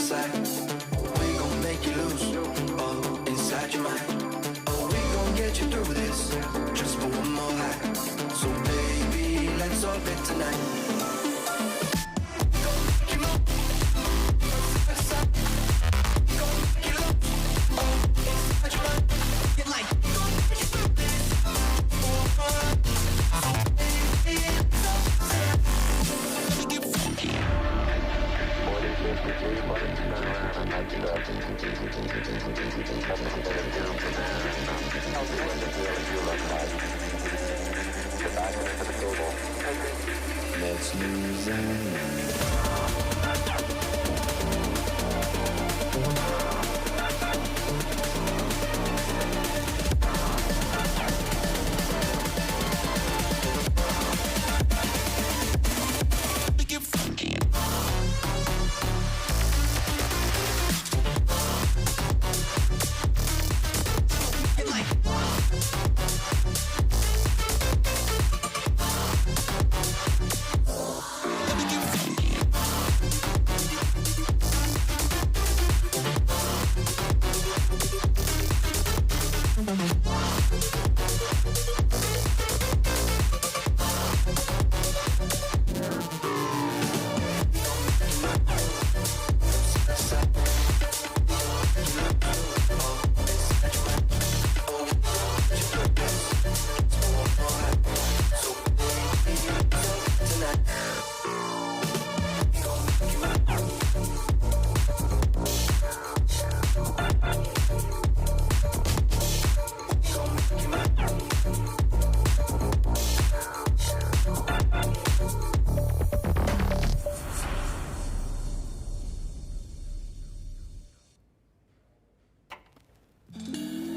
side. We gon' make you lose all inside your mind. Oh, we gon' get you through this, just for one more high. So baby, let's solve it tonight. Let's lose our mind.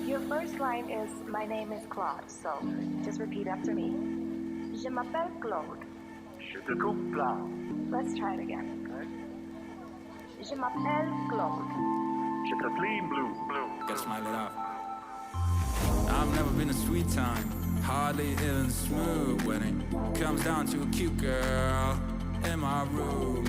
Your first line is, my name is Claude, so just repeat after me. Je m'appelle Claude. Je te coupe là. Let's try it again. Je m'appelle Claude. Je te clean blue. Gotta smile it out. I've never been a sweet time, hardly even smooth when it comes down to a cute girl in my room.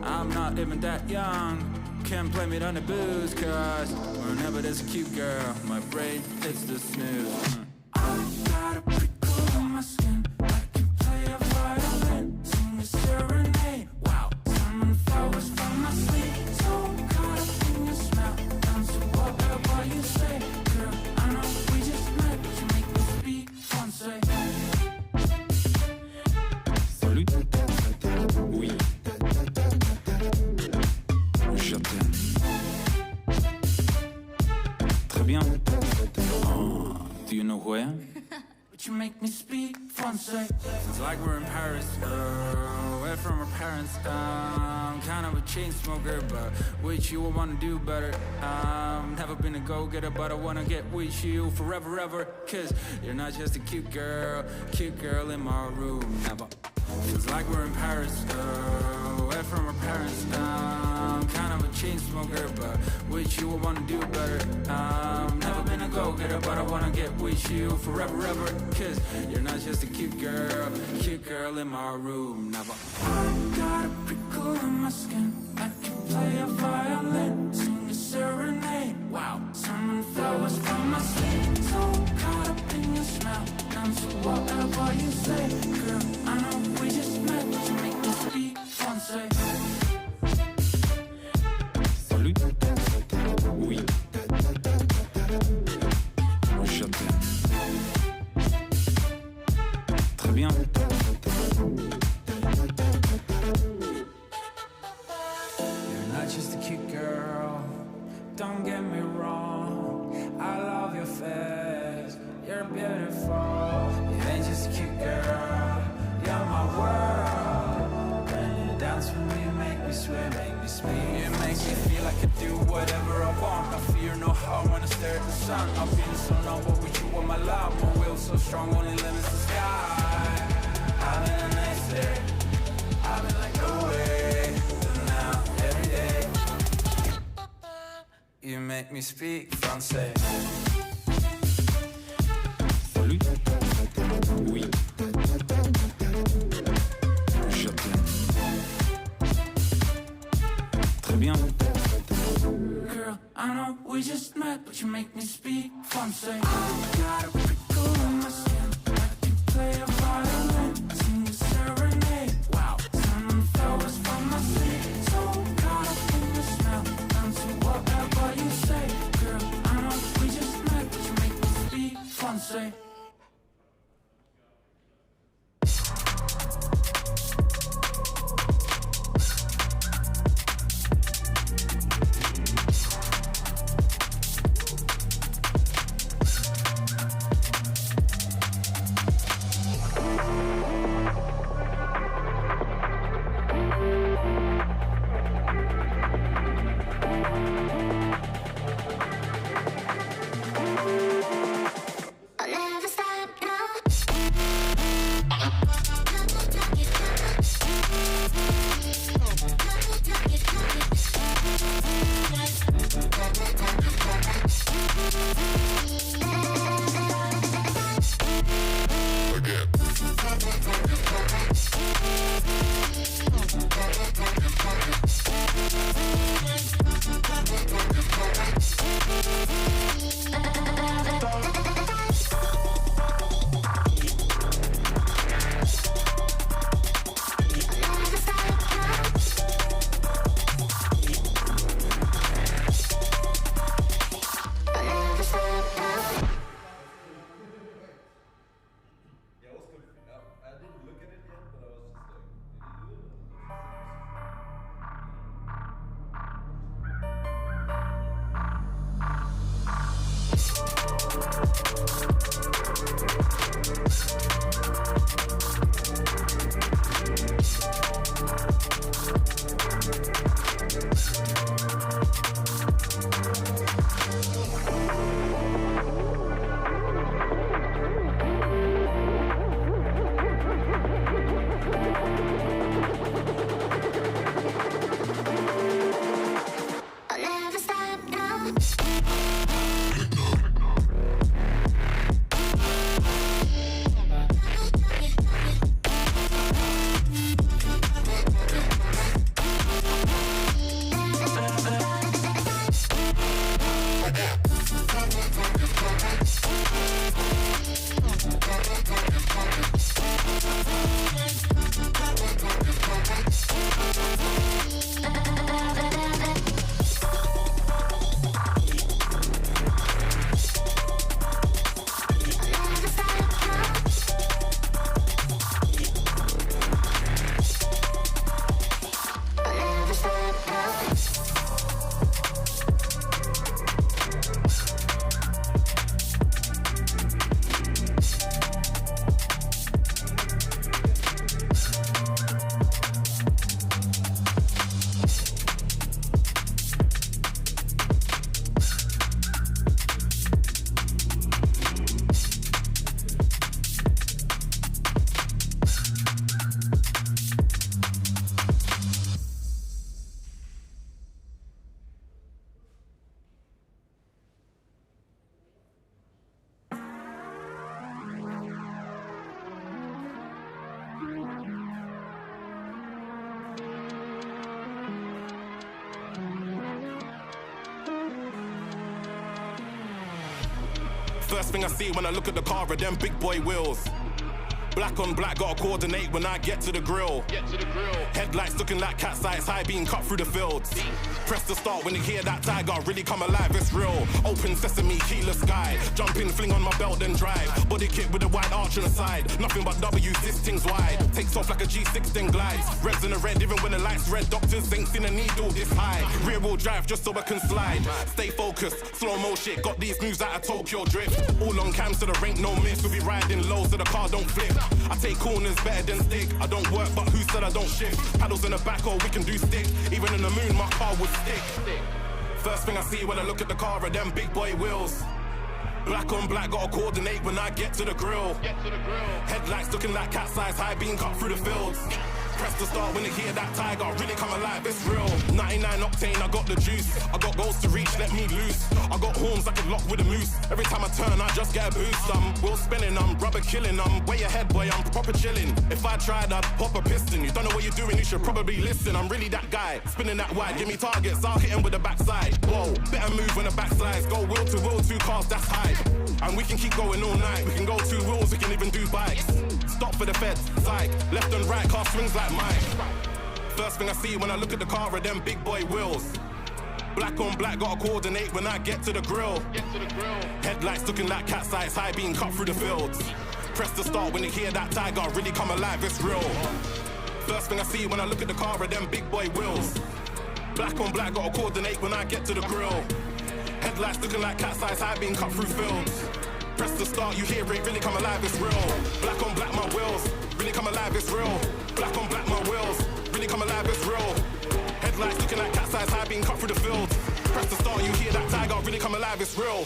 I'm not even that young, can't blame it on the booze, cause whenever there's a cute girl, my brain hits the snooze. I've got a prickle on my skin, I can play a violin, sing a serenade. Wow, summon flowers from my sleep, so caught up in your smell, down to whatever you say. Girl, I know we just met, but you make me speak français. Salut, oui, je t'aime. Très bien. Oh, do you know who I am? But you make me speak français. It's like we're in Paris, away from our parents. I'm kind of a chain smoker, but with you I wanna do better. Never been a go-getter, but I wanna get with you forever, ever. Cause you're not just a cute girl in my room. Never. Feels like we're in Paris, away from our parents. I'm kind of a chain smoker, but with you I wanna do better. Never been a go-getter, but I wanna get with you forever, ever. Cause you're not just a cute girl in my room. Never. I got a prickle in my skin, I can play a violin, sing a serenade. Wow, summon flowers from my sleep, so caught up in your smell, down to whatever you say. Girl, I know we just met, but you make me speak français. Salut, oui, je t'aime. Très bien. You're not just a cute girl, don't get me wrong, I love your face, you're beautiful. You ain't just a cute girl, you're my world. When you dance with me, you make me sweat, make me speak. You make me feel I can do whatever I want. I fear no harm when I stare at the sun. I'm feeling so numb, but with you on my love, my will so strong, only limits the sky. I've been a nice day, I've been like no way. But now, every day, you make me speak français. Salut, oui, je t'aime. Très bien. say I got a prickle in my skin. I can play a violin, sing a serenade. Wow, sending flowers from my city. So caught up in the smell, down to whatever you say. Girl, I know we just met, but you make me speak Francais. First thing I see when I look at the car are them big boy wheels. Black on black, gotta coordinate when I get to the grill. Headlights looking like cat's eyes, high being cut through the fields. Press the start when you hear that tiger really come alive, it's real. Open sesame, keyless sky. Jump in, fling on my belt, then drive. Body kit with a wide arch on the side. Nothing but W's, this thing's wide. Takes off like a G6, then glides. Reds in the red, even when the lights red. Doctors ain't seen a needle this high. Rear wheel drive just so I can slide. Stay focused, slow mo shit. Got these moves out of Tokyo drift. All on cam so there ain't no miss. We'll be riding low so the car don't flip. I take corners better than stick. I don't work, but who said I don't shift? Paddles in the back, or we can do stick. Even in the moon, my car would stick. First thing I see when I look at the car are them big boy wheels. Black on black, gotta coordinate when I get to the grill. Headlights looking like cat's eyes, high being cut through the fields. Press the start when they hear that tiger really come alive, it's real. 99 octane, I got the juice. I got goals to reach, let me loose. I got horns I can lock with a moose. Every time I turn, I just get a boost. I'm wheel spinning, I'm rubber killing. I'm way ahead, boy, I'm proper chilling. If I tried, I'd pop a piston. You don't know what you're doing, you should probably listen. I'm really that guy, spinning that wide. Give me targets, I'll hit him with the backside. Whoa, better move when the backslides. Go wheel to wheel, 2 cars, that's high. And we can keep going all night. We can go 2 wheels, we can even do bikes. Stop for the feds, psych. Left and right, car swings like mine. First thing I see when I look at the car are them big boy wheels. Black on black, gotta coordinate when I get to the grill. Headlights looking like cat's eyes, high being cut through the fields. Press the start when they hear that tiger really come alive, it's real. First thing I see when I look at the car are them big boy wheels. Black on black, gotta coordinate when I get to the grill. Headlights looking like cat's eyes, high being cut through fields. Press the start, you hear it really come alive, it's real. Black on black, my wheels really come alive, it's real. Black on black, my wheels really come alive, it's real. Headlights looking like cat's eyes, high being cut through the fields. Press the start, you hear that tiger really come alive, it's real.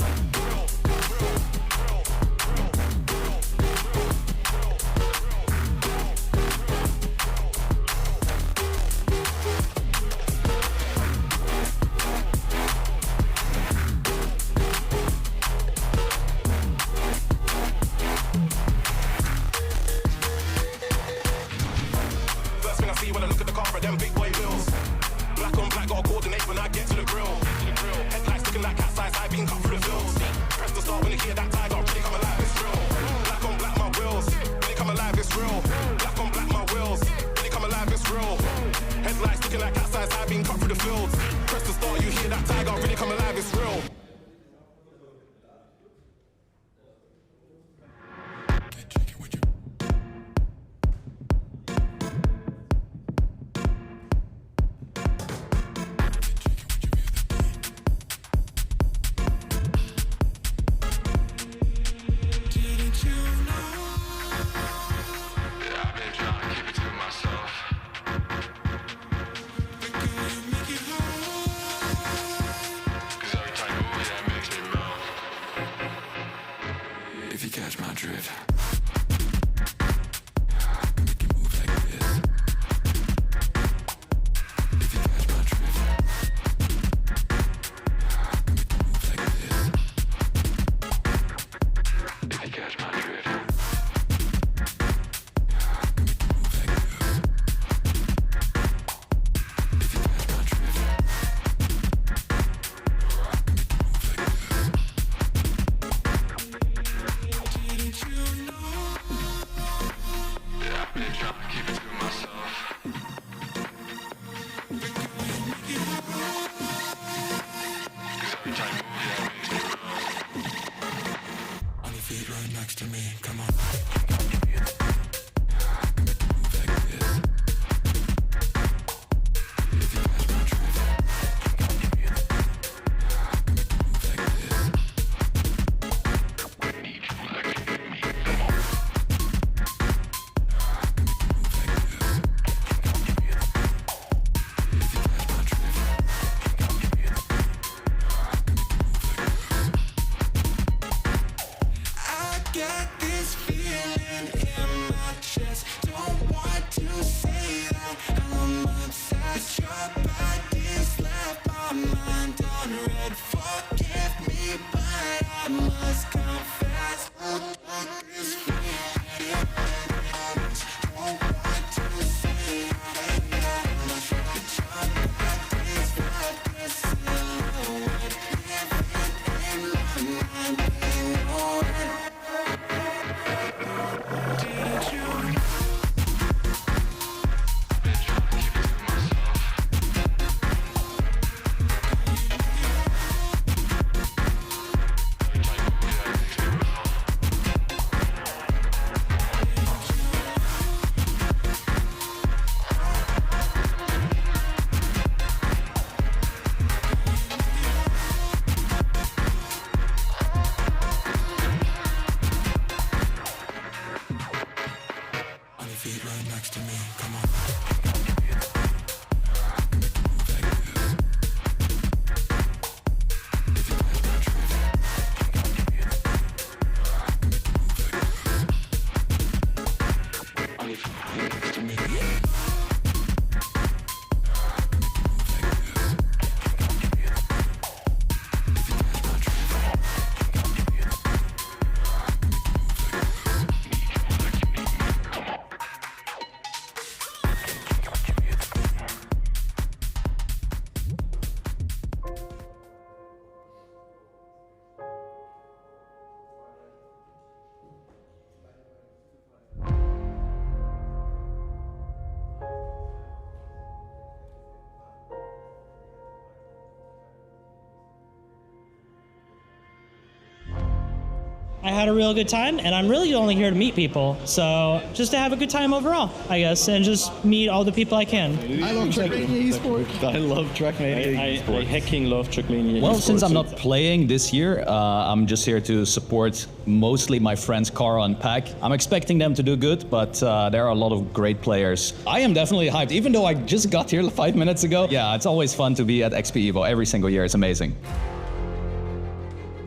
I had a real good time, and I'm really only here to meet people. So just to have a good time overall, I guess, and just meet all the people I can. I love Trackmania esports. I love Trackmania esports. I hecking love Trackmania Well, esports. since I'm not playing this year, I'm just here to support mostly my friends Kara and Pack. I'm expecting them to do good, but there are a lot of great players. I am definitely hyped, even though I just got here 5 minutes ago. Yeah, it's always fun to be at XPEvo every single year. It's amazing.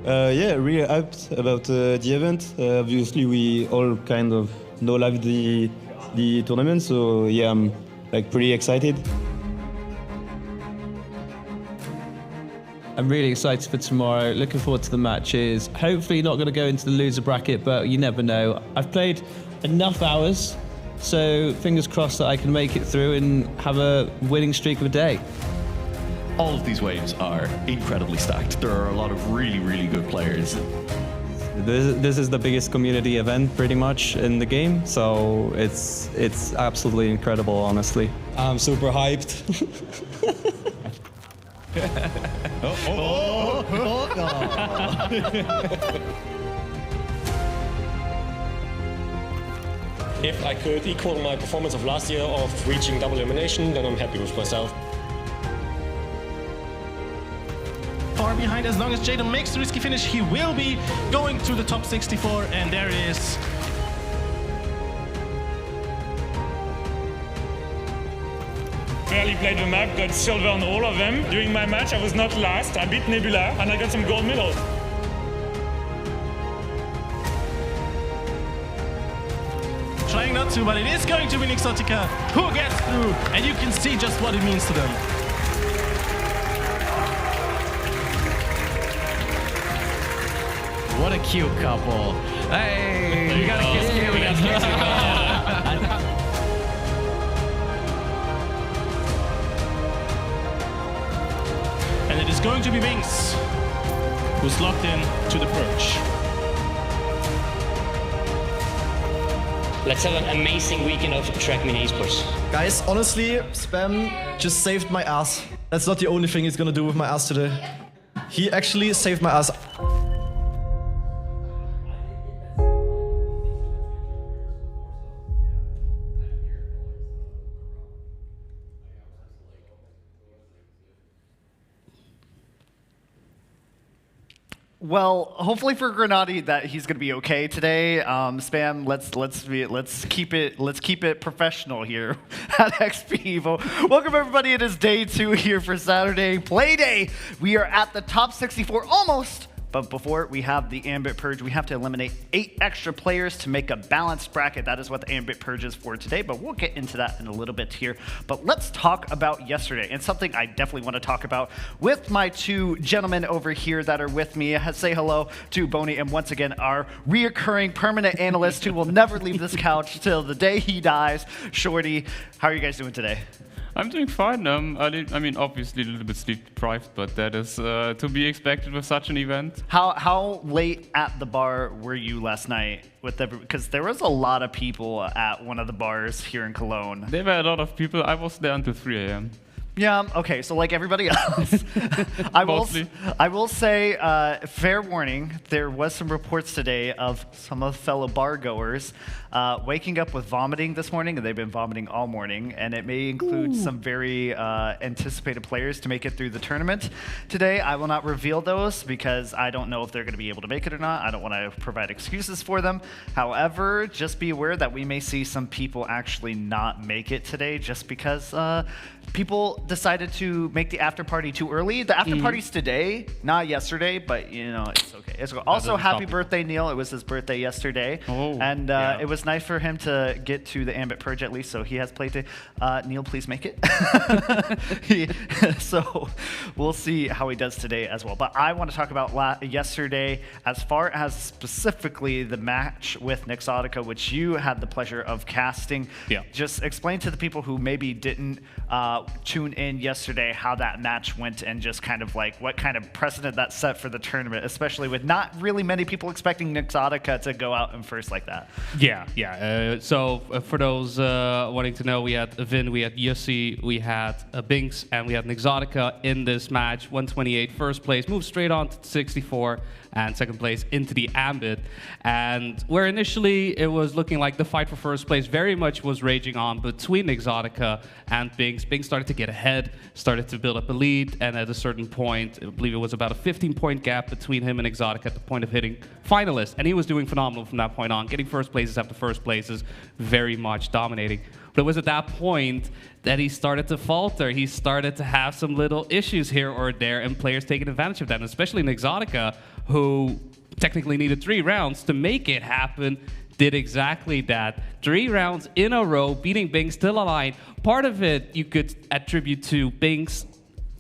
Yeah, really hyped about the event. Obviously, we all kind of know like the tournament, so yeah, I'm like pretty excited. I'm really excited for tomorrow. Looking forward to the matches. Hopefully, not going to go into the loser bracket, but you never know. I've played enough hours, so fingers crossed that I can make it through and have a winning streak of a day. All of these waves are incredibly stacked. There are a lot of really, really good players. This is the biggest community event pretty much in the game, so it's absolutely incredible, honestly. I'm super hyped. If I could equal my performance of last year of reaching double elimination, then I'm happy with myself. Far behind, as long as Jaden makes the risky finish, he will be going to the top 64, and there is Barely played the map, got silver on all of them. During my match, I was not last. I beat Nebula, and I got some gold medals. trying not to, but it is going to be Exotica who gets through, and you can see just what it means to them. What a cute couple. Hey, we got a kiss here, we got a kiss here. And it is going to be Binks who's locked in to the perch. Let's have an amazing weekend of Trackmania esports. Guys, honestly, Spam just saved my ass. That's not the only thing he's gonna do with my ass today. He actually saved my ass. Well, hopefully for Grenadi that he's gonna be okay today. Spam, let's keep it professional here at XPEvo. Welcome everybody. It is day 2 here for Saturday Play Day. We are at the top 64 almost. But before we have the Ambit Purge, we have to eliminate 8 extra players to make a balanced bracket. That is what the Ambit Purge is for today, but we'll get into that in a little bit here. But let's talk about yesterday, and something I definitely want to talk about with my 2 gentlemen over here that are with me. Say hello to Boney, and once again, our reoccurring permanent analyst who will never leave this couch till the day he dies, Shorty. How are you guys doing today? I'm doing fine. I mean, obviously a little bit sleep deprived, but that is to be expected with such an event. How late at the bar were you last night? Because there was a lot of people at one of the bars here in Cologne. There were a lot of people. I was there until 3 a.m. Yeah, okay, so like everybody else, I will say, fair warning, there was some reports today of some of the fellow bar goers waking up with vomiting this morning, and they've been vomiting all morning, and it may include some very anticipated players to make it through the tournament today. I will not reveal those because I don't know if they're going to be able to make it or not. I don't want to provide excuses for them. However, just be aware that we may see some people actually not make it today just because people decided to make the after party too early. The after party's today, not yesterday, but you know, it's okay. Also, happy birthday, Neil. It was his birthday yesterday. And it was nice for him to get to the Ambit Purge at least, so he has played to Neil, please make it. So we'll see how he does today as well. But I want to talk about yesterday as far as specifically the match with Nexotica, which you had the pleasure of casting. Yeah. Just explain to the people who maybe didn't tune in yesterday how that match went and just kind of like what kind of precedent that set for the tournament, especially with not really many people expecting Nexotica to go out in first like that. Yeah. So for those wanting to know, we had Vin, we had Yussi, we had Binks, and we had Nexotica in this match. 128 first place, moved straight on to 64, and second place into the Ambit. And where initially it was looking like the fight for first place very much was raging on between Exotica and Binks. Binks started to get ahead, started to build up a lead, and at a certain point, I believe it was about a 15-point gap between him and Exotica at the point of hitting finalist. And he was doing phenomenal from that point on, getting first places after first places, very much dominating. But it was at that point that he started to falter. He started to have some little issues here or there, and players taking advantage of that, and especially in Exotica, who technically needed 3 rounds to make it happen, did exactly that. 3 rounds in a row, beating Binks, still aligned. Part of it you could attribute to Binks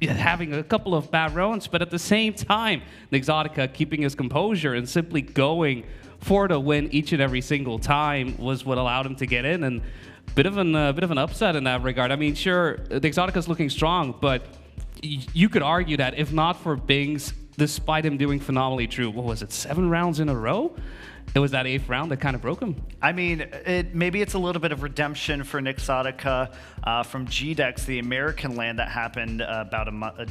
having a couple of bad rounds, but at the same time, Exotica keeping his composure and simply going for the win each and every single time was what allowed him to get in. And bit of an upset in that regard. I mean, sure, the Exotica's looking strong, but you could argue that if not for Binks, despite him doing phenomenally through, what was it, 7 rounds in a row? It was that 8th round that kind of broke him. I mean, maybe it's a little bit of redemption for Exotica from GDEX, the American land that happened about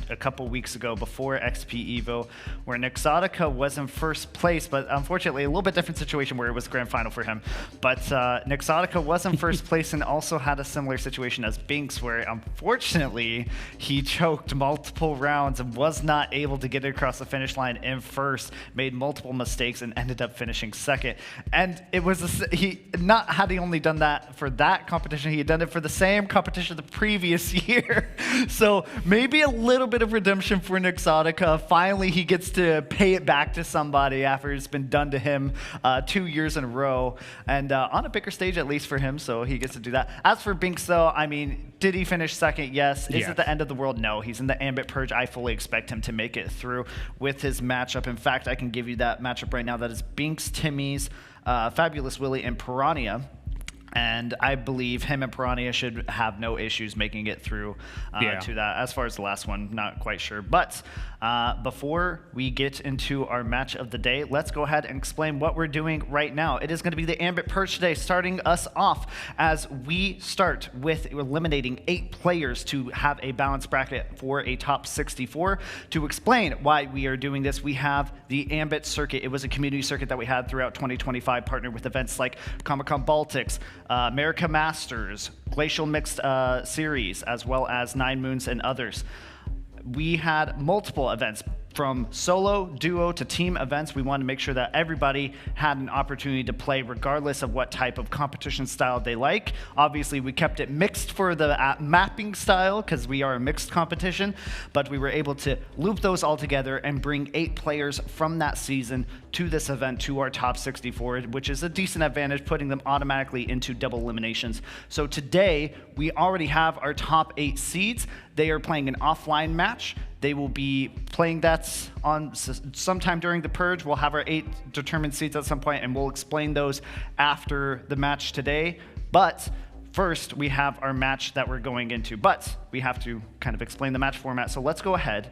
a couple weeks ago before XPEvo, where Exotica was in first place, but unfortunately a little bit different situation where it was grand final for him. But Exotica was in first place and also had a similar situation as Binks, where unfortunately he choked multiple rounds and was not able to get it across the finish line in first, made multiple mistakes and ended up finishing second. And it was had he only done that for that competition, he had done it for the same competition the previous year. So maybe a little bit of redemption for Exotica. Finally, he gets to pay it back to somebody after it's been done to him 2 years in a row, and on a bigger stage at least for him. So he gets to do that. As for Binks, though, I mean, did he finish second? Yes. Is it the end of the world? No. He's in the Ambit Purge. I fully expect him to make it through with his matchup. In fact, I can give you that matchup right now. That is Binks, Timmy's, Fabulous Willie, and Piranha. And I believe him and Piranha should have no issues making it through to that. As far as the last one, not quite sure. But before we get into our match of the day, let's go ahead and explain what we're doing right now. It is going to be the Ambit Purge today, starting us off as we start with eliminating 8 players to have a balanced bracket for a top 64. To explain why we are doing this, we have the Ambit circuit. It was a community circuit that we had throughout 2025, partnered with events like Comic-Con Baltics, America Masters, Glacial Mixed Series, as well as 9 Moons and others. We had multiple events, from solo, duo, to team events. We wanted to make sure that everybody had an opportunity to play regardless of what type of competition style they like. Obviously, we kept it mixed for the mapping style because we are a mixed competition, but we were able to loop those all together and bring 8 players from that season to this event, to our top 64, which is a decent advantage, putting them automatically into double eliminations. So today, we already have our top 8 seeds. They are playing an offline match. They will be playing that on sometime during the Purge. We'll have our 8 determined seeds at some point, and we'll explain those after the match today. But first, we have our match that we're going into. But we have to kind of explain the match format. So let's go ahead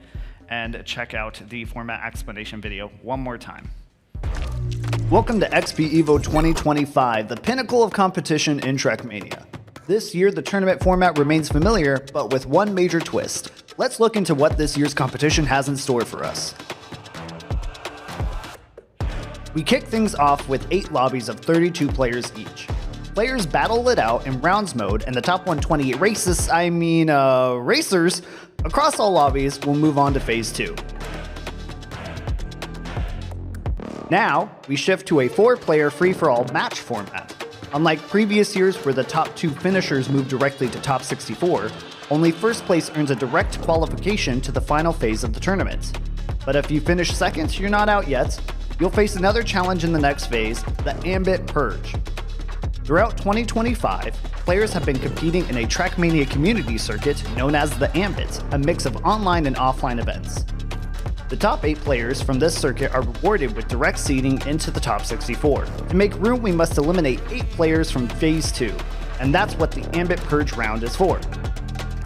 and check out the format explanation video one more time. Welcome to XPEvo 2025, the pinnacle of competition in Trackmania. This year, the tournament format remains familiar, but with one major twist. Let's look into what this year's competition has in store for us. We kick things off with 8 lobbies of 32 players each. Players battle it out in rounds mode, and the top 128 racers across all lobbies will move on to phase 2. Now, we shift to a 4-player free-for-all match format. Unlike previous years where the top 2 finishers move directly to top 64, only first place earns a direct qualification to the final phase of the tournament. But if you finish second, you're not out yet. You'll face another challenge in the next phase, the Ambit Purge. Throughout 2025, players have been competing in a Trackmania community circuit known as the Ambit, a mix of online and offline events. The top 8 players from this circuit are rewarded with direct seeding into the top 64. To make room, we must eliminate 8 players from phase 2, and that's what the Ambit Purge round is for.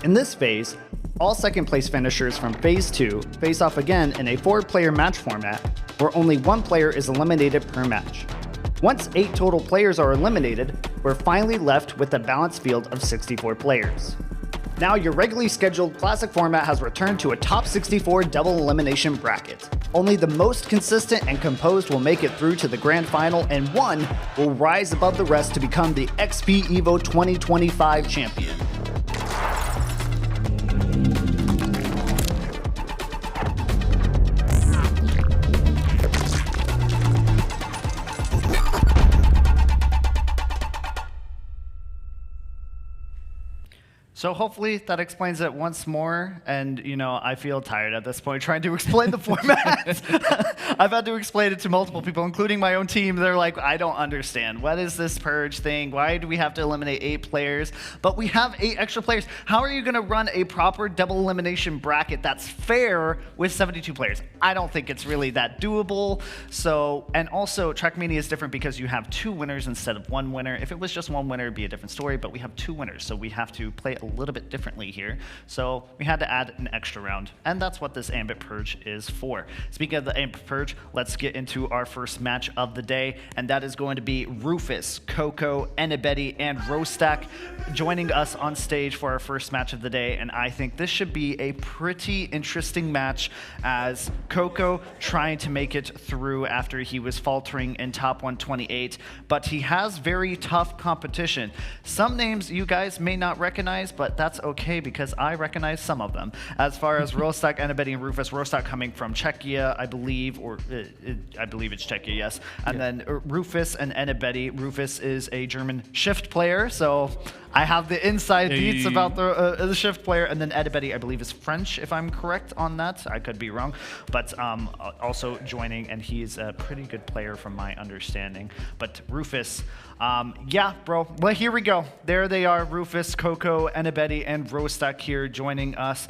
In this phase, all second place finishers from phase 2 face off again in a 4-player match format where only 1 player is eliminated per match. Once 8 total players are eliminated, we're finally left with a balanced field of 64 players. Now your regularly scheduled Classic format has returned to a top 64 double elimination bracket. Only the most consistent and composed will make it through to the grand final, and one will rise above the rest to become the XPEvo 2025 champion. So hopefully that explains it once more, and I feel tired at this point trying to explain the format. I've had to explain it to multiple people, including my own team. They're like, I don't understand. What is this purge thing? Why do we have to eliminate 8 players? But we have 8 extra players. How are you going to run a proper double elimination bracket that's fair with 72 players? I don't think it's really that doable. So, and also Trackmania is different because you have 2 winners instead of 1 winner. If it was just 1 winner, it'd be a different story, but we have 2 winners, so we have to play a little bit differently here. So we had to add an extra round, and that's what this Ambit Purge is for. Speaking of the Ambit Purge, let's get into our first match of the day, and that is going to be Rufus, Coco, Enibeti, and Rostak joining us on stage for our first match of the day, and I think this should be a pretty interesting match as Coco trying to make it through after he was faltering in top 128, but he has very tough competition. Some names you guys may not recognize, but that's okay because I recognize some of them. As far as Rostak, Enibeti, and Rufus, Rostak coming from Czechia, I believe, or I believe it's Czechia, yes. And then Rufus and Enibeti. Rufus is a German shift player, so I have the inside beats about the shift player. And then Enibeti, I believe, is French, if I'm correct on that. I could be wrong, but also joining, and he's a pretty good player from my understanding. But Rufus, yeah, bro. Well, here we go. There they are, Rufus, Coco, Enibeti, and Rostak here joining us.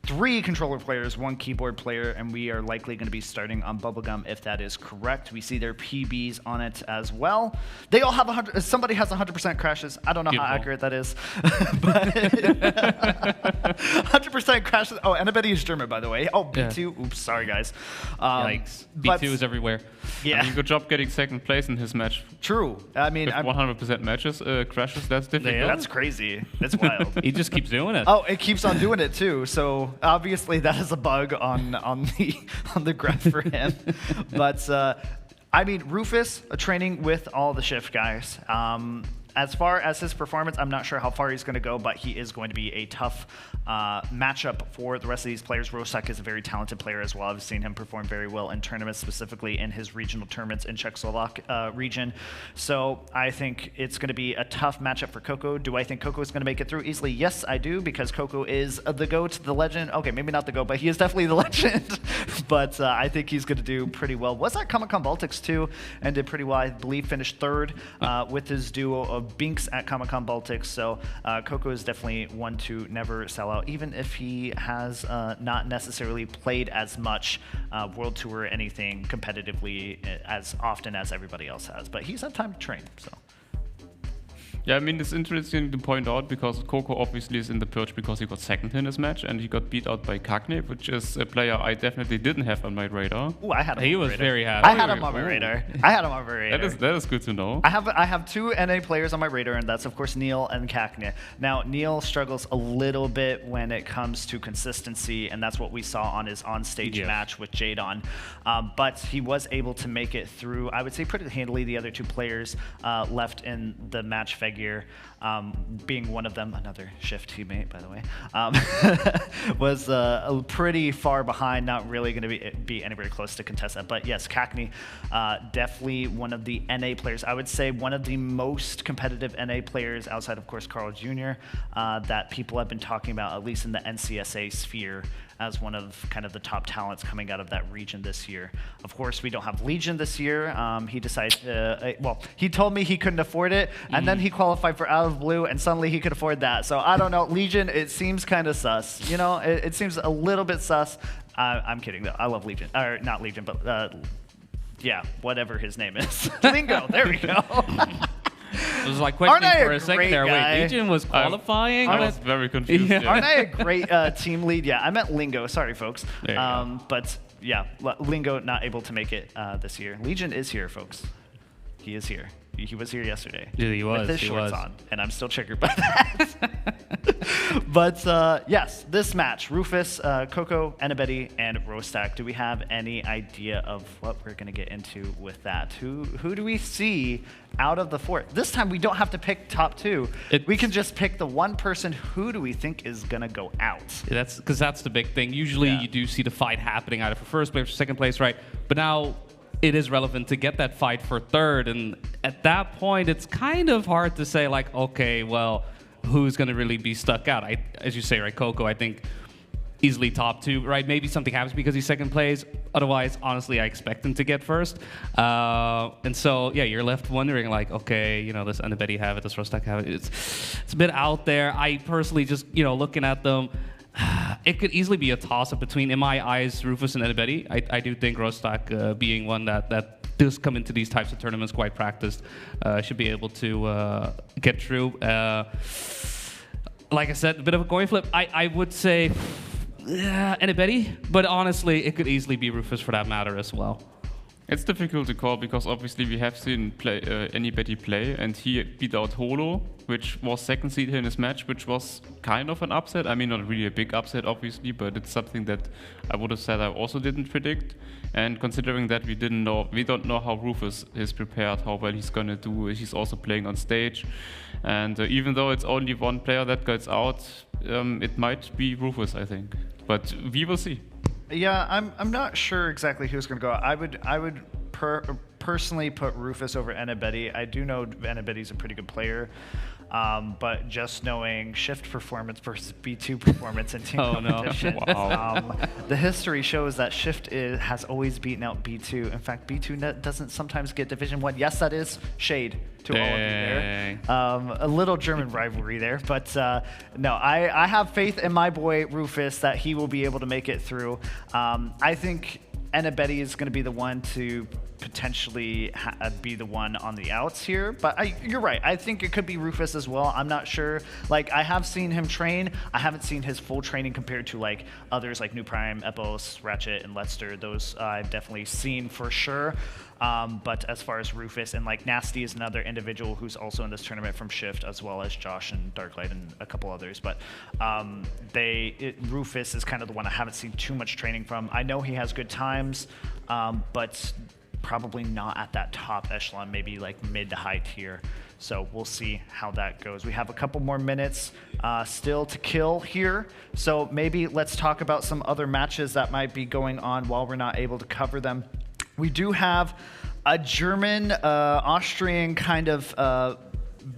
3 controller players, 1 keyboard player, and we are likely going to be starting on Bubblegum if that is correct. We see their PBs on it as well. They all have 100. Somebody has 100% crashes. I don't know how accurate that is, but 100% crashes. Oh, Enibeti is German, by the way. Oh, B2. Yeah. Oops, sorry guys. Yikes. B2 is everywhere. Yeah. I mean, good job getting second place in his match. True. I mean, with 100% matches crashes. That's difficult. Yeah, that's crazy. It's wild. He just keeps doing it. Oh, it keeps on doing it too. So obviously that is a bug on the graph for him. But I mean, Rufus training with all the shift guys. As far as his performance, I'm not sure how far he's going to go, but he is going to be a tough matchup for the rest of these players. Rostak is a very talented player as well. I've seen him perform very well in tournaments, specifically in his regional tournaments in Czechoslovak region. So I think it's going to be a tough matchup for Coco. Do I think Coco is going to make it through easily? Yes, I do, because Coco is the GOAT, the legend. Okay, maybe not the GOAT, but he is definitely the legend. But I think he's going to do pretty well. Was at Comic-Con Baltics too, and did pretty well. I believe finished 3rd with his duo of Binks at Comic-Con Baltics, so Coco is definitely one to never sell out, even if he has not necessarily played as much World Tour or anything competitively as often as everybody else has, but he's had time to train, so. Yeah, I mean, it's interesting to point out because Coco obviously is in the purge because he got second in his match and he got beat out by Cagne, which is a player I definitely didn't have on my radar. Ooh, I had him he on my was radar. very happy. I had him on my radar. I had him on my radar. That is good to know. I have 2 NA players on my radar, and that's of course Neil and Cagne. Now Neil struggles a little bit when it comes to consistency, and that's what we saw on his on-stage match with Jadon. But he was able to make it through, I would say, pretty handily. The other 2 players left in the match figure, being one of them, another shift teammate, by the way, was pretty far behind, not really going to be anywhere close to contest that. But yes, Cagne, definitely one of the NA players. I would say one of the most competitive NA players outside, of course, Carl Jr., that people have been talking about, at least in the NCSA sphere, as one of kind of the top talents coming out of that region this year. Of course, we don't have Legion this year. He decided, well, he told me he couldn't afford it, and then he qualified for Out of Blue, and suddenly he could afford that. So I don't know, Legion, it seems kind of sus. You know, it seems a little bit sus. I'm kidding though, I love Legion, or not Legion, but yeah, whatever his name is. Lingo, there we go. It was like questioning for a second there. Wait, Legion was qualifying? I was very confused. Yeah. Aren't I a great team lead? Yeah, I meant Lingo. Sorry, folks. But yeah, Lingo not able to make it this year. Legion is here, folks. He is here. He was here yesterday. Yeah, he was. With his he shorts was. on, and I'm still triggered by that. But yes, this match, Rufus, Coco, Anabeti, and Rostak. Do we have any idea of what we're going to get into with that? Who do we see out of the four? This time we don't have to pick top two. We can just pick the one person. Who do we think is going to go out? Yeah, that's because that's the big thing. Usually you do see the fight happening either for first place or second place, right? But now it is relevant to get that fight for third. And at that point, it's kind of hard to say, like, okay, well, who's going to really be stuck out? As you say, right, Coco, I think easily top two, right? Maybe something happens because he's second place. Otherwise, honestly, I expect him to get first. And so, yeah, you're left wondering, like, okay, you know, does Anabeti have it? Does Rostak have it? It's a bit out there. I personally just, you know, looking at them, it could easily be a toss-up between, in my eyes, Rufus and Anabeti. I do think Rostak, being one that does come into these types of tournaments quite practiced, should be able to get through. Like I said, a bit of a coin flip. I would say Anabeti, but honestly, it could easily be Rufus for that matter as well. It's difficult to call because obviously we have seen Anabeti play, and he beat out Holo, which was second seed here in his match, which was kind of an upset. I mean, not really a big upset, obviously, but it's something that I would have said I also didn't predict. And considering that we don't know how Rufus is prepared, how well he's gonna do. He's also playing on stage, and even though it's only one player that gets out, it might be Rufus, I think. But we will see. Yeah, I'm not sure exactly who's going to go. I would personally put Rufus over Anabeti. I do know Anabeti's a pretty good player, but just knowing Shift performance versus B2 performance in team competition, the history shows that Shift has always beaten out B2. In fact, B2 doesn't sometimes get Division 1. Yes, that is shade to all of you there. A little German rivalry there, but no, I have faith in my boy Rufus that he will be able to make it through. I think Anabeti is going to be the one to potentially be the one on the outs here, but you're right. I think it could be Rufus as well. I'm not sure. Like, I have seen him train. I haven't seen his full training compared to like others like New Prime, Epos, Ratchet, and Lester. Those I've definitely seen for sure. But as far as Rufus, and like Nasty is another individual who's also in this tournament from Shift, as well as Josh and Darklight and a couple others. But Rufus is kind of the one I haven't seen too much training from. I know he has good times, but probably not at that top echelon, maybe like mid to high tier. So we'll see how that goes. We have a couple more minutes still to kill here. So maybe let's talk about some other matches that might be going on while we're not able to cover them. We do have a German, Austrian kind of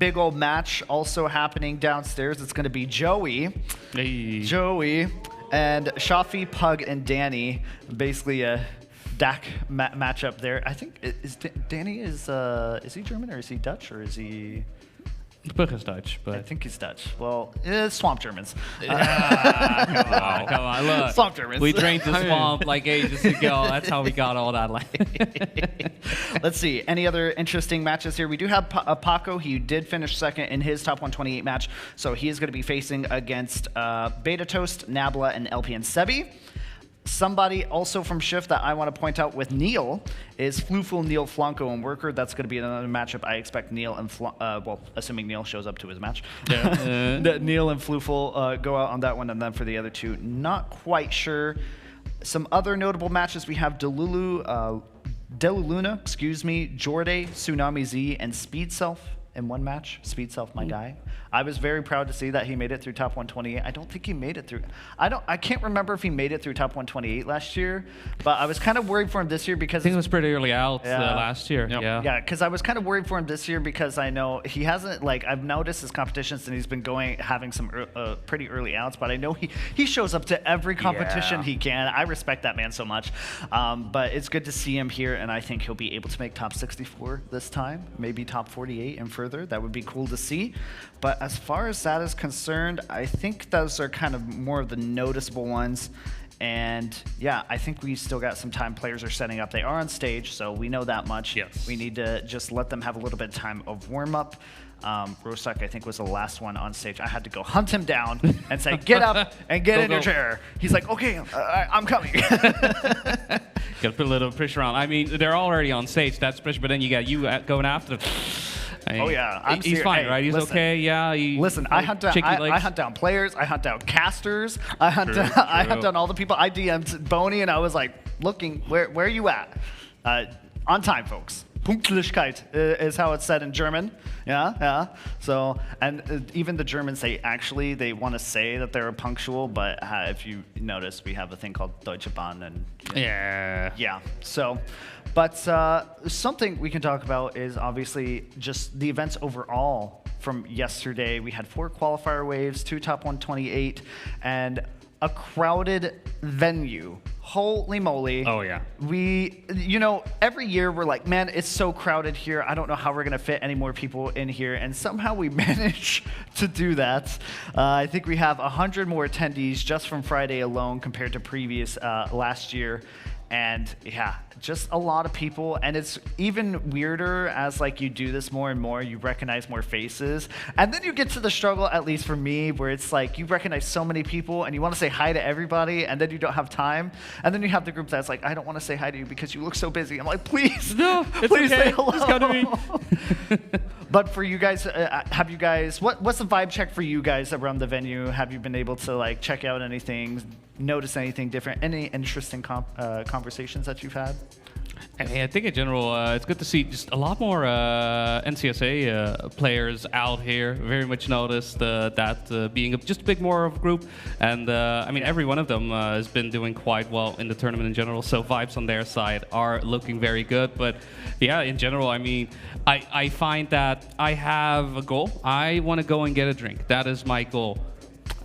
big old match also happening downstairs. It's going to be Joey and Shafi, Pug, and Danny. Basically a DAC matchup there. I think Danny is he German or is he Dutch or is he? Pug is Dutch, but I think he's Dutch. Well, Swamp Germans. Come on, look. Swamp Germans. We drained the swamp like ages ago. That's how we got all that. Let's see. Any other interesting matches here? We do have Paco. He did finish second in his top 128 match, so he is going to be facing against Beta Toast, Nabla, and LP and Sebi. Somebody also from Shift that I want to point out with Neil is Flooful, Neil, Flanco, and Worker. That's going to be another matchup. I expect Neil and well, assuming Neil shows up to his match. Yeah. Neil and Flooful go out on that one, and then for the other two, not quite sure. Some other notable matches we have Deluluna, Jorde, Tsunami Z, and Speed Self in one match. Speed Self, my guy. I was very proud to see that he made it through top 128. I don't think he made it through. I can't remember if he made it through top 128 last year, but I was kind of worried for him this year because I think it was pretty early out last year. Yep. Yeah, because I was kind of worried for him this year because I know he hasn't, like, I've noticed his competitions and he's been having some pretty early outs, but I know he shows up to every competition he can. I respect that man so much. But it's good to see him here, and I think he'll be able to make top 64 this time, maybe top 48 and further. That would be cool to see. But as far as that is concerned, I think those are kind of more of the noticeable ones. And yeah, I think we still got some time. Players are setting up. They are on stage, so we know that much. Yes. We need to just let them have a little bit of time of warm-up. Rostak, I think, was the last one on stage. I had to go hunt him down and say, get up and get in your chair. He's like, okay, I'm coming. Got to put a little pressure on. I mean, they're already on stage. That's pressure, but then you got you going after them. Oh yeah, he's fine, right? He's listen, okay. Yeah. Listen, I hunt down players. I hunt down casters. I hunt down all the people. I DM'd Boney and I was like, looking, where are you at? On time, folks. Pünktlichkeit is how it's said in German. Yeah. So, and even the Germans say actually they want to say that they're punctual, but if you notice, we have a thing called Deutsche Bahn, and yeah. So, but something we can talk about is obviously just the events overall from yesterday. We had 4 qualifier waves, 2 top 128, and a crowded venue. Holy moly. Oh, yeah. Every year we're like, man, it's so crowded here. I don't know how we're going to fit any more people in here. And somehow we manage to do that. I think we have 100 more attendees just from Friday alone compared to previous last year. And yeah, just a lot of people, and it's even weirder as like you do this more and more, you recognize more faces, and then you get to the struggle, at least for me, where it's like you recognize so many people and you want to say hi to everybody, and then you don't have time, and then you have the group that's like, I don't want to say hi to you because you look so busy. I'm like, please, no, please okay. say hello. Just come to me. But for you guys, have you guys, what's the vibe check for you guys around the venue? Have you been able to like check out anything, notice anything different, any interesting conversations that you've had? I think in general, it's good to see just a lot more NCSA players out here. Very much noticed that being just a bit more of a group. And I mean, every one of them has been doing quite well in the tournament in general. So vibes on their side are looking very good. But yeah, in general, I mean, I find that I have a goal. I want to go and get a drink. That is my goal.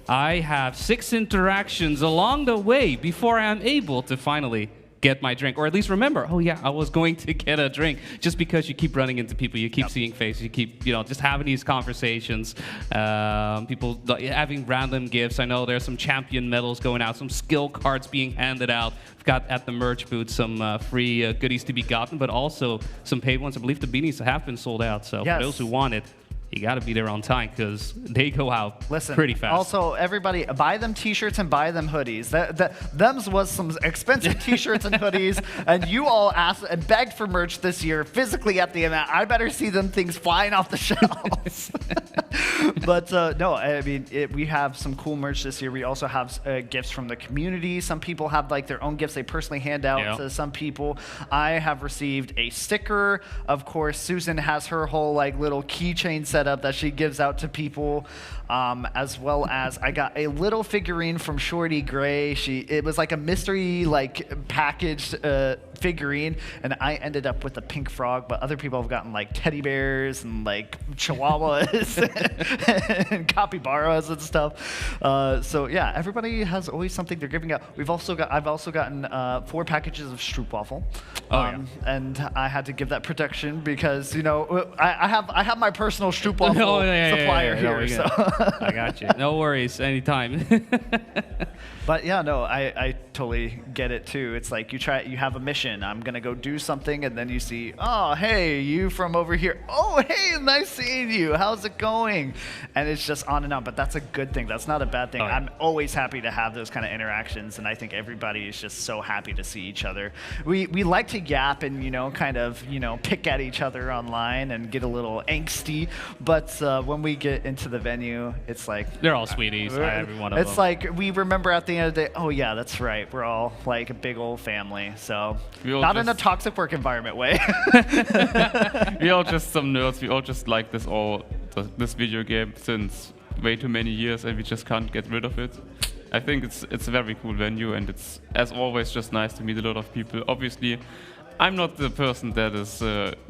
I have 6 interactions along the way before I'm able to finally get my drink, or at least remember, oh yeah, I was going to get a drink. Just because you keep running into people, you keep seeing faces, you keep, just having these conversations, people having random gifts. I know there's some champion medals going out, some skill cards being handed out. We've got at the merch booth some free goodies to be gotten, but also some paid ones. I believe the beanies have been sold out, so for those who want it, you got to be there on time because they go out pretty fast. Also, everybody, buy them T-shirts and buy them hoodies. Them's was some expensive T-shirts and hoodies, and you all asked and begged for merch this year physically at the event. I better see them things flying off the shelves. But no, I mean, we have some cool merch this year. We also have gifts from the community. Some people have like their own gifts they personally hand out to some people. I have received a sticker. Of course, Susan has her whole like little keychain set up that she gives out to people, as well as I got a little figurine from Shorty Gray. It was like a mystery like packaged figurine, and I ended up with a pink frog, but other people have gotten like teddy bears and like chihuahuas and capybaras and stuff. So yeah, everybody has always something they're giving out. I've also gotten 4 packages of Stroopwafel. And I had to give that protection because I have my personal Stroopwafel supplier here. So. I got you. No worries, anytime. But yeah, no, I totally get it too. It's like you have a mission. I'm gonna go do something, and then you see, oh hey, you from over here. Oh hey, nice seeing you. How's it going? And it's just on and on. But that's a good thing. That's not a bad thing. I'm always happy to have those kind of interactions, and I think everybody is just so happy to see each other. We like to yap and kind of pick at each other online and get a little angsty. But when we get into the venue, it's like they're all sweeties. Every one of them. It's like we remember at the end of the day. Oh yeah, that's right. We're all like a big old family. So not in a toxic work environment way. We all just some nerds. We all just like this video game since way too many years, and we just can't get rid of it. I think it's a very cool venue, and it's as always just nice to meet a lot of people. Obviously, I'm not the person that is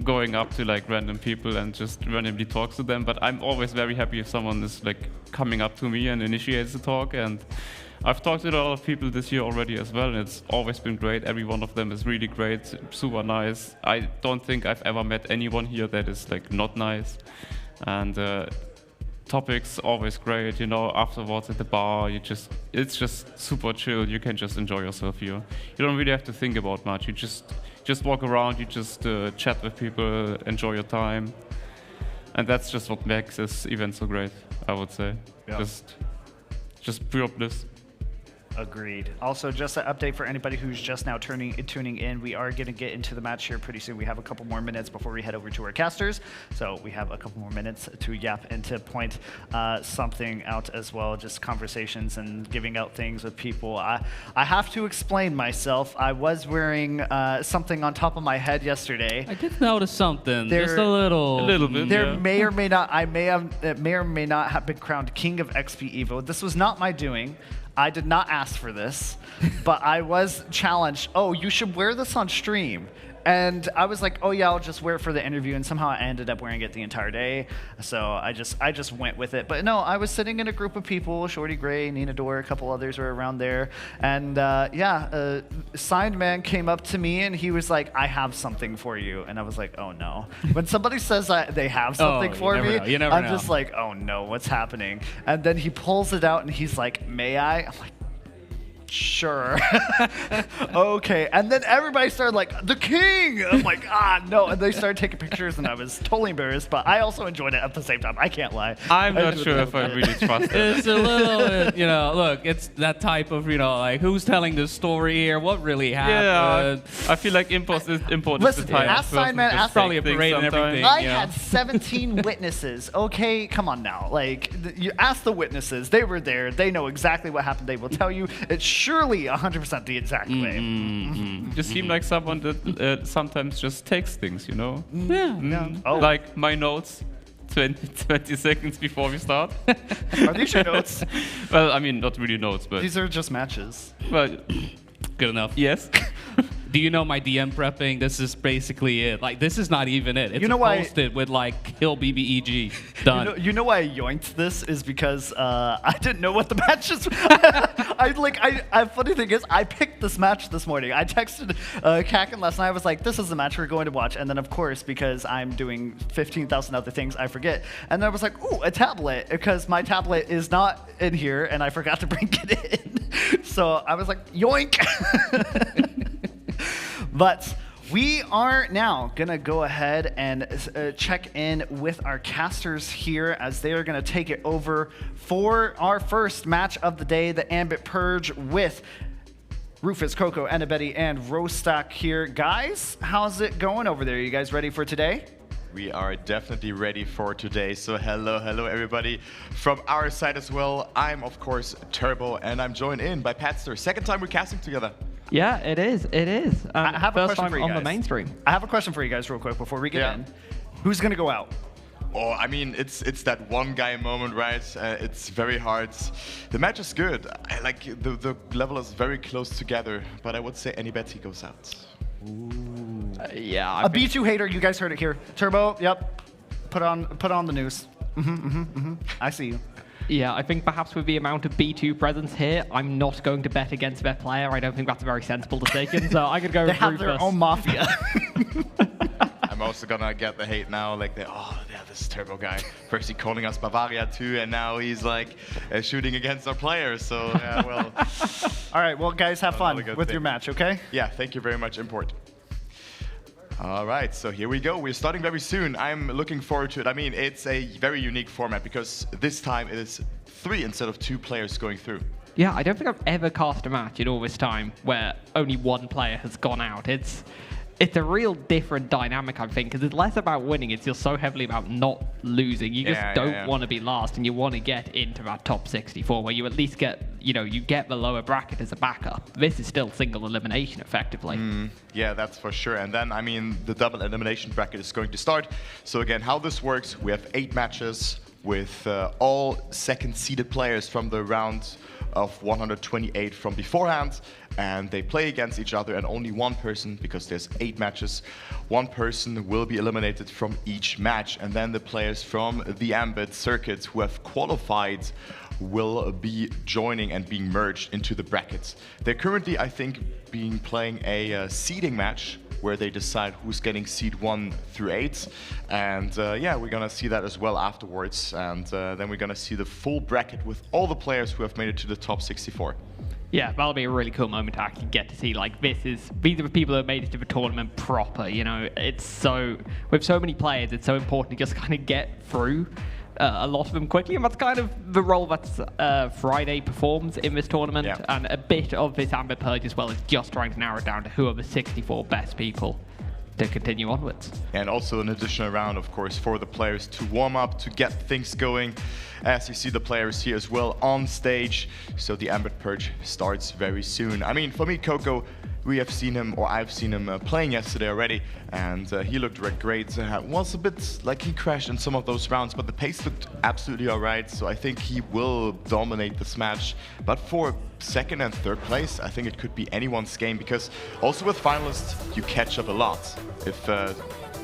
going up to like random people and just randomly talks to them, but I'm always very happy if someone is like coming up to me and initiates the talk. And I've talked to a lot of people this year already as well, and it's always been great. Every one of them is really great, super nice. I don't think I've ever met anyone here that is like not nice. And topics always great, afterwards at the bar, it's just super chill. You can just enjoy yourself here. You don't really have to think about much. You just walk around, you just chat with people, enjoy your time. And that's just what makes this event so great, I would say. Yeah. Just pure bliss. Agreed. Also, just an update for anybody who's just now tuning in, we are going to get into the match here pretty soon. We have a couple more minutes before we head over to our casters, so we have a couple more minutes to yap and to point something out as well, just conversations and giving out things with people. I have to explain myself. I was wearing something on top of my head yesterday. I did notice something, just a little bit. There may or may not, it may or may not have been crowned King of XPEvo. This was not my doing. I did not ask for this, but I was challenged. Oh, you should wear this on stream. And I was like, oh yeah, I'll just wear it for the interview. And somehow I ended up wearing it the entire day. So I just went with it. But no, I was sitting in a group of people, Shorty Gray, Nina Dore, a couple others were around there. And Signed Man came up to me and he was like, I have something for you. And I was like, oh no. When somebody says that they have something for me, I'm just like, oh no, what's happening? And then he pulls it out and he's like, may I? I'm like, sure. Okay. And then everybody started like, the king! I'm like, no. And they started taking pictures and I was totally embarrassed, but I also enjoyed it at the same time. I can't lie. I'm not sure if I really trust it. It's a little, look, it's that type of, like, who's telling the story here? What really happened? Yeah, I feel like import is Listen, the type ask Signed Man, ask probably a parade and everything. I had 17 witnesses. Okay, come on now. Like, you ask the witnesses. They were there. They know exactly what happened. They will tell you. It's surely 100% the exact way. You seem like someone that sometimes just takes things, Yeah. Oh. Like my notes 20 seconds before we start. Are these your notes? Well, I mean, not really notes, but... These are just matches. Well, good enough. Yes. Do you know my DM prepping? This is basically it. Like, this is not even it. It's posted with, like, kill BBEG. Done. You know why I yoinked this is because I didn't know what the matches. Funny thing is, I picked this match this morning. I texted Kakin last night. I was like, this is the match we're going to watch. And then, of course, because I'm doing 15,000 other things, I forget. And then I was like, ooh, a tablet, because my tablet is not in here, and I forgot to bring it in. So I was like, yoink. But we are now going to go ahead and check in with our casters here as they are going to take it over for our first match of the day, the Ambit Purge with Rufus, Coco, Annabetty, and Rostack here. Guys, how's it going over there? You guys ready for today? We are definitely ready for today. So hello everybody from our side as well. I'm of course Turbo and I'm joined in by Patster. Second time we're casting together. Yeah, it is. I have a first question time for you on guys. the mainstream. I have a question for you guys real quick before we get in. Who's going to go out? Oh, I mean, it's that one guy moment, right? It's very hard. The match is good. I like the level is very close together, but I would say Annabetty goes out. Yeah. A B2 hater, you guys heard it here. Turbo, yep. Put on the news. I see you. Yeah, I think perhaps with the amount of B2 presence here, I'm not going to bet against their player. I don't think that's a very sensible decision, so I could go with They have their own mafia. I'm also gonna get the hate now, like, this Turbo guy. First he calling us Bavaria too, and now he's like shooting against our players, so yeah, well. All right, well, guys, have fun with your match, okay? Yeah, thank you very much, Import. All right, so here we go. We're starting very soon. I'm looking forward to it. I mean, it's a very unique format because this time it is 3 instead of 2 players going through. Yeah, I don't think I've ever cast a match in all this time where only one player has gone out. It's a real different dynamic, I think, because it's less about winning. It's just so heavily about not losing. You just don't want to be last, and you want to get into that top 64 where you at least get, you get the lower bracket as a backup. This is still single elimination, effectively. Yeah, that's for sure. And then, I mean, the double elimination bracket is going to start. So again, how this works, we have 8 matches with all second-seeded players from the round of 128 from beforehand, and they play against each other, and only one person, because there's 8 matches, one person will be eliminated from each match, and then the players from the Ambit circuit who have qualified will be joining and being merged into the brackets. They're currently, I think, playing a seeding match where they decide who's getting seed 1 through 8. And yeah, we're gonna see that as well afterwards. And then we're gonna see the full bracket with all the players who have made it to the top 64. Yeah, that'll be a really cool moment to actually get to see, like, these are the people that made it to the tournament proper, It's so, with so many players, it's so important to just kind of get through. a lot of them quickly, and that's kind of the role that Friday performs in this tournament, and a bit of this Ambit Purge as well is just trying to narrow it down to who are the 64 best people to continue onwards. And also an additional round, of course, for the players to warm up, to get things going. As you see the players here as well on stage, so the Ambit Purge starts very soon. I mean, for me, Coco, we have seen him, or I've seen him playing yesterday already, and he looked great. Was a bit like he crashed in some of those rounds, but the pace looked absolutely alright, so I think he will dominate this match. But for second and third place, I think it could be anyone's game, because also with finalists, you catch up a lot. If,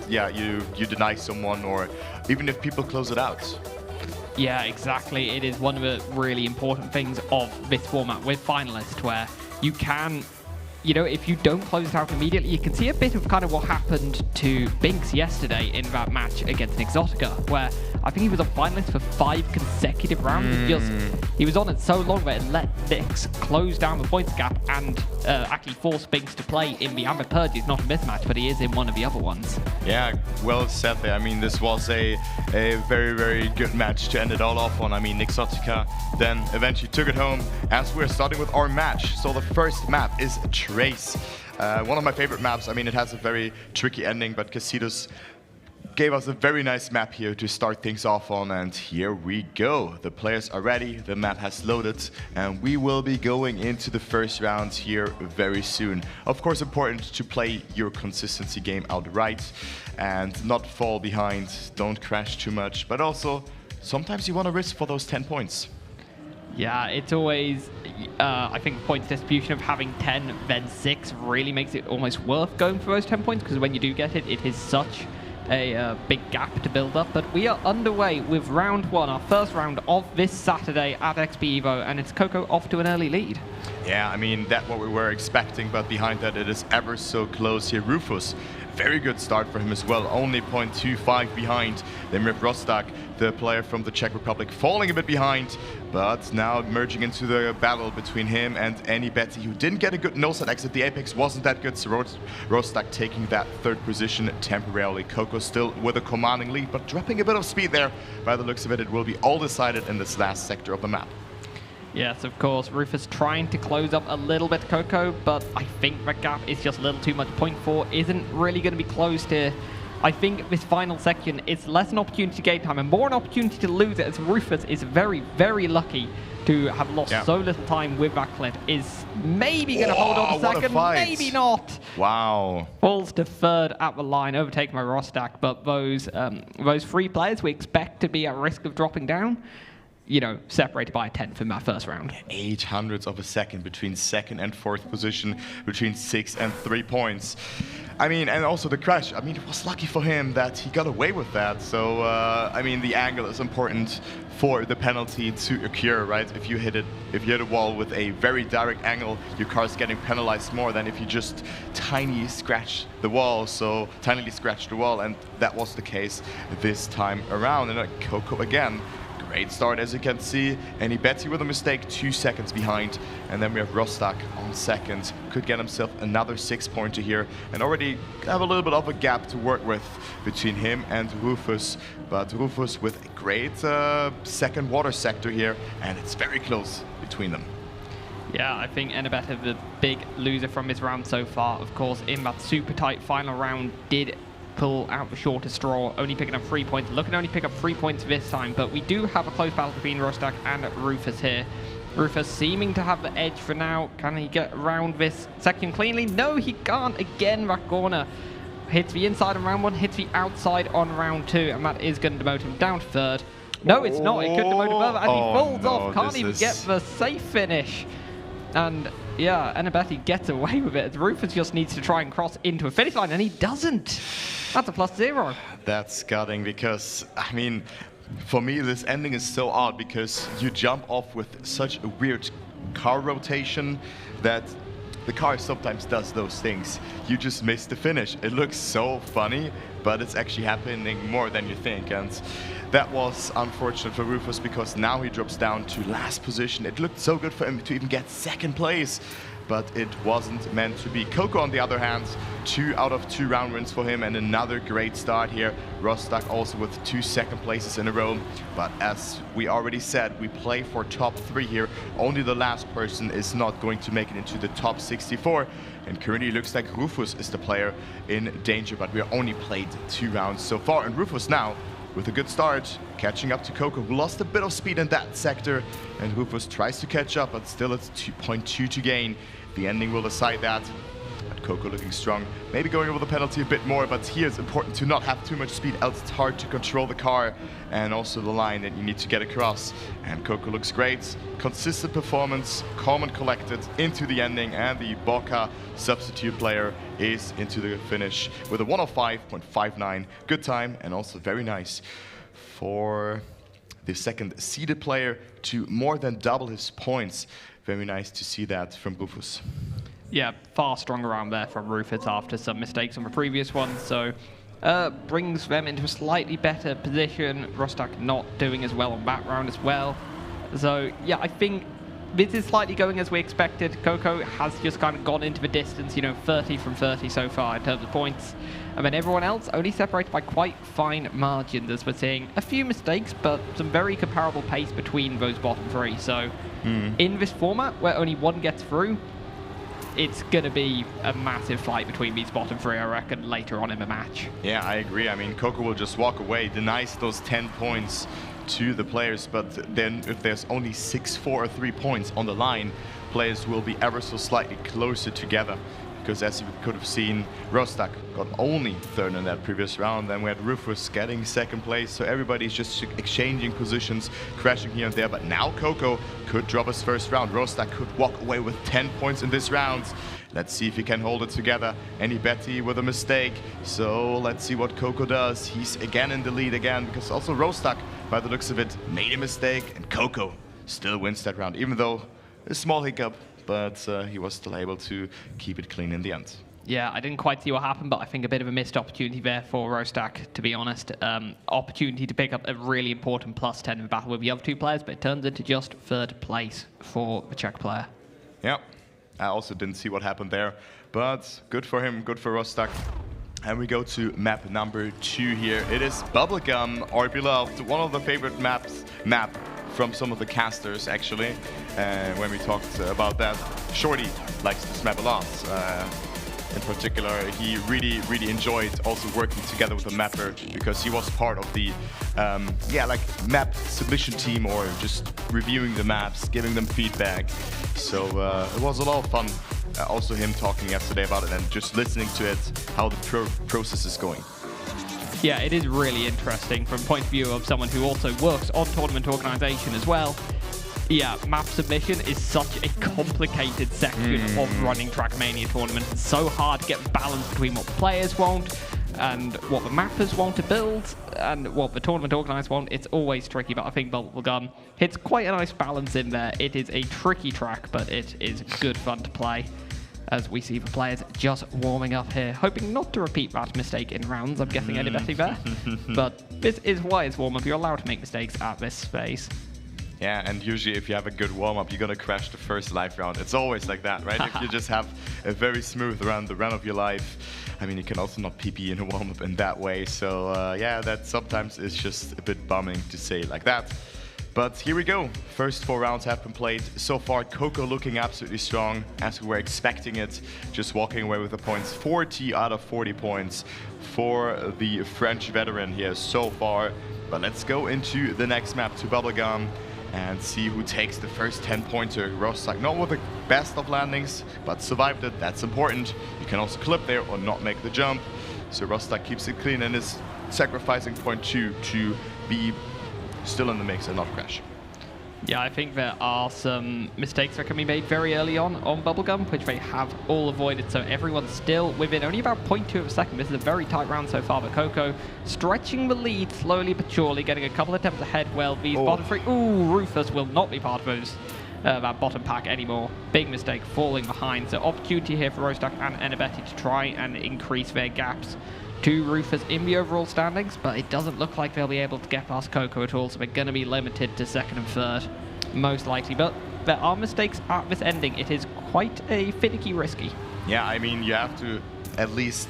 you deny someone, or even if people close it out. Yeah, exactly. It is one of the really important things of this format with finalists, where you can, if you don't close it out immediately, you can see a bit of kind of what happened to Binks yesterday in that match against Exotica, where I think he was a finalist for 5 consecutive rounds. He was on it so long that it let Binks close down the points gap and actually force Binks to play in the Ambit Purge. He's not a mismatch, but he is in one of the other ones. Yeah, well said there. I mean, this was a very, very good match to end it all off on. I mean, Exotica then eventually took it home, as we're starting with our match. So the first map is Trace. One of my favorite maps. I mean, it has a very tricky ending, but Casitos gave us a very nice map here to start things off on, and here we go. The players are ready, the map has loaded, and we will be going into the first round here very soon. Of course, important to play your consistency game outright and not fall behind, don't crash too much, but also sometimes you want to risk for those 10 points. Yeah, it's always, I think, points distribution of having 10, then 6 really makes it almost worth going for those 10 points, because when you do get it, it is such a big gap to build up. But we are underway with round 1, our first round of this Saturday at XPEvo, and it's Coco off to an early lead. Yeah, I mean, that's what we were expecting, but behind that it is ever so close here. Rufus, very good start for him as well, only 0.25 behind. Then we have Rostak, the player from the Czech Republic, falling a bit behind, but now merging into the battle between him and Annie Betty, who didn't get a good no-set exit. The Apex wasn't that good, so Rostak taking that third position temporarily. Coco still with a commanding lead, but dropping a bit of speed there. By the looks of it, it will be all decided in this last sector of the map. Yes, of course, Rufus trying to close up a little bit Coco, but I think that gap is just a little too much. 0.4 isn't really going to be closed here. I think this final section is less an opportunity to gain time and more an opportunity to lose it, as Rufus is very, very lucky to have lost so little time with that clip. Is maybe going to hold on a second, maybe not. Wow. Falls to third at the line, overtaken by Rostak, but those 3 players we expect to be at risk of dropping down, separated by a 10th in that first round. 0.08 of a second between second and fourth position, between 6 and 3 points. I mean, and also the crash. I mean, it was lucky for him that he got away with that. So, I mean, the angle is important for the penalty to occur, right? If you hit a wall with a very direct angle, your car is getting penalized more than if you just tinily scratch the wall. So, tinily scratch the wall, and that was the case this time around. And Coco again. Great start, as you can see. Annie Betty with a mistake, 2 seconds behind. And then we have Rostak on second. Could get himself another 6-pointer here. And already have a little bit of a gap to work with between him and Rufus. But Rufus with a great second water sector here. And it's very close between them. Yeah, I think Annabeth is the big loser from this round so far. Of course, in that super tight final round, did pull out the shortest straw, only picking up 3 points. Looking to only pick up 3 points this time, but we do have a close battle between Rostak and Rufus here. Rufus seeming to have the edge for now. Can he get around this section cleanly? No, he can't. Again, that corner hits the inside on round 1, hits the outside on round 2, and that is going to demote him down to third. No, it's not. It could demote him further, and he falls off. Can't even get the safe finish. And yeah, Annabeth gets away with it. Rufus just needs to try and cross into a finish line, and he doesn't. That's a +0. That's gutting, because, I mean, for me, this ending is so odd, because you jump off with such a weird car rotation that the car sometimes does those things. You just miss the finish. It looks so funny, but it's actually happening more than you think. And that was unfortunate for Rufus, because now he drops down to last position. It looked so good for him to even get second place. but it wasn't meant to be. Coco, on the other hand, 2 out of 2 round wins for him, and another great start here. Rostock also with 2 second places in a row, but as we already said, we play for top 3 here. Only the last person is not going to make it into the top 64, and currently looks like Rufus is the player in danger, but we only played 2 rounds so far, and Rufus now with a good start, catching up to Coco, who lost a bit of speed in that sector, and Rufus tries to catch up, but still it's 2.2 to gain. The ending will decide that. But Coco looking strong, maybe going over the penalty a bit more, but here it's important to not have too much speed, else it's hard to control the car and also the line that you need to get across. And Coco looks great, consistent performance, calm and collected into the ending, and the Boca substitute player is into the finish with a 105.59. Good time, and also very nice for the second seeded player to more than double his points. Very nice to see that from Rufus. Yeah, far stronger round there from Rufus after some mistakes on the previous one, so brings them into a slightly better position. Rostock not doing as well on that round as well. So yeah, I think this is slightly going as we expected. Coco has just kind of gone into the distance, 30 from 30 so far in terms of points. And then everyone else only separated by quite fine margins, as we're seeing a few mistakes, but some very comparable pace between those bottom 3. So in this format, where only one gets through, it's going to be a massive fight between these bottom 3, I reckon, later on in the match. Yeah, I agree. I mean, Coco will just walk away, denies those 10 points to the players, but then if there's only 6, 4, or 3 points on the line, players will be ever so slightly closer together. Because as you could have seen, Rostock got only 3rd in that previous round, then we had Rufus getting 2nd place, so everybody's just exchanging positions, crashing here and there, but now Coco could drop his 1st round. Rostock could walk away with 10 points in this round. Let's see if he can hold it together. Any Betty with a mistake, so let's see what Coco does. He's again in the lead again, because also Rostock, by the looks of it, made a mistake, and Coco still wins that round, even though a small hiccup, but he was still able to keep it clean in the end. Yeah, I didn't quite see what happened, but I think a bit of a missed opportunity there for Rostock, to be honest. Opportunity to pick up a really important +10 in the battle with the other 2 players, but it turns into just 3rd place for the Czech player. Yeah, I also didn't see what happened there, but good for him, good for Rostock. And we go to map number 2 here. It is Bubblegum, our beloved, one of the favorite map from some of the casters, actually. When we talked about that, Shorty likes this map a lot. In particular, he really enjoyed also working together with the mapper, because he was part of the map submission team, or just reviewing the maps, giving them feedback. So it was a lot of fun. Also him talking yesterday about it and just listening to it, how the process is going. Yeah, it is really interesting from the point of view of someone who also works on tournament organization as well. Yeah, map submission is such a complicated section of running Trackmania tournaments. It's so hard to get balance between what the players want and what the mappers want to build and what the tournament organizers want. It's always tricky, but I think Bubblegum hits quite a nice balance in there. It is a tricky track, but it is good fun to play, as we see the players just warming up here, hoping not to repeat that mistake in rounds. I'm guessing any betting there. But this is why it's warm-up. You're allowed to make mistakes at this phase. Yeah, and usually if you have a good warm-up, you're gonna crash the first live round. It's always like that, right? If you just have a very smooth round, the run of your life, I mean, you can also not PP in a warm-up in that way. So yeah, that sometimes is just a bit bumming to say it like that. But here we go. First 4 rounds have been played. So far, Coco looking absolutely strong, as we were expecting it. Just walking away with the points. 40 out of 40 points for the French veteran here so far. But let's go into the next map, to Bubblegum, and see who takes the first 10-pointer. Rostock, not with the best of landings, but survived it. That's important. You can also clip there or not make the jump. So Rostock keeps it clean and is sacrificing point 2 to be still in the mix and not crash. Yeah, I think there are some mistakes that can be made very early on Bubblegum, which they have all avoided, so everyone's still within only about 0.2 of a second. This is a very tight round so far, but Coco stretching the lead slowly but surely, getting a couple of attempts ahead. Well, these bottom 3, Rufus will not be part of those that bottom pack anymore. Big mistake, falling behind. So opportunity here for Rostock and Enebetti to try and increase their gaps to Rufus in the overall standings, but it doesn't look like they'll be able to get past Coco at all, so they're going to be limited to 2nd and 3rd, most likely. But there are mistakes at this ending, it is quite a finicky risky. Yeah, I mean, you have to at least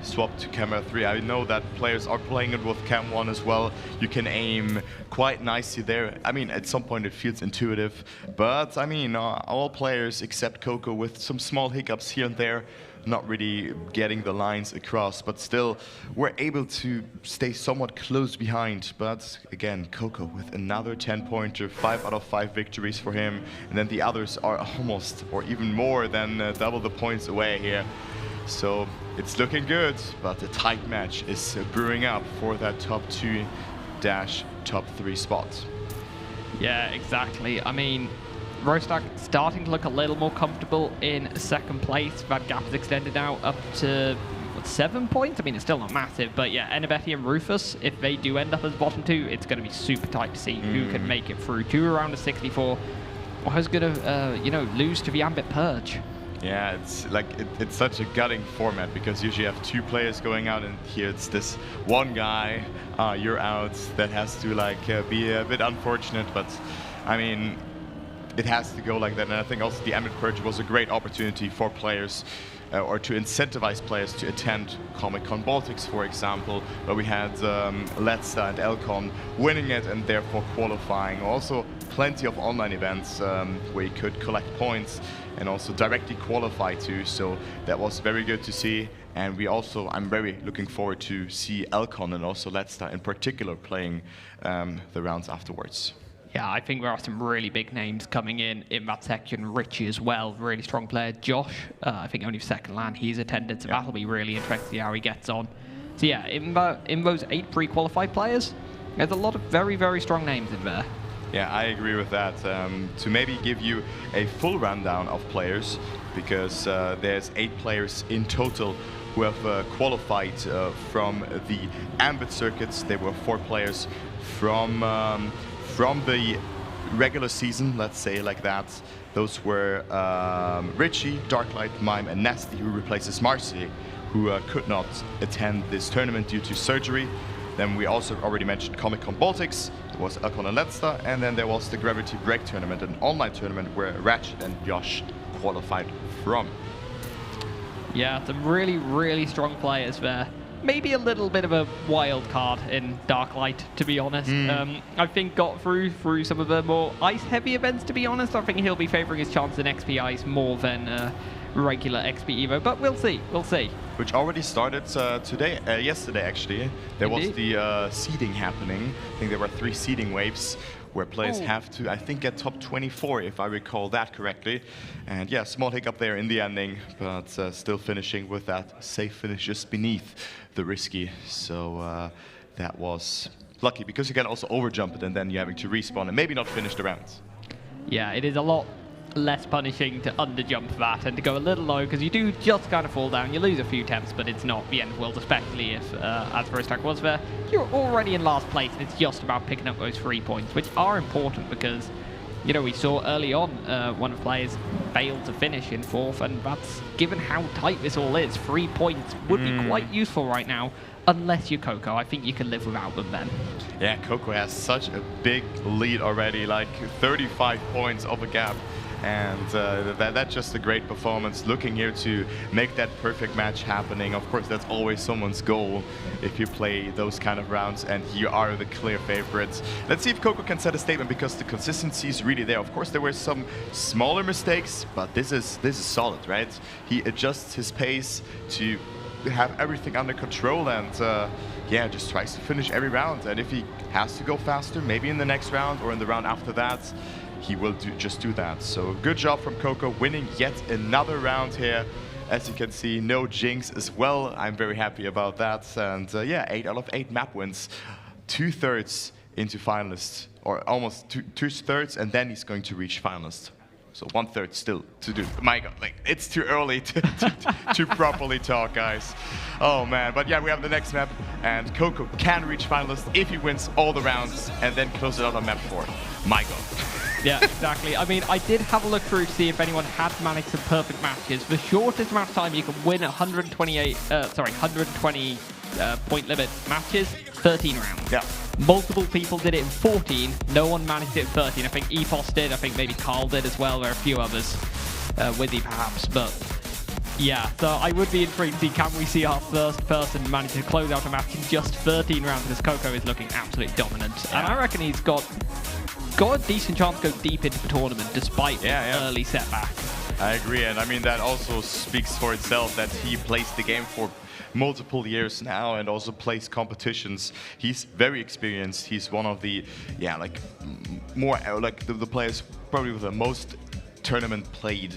swap to camera 3. I know that players are playing it with cam 1 as well. You can aim quite nicely there. I mean, at some point it feels intuitive, but I mean, all players except Coco with some small hiccups here and there, not really getting the lines across, but still we're able to stay somewhat close behind. But again, Coco with another 10-pointer, 5 out of 5 victories for him, and then the others are almost or even more than double the points away here. So it's looking good, but a tight match is brewing up for that top 2-top 3 spot. Yeah, exactly. I mean, Rostock starting to look a little more comfortable in second place. That gap is extended now up to, what, 7 points? I mean, it's still not massive, but yeah, Enibetti and Rufus, if they do end up as bottom 2, it's going to be super tight to see who can make it through to around a 64, or who's going to, you know, lose to the Ambit Purge. Yeah, it's like it's such a gutting format because usually you have 2 players going out, and here it's this one guy, you're out. That has to like be a bit unfortunate, but I mean, it has to go like that. And I think also the Ambit Purge was a great opportunity for players or to incentivize players to attend Comic-Con Baltics, for example, where we had Letsta and Elcon winning it and therefore qualifying. Also plenty of online events where you could collect points and also directly qualify to. So that was very good to see. And I'm very looking forward to see Elcon and also Letsta in particular playing the rounds afterwards. Yeah, I think there are some really big names coming in that section. Richie as well, really strong player. Josh, I think only second LAN he's attended, so that'll be really interesting to see how he gets on. So yeah, in those 8 pre-qualified players, there's a lot of very, very strong names in there. Yeah, I agree with that. To maybe give you a full rundown of players, because there's 8 players in total who have qualified from the Ambit circuits. There were 4 players from the regular season, let's say like that. Those were Richie, Darklight, Mime, and Nasty, who replaces Marcy, who could not attend this tournament due to surgery. Then we also already mentioned Comic-Con Baltics. There was Elcon and Letsta, and then there was the Gravity Break tournament, an online tournament where Ratchet and Josh qualified from. Yeah, some really, really strong players there. Maybe a little bit of a wild card in Darklight, to be honest. I think got through some of the more ice-heavy events, to be honest. I think he'll be favouring his chance in XP Ice more than regular XPEvo, but we'll see. Which already started yesterday actually. There was the seeding happening. I think there were 3 seeding waves where players have to, I think, get top 24 if I recall that correctly. And yeah, small hiccup there in the ending, but still finishing with that safe finish just beneath the risky. So that was lucky because you can also overjump it and then you're having to respawn and maybe not finish the rounds. Yeah, it is a lot less punishing to underjump that and to go a little low, because you do just kind of fall down. You lose a few temps, but it's not the end of the world, especially if, as Rostock was there, you're already in last place and it's just about picking up those 3 points, which are important because, you know, we saw early on one of the players failed to finish in 4th, and that's, given how tight this all is, 3 points would be quite useful right now, unless you're Coco. I think you can live without them then. Yeah, Coco has such a big lead already, like 35 points of a gap. And that's just a great performance. Looking here to make that perfect match happening. Of course, that's always someone's goal if you play those kind of rounds, and you are the clear favorites. Let's see if Coco can set a statement, because the consistency is really there. Of course, there were some smaller mistakes, but this is solid, right? He adjusts his pace to have everything under control, and yeah, just tries to finish every round. And if he has to go faster, maybe in the next round or in the round after that, he will just do that. So good job from Coco, winning yet another round here. As you can see, no jinx as well. I'm very happy about that. And yeah, 8 out of 8 map wins. 2/3 into finalists, or almost two-thirds, and then he's going to reach finalist. So 1/3 still to do. My God, like, it's too early to properly talk, guys. Oh man, but yeah, we have the next map, and Coco can reach finalist if he wins all the rounds and then close it out on map 4. My God. Yeah, exactly. I mean, I did have a look through to see if anyone had managed some perfect matches. The shortest amount of time you can win 120 point limit matches, 13 rounds. Yeah. multiple people did it in 14. No one managed it in 13. I think Epos did. I think maybe Carl did as well. There are a few others, Wizzy perhaps. But yeah, so I would be intrigued to see, can we see our first person manage to close out a match in just 13 rounds, because Coco is looking absolutely dominant. And I reckon he's got a decent chance to go deep into the tournament despite early setbacks. I agree, and I mean that also speaks for itself that he plays the game for multiple years now and also plays competitions. He's very experienced. He's one of the more like the players probably with the most tournament played,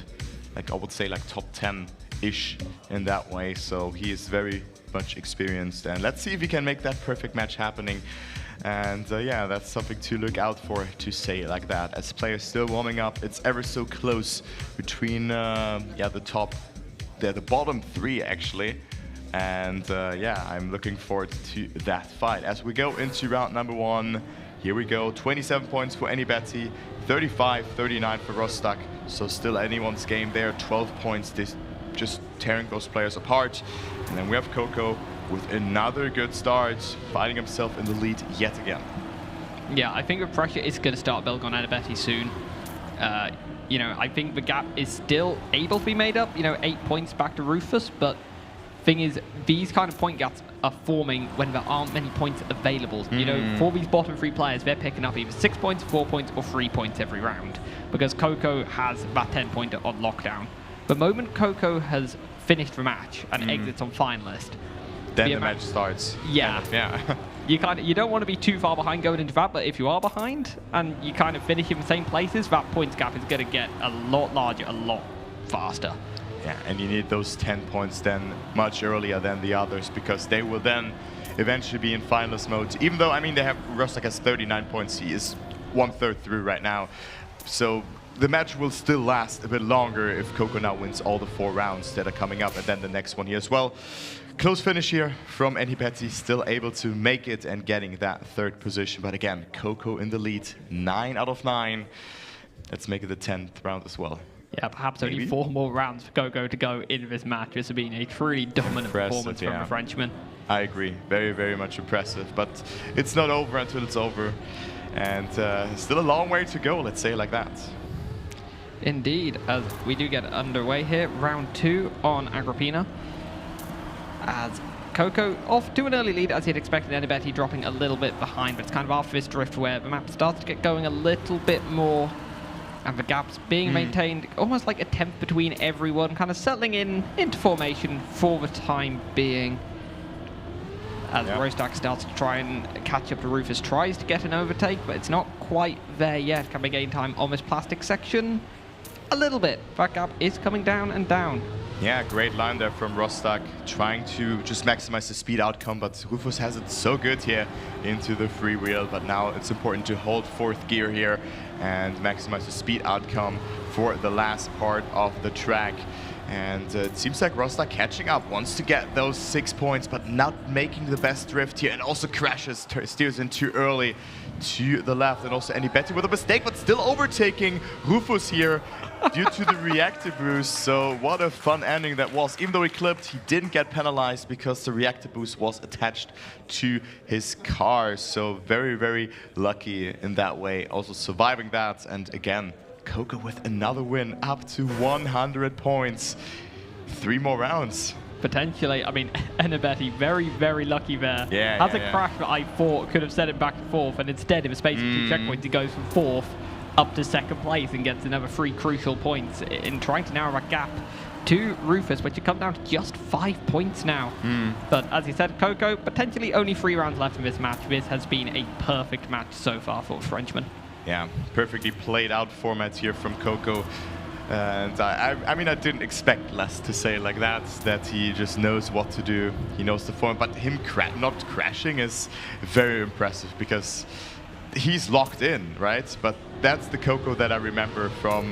like I would say like top 10-ish in that way. So he is very much experienced, and let's see if he can make that perfect match happening. And yeah, that's something to look out for, to say it like that. As players still warming up, it's ever so close between the bottom three actually. And yeah, I'm looking forward to that fight. As we go into round number 1, here we go. 27 points for Anybetty, 35-39 for Rostock. So still anyone's game there. 12 points, just tearing those players apart. And then we have Coco with another good start, finding himself in the lead yet again. Yeah, I think the pressure is going to start building on Anybetty soon. You know, I think the gap is still able to be made up. You know, 8 points back to Rufus, but thing is, these kind of point gaps are forming when there aren't many points available. You know, for these bottom 3 players, they're picking up either 6 points, 4 points, or 3 points every round, because Coco has that 10-pointer on lockdown. The moment Coco has finished the match and exits on finalist, then the match starts. Yeah. You don't want to be too far behind going into that, but if you are behind and you kind of finish in the same places, that points gap is going to get a lot larger, a lot faster. Yeah, and you need those 10 points then much earlier than the others, because they will then eventually be in finalist mode. Even though, I mean, Rostock has 39 points. He is 1/3 through right now. So the match will still last a bit longer if Coco now wins all the 4 rounds that are coming up, and then the next one here as well. Close finish here from Anybetty, still able to make it and getting that 3rd position. But again, Coco in the lead, 9 out of 9. Let's make it the 10th round as well. Yeah, perhaps only 4 more rounds for Coco to go in this match. This has been a truly dominant performance from the Frenchman. I agree. Very, very much impressive. But it's not over until it's over. And still a long way to go, let's say it like that. Indeed, as we do get underway here. Round 2 on Agrippina. As Coco off to an early lead, as he'd expected. Anybetty dropping a little bit behind, but it's kind of after this drift where the map starts to get going a little bit more, and the gaps being maintained, almost like a temp between everyone, kind of settling into formation for the time being. As Rostock starts to try and catch up to Rufus, tries to get an overtake, but it's not quite there yet. Can we gain time on this plastic section? A little bit. That gap is coming down and down. Yeah, great line there from Rostock, trying to just maximize the speed outcome, but Rufus has it so good here into the freewheel. But now it's important to hold 4th gear here and maximize the speed outcome for the last part of the track. And it seems like Rostock catching up, wants to get those 6 points, but not making the best drift here, and also crashes, steers in too early to the left, and also Anybetty with a mistake, but still overtaking Rufus here due to the reactor boost. So what a fun ending that was. Even though he clipped, he didn't get penalized because the reactor boost was attached to his car. So very, very lucky in that way, also surviving that. And again, Coco with another win, up to 100 points. 3 more rounds. Potentially, I mean, Anybetty, very, very lucky there. Has a crash that I thought could have sent him back to 4th, and instead, in the space of 2 checkpoints, he goes from 4th up to 2nd place and gets another 3 crucial points in trying to narrow that gap to Rufus, which had come down to just 5 points now. But as you said, Coco, potentially only 3 rounds left in this match. This has been a perfect match so far for the Frenchman. Yeah, perfectly played out format here from Coco. And I mean, I didn't expect less, to say it like that he just knows what to do. He knows the form, but him not crashing is very impressive because he's locked in, right? But that's the Coco that I remember from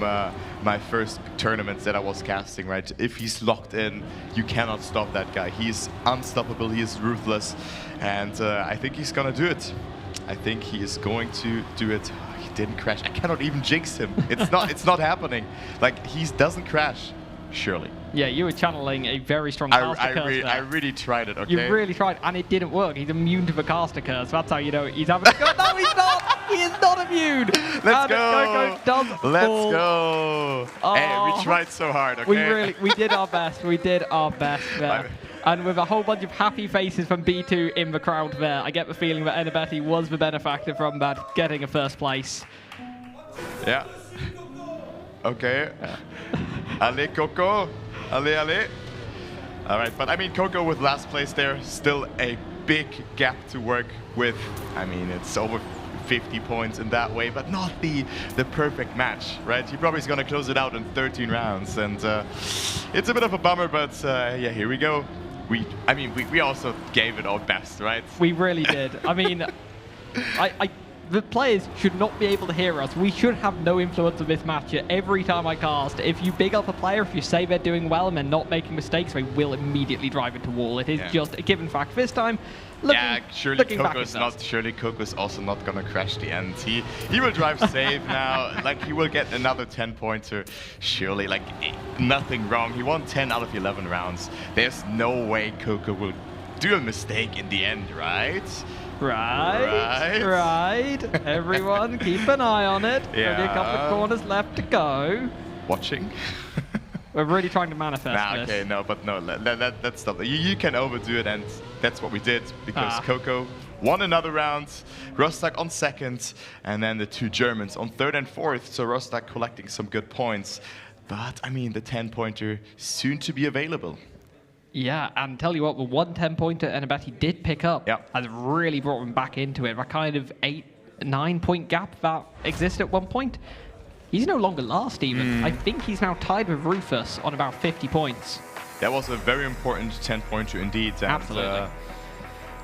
my first tournaments that I was casting, right? If he's locked in, you cannot stop that guy. He's unstoppable, he is ruthless, and I think he's gonna do it. I think he is going to do it. He didn't crash. I cannot even jinx him. It's not happening. Like, he doesn't crash. surely. Yeah, you were channeling a very strong I caster curse there. I really tried it, okay? You really tried, and it didn't work. He's immune to the caster curse. That's how you know he's having a go. No, he's not! He is not immune! Let's go! Coco does Let's fall. go! Hey, we tried so hard, okay? We did our best. We did our best there. And with a whole bunch of happy faces from B2 in the crowd there, I get the feeling that Enibetti was the benefactor from that, getting a first place. Yeah. Okay. Allez, Coco. Allez, allez. All right, but I mean, Coco with last place there, still a big gap to work with. I mean, it's over 50 points in that way, but not the perfect match, right? He probably is going to close it out in 13 rounds, and it's a bit of a bummer, but yeah, here we go. We also gave it our best, right? We really did. I mean, the players should not be able to hear us. We should have no influence on this match. Every time I cast, if you big up a player, if you say they're doing well and they're not making mistakes, they will immediately drive into wall. It is just a given fact. This time, surely Coco's also not gonna crash the end. He will drive safe now. Like, he will get another 10-pointer. Surely, like, nothing wrong. He won 10 out of 11 rounds. There's no way Coco will do a mistake in the end, right? Right. Everyone, keep an eye on it. Yeah. Only a couple of corners left to go. Watching. We're really trying to manifest this. Okay, no, but no, let's stop. You can overdo it, and that's what we did, because Coco won another round, Rostak on second, and then the two Germans on third and fourth, so Rostak collecting some good points. But, I mean, the 10-pointer soon to be available. Yeah, and tell you what, the 1 10-pointer Enibetti did pick up has really brought him back into it. That kind of 8-9 point gap that existed at one point, he's no longer last even. I think he's now tied with Rufus on about 50 points. That was a very important 10-pointer indeed. And, absolutely.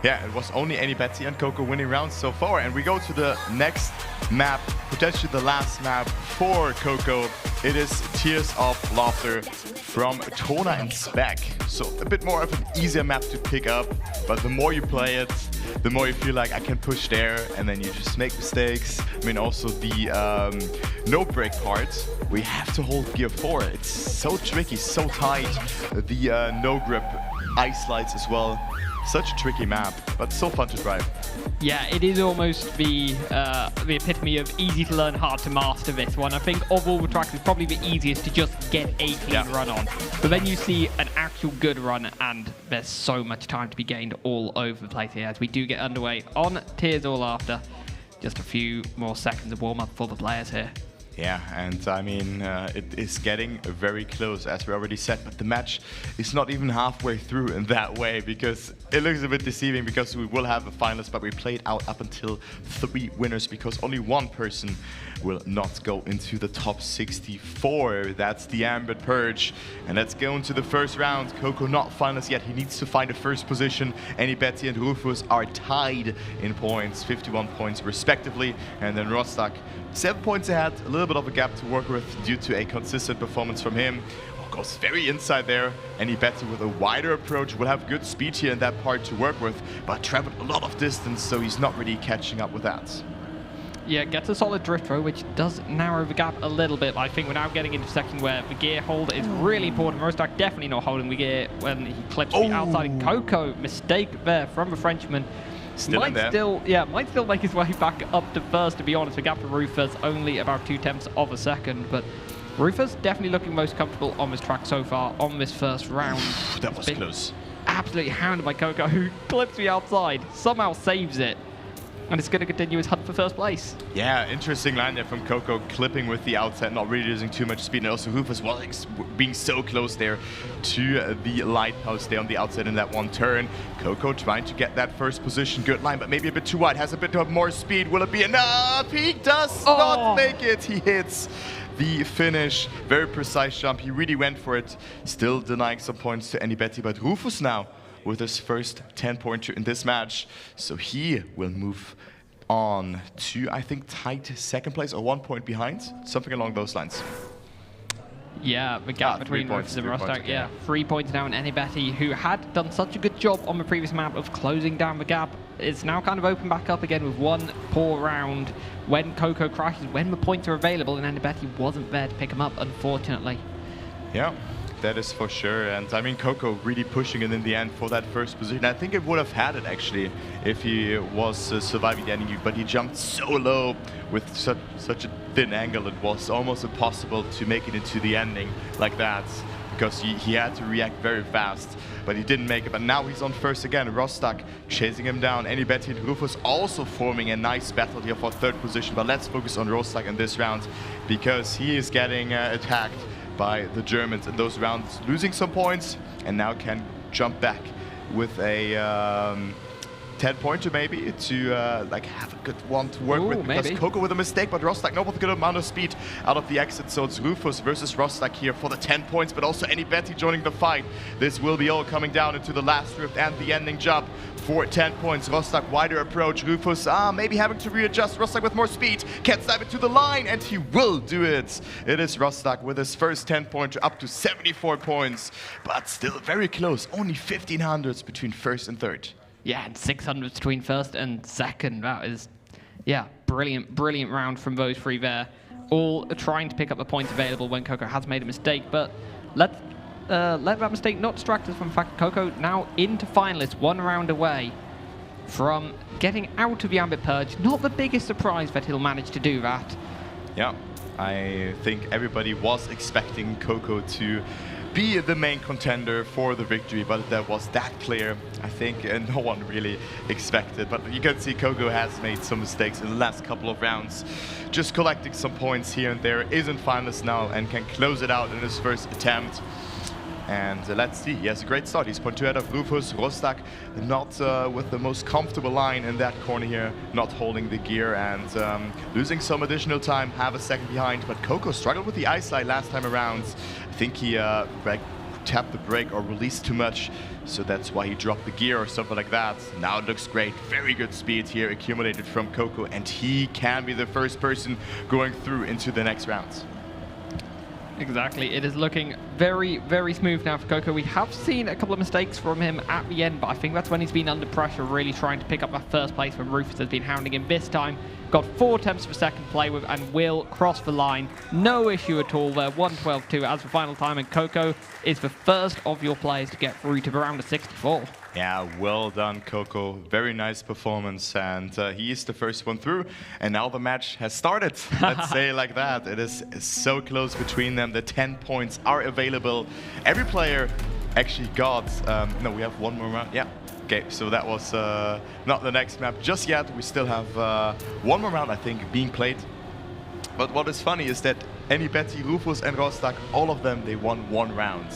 Yeah, it was only Enibetti and Coco winning rounds so far. And we go to the next map, potentially the last map for Coco. It is Tears of Laughter from Tona and Spec. So a bit more of an easier map to pick up, but the more you play it, the more you feel like I can push there, and then you just make mistakes. I mean, also the no break part, we have to hold gear 4. It's so tricky, so tight. The no grip ice slides as well. Such a tricky map, but so fun to drive. Yeah, it is almost the epitome of easy to learn, hard to master, this one. I think of all the tracks, it's probably the easiest to just get a clean run on. But then you see an actual good run, and there's so much time to be gained all over the place here as we do get underway on Tears All After. Just a few more seconds of warm-up for the players here. Yeah, and I mean, it is getting very close, as we already said, but the match is not even halfway through in that way, because it looks a bit deceiving, because we will have a finalist, but we played out up until 3 winners, because only one person will not go into the top 64. That's the Ambit Purge. And let's go into the first round. Coco not finalist yet. He needs to find a first position. Enibetti and Rufus are tied in points, 51 points respectively. And then Rostak 7 points ahead, a little bit of a gap to work with due to a consistent performance from him. Goes very inside there. Enibetti with a wider approach will have good speed here in that part to work with, but traveled a lot of distance, so he's not really catching up with that. Yeah, gets a solid drift throw, which does narrow the gap a little bit. I think we're now getting into a section where the gear hold is really important. Rostak definitely not holding the gear when he clips the outside. And Coco, mistake there from the Frenchman. Might still make his way back up to first, to be honest. The gap to Rufus only about 0.2 of a second, but Rufus definitely looking most comfortable on this track so far on this first round. That was close. Absolutely hounded by Coco, who clips the outside, somehow saves it, and it's going to continue his hunt for first place. Yeah, interesting line there from Coco, clipping with the outside, not really using too much speed, and also Rufus was being so close there to the lighthouse there on the outside in that one turn. Coco trying to get that first position, good line, but maybe a bit too wide, has a bit of more speed. Will it be enough? He does not make it. He hits the finish, very precise jump. He really went for it, still denying some points to Enibetti, but Rufus now with his first 10-pointer in this match. So he will move on to, I think, tied second place or 1 point behind, something along those lines. Yeah, the gap between Rufus and Rostak. Yeah, 3 points now, and Enibetti, who had done such a good job on the previous map of closing down the gap, is now kind of open back up again with one poor round when Coco crashes, when the points are available, and Enibetti wasn't there to pick him up, unfortunately. Yeah. That is for sure. And I mean, Coco really pushing it in the end for that first position. I think it would have had it actually if he was surviving the ending, but he jumped so low with such a thin angle. It was almost impossible to make it into the ending like that because he had to react very fast, but he didn't make it. But now he's on first again. Rostak chasing him down. Betty and Rufus also forming a nice battle here for third position. But let's focus on Rostak in this round because he is getting attacked by the Germans in those rounds, losing some points, and now can jump back with a 10-pointer maybe to like have a good one to work with, because maybe. Coco with a mistake, but Rostak not with a good amount of speed out of the exit. So it's Rufus versus Rostak here for the 10 points, but also Betty joining the fight. This will be all coming down into the last rift and the ending jump for 10 points. Rostak wider approach. Rufus maybe having to readjust. Rostak with more speed can stab it to the line, and he will do it. It is Rostak with his first 10-pointer up to 74 points, but still very close. Only 1500s between first and third. Yeah, and 600 between first and second. That is, yeah, brilliant round from those three there. All trying to pick up the points available when Coco has made a mistake, but let that mistake not distract us from the fact that Coco now into finalists, 1 round away from getting out of the Ambit Purge. Not the biggest surprise that he'll manage to do that. Yeah, I think everybody was expecting Coco to be the main contender for the victory, but that was that clear, I think, and no one really expected. But you can see Coco has made some mistakes in the last couple of rounds, just collecting some points here and there, is in finals now and can close it out in his first attempt. And let's see, he has a great start. He's 0.2 ahead of Rufus. Rostak not with the most comfortable line in that corner here, not holding the gear and losing some additional time, have a second behind. But Coco struggled with the ice slide last time around. I think he tapped the brake or released too much, so that's why he dropped the gear or something like that. Now it looks great. Very good speed here accumulated from Coco, and he can be the first person going through into the next rounds. Exactly. It is looking very smooth now for Coco. We have seen a couple of mistakes from him at the end, but I think that's when he's been under pressure, really trying to pick up that first place when Rufus has been hounding him. This time, got 4 attempts for second play with and will cross the line. No issue at all there. 1:12.2 as the final time, and Coco is the first of your players to get through to the round of 64. Yeah, well done, Coco. Very nice performance, and he is the first one through. And now the match has started. Let's say it like that. It is so close between them. The 10 points are available. Every player actually got. No, we have one more round. Yeah. Okay, so that was not the next map just yet. We still have one more round, I think, being played. But what is funny is that Betty, Rufus, and Rostak, all of them, they won 1 round,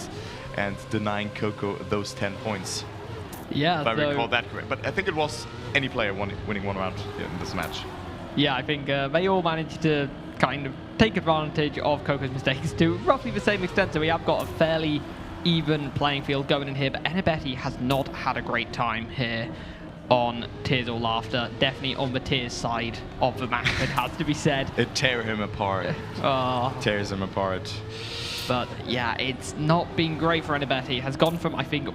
and denying Coco those 10 points. Yeah, if I recall that correct. But I think it was any player winning 1 round in this match. Yeah, I think they all managed to kind of take advantage of Coco's mistakes to roughly the same extent. So we have got a fairly even playing field going in here, but Betty has not had a great time here on Tears or Laughter. Definitely on the Tears side of the map, it has to be said. It tears him apart. Tears him apart. But yeah, it's not been great for Betty. Has gone from, I think,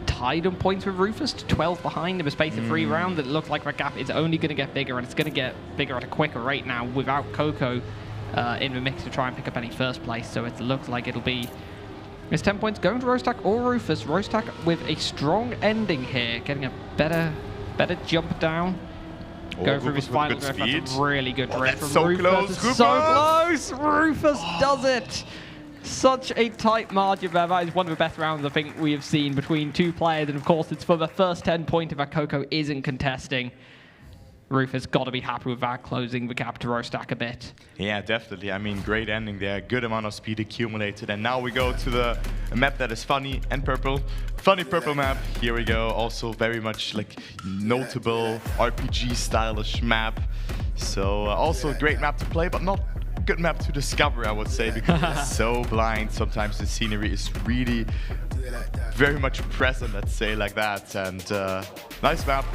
tied on points with Rufus to 12 behind in the space of 3 rounds. It looks like that gap is only going to get bigger, and it's going to get bigger at a quicker rate now without Coco in the mix to try and pick up any first place. So it looks like it'll be it's 10 points going to Rostak or Rufus. Rostak with a strong ending here, getting a better jump down. Go through his final drift. That's a really good drift from Rufus. Close. So close! Rufus does it! Such a tight margin there. That is one of the best rounds I think we have seen between 2 players, and of course it's for the first 10-pointer that Coco isn't contesting. Rufus got to be happy with that, closing the gap to Rostak a bit. Yeah, definitely. I mean, great ending there. Good amount of speed accumulated. And now we go to the map that is funny and purple. Funny purple map. Here we go. Also very much like notable RPG-stylish map. So also a great map to play, but not a good map to discover, I would say, because it's so blind. Sometimes the scenery is really very much present, let's say like that. And nice map.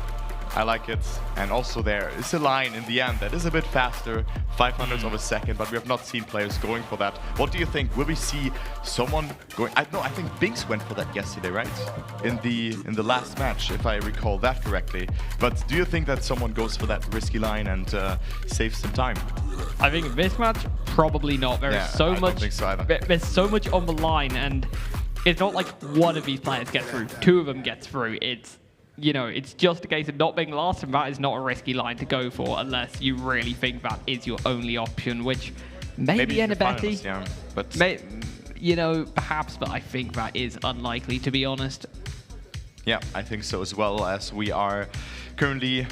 I like it. And also there is a line in the end that is a bit faster, 500ths of a second, but we have not seen players going for that. What do you think? Will we see someone going? I think Binks went for that yesterday, right? In the last match, if I recall that correctly. But do you think that someone goes for that risky line and saves some time? I think in this match, probably not. There is so much. Don't think so either. There's so much on the line, and it's not like one of these players gets through. Two of them gets through. It's, you know, it's just a case of not being last, and that is not a risky line to go for unless you really think that is your only option, which maybe Enibetti, yeah, but you know, perhaps, but I think that is unlikely, to be honest. Yeah, I think so as well, as we are currently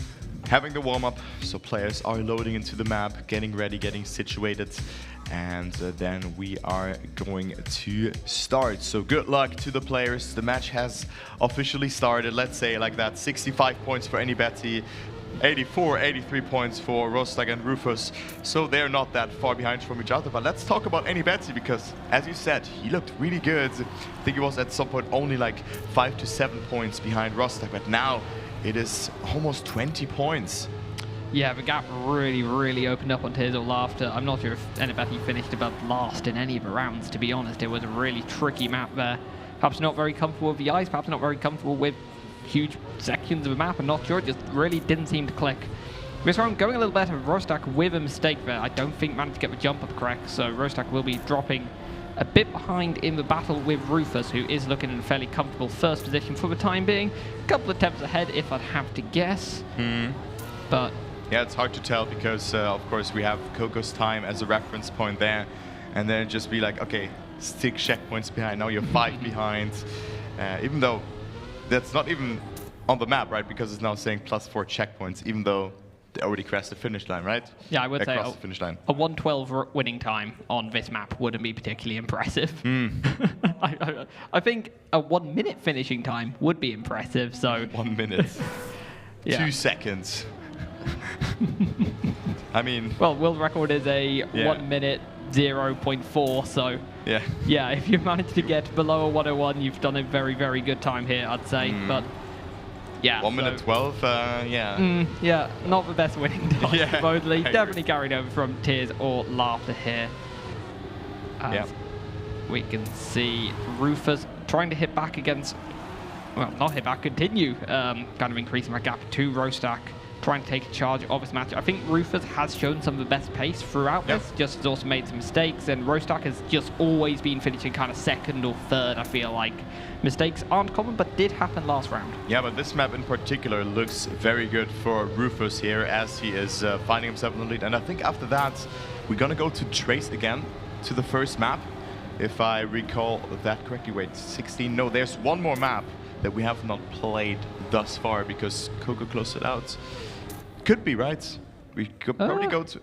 having the warm-up, so players are loading into the map, getting ready, getting situated, and then we are going to start. So good luck to the players. The match has officially started, let's say like that. 65 points for Enibetti, 84, 83 points for Rostak and Rufus. So they're not that far behind from each other. But let's talk about Enibetti, because as you said, he looked really good. I think he was at some point only like 5 to 7 points behind Rostak, but now it is almost 20 points. Yeah, the gap really opened up on Tears of Laughter. I'm not sure if Enibetti finished about last in any of the rounds, to be honest. It was a really tricky map there. Perhaps not very comfortable with the ice, perhaps not very comfortable with huge sections of the map. I'm not sure, it just really didn't seem to click. This round going a little better. Rostak with a mistake there. I don't think managed to get the jump up correct, so Rostak will be dropping a bit behind in the battle with Rufus, who is looking in a fairly comfortable first position for the time being. A couple of attempts ahead, if I'd have to guess. But yeah, it's hard to tell because, of course, we have Coco's time as a reference point there, and then just be like, okay, 6 checkpoints behind. Now you're 5 behind, even though that's not even on the map, right? Because it's now saying +4 checkpoints, even though they already crossed the finish line, right? yeah, I would say the finish line. a 112 winning time on this map wouldn't be particularly impressive. I think a 1 minute finishing time would be impressive. So 1 minute, yeah. 2 seconds. I mean, well, world record is a 1 minute 0.4, so yeah, if you manage to get below a 101, you've done a very good time here, I'd say. But yeah, 1 minute 12, yeah. Yeah, not the best winning time, Yeah, supposedly. Definitely carried over from Tears or Laughter here. As we can see Rufus trying to hit back against, well, not hit back, continue kind of increasing that gap to Rostak, trying to take charge of this match. I think Rufus has shown some of the best pace throughout this, just has also made some mistakes, and Rostak has just always been finishing kind of second or third, I feel like. Mistakes aren't common, but did happen last round. Yeah, but this map in particular looks very good for Rufus here, as he is finding himself in the lead. And I think after that, we're gonna go to Trace again, to the first map, if I recall that correctly. Wait, 16? No, there's one more map that we have not played thus far, because Coco closed it out. Could be, right? We could probably go to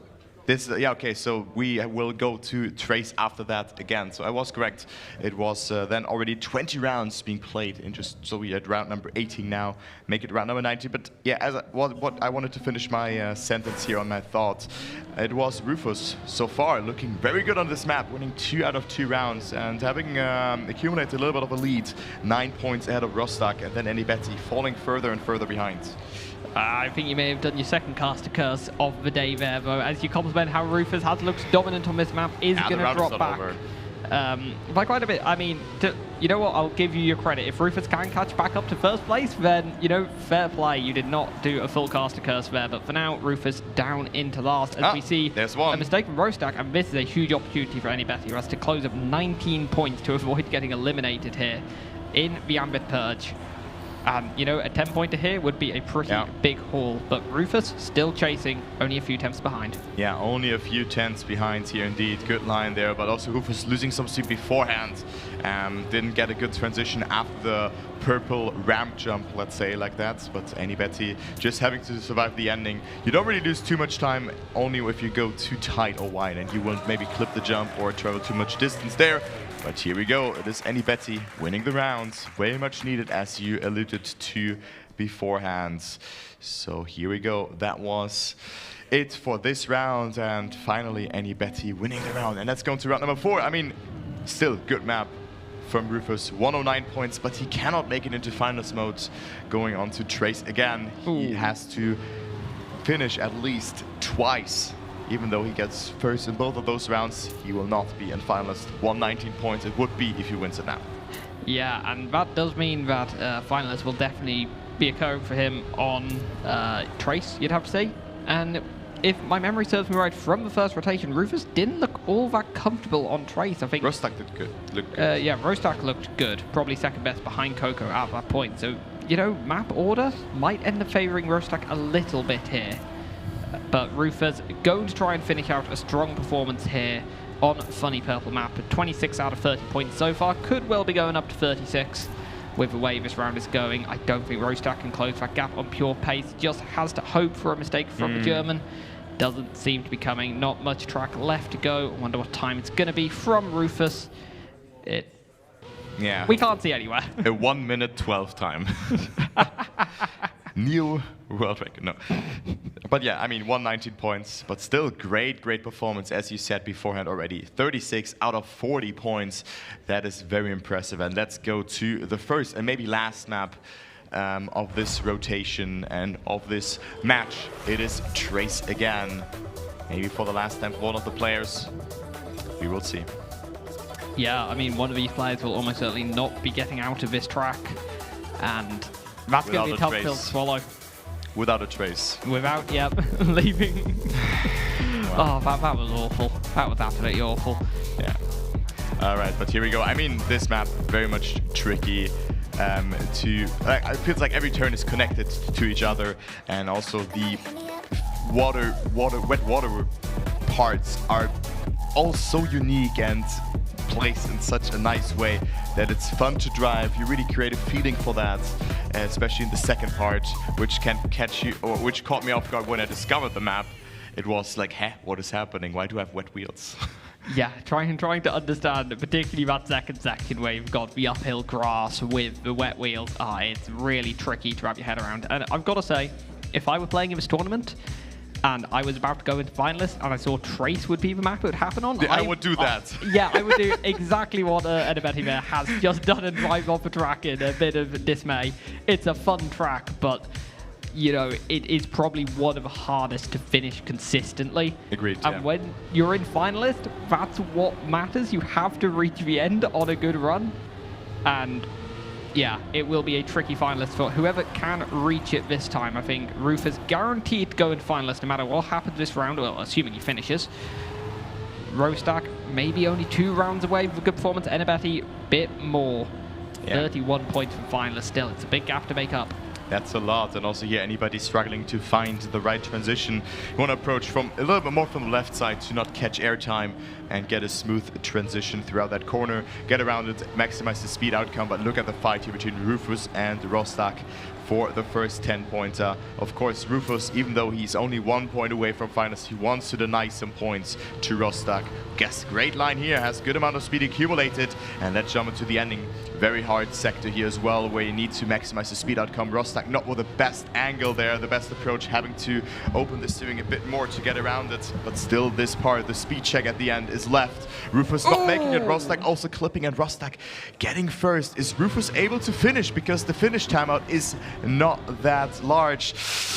this. Yeah, okay, so we will go to Trace after that again. So I was correct. It was then already 20 rounds being played in just, so we at round number 18 now, make it round number 19. But yeah, as what I wanted to finish my sentence here on my thoughts. It was Rufus so far looking very good on this map, winning 2 out of 2 rounds and having accumulated a little bit of a lead, 9 points ahead of Rostak, and then Enibetti falling further and further behind. I think you may have done your second caster curse of the day there, though, as you compliment how Rufus has looked dominant on this map, is going to drop back by quite a bit. I mean, you know what, I'll give you your credit. If Rufus can catch back up to first place, then, you know, fair play. You did not do a full caster curse there, but for now, Rufus down into last, as we see a mistake from Rostak, and this is a huge opportunity for Enibetti, who has to close up 19 points to avoid getting eliminated here in the Ambit Purge. You know, a 10-pointer here would be a pretty big haul, but Rufus still chasing, only a few tenths behind. Yeah, only a few tenths behind here indeed. Good line there, but also Rufus losing some speed beforehand. Didn't get a good transition after the purple ramp jump, let's say like that. But Enibetti just having to survive the ending. You don't really lose too much time, only if you go too tight or wide, and you won't maybe clip the jump or travel too much distance there. But here we go, it is Enibetti winning the rounds, very much needed, as you alluded to beforehand. So here we go, that was it for this round, and finally Enibetti winning the round. And let's go to round number 4. I mean, still good map from Rufus, 109 points, but he cannot make it into finals mode. Going on to Trace again, he has to finish at least twice. Even though he gets first in both of those rounds, he will not be in finalist. 119 points it would be if he wins it now. Yeah, and that does mean that finalists will definitely be occurring for him on Trace, you'd have to say. And if my memory serves me right, from the first rotation, Rufus didn't look all that comfortable on Trace. I think Rostak did good. Looked good. Yeah, Rostak looked good. Probably second best behind Coco at that point. So, you know, map order might end up favoring Rostak a little bit here. But Rufus going to try and finish out a strong performance here on Funny Purple map. 26 out of 30 points so far. Could well be going up to 36 with the way this round is going. I don't think Rostak can close that gap on pure pace. Just has to hope for a mistake from the German. Doesn't seem to be coming. Not much track left to go. I wonder what time it's going to be from Rufus. Yeah. We can't see anywhere. A 1 minute 12 time. New world record, no. But yeah, I mean, 119 points, but still great performance, as you said beforehand already. 36 out of 40 points. That is very impressive. And let's go to the first and maybe last map of this rotation and of this match. It is Trace again. Maybe for the last time, one of the players. We will see. Yeah, I mean, one of these players will almost certainly not be getting out of this track. And that's going to be a tough pill to swallow. Without a Trace. Without, yep, leaving. Wow. Oh, that was awful. That was absolutely awful. Yeah. All right, but here we go. I mean, this map, very much tricky. It feels like every turn is connected to each other, and also the wet water parts are all so unique and placed in such a nice way that it's fun to drive. You really create a feeling for that, especially in the second part, which can catch you, or which caught me off guard when I discovered the map. It was like, what is happening? Why do I have wet wheels? Yeah, trying to understand, particularly that second section where you've got the uphill grass with the wet wheels. It's really tricky to wrap your head around. And I've got to say, if I were playing in this tournament and I was about to go into finalists and I saw Trace would be the map it would happen on, I would do that. Yeah, I would do exactly what Edibeti there has just done and drive off the track in a bit of dismay. It's a fun track, but you know, it is probably one of the hardest to finish consistently. Agreed. And when you're in finalist, that's what matters. You have to reach the end on a good run. And yeah, it will be a tricky finalist for whoever can reach it this time. I think Rufus guaranteed to go in finalist no matter what happens this round, well, assuming he finishes. Rostak maybe only 2 rounds away with a good performance. Edibeti, bit more. Yeah. 31 points from finalist still. It's a big gap to make up. That's a lot, and also here anybody struggling to find the right transition. You want to approach from a little bit more from the left side to not catch airtime and get a smooth transition throughout that corner. Get around it, maximize the speed outcome, but look at the fight here between Rufus and Rostak for the first 10-pointer. Of course, Rufus, even though he's only 1 point away from finals, he wants to deny some points to Rostak. Guess great line here, has good amount of speed accumulated, and let's jump into the ending. Very hard sector here as well, where you need to maximize the speed outcome. Rostak not with the best angle there, the best approach, having to open the steering a bit more to get around it, but still this part, the speed check at the end is left. Rufus not making it, Rostak also clipping, and Rostak getting first. Is Rufus able to finish? Because the finish timeout is not that large.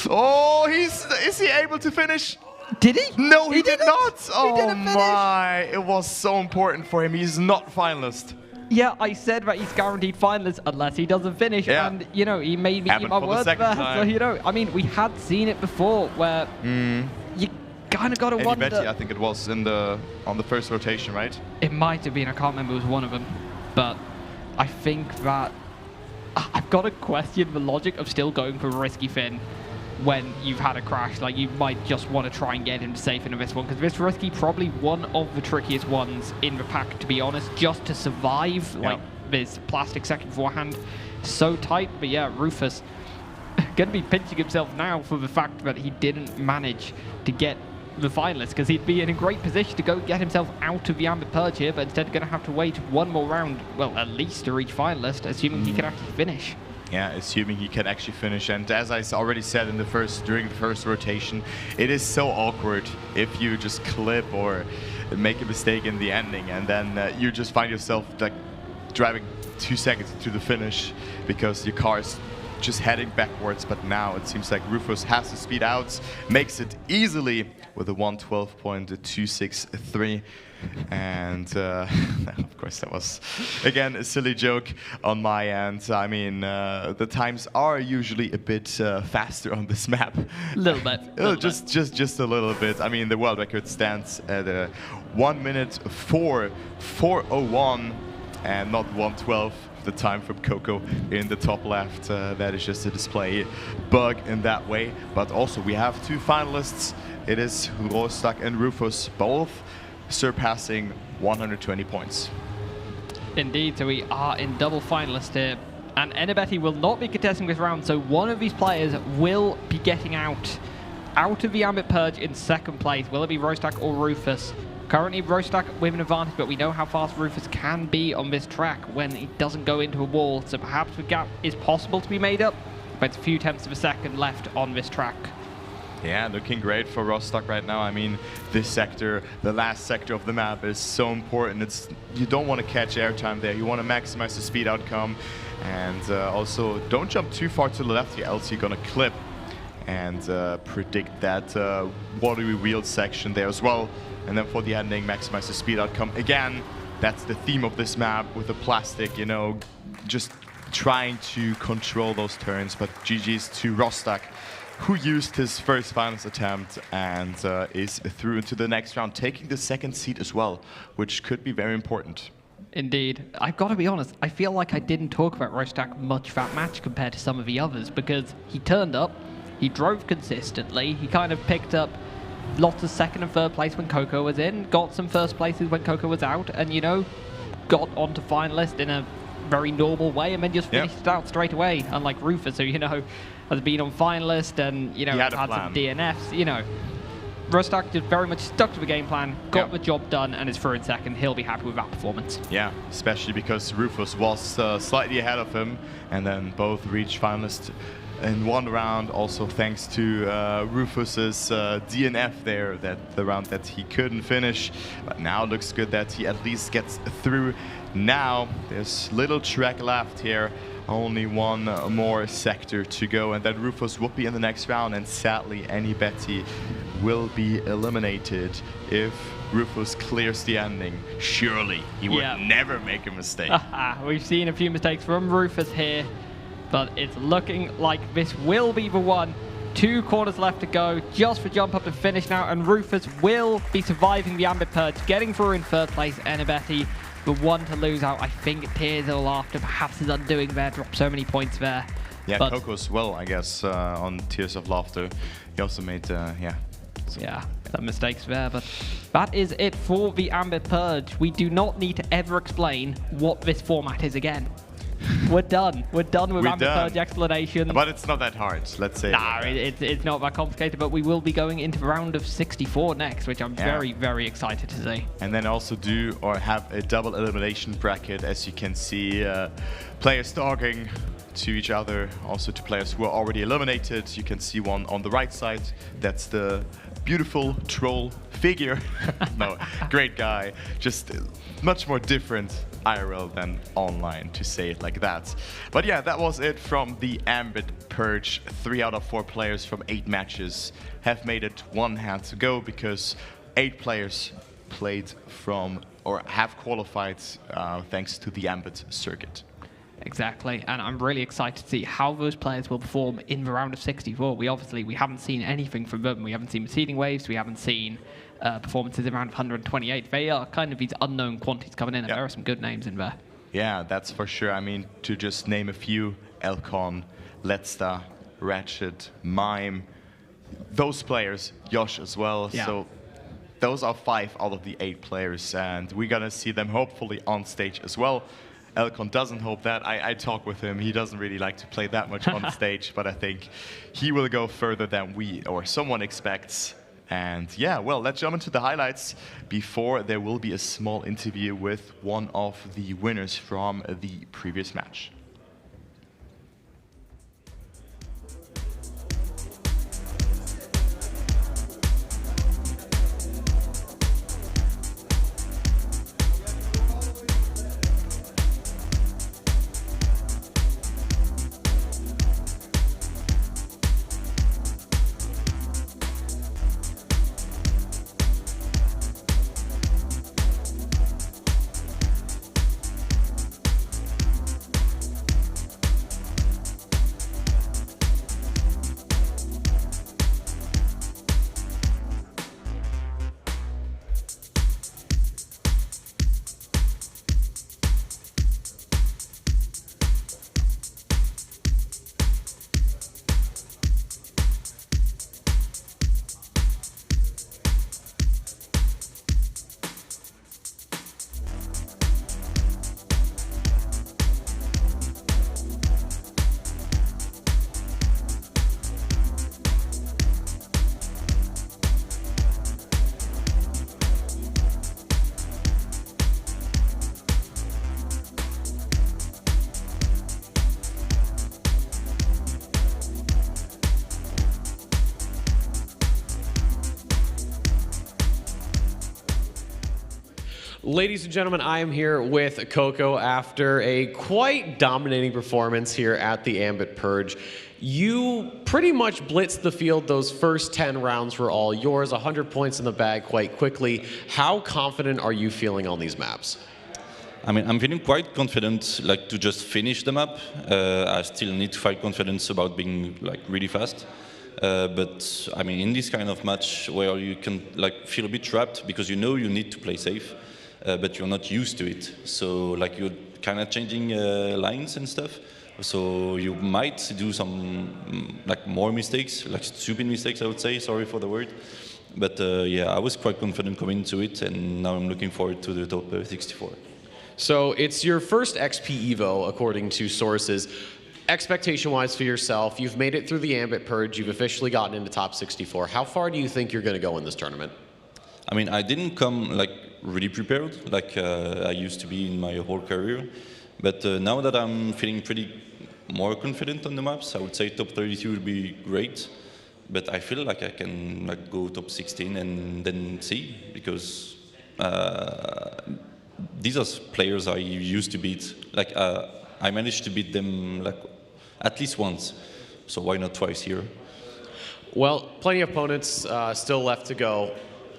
Oh, is he able to finish? Did he? No, he did not. Oh my, it was so important for him. He's not finalist. Yeah, I said that he's guaranteed finalist unless he doesn't finish, and you know, he made me eat my words there. So you know, I mean, we had seen it before where you kind of got to wonder. I think it was on the first rotation, right? It might have been. I can't remember. It was one of them, but I think that I've got to question the logic of still going for risky Finn when you've had a crash. Like, you might just want to try and get him safe in this one, because this risky probably one of the trickiest ones in the pack, to be honest, just to survive. Like this plastic second forehand, so tight. But yeah, Rufus gonna be pinching himself now for the fact that he didn't manage to get the finalists, because he'd be in a great position to go get himself out of the ambit purge here, but instead going to have to wait one more round, well, at least to reach finalist, assuming he can actually finish. Yeah, assuming he can actually finish. And as I already said during the first rotation, it is so awkward if you just clip or make a mistake in the ending, and then you just find yourself like driving 2 seconds to the finish because your car is just heading backwards, but now it seems like Rufus has the speed out, makes it easily with a 1:12.263. And of course, that was again a silly joke on my end. I mean, the times are usually a bit faster on this map. A little bit. Just a little bit. I mean, the world record stands at 1:04.401 and not 1:12. The time from Coco in the top left. That is just a display bug in that way. But also we have 2 finalists. It is Rostak and Rufus, both surpassing 120 points. Indeed, so we are in double finalists here. And Enibetti will not be contesting this round, so one of these players will be getting out of the Ambit Purge in second place. Will it be Rostak or Rufus? Currently, Rostak with an advantage, but we know how fast Rufus can be on this track when he doesn't go into a wall. So perhaps the gap is possible to be made up, but it's a few tenths of a second left on this track. Yeah, looking great for Rostak right now. I mean, this sector, the last sector of the map, is so important. You don't want to catch airtime there. You want to maximize the speed outcome. And also, don't jump too far to the left here, else you're going to clip and predict that watery wheel section there as well. And then for the ending, maximize the speed outcome. Again, that's the theme of this map with the plastic, you know, just trying to control those turns. But GG's to Rostak, who used his first finals attempt and is through into the next round, taking the second seed as well, which could be very important. Indeed. I've got to be honest, I feel like I didn't talk about Rostak much that match compared to some of the others, because he turned up, he drove consistently, he kind of picked up lots of second and third place when Coco was in, got some first places when Coco was out, and, you know, got onto finalist in a very normal way and then just finished it out straight away, unlike Rufus, who, you know, has been on finalist and, you know, had some DNFs, you know. Rostak just very much stuck to the game plan, got the job done, and is through in second. He'll be happy with that performance. Yeah, especially because Rufus was slightly ahead of him, and then both reached finalist in one round, also thanks to Rufus's DNF there, the round that he couldn't finish. But now it looks good that he at least gets through. Now there's little track left here, only one more sector to go, and then Rufus will be in the next round, and sadly Enibetti will be eliminated if Rufus clears the ending. Surely he would never make a mistake. We've seen a few mistakes from Rufus here, but it's looking like this will be the one. 2 corners left to go, just for jump up and finish now, and Rufus will be surviving the Ambit Purge, getting through in third place. Enibetti, the one to lose out. I think Tears of Laughter perhaps his undoing there, dropped so many points there. Yeah, but Coco as well, I guess, on Tears of Laughter. He also made, some mistakes there, but that is it for the Ambit Purge. We do not need to ever explain what this format is again. We're done. We're done with Ambit Purge explanation. But it's not that hard, let's say. Nah, it's not that complicated, but we will be going into the round of 64 next, which I'm very, very excited to see. And then also have a double elimination bracket, as you can see, players talking to each other, also to players who are already eliminated. You can see one on the right side. That's the beautiful troll figure. No, great guy. Just much more different IRL than online, to say it like that. But yeah, that was it from the Ambit Purge. 3 out of 4 players from 8 matches have made it one hand to go, because 8 players played from or have qualified thanks to the Ambit circuit. Exactly, and I'm really excited to see how those players will perform in the round of 64. We haven't seen anything from them. We haven't seen seeding waves. We haven't seen performances in round of 128. They are kind of these unknown quantities coming in, and there are some good names in there. Yeah, that's for sure. I mean, to just name a few: Elcon, Letsta, Ratchet, Mime, those players, Josh as well. Yeah. So those are 5 out of the 8 players, and we're gonna see them hopefully on stage as well. Elcon doesn't hope that. I talk with him. He doesn't really like to play that much on stage, but I think he will go further than we or someone expects. And yeah, well, let's jump into the highlights before there will be a small interview with one of the winners from the previous match. Ladies and gentlemen, I am here with Coco after a quite dominating performance here at the Ambit Purge. You pretty much blitzed the field. Those first 10 rounds were all yours, 100 points in the bag quite quickly. How confident are you feeling on these maps? I mean, I'm feeling quite confident, like, to just finish the map. I still need to find confidence about being, like, really fast. But I mean, in this kind of match where you can, like, feel a bit trapped because you know you need to play safe, but you're not used to it. So, like, you're kind of changing lines and stuff. So you might do some, like, more mistakes, like stupid mistakes, I would say. Sorry for the word. But yeah, I was quite confident coming into it, and now I'm looking forward to the top 64. So it's your first XPEvo, according to sources. Expectation-wise for yourself, you've made it through the Ambit Purge, you've officially gotten into top 64. How far do you think you're going to go in this tournament? I mean, I didn't come, like, really prepared, like I used to be in my whole career. But now that I'm feeling pretty more confident on the maps, I would say top 32 would be great. But I feel like I can, like, go top 16 and then see, because these are players I used to beat. Like, I managed to beat them, like, at least once. So why not twice here? Well, plenty of opponents still left to go.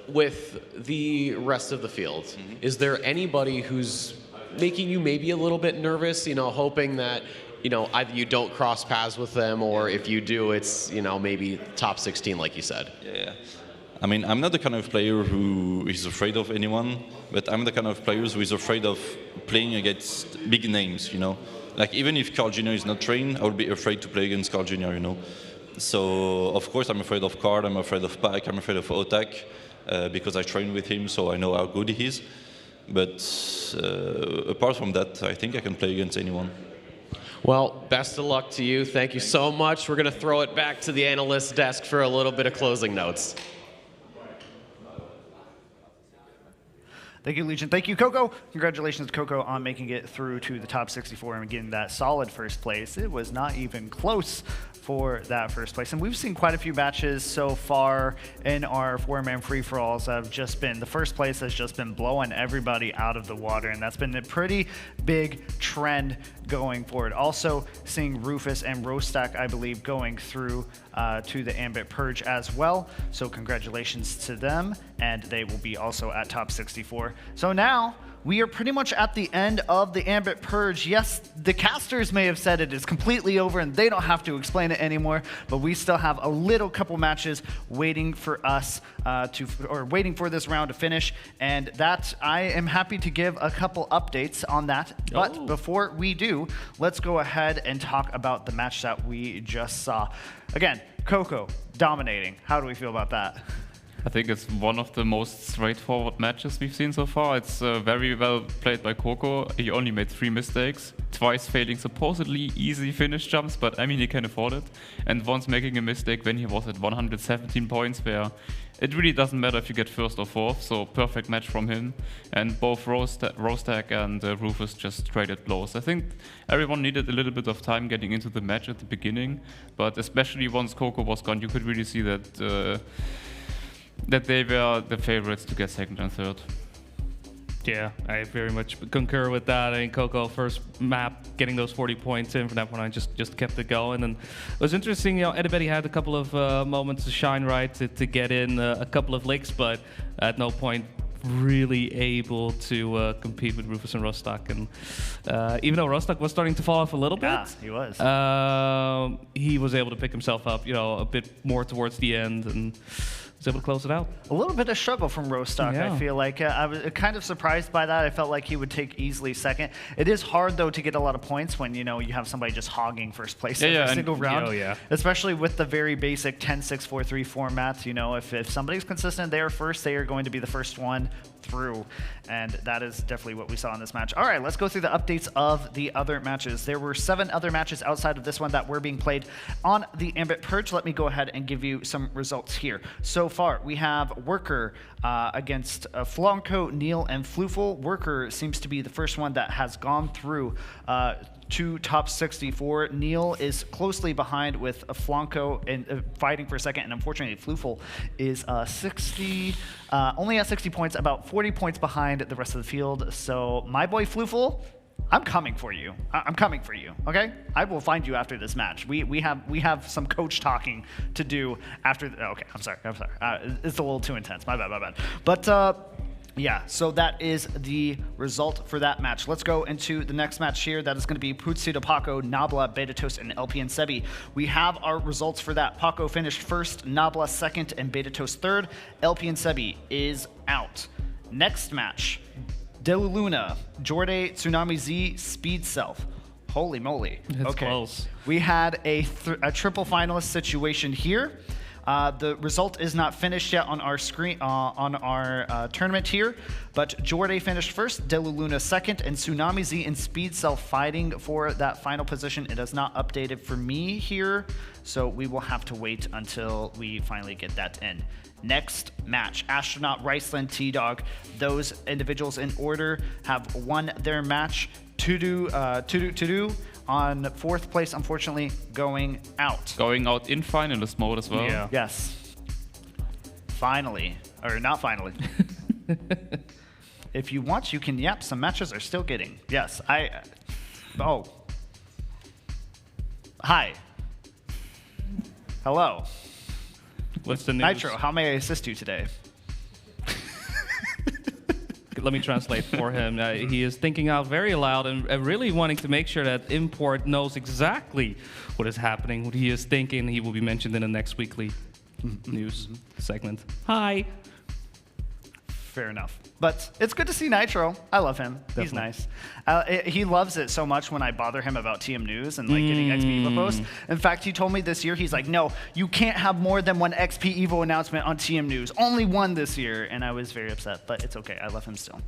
With the rest of the field, is there anybody who's making you maybe a little bit nervous, you know, hoping that, you know, either you don't cross paths with them, or if you do, it's, you know, maybe top 16, like you said? Yeah. I mean, I'm not the kind of player who is afraid of anyone, but I'm the kind of player who is afraid of playing against big names, you know? Like, even if Carl Jr. is not trained, I would be afraid to play against Carl Jr., you know? So, of course, I'm afraid of Carl, I'm afraid of Pac, I'm afraid of Otak, because I train with him, so I know how good he is. But apart from that, I think I can play against anyone. Well, best of luck to you. Thank you so much. We're going to throw it back to the analyst desk for a little bit of closing notes. Thank you, Legion. Thank you, Coco. Congratulations, Coco, on making it through to the top 64 and getting that solid first place. It was not even close for that first place. And we've seen quite a few matches so far in our four-man free-for-alls that have just been, the first place has just been blowing everybody out of the water, and that's been a pretty big trend going forward. Also seeing Rufus and Rostak, I believe, going through to the Ambit Purge as well. So congratulations to them, and they will be also at top 64. So now we are pretty much at the end of the Ambit Purge. Yes, the casters may have said it is completely over and they don't have to explain it anymore, but we still have a little couple matches waiting for us waiting for this round to finish, and that I am happy to give a couple updates on that. But before we do, let's go ahead and talk about the match that we just saw. Again, Coco dominating. How do we feel about that? I think it's one of the most straightforward matches we've seen so far. It's very well played by Coco. He only made 3 mistakes, twice failing supposedly easy finish jumps, but I mean, he can afford it. And once making a mistake when he was at 117 points, where it really doesn't matter if you get first or fourth, so perfect match from him. And both Rostak and Rufus just traded blows. I think everyone needed a little bit of time getting into the match at the beginning, but especially once Coco was gone, you could really see that that they were the favorites to get second and third. Yeah, I very much concur with that. I mean, Coco, first map, getting those 40 points in from that one, I just kept it going. And it was interesting, you know, Edibedi had a couple of moments to shine, right, to get in a couple of licks, but at no point really able to compete with Rufus and Rostak. And even though Rostak was starting to fall off a little bit, he was able to pick himself up, you know, a bit more towards the end, and was able to close it out. A little bit of struggle from Rostak, Yeah. I feel like. I was kind of surprised by that. I felt like he would take easily second. It is hard, though, to get a lot of points when, you know, you have somebody just hogging first place every single round. Especially with the very basic 10-6-4-3 format. You know, if somebody's consistent, they are first, they are going to be the first one through. And that is definitely what we saw in this match. All right, let's go through the updates of the other matches. There were 7 other matches outside of this one that were being played on the Ambit Purge. Let me go ahead and give you some results here. So far, we have Worker against Flanco, Neil, and Flufel. Worker seems to be the first one that has gone through to top 64. Neil is closely behind with a Flanco and fighting for a second, and unfortunately Floofel is only at 60 points, about 40 points behind the rest of the field. So my boy Floofel, I'm coming for you. I'm coming for you. Okay, I will find you after this match. We have some coach talking to do after. Okay, I'm sorry. It's a little too intense. My bad. But yeah, so that is the result for that match. Let's go into the next match here. That is going to be Putsuda Paco, Nabla, Betatos, and LP and Sebi. We have our results for that. Paco finished first, Nabla second, and Betatos third. LP and Sebi is out. Next match, Deluluna, Jorde, Tsunami Z, Speed Self. Holy moly. That's close. We had a triple finalist situation here. The result is not finished yet on our screen on our tournament here, but Jorde finished first, Deluluna second, and Tsunami Z and Speed Self fighting for that final position. It is not updated for me here, so we will have to wait until we finally get that in. Next match, Astronaut, Riceland, T-Dog. Those individuals in order have won their match. To-do on fourth place, unfortunately, going out. Going out in finalist mode as well. Yeah. Yes. Finally. Or not finally. If you want, you can, yep, some matches are still getting. Yes, oh. Hi. Hello. What's the news? Nitro, how may I assist you today? Let me translate for him. He is thinking out very loud and really wanting to make sure that Import knows exactly what is happening, what he is thinking. He will be mentioned in the next weekly news segment. Hi. Fair enough. But it's good to see Nitro. I love him. Definitely. He's nice. He loves it so much when I bother him about TM News and like getting XPEvo posts. In fact, he told me this year, he's like, no, you can't have more than one XPEvo announcement on TM News. Only one this year. And I was very upset, but it's okay. I love him still.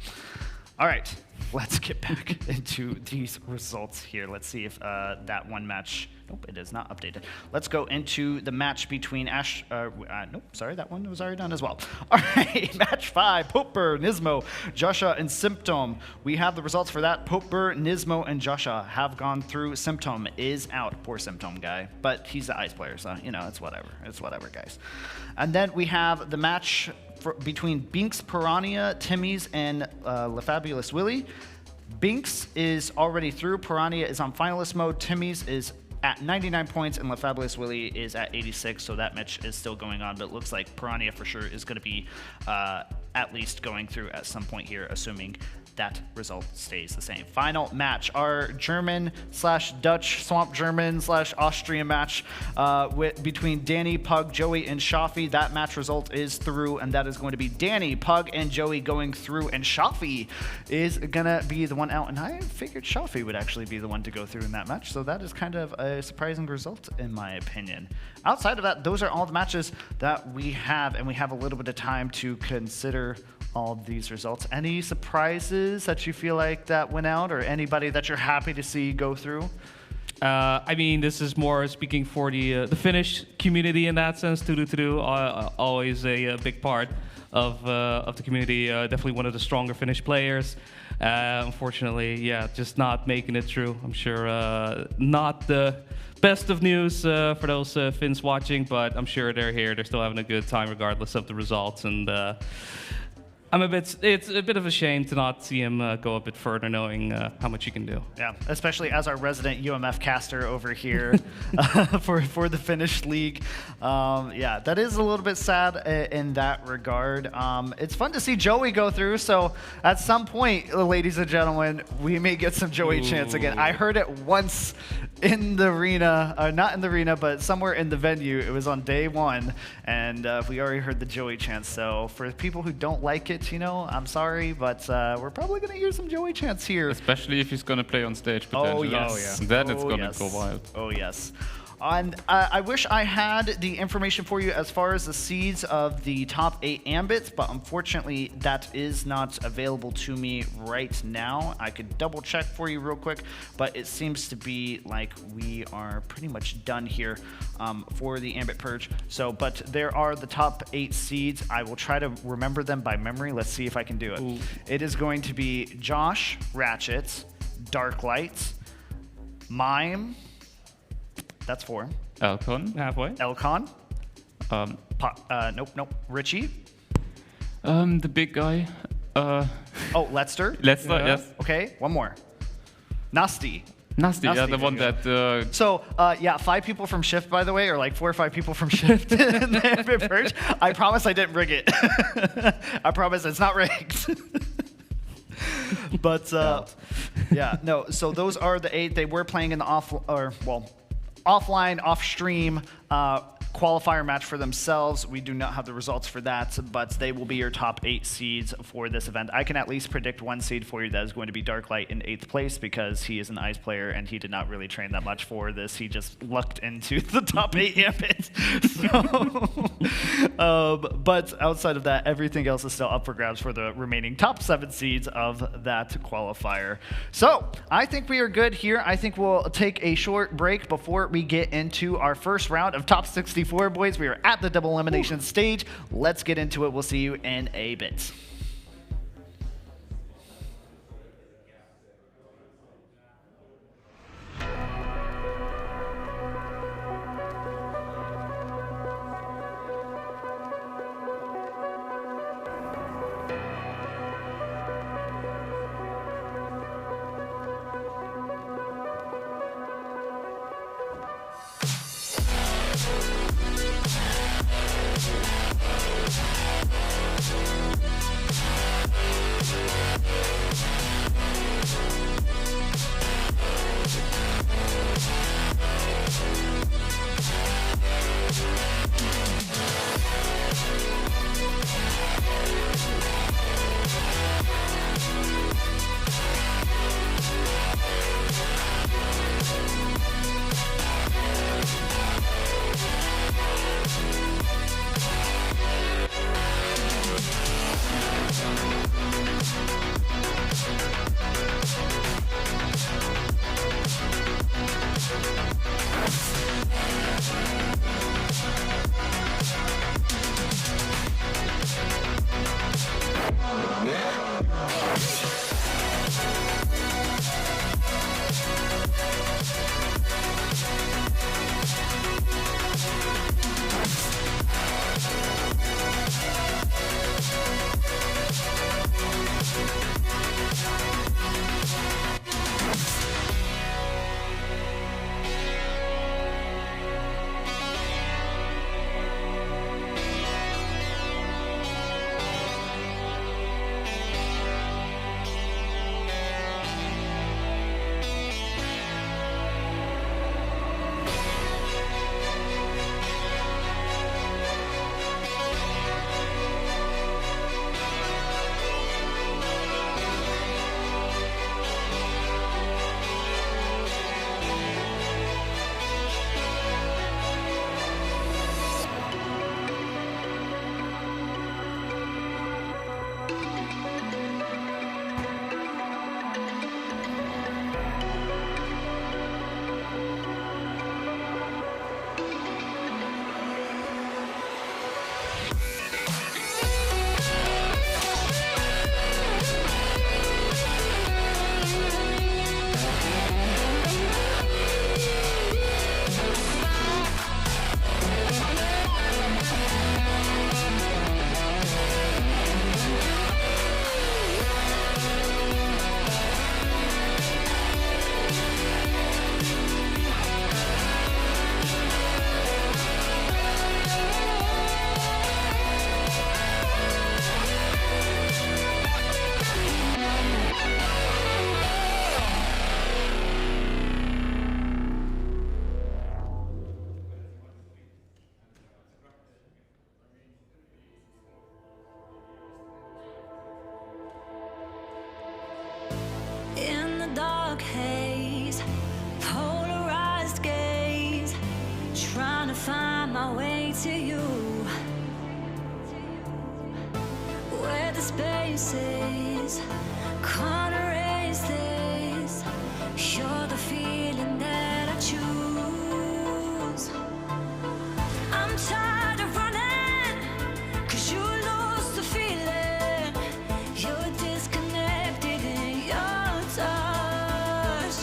All right, let's get back into these results here. Let's see if that one match, nope, it is not updated. Let's go into the match between nope, sorry, that one was already done as well. All right, match 5, Popper, Nismo, Joshua, and Symptom. We have the results for that. Popper, Nismo, and Joshua have gone through. Symptom is out. Poor Symptom guy, but he's the ice player, so, you know, it's whatever. It's whatever, guys. And then we have the match between Binks, Piranha, Timmy's, and LaFabulous Willie. Binks is already through. Piranha is on finalist mode. Timmy's is at 99 points, and LaFabulous Willie is at 86, so that match is still going on, but it looks like Piranha for sure is going to be at least going through at some point here, assuming that result stays the same. Final match, our German/Dutch, Swamp German/Austrian match between Danny, Pug, Joey, and Shafi. That match result is through, and that is going to be Danny, Pug, and Joey going through, and Shafi is gonna be the one out, and I figured Shafi would actually be the one to go through in that match, so that is kind of a surprising result in my opinion. Outside of that, those are all the matches that we have, and we have a little bit of time to consider all of these results. Any surprises that you feel like that went out, or anybody that you're happy to see go through? I mean, this is more speaking for the Finnish community in that sense. Always a big part of the community. Definitely one of the stronger Finnish players. Unfortunately, yeah, just not making it through. I'm sure not the best of news for those Finns watching, but I'm sure they're here. They're still having a good time regardless of the results, and it's a bit of a shame to not see him go a bit further, knowing how much he can do. Yeah, especially as our resident UMF caster over here for the Finnish league. Yeah, that is a little bit sad in that regard. It's fun to see Joey go through, so at some point, ladies and gentlemen, we may get some Joey chants again. I heard it once in the arena, not in the arena, but somewhere in the venue. It was on day one, and we already heard the Joey chants. So for people who don't like it, you know, I'm sorry, but we're probably going to hear some Joey chants here. Especially if he's going to play on stage, potentially. Oh, yes. Then it's going to go wild. Oh, yes. And I wish I had the information for you as far as the seeds of the top 8 ambits, but unfortunately that is not available to me right now. I could double check for you real quick, but it seems to be like we are pretty much done here for the ambit purge. So, but there are the top 8 seeds. I will try to remember them by memory. Let's see if I can do it. Ooh. It is going to be Josh, Ratchet, Darklight, Mime. That's 4. Elcon, halfway. Elcon. Nope. Richie. The big guy. Oh, Leicester. Leicester, yes. Okay, one more. Nasty. Nasty, yeah, the one that... So, yeah, 5 people from Shift, by the way, or like 4 or 5 people from Shift in the purge. I promise I didn't rig it. I promise it's not rigged. But, yeah, no, so those are the 8. They were playing in the offline, off-stream qualifier match for themselves. We do not have the results for that, but they will be your top 8 seeds for this event. I can at least predict 1 seed for you. That is going to be Darklight in 8th place because he is an Ice player and he did not really train that much for this. He just lucked into the top 8 ambit. So, but outside of that, everything else is still up for grabs for the remaining top 7 seeds of that qualifier. So I think we are good here. I think we'll take a short break before we get into our first round of top 64. Boys, we are at the double elimination stage. Let's get into it. We'll see you in a bit. dark haze, polarized gaze, trying to find my way to you, where the spaces can't erase this. You're the feeling that I choose. I'm tired of running, 'cause you lost the feeling. You're disconnected in your touch.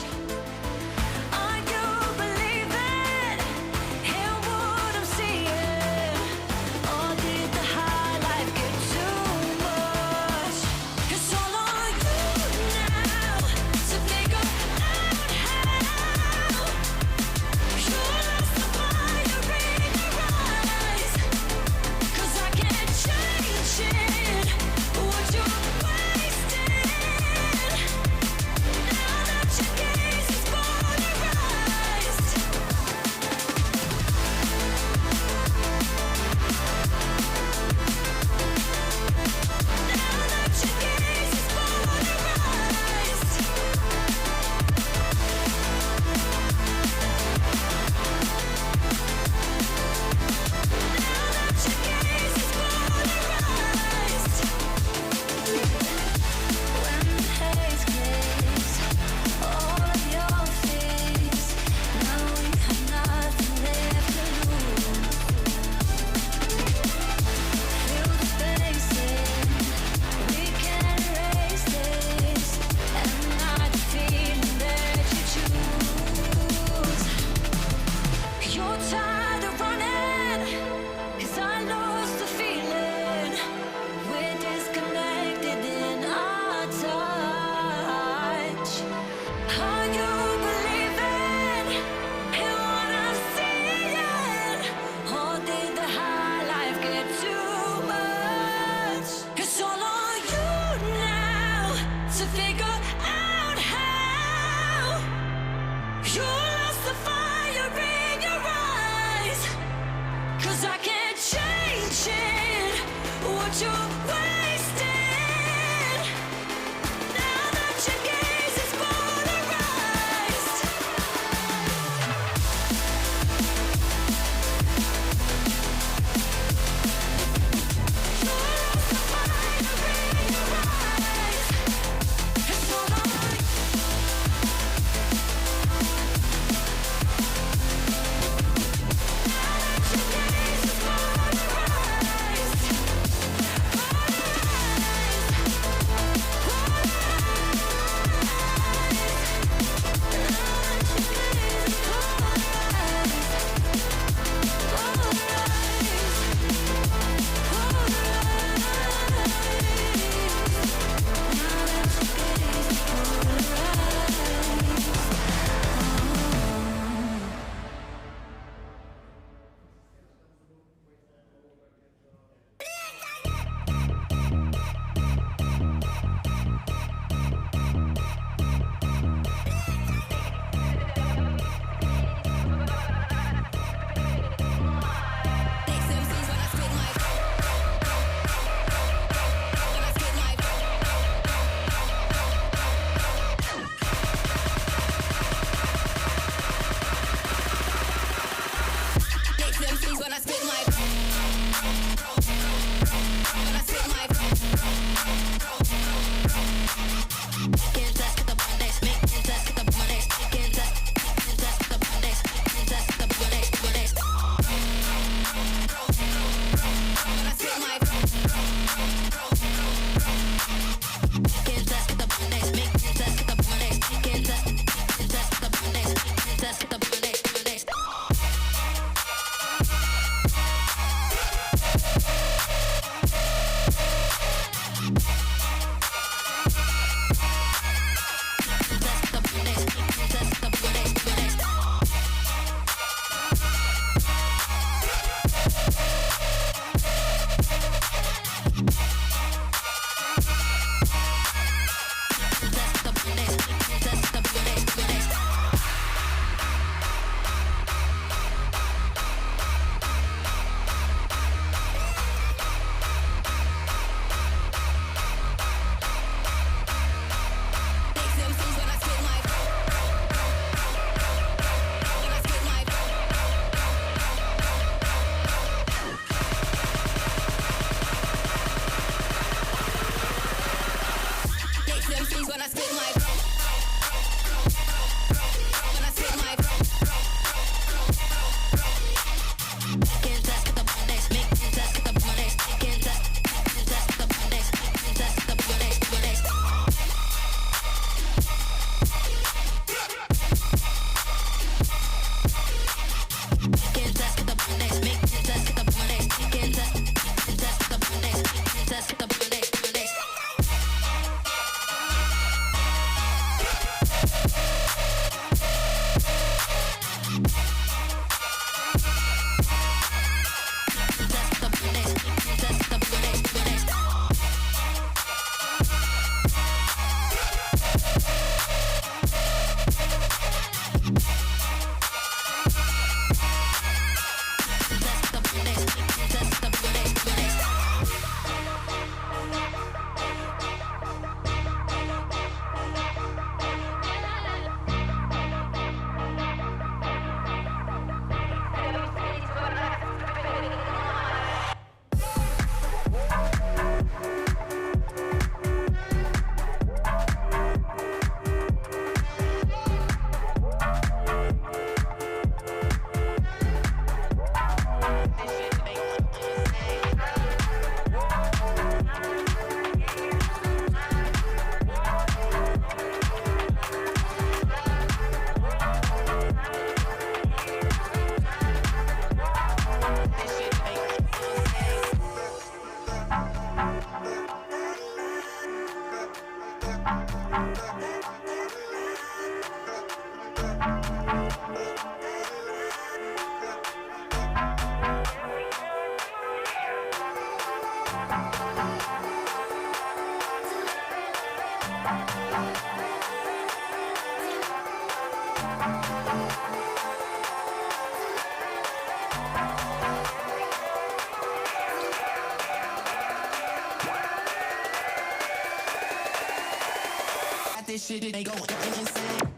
This shit, they go insane.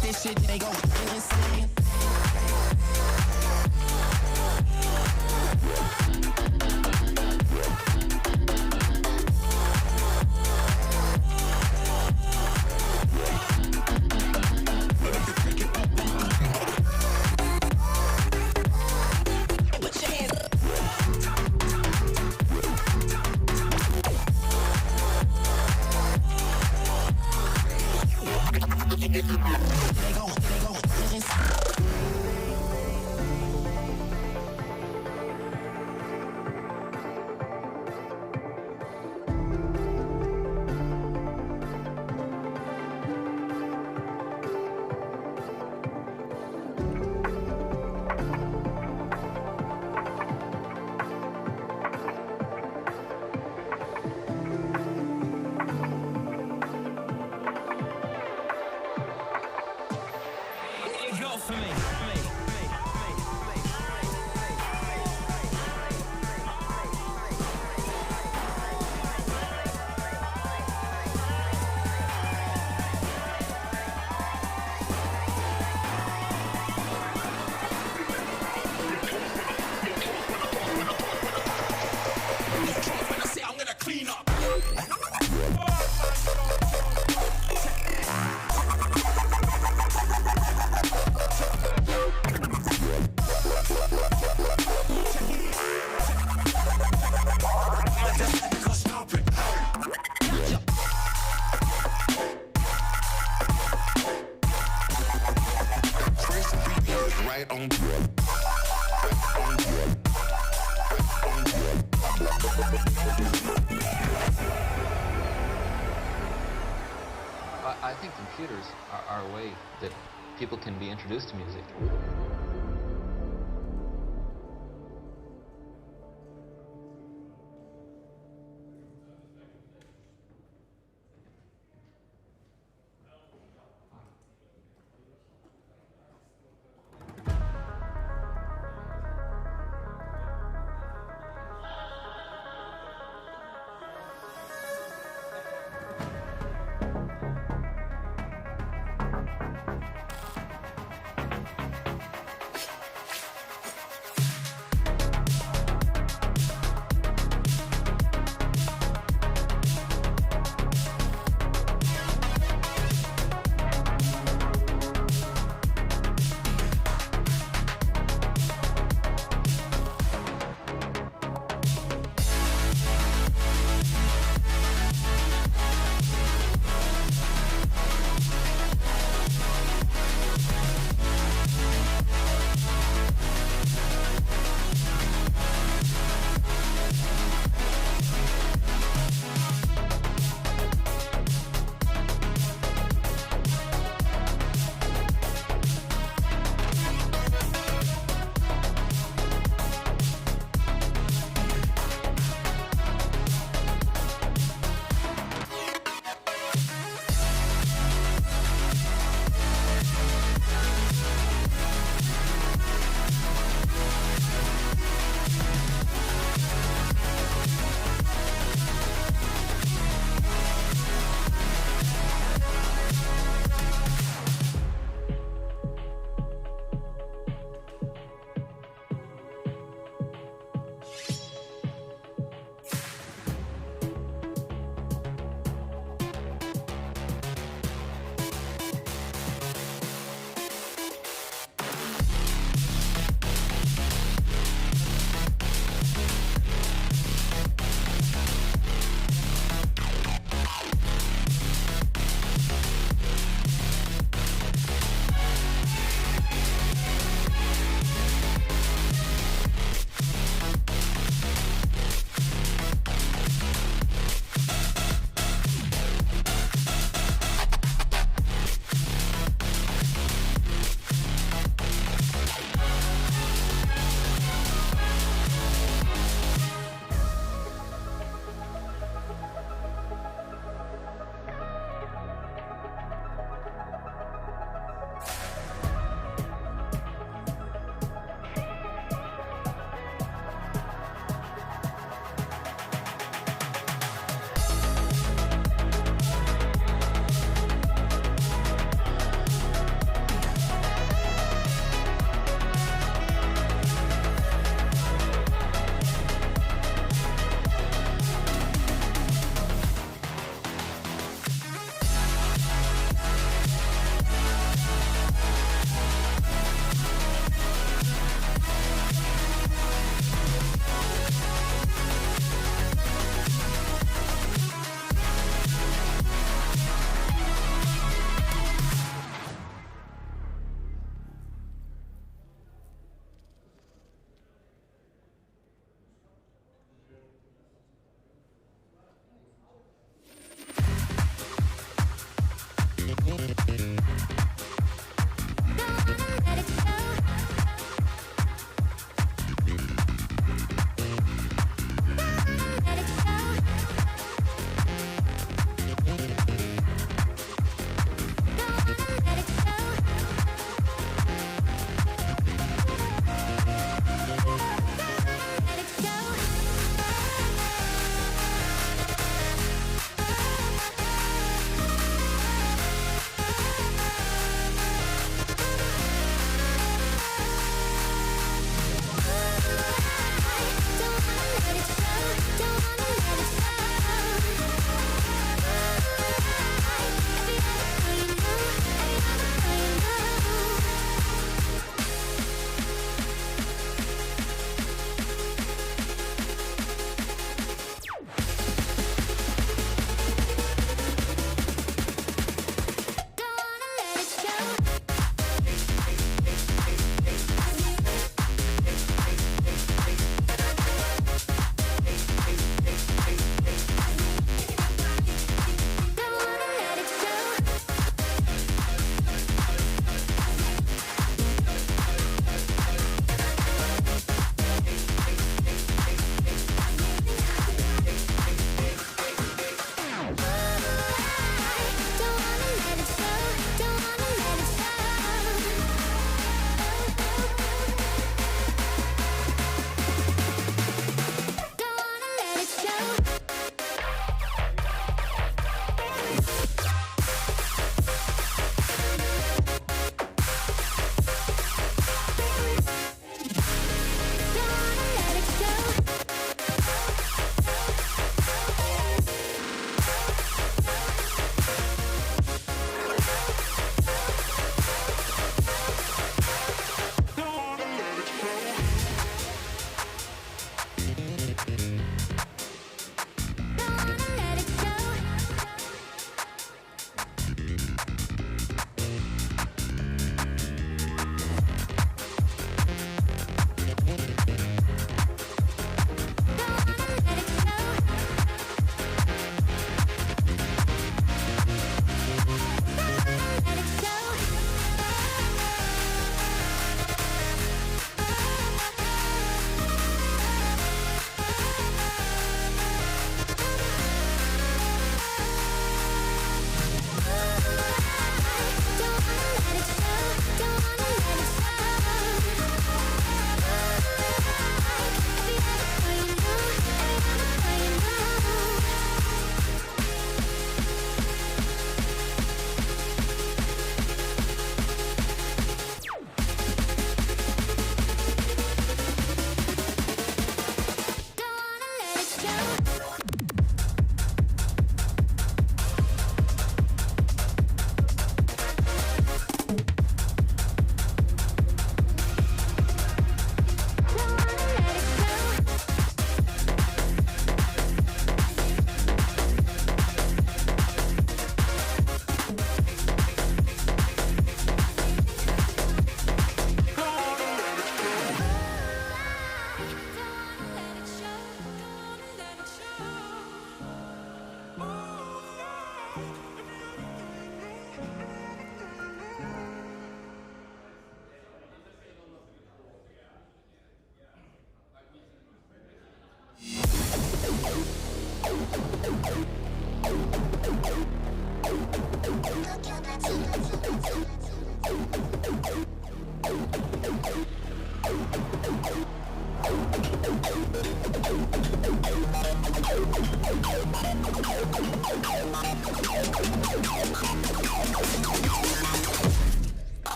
This shit, they go insane. I think computers are a way that people can be introduced to music.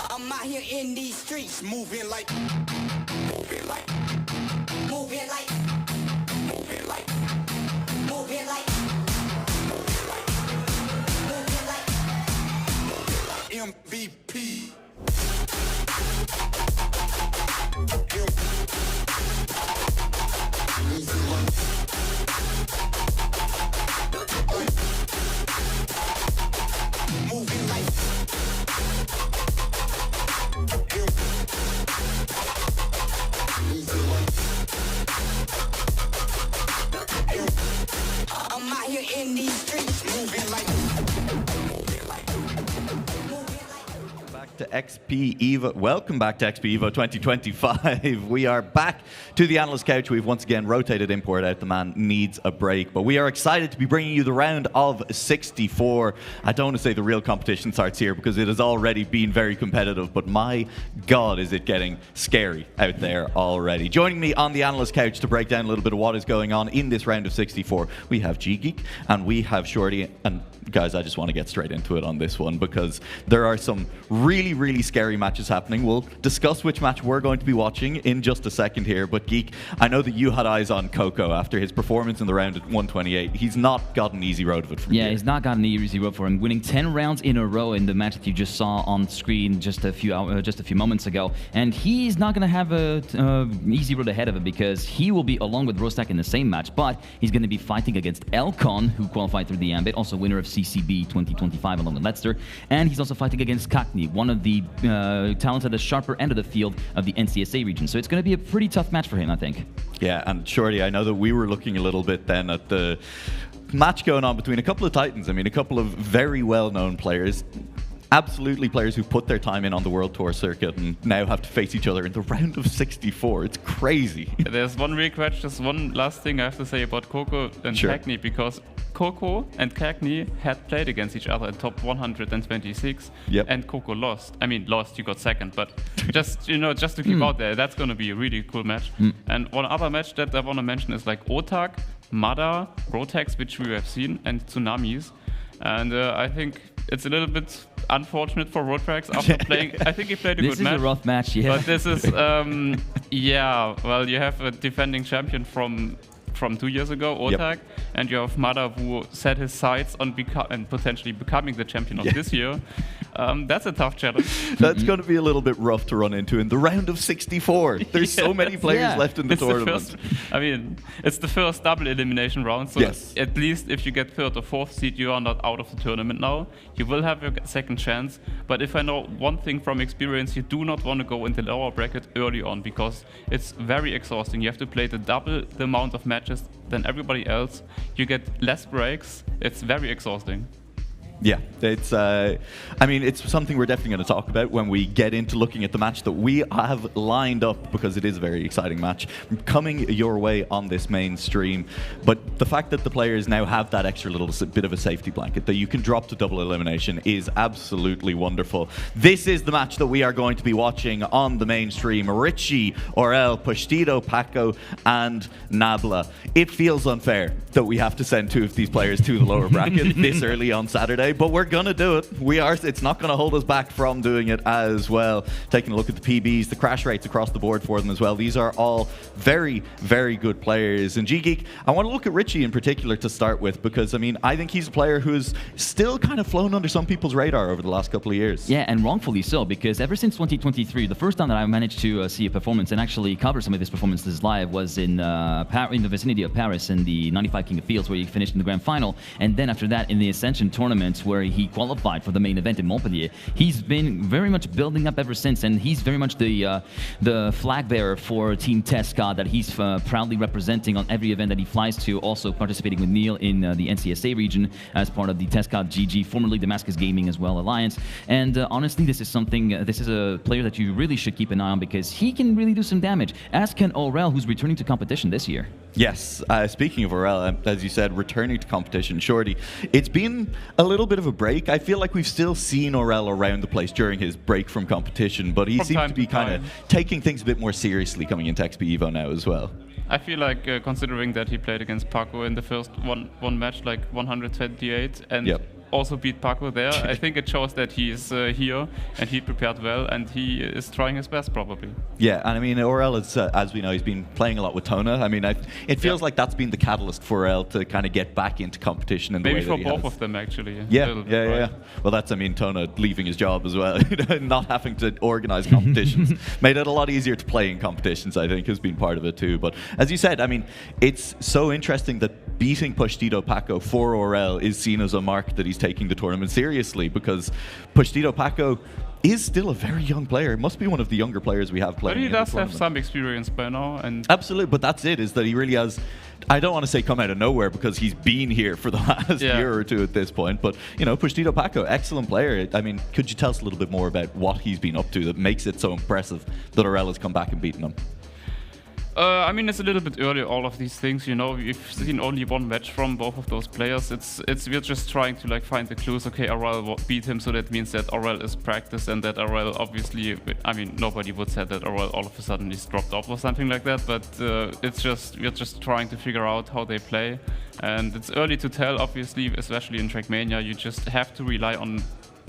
I'm out here in these streets, moving like, moving like, moving like, moving like, moving like, moving like, MVP. Moving like. I'm out here in these streets, moving like. Back to XPEvo. Welcome back to XPEvo 2025. We are back to the analyst couch. We've once again rotated import out. The man needs a break, but we are excited to be bringing you the round of 64. I don't want to say the real competition starts here because it has already been very competitive, but my God, is it getting scary out there already. Joining me on the analyst couch to break down a little bit of what is going on in this round of 64, we have G-Geek and we have Shorty. And guys, I just want to get straight into it on this one because there are some really, really scary matches happening. We'll discuss which match we're going to be watching in just a second here. But Geek, I know that you had eyes on Coco after his performance in the round at 128. He's not got an easy road of it from here. Yeah, he's not got an easy road for him. Winning 10 rounds in a row in the match that you just saw on screen just a few moments ago. And he's not going to have an easy road ahead of him because he will be along with Rostak in the same match. But he's going to be fighting against Elcon, who qualified through the Ambit, also winner of CCB 2025 along with Leicester. And he's also fighting against Kakni, one of the talents at the sharper end of the field of the NCSA region. So it's going to be a pretty tough match for him, I think. Yeah, and Shorty, I know that we were looking a little bit then at the match going on between a couple of Titans. I mean, a couple of very well-known players. Absolutely players who put their time in on the World Tour circuit and now have to face each other in the round of 64. It's crazy. There's one request, just one last thing I have to say about Coco and Cagney, because Coco and Cagney had played against each other in top 126, and Coco lost. I mean, lost, you got second, but just to keep out there, that's going to be a really cool match. And one other match that I want to mention is like Otak, Mada, Rotex, which we have seen, and Tsunamis. And I think it's a little bit unfortunate for Rotrax after playing. I think he played a good match. This is a rough match, yeah. But this is, yeah, well, you have a defending champion from 2 years ago, Otak, and you have Mada, who set his sights on potentially becoming the champion of this year. That's a tough challenge. That's going to be a little bit rough to run into in the round of 64. There's so many players left in the tournament. It's the first double elimination round, so at least if you get third or fourth seed, you are not out of the tournament now. You will have your second chance, but if I know one thing from experience, you do not want to go in the lower bracket early on because it's very exhausting. You have to play double the amount of matches than everybody else. You get less breaks. It's very exhausting. Yeah, it's. I mean, it's something we're definitely going to talk about when we get into looking at the match that we have lined up, because it is a very exciting match coming your way on this main stream. But the fact that the players now have that extra little bit of a safety blanket that you can drop to double elimination is absolutely wonderful. This is the match that we are going to be watching on the main stream. Richie, Orel, Postido, Paco, and Nabla. It feels unfair that we have to send two of these players to the lower bracket this early on Saturday. But we're gonna do it. It's not gonna hold us back from doing it as well. Taking a look at the PBs, the crash rates across the board for them as well. These are all very, very good players. And G-Geek, I want to look at Richie in particular to start with, because I mean, I think he's a player who's still kind of flown under some people's radar over the last couple of years. Yeah, and wrongfully so, because ever since 2023, the first time that I managed to see a performance and actually cover some of his performances live was in the vicinity of Paris in the 95 King of Fields, where he finished in the grand final, and then after that in the Ascension tournament, where he qualified for the main event in Montpellier. He's been very much building up ever since, and he's very much the flag bearer for Team Tesca that he's proudly representing on every event that he flies to, also participating with Neil in the NCSA region as part of the Tesca GG, formerly Damascus Gaming as well Alliance. And honestly, this is a player that you really should keep an eye on, because he can really do some damage, as can Orel, who's returning to competition this year. Yes, speaking of Aurel, as you said, returning to competition, Shorty, it's been a little bit of a break. I feel like we've still seen Aurel around the place during his break from competition, but he seems to be kind of taking things a bit more seriously coming into XPEvo now as well. I feel like considering that he played against Paco in the first one match, like 128, and also beat Paco there, I think it shows that he is here and he prepared well and he is trying his best probably. Yeah, and I mean, Aurel is, as we know, he's been playing a lot with Tona. I mean, it feels like that's been the catalyst for Aurel to kind of get back into competition in the way that he has. Maybe for both of them actually. Yeah. Well, that's, I mean, Tona leaving his job as well, not having to organize competitions, made it a lot easier to play in competitions, I think, has been part of it too. But as you said, I mean, it's so interesting that beating Pushtido Paco for Aurel is seen as a mark that he's taking the tournament seriously, because Pushtido Paco is still a very young player. Must be one of the younger players we have playing. But he does have some experience by now, and absolutely. But that's it. Is that he really has? I don't want to say come out of nowhere because he's been here for the last year or two at this point. But you know, Pushtido Paco, excellent player. I mean, could you tell us a little bit more about what he's been up to that makes it so impressive that Aurel has come back and beaten him? I mean, it's a little bit early, all of these things, you know. We've seen only one match from both of those players. We're just trying to like find the clues. Okay, Aurel beat him, so that means that Aurel is practiced and that Aurel obviously, I mean, nobody would say that Aurel all of a sudden is dropped off or something like that, but we're just trying to figure out how they play. And it's early to tell, obviously, especially in Trackmania. You just have to rely on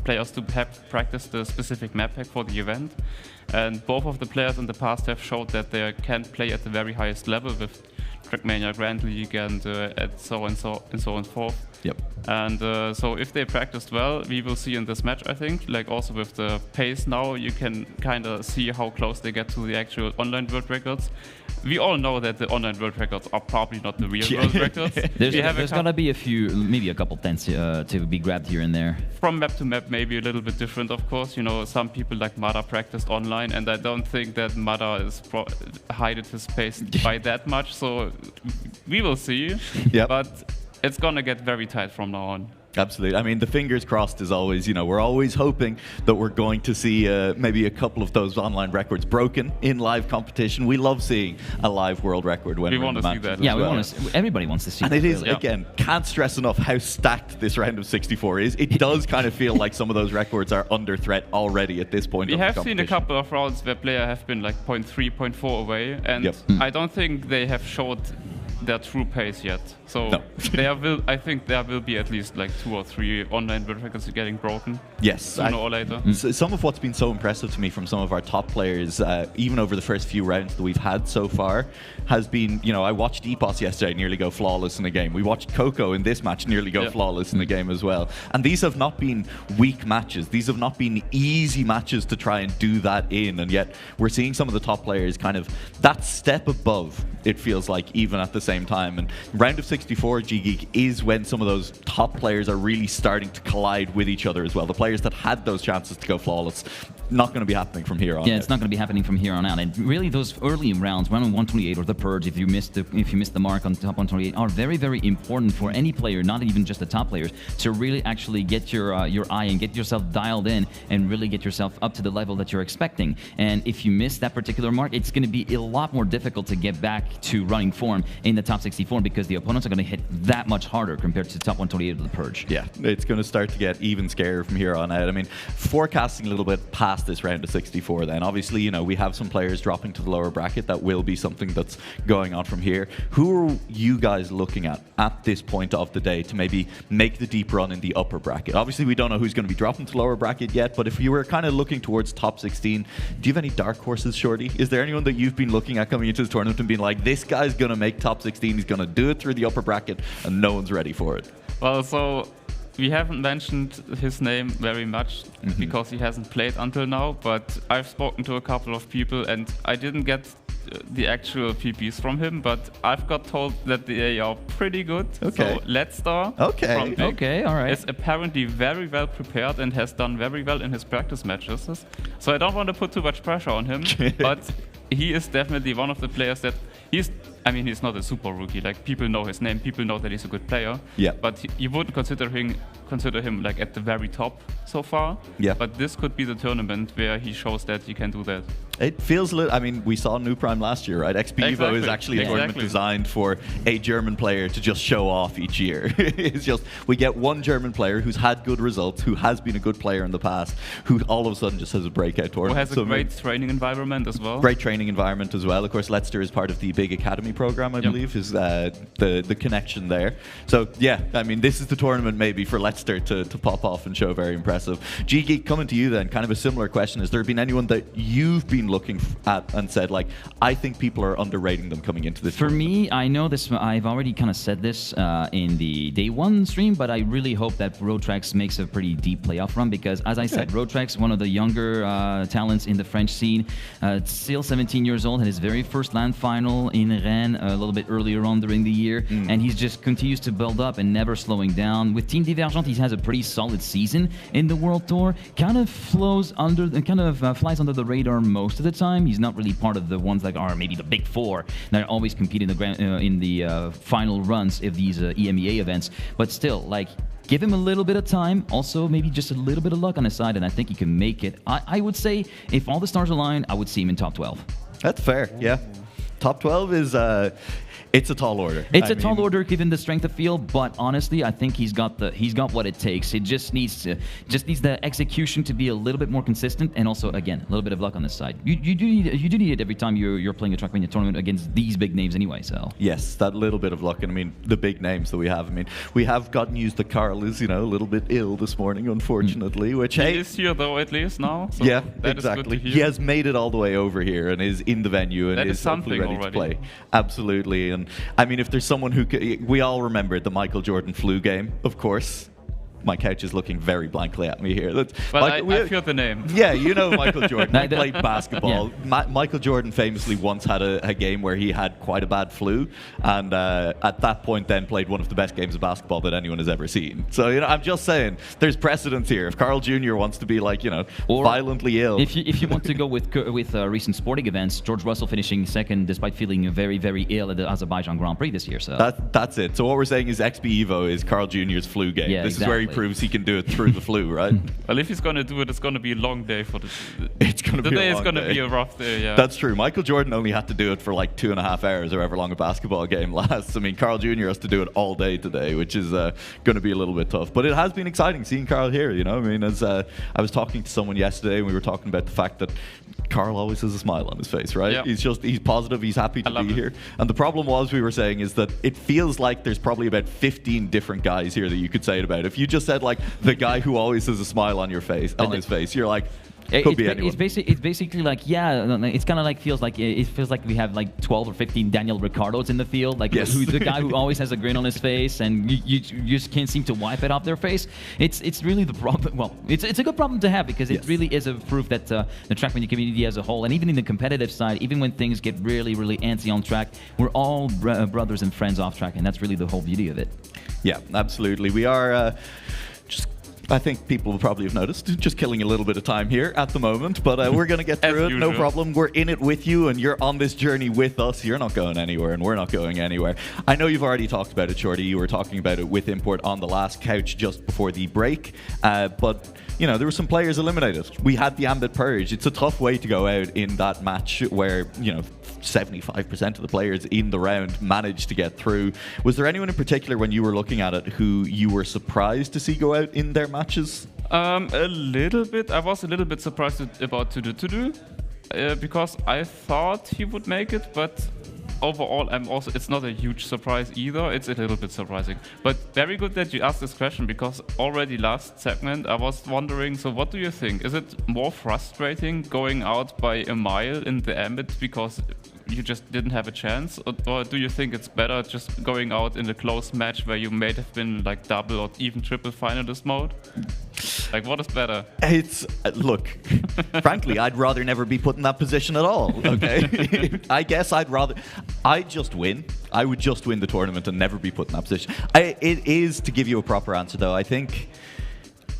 players to have practiced the specific map pack for the event. And both of the players in the past have showed that they can play at the very highest level with Trackmania Grand League and so on forth. Yep. And so if they practiced well, we will see in this match, I think. Like also with the pace now, you can kind of see how close they get to the actual online world records. We all know that the online world records are probably not the real world records. There's gonna be a few, maybe a couple tenths to be grabbed here and there. From map to map, maybe a little bit different, of course. You know, some people like Mada practiced online, and I don't think that Mada is hided his pace by that much. So we will see. But it's gonna get very tight from now on. Absolutely. I mean, the fingers crossed is always, you know, we're always hoping that we're going to see maybe a couple of those online records broken in live competition. We love seeing a live world record when we want to see that. Yeah, everybody wants to see and that. And it is, again, can't stress enough how stacked this round of 64 is. It does kind of feel like some of those records are under threat already at this point. We have seen a couple of rounds where players have been like 0.3, 0.4 away, and I don't think they have showed their true pace yet. So I think there will be at least like 2 or 3 online world records getting broken. Yes, sooner or later. Some of what's been so impressive to me from some of our top players, even over the first few rounds that we've had so far, has been, you know, I watched Epos yesterday nearly go flawless in a game. We watched Coco in this match nearly go flawless in the game as well. And these have not been weak matches. These have not been easy matches to try and do that in. And yet we're seeing some of the top players kind of that step above, it feels like, even at the same time. And round of 64 G-Geek is when some of those top players are really starting to collide with each other as well. The players that had those chances to go flawless, not going to be happening from here on out. Yeah, it's not going to be happening from here on out. And really, those early rounds, round 128 or the purge, if you missed the mark on top 128, are very, very important for any player, not even just the top players, to really actually get your eye and get yourself dialed in and really get yourself up to the level that you're expecting. And if you miss that particular mark, it's going to be a lot more difficult to get back to running form in the top 64 because the opponents are going to hit that much harder compared to top 128 of the purge. Yeah, it's going to start to get even scarier from here on out. I mean, forecasting a little bit past this round of 64 then, obviously, you know, we have some players dropping to the lower bracket. That will be something that's going on from here. Who are you guys looking at this point of the day to maybe make the deep run in the upper bracket? Obviously, we don't know who's going to be dropping to the lower bracket yet, but if you were kind of looking towards top 16, do you have any dark horses, Shorty? Is there anyone that you've been looking at coming into this tournament and being like, this guy's going to make top 16, he's going to do it through the upper bracket, and no one's ready for it? Well, so we haven't mentioned his name very much because he hasn't played until now, but I've spoken to a couple of people and I didn't get the actual PPs from him, but I've got told that they are pretty good. Okay. So Let's Star from Big Okay, all right. is apparently very well prepared and has done very well in his practice matches. So I don't want to put too much pressure on him, but he is definitely one of the players that he's I mean, he's not a super rookie. Like, people know his name, people know that he's a good player. Yeah. But you wouldn't consider him like at the very top so far. Yeah. But this could be the tournament where he shows that he can do that. It feels a little, I mean, we saw New Prime last year, right? XPEvo is actually a tournament designed for a German player to just show off each year. It's just, we get one German player who's had good results, who has been a good player in the past, who all of a sudden just has a breakout tournament. Who has a great training environment as well. Great training environment as well. Of course, Leicester is part of the big academy program, I believe, is the connection there. So, yeah, I mean, this is the tournament maybe for Leicester to pop off and show very impressive. G-Geek, coming to you then, kind of a similar question. Has there been anyone that you've been looking at and said, like, I think people are underrating them coming into this tournament? For me, I know this, I've already kind of said this in the day one stream, but I really hope that Roadtrax makes a pretty deep playoff run because, as I said, Roadtrax, one of the younger talents in the French scene, still 17 years old, had his very first LAN final in Rennes a little bit earlier on during the year, and he's just continues to build up and never slowing down. With Team Divergent, he has a pretty solid season in the World Tour, kind of flies under the radar most of the time. He's not really part of the ones that are maybe the big four that always compete in the final runs of these EMEA events, but still, like, give him a little bit of time, also maybe just a little bit of luck on his side, and I think he can make it. I would say if all the stars align, I would see him in top 12. That's fair, yeah. Top 12 is it's a tall order. It's a tall order given the strength of field, but honestly, I think he's got what it takes. It just needs the execution to be a little bit more consistent, and also again a little bit of luck on this side. You do need it every time you're playing a Trackmania tournament against these big names anyway. So yes, that little bit of luck, and I mean the big names that we have. I mean we have got news that Carl is a little bit ill this morning, unfortunately. Which he is here though at least now. So yeah, that exactly. Is good to hear. He has made it all the way over here and is in the venue and that is something ready already to play. Absolutely. And I mean, if there's someone who we all remember the Michael Jordan flu game, of course. My couch is looking very blankly at me here. Well, I feel the name. Yeah, you know Michael Jordan. He played basketball. Yeah. Michael Jordan famously once had a game where he had quite a bad flu, and at that point then played one of the best games of basketball that anyone has ever seen. So, I'm just saying, there's precedence here. If Carl Jr. wants to be or violently ill. If you want to go with recent sporting events, George Russell finishing second despite feeling very, very ill at the Azerbaijan Grand Prix this year. So that's it. So what we're saying is XPEvo is Carl Jr.'s flu game. Yeah, this is where he proves he can do it through the flu, right? Well, if he's going to do it, it's going to be a long day for the It's going to be a long day. It's going to be a rough day, yeah. That's true. Michael Jordan only had to do it for like 2.5 hours or however long a basketball game lasts. I mean, Carl Jr. has to do it all day today, which is going to be a little bit tough. But it has been exciting seeing Carl here, I mean, as I was talking to someone yesterday, and we were talking about the fact that Carl always has a smile on his face, right? Yeah. He's positive, he's happy to be here. And the problem we were saying, is that it feels like there's probably about 15 different guys here that you could say it about. If you just said, like, the guy who always has a smile on his face, you're like, could be anyone. It's basically like, it's kind of like feels like we have like 12 or 15 Daniel Ricciardos in the field, like who's the guy who always has a grin on his face, and you just can't seem to wipe it off their face. It's really the problem. Well, it's a good problem to have because it really is a proof that the Trackmania community as a whole, and even in the competitive side, even when things get really, really antsy on track, we're all brothers and friends off track, and that's really the whole beauty of it. Yeah, absolutely. We are I think people will probably have noticed, just killing a little bit of time here at the moment, but we're going to get through it, no problem. We're in it with you, and you're on this journey with us. You're not going anywhere, and we're not going anywhere. I know you've already talked about it, Shorty. You were talking about it with Import on the last couch just before the break, but there were some players eliminated. We had the Ambit Purge. It's a tough way to go out in that match where, 75% of the players in the round managed to get through. Was there anyone in particular when you were looking at it who you were surprised to see go out in their matches? A little bit. I was a little bit surprised about To-Do, because I thought he would make it, but overall, it's not a huge surprise either. It's a little bit surprising. But very good that you asked this question, because already last segment I was wondering, so what do you think? Is it more frustrating going out by a mile in the Ambit because you just didn't have a chance? Or do you think it's better just going out in a close match where you may have been like double or even triple finalist mode? Like, what is better? Look, frankly, I'd rather never be put in that position at all, okay? I guess I'd just win. I would just win the tournament and never be put in that position. It is, to give you a proper answer though, I think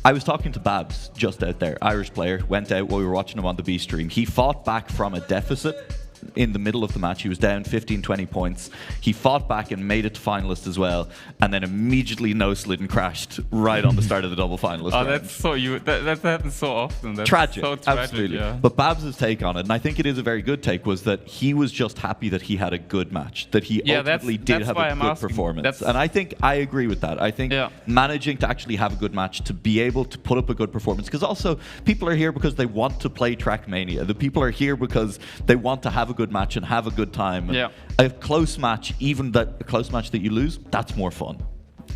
I was talking to Babs just out there, Irish player, went out while we were watching him on the B stream. He fought back from a deficit in the middle of the match. He was down 15, 20 points. He fought back and made it to finalist as well, and then immediately no-slid and crashed right on the start of the double finalist round. That's so that happens so often. That's tragic, so tragic, absolutely. yeah. But Babs' take on it, and I think it is a very good take, was that he was just happy that he had a good match, that he ultimately did have a good performance. And I think I agree with that. I think managing to actually have a good match, to be able to put up a good performance, because also people are here because they want to play Trackmania. The people are here because they want to have a good match and have a good time. Yeah. A close match, even a close match that you lose, that's more fun.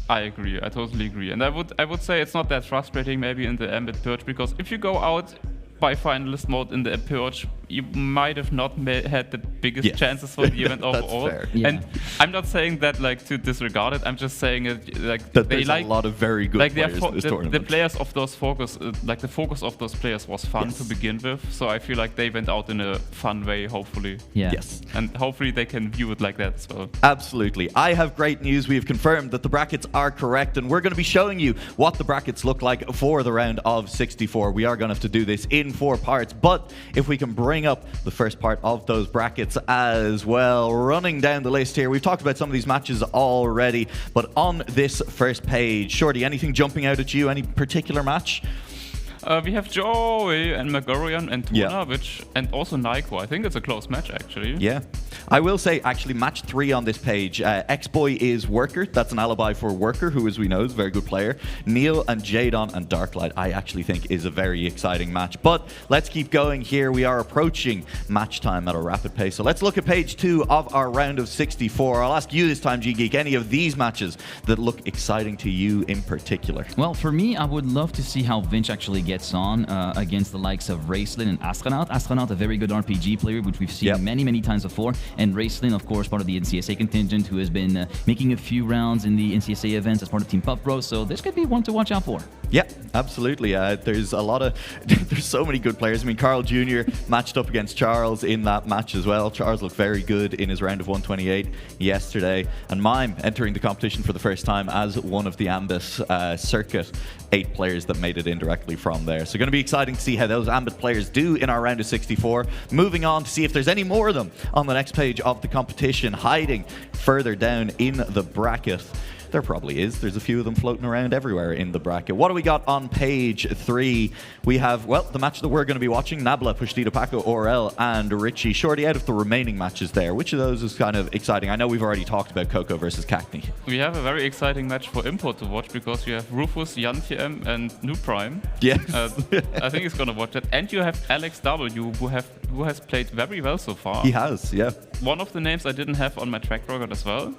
I agree. I totally agree. And I would say it's not that frustrating maybe in the Ambit Purge, because if you go out by finalist mode in the Purge, you might have not had the biggest chances for the event overall. Fair. Yeah. And I'm not saying that like to disregard it. I'm just saying it like that they there's like a lot of very good players in this tournament. The players of those focus, like the focus of those players was fun to begin with. So I feel like they went out in a fun way, hopefully. Yeah. Yes. And hopefully they can view it like that as well. Absolutely. I have great news. We have confirmed that the brackets are correct, and we're going to be showing you what the brackets look like for the round of 64. We are going to have to do this in 4 parts, but if we can bring up the first part of those brackets as well. Running down the list here, we've talked about some of these matches already, but on this first page, Shorty, anything jumping out at you? Any particular match? We have Joey and Megorian and Tuna, and also Naiko. I think it's a close match, actually. Yeah. I will say, actually, match 3 on this page. X-Boy is Worker. That's an alibi for Worker, who, as we know, is a very good player. Neil and Jadon and Darklight, I actually think is a very exciting match. But let's keep going here. We are approaching match time at a rapid pace. So let's look at page 2 of our round of 64. I'll ask you this time, G-Geek, any of these matches that look exciting to you in particular? Well, for me, I would love to see how Vinch actually gets on against the likes of Raceland and Astronaut. Astronaut, a very good RPG player, which we've seen many times before. And Raceland, of course, part of the NCSA contingent, who has been making a few rounds in the NCSA events as part of Team Puff Bro. So this could be one to watch out for. Yeah, absolutely. There's a lot of... there's so many good players. I mean, Carl Jr. matched up against Charles in that match as well. Charles looked very good in his round of 128 yesterday. And Mime entering the competition for the first time as one of the Ambit circuit 8 players that made it indirectly from there. So going to be exciting to see how those Ambit players do in our round of 64. Moving on to see if there's any more of them on the next page of the competition, hiding further down in the bracket. There probably is. There's a few of them floating around everywhere in the bracket. What do we got on page 3? We have, well, the match that we're going to be watching, Nabla, Pushtita, Paco, Orel, and Richie. Shorty, out of the remaining matches there, which of those is kind of exciting? I know we've already talked about Coco versus Cackney. We have a very exciting match for import to watch, because you have Rufus, Jan TM, and New Prime. Yes. I think he's going to watch that. And you have Alex W, who has played very well so far. He has, yeah. One of the names I didn't have on my track record as well.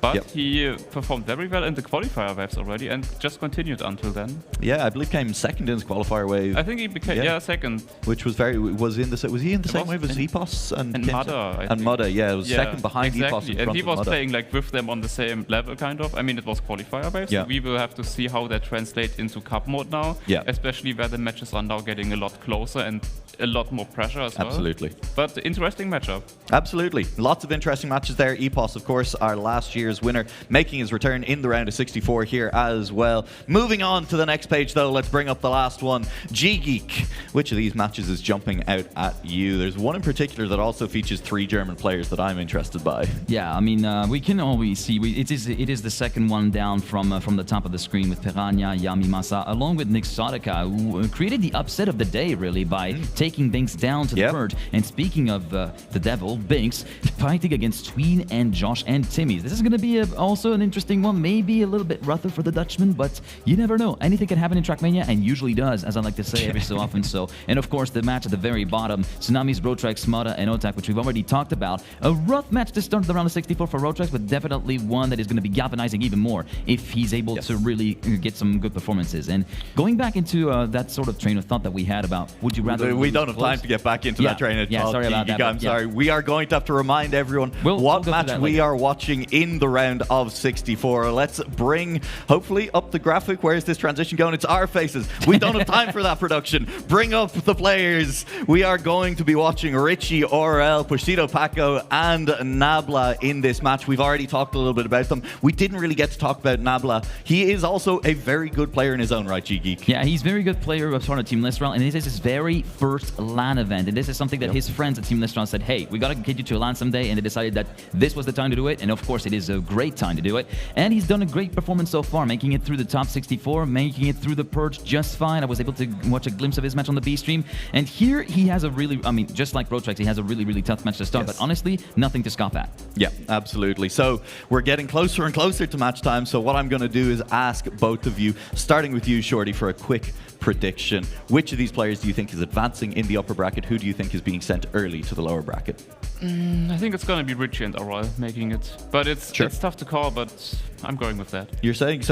But he performed very well in the qualifier waves already and just continued until then. Yeah, I believe came second in his qualifier wave. I think he became second. Which was was he in the same wave as Epos and Mudder? And Mudder, yeah, it was second behind Epos. And he was playing like with them on the same level, kind of. I mean, it was qualifier waves. So we will have to see how that translates into cup mode now. Yeah. Especially where the matches are now getting a lot closer and a lot more pressure as well. Absolutely. But interesting matchup. Absolutely. Lots of interesting matches there. Epos, of course, our last year's winner, making his return in the round of 64 here as well. Moving on to the next page, though, let's bring up the last one. G-Geek. Which of these matches is jumping out at you? There's one in particular that also features 3 German players that I'm interested by. Yeah, I mean, we can always see, it is the second one down from the top of the screen with Piranha, Yami Masa, along with Nixotica, who created the upset of the day, really, by taking Binks down to the third. And speaking of the devil, Binks, fighting against Tween and Josh and Timmy. This is going to be also an interesting one, maybe a little bit rougher for the Dutchman, but you never know. Anything can happen in Trackmania, and usually does, as I like to say every so often. So, and of course, the match at the very bottom, Tsunamis, Rotrax, Smada, and Otak, which we've already talked about. A rough match to start the round of 64 for Rotrax, but definitely one that is going to be galvanizing even more if he's able to really get some good performances. And going back into that sort of train of thought that we had about, would you rather... We don't have time to get back into that train of thought. Sorry about that. I'm sorry. We are going to have to remind everyone what match we are watching in the round of 64. Let's bring, hopefully, up the graphic. Where is this transition going? It's our faces. We don't have time for that production. Bring up the players. We are going to be watching Richie, Aurel, Pushido, Paco, and Nabla in this match. We've already talked a little bit about them. We didn't really get to talk about Nabla. He is also a very good player in his own right, G-Geek. Yeah, he's a very good player of Team Listral, and this is his very first LAN event. And this is something that his friends at Team Listral said, hey, we got to get you to a LAN someday, and they decided that this was the time to do it, and of course it is a great time to do it. And he's done a great performance so far, making it through the top 64, making it through the Purge just fine. I was able to watch a glimpse of his match on the B stream, and here he has a really, I mean, just like Rotrax, he has a really, really tough match to start, but honestly, nothing to scoff at. Yeah, absolutely. So we're getting closer and closer to match time, so what I'm going to do is ask both of you, starting with you, Shorty, for a quick prediction. Which of these players do you think is advancing in the upper bracket? Who do you think is being sent early to the lower bracket? I think it's going to be Richie and Aurel making it. But it's tough to call, but I'm going with that. You're saying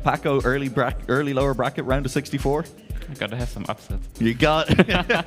Paco early lower bracket round of 64? I gotta have some upsets. You got.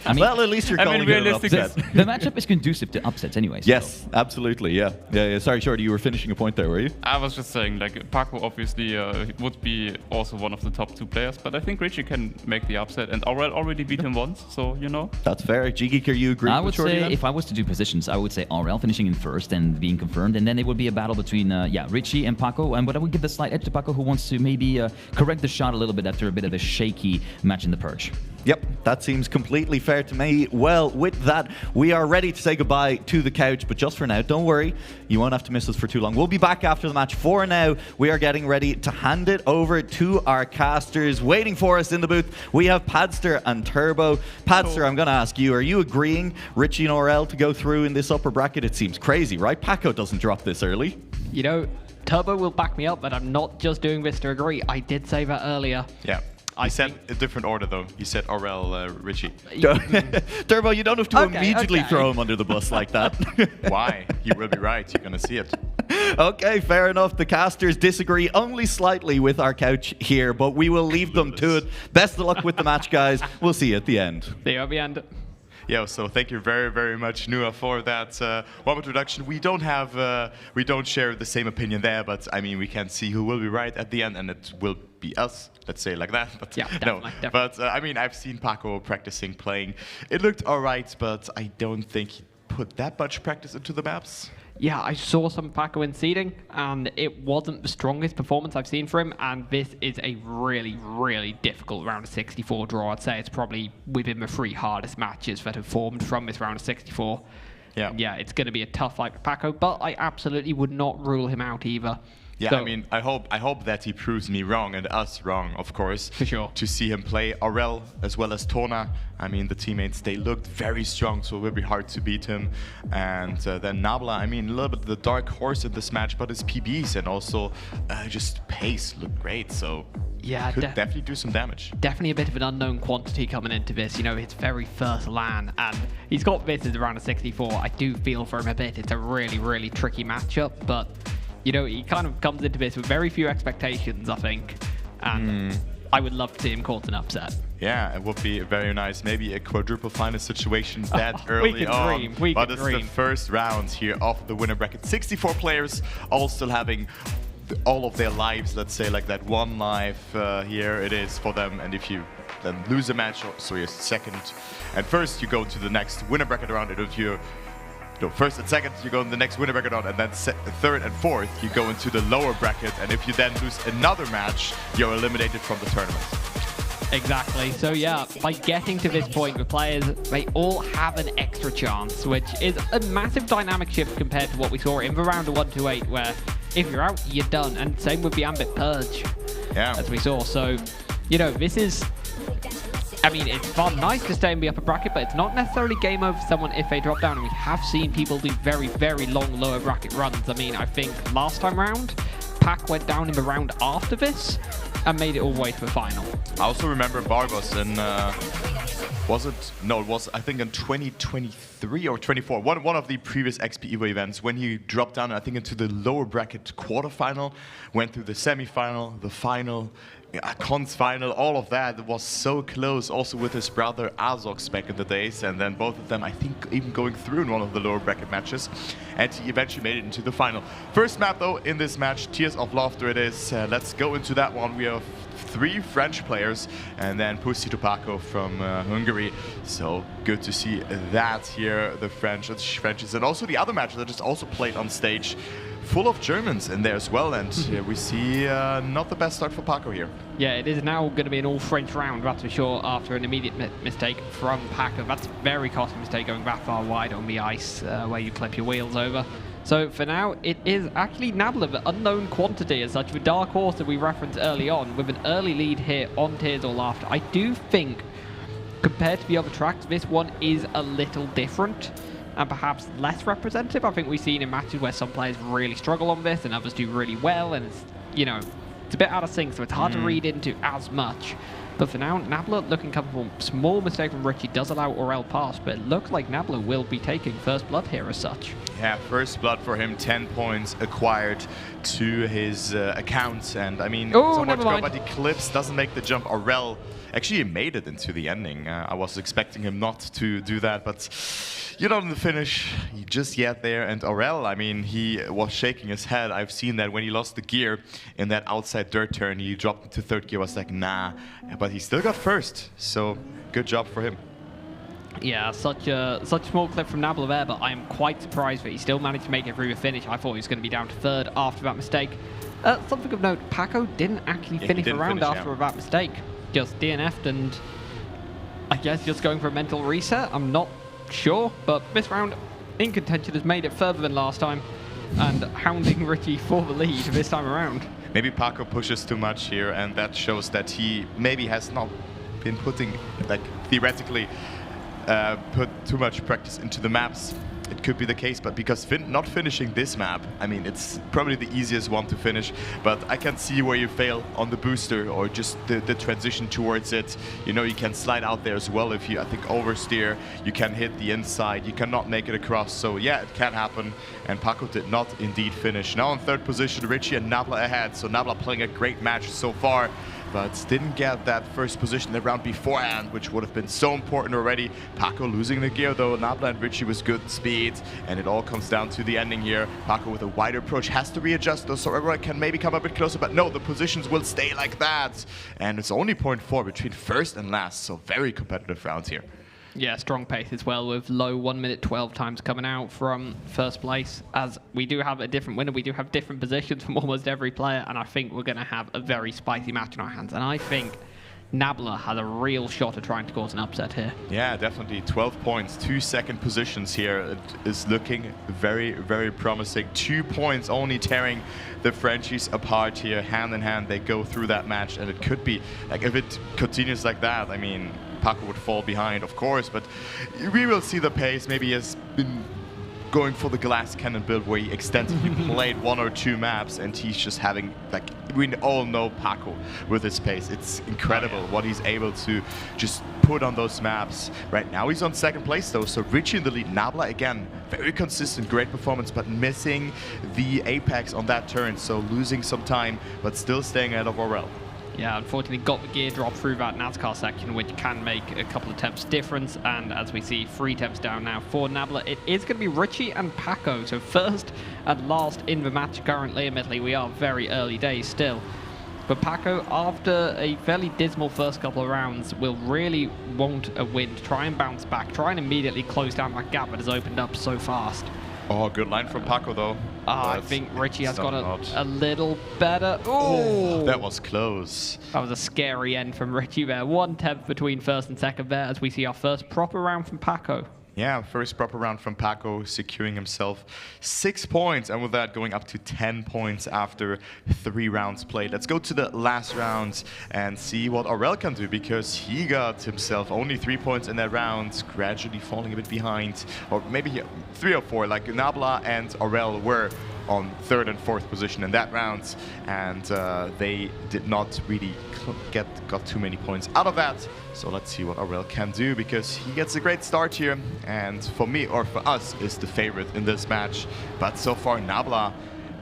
I mean, well, at least you're calling it an upset. The matchup is conducive to upsets anyway. So. Yes, absolutely. Yeah. Sorry, Shorty, you were finishing a point there, were you? I was just saying, like, Paco obviously would be also one of the top 2 players, but I think Richie can make the upset, and Aurel already beat him once, so you know. That's fair. G-Geek, are you agreeing with Shorty? I would say, then? if I was to do positions, I would say Aurel finishing in first and being confirmed, and then it would be a battle between Richie and Paco, but I would give the slight edge to Paco, who wants to maybe correct the shot a little bit after a bit of a shaky match in the Purge. Yep, that seems completely fair to me. Well, with that, we are ready to say goodbye to the couch, but just for now, don't worry, you won't have to miss us for too long. We'll be back after the match. For now, we are getting ready to hand it over to our casters. Waiting for us in the booth, we have Padster and Turbo. Padster, I'm going to ask you, are you agreeing Richie and Aurel to go through in this upper bracket? It seems crazy, right? Paco doesn't drop this early. You know, Turbo will back me up, but I'm not just doing this to agree. I did say that earlier. Yeah. I said a different order, though. You said Aurel, Richie. Turbo, you don't have to immediately throw him under the bus like that. Why? You will be right. You're going to see it. Okay, fair enough. The casters disagree only slightly with our couch here, but we will leave them to it. Best of luck with the match, guys. We'll see you at the end. See you at the end. Yeah, so thank you very, very much, Nua, for that warm introduction. We don't share the same opinion there, but I mean, we can see who will be right at the end, and it will be us. Let's say it like that. But yeah, definitely. But I mean, I've seen Paco practicing playing. It looked all right, but I don't think he put that much practice into the maps. Yeah, I saw some Paco in seeding, and it wasn't the strongest performance I've seen from him, and this is a really, really difficult round of 64 draw. I'd say it's probably within the 3 hardest matches that have formed from this round of 64. Yeah, it's going to be a tough fight for Paco, but I absolutely would not rule him out either. Yeah, so, I mean, I hope that he proves me wrong and us wrong, of course. For sure. To see him play Aurel as well as Tona. I mean, the teammates, they looked very strong, so it will be hard to beat him. And then Nabla, I mean, a little bit the dark horse in this match, but his PBs and also just pace looked great. So yeah, could definitely do some damage. Definitely a bit of an unknown quantity coming into this. You know, his very first LAN, and he's got this as around a 64. I do feel for him a bit. It's a really, really tricky matchup, but you know, he kind of comes into this with very few expectations, I think, and I would love to see him caught an upset. Yeah, it would be very nice. Maybe a quadruple final situation that early on. But it's the first round here of the winner bracket. 64 players, all still having all of their lives, let's say, like that one life here it is for them. And if you then lose a match, so you're second and first, you go to the next winner bracket round. And if you first and second, you go in the next winner bracket round, and then third and fourth, you go into the lower bracket. And if you then lose another match, you're eliminated from the tournament. Exactly. So yeah, by getting to this point with players, they all have an extra chance, which is a massive dynamic shift compared to what we saw in the round of 1-8, where if you're out, you're done. And same with the Ambit Purge, as we saw. So, you know, this is, I mean, it's fun, nice to stay in the upper bracket, but it's not necessarily game over for someone if they drop down. And we have seen people do very, very long lower bracket runs. I mean, I think last time round, Pac went down in the round after this and made it all the way to the final. I also remember Bargos in, it was I think in 2023 or 24, one of the previous XPEvo events, when he dropped down, I think, into the lower bracket quarterfinal, went through the semifinal, the final, Cons final, all of that was so close, also with his brother Azox back in the days, and then both of them, I think, even going through in one of the lower bracket matches, and he eventually made it into the final. First map, though, in this match, Tears of Laughter it is. Let's go into that one. We have 3 French players, and then Pussy Topako from Hungary. So good to see that here, the Frenches, and also the other matches that just also played on stage. Full of Germans in there as well, and we see not the best start for Paco here. Yeah, it is now going to be an all-French round, that's for sure, after an immediate mistake from Paco. That's a very costly mistake, going that far wide on the ice, where you clip your wheels over. So for now, it is actually Nabla, the unknown quantity as such, the dark horse that we referenced early on, with an early lead here on Tears of Laughter. I do think, compared to the other tracks, this one is a little different and perhaps less representative. I think we've seen in matches where some players really struggle on this and others do really well, and it's, you know, it's a bit out of sync, so it's hard to read into as much. But for now, Nabla looking comfortable. Small mistake from Richie does allow Aurel pass, but it looks like Nabla will be taking first blood here as such. Yeah, first blood for him, 10 points acquired to his account, and I mean, somewhat to go, but he clips, doesn't make the jump. Aurel actually made it into the ending. I was expecting him not to do that, but you know, in the finish, he just yet there. And Aurel, I mean, he was shaking his head. I've seen that when he lost the gear in that outside dirt turn, he dropped into third gear. I was like, nah, but he still got first. So good job for him. Yeah, such a small clip from Nabla there, but I am quite surprised that he still managed to make it through the finish. I thought he was going to be down to third after that mistake. Something of note, Paco didn't actually finish the round after that mistake. Just DNF'd, and I guess just going for a mental reset. I'm not sure, but this round in contention has made it further than last time, and hounding Richie for the lead this time around. Maybe Paco pushes too much here, and that shows that he maybe has not been putting, like, theoretically, put too much practice into the maps. It could be the case, but because not finishing this map, I mean, it's probably the easiest one to finish, but I can see where you fail on the booster or just the transition towards it. You know, you can slide out there as well if you, I think, oversteer. You can hit the inside. You cannot make it across. So yeah, it can happen, and Paco did not indeed finish. Now in third position, Richie and Nabla ahead. So Nabla playing a great match so far, but didn't get that first position the round beforehand, which would have been so important already. Paco losing the gear though. Nabla and Richie with good speed, and it all comes down to the ending here. Paco with a wider approach has to readjust though, so everyone can maybe come a bit closer, but no, the positions will stay like that. And it's only 0.4 between first and last, so very competitive rounds here. Yeah, strong pace as well, with low 1 minute 12 times coming out from first place. As we do have a different winner, we do have different positions from almost every player, and I think we're going to have a very spicy match in our hands. And I think Nabla has a real shot at trying to cause an upset here. Yeah, definitely. 12 points, 2 second positions here. It is looking very, very promising. 2 points only tearing the Frenchies apart here. Hand in hand, they go through that match, and it could be, like, if it continues like that, I mean, Paco would fall behind, of course, but we will see the pace. Maybe he has been going for the glass cannon build where he extensively played 1 or 2 maps, and he's just having, like, we all know Paco with his pace. It's incredible what he's able to just put on those maps. Right now he's on second place though, so Richie in the lead. Nabla again, very consistent, great performance, but missing the apex on that turn, so losing some time, but still staying ahead of Aurel. Yeah, unfortunately got the gear drop through that NASCAR section, which can make a couple of temps difference. And as we see, 3 temps down now for Nabla. It is going to be Richie and Paco. So first and last in the match currently. Admittedly, we are very early days still. But Paco, after a fairly dismal first couple of rounds, will really want a win to try and bounce back, try and immediately close down that gap that has opened up so fast. Oh, good line from Paco though. I think Richie has got a little better. Oh, that was close. That was a scary end from Richie there. 1 tenth between first and second there as we see our first proper round from Paco. Yeah, first proper round from Paco, securing himself 6 points, and with that going up to 10 points after 3 rounds played. Let's go to the last round and see what Aurel can do, because he got himself only 3 points in that round, gradually falling a bit behind, or maybe 3 or 4, like Nabla and Aurel were on 3rd and 4th position in that round, and they did not really got too many points out of that. So let's see what Aurel can do, because he gets a great start here, and for me, or for us, is the favorite in this match. But so far Nabla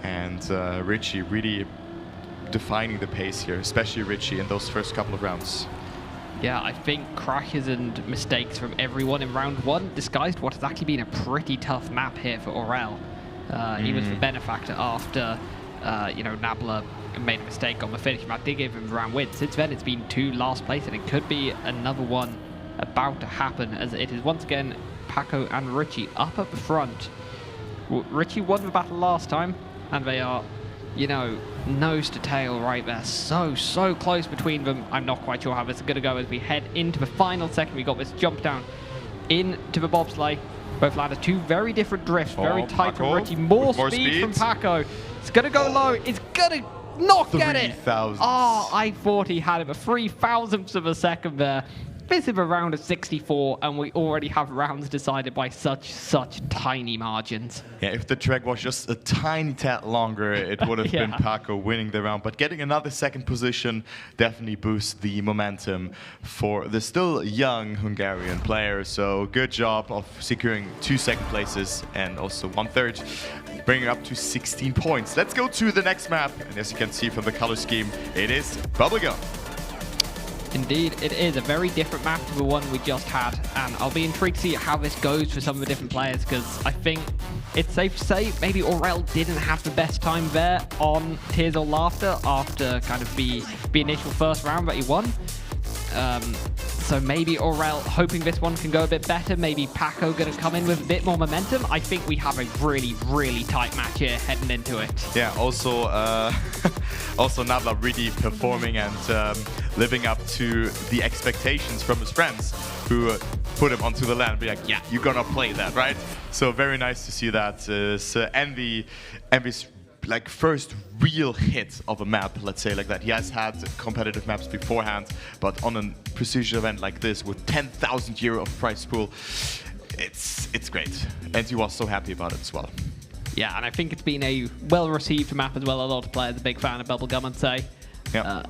and Richie really defining the pace here, especially Richie in those first couple of rounds. Yeah, I think crashes and mistakes from everyone in round one disguised what has actually been a pretty tough map here for Aurel. He was the benefactor after, Nabla made a mistake on the finish map. Did give him the round win. Since then, it's been 2 last place, and it could be another one about to happen, as it is once again Paco and Richie up at the front. Richie won the battle last time, and they are, nose to tail right there. So close between them. I'm not quite sure how this is going to go as we head into the final second. We got this jump down into the bobsleigh. Both landed 2 very different drifts, very tight from Richie. More speed from Paco. It's going to go low. It's going to not get it. 3,000. Oh, I thought he had it, but 3,000ths of a second there. This is a round of 64, and we already have rounds decided by such tiny margins. Yeah, if the track was just a tiny tad longer, it would have been Paco winning the round. But getting another second position definitely boosts the momentum for the still young Hungarian player. So good job of securing 2 second places and also 1/3, bringing up to 16 points. Let's go to the next map. And as you can see from the color scheme, it is Bubblegum. Indeed, it is a very different map to the one we just had, and I'll be intrigued to see how this goes for some of the different players, because I think it's safe to say maybe Aurel didn't have the best time there on Tears or Laughter after kind of the initial first round that he won. So maybe Aurel hoping this one can go a bit better. Maybe Paco going to come in with a bit more momentum. I think we have a really tight match here heading into it. Yeah, also Nabla really performing and living up to the expectations from his friends who put him onto the land. Be like, yeah, you're gonna play that, right? So very nice to see that. Envy's like first real hit of a map, let's say like that. He has had competitive maps beforehand, but on a precision event like this with 10,000 euro of prize pool, it's great. And he was so happy about it as well. Yeah, and I think it's been a well-received map as well. A lot of players are a big fan of Bubblegum, I'd say. Yeah.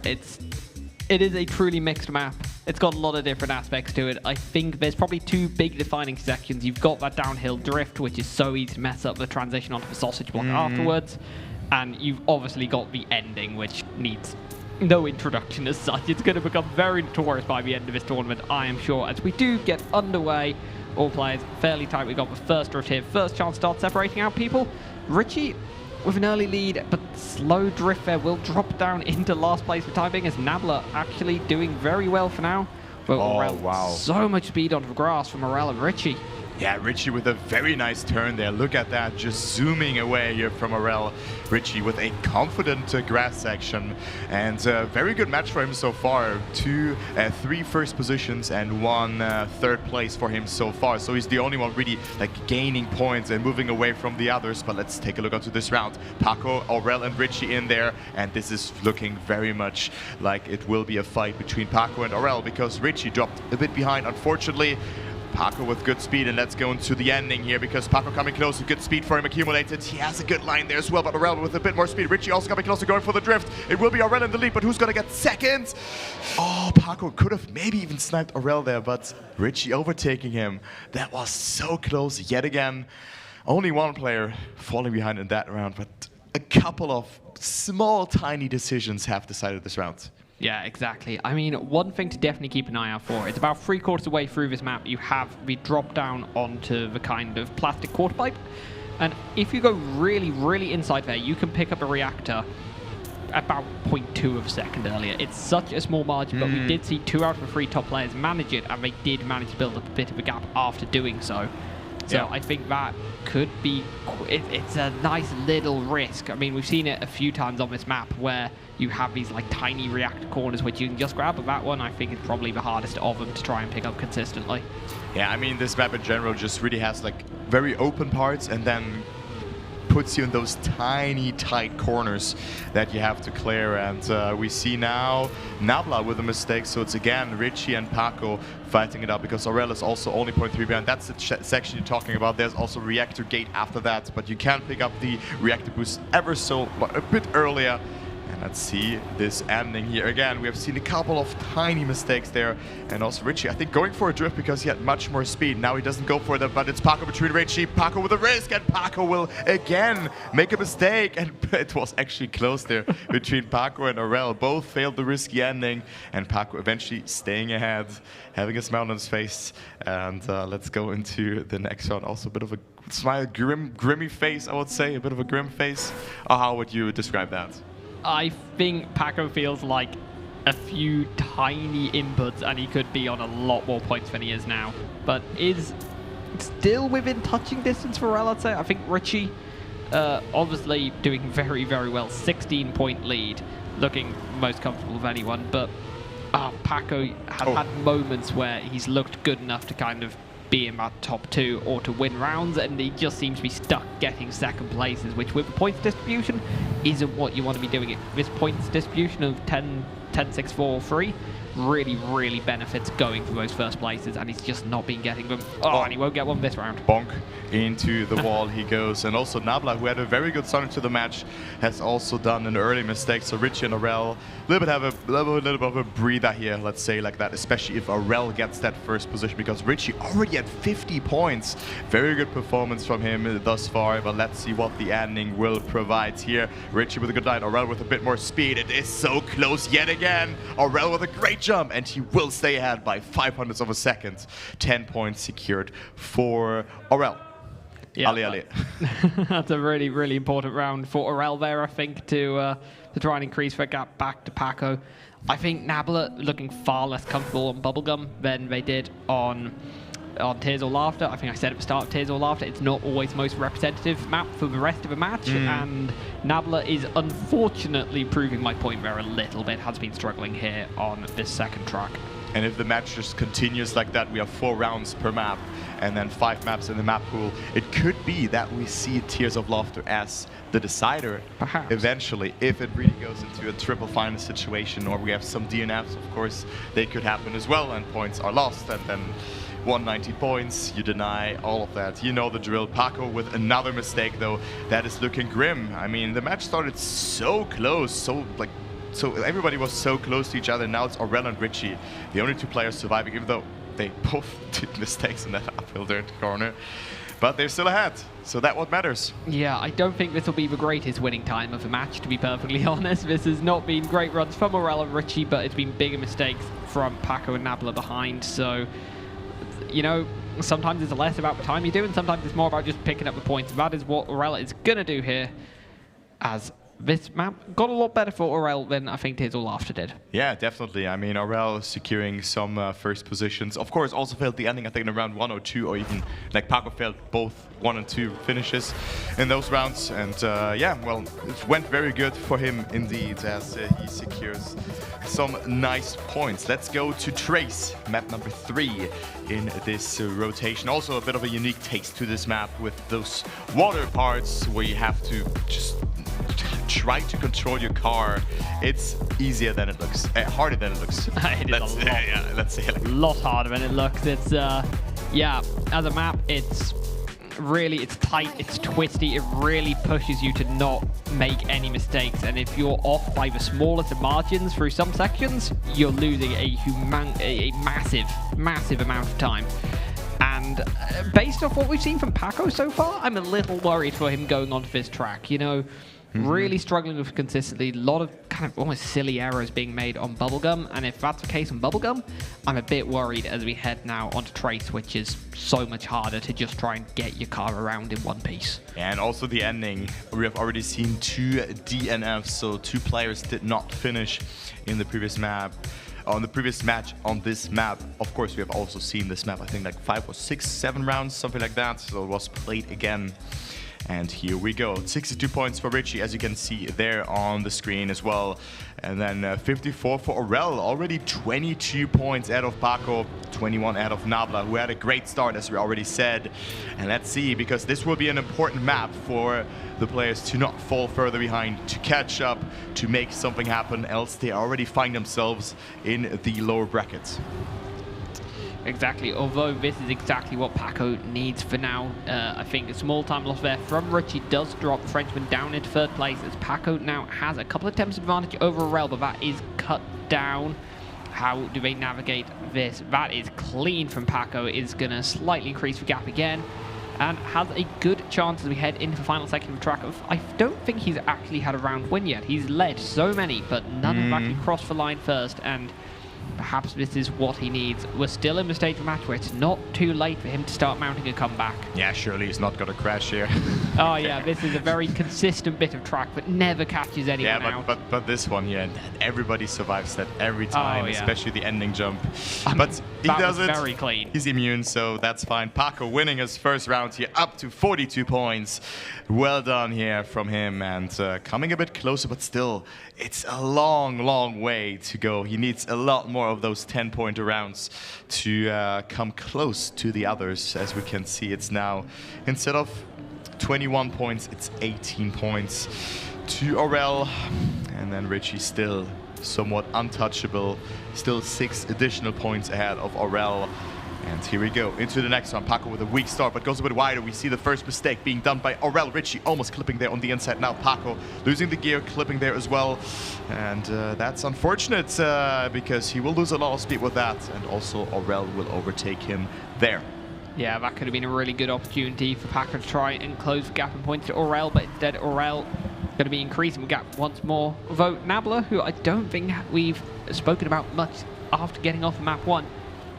It is a truly mixed map. It's got a lot of different aspects to it. I think there's probably 2 big defining sections. You've got that downhill drift, which is so easy to mess up the transition onto the sausage block afterwards. And you've obviously got the ending, which needs no introduction as such. It's going to become very notorious by the end of this tournament, I am sure. As we do get underway, all players fairly tight. We got the first drift here. First chance to start separating out people. Richie with an early lead, but slow drift there will drop down into last place for the time being, as Nabla actually doing very well for now. But wow. So much speed onto the grass from Aurel and Richie. Yeah, Richie with a very nice turn there. Look at that, just zooming away here from Aurel. Richie with a confident grass section, and very good match for him so far. 3 first positions and 1 third place for him so far. So he's the only one really like gaining points and moving away from the others. But let's take a look onto this round. Paco, Aurel and Richie in there, and this is looking very much like it will be a fight between Paco and Aurel, because Richie dropped a bit behind, unfortunately. Paco with good speed, and let's go into the ending here, because Paco coming close with good speed for him accumulated. He has a good line there as well, but Aurel with a bit more speed. Richie also coming closer, going for the drift. It will be Aurel in the lead, but who's going to get second? Oh, Paco could have maybe even sniped Aurel there, but Richie overtaking him. That was so close yet again. Only 1 player falling behind in that round, but a couple of small, tiny decisions have decided this round. Yeah, exactly. I mean, one thing to definitely keep an eye out for, it's about 3/4 away through this map, you have the drop down onto the kind of plastic quarter pipe. And if you go really inside there, you can pick up a reactor about 0.2 of a second earlier. It's such a small margin, but we did see 2 out of the 3 top players manage it, and they did manage to build up a bit of a gap after doing so. So I think that could be, it's a nice little risk. I mean, we've seen it a few times on this map where you have these like tiny reactor corners which you can just grab, but that one I think is probably the hardest of them to try and pick up consistently. Yeah, I mean, this map in general just really has like very open parts and then puts you in those tiny tight corners that you have to clear. And we see now Nabla with a mistake, so it's again Richie and Paco fighting it out, because Aurel is also only 0.3 behind. That's the section you're talking about. There's also reactor gate after that, but you can pick up the reactor boost ever so a bit earlier. And let's see this ending here. Again, we have seen a couple of tiny mistakes there. And also Richie, I think, going for a drift because he had much more speed. Now he doesn't go for them, but it's Paco between Richie. Paco with a risk, and Paco will again make a mistake. And it was actually close there between Paco and Aurel. Both failed the risky ending, and Paco eventually staying ahead, having a smile on his face. And let's go into the next round. Also a bit of a smile, grimy face, I would say. A bit of a grim face. How would you describe that? I think Paco feels like a few tiny inputs and he could be on a lot more points than he is now. But is still within touching distance for Aurel, I'd say. I think Richie, obviously doing very, very well. 16-point lead, looking most comfortable of anyone. But Paco has had moments where he's looked good enough to kind of be in that top 2 or to win rounds, and he just seems to be stuck getting second places, which with the points distribution isn't what you want to be doing. This points distribution of 10, 6, 4, 3 really, really benefits going for those first places, and he's just not been getting them. And he won't get one this round. Bonk into the wall he goes. And also Nabla, who had a very good start to the match, has also done an early mistake. So Richie and Aurel a little bit of a breather here, let's say like that, especially if Aurel gets that first position, because Richie already had 50 points. Very good performance from him thus far, but let's see what the ending will provide here. Richie with a good line, Aurel with a bit more speed. It is so close yet again. Aurel with a great jump, and he will stay ahead by 0.05 of a second. 10 points secured for Aurel. Yeah, Ali. That's a really, really important round for Aurel there, I think, to try and increase that gap back to Paco. I think Nabla looking far less comfortable on Bubblegum than they did on Tears or Laughter. I think I said at the start of Tears or Laughter, it's not always the most representative map for the rest of the match, and Nabla is unfortunately proving my point there a little bit, has been struggling here on this second track. And if the match just continues like that, we have 4 rounds per map and then 5 maps in the map pool, it could be that we see Tears of Laughter as the decider. Perhaps. Eventually, if it really goes into a triple final situation, or we have some DNFs, of course, they could happen as well, and points are lost, and then 190 points, you deny all of that. You know the drill. Paco with another mistake, though. That is looking grim. I mean, the match started so close, so everybody was so close to each other. Now it's Aurel and Richie, the only 2 players surviving, even though they both did mistakes in that uphill dirt corner. But they're still ahead, so that's what matters. Yeah, I don't think this will be the greatest winning time of the match, to be perfectly honest. This has not been great runs from Aurel and Richie, but it's been bigger mistakes from Paco and Nabla behind. So, you know, sometimes it's less about the time you do, and sometimes it's more about just picking up the points. That is what Aurel is going to do here, as this map got a lot better for Aurel than I think Tears or Laughter did. Yeah, definitely. I mean, Aurel securing some first positions. Of course, also failed the ending, I think, in around 1 or 2, or even like Paco failed both 1 and 2 finishes in those rounds. And yeah, well, it went very good for him indeed, as he secures some nice points. Let's go to Trace, map number 3 in this rotation. Also a bit of a unique taste to this map with those water parts where you have to just try to control your car. It's easier than it looks, harder than it looks. Let's say a lot harder than it looks. It's yeah, as a map, it's tight, it's twisty, it really pushes you to not make any mistakes, and if you're off by the smallest of margins through some sections, you're losing a massive amount of time. And based off what we've seen from Paco so far, I'm a little worried for him going onto this track. You know, really struggling with consistency. A lot of kind of almost silly errors being made on Bubblegum. And if that's the case on Bubblegum, I'm a bit worried as we head now onto Trace, which is so much harder to just try and get your car around in one piece. And also the ending. We have already seen 2 DNFs, so 2 players did not finish in the previous map. On the previous match on this map. Of course, we have also seen this map, I think like 5 or 6, 7 rounds, something like that. So it was played again. And here we go. 62 points for Richie, as you can see there on the screen as well. And then 54 for Aurel, already 22 points out of Paco, 21 out of Nabla, who had a great start, as we already said. And let's see, because this will be an important map for the players to not fall further behind, to catch up, to make something happen, else they already find themselves in the lower brackets. exactly. Although this is exactly what Paco needs for now. I think a small time loss there from Richie does drop the Frenchman down into third place, as Paco now has a couple of attempts advantage over Aurel, but that is cut down. How do they navigate this? That is clean from Paco. Is going to slightly increase the gap again, and has a good chance as we head into the final section of the track. I don't think he's actually had a round win yet. He's led so many, but none have actually crossed the line first, and perhaps this is what he needs. We're still in the stage of the match where it's not too late for him to start mounting a comeback. Yeah, surely he's not going to crash here. Oh yeah, this is a very consistent bit of track, but never catches anyone out. But this one here, everybody survives that every time, especially the ending jump. But he does it. Very clean. He's immune, so that's fine. Paco winning his first round here, up to 42 points. Well done here from him, and coming a bit closer, but still, it's a long, long way to go. He needs a lot more of those 10-pointer rounds to come close to the others. As we can see, it's now, instead of 21 points, it's 18 points to Aurel, and then Richie still somewhat untouchable, still 6 additional points ahead of Aurel. And here we go into the next one. Paco with a weak start, but goes a bit wider. We see the first mistake being done by Aurel. Richie almost clipping there on the inside. Now Paco losing the gear, clipping there as well. And that's unfortunate because he will lose a lot of speed with that. And also Aurel will overtake him there. Yeah, that could have been a really good opportunity for Paco to try and close the gap and point to Aurel, but instead Aurel going to be increasing the gap once more. Although Nabla, who I don't think we've spoken about much after getting off of map 1,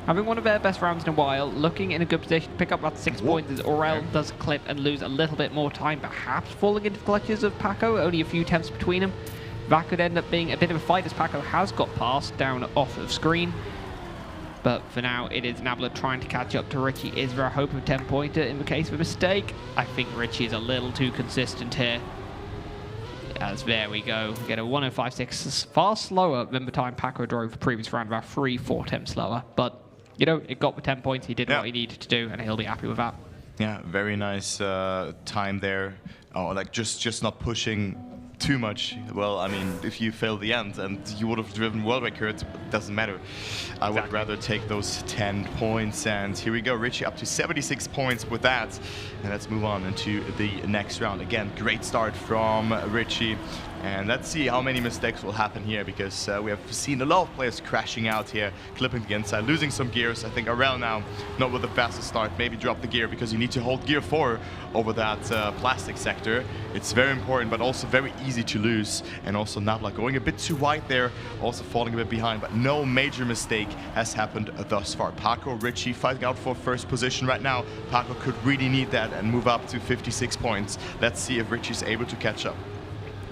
having one of their best rounds in a while, looking in a good position to pick up that 6 points as Aurel does clip and lose a little bit more time, perhaps falling into the clutches of Paco, only a few attempts between them. That could end up being a bit of a fight as Paco has got passed down off of screen. But for now, it is Nabla trying to catch up to Richie. Is there a hope of 10-pointer in the case of a mistake? I think Richie is a little too consistent here. As there we go, we get a 1:05.6, far slower than the time Paco drove the previous round, about 3-4 attempts slower. But you know, it got the 10 points. He did what he needed to do, and he'll be happy with that. Yeah, very nice time there. Oh, like just not pushing too much. Well, I mean, if you fail the end and you would have driven world record, it doesn't matter. I would rather take those 10 points. And here we go, Richie up to 76 points with that. And let's move on into the next round. Again, great start from Richie. And let's see how many mistakes will happen here, because we have seen a lot of players crashing out here, clipping the inside, losing some gears. I think Aurel now, not with the fastest start, maybe drop the gear because you need to hold gear 4 over that plastic sector. It's very important, but also very easy to lose. And also Nabla going a bit too wide there, also falling a bit behind, but no major mistake has happened thus far. Paco, Richie fighting out for first position right now. Paco could really need that and move up to 56 points. Let's see if Richie's able to catch up.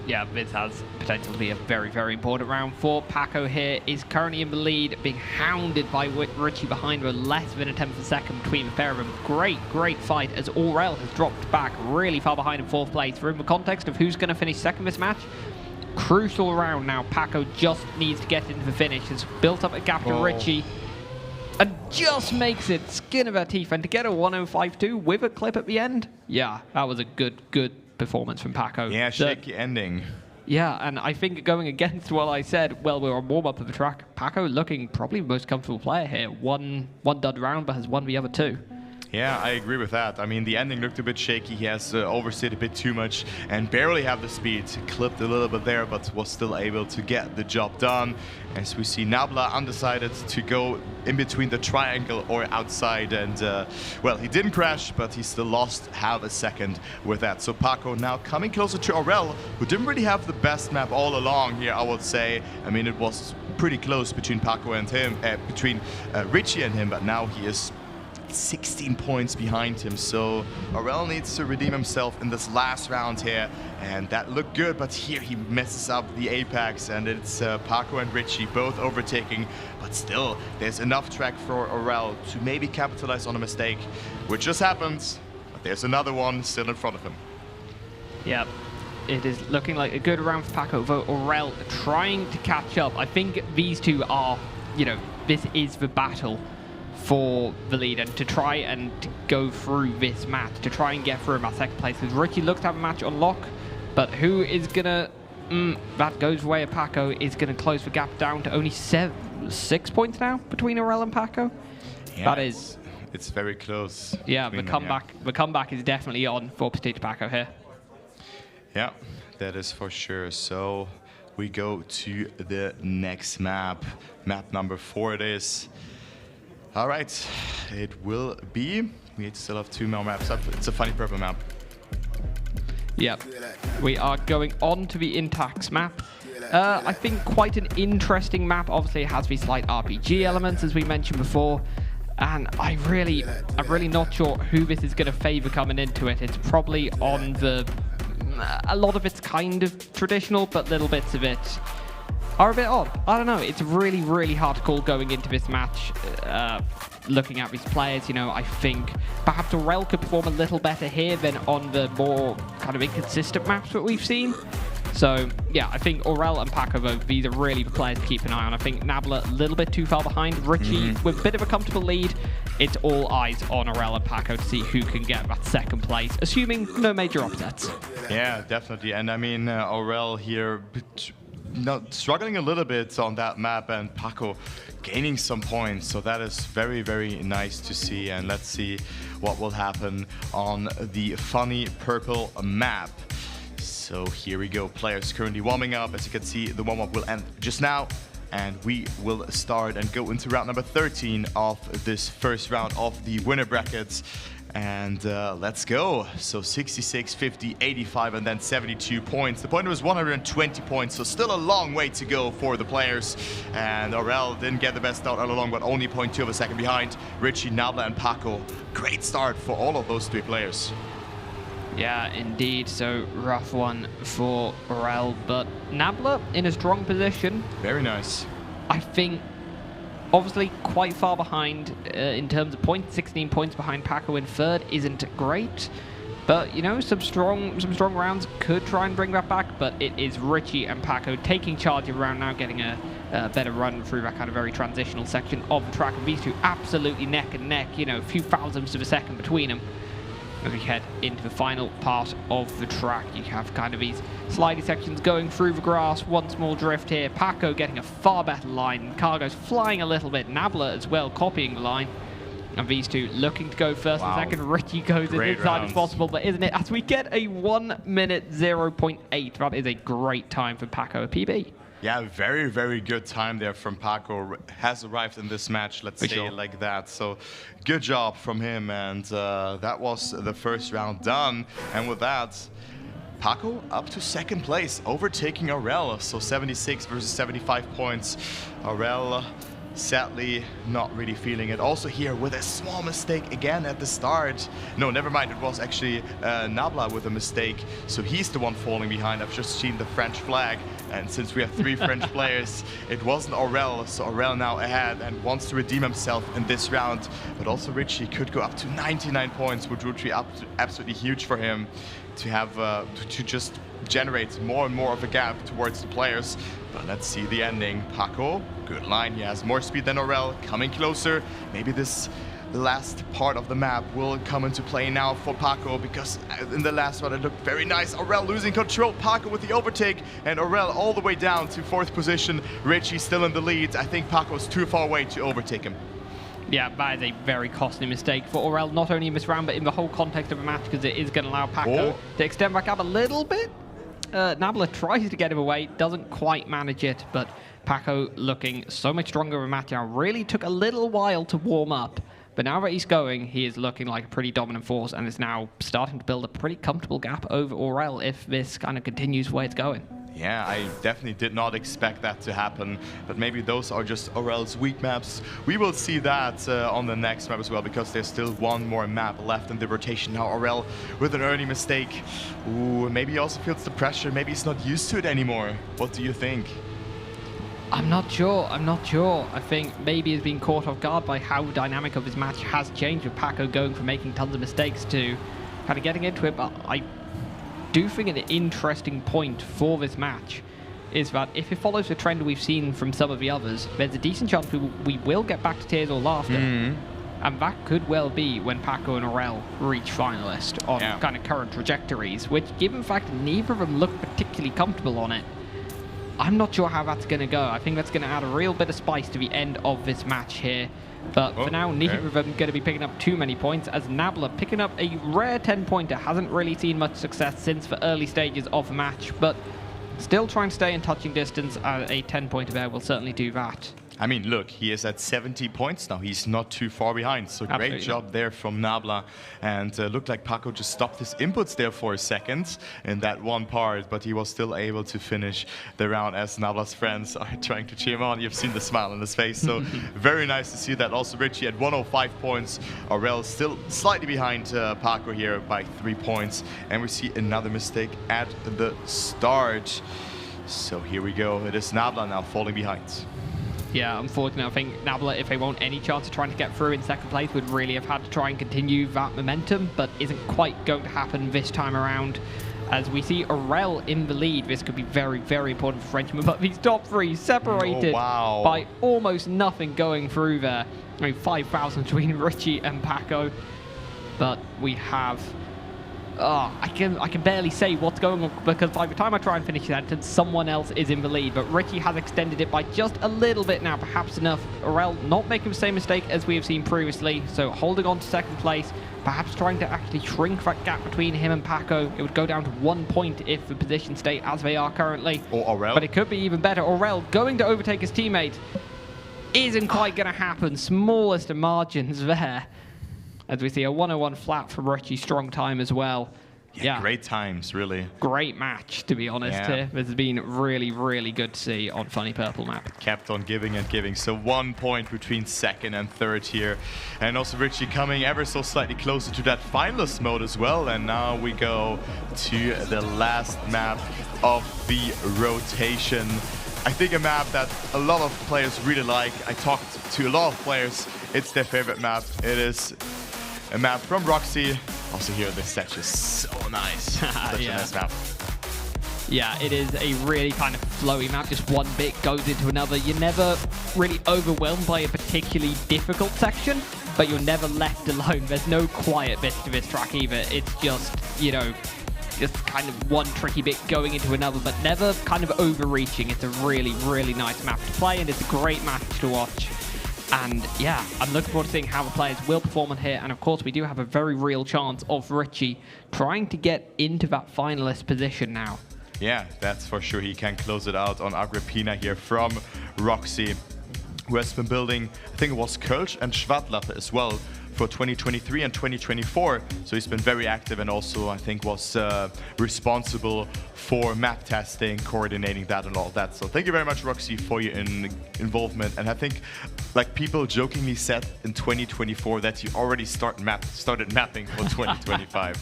Yeah, this has potential to be a very, very important round for Paco here. Is currently in the lead, being hounded by Richie behind with less than a tenth of a second between the pair of them. Great, great fight as Aurel has dropped back really far behind in 4th place. For in the context of who's going to finish second this match, crucial round now. Paco just needs to get into the finish. Has built up a gap to Richie and just makes it skin of her teeth. And to get a 1:05.2 with a clip at the end, yeah, that was a good performance from Paco. Yeah, shaky ending. Yeah, and I think going against what I said, well, we're on warm-up of the track, Paco looking probably the most comfortable player here. One dud round, but has won the other 2. Yeah, I agree with that. I mean, the ending looked a bit shaky. He has oversteered a bit too much and barely have the speed. Clipped a little bit there, but was still able to get the job done. As we see Nabla undecided to go in between the triangle or outside. And, well, he didn't crash, but he still lost half a second with that. So Paco now coming closer to Aurel, who didn't really have the best map all along here, I would say. I mean, it was pretty close between Paco and him, between Richie and him, but now he is 16 points behind him, so Aurel needs to redeem himself in this last round here, and that looked good, but here he messes up the apex, and it's Paco and Richie both overtaking, but still there's enough track for Aurel to maybe capitalize on a mistake, which just happens, but there's another one still in front of him. Yep. It is looking like a good round for Paco, though Aurel trying to catch up. I think these two are, you know, this is the battle for the lead, and to try and to go through this match, to try and get through in that second place, because Richie looks to have a match on lock, but who is gonna, that goes the way of Paco, is gonna close the gap down to only 6 points now between Aurel and Paco. That is. It's very close. Yeah, between the them, comeback. The comeback is definitely on for Petit Paco here. Yeah, that is for sure. So we go to the next map. Map number 4 it is. All right, it will be. We still have 2 more maps up. It's a funny purple map. Yep. We are going on to the Intax map. I think quite an interesting map. Obviously, it has these slight RPG elements, as we mentioned before. And I'm really not sure who this is going to favor coming into it. It's probably on the... A lot of it's kind of traditional, but little bits of it are a bit odd. I don't know. It's really hard to call going into this match. Looking at these players, you know, I think perhaps Aurel could perform a little better here than on the more kind of inconsistent maps that we've seen. So, yeah, I think Aurel and Paco, these are really the players to keep an eye on. I think Nabla a little bit too far behind. Richie with a bit of a comfortable lead. It's all eyes on Aurel and Paco to see who can get that second place, assuming no major upsets. Yeah, definitely. And I mean, Aurel here struggling a little bit on that map, and Paco gaining some points. So that is very nice to see. And let's see what will happen on the funny purple map. So here we go, players currently warming up. As you can see, the warm-up will end just now, and we will start and go into round number 13 of this first round of the winner brackets. And let's go. So 66, 50, 85, and then 72 points. The point was 120 points, so still a long way to go for the players. And Aurel didn't get the best start all along, but only 0.2 of a second behind Richie, Nabla, and Paco. Great start for all of those 3 players. Yeah, indeed. So rough one for Aurel, but Nabla in a strong position. Very nice. I think obviously quite far behind in terms of points. 16 points behind Paco in third isn't great, but you know, some strong rounds could try and bring that back. But it is Richie and Paco taking charge of the round now, getting a better run through that kind of very transitional section of the track. And these two absolutely neck and neck. You know, a few thousandths of a second between them. As we head into the final part of the track, you have kind of these slidey sections going through the grass. One small drift here. Paco getting a far better line. Cargo's flying a little bit. Nabla as well, copying the line. And these two looking to go first and second. Richie goes as inside as possible, but isn't it? As we get a 1 minute 0.8. That is a great time for Paco, a PB. Yeah, very good time there from Paco. Has arrived in this match, let's say it like that. So good job from him, and that was the first round done. And with that, Paco up to second place, overtaking Aurel. So 76 versus 75 points. Aurel sadly not really feeling it. Also here with a small mistake again at the start. No, never mind, it was actually Nabla with a mistake, so he's the one falling behind. I've just seen the French flag, and since we have 3 French players, it wasn't Aurel, so Aurel now ahead and wants to redeem himself in this round. But also Richie could go up to 99 points, which would be absolutely huge for him to have to just generate more and more of a gap towards the players. But let's see the ending. Paco, good line. He has more speed than Aurel, coming closer. Maybe this last part of the map will come into play now for Paco, because in the last one it looked very nice. Aurel losing control, Paco with the overtake, and Aurel all the way down to 4th position. Richie still in the lead. I think Paco's too far away to overtake him. Yeah, that is a very costly mistake for Aurel, not only in this round, but in the whole context of the match, because it is going to allow Paco to extend back up a little bit. Nabla tries to get him away, doesn't quite manage it, but Paco looking so much stronger in the match now. Really took a little while to warm up, but now that he's going, he is looking like a pretty dominant force and is now starting to build a pretty comfortable gap over Aurel if this kind of continues the way it's going. Yeah, I definitely did not expect that to happen, but maybe those are just Aurel's weak maps. We will see that on the next map as well, because there's still one more map left in the rotation. Now Aurel with an early mistake. Ooh, maybe he also feels the pressure. Maybe he's not used to it anymore. What do you think? I'm not sure. I think maybe he's been caught off guard by how dynamic of his match has changed, with Paco going from making tons of mistakes to kind of getting into it. But I do think an interesting point for this match is that if it follows the trend we've seen from some of the others, there's a decent chance we will get back to tears or laughter. And that could well be when Paco and Aurel reach finalist on kind of current trajectories, which, given the fact that neither of them look particularly comfortable on it, I'm not sure how that's going to go. I think that's going to add a real bit of spice to the end of this match here. But for now, neither of them going to be picking up too many points, as Nabla picking up a rare 10-pointer. Hasn't really seen much success since the early stages of the match, but still trying to stay in touching distance. A 10-pointer there will certainly do that. I mean, look, he is at 70 points now. He's not too far behind. So great job there from Nabla. And looked like Paco just stopped his inputs there for a second in that one part, but he was still able to finish the round as Nabla's friends are trying to cheer him on. You've seen the smile on his face. So very nice to see that. Also, Richie at 105 points. Aurel still slightly behind Paco here by 3 points. And we see another mistake at the start. So here we go. It is Nabla now falling behind. Yeah, unfortunately, I think Nabla, if they want any chance of trying to get through in second place, would really have had to try and continue that momentum, but isn't quite going to happen this time around. As we see Aurel in the lead, this could be very, very important for Frenchman, but these top three separated by almost nothing going through there. I mean, 5,000 between Richie and Paco, but we have... I can barely say what's going on, because by the time I try and finish the sentence, someone else is in the lead. But Richie has extended it by just a little bit now, perhaps enough. Aurel not making the same mistake as we have seen previously, so holding on to second place, perhaps trying to actually shrink that gap between him and Paco. It would go down to 1 point if the positions stay as they are currently. Or Aurel. But it could be even better. Aurel going to overtake his teammate isn't quite going to happen. Smallest of margins there. As we see a 101 flat from Richie, strong time as well. Yeah, great times, really. Great match, to be honest here. This has been really, really good to see on Funny Purple map. Kept on giving and giving. So 1 point between second and third here. And also Richie coming ever so slightly closer to that finalist mode as well. And now we go to the last map of the rotation. I think a map that a lot of players really like. I talked to a lot of players. It's their favorite map. It is a map from Roxy. Also here, this set is so nice. Such a nice map. Yeah, it is a really kind of flowy map. Just one bit goes into another. You're never really overwhelmed by a particularly difficult section, but you're never left alone. There's no quiet bits to this track either. It's just, you know, just kind of one tricky bit going into another, but never kind of overreaching. It's a really, really nice map to play, and it's a great match to watch. And yeah, I'm looking forward to seeing how the players will perform on here. And of course, we do have a very real chance of Richie trying to get into that finalist position now. Yeah, that's for sure. He can close it out on Agrippina here from Roxy, who has been building, I think it was Kölsch and Schwadlatte as well for 2023 and 2024. So he's been very active, and also I think was responsible for map testing, coordinating that and all that. So thank you very much, Roxy, for your involvement. And I think, like, people jokingly said in 2024 that you already started mapping for 2025.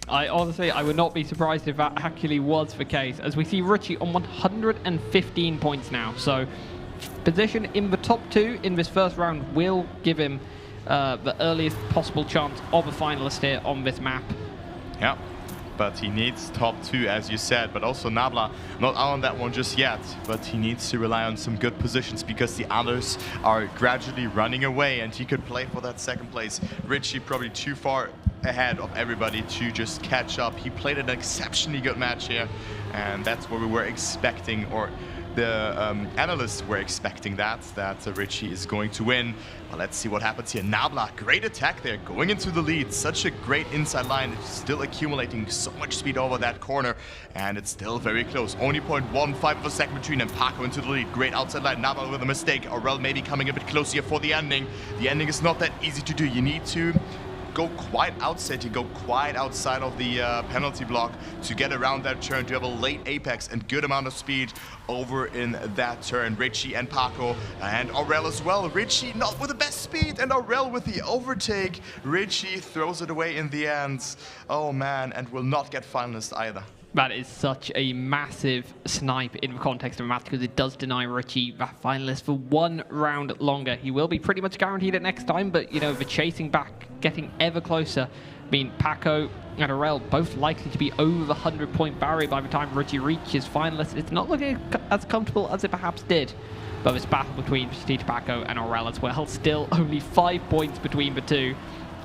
I would not be surprised if that actually was the case, as we see Richie on 115 points now. So position in the top 2 in this first round will give him the earliest possible chance of a finalist here on this map. Yeah, but he needs top 2, as you said. But also Nabla, not out on that one just yet, but he needs to rely on some good positions, because the others are gradually running away, and he could play for that second place. Richie probably too far ahead of everybody to just catch up. He played an exceptionally good match here, and that's what we were expecting, or the analysts were expecting that Richie is going to win. Well, let's see what happens here. Nabla, great attack there, going into the lead. Such a great inside line, still accumulating so much speed over that corner, and it's still very close. Only 0.15 of a second between them. Paco into the lead, great outside line. Nabla with a mistake. Aurel maybe coming a bit closer here for the ending. The ending is not that easy to do. You need to go quite outside, of the penalty block to get around that turn, to have a late apex and good amount of speed over in that turn. Richie and Paco and Aurel as well. Richie not with the best speed, and Aurel with the overtake. Richie throws it away in the end. Oh man, and will not get finalist either. That is such a massive snipe in the context of a match, because it does deny Richie that finalist for 1 round longer. He will be pretty much guaranteed it next time, but, you know, the chasing back, getting ever closer. I mean, Paco and Aurel both likely to be over the 100-point barrier by the time Richie reaches finalist. It's not looking as comfortable as it perhaps did. But this battle between Paco and Aurel as well, still only 5 points between the two.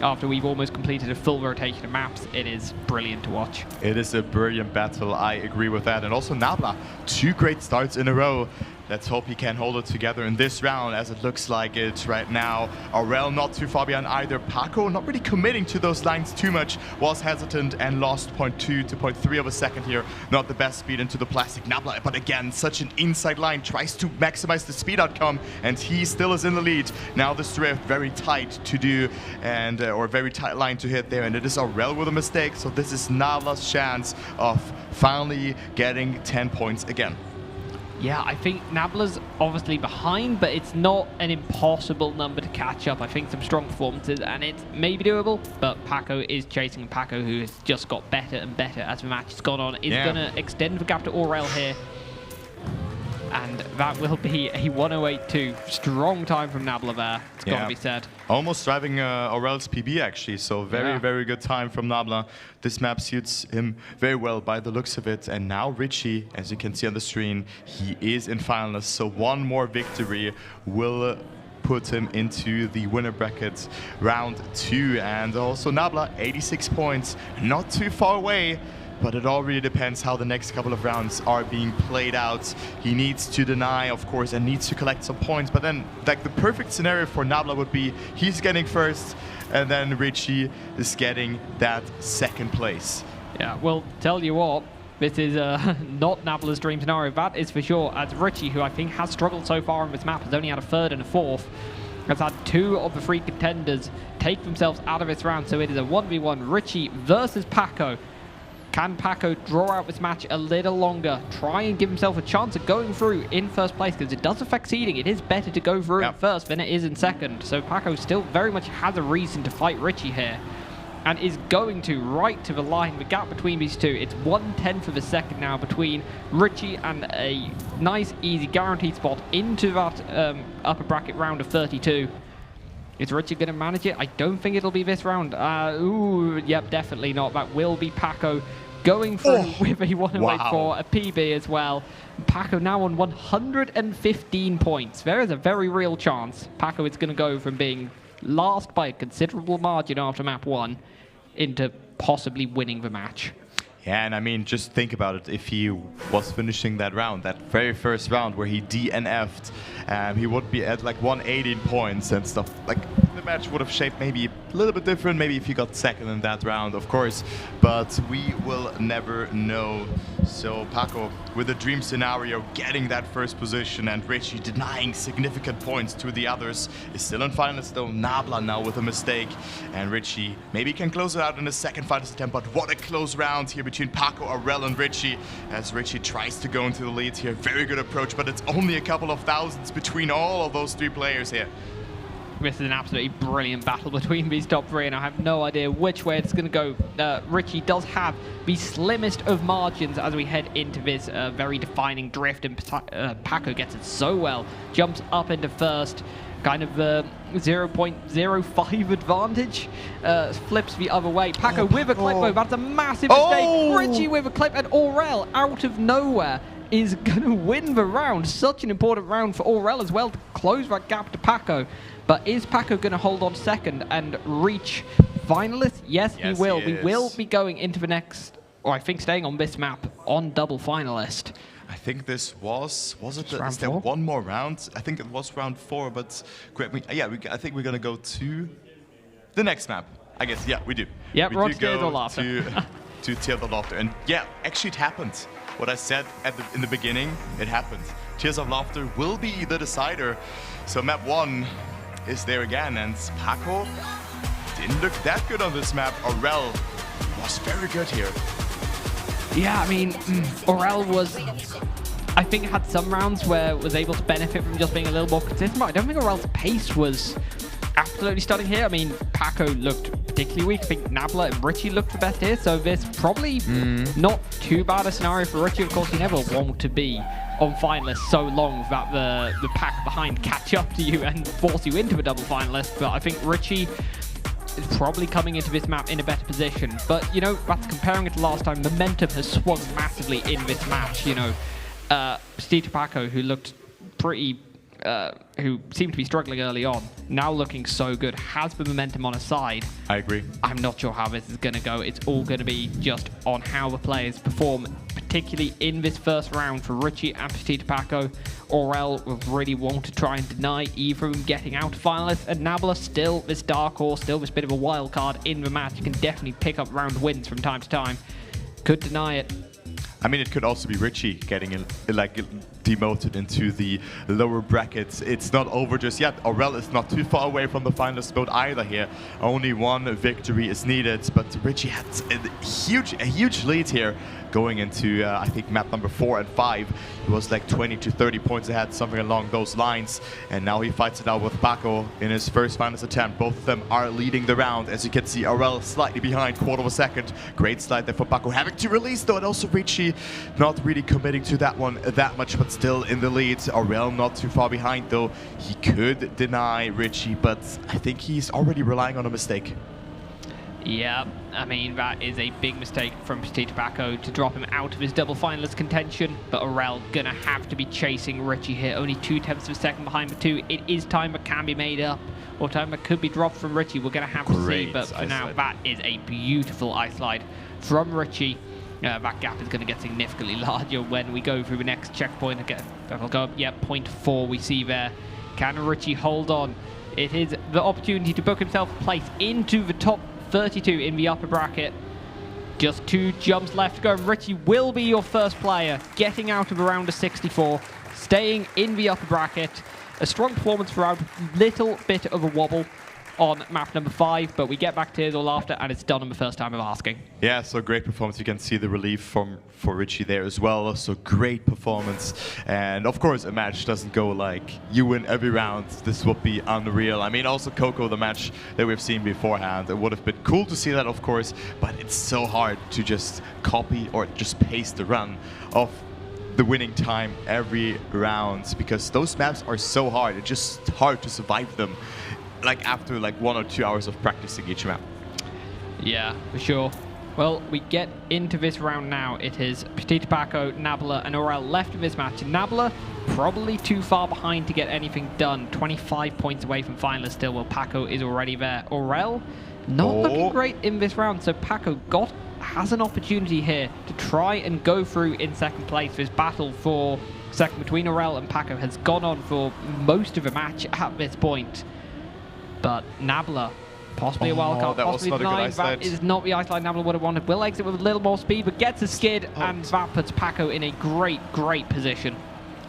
After we've almost completed a full rotation of maps, it is brilliant to watch. It is a brilliant battle, I agree with that. And also Nabla, 2 great starts in a row. Let's hope he can hold it together in this round, as it looks like it right now. Aurel not too far behind either. Paco not really committing to those lines too much, was hesitant and lost 0.2 to 0.3 of a second here. Not the best speed into the plastic. Nabla, but again, such an inside line, tries to maximize the speed outcome, and he still is in the lead. Now this drift very tight to do, and or very tight line to hit there, and it is Aurel with a mistake, so this is Nabla's chance of finally getting 10 points again. Yeah, I think Nabla's obviously behind, but it's not an impossible number to catch up. I think some strong performances, and it's maybe doable, but Paco is chasing, and Paco, who has just got better and better as the match has gone on, is going to extend the gap to Aurel here. And that will be a 108.2. Strong time from Nabla there, it's got to be said. Almost driving Aurel's PB, actually, so very good time from Nabla. This map suits him very well by the looks of it. And now Richie, as you can see on the screen, he is in finalists, so one more victory will put him into the winner bracket round 2. And also Nabla, 86 points, not too far away. But it all really depends how the next couple of rounds are being played out. He needs to deny, of course, and needs to collect some points. But then, like, the perfect scenario for Nabla would be he's getting first, and then Richie is getting that second place. Yeah, well, tell you what, this is not Nabla's dream scenario, that is for sure, as Richie, who I think has struggled so far on this map, has only had a third and a fourth, has had 2 of the 3 contenders take themselves out of this round. So it is a 1v1, Richie versus Paco. Can Paco draw out this match a little longer, try and give himself a chance of going through in first place, because it does affect seeding. It is better to go through in first than it is in second. So Paco still very much has a reason to fight Richie here, and is going to right to the line. The gap between these two, it's 1/10 of a second now between Richie and a nice, easy, guaranteed spot into that upper bracket round of 32. Is Richie going to manage it? I don't think it'll be this round. Ooh, yep, definitely not. That will be Paco going through with a 108.4, a PB as well. Paco now on 115 points. There is a very real chance Paco is going to go from being last by a considerable margin after map 1 into possibly winning the match. Yeah, and I mean, just think about it. If he was finishing that round, that very first round where he DNF'd, he would be at like 118 points and stuff. Like, the match would have shaped maybe a little bit different, maybe if he got second in that round, of course. But we will never know. So Paco, with the dream scenario, getting that first position, and Richie denying significant points to the others, is still in finals though. Nabla now with a mistake, and Richie maybe can close it out in the second finals attempt. But what a close round here between Paco, Aurel, and Richie, as Richie tries to go into the lead here. Very good approach, but it's only a couple of thousands between all of those 3 players here. This is an absolutely brilliant battle between these top 3, and I have no idea which way it's going to go. Richie does have the slimmest of margins as we head into this very defining drift, and Paco gets it so well. Jumps up into first, kind of 0.05 advantage, flips the other way. Paco with a clip, though, that's a massive mistake. Richie with a clip, and Aurel out of nowhere is going to win the round. Such an important round for Aurel as well to close that gap to Paco. But is Paco going to hold on second and reach finalists? Yes, he will. We will be going into the next, or I think staying on this map, on double finalist. I think this was it? Is there one more round? I think it was round 4, but correct me. Yeah, I think we're going to go to the next map. I guess, yeah, we do. Yeah, we do go to Tears of Laughter. And yeah, actually it happened. What I said in the beginning, it happened. Tears of Laughter will be the decider. So map 1 is there again, and Paco didn't look that good on this map. Aurel was very good here. Yeah, I mean, Aurel was, I think, had some rounds where was able to benefit from just being a little more consistent, but I don't think Aurel's pace was absolutely stunning here. I mean, Paco looked particularly weak. I think Nabla and Richie looked the best here, so there's probably not too bad a scenario for Richie. Of course, you never want to be on finalists so long that the pack behind catch up to you and force you into a double finalist, but I think Richie is probably coming into this map in a better position. But, you know, that's comparing it to last time. Momentum has swung massively in this match, you know. Steve Paco, who looked pretty who seemed to be struggling early on, now looking so good, has the momentum on his side. I agree. I'm not sure how this is going to go. It's all going to be just on how the players perform, particularly particularly in this first round for Richie and Petite Paco. Aurel will really want to try and deny either of them getting out of finalists, and Nabla still this dark horse, still this bit of a wild card in the match. You can definitely pick up round wins from time to time. Could deny it. I mean, it could also be Richie getting demoted into the lower brackets. It's not over just yet. Aurel is not too far away from the finalist spot either here. Only one victory is needed, but Richie had a huge lead here going into, I think, map number 4 and 5. He was like 20 to 30 points ahead, something along those lines. And now he fights it out with Paco in his first finalist attempt. Both of them are leading the round. As you can see, Aurel slightly behind, quarter of a second. Great slide there for Paco, having to release though, and also Richie not really committing to that one that much, but still in the lead. Aurel not too far behind though. He could deny Richie, but I think he's already relying on a mistake. Yeah, I mean, that is a big mistake from Petite Paco to drop him out of his double finalist contention, but Aurel gonna have to be chasing Richie here. Only 0.2 of a second behind the 2. It is time that can be made up, or time that could be dropped from Richie. We're gonna have to see, but for now, that is a beautiful ice slide from Richie. That gap is going to get significantly larger when we go through the next checkpoint again. That'll go up, yeah, 0.4 we see there. Can Richie hold on? It is the opportunity to book himself a place into the top 32 in the upper bracket. Just 2 jumps left to go. Richie will be your first player getting out of the round of 64, staying in the upper bracket. A strong performance throughout, little bit of a wobble on map number 5, but we get back Tears or Laughter, and it's done on the first time of asking. Yeah, so great performance. You can see the relief for Richie there as well. So great performance. And of course, a match doesn't go like you win every round. This would be unreal. I mean, also Coco, the match that we've seen beforehand, it would have been cool to see that, of course, but it's so hard to just copy or just paste the run of the winning time every round, because those maps are so hard. It's just hard to survive them, like after like 1 or 2 hours of practicing each map. Yeah, for sure. Well, we get into this round now. It is Petite Paco, Nabla, and Aurel left of this match. Nabla probably too far behind to get anything done. 25 points away from finalists still, while Paco is already there. Aurel not looking great in this round, so Paco has an opportunity here to try and go through in second place. This battle for second between Aurel and Paco has gone on for most of the match at this point. But Nabla, possibly a wild card, possibly denied. That is not the ice line Nabla would have wanted. Will exit with a little more speed, but gets a skid, and that puts Paco in a great position.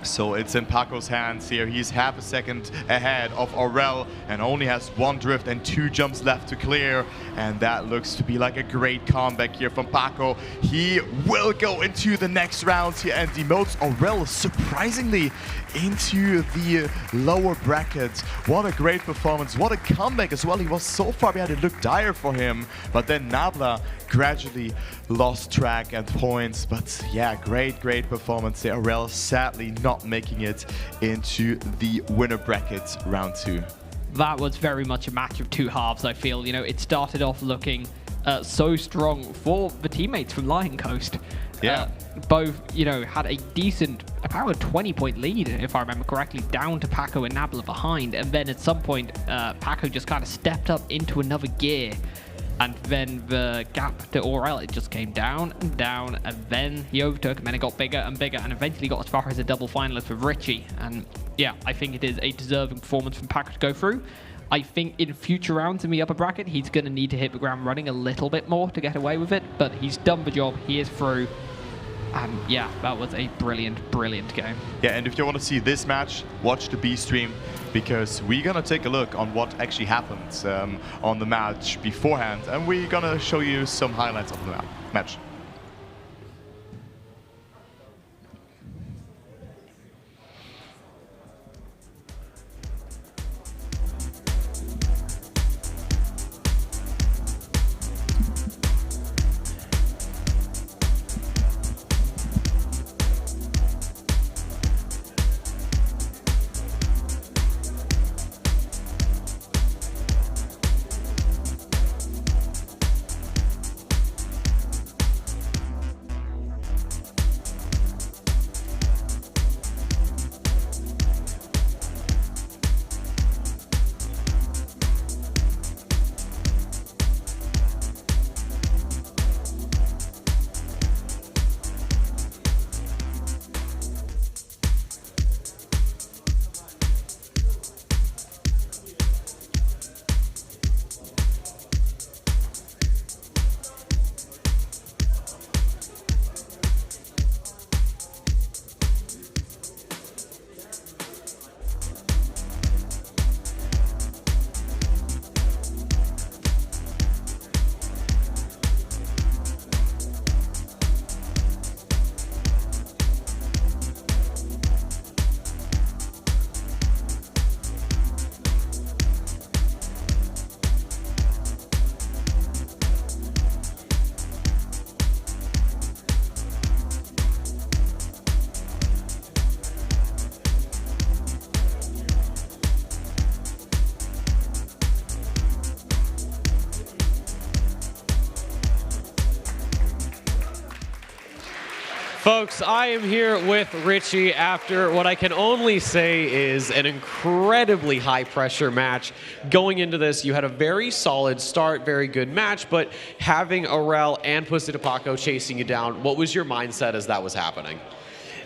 So it's in Paco's hands here. He's half a second ahead of Aurel and only has 1 drift and 2 jumps left to clear. And that looks to be like a great comeback here from Paco. He will go into the next round here and demotes Aurel surprisingly into the lower brackets. What a great performance. What a comeback as well. He was so far behind, it looked dire for him. But then Nabla gradually lost track and points. But yeah, great performance there. Aurel sadly not making it into the winner bracket round 2. That was very much a match of 2 halves, I feel. You know, it started off looking so strong for the teammates from Lion Coast. Yeah. Both, you know, had a decent, about a 20-point lead, if I remember correctly, down to Paco and Nabla behind. And then at some point, Paco just kind of stepped up into another gear. And then the gap to Aurel, it just came down and down, and then he overtook, and then it got bigger and bigger, and eventually got as far as a double finalist with Richie. And yeah, I think it is a deserving performance from Paco to go through. I think in future rounds in the upper bracket, he's going to need to hit the ground running a little bit more to get away with it, but he's done the job, he is through. And yeah, that was a brilliant game. Yeah, and if you want to see this match, watch the B stream, because we're gonna take a look on what actually happened on the match beforehand, and we're gonna show you some highlights of the match. Folks, I am here with Richie after what I can only say is an incredibly high-pressure match. Going into this, you had a very solid start, very good match, but having Aurel and Pussy Paco chasing you down, what was your mindset as that was happening?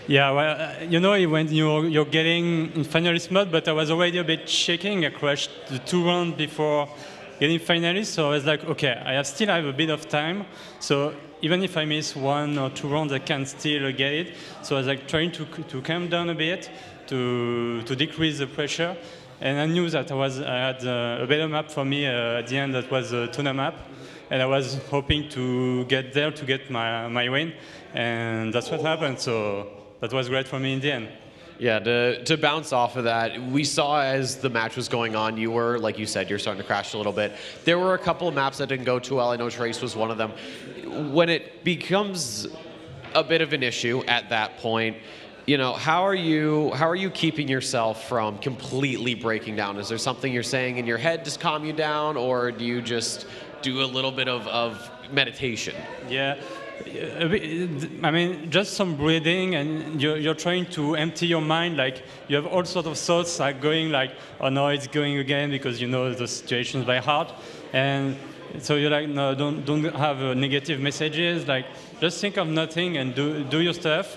Yeah, well, when you're getting in finalist mode, but I was already a bit shaking. I crashed the 2 rounds before getting finalist, so I was like, okay, I still have a bit of time. So even if I miss 1 or 2 rounds, I can still get it. So I was like trying to calm down a bit, to decrease the pressure. And I knew that I had a better map for me at the end. That was a Tuna map. And I was hoping to get there to get my win. And that's what happened. So that was great for me in the end. Yeah, to bounce off of that, we saw as the match was going on, you were, like you said, you're starting to crash a little bit. There were a couple of maps that didn't go too well. I know Trace was one of them. When it becomes a bit of an issue at that point, how are you keeping yourself from completely breaking down? Is there something you're saying in your head to calm you down, or do you just do a little bit of meditation? Yeah. I mean, just some breathing, and you're trying to empty your mind. Like, you have all sorts of thoughts like going like, oh no, it's going again, because you know the situation's by heart. And so you're like, no, don't have negative messages. Like, just think of nothing and do your stuff.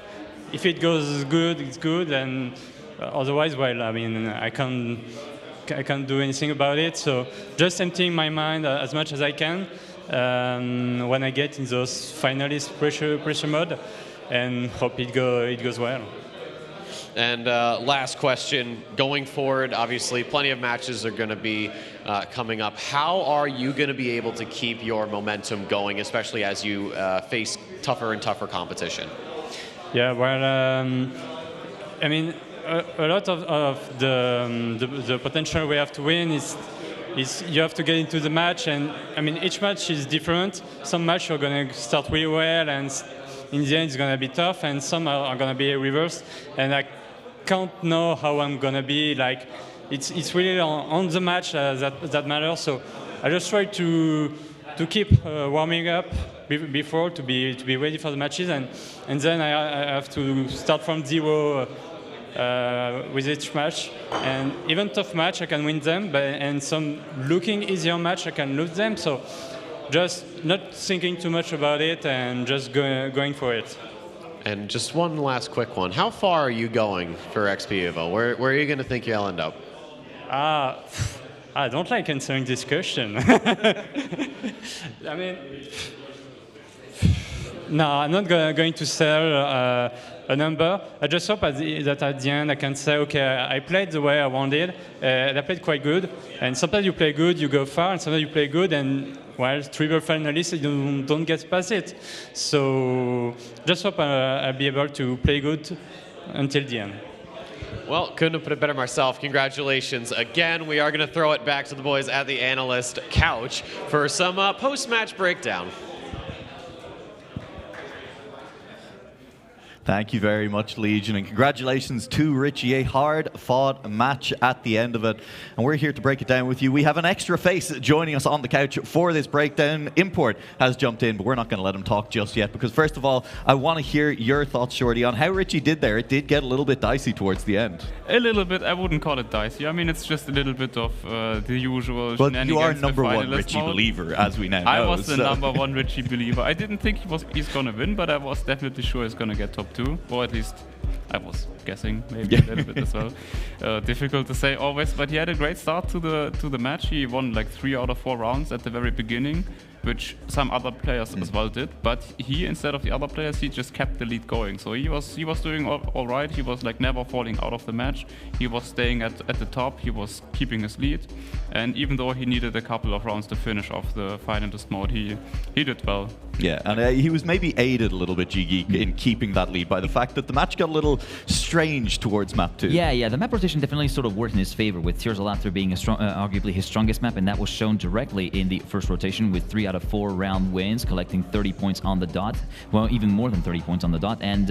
If it goes good, it's good, and otherwise, well, I mean, I can't do anything about it. So just emptying my mind as much as I can. When I get in those finalist pressure mode, and hope it goes well. And last question, going forward, obviously plenty of matches are going to be coming up. How are you going to be able to keep your momentum going, especially as you face tougher and tougher competition? Yeah, well, I mean, a lot of the potential we have to win is you have to get into the match, and I mean, each match is different. Some match you're going to start really well, and in the end it's going to be tough, and some are going to be reversed, and I can't know how I'm going to be. Like, it's really on the match that matters. So I just try to keep warming up before to be ready for the matches, and then I have to start from zero. With each match, and even tough match I can win them, and some looking easier match I can lose them. So just not thinking too much about it and just going for it. And just one last quick one. How far are you going for XPEvo? Where are you going to think you'll end up? I don't like answering this question. I mean, no, I'm not going to sell a number. I just hope that at the end I can say, okay, I played the way I wanted, and I played quite good. And sometimes you play good, you go far, and sometimes you play good, and well, triple finalist, you don't get past it. So just hope I'll be able to play good until the end. Well, couldn't have put it better myself. Congratulations. Again, we are going to throw it back to the boys at the analyst couch for some post-match breakdown. Thank you very much, Legion, and congratulations to Richie. A hard-fought match at the end of it, and we're here to break it down with you. We have an extra face joining us on the couch for this breakdown. Import has jumped in, but we're not going to let him talk just yet, because first of all, I want to hear your thoughts, Shorty, on how Richie did there. It did get a little bit dicey towards the end. A little bit. I wouldn't call it dicey. I mean, it's just a little bit of the usual But shenanigans. you are number one Richie mode. believer, as we now know. I was the number one Richie believer. I didn't think he's going to win, but I was definitely sure he's going to get top 2, or at least I was guessing maybe a little bit as well. Difficult to say always, but he had a great start to the match. He won like 3 out of 4 rounds at the very beginning, which some other players as well did. But he, instead of the other players, he just kept the lead going. So he was doing all right. He was like never falling out of the match. He was staying at the top. He was keeping his lead. And even though he needed a couple of rounds to finish off the finalist mode, he did well. Yeah, and he was maybe aided a little bit, G-Geek, in keeping that lead by the fact that the match got a little strange towards map 2. Yeah, the map rotation definitely sort of worked in his favor, with Tears of Laughter being arguably his strongest map, and that was shown directly in the first rotation with 3 out out of 4 round wins, collecting 30 points on the dot. Well, even more than 30 points on the dot. And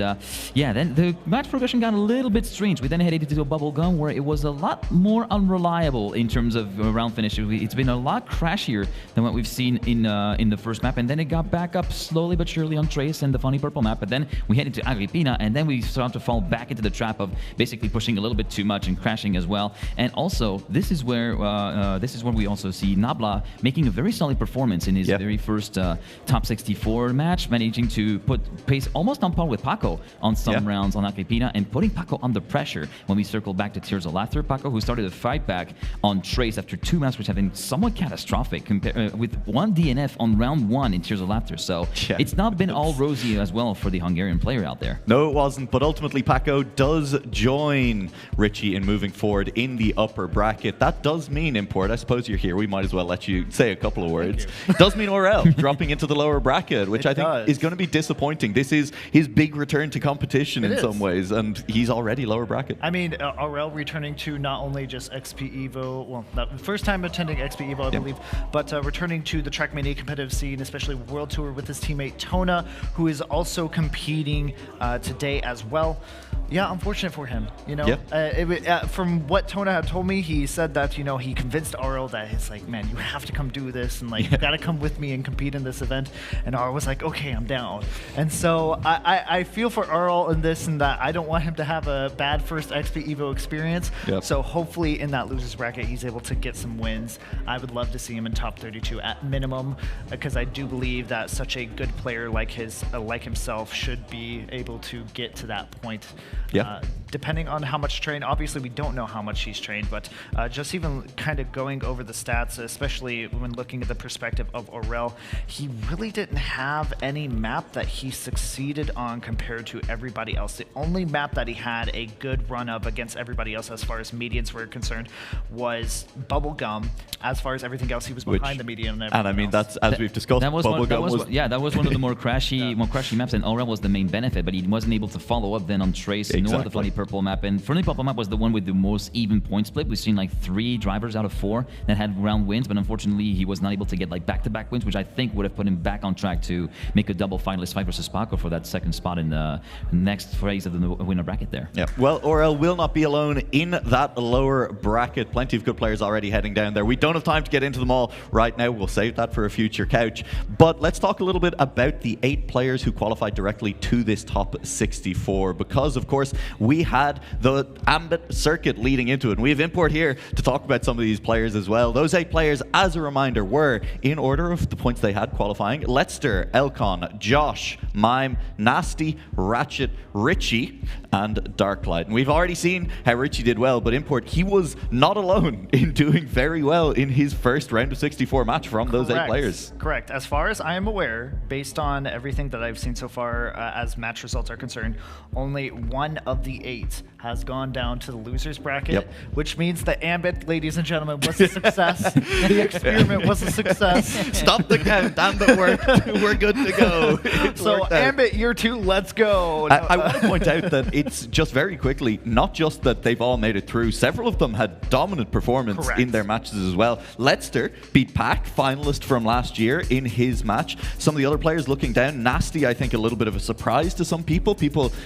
yeah, then the match progression got a little bit strange. We then headed into a bubble gun where it was a lot more unreliable in terms of round finish. It's been a lot crashier than what we've seen in the first map. And then it got back up slowly but surely on Trace and the funny purple map. But then we head into Agrippina, and then we start to fall back into the trap of basically pushing a little bit too much and crashing as well. And also, this is where we also see Nabla making a very solid performance in his very first top 64 match, managing to put pace almost on par with Paco on some rounds on Agrippina, and putting Paco under pressure when we circle back to Tears of Laughter. Paco, who started a fight back on Trace after 2 maps which have been somewhat catastrophic, with 1 DNF on round 1 in Tears of Laughter. So it's not been all rosy as well for the Hungarian player out there. No, it wasn't, but ultimately Paco does join Richie in moving forward in the upper bracket. That does mean, Import, I suppose you're here, we might as well let you say a couple of words. It does mean Aurel dropping into the lower bracket, which I think is going to be disappointing. This is his big return to competition in some ways, and he's already lower bracket. I mean, Aurel returning to not only just XPEvo, well, not first time attending XPEvo, I believe, but returning to the Trackmania competitive scene, especially World Tour with his teammate Tona, who is also competing today as well. Yeah, unfortunate for him, you know. From what Tona had told me, he said that, you know, he convinced Aurel that he's like, man, you have to come do this, and like, you gotta come with me and compete in this event. And Aurel was like, okay, I'm down. And so I feel for Aurel in this, and that I don't want him to have a bad first XPEvo experience. So hopefully in that losers bracket, he's able to get some wins. I would love to see him in top 32 at minimum, because I do believe that such a good player like himself should be able to get to that point. Depending on how much trained, obviously we don't know how much he's trained, but just even kind of going over the stats, especially when looking at the perspective of Aurel, he really didn't have any map that he succeeded on compared to everybody else. The only map that he had a good run of against everybody else as far as medians were concerned was Bubblegum. As far as everything else, he was behind the median. And I mean, that's, as we've discussed, that was one of the more crashy maps, and Aurel was the main benefit, but he wasn't able to follow up then on Trace nor the funny purple map. And funny purple map was the one with the most even point split. We've seen like 3 drivers out of 4 that had round wins, but unfortunately he was not able to get like back-to-back wins, which I think would have put him back on track to make a double finalist fight versus Paco for that second spot in the next phase of the winner bracket there. Well, Aurel will not be alone in that lower bracket. Plenty of good players already heading down there. We don't have time to get into them all right now. We'll save that for a future couch. But let's talk a little bit about the 8 players who qualified directly to this top 64, because of course we had the Ambit circuit leading into it. And we have Import here to talk about some of these players as well. Those 8 players, as a reminder, were in order of the points they had qualifying: Letster, Elcon, Josh, Mime, Nasty, Ratchet, Richie, and Darklight. And we've already seen how Richie did well, but Import, he was not alone in doing very well in his first round of 64 match from those 8 players. Correct. As far as I am aware, based on everything that I've seen so far as match results are concerned, only one of the 8 has gone down to the losers bracket, which means the Ambit, ladies and gentlemen, was a success. The experiment was a success. Stop the count. Ambit worked. We're good to go. So Ambit year 2, let's go. I want to point out that it's just very quickly, not just that they've all made it through, several of them had dominant performance in their matches as well. Letster beat Pac, finalist from last year, in his match. Some of the other players looking down, Nasty, I think a little bit of a surprise to some people.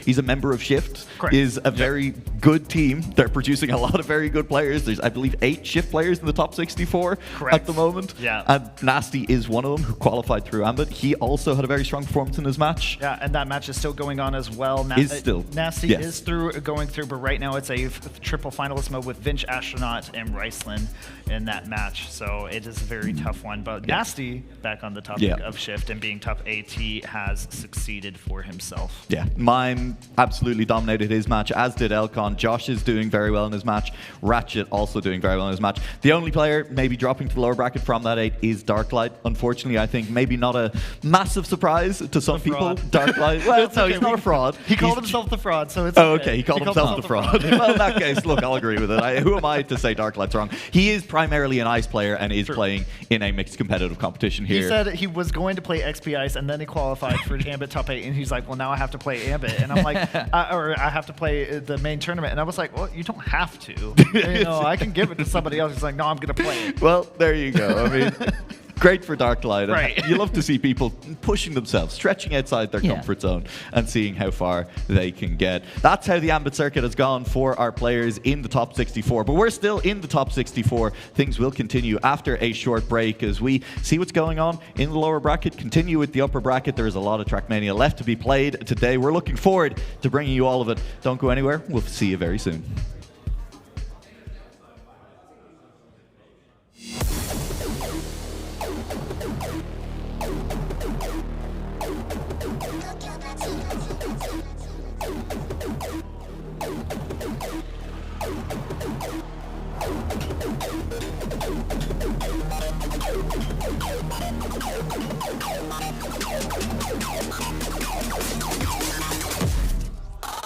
He's a member of Shift, is a very good team. They're producing a lot of very good players. There's, I believe, 8 Shift players in the top 64 at the moment. And Nasty is one of them who qualified through Ambit. He also had a very strong performance in his match. Yeah, and that match is still going on as well. Nasty is going through, but right now it's a triple finalist mode with Vinch, Astronaut, and Riceland in that match. So it is a very tough one. But Nasty, back on the topic of Shift and being top 8, he has succeeded for himself. Mime absolutely dominated his match, as did Elcon. Josh is doing very well in his match. Ratchet also doing very well in his match. The only player maybe dropping to the lower bracket from that 8 is Darklight. Unfortunately, I think maybe not a massive surprise to some people. Darklight, well, no, he's not a fraud. He called himself the fraud, so it's okay. He called himself the fraud. Well, in that case, look, I'll agree with it. Who am I to say Darklight's wrong? He is primarily an ice player and is playing in a mixed competitive competition here. He said he was going to play XP Ice and then he qualified for Ambit top 8, and he's like, well, now I have to play Ambit, and I'm like, or I have to play the main tournament, and I was like, well, you don't have to. You know, I can give it to somebody else. He's like, no, I'm gonna play it. Well, there you go. I mean, Great for Darklight. Right. You love to see people pushing themselves, stretching outside their comfort zone and seeing how far they can get. That's how the Ambit circuit has gone for our players in the top 64. But we're still in the top 64. Things will continue after a short break as we see what's going on in the lower bracket, continue with the upper bracket. There is a lot of Trackmania left to be played today. We're looking forward to bringing you all of it. Don't go anywhere. We'll see you very soon.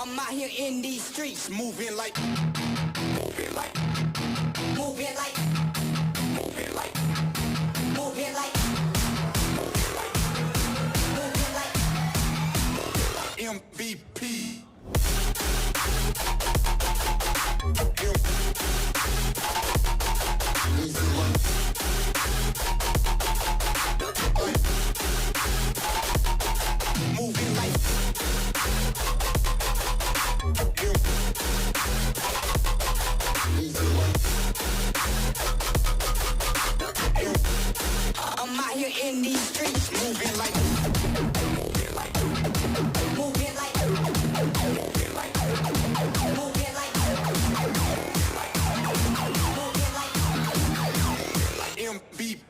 I'm out here in these streets, moving like, moving like, moving like, moving like, moving like, moving like, MVP. Moving like. I'm out here in these streets, moving like, moving like, moving like, moving like, moving like, MVP.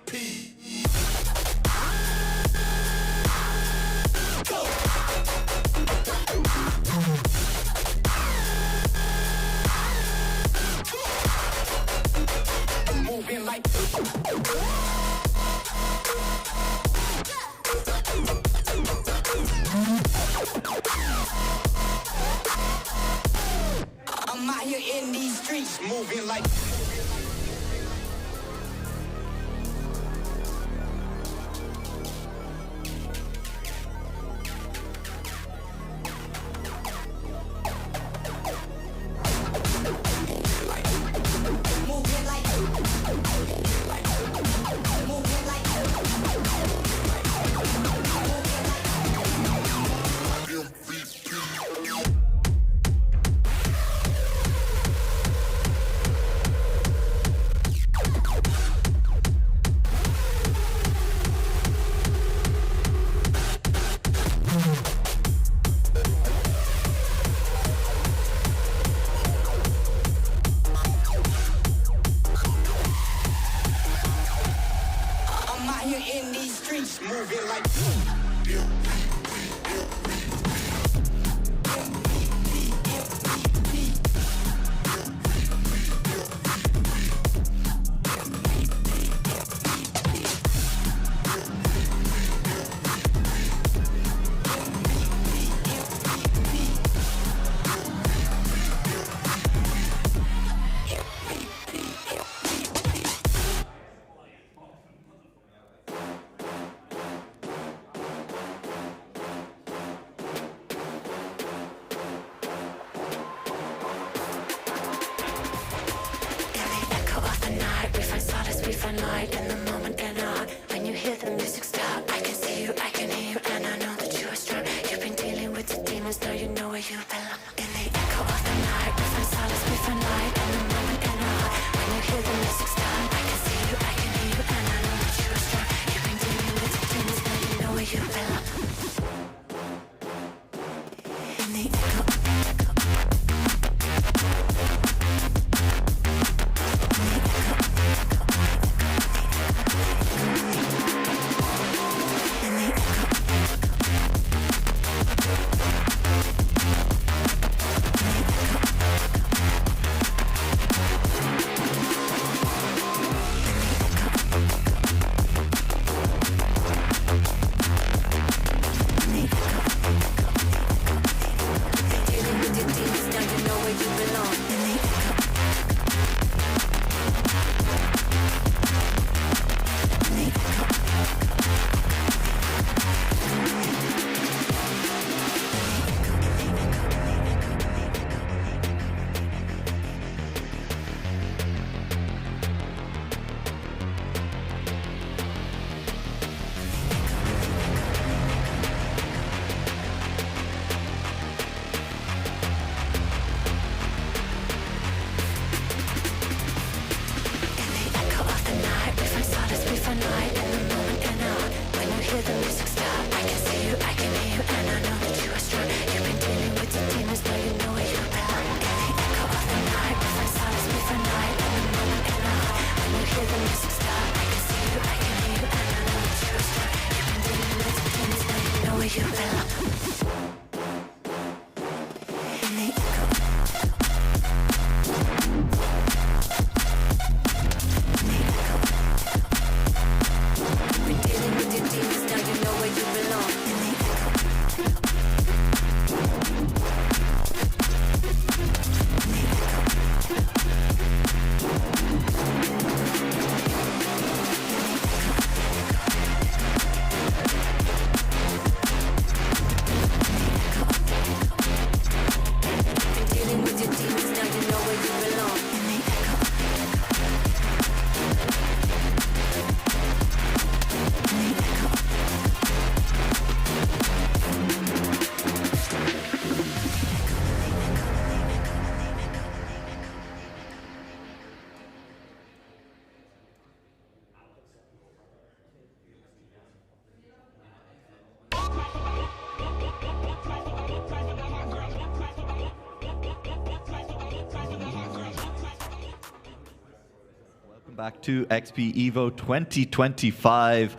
Moving like. I'm out here in these streets, moving like. I'm out here in these streets, moving like. We find light in the moment cannot. When you hear the music stop, I can see you, I can hear you, and I know that you are strong. You've been dealing with the demons, now you know where you belong. In the echo of the night, we find solace, we find light in the moment cannot. When you hear the music stop, I can see you, I can hear you, and I know that you are strong. You've been dealing with the demons, now you know where you belong. In the echo. back to XPEvo 2025,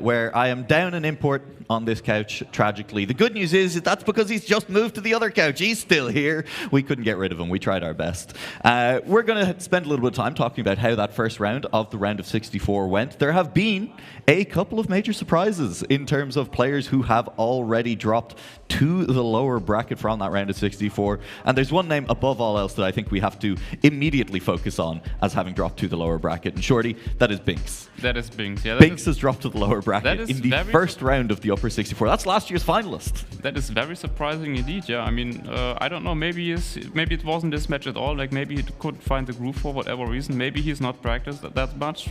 where I am down an import on this couch, tragically. The good news is that's because he's just moved to the other couch. He's still here. We couldn't get rid of him. We tried our best. We're going to spend a little bit of time talking about how that first round of the round of 64 went. There have been a couple of major surprises in terms of players who have already dropped to the lower bracket from that round of 64. And there's one name above all else that I think we have to immediately focus on as having dropped to the lower bracket. And Shorty, that is Binks. That is Binks, yeah. Binks has dropped to the lower bracket in the very first round of the upper 64. That's last year's finalist. That is very surprising indeed, yeah. I mean, I don't know, maybe it wasn't this match at all. Like, maybe he couldn't find the groove for whatever reason. Maybe he's not practiced that much.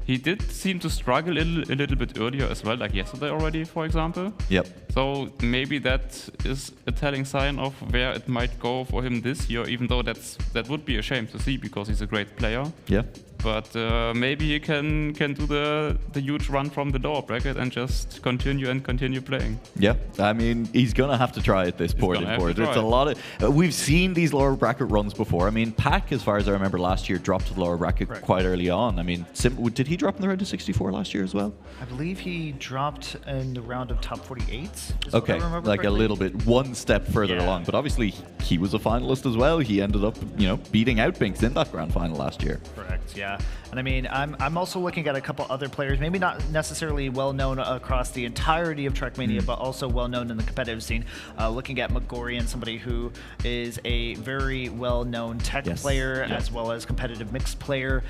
He did seem to struggle a little bit earlier as well, like yesterday already, for example. Yep. So maybe that is a telling sign of where it might go for him this year, even though that would be a shame to see because he's a great player. Yeah. But maybe he can do the huge run from the lower bracket and just continue playing. Yeah, I mean, he's going to have to try at this point. It's a lot of... we've seen these lower bracket runs before. I mean, Pac, as far as I remember last year, dropped to the lower bracket quite early on. I mean, did he drop in the round of 64 last year as well? I believe he dropped in the round of top 48s. Okay, like correctly. A little bit, one step further along. But obviously, he was a finalist as well. He ended up, beating out Binks in that grand final last year. Correct, yeah. And I mean, I'm also looking at a couple other players, maybe not necessarily well-known across the entirety of Trackmania, but also well-known in the competitive scene. Looking at Megorian, somebody who is a very well-known tech player as well as competitive mixed player,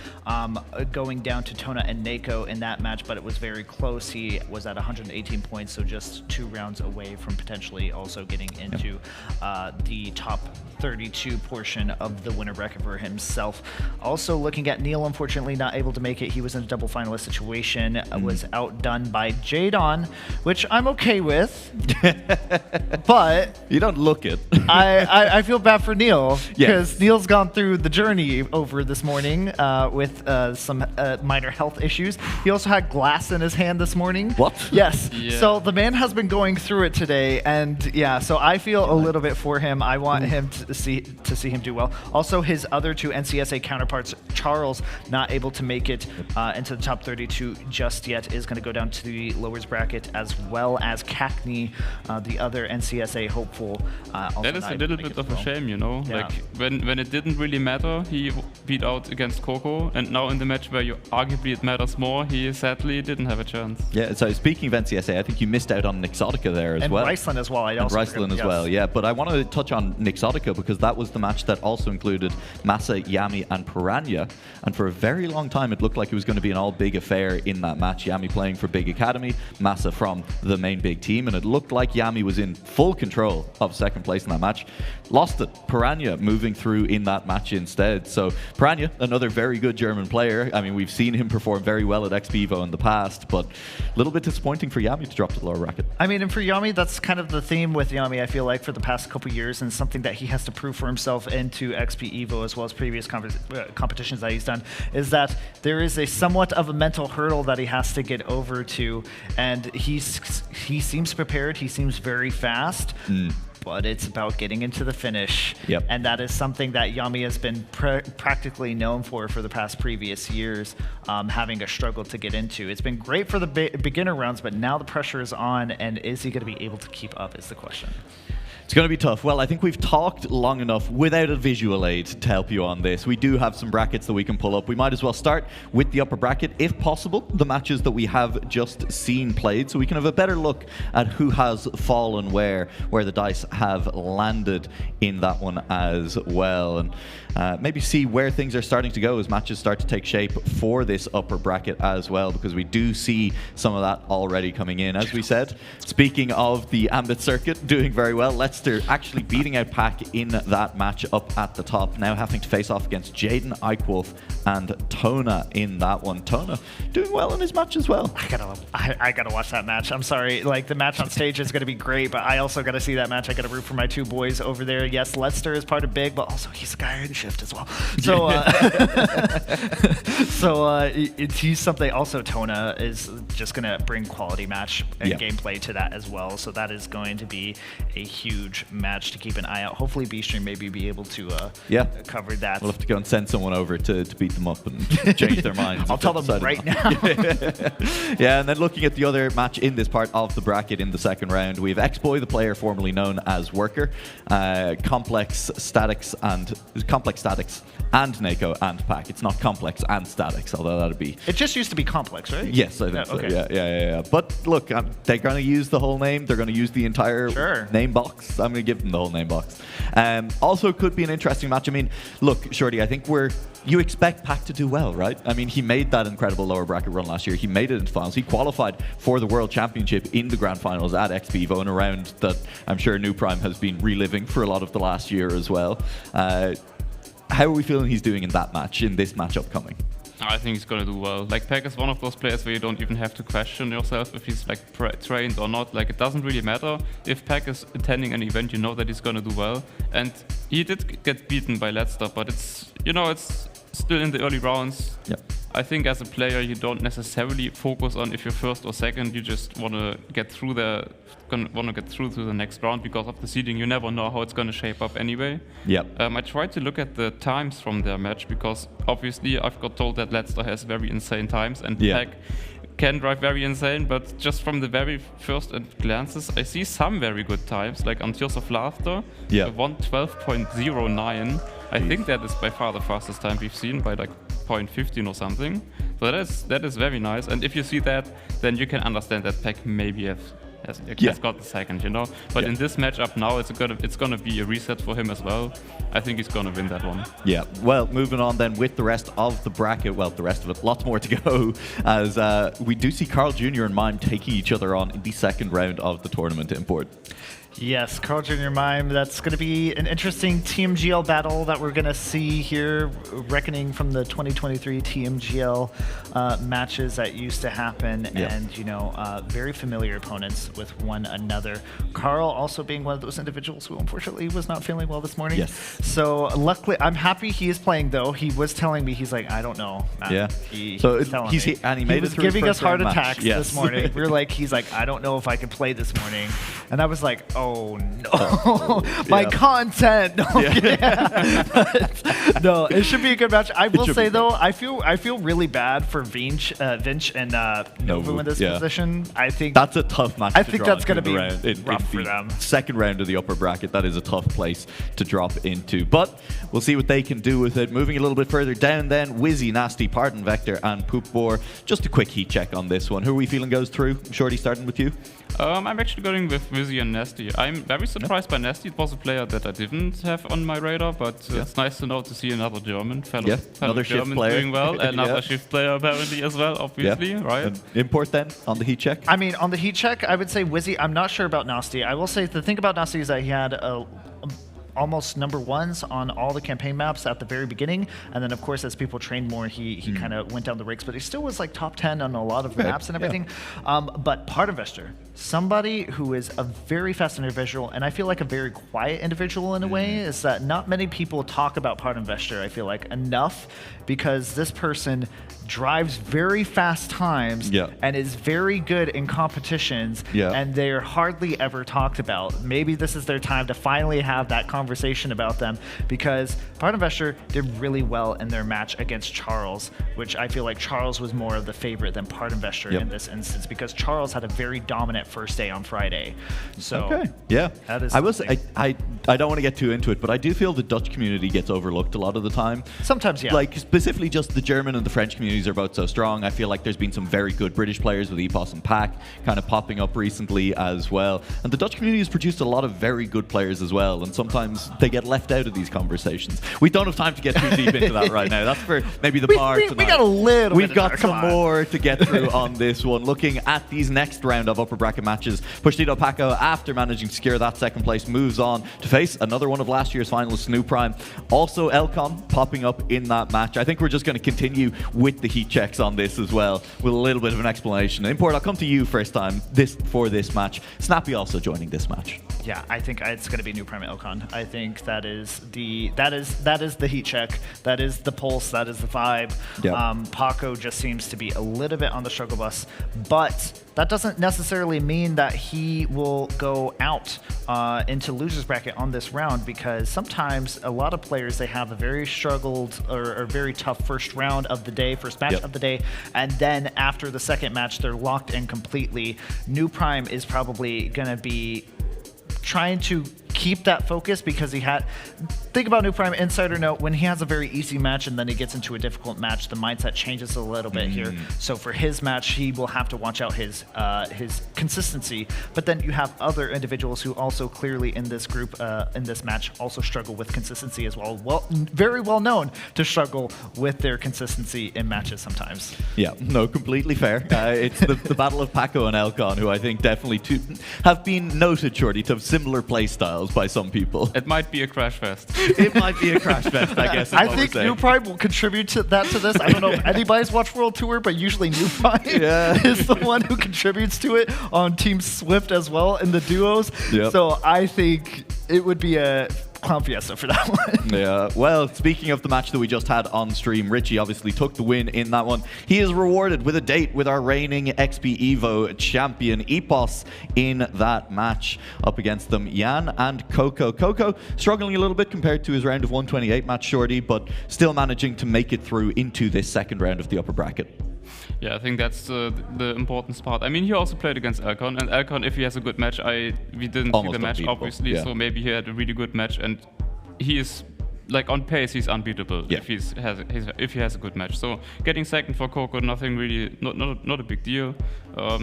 going down to Tona and Nako in that match, but it was very close. He was at 118 points, so just 2 rounds away from potentially also getting into the top 32 portion of the winner bracket for himself. Also looking at Neil, unfortunately not able to make it. He was in a double finalist situation, was outdone by Jadon, which I'm okay with, but... You don't look it. I feel bad for Neil, because Neil's gone through the journey over this morning with some minor health issues. He also had glass in his hand this morning. What? Yes. Yeah. So the man has been going through it today, and yeah, so I feel a little bit for him. I want him to see him do well. Also, his other 2 NCSA counterparts, Charles, not able to make it into the top 32 just yet, is going to go down to the lowers bracket, as well as Cackney, the other NCSA hopeful. That is a little bit of a shame, Yeah. Like when it didn't really matter, he beat out against Coco, and now in the match where arguably it matters more, he sadly didn't have a chance. Yeah. So speaking of NCSA, I think you missed out on Nixotica there as well. And Riceland as well. And Riceland as well. Yeah. But I want to touch on Nixotica because that was the match that also included Massa, Yami, and Piranha. And for a very long time, it looked like it was going to be an all-big affair in that match. Yami playing for Big Academy, Massa from the main big team, and it looked like Yami was in full control of second place in that match. Lost it. Piranha moving through in that match instead. So Piranha, another very good German player. I mean, we've seen him perform very well at XPEvo in the past, but a little bit disappointing for Yami to drop to the lower bracket. I mean, and for Yami, that's kind of the theme with Yami, I feel like, for the past couple years, and something that he has to prove for himself into XPEvo as well as previous competitions that he's done, is that there is a somewhat of a mental hurdle that he has to get over to, and he seems prepared, he seems very fast, but it's about getting into the finish. Yep. And that is something that Yami has been practically known for the past previous years, having a struggle to get into. It's been great for the beginner rounds, but now the pressure is on, and is he going to be able to keep up is the question. It's going to be tough. Well, I think we've talked long enough without a visual aid to help you on this. We do have some brackets that we can pull up. We might as well start with the upper bracket, if possible, the matches that we have just seen played, so we can have a better look at who has fallen where the dice have landed in that one as well. And maybe see where things are starting to go as matches start to take shape for this upper bracket as well, because we do see some of that already coming in. As we said, speaking of the Ambit circuit doing very well, Leicester actually beating out Pac in that match up at the top, now having to face off against Jaden, Eichwolf, and Tona in that one. Tona doing well in his match as well. I gotta watch that match. I'm sorry, like the match on stage is gonna be great, but I also gotta see that match. I got to root for my two boys over there. Yes, Leicester is part of Big, but also he's a guy in shift as well. So, he's something. Also, Tona is just going to bring quality match and gameplay to that as well. So that is going to be a huge match to keep an eye out. Hopefully, B-Stream maybe be able to cover that. We'll have to go and send someone over to beat them up and change their minds. I'll tell them right now. Yeah, and then looking at the other match in this part of the bracket in the second round, we have XPEvo, the player formerly known as Worker, Complex Statics and Nako and Pack. It's not Complex and Statics, although that'd be... It just used to be Complex, right? Yes, I think so. Okay. Yeah. But look, they're going to use the whole name. They're going to use the entire name box. I'm going to give them the whole name box. Also, could be an interesting match. I mean, look, Shorty, I think you expect Pack to do well, right? I mean, he made that incredible lower bracket run last year. He made it into finals. He qualified for the World Championship in the grand finals at XPEvo, in a round that I'm sure New Prime has been reliving for a lot of the last year as well. How are we feeling he's doing in that match, in this match upcoming? I think he's gonna do well. Like, Pack is one of those players where you don't even have to question yourself if he's like trained or not. Like, it doesn't really matter. If Pack is attending an event, you know that he's gonna do well. And he did get beaten by Leicester, but it's still in the early rounds. I think as a player, you don't necessarily focus on if you're first or second. You just want to get through to the next round because of the seeding. You never know how it's going to shape up anyway. I tried to look at the times from their match because obviously I've got told that Leicester has very insane times and Pack can drive very insane, but just from the very first glances, I see some very good times, like on Tears of Laughter, 1:12.09. I think that is by far the fastest time we've seen, by like 0.15 or something. So that is very nice. And if you see that, then you can understand that Pack maybe has got the second, you know. But in this matchup now, it's gonna be a reset for him as well. I think he's gonna win that one. Yeah. Well, moving on then with the rest of the bracket. Well, the rest of it, lots more to go, as we do see Carl Jr. and Mime taking each other on in the second round of the tournament import. Yes, Carl Jr. Mime, that's going to be an interesting TMGL battle that we're going to see here, reckoning from the 2023 TMGL matches that used to happen, and, very familiar opponents with one another. Carl also being one of those individuals who unfortunately was not feeling well this morning. So luckily, I'm happy he is playing, though. He was telling me, he's like, I don't know. He was giving us heart attacks this morning. We were like, he's like, I don't know if I can play this morning. And I was like, oh no, my content. No, no, it should be a good match. I will say though, I feel really bad for Vinch and Novu in this position. I think that's a tough match. I think that's going to be rough for them. Second round of the upper bracket, that is a tough place to drop into. But we'll see what they can do with it. Moving a little bit further down, then Wizzy, Nasty, Pardon Vector, and Poopbore. Just a quick heat check on this one. Who are we feeling goes through? Shorty, starting with you. I'm actually going with Wizzy and Nasty. I'm very surprised by Nasty. It was a player that I didn't have on my radar, but it's nice to know to see another German fellow German doing well. Another shift player apparently as well, obviously, right? And import then on the heat check? I mean, on the heat check, I would say Wizzy. I'm not sure about Nasty. I will say the thing about Nasty is that he had almost number ones on all the campaign maps at the very beginning, and then of course as people trained more, he kind of went down the ranks, but he still was like top 10 on a lot of maps and everything. But Pardonvestor, somebody who is a very fast individual, and I feel like a very quiet individual in a way, is that not many people talk about Pardonvestor, I feel like, enough, because this person drives very fast times and is very good in competitions, and they're hardly ever talked about. Maybe this is their time to finally have that conversation about them, because Pardonvestor did really well in their match against Charles, which I feel like Charles was more of the favorite than Pardonvestor in this instance, because Charles had a very dominant first day on Friday. So that is I don't want to get too into it, but I do feel the Dutch community gets overlooked a lot of the time. Sometimes, like specifically just the German and the French communities are both so strong. I feel like there's been some very good British players with EPOS and Pack kind of popping up recently as well. And the Dutch community has produced a lot of very good players as well, and sometimes they get left out of these conversations. We don't have time to get too deep into that right now. That's for maybe the bar tonight. We got a little We've got some more to get through on this one. Looking at these next round of upper bracket matches, Pushtito Paco, after managing to secure that second place, moves on to face another one of last year's finalists, New Prime. Also Elcon popping up in that match. I think we're just going to continue with the heat checks on this as well, with a little bit of an explanation. Import, I'll come to you first time for this match. Snappy also joining this match. Yeah, I think it's going to be New Prime Elcon. I think that is the heat check. That is the pulse. That is the vibe. Yep. Paco just seems to be a little bit on the struggle bus, but that doesn't necessarily mean that he will go out into losers bracket on this round, because sometimes a lot of players, they have a very struggled or very tough first round of the day, first match of the day, and then after the second match, they're locked in completely. New Prime is probably going to be trying to keep that focus, because think about New Prime, insider note, when he has a very easy match and then he gets into a difficult match, the mindset changes a little bit here. So for his match, he will have to watch out his consistency. But then you have other individuals who also clearly in this group, in this match, also struggle with consistency as well. Very well known to struggle with their consistency in matches sometimes. Yeah, no, completely fair. It's the battle of Paco and Elcon, who I think definitely have been noted, Shorty, to have similar play styles by some people. It might be a crash fest. It might be a crash fest, I guess. I think New Prime will contribute to this. I don't know if anybody's watched World Tour, but usually New Prime is the one who contributes to it on Team Swift as well in the duos. Yep. So I think it would be a Clown Fiesta for that one. Yeah, well, speaking of the match that we just had on stream, Richie obviously took the win in that one. He is rewarded with a date with our reigning XPEvo champion, Epos, in that match up against them, Jan and Coco. Coco struggling a little bit compared to his round of 128 match, Shorty, but still managing to make it through into this second round of the upper bracket. Yeah, I think that's the important part. I mean, he also played against Elcon, and Elcon, if he has a good match, we didn't see the match, obviously, so maybe he had a really good match, and he is, like, on pace, he's unbeatable if he has a good match. So getting second for Coco, nothing really, not a big deal.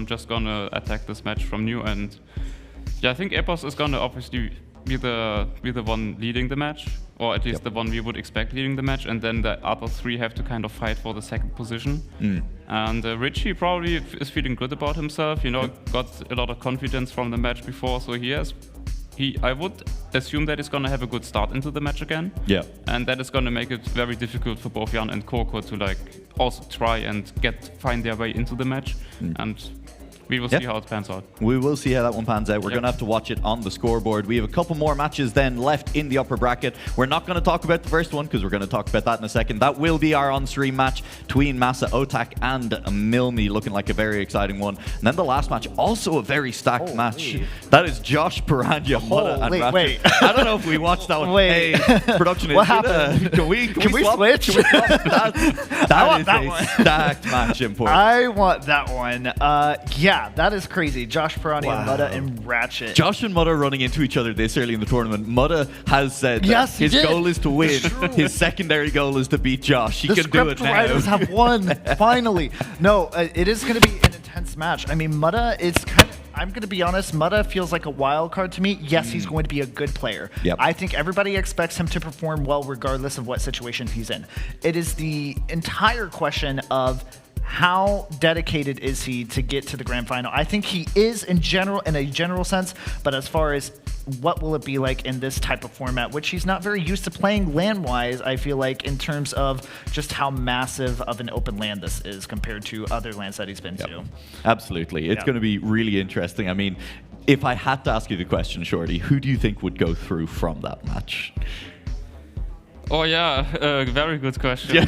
Just gonna attack this match from new, and yeah, I think Epos is gonna obviously be the one leading the match, or at least the one we would expect leading the match, and then the other three have to kind of fight for the second position. And Richie probably is feeling good about himself, you know, got a lot of confidence from the match before, so I would assume that he's gonna have a good start into the match again. Yeah. And that is gonna make it very difficult for both Jan and Coco to, like, also try and find their way into the match. And we will see how it pans out. We will see how that one pans out. We're going to have to watch it on the scoreboard. We have a couple more matches then left in the upper bracket. We're not going to talk about the first one, because we're going to talk about that in a second. That will be our on-stream match between Massa Otak and Milmi, looking like a very exciting one. And then the last match, also a very stacked match. That is Josh Piranha, Mutta, and Raptor. Wait. I don't know if we watched that one. Wait. Hey, production. What happened? Can we swap? Switch? Can we swap? That is a stacked match, Import. I want that one. Yeah, that is crazy. Josh Piranha and Mutta and Ratchet. Josh and Mutta running into each other this early in the tournament. Mutta has said that his goal is to win. His secondary goal is to beat Josh. He can do it now. The Riders have won, finally. No, it is going to be an intense match. I mean, Mutta is kind of, I'm going to be honest, Mutta feels like a wild card to me. Yes, he's going to be a good player. I think everybody expects him to perform well regardless of what situation he's in. It is the entire question of how dedicated is he to get to the grand final. I think he is in a general sense, but as far as what will it be like in this type of format, which he's not very used to playing land-wise, I feel like, in terms of just how massive of an open land this is compared to other lands that he's been to. Absolutely. It's going to be really interesting. I mean, if I had to ask you the question, Shorty, who do you think would go through from that match? Oh yeah, very good question.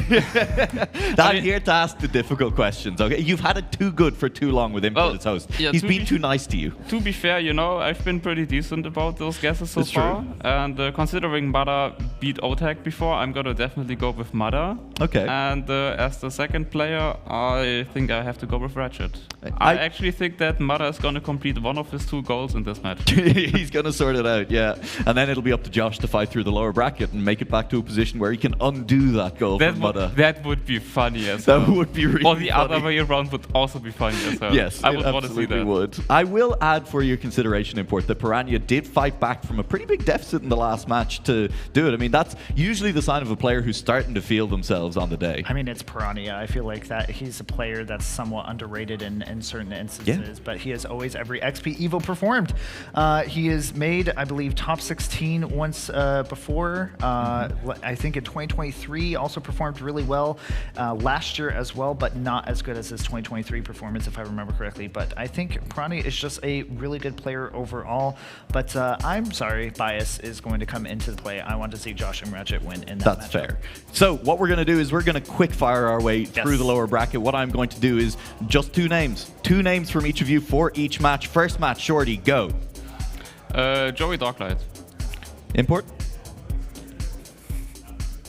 I'm here to ask the difficult questions, okay? You've had it too good for too long with Import as host. Yeah, he's been too nice to you. To be fair, you know, I've been pretty decent about those guesses so far. True. And considering Mada beat Otak before, I'm gonna definitely go with Mada. Okay. And as the second player, I think I have to go with Ratchet. I actually think that Mada is gonna complete one of his 2 goals in this match. He's gonna sort it out, yeah. And then it'll be up to Josh to fight through the lower bracket and make it back to a position where he can undo that goal from Mutta. That would be funny as well. That would be really Or the funny. other way around would also be funny as well. Yes, I would want to see that. Would. I will add for your consideration, Import, that Piranha did fight back from a pretty big deficit in the last match to do it. I mean, that's usually the sign of a player who's starting to feel themselves on the day. I mean, it's Piranha. I feel like that he's a player that's somewhat underrated in certain instances, but he has always, every XPEvo performed. He has made, I believe, top 16 once before. I think in 2023 also performed really well. Last year as well, but not as good as his 2023 performance, if I remember correctly. But I think Piranha is just a really good player overall. But I'm sorry, bias is going to come into the play. I want to see Josh and Ratchet win in that That's matchup. fair. So what we're going to do is we're going to quick fire our way through the lower bracket. What I'm going to do is just 2 names. 2 names from each of you for each match. First match, Shorty, go. Joey Darklight. Import?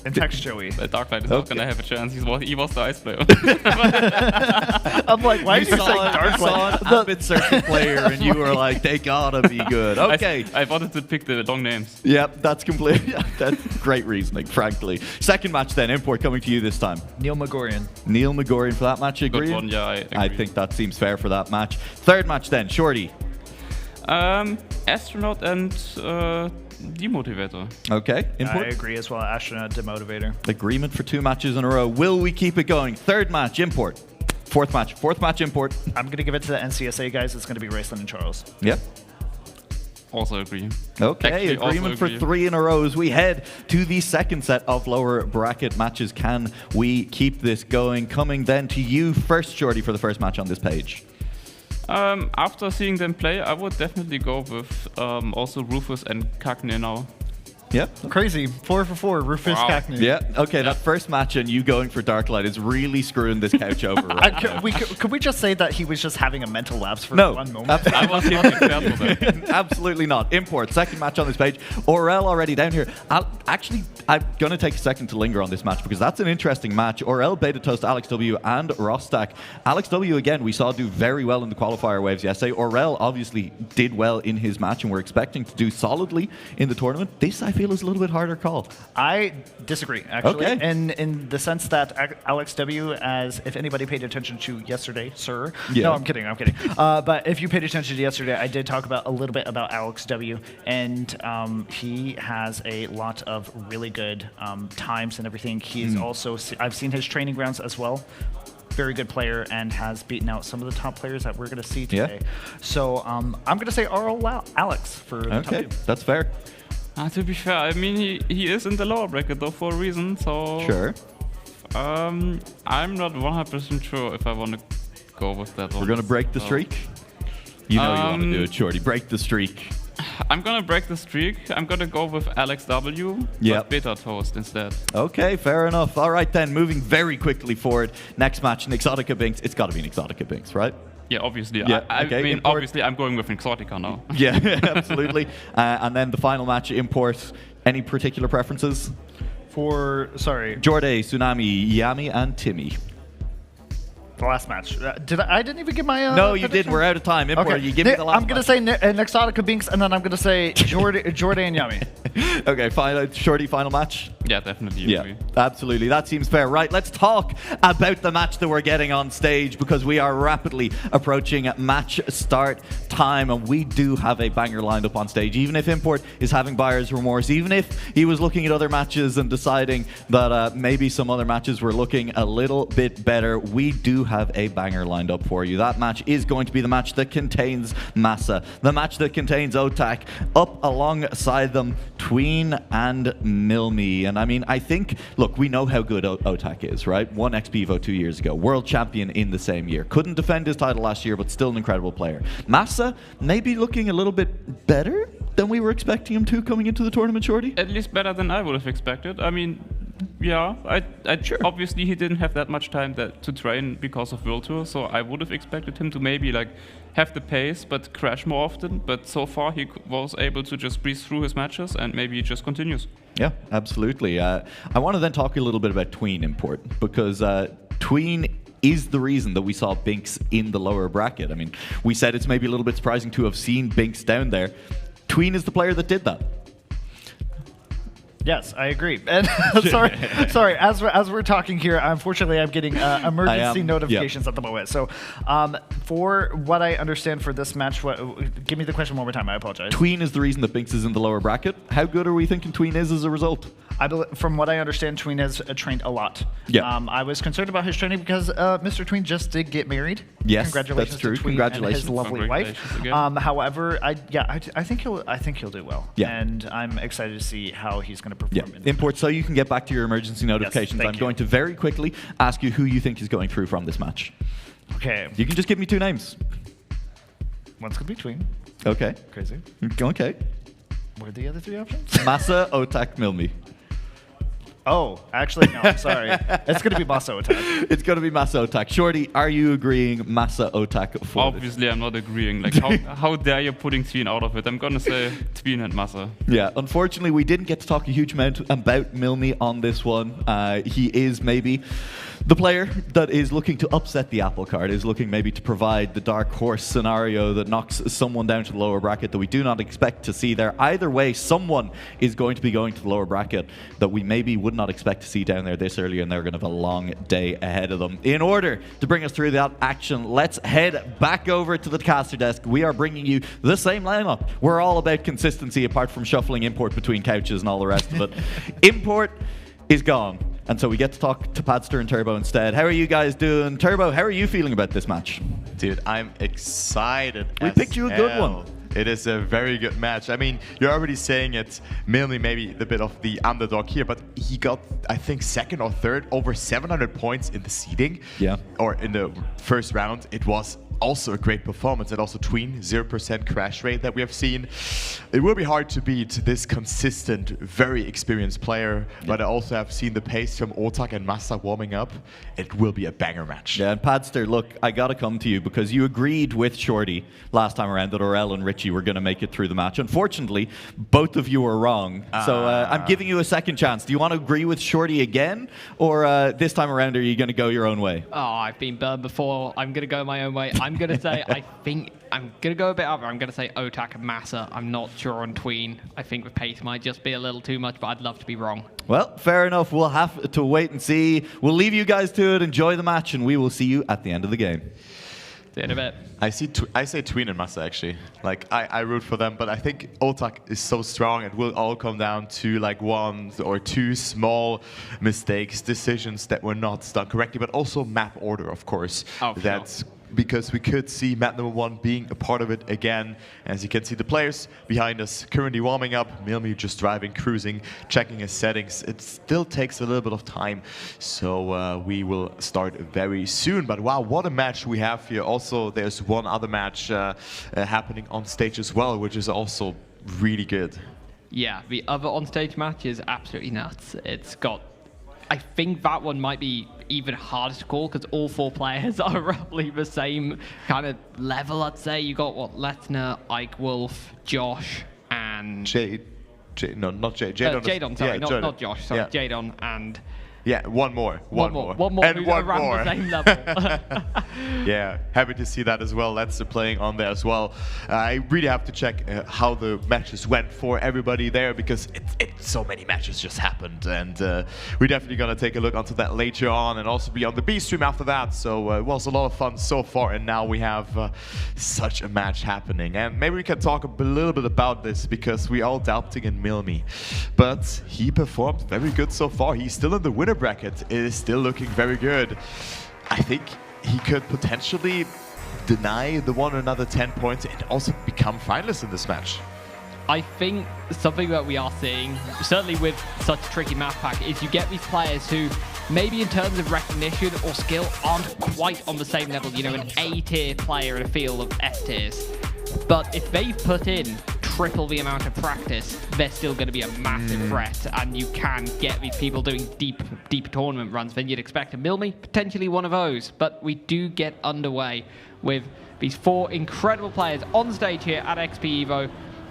And text Joey. Darklight is not going to have a chance. He was the ice player. I'm like, why did you say Darklight? A bit certain player, and you were like, they gotta be good. Okay. I wanted to pick the long names. Yep, that's great reasoning, frankly. Second match then, Import coming to you this time. Neil Magorian. Neil Magorian for that match, agree? Good one, yeah, I agree. I think that seems fair for that match. Third match then, Shorty. Astronaut and Demotivator. Okay, Import. I agree as well. Astronaut, Demotivator. Agreement for 2 matches in a row. Will we keep it going? Third match, Import. Fourth match, Import. I'm going to give it to the NCSA guys. It's going to be Raceland and Charles. Yep. Also agree. Okay, Actually, agreement also for 3 in a row as we head to the second set of lower bracket matches. Can we keep this going? Coming then to you first, Shorty, for the first match on this page. After seeing them play, I would definitely go with also Rufus and Cagney now. Yeah. Crazy. 4 for 4. Rufus Cagney. Yeah. Okay, that first match and you going for Darklight is really screwing this couch over right now. Could we just say that he was just having a mental lapse for No, one moment? I was not example there. Absolutely not. Import, second match on this page. Orel already down here. I'm going to take a second to linger on this match because that's an interesting match. Orel, Beta Toast, Alex W, and Rostak. Alex W, again, we saw do very well in the qualifier waves yesterday. Orel obviously did well in his match, and we're expecting to do solidly in the tournament. This, I feel, is a little bit harder call. I disagree, actually. Okay. In the sense that Alex W, as if anybody paid attention to yesterday, sir. Yeah. No, I'm kidding. But if you paid attention to yesterday, I did talk about a little bit about Alex W, and he has a lot of really good times and everything. He's also, I've seen his training grounds as well. Very good player and has beaten out some of the top players that we're going to see today. So I'm going to say Alex for the top 2. That's fair. To be fair, I mean, he is in the lower bracket though for a reason, so... Sure. I'm not 100% sure if I want to go with that one. We're going to break the streak? You know you want to do it, Shorty. Break the streak. I'm going to break the streak. I'm going to go with Alex W, but Beta Toast instead. Okay, fair enough. All right then, moving very quickly forward. Next match, Exotica Binks. It's got to be an Exotica Binks, right? Yeah, obviously. Yeah, I okay, mean, Import. obviously, I'm going with Exotica now. Yeah, absolutely. And then the final match, Import. Any particular preferences? Sorry. Jorday, Tsunami, Yami, and Timmy. The last match. I didn't even give my. No, you didn't. We're out of time. Import, you give me the last. I'm going to say Exotica Binks, and then I'm going to say Jorday and Yami. Okay, Shorty, final match? Yeah, definitely. Yeah, absolutely. That seems fair. Right, let's talk about the match that we're getting on stage because we are rapidly approaching match start time, and we do have a banger lined up on stage. Even if Import is having buyer's remorse, even if he was looking at other matches and deciding that maybe some other matches were looking a little bit better, we do have a banger lined up for you. That match is going to be the match that contains Massa, the match that contains Otak, up alongside them, Tween and Milmi. And I mean, I think, look, we know how good Otak is, right? Won XPEvo 2 years ago, world champion in the same year. Couldn't defend his title last year, but still an incredible player. Massa, maybe looking a little bit better than we were expecting him to coming into the tournament, Shorty? At least better than I would have expected. I mean, yeah, obviously he didn't have that much time to train because of World Tour, so I would have expected him to maybe like have the pace but crash more often. But so far he was able to just breeze through his matches and maybe he just continues. Yeah, absolutely. I want to then talk a little bit about Tween Import because Tween is the reason that we saw Binks in the lower bracket. I mean, we said it's maybe a little bit surprising to have seen Binks down there. Tween is the player that did that. Yes, I agree. And sorry. As we're talking here, unfortunately, I'm getting emergency notifications at the moment. So, for what I understand for this match, give me the question one more time. I apologize. Tween is the reason that Binks is in the lower bracket. How good are we thinking Tween is as a result? From what I understand, Tween has trained a lot. Yeah. I was concerned about his training because Mr. Tween just did get married. Yes, congratulations that's true. to Tween Congratulations, and his lovely wife. However, I think he'll do well. Yeah. And I'm excited to see how he's going to perform. Yeah. Import, so you can get back to your emergency notifications. Yes, I'm going to very quickly ask you who you think is going through from this match. Okay. You can just give me 2 names. One's going to be Tween. Okay. Crazy. Okay. What are the other 3 options? Massa, Otak, Milmi. Oh, actually, no, I'm sorry. It's going to be Massa Otak. It's going to be Massa Otak. Shorty, are you agreeing Massa Otak for Obviously, I'm not agreeing. Like, how dare you putting Tween out of it? I'm going to say Tween and Massa. Yeah, unfortunately, we didn't get to talk a huge amount about Milmi on this one. He is maybe the player that is looking to upset the apple cart, is looking maybe to provide the dark horse scenario that knocks someone down to the lower bracket that we do not expect to see there. Either way, someone is going to be going to the lower bracket that we maybe would not expect to see down there this early, and they're going to have a long day ahead of them. In order to bring us through that action, let's head back over to the caster desk. We are bringing you the same lineup. We're all about consistency apart from shuffling Import between couches and all the rest of it. Import is gone. And so we get to talk to Padster and Turbo instead. How are you guys doing? Turbo, how are you feeling about this match? Dude, I'm excited. We picked you a good one. It is a very good match. I mean, you're already saying it, Milmi maybe the bit of the underdog here, but he got, I think, 2nd or 3rd, over 700 points in the seeding. Yeah. Or in the first round. It was also a great performance, and also Tween, 0% crash rate that we have seen. It will be hard to beat this consistent, very experienced player, but I also have seen the pace from Otak and Massa warming up. It will be a banger match. Yeah, and Padster, look, I gotta come to you because you agreed with Shorty last time around that Orel and Richie were gonna make it through the match. Unfortunately, both of you were wrong, so I'm giving you a second chance. Do you want to agree with Shorty again, or this time around are you gonna go your own way? Oh, I've been burned before. I'm gonna go my own way. I'm going to say, I think, I'm going to go a bit over. I'm going to say Otak and Massa. I'm not sure on Tween. I think the pace might just be a little too much, but I'd love to be wrong. Well, fair enough. We'll have to wait and see. We'll leave you guys to it. Enjoy the match, and we will see you at the end of the game. See you in a bit. I say Tween and Massa, actually. Like, I root for them, but I think Otak is so strong. It will all come down to like 1 or 2 small mistakes, decisions that were not done correctly, but also map order, of course. Oh, That's sure. Because we could see map number 1 being a part of it again. As you can see, the players behind us currently warming up. Milmi just driving, cruising, checking his settings. It still takes a little bit of time, so we will start very soon. But wow, what a match we have here. Also, there's one other match happening on stage as well, which is also really good. Yeah, the other on-stage match is absolutely nuts. It's got... I think that one might be even harder to call because all 4 players are roughly the same kind of level, I'd say. You got, what, Letner, Ike Wolf, Josh, and... not Jade. Jadon, sorry, not Josh. Sorry, yeah. Jadon and... Yeah, one more. One more. And one more. The same level. Yeah, happy to see that as well. That's playing on there as well. I really have to check how the matches went for everybody there because so many matches just happened, and we're definitely gonna take a look onto that later on, and also be on the B stream after that. So it was a lot of fun so far, and now we have such a match happening. And maybe we can talk a little bit about this because we all doubting in Milmi, but he performed very good so far. He's still in the winner bracket. It is still looking very good. I think he could potentially deny the one another 10 points and also become finalist in this match. I think something that we are seeing, certainly with such a tricky map pack, is you get these players who maybe in terms of recognition or skill aren't quite on the same level, you know, an A-tier player in a field of S-tiers. But if they put in triple the amount of practice, they're still going to be a massive threat, and you can get these people doing deep tournament runs than you'd expect. And Milmi, potentially one of those. But we do get underway with these 4 incredible players on stage here at XPEvo.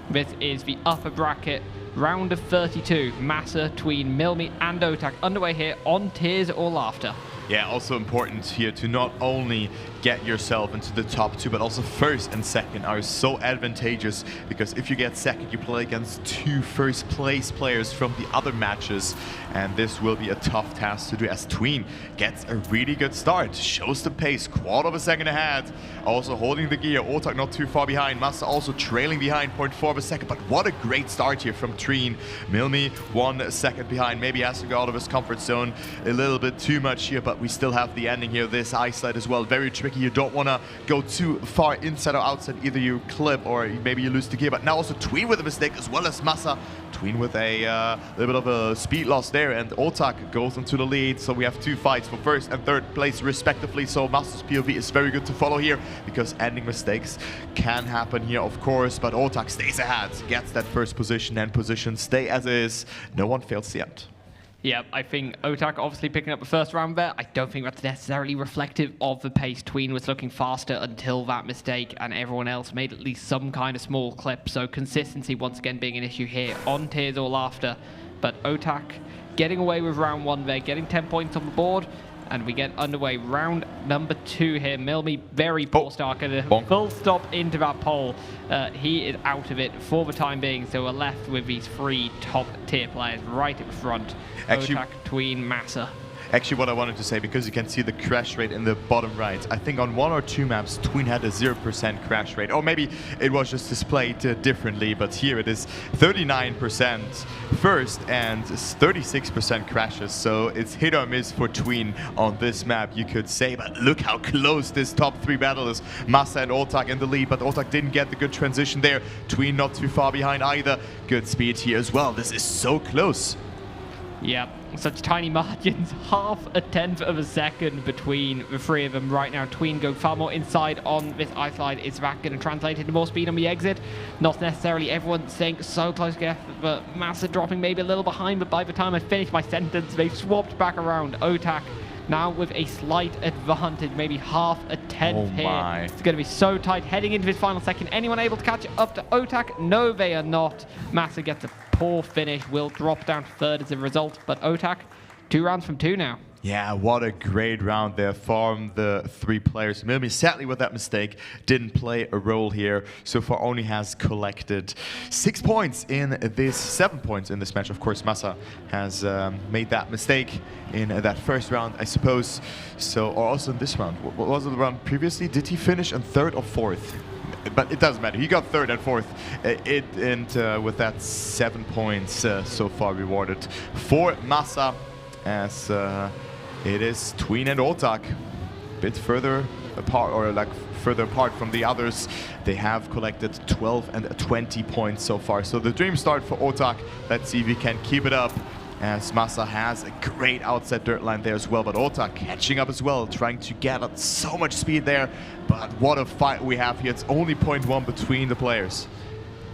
This is the upper bracket, round of 32. Massa, Tween, Milmi, and Otak underway here on Tears or Laughter. Yeah, also important here to not only get yourself into the top 2, but also first and second are so advantageous, because if you get second, you play against 2 first place players from the other matches, and this will be a tough task to do as Tween gets a really good start, shows the pace, quarter of a second ahead, also holding the gear, Otak not too far behind, Massa also trailing behind 0.4 of a second, but what a great start here from Tween. Milmi 1 second behind, maybe has to go out of his comfort zone a little bit too much here, but we still have the ending here. This eyesight as well, very tricky. You don't want to go too far inside or outside. Either you clip or maybe you lose the gear. But now also Tween with a mistake as well as Massa. Tween with a little bit of a speed loss there, and Otak goes into the lead. So we have 2 fights for first and third place respectively. So Massa's POV is very good to follow here, because ending mistakes can happen here, of course. But Otak stays ahead, gets that first position, and position stay as is. No one fails the end. Yeah, I think Otak obviously picking up the first round there. I don't think that's necessarily reflective of the pace. Tween was looking faster until that mistake, and everyone else made at least some kind of small clip. So consistency once again being an issue here on Tears or Laughter. But Otak getting away with round 1 there, getting 10 points on the board. And we get underway round number 2 here. Milmi, very poor start, full stop into that pole. He is out of it for the time being, so we're left with these 3 top tier players right at the front. Actually, Otak, Tween, Massa. Actually, what I wanted to say, because you can see the crash rate in the bottom right, I think on 1 or 2 maps, Tween had a 0% crash rate. Or maybe it was just displayed differently, but here it is 39% first and 36% crashes. So it's hit or miss for Tween on this map, you could say. But look how close this top 3 battle is. Massa and Otak in the lead, but Otak didn't get the good transition there. Tween not too far behind either. Good speed here as well. This is so close. Yeah, such tiny margins, half a tenth of a second between the 3 of them right now. Tween go far more inside on this ice slide. Is that going to translate into more speed on the exit? Not necessarily. Everyone staying so close together, but Massa dropping maybe a little behind. But by the time I finish my sentence, they've swapped back around. Otak now with a slight advantage, maybe half a tenth here. It's going to be so tight heading into his final second. Anyone able to catch up to Otak? No, they are not. Massa gets a poor finish, will drop down 3rd as a result, but Otak 2 rounds from 2 now. Yeah, what a great round there from the 3 players. Milmi, sadly with that mistake, didn't play a role here. So far only has collected 6 points in this, 7 points in this match. Of course, Massa has made that mistake in that first round, I suppose. So, or also in this round. What was it the round previously? Did he finish in 3rd or 4th? But it doesn't matter. He got 3rd and 4th. And with that 7 points so far rewarded for Massa, as it is Tween and Otak a bit further apart, or like further apart from the others. They have collected 12 and 20 points so far. So the dream start for Otak. Let's see if he can keep it up, as Massa has a great outside dirt line there as well. But Otak catching up as well, trying to get up so much speed there. But what a fight we have here. It's only 0.1 between the players.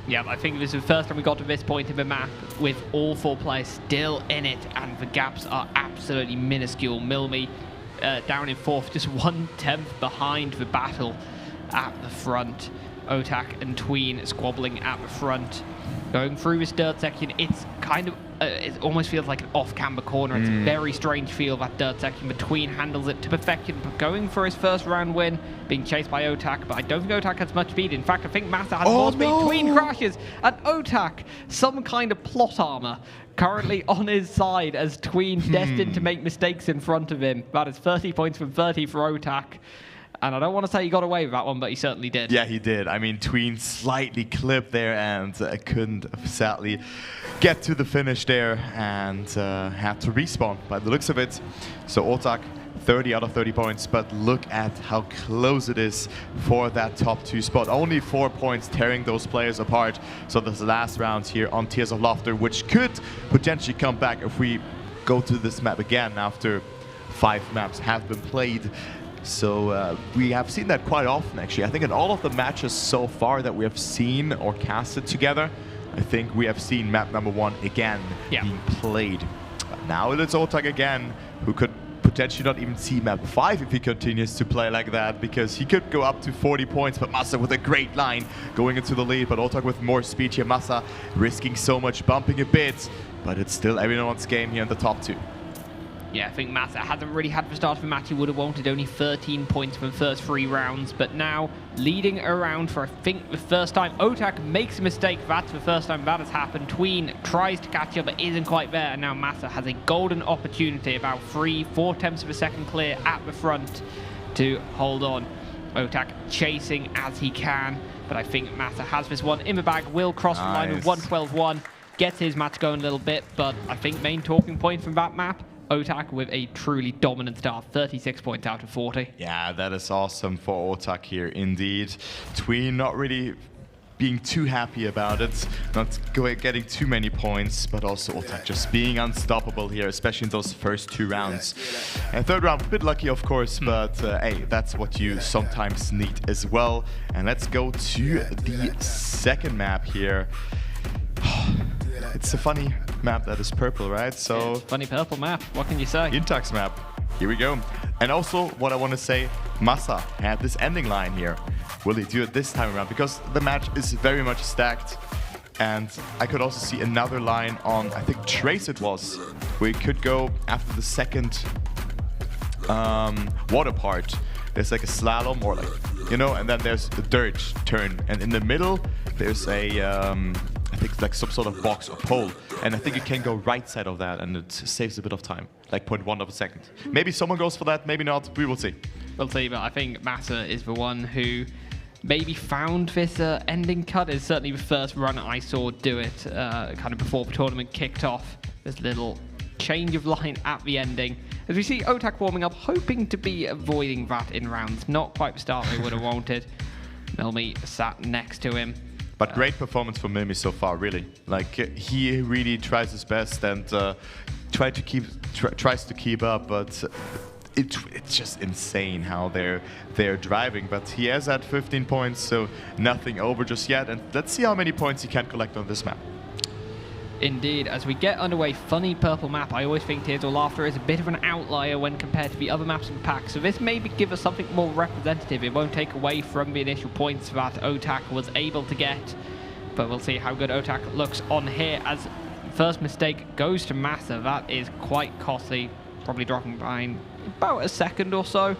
Yeah, I think this is the first time we got to this point in the map with all 4 players still in it, and the gaps are absolutely minuscule. Milmi down in 4th, just 1/10 behind the battle at the front. Otak and Tween squabbling at the front. Going through this dirt section, it's kind of, it almost feels like an off-camber corner. It's a very strange feel, that dirt section. But Tween handles it to perfection, but going for his first round win, being chased by Otak. But I don't think Otak has much speed. In fact, I think Massa has more speed. Tween crashes, and Otak, some kind of plot armor, currently on his side, as Tween destined to make mistakes in front of him. That is 30 points from 30 for Otak. And I don't want to say he got away with that one, but he certainly did. Yeah, he did. I mean, Tween slightly clipped there and couldn't sadly get to the finish there, and had to respawn by the looks of it. So Otak, 30 out of 30 points, but look at how close it is for that top 2 spot. Only 4 points tearing those players apart. So this last round here on Tears of Laughter, which could potentially come back if we go to this map again after 5 maps have been played. So we have seen that quite often, actually. I think in all of the matches so far that we have seen or casted together, I think we have seen map number 1 again being played. But now it's Otak again, who could potentially not even see map 5 if he continues to play like that, because he could go up to 40 points. But Massa with a great line going into the lead, but Otak with more speed here. Massa risking so much, bumping a bit, but it's still everyone's game here in the top 2. Yeah, I think Massa hasn't really had the start of the match he would have wanted, only 13 points from the first 3 rounds, but now leading around for, I think, the first time. Otak makes a mistake, that's the first time that has happened. Tween tries to catch up but isn't quite there, and now Massa has a golden opportunity, about 3-4 tenths of a second clear at the front to hold on. Otak chasing as he can, but I think Massa has this one in the bag, will cross the line with 112-1, gets his match going a little bit, but I think main talking point from that map, Otak with a truly dominant start, 36 points out of 40. Yeah, that is awesome for Otak here, indeed. Tween not really being too happy about it, not getting too many points, but also Otak just being unstoppable here, especially in those first 2 rounds. And third round, a bit lucky, of course, but hey, that's what you sometimes need as well. And let's go to the second map here. It's a funny map that is purple, right? So funny purple map, what can you say? Intax map, here we go. And also what I want to say, Massa had this ending line here. Will he do it this time around? Because the match is very much stacked, and I could also see another line on, I think Trace it was, where he could go after the second water part. There's like a slalom or like, you know, and then there's the dirt turn, and in the middle there's a I think it's like some sort of box or pole, and I think you can go right side of that, and it saves a bit of time, like 0.1 of a second. Maybe someone goes for that, maybe not, we will see. We'll see, but I think Massa is the one who maybe found this ending cut. It's certainly the first run I saw do it, kind of before the tournament kicked off. This little change of line at the ending. As we see Otak warming up, hoping to be avoiding that in rounds. Not quite the start they would have wanted. Milmi sat next to him. But great performance from Milmi so far, really. Like, he really tries his best and tries to keep up, but it's just insane how they're driving. But he has had 15 points, so nothing over just yet. And let's see how many points he can collect on this map. Indeed, as we get underway, funny purple map. I always think Tears or Laughter is a bit of an outlier when compared to the other maps in the pack, so this may give us something more representative. It won't take away from the initial points that Otak was able to get, but we'll see how good Otak looks on here as first mistake goes to Massa. That is quite costly, probably dropping behind about a second or so.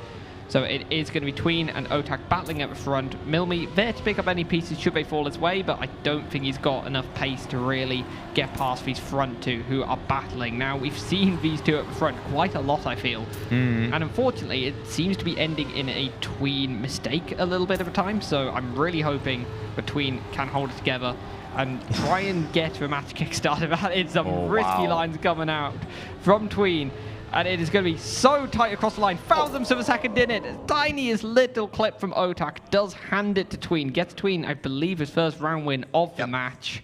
So it is going to be Tween and Otak battling at the front. Milmi there to pick up any pieces should they fall his way, but I don't think he's got enough pace to really get past these front two who are battling. Now, we've seen these two at the front quite a lot, I feel. And unfortunately, it seems to be ending in a Tween mistake a little bit of a time, so I'm really hoping that Tween can hold it together and try and get the match kick-started. That is some risky lines coming out from Tween. And it is going to be so tight across the line. Thousandths of a second in it. Tiniest little clip from Otak. Does hand it to Tween. Gets Tween, I believe, his first round win of the match.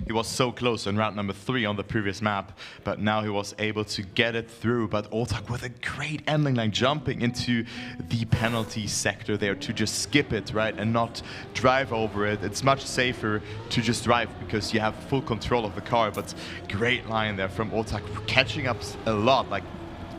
He was so close in round number 3 on the previous map, but now he was able to get it through. But Otak with a great ending line, jumping into the penalty sector there to just skip it, right, and not drive over it. It's much safer to just drive because you have full control of the car, but great line there from Otak, catching up a lot, like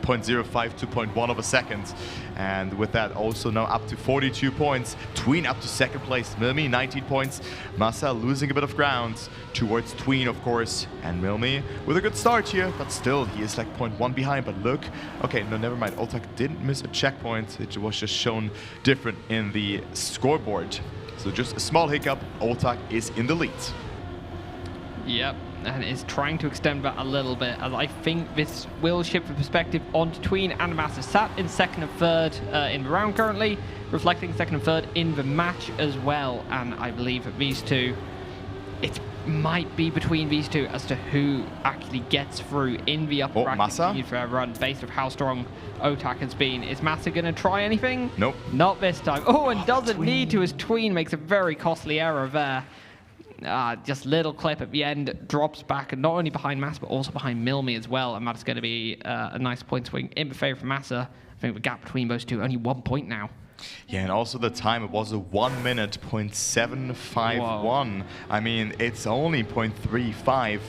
0.05 to 0.1 of a second. And with that, also now up to 42 points. Tween up to second place. Milmi, 19 points. Massa losing a bit of ground towards Tween, of course. And Milmi with a good start here, but still, he is like 0.1 behind. But look, okay, no, never mind. Otak didn't miss a checkpoint. It was just shown different in the scoreboard. So just a small hiccup. Otak is in the lead. Yep, and is trying to extend that a little bit, as I think this will shift the perspective onto Tween and Massa. Sat in second and third in the round currently, reflecting second and third in the match as well. And I believe that these two, it might be between these two as to who actually gets through in the upper bracket Massa? for a run based of how strong Otak has been. Is Massa going to try anything? Nope. Not this time. Oh, and doesn't need to, as Tween makes a very costly error there. Just little clip at the end, drops back, and not only behind Massa, but also behind Milmi as well, and that's going to be a nice point swing in the favour of Massa. I think the gap between those two, only 1 point now. Yeah, and also the time, it was a 1 minute, 0.751. I mean, it's only 0.35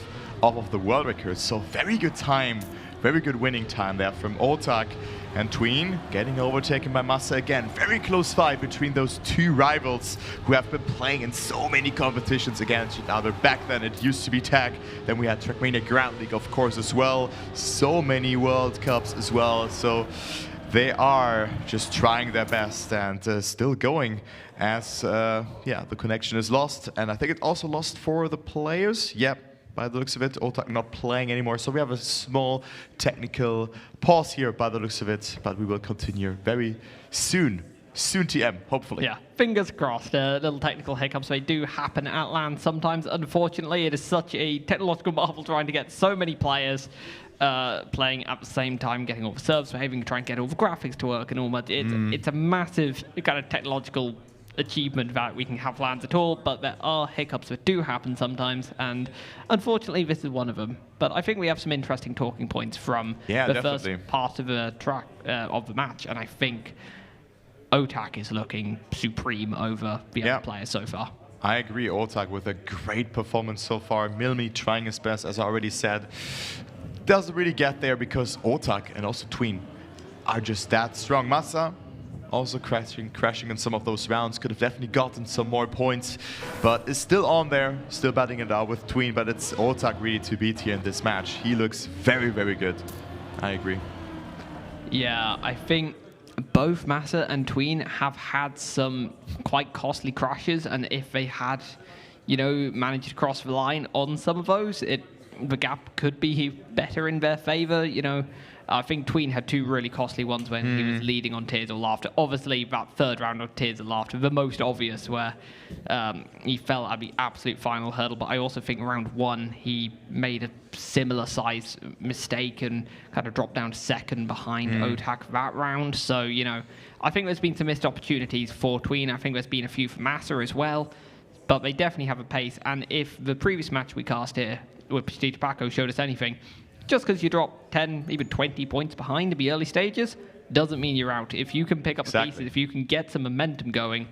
off of the world record, so very good time Very good winning time there from Otak, and Tween getting overtaken by Massa again. Very close fight between those two rivals who have been playing in so many competitions against each other. Back then it used to be tag, then we had Trackmania Grand League of course as well. So many World Cups as well. So they are just trying their best and still going as the connection is lost. And I think it also lost for the players. Yep. By the looks of it, Otak not playing anymore. So we have a small technical pause here by the looks of it, but we will continue very soon. Soon TM, hopefully. Yeah, fingers crossed. Little technical hiccups, they do happen at LAN sometimes. Unfortunately, it is such a technological marvel trying to get so many players playing at the same time, getting all the servers behaving, trying to get all the graphics to work and all that. It's a massive kind of technological achievement that we can have LANs at all, but there are hiccups that do happen sometimes, and unfortunately this is one of them. But I think we have some interesting talking points from the first part of the track of the match, and I think Otak is looking supreme over the other players so far. I agree, Otak with a great performance so far. Milmi trying his best, as I already said. Doesn't really get there because Otak and also Tween are just that strong. Massa also crashing in some of those rounds, could have definitely gotten some more points, but is still on there, still batting it out with Tween, but it's Otak really to beat here in this match. He looks very, very good. I agree. Yeah, I think both Massa and Tween have had some quite costly crashes, and if they had, managed to cross the line on some of those, the gap could be better in their favor, I think Tween had two really costly ones when he was leading on Tears of Laughter. Obviously, that third round of Tears of Laughter, the most obvious, where he fell at the absolute final hurdle. But I also think round one, he made a similar size mistake and kind of dropped down second behind Otak that round. So, I think there's been some missed opportunities for Tween. I think there's been a few for Massa as well. But they definitely have a pace. And if the previous match we cast here with Prestige Paco showed us anything, just because you drop 10, even 20 points behind in the early stages, doesn't mean you're out. If you can pick up the pieces, if you can get some momentum going,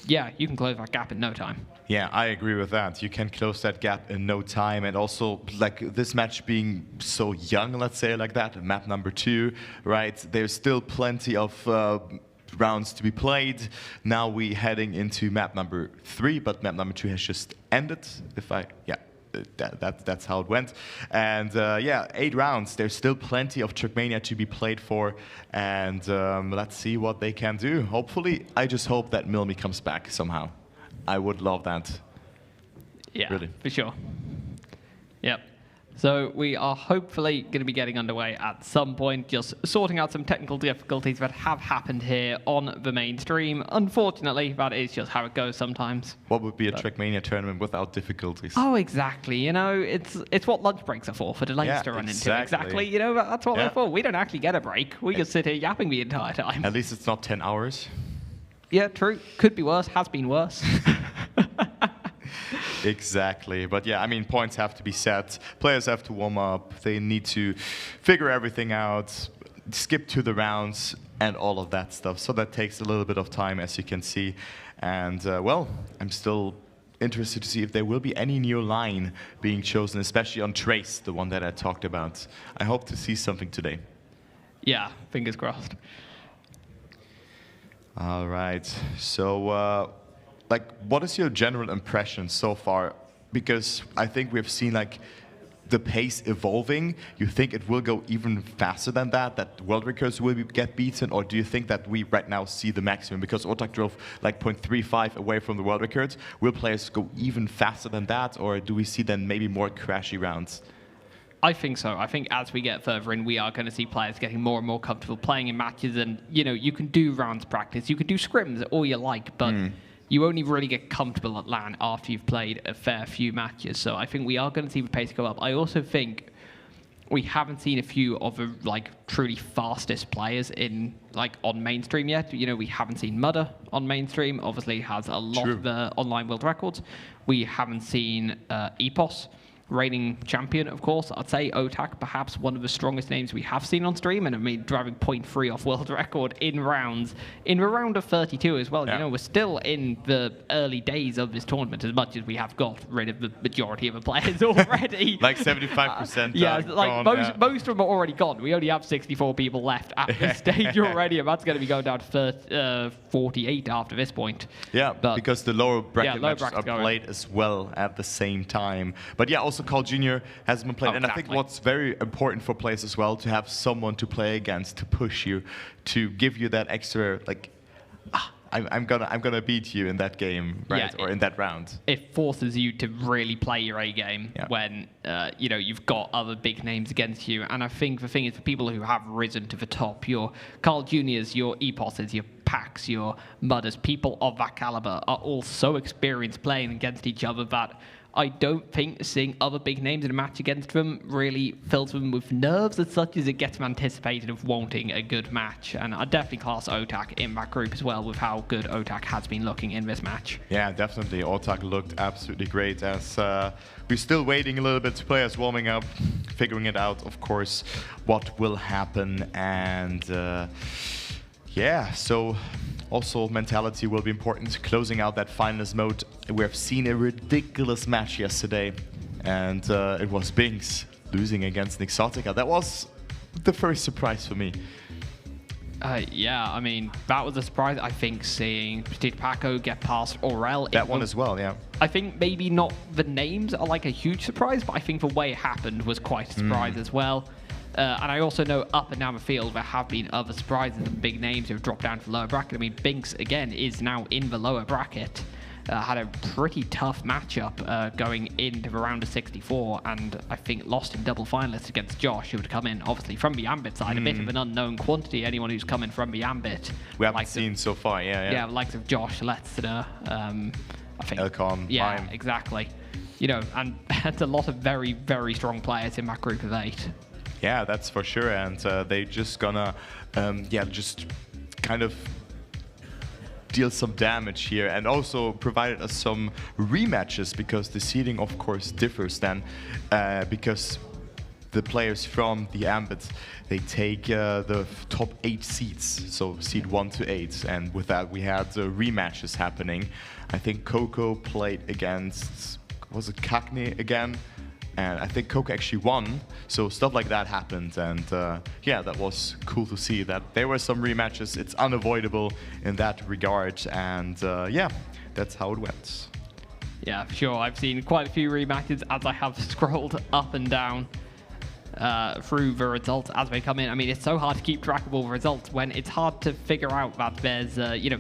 yeah, you can close that gap in no time. Yeah, I agree with that. You can close that gap in no time. And also, like, this match being so young, let's say like that, map number 2, right? There's still plenty of rounds to be played. Now we're heading into map number 3, but map number 2 has just ended. That's how it went. And 8 rounds. There's still plenty of Trackmania to be played for. And let's see what they can do. Hopefully, I just hope that Milmi comes back somehow. I would love that. Yeah, really. For sure. Yep. So we are hopefully going to be getting underway at some point, just sorting out some technical difficulties that have happened here on the main stream. Unfortunately, that is just how it goes sometimes. What would be a Trackmania tournament without difficulties? Oh, exactly. It's what lunch breaks are for delays to run into. Exactly. That's what they're for. We don't actually get a break. We just sit here yapping the entire time. At least it's not 10 hours. Yeah, true. Could be worse. Has been worse. Exactly. But yeah, I mean, points have to be set. Players have to warm up. They need to figure everything out, skip to the rounds, and all of that stuff. So that takes a little bit of time, as you can see. And, I'm still interested to see if there will be any new line being chosen, especially on Trace, the one that I talked about. I hope to see something today. Yeah, fingers crossed. All right. So, what is your general impression so far? Because I think we've seen the pace evolving. You think it will go even faster than that world records will get beaten, or do you think that we right now see the maximum? Because Otak drove 0.35 away from the world records. Will players go even faster than that, or do we see then maybe more crashy rounds? I think so. I think as we get further in, we are going to see players getting more and more comfortable playing in matches, and you can do rounds practice, you can do scrims all you like, but you only really get comfortable at LAN after you've played a fair few matches. So I think we are going to see the pace go up. I also think we haven't seen a few of the truly fastest players in on mainstream yet. We haven't seen Mudder on mainstream. Obviously has a lot of the online world records. We haven't seen Epos reigning champion, of course. I'd say Otak, perhaps one of the strongest names we have seen on stream, and I mean, driving 0.3 off world record in rounds, in a round of 32 as well. You know, we're still in the early days of this tournament, as much as we have got rid of the majority of the players already. Like 75%. Yeah, like gone, most of them are already gone. We only have 64 people left at this stage already, and that's going to be going down to 48 after this point. Yeah, because the lower bracket matches are going. played as well at the same time. But yeah, also Carl Jr. hasn't been played. And I think what's very important for players as well, to have someone to play against, to push you, to give you that extra, like, I'm gonna beat you in that game, right? Or in that round. It forces you to really play your A game when you know, you've got other big names against you. And I think the thing is, for people who have risen to the top, your Carl Juniors, your Eposes, your Pax, your Mudders, people of that caliber are all so experienced playing against each other that I don't think seeing other big names in a match against them really fills them with nerves as such as it gets them anticipated of wanting a good match. And I definitely class Otak in that group as well, with how good Otak has been looking in this match. Yeah, definitely. Otak looked absolutely great, as we're still waiting a little bit to players warming up, figuring it out, of course, what will happen. And yeah, so also mentality will be important. Closing out that finals mode, we have seen a ridiculous match yesterday, and it was Binks losing against Exotica. That was the first surprise for me. Yeah, I mean, that was a surprise. I think seeing Petit Paco get past Aurel. That one as well, yeah. I think maybe not the names are like a huge surprise, but I think the way it happened was quite a surprise as well. And I also know up and down the field there have been other surprises and big names who have dropped down to the lower bracket. I mean, Binks, again, is now in the lower bracket. Had a pretty tough matchup going into the round of 64, and I think lost in double finalists against Josh, who would come in, obviously, from the Ambit side. A bit of an unknown quantity, anyone who's coming from the Ambit. We haven't seen so far, Yeah, the likes of Josh, Letzner, I think. Elcon, yeah, Mime. Exactly. You know, and it's a lot of very, very strong players in that group of 8. Yeah, that's for sure, and they just gonna, just kind of deal some damage here, and also provided us some rematches, because the seeding, of course, differs then, because the players from the Ambit, they take the top 8 seeds, so seed 1 to 8, and with that we had rematches happening. I think Coco played against, was it Cagney again? And I think Coco actually won, so stuff like that happened, and yeah, that was cool to see that there were some rematches. It's unavoidable in that regard, and yeah, that's how it went. Yeah, for sure. I've seen quite a few rematches as I have scrolled up and down through the results as they come in. I mean, it's so hard to keep track of all the results when it's hard to figure out that there's,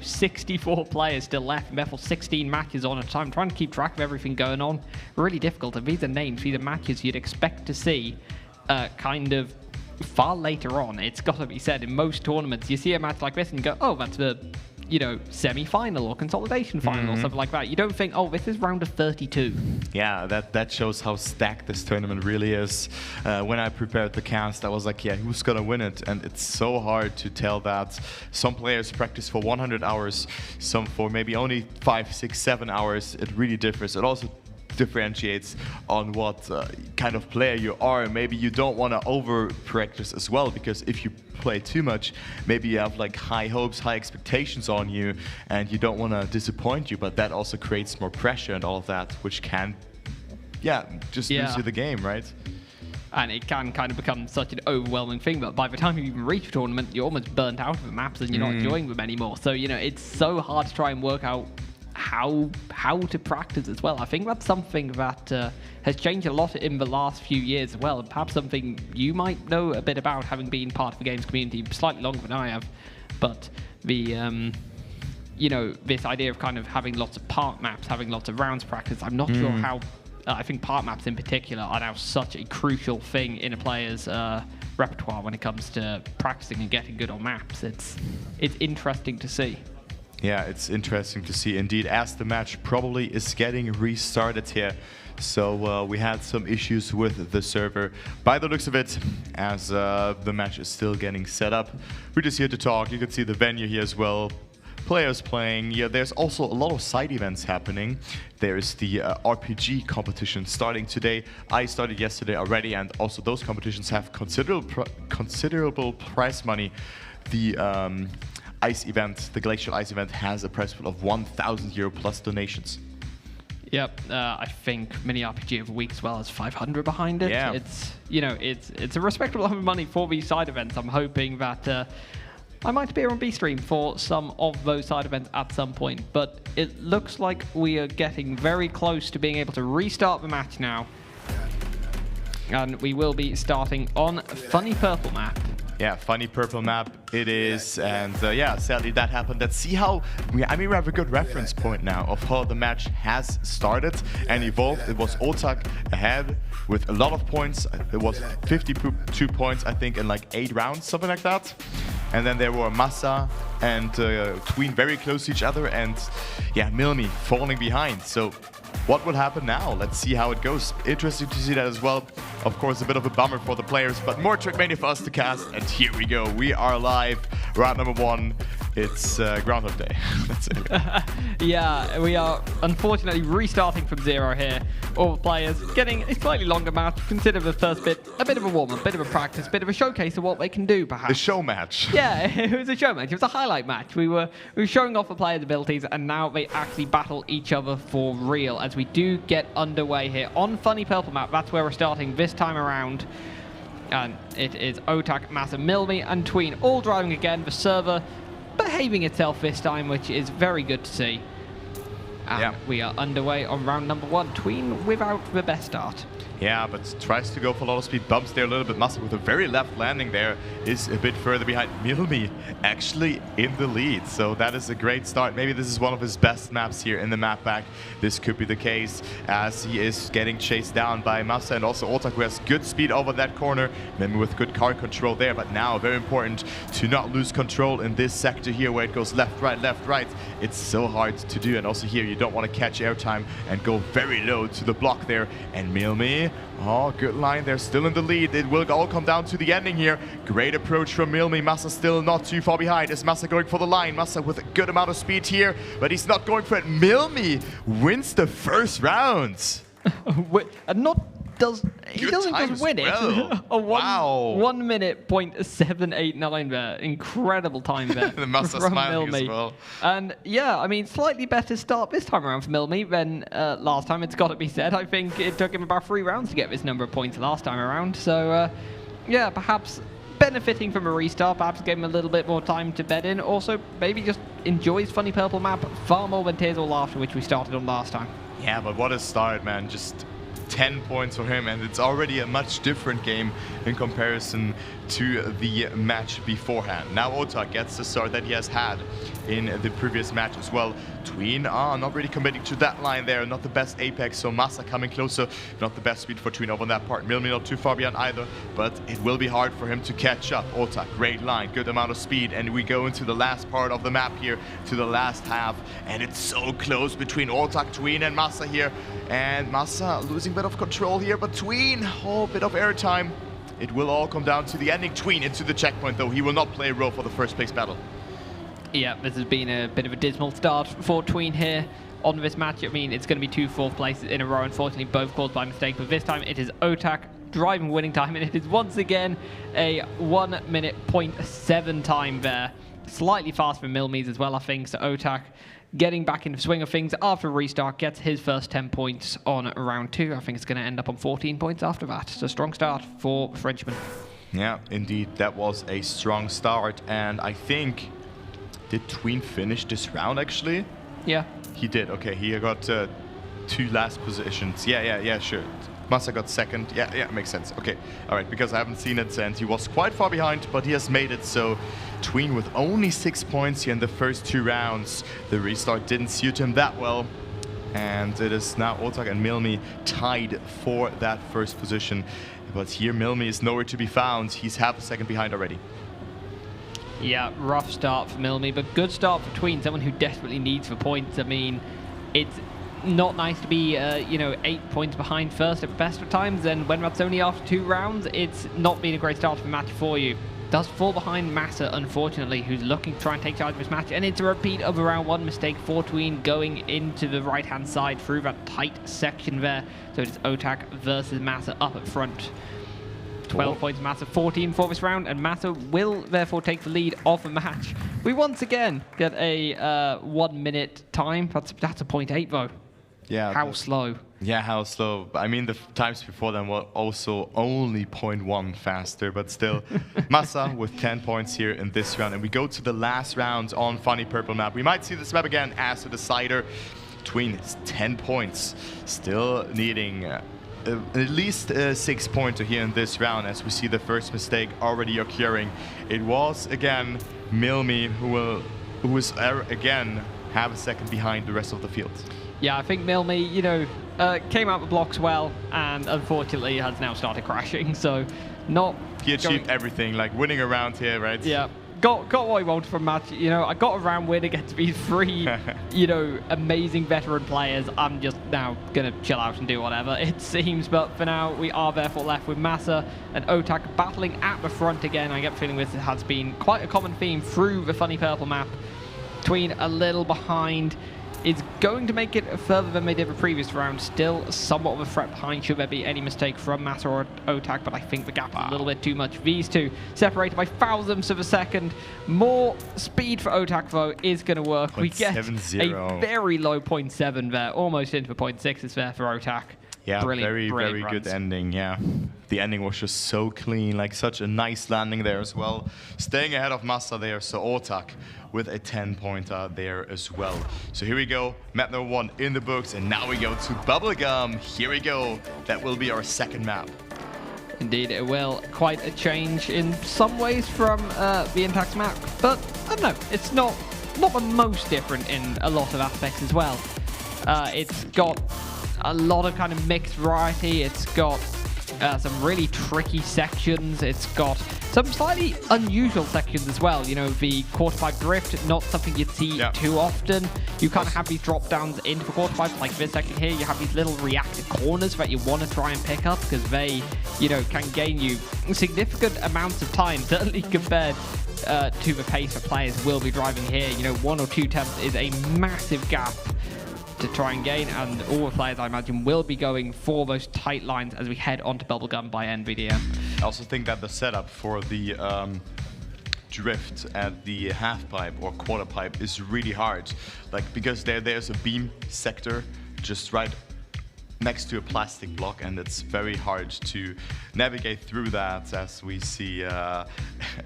64 players still left, and therefore 16 matches on at a time. Trying to keep track of everything going on, really difficult. And these are names, these are matches you'd expect to see kind of far later on. It's got to be said, in most tournaments, you see a match like this and you go, oh, that's the semi-final or consolidation final or something like that. You don't think, oh, this is round of 32. Yeah, that shows how stacked this tournament really is. When I prepared the cast, I was like, yeah, who's gonna win it? And it's so hard to tell that. Some players practice for 100 hours, some for maybe only 5, 6, 7 hours. It really differs. It also differentiates on what kind of player you are. Maybe you don't want to over practice as well, because if you play too much, maybe you have like high hopes, high expectations on you, and you don't want to disappoint you, but that also creates more pressure and all of that, which can lose you the game, right? And it can kind of become such an overwhelming thing that by the time you even reach a tournament, you're almost burnt out of the maps and you're not enjoying them anymore. So, it's so hard to try and work out how to practice as well. I think that's something that has changed a lot in the last few years as well, and perhaps something you might know a bit about, having been part of the games community slightly longer than I have. But the this idea of kind of having lots of park maps, having lots of rounds practice, I'm not sure how. I think park maps in particular are now such a crucial thing in a player's repertoire when it comes to practicing and getting good on maps. It's interesting to see. Yeah, it's interesting to see indeed, as the match probably is getting restarted here. So we had some issues with the server by the looks of it, as the match is still getting set up. We're just here to talk. You can see the venue here as well. players playing. Yeah, there's also a lot of side events happening. There's the RPG competition starting today. I started yesterday already, and also those competitions have considerable prize money. The ice event, the glacial ice event, has a prize pool of €1,000 plus donations. Yep, I think Mini RPG of the Week as well has 500 behind it. Yeah. It's a respectable amount of money for these side events. I'm hoping that I might appear on B-Stream for some of those side events at some point, but it looks like we are getting very close to being able to restart the match now. And we will be starting on Funny Purple map. Yeah, Funny Purple map it is, and yeah, sadly that happened. Let's see how, we have a good reference point now of how the match has started and evolved. It was Otak ahead with a lot of points. It was 52 points, I think, in like 8 rounds, something like that. And then there were Massa and Tween very close to each other, and yeah, Milmi falling behind. So what will happen now? Let's see how it goes. Interesting to see that as well. Of course, a bit of a bummer for the players, but more Trackmania for us to cast. And here we go. We are live. Round number 1. It's Groundhog Day. That's it. Yeah, we are unfortunately restarting from 0 here. All the players getting a slightly longer match. Consider the first bit a bit of a warm-up, a bit of a practice, a bit of a showcase of what they can do, perhaps. The show match. Yeah, it was a show match. It was a highlight match. We were showing off the players' abilities, and now they actually battle each other for real as we do get underway here on Funny Purple map. That's where we're starting this time around. And it is Otak, Massa, Milmi, and Tween all driving again. The server behaving itself this time, which is very good to see. And yeah, we are underway on round number 1. Tween without the best start. Yeah, but tries to go for a lot of speed, bumps there a little bit. Massa with a very left landing there is a bit further behind. Milmi actually in the lead, so that is a great start. Maybe this is one of his best maps here in the map pack. This could be the case as he is getting chased down by Massa and also Otak, who has good speed over that corner. Milmi with good car control there, but now very important to not lose control in this sector here where it goes left, right. It's so hard to do, and also here you don't want to catch airtime and go very low to the block there. And Milmi, oh, good line there, still in the lead. It will all come down to the ending here. Great approach from Milmi. Massa still not too far behind. Is Massa going for the line? Massa with a good amount of speed here, but he's not going for it. Milmi wins the first round. And he doesn't just win it. Well. A Wow. 1 minute .789 there. Incredible time there. The Massa from smiling Milmi. as well. And yeah, I mean, slightly better start this time around for Milmi than last time, it's got to be said. I think it took him about 3 rounds to get this number of points last time around. So yeah, perhaps benefiting from a restart, perhaps gave him a little bit more time to bed in. Also, maybe just enjoys Funny Purple map far more than Tears or Laughter, which we started on last time. Yeah, but what a start, man. Just 10 points for him, and it's already a much different game in comparison to the match beforehand. Now Otak gets the start that he has had in the previous match as well. Tween not really committing to that line there, not the best apex, so Massa coming closer, not the best speed for Tween over that part. Milmi not too far behind either, but it will be hard for him to catch up. Otak, great line, good amount of speed, and we go into the last part of the map here, to the last half, and it's so close between Otak, Tween, and Massa here, and Massa losing a bit of control here, but Tween, oh, bit of airtime. It will all come down to the ending. Tween into the checkpoint, though. He will not play a role for the first place battle. Yeah, this has been a bit of a dismal start for Tween here on this match. I mean, it's going to be 2 4th places in a row, unfortunately, both caused by mistake. But this time it is Otak driving winning time, and it is once again a 1 minute .7 time there. Slightly faster than Milmi's as well, I think. So Otak getting back into the swing of things after a restart, gets his first 10 points on round 2. I think it's going to end up on 14 points after that. It's a strong start for the Frenchman. Yeah, indeed, that was a strong start, and I think, did Tween finish this round actually? Yeah. He did, okay, he got 2 last positions. Yeah, sure. Massa got second. Yeah, makes sense. Okay, all right, because I haven't seen it, and he was quite far behind, but he has made it, so Tween with only 6 points here in the first 2 rounds. The restart didn't suit him that well, and it is now Otak and Milmi tied for that first position. But here Milmi is nowhere to be found. He's half a second behind already. Yeah, rough start for Milmi, but good start for Tween, someone who desperately needs the points. I mean, it's not nice to be, 8 points behind first at the best of times, and when that's only after 2 rounds, it's not been a great start of the match for you. does fall behind Massa, unfortunately, who's looking to try and take charge of his match. And it's a repeat of a round 1 mistake for Tween going into the right-hand side through that tight section there. So it's Otak versus Massa up at front. 12 points Massa, 14 for this round, and Massa will therefore take the lead of the match. We once again get a 1 minute time. That's a 0.8 though. Yeah. How slow? Yeah, how slow. I mean, the times before them were also only 0.1 faster, but still. Massa with 10 points here in this round. And we go to the last round on Funny Purple map. We might see this map again as a decider. Tween is 10 points. Still needing at least a 6-pointer here in this round, as we see the first mistake already occurring. It was, again, Milmi who will again have a second behind the rest of the field. Yeah, I think Milmi, you know, came out the blocks well, and unfortunately has now started crashing, so not... He achieved everything, like winning a round here, right? Yeah. Got what I wanted from match. You know, I got a round win against these 3, you know, amazing veteran players. I'm just now going to chill out and do whatever, it seems. But for now, we are therefore left with Massa and Otak battling at the front again. I get the feeling this has been quite a common theme through the Funny Purple map. Tween a little behind. Is going to make it further than they did the previous round. Still somewhat of a threat behind should there be any mistake from Massa or Otak, but I think the gap is a little bit too much. These two separated by thousandths of a second. More speed for Otak, though, is going to work. We get a very low 0.7 there, almost into the 0.6s there for Otak. Yeah, brilliant, very brilliant good runs. ending, yeah. The ending was just so clean, like such a nice landing there as well. Staying ahead of Massa there, so Otak with a 10-pointer there as well. So here we go, map number 1 in the books, and now we go to Bubblegum. Here we go, that will be our second map. Indeed, it will. Quite a change in some ways from the Intact map, but I don't know, it's not the most different in a lot of aspects as well. It's got a lot of kind of mixed variety. It's got some really tricky sections. It's got some slightly unusual sections as well. You know, the quarter pipe drift, not something you'd see too often. You kind of have these drop downs into the quarter pipe, like this section here. You have these little reactive corners that you want to try and pick up because they, you know, can gain you significant amounts of time, certainly compared to the pace that players will be driving here. You know, 1 or 2 tenths is a massive gap to try and gain, and all the players, I imagine, will be going for those tight lines as we head onto Bubblegum by NVIDIA. I also think that the setup for the drift at the half pipe or quarter pipe is really hard, like because there's a beam sector just right next to a plastic block, and it's very hard to navigate through that, as we see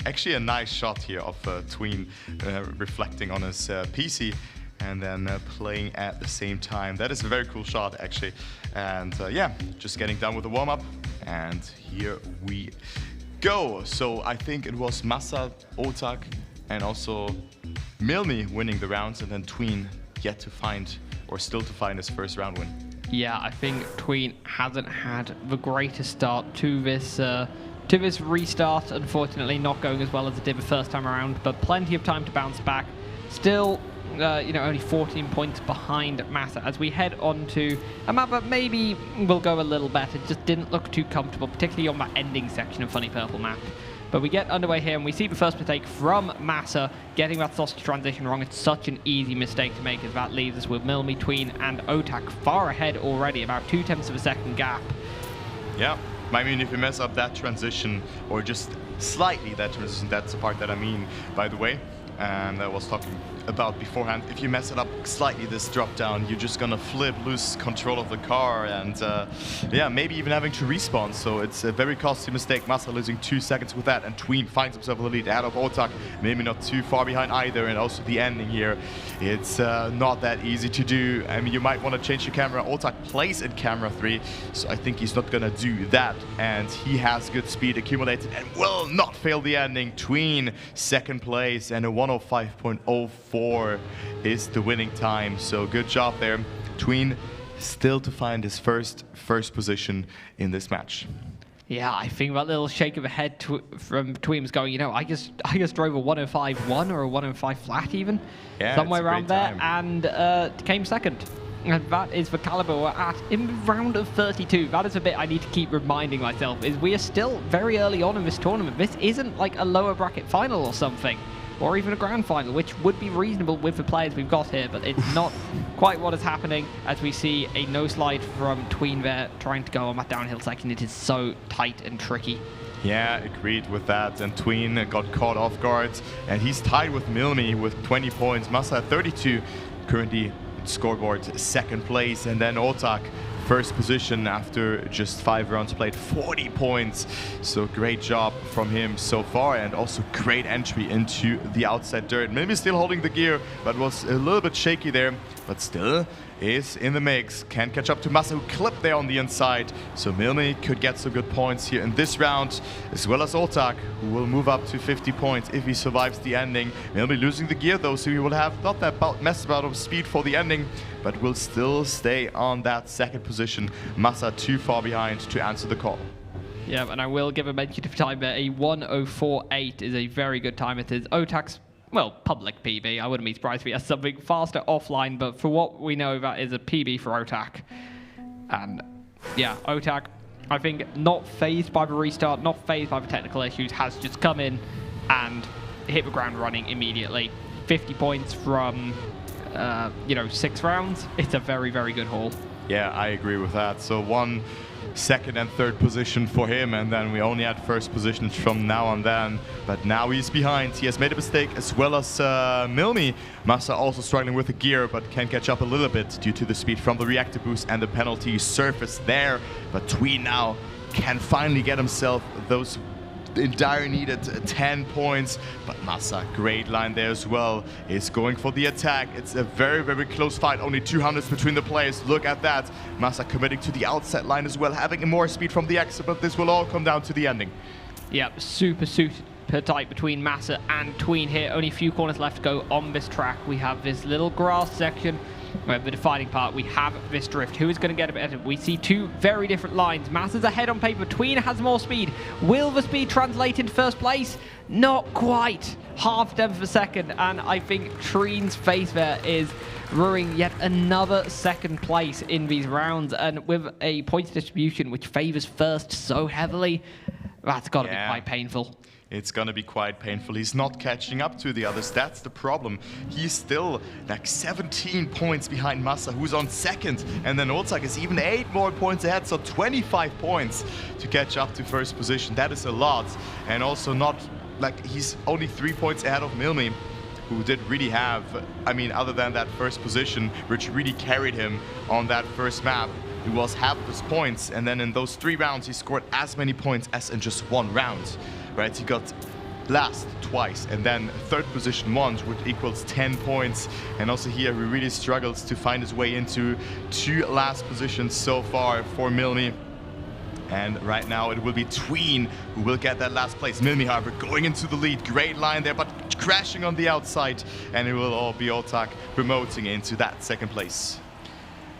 actually a nice shot here of Tween reflecting on his PC and then playing at the same time. That is a very cool shot, actually. And yeah, just getting done with the warm-up, and here we go. So I think it was Massa, Otak, and also Milmi winning the rounds, and then Tween yet to find, or still to find, his first round win. Yeah, I think Tween hasn't had the greatest start to this restart. Unfortunately, not going as well as it did the first time around, but plenty of time to bounce back. Still, you know, only 14 points behind Massa as we head on to a map that maybe will go a little better. Just didn't look too comfortable, particularly on that ending section of Funny Purple map. But we get underway here, and we see the first mistake from Massa, getting that sausage transition wrong. It's such an easy mistake to make, as that leaves us with Milmi, Tween, and Otak far ahead already, about 0.2 of a second gap. Yeah, I mean, if you mess up that transition, or just slightly that transition, that's the part that I mean, by the way, and I was talking about beforehand. If you mess it up slightly, this drop down, you're just gonna lose control of the car, and yeah, maybe even having to respawn. So it's a very costly mistake. Massa losing 2 seconds with that, and Tween finds himself in the lead out of Otak, maybe not too far behind either. And also the ending here, it's not that easy to do. I mean, you might want to change your camera. Otak plays in camera 3, so I think he's not gonna do that, and he has good speed accumulated and will not fail the ending. Tween second place, and a 105.04 is the winning time. So good job there. Tween still to find his first position in this match. Yeah, I think that little shake of the head from Tween was going, you know, I just drove a 105.1 or a 105 flat even, yeah, somewhere around there, and came second. And that is for Caliber. We're in round of 32. That is a bit I need to keep reminding myself, is we are still very early on in this tournament. This isn't like a lower bracket final or something, or even a grand final, which would be reasonable with the players we've got here, but it's not quite what is happening as we see a no slide from Tween there trying to go on that downhill section. It is so tight and tricky. Yeah, agreed with that. And Tween got caught off guard, and he's tied with Milmi with 20 points. Massa 32, currently scoreboard second place, and then Otak first position after just 5 rounds played, 40 points. So great job from him so far, and also great entry into the outside dirt. Maybe still holding the gear, but was a little bit shaky there, but still is in the mix. Can catch up to Massa, who clipped there on the inside. So Milmi could get some good points here in this round, as well as Otak, who will move up to 50 points if he survives the ending. Milmi losing the gear though, so he will have not that mess about of speed for the ending, but will still stay on that second position. Massa too far behind to answer the call. Yeah, and I will give a mention of time there. A 1:04.8 is a very good time. It is Otak's, well, public PB. I wouldn't be surprised if he has something faster offline, but for what we know, that is a PB for Otak. And yeah, Otak, I think, not phased by the restart, not phased by the technical issues, has just come in and hit the ground running immediately. 50 points from, 6 rounds. It's a very, very good haul. Yeah, I agree with that. So 1 second and third position for him, and then we only had first positions from now on then. But now he's behind. He has made a mistake, as well as Milmi. Massa also struggling with the gear, but can catch up a little bit due to the speed from the reactor boost and the penalty surface there. But Tween now can finally get himself those dire needed 10 points, but Massa, great line there as well, is going for the attack. It's a very, very close fight, only 200s between the players. Look at that. Massa committing to the outside line as well, having more speed from the exit, but this will all come down to the ending. Yep, super tight between Massa and Tween here. Only a few corners left to go on this track. We have this little grass section where the defining part, we have this drift. Who is going to get a bit better? We see 2 very different lines. Massa's ahead on paper. Tween has more speed. Will the speed translate into first place? Not quite. Half tenth of a second, and I think Tween's face there is ruining yet another second place in these rounds, and with a points distribution which favors first so heavily, that's got to be quite painful. It's gonna be quite painful. He's not catching up to the others. That's the problem. He's still like 17 points behind Massa, who's on second. And then Otak is even 8 more points ahead, so 25 points to catch up to first position. That is a lot. And also not, like, he's only 3 points ahead of Milmi, who did really have, I mean, other than that first position, which really carried him on that first map. He was half of his points, and then in those 3 rounds, he scored as many points as in just 1 round. Right, he got last twice, and then third position once, which equals 10 points. And also here, he really struggles to find his way into 2 last positions so far for Milmi. And right now, it will be Tween who will get that last place. Milmi, however, going into the lead. Great line there, but crashing on the outside. And it will all be Otak promoting into that second place.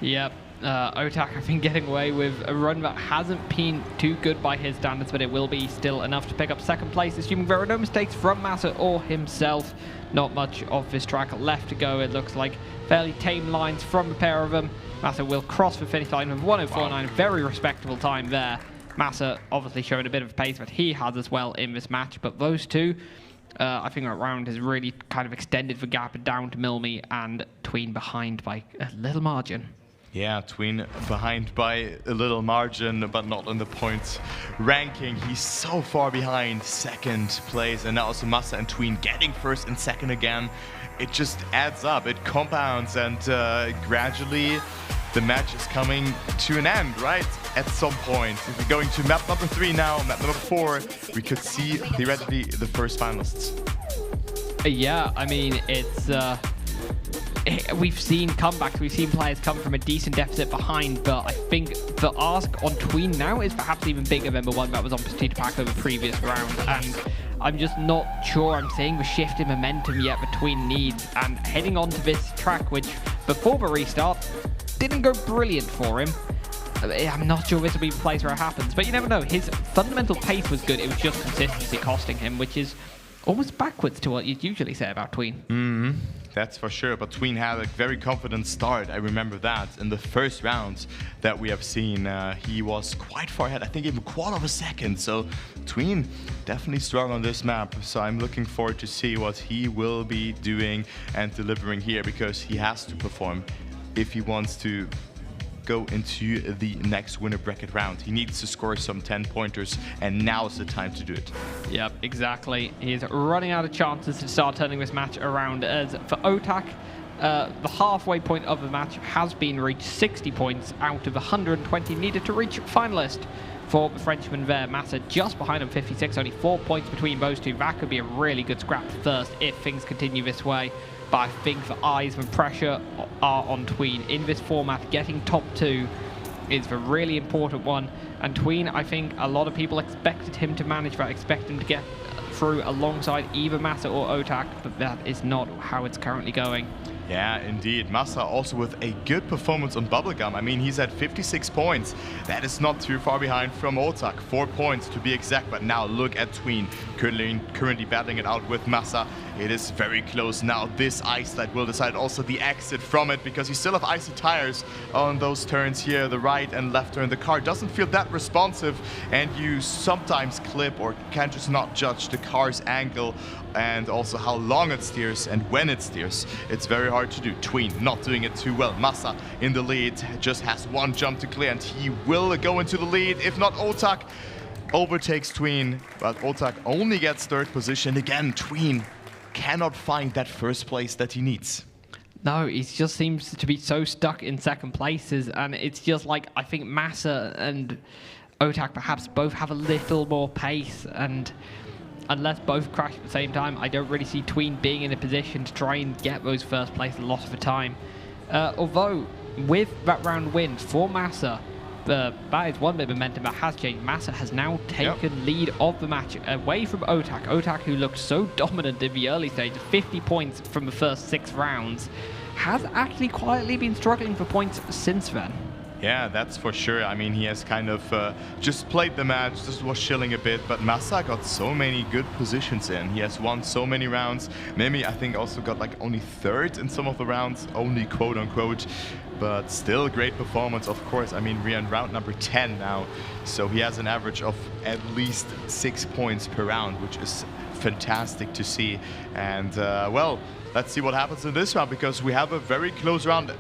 Yep. Otak, I think, getting away with a run that hasn't been too good by his standards, but it will be still enough to pick up second place, assuming there are no mistakes from Massa or himself. Not much of this track left to go. It looks like fairly tame lines from the pair of them. Massa will cross the finish line with 1:04.9, very respectable time there. Massa obviously showing a bit of pace that he has as well in this match, but those two, I think that round has really kind of extended the gap down to Milmi, and Tween behind by a little margin. Yeah, Tween behind by a little margin, but not in the points ranking. He's so far behind second place, and now also Massa and Tween getting first and second again. It just adds up, it compounds, and gradually the match is coming to an end, right? At some point. If we're going to map number 3 now, map number 4, we could see theoretically the first finalists. Yeah, I mean, it's... we've seen comebacks, we've seen players come from a decent deficit behind, but I think the ask on Tween now is perhaps even bigger than the one that was on Petita Pack over the previous round, and I'm just not sure I'm seeing the shift in momentum yet that Tween needs, and heading on to this track, which before the restart didn't go brilliant for him. I'm not sure this will be the place where it happens, but you never know. His fundamental pace was good, it was just consistency costing him, which is almost backwards to what you'd usually say about Tween. That's for sure, but Tween had a very confident start. I remember that. In the first round that we have seen, he was quite far ahead, I think even quarter of a second. So Tween definitely strong on this map. So I'm looking forward to see what he will be doing and delivering here, because he has to perform if he wants to go into the next winner bracket round. He needs to score some 10-pointers, and now's the time to do it. Yep, exactly. He's running out of chances to start turning this match around. As for Otak, the halfway point of the match has been reached, 60 points out of 120 needed to reach finalist. For the Frenchman there, Massa just behind him, 56, only 4 points between those two. That could be a really good scrap first if things continue this way. But I think the eyes and pressure are on Tween. In this format, getting top 2 is the really important one. And Tween, I think a lot of people expected him to manage that, expect him to get through alongside either Massa or Otak, but that is not how it's currently going. Yeah, indeed. Massa also with a good performance on Bubblegum. I mean, he's at 56 points. That is not too far behind from Otak. 4 points to be exact, but now look at Tween currently battling it out with Massa. It is very close now. This ice that will decide also the exit from it, because you still have icy tires on those turns here, the right and left turn. The car doesn't feel that responsive, and you sometimes clip or can just not judge the car's angle and also how long it steers and when it steers. It's very hard to do. Tween not doing it too well. Massa in the lead, just has 1 jump to clear, and he will go into the lead. If not, Otak overtakes Tween, but Otak only gets 3rd position. Again, Tween cannot find that first place that he needs. No, he just seems to be so stuck in second places, and it's just like, I think Massa and Otak perhaps both have a little more pace, and unless both crash at the same time, I don't really see Tween being in a position to try and get those first place a lot of the time. Although, with that round win for Massa, that is one bit of momentum that has changed. Massa has now taken lead of the match away from Otak. Otak, who looked so dominant in the early stages, 50 points from the first 6 rounds, has actually quietly been struggling for points since then. Yeah, that's for sure. I mean, he has kind of just played the match, just was chilling a bit, but Massa got so many good positions in. He has won so many rounds. Mimi, I think, also got like only 3rd in some of the rounds, only quote unquote, but still great performance, of course. I mean, we're in round number 10 now, so he has an average of at least 6 points per round, which is fantastic to see. And well, let's see what happens in this round, because we have a very close round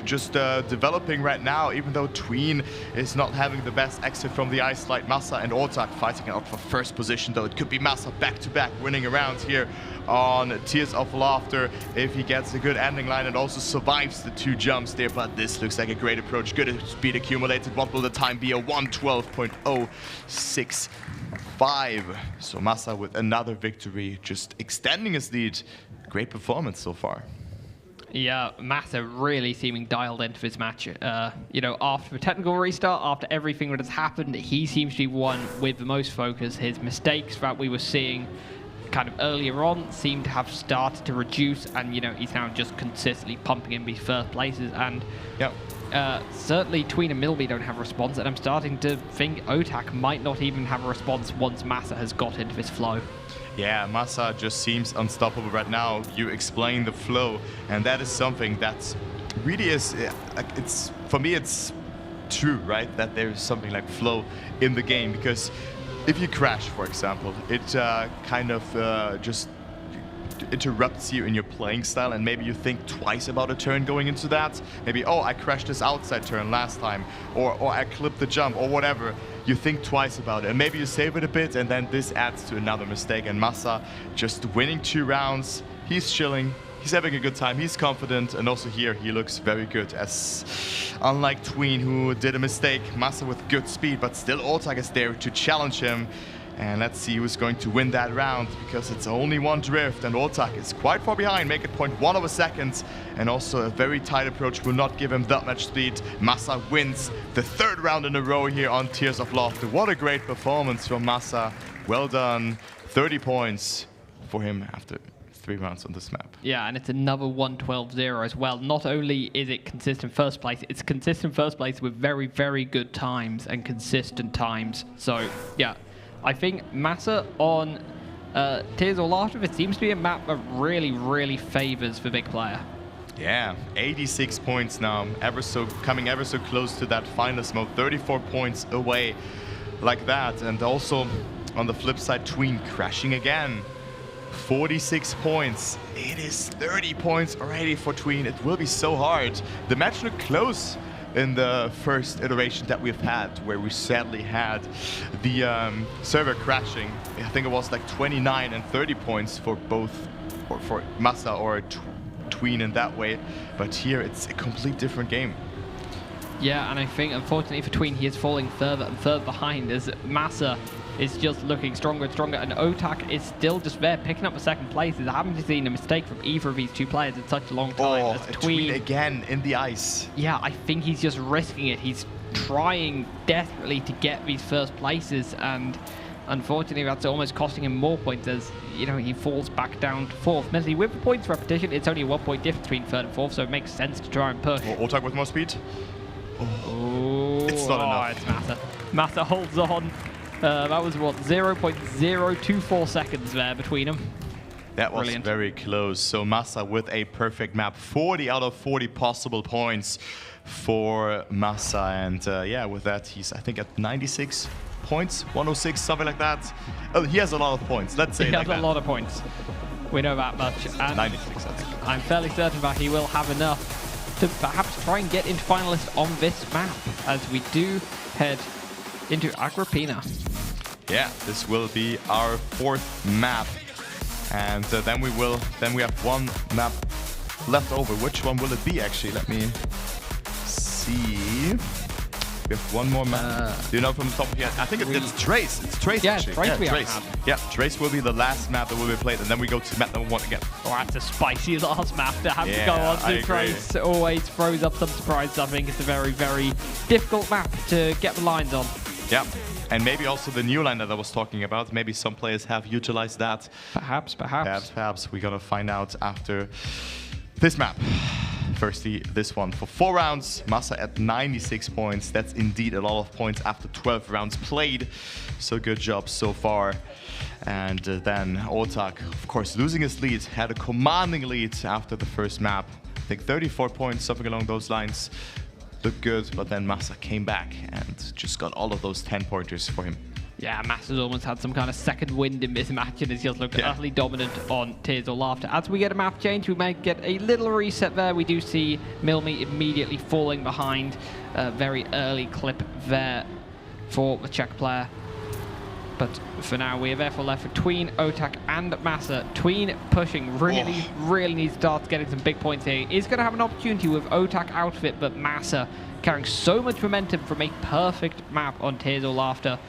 just developing right now, even though Tween is not having the best exit from the ice like Massa and Otak fighting out for 1st position, though it could be Massa back-to-back winning a round here on Tears of Laughter if he gets a good ending line and also survives the 2 jumps there. But this looks like a great approach. Good speed accumulated. What will the time be? A 1:12.065. So Massa with another victory, just extending his lead. Great performance so far. Yeah, Massa really seeming dialed into this match. You know, after the technical restart, after everything that has happened, he seems to be one with the most focus. His mistakes that we were seeing kind of earlier on seem to have started to reduce, and you know, he's now just consistently pumping in these 1st places. And certainly Tween and Milby don't have a response, and I'm starting to think Otak might not even have a response once Massa has got into this flow. Yeah, Massa just seems unstoppable right now. You explain the flow, and that is something that really is, it's, for me, it's true, right? That there's something like flow in the game, because if you crash, for example, it kind of just interrupts you in your playing style, and maybe you think twice about a turn going into that. Maybe, oh, I crashed this outside turn last time, or I clipped the jump, or whatever. You think twice about it, and maybe you save it a bit, and then this adds to another mistake. And Massa just winning 2 rounds. He's chilling. He's having a good time. He's confident, and also here he looks very good. As unlike Tween, who did a mistake, Massa with good speed, but still Otak is there to challenge him. And let's see who's going to win that round, because it's only 1 drift, and Otak is quite far behind, make it 0.1 of a second, and also a very tight approach will not give him that much speed. Massa wins the 3rd round in a row here on Tears of Laughter. What a great performance from Massa. Well done. 30 points for him after 3 rounds on this map. Yeah, and it's another 1:12.0 as well. Not only is it consistent 1st place, it's consistent 1st place with very, very good times and consistent times. So, yeah. I think Massa on Tears or Laughter, it seems to be a map that really, really favors the big player. Yeah, 86 points now, coming ever so close to that finalist mode, 34 points away like that. And also on the flip side, Tween crashing again, 46 points. It is 30 points already for Tween. It will be so hard. The match looked close in the first iteration that we've had, where we sadly had the server crashing. I think it was like 29 and 30 points for both, or for Massa or Tween in that way. But here it's a complete different game. Yeah, and I think unfortunately for Tween, he is falling further and further behind as Massa is just looking stronger and stronger, and Otak is still just there picking up the second place. I haven't seen a mistake from either of these two players in such a long time. Oh, as Tween again in the ice. Yeah, I think he's just risking it. He's trying desperately to get these first places, and unfortunately that's almost costing him more points as, you know, he falls back down to fourth. Admittedly, with the points repetition, it's only a 1 point difference between third and fourth, so it makes sense to try and push. Otak with more speed. Oh, it's not enough. It's Massa. Massa holds on. That was what, 0.024 seconds there between them. That was Brilliant. very close. So Massa with a perfect map, 40 out of 40 possible points for Massa, and yeah, with that he's I think at 96 points, 106, something like that. Oh, he has a lot of points. Let's say he like has a lot of points. We know that much. And 96. I'm fairly certain that he will have enough to perhaps try and get into finalist on this map, as we do head into Agrippina. Yeah, this will be our fourth map, and then we have one map left over. Which one will it be actually? Let me see. We have one more map. Do you know from the top of your head? I think it's Trace. It's Trace actually. Trace Yeah, Trace. Yeah, Trace will be the last map that will be played, and then we go to map number 1 again. Oh, that's a spicy last map to have to go on I to. agree. Trace always throws up some surprises. I think it's a very, very difficult map to get the lines on. Yeah, and maybe also the new line that I was talking about. Maybe some players have utilized that. Perhaps. We're gonna find out after this map. Firstly, this one for 4 rounds. Massa at 96 points. That's indeed a lot of points after 12 rounds played. So good job so far. And then Otak, of course, losing his lead, had a commanding lead after the first map. I think 34 points, something along those lines. Looked good, but then Massa came back and just got all of those 10 pointers for him. Yeah, Massa's almost had some kind of second wind in this match and has just looked utterly dominant on Tears or Laughter. As we get a map change, we might get a little reset there. We do see Milmi immediately falling behind. A very early clip there for the Czech player. But for now, we are therefore left with Tween, Otak, and Massa. Tween pushing, really needs to start getting some big points here. He's going to have an opportunity with Otak out of it, but Massa carrying so much momentum from a perfect map on Tears or Laughter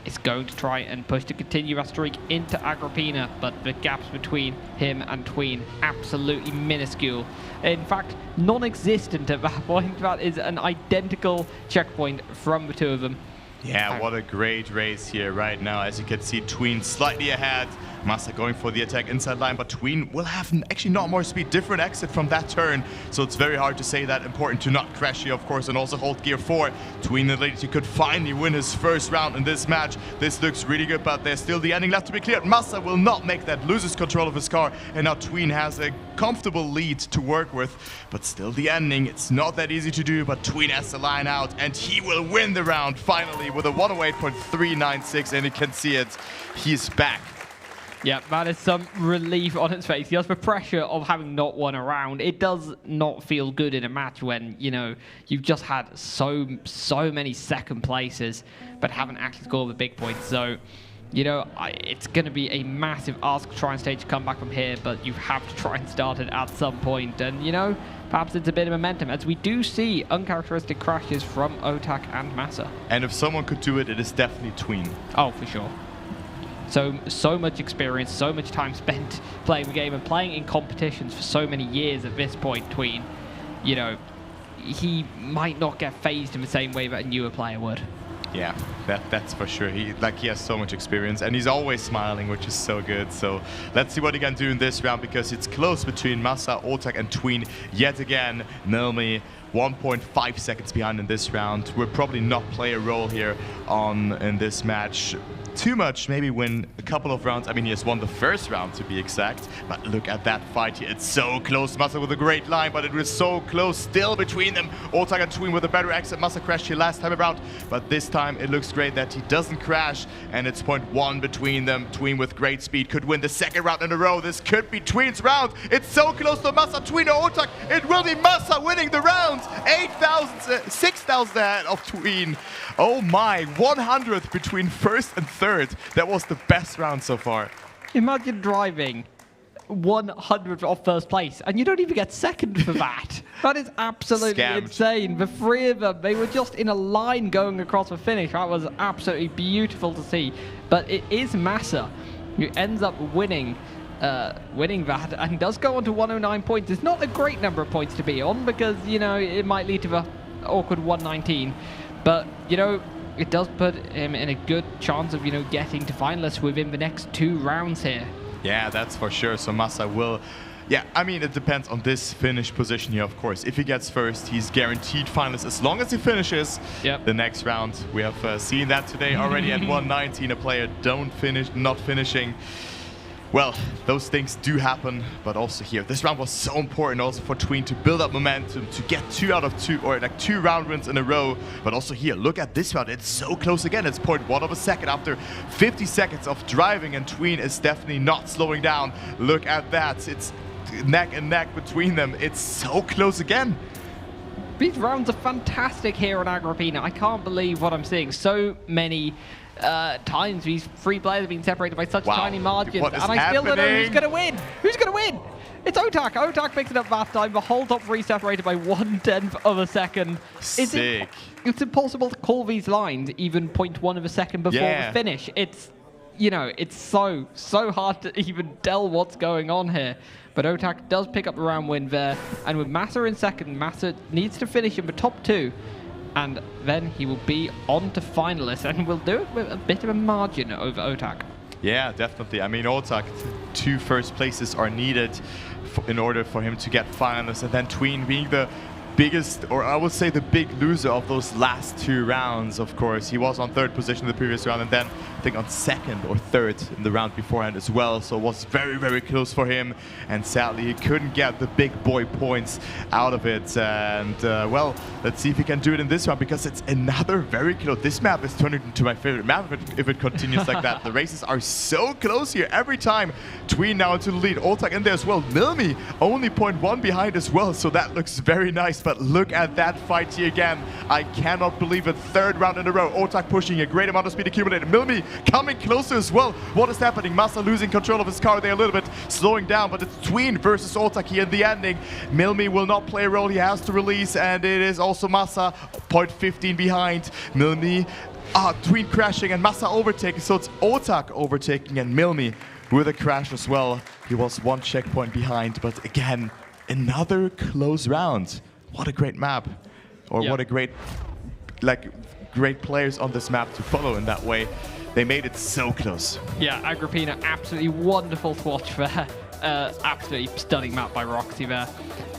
is going to try and push to continue that streak into Agrippina, but the gaps between him and Tween absolutely minuscule. In fact, non-existent at that point. That is an identical checkpoint from the two of them. Yeah, what a great race here right now. As you can see, Tween slightly ahead. Massa going for the attack inside line, but Tween will have actually not more speed. Different exit from that turn, so it's very hard to say that. Important to not crash here, of course, and also hold gear 4. Tween and Lady could finally win his first round in this match. This looks really good, but there's still the ending left to be cleared. Massa will not make that, loses control of his car, and now Tween has a comfortable lead to work with, but still the ending. It's not that easy to do, but Tween has the line out, and he will win the round finally with a 108.396, and you can see it. He's back. Yeah, that is some relief on his face. Just the pressure of having not won a round. It does not feel good in a match when, you know, you've just had so many second places, but haven't actually scored the big points. So, you know, it's going to be a massive ask to try and stage a comeback from here, but you have to try and start it at some point. And, you know, perhaps it's a bit of momentum, as we do see uncharacteristic crashes from Otak and Massa. And if someone could do it, it is definitely Tween. Oh, for sure. So much experience, so much time spent playing the game and playing in competitions for so many years at this point. Tween, you know, he might not get phased in the same way that a newer player would. Yeah, that's for sure. He has so much experience, and he's always smiling, which is so good. So let's see what he can do in this round, because it's close between Massa, Otak, and Tween yet again. Milmi 1.5 seconds behind in this round. Will probably not play a role here in this match. too much, maybe win a couple of rounds. I mean, he has won the first round to be exact, but look at that fight here. It's so close. Massa with a great line, but it was so close still between them. Otak and Tween with a better exit. Massa crashed here last time around, but this time it looks great that he doesn't crash, and it's 0.1 between them. Tween with great speed could win the second round in a row. This could be Tween's round. It's so close to Massa, Tween or Otak. It will be Massa winning the round. 6,000 ahead of Tween. Oh my, 100th between first and third. That was the best round so far. Imagine driving 100th of first place, and you don't even get second for that. That is absolutely insane. The three of them, they were just in a line going across the finish. That was absolutely beautiful to see. But it is Massa who ends up winning that, and does go on to 109 points. It's not a great number of points to be on, because, you know, it might lead to the awkward 119. But, you know, it does put him in a good chance of, you know, getting to finalists within the next 2 rounds here. Yeah, that's for sure. So Massa will... Yeah, I mean, it depends on this finish position here, of course. If he gets first, he's guaranteed finalists as long as he finishes the next round. We have seen that today already at 119. A player not finishing. Well, those things do happen, but also here, this round was so important also for Tween to build up momentum, to get 2 out of 2, or like 2 round wins in a row. But also here, look at this round, it's so close again. It's 0.1 of a second after 50 seconds of driving, and Tween is definitely not slowing down. Look at that, it's neck and neck between them. It's so close again. These rounds are fantastic here on Agrippina. I can't believe what I'm seeing. So many times these 3 players have been separated by such tiny margins, and I still don't know who's going to win. Who's going to win? It's Otak. Otak picks it up that time. The whole top 3 separated by 1/10 of a second. Sick. It's impossible to call these lines even 0.1 of a second before the finish. It's, you know, it's so hard to even tell what's going on here. But Otak does pick up the round win there, and with Massa in second, Massa needs to finish in the top 2. And then he will be on to finalists, and will do it with a bit of a margin over Otak. Yeah, definitely. I mean, Otak, 2 first places are needed in order for him to get finalists, and then Tween being the biggest, or I would say the big loser of those last 2 rounds, of course. He was on 3rd position in the previous round, and then I think on 2nd or 3rd in the round beforehand as well. So it was very, very close for him, and sadly he couldn't get the big boy points out of it. And well, let's see if he can do it in this round, because it's another very close. This map is turning into my favorite map if it continues like that. The races are so close here every time. Tween now into the lead, Otak in there as well. Milmi only 0.1 behind as well, so that looks very nice. But look at that fight here again. I cannot believe it. 3rd round in a row. Otak pushing a great amount of speed accumulated. Milmi coming closer as well. What is happening? Massa losing control of his car there a little bit, slowing down, but it's Tween versus Otak here in the ending. Milmi will not play a role. He has to release, and it is also Massa 0.15 behind. Milmi, Tween crashing and Massa overtaking. So it's Otak overtaking and Milmi with a crash as well. He was 1 checkpoint behind, but again, another close round. What a great map, or what a great players on this map to follow in that way. They made it so close. Yeah, Agrippina, absolutely wonderful to watch there. Absolutely stunning map by Roxy there.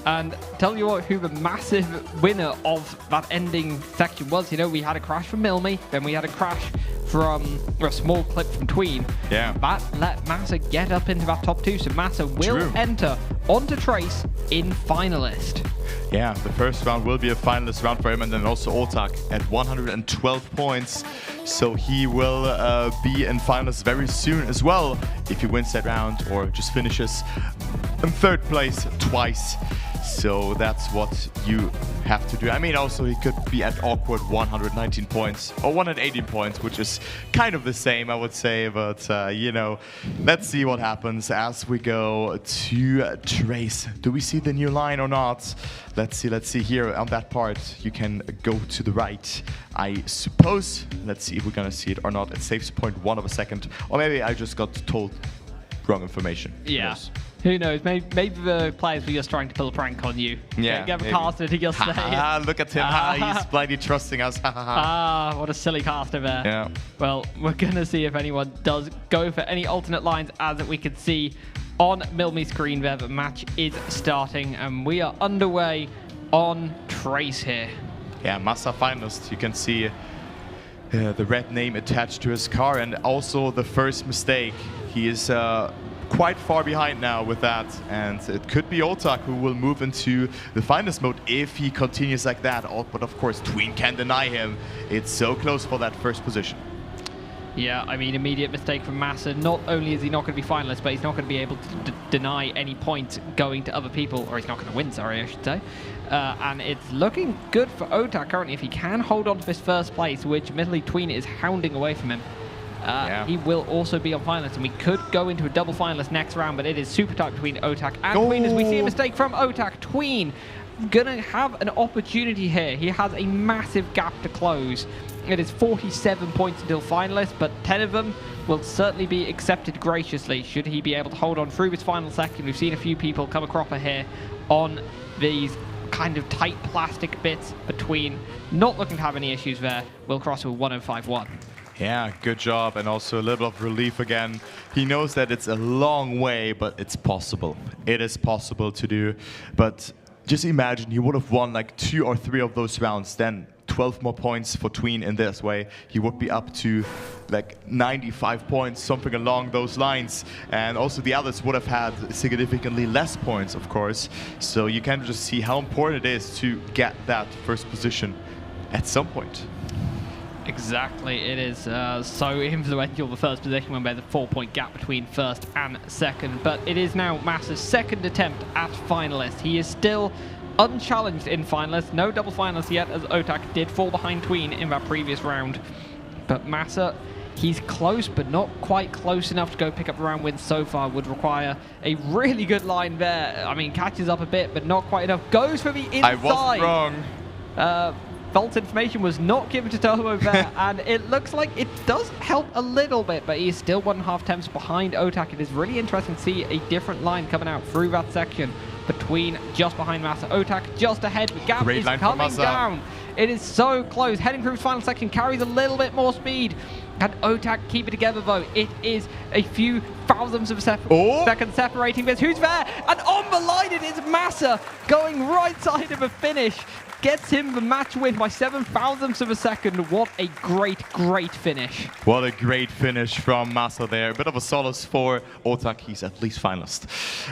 And tell you what, who the massive winner of that ending section was. You know, we had a crash from Milmi, then we had a crash from a small clip from Tween. Yeah. That let Massa get up into that top 2, so Massa will enter onto Trace in finalist. Yeah, the first round will be a finalist round for him, and then also Otak at 112 points. So he will be in finalists very soon as well, if he wins that round or just finishes in 3rd place twice. So that's what you have to do. I mean, also he could be at awkward 119 points or 118 points, which is kind of the same, I would say. But, you know, let's see what happens as we go to Trace. Do we see the new line or not? Let's see here on that part. You can go to the right, I suppose. Let's see if we're going to see it or not. It saves 0.1 of a second. Or maybe I just got told wrong information. Yeah. Who knows? Maybe the players were just trying to pull a prank on you. Yeah. Get a caster to just say. Look at him. He's blindly trusting us. What a silly caster there. Yeah. Well, we're going to see if anyone does go for any alternate lines, as we can see on Milmi's screen there. The match is starting, and we are underway on Trace here. Yeah, Massa finalist. You can see the red name attached to his car, and also the first mistake. He is quite far behind now with that, and it could be Otak who will move into the finals mode if he continues like that. But of course, Tween can't deny him. It's so close for that first position. Yeah, I mean, immediate mistake from Massa. Not only is he not going to be finalist, but he's not going to be able to deny any points going to other people, or he's not going to win, sorry, I should say. And it's looking good for Otak currently if he can hold on to this first place, which admittedly Tween is hounding away from him. He will also be on finalist, and we could go into a double finalist next round, but it is super tight between Otak and Tween as we see a mistake from Otak. Tween gonna have an opportunity here. He has a massive gap to close. It is 47 points until finalists, but 10 of them will certainly be accepted graciously should he be able to hold on through his final second. We've seen a few people come a cropper here on these kind of tight plastic bits between. Not looking to have any issues there. Will cross with 105.1. Yeah, good job, and also a little of relief again. He knows that it's a long way, but it's possible. It is possible to do. But just imagine he would have won like 2 or 3 of those rounds, then 12 more points for Tween in this way. He would be up to like 95 points, something along those lines. And also the others would have had significantly less points, of course. So you can just see how important it is to get that first position at some point. Exactly, it is so influential, the first position, when there's a 4-point gap between first and second. But it is now Massa's second attempt at finalist. He is still unchallenged in finalist, no double finalist yet, as Otak did fall behind Tween in that previous round. But Massa, he's close, but not quite close enough to go pick up the round win so far. Would require a really good line there. I mean, catches up a bit, but not quite enough. Goes for the inside. I wasn't wrong. False information was not given to Toho there, and it looks like it does help a little bit, but he's still 1.5 attempts behind Otak. It is really interesting to see a different line coming out through that section between just behind Massa. Otak just ahead, the gap is coming down. It is so close. Heading through his final section, carries a little bit more speed. Can Otak keep it together though? It is a few thousandths of a second separating this. Who's there? And on the line it is Massa going right side of a finish. Gets him the match win by 7 thousandths of a second. What a great, great finish. What a great finish from Massa there. A bit of a solace for Otak. He's at least finalist.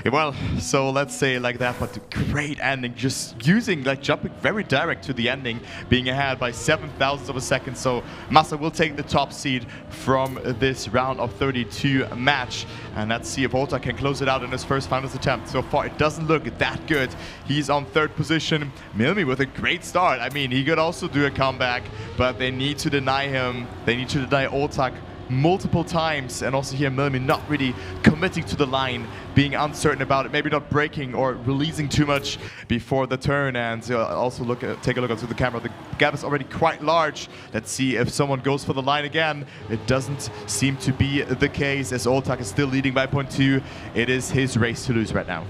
Yeah, well, so let's say it like that, but great ending. Just using, like, jumping very direct to the ending, being ahead by 7 thousandths of a second. So Massa will take the top seed from this round of 32 match. And let's see if Otak can close it out in his first finals attempt. So far, it doesn't look that good. He's on 3rd position. Milmi with a great start. I mean, he could also do a comeback, but they need to deny him. They need to deny Otak multiple times, and also here Milmi not really committing to the line, being uncertain about it, maybe not braking or releasing too much before the turn. And also take a look onto the camera. The gap is already quite large. Let's see if someone goes for the line again. It doesn't seem to be the case, as Otak is still leading by 0.2. It is his race to lose right now.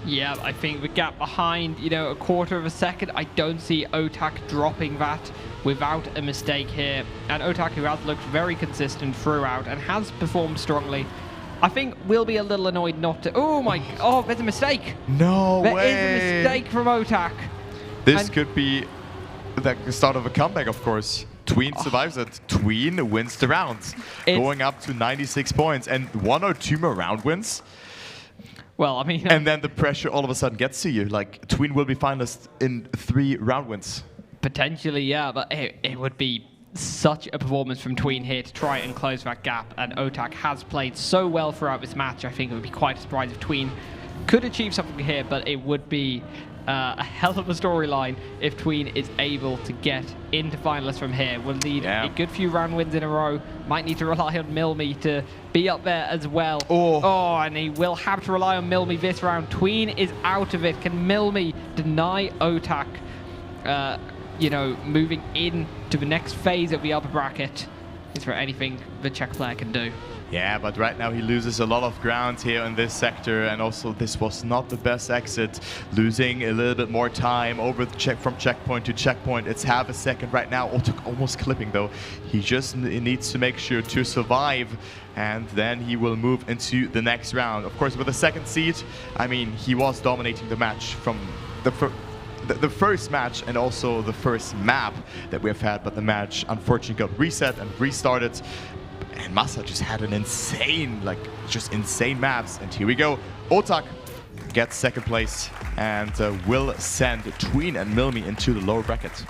Yeah, I think the gap behind, you know, a quarter of a second, I don't see Otak dropping that without a mistake here. And Otak, who has looked very consistent throughout and has performed strongly, I think will be a little annoyed not to. Oh, there's a mistake. No way. There is a mistake from Otak. This could be the start of a comeback, of course. Tween survives it. Tween wins the round, going up to 96 points and 1 or 2 more round wins. Well, I mean... And then the pressure all of a sudden gets to you. Like, Tween will be finalist in 3 round wins. Potentially, yeah, but it would be such a performance from Tween here to try and close that gap. And Otak has played so well throughout this match. I think it would be quite a surprise if Tween could achieve something here, but it would be a hell of a storyline if Tween is able to get into finalists from here. Will need a good few round wins in a row. Might need to rely on Milmi to be up there as well. And he will have to rely on Milmi this round. Tween is out of it. Can Milmi deny Otak, you know, moving into the next phase of the upper bracket? Is there anything the Czech player can do? Yeah, but right now he loses a lot of ground here in this sector, and also this was not the best exit. Losing a little bit more time over the from checkpoint to checkpoint. It's half a second right now. Otak almost clipping though. He just needs to make sure to survive, and then he will move into the next round. Of course, with the second seed, I mean, he was dominating the match from the the first match and also the first map that we have had, but the match unfortunately got reset and restarted. And Massa just had an insane, just insane maps. And here we go. Otak gets second place and will send Tween and Milmi into the lower bracket.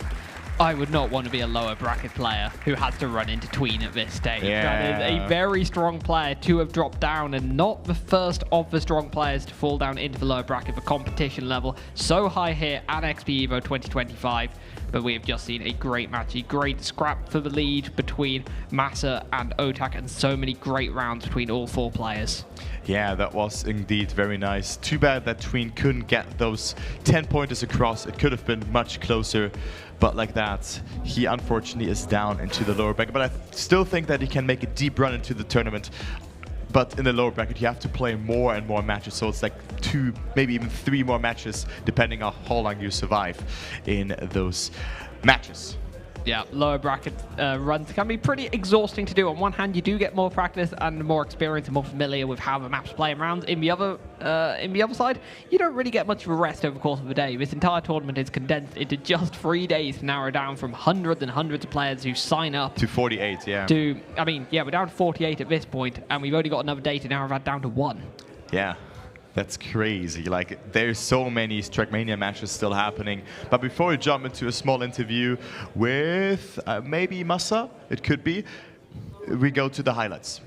I would not want to be a lower bracket player who has to run into Tween at this stage. Yeah. That is a very strong player to have dropped down, and not the first of the strong players to fall down into the lower bracket for competition level. So high here at XPEvo 2025. But we have just seen a great match, a great scrap for the lead between Massa and Otak, and so many great rounds between all four players. Yeah, that was indeed very nice. Too bad that Tween couldn't get those 10 pointers across. It could have been much closer, but like that, he unfortunately is down into the lower bracket. But I still think that he can make a deep run into the tournament. But in the lower bracket, you have to play more and more matches. So it's like 2, maybe even 3 more matches, depending on how long you survive in those matches. Yeah, lower bracket runs can be pretty exhausting to do. On one hand, you do get more practice and more experience and more familiar with how the maps play around. In the other side, you don't really get much of a rest over the course of the day. This entire tournament is condensed into just 3 days to narrow down from hundreds and hundreds of players who sign up. To 48, yeah. We're down to 48 at this point, and we've only got another day to narrow that down to 1. Yeah. That's crazy. There's so many Trackmania matches still happening. But before we jump into a small interview with maybe Massa, it could be, we go to the highlights.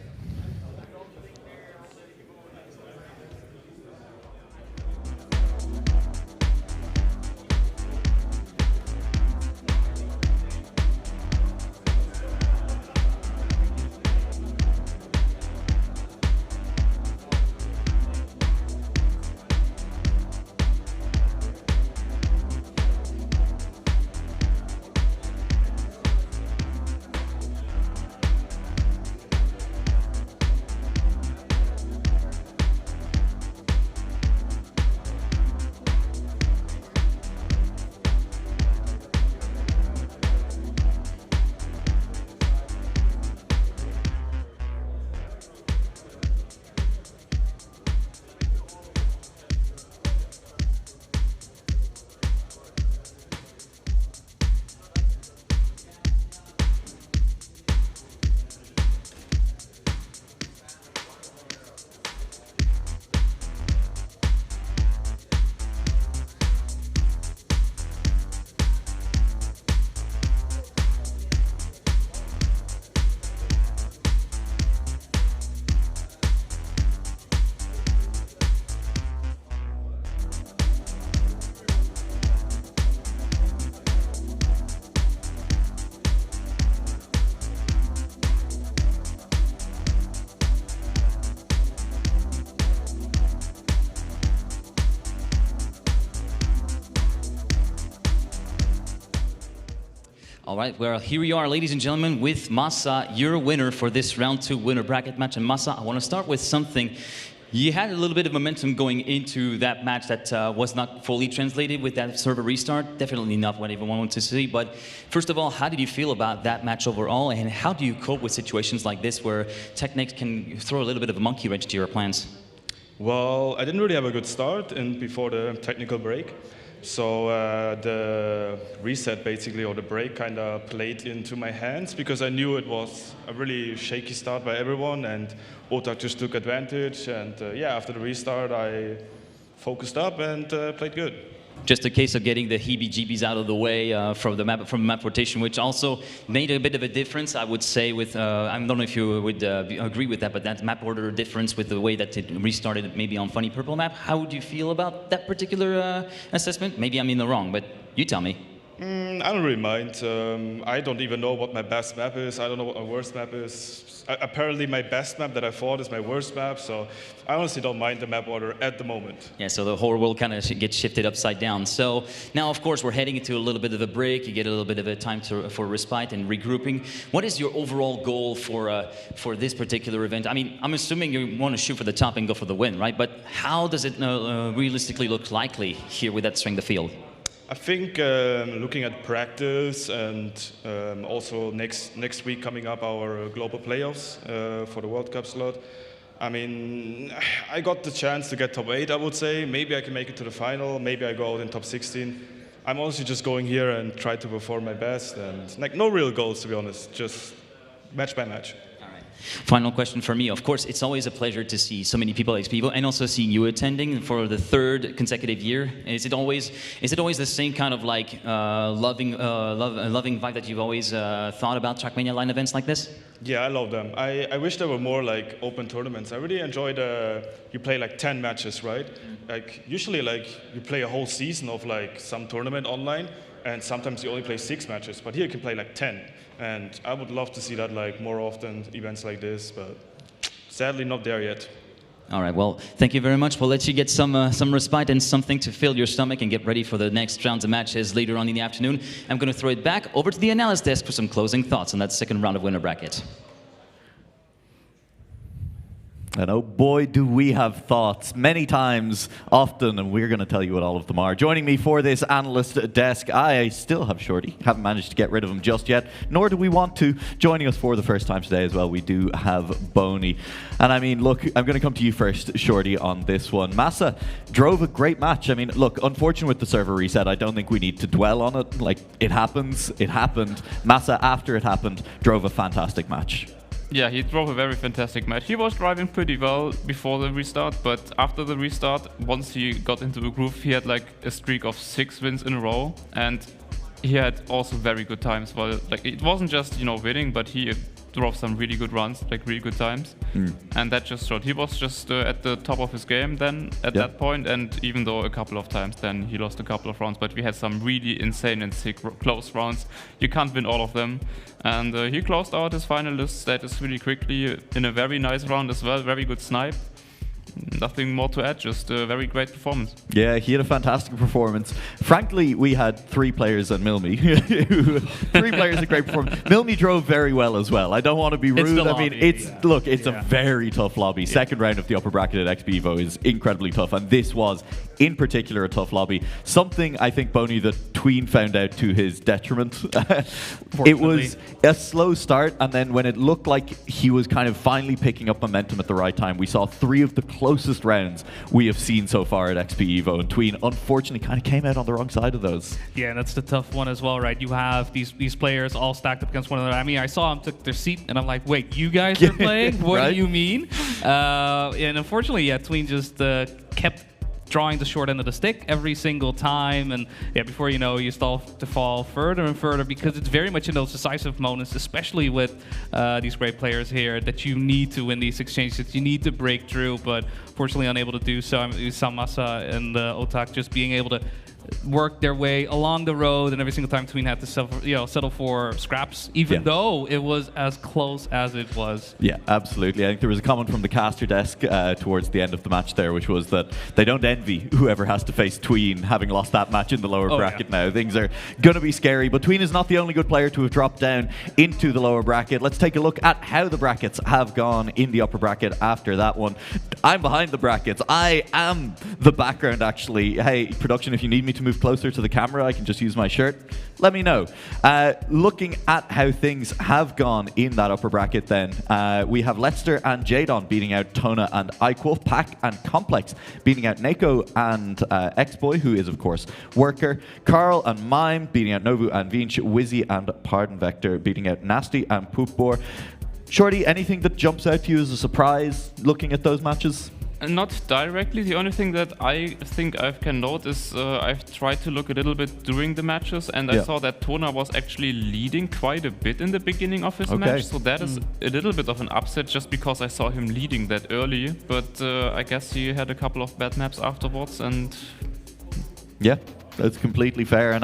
All right, well, here we are, ladies and gentlemen, with Massa, your winner for this round 2 winner bracket match. And Massa, I want to start with something. You had a little bit of momentum going into that match that was not fully translated with that server restart. Definitely not what everyone wants to see. But first of all, how did you feel about that match overall? And how do you cope with situations like this where Technics can throw a little bit of a monkey wrench to your plans? Well, I didn't really have a good start before the technical break. So the reset basically, or the break, kind of played into my hands because I knew it was a really shaky start by everyone, and Otak just took advantage. And yeah, after the restart, I focused up and played good. Just a case of getting the heebie-jeebies out of the way from the map rotation, which also made a bit of a difference, I would say. With I don't know if you would agree with that, but that map order difference with the way that it restarted maybe on Funny Purple map. How would you feel about that particular assessment? Maybe I'm in the wrong, but you tell me. I don't really mind. I don't even know what my best map is. I don't know what my worst map is. Apparently my best map that I fought is my worst map, so I honestly don't mind the map order at the moment. Yeah, so the whole world kind of gets shifted upside down. So now, of course, we're heading into a little bit of a break. You get a little bit of a time for respite and regrouping. What is your overall goal for this particular event? I mean, I'm assuming you want to shoot for the top and go for the win, right? But how does it realistically look likely here with that strength of field? I think looking at practice and also next week coming up our global playoffs for the World Cup slot, I mean, I got the chance to get top 8, I would say. Maybe I can make it to the final. Maybe I go out in top 16. I'm honestly just going here and try to perform my best, and like no real goals, to be honest, just match by match. Final question for me. Of course, it's always a pleasure to see so many people at XPEvo, and also seeing you attending for the 3rd consecutive year. Is it always the same kind of like loving vibe that you've always thought about Trackmania line events like this? Yeah, I love them. I wish there were more like open tournaments. I really enjoyed you play like 10 matches, right? Like usually like you play a whole season of like some tournament online, and sometimes you only play 6 matches, but here you can play like 10. And I would love to see that like more often, events like this, but sadly not there yet. All right, well, thank you very much. We'll let you get some respite and something to fill your stomach and get ready for the next rounds of matches later on in the afternoon. I'm going to throw it back over to the analyst desk for some closing thoughts on that second round of winner bracket. And oh boy, do we have thoughts many times, often, and we're going to tell you what all of them are. Joining me for this analyst desk, I still have Shorty. Haven't managed to get rid of him just yet, nor do we want to. Joining us for the first time today as well, we do have Boney. And I mean, look, I'm going to come to you first, Shorty, on this one. Massa drove a great match. I mean, look, unfortunate with the server reset, I don't think we need to dwell on it. Like, it happens, it happened. Massa, after it happened, drove a fantastic match. Yeah, he drove a very fantastic match. He was driving pretty well before the restart, but after the restart, once he got into the groove, he had like a streak of 6 wins in a row, and he had also very good times. Well, like it wasn't just winning, but he drove some really good runs, like really good times, and that just showed he was just at the top of his game then at that point. And even though a couple of times then he lost a couple of rounds, but we had some really insane and sick close rounds. You can't win all of them, and he closed out his finalist status really quickly in a very nice round as well. Very good snipe. Nothing more to add, just a very great performance. Yeah, he had a fantastic performance. Frankly, we had 3 players on Milmy. 3 players a great performance. Milmy drove very well as well. I don't want to be rude. I mean, it's a very tough lobby. Yeah. Second round of the upper bracket at XPEvo is incredibly tough, and this was in particular a tough lobby. Something I think, Boney, that Tween found out to his detriment. It was a slow start, and then when it looked like he was kind of finally picking up momentum at the right time, we saw 3 of the closest rounds we have seen so far at XPEvo, and Tween unfortunately kind of came out on the wrong side of those. Yeah, that's the tough one as well, right? You have these players all stacked up against one another. I mean, I saw them took their seat, and I'm like, wait, you guys are playing? What do you mean? And unfortunately, yeah, Tween just kept drawing the short end of the stick every single time, and yeah, before you know, you start to fall further and further, because it's very much in those decisive moments, especially with these great players here, that you need to win these exchanges, that you need to break through, but fortunately unable to do so. I mean, Massa and Otak just being able to work their way along the road, and every single time Tween had to settle for scraps, even though it was as close as it was. Yeah, absolutely. I think there was a comment from the caster desk towards the end of the match there, which was that they don't envy whoever has to face Tween, having lost that match in the lower bracket now. Things are going to be scary, but Tween is not the only good player to have dropped down into the lower bracket. Let's take a look at how the brackets have gone in the upper bracket after that one. I'm behind the brackets. I am the background, actually. Hey, production, if you need me to move closer to the camera, I can just use my shirt. Let me know. Looking at how things have gone in that upper bracket then, we have Leicester and Jadon beating out Tona and Eichwolf, Pack and Complex beating out Neko and Xboy, who is of course Worker, Carl and Mime beating out Novu and Vinch, Wizzy and Pardon Vector beating out Nasty and Poopbor. Shorty, anything that jumps out to you as a surprise looking at those matches? Not directly. The only thing that I think I can note is I've tried to look a little bit during the matches, and I saw that Tona was actually leading quite a bit in the beginning of his match. So that is a little bit of an upset, just because I saw him leading that early. But I guess he had a couple of bad maps afterwards, and yeah. That's completely fair, and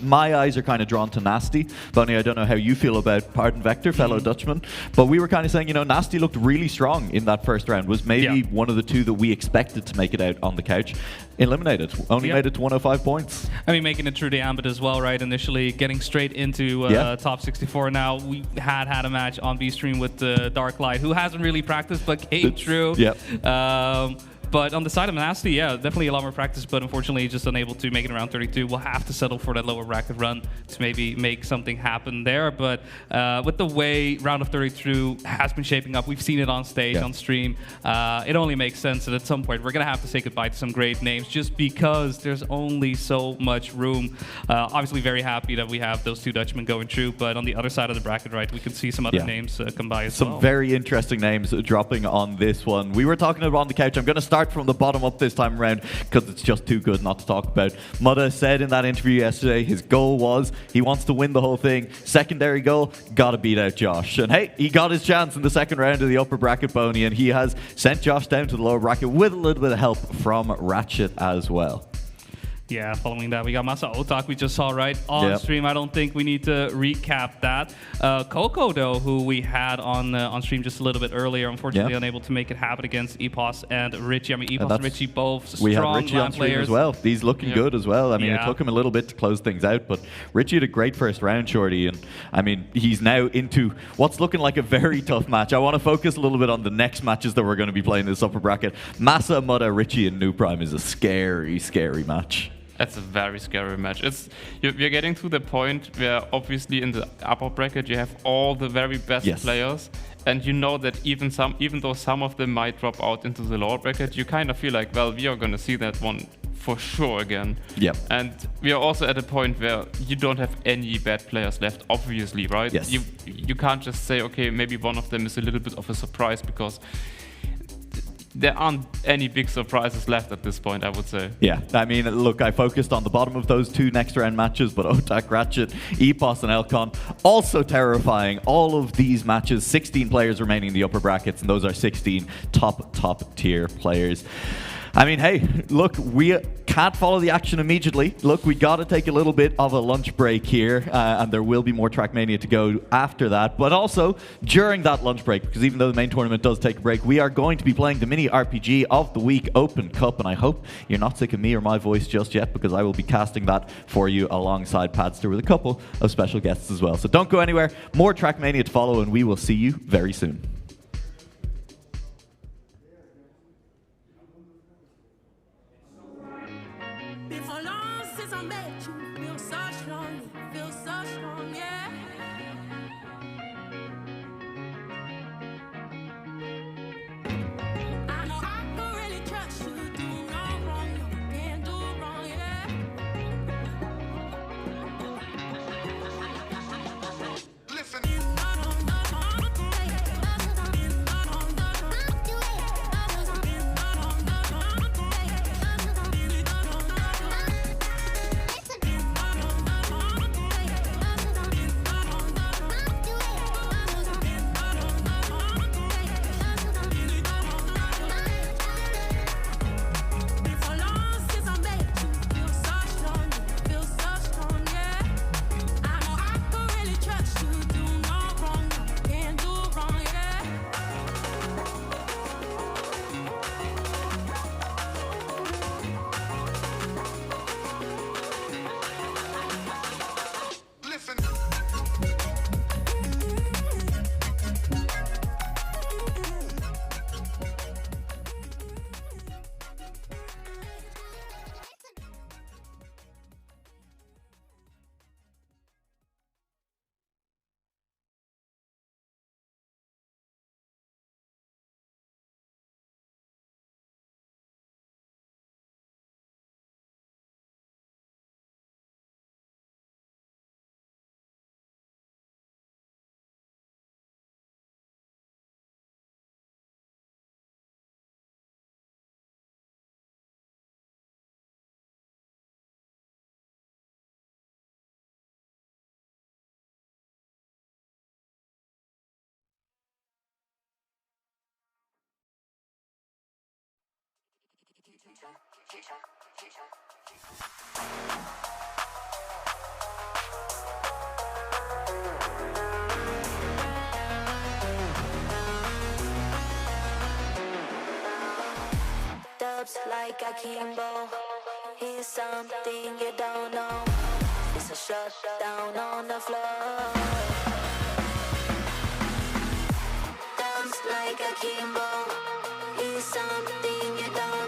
my eyes are kind of drawn to Nasty. Bonnie, I don't know how you feel about Pardon Vector, fellow Dutchman, but we were kind of saying, Nasty looked really strong in that first round. Was maybe one of the 2 that we expected to make it out on the couch. Eliminated, only made it to 105 points. I mean, making it through the ambit as well, right? Initially getting straight into top 64. Now we had a match on B stream with Dark Light, who hasn't really practiced but came through. But on the side of Nasty, yeah, definitely a lot more practice, but unfortunately just unable to make it around 32. We'll have to settle for that lower bracket run to maybe make something happen there. But with the way round of 32 has been shaping up, we've seen it on stage, on stream, it only makes sense that at some point we're going to have to say goodbye to some great names just because there's only so much room. Obviously very happy that we have those two Dutchmen going through, but on the other side of the bracket, right, we can see some other names come by as well. Some very interesting names dropping on this one. We were talking about on the couch. I'm going to start from the bottom up this time around because it's just too good not to talk about. Mutta said in that interview yesterday his goal was he wants to win the whole thing. Secondary goal, got to beat out Josh. And hey, he got his chance in the second round of the upper bracket Boney, and he has sent Josh down to the lower bracket with a little bit of help from Ratchet as well. Yeah, following that, we got Masa Otak we just saw right on stream. I don't think we need to recap that. Coco, though, who we had on stream just a little bit earlier, unfortunately unable to make it happen against Epos and Richie. I mean, Epos and Richie both strong we had Richie on stream players as well. He's looking good as well. I mean, it took him a little bit to close things out, but Richie had a great first round, Shorty, and I mean, he's now into what's looking like a very tough match. I want to focus a little bit on the next matches that we're going to be playing in this upper bracket. Masa, Mutta, Richie, and New Prime is a scary, scary match. That's a very scary match. We're getting to the point where obviously in the upper bracket you have all the very best players, and you know that even though some of them might drop out into the lower bracket, you kind of feel like, well, we are going to see that one for sure again. Yep. And we are also at a point where you don't have any bad players left, obviously, right? Yes. You can't just say, okay, maybe one of them is a little bit of a surprise, because there aren't any big surprises left at this point, I would say. Yeah, I mean, look, I focused on the bottom of those two next round matches, but Otak, Ratchet, Epos, and Elcon, also terrifying. All of these matches, 16 players remaining in the upper brackets, and those are 16 top tier players. I mean, hey, look, we can't follow the action immediately. Look, we got to take a little bit of a lunch break here, and there will be more Trackmania to go after that. But also, during that lunch break, because even though the main tournament does take a break, we are going to be playing the mini RPG of the week Open Cup, and I hope you're not sick of me or my voice just yet, because I will be casting that for you alongside Padster with a couple of special guests as well. So don't go anywhere. More Trackmania to follow, and we will see you very soon. Dubs like XPEvo. Here's something you don't know. It's a shutdown on the floor. Dubs like XPEvo. Here's something you don't know.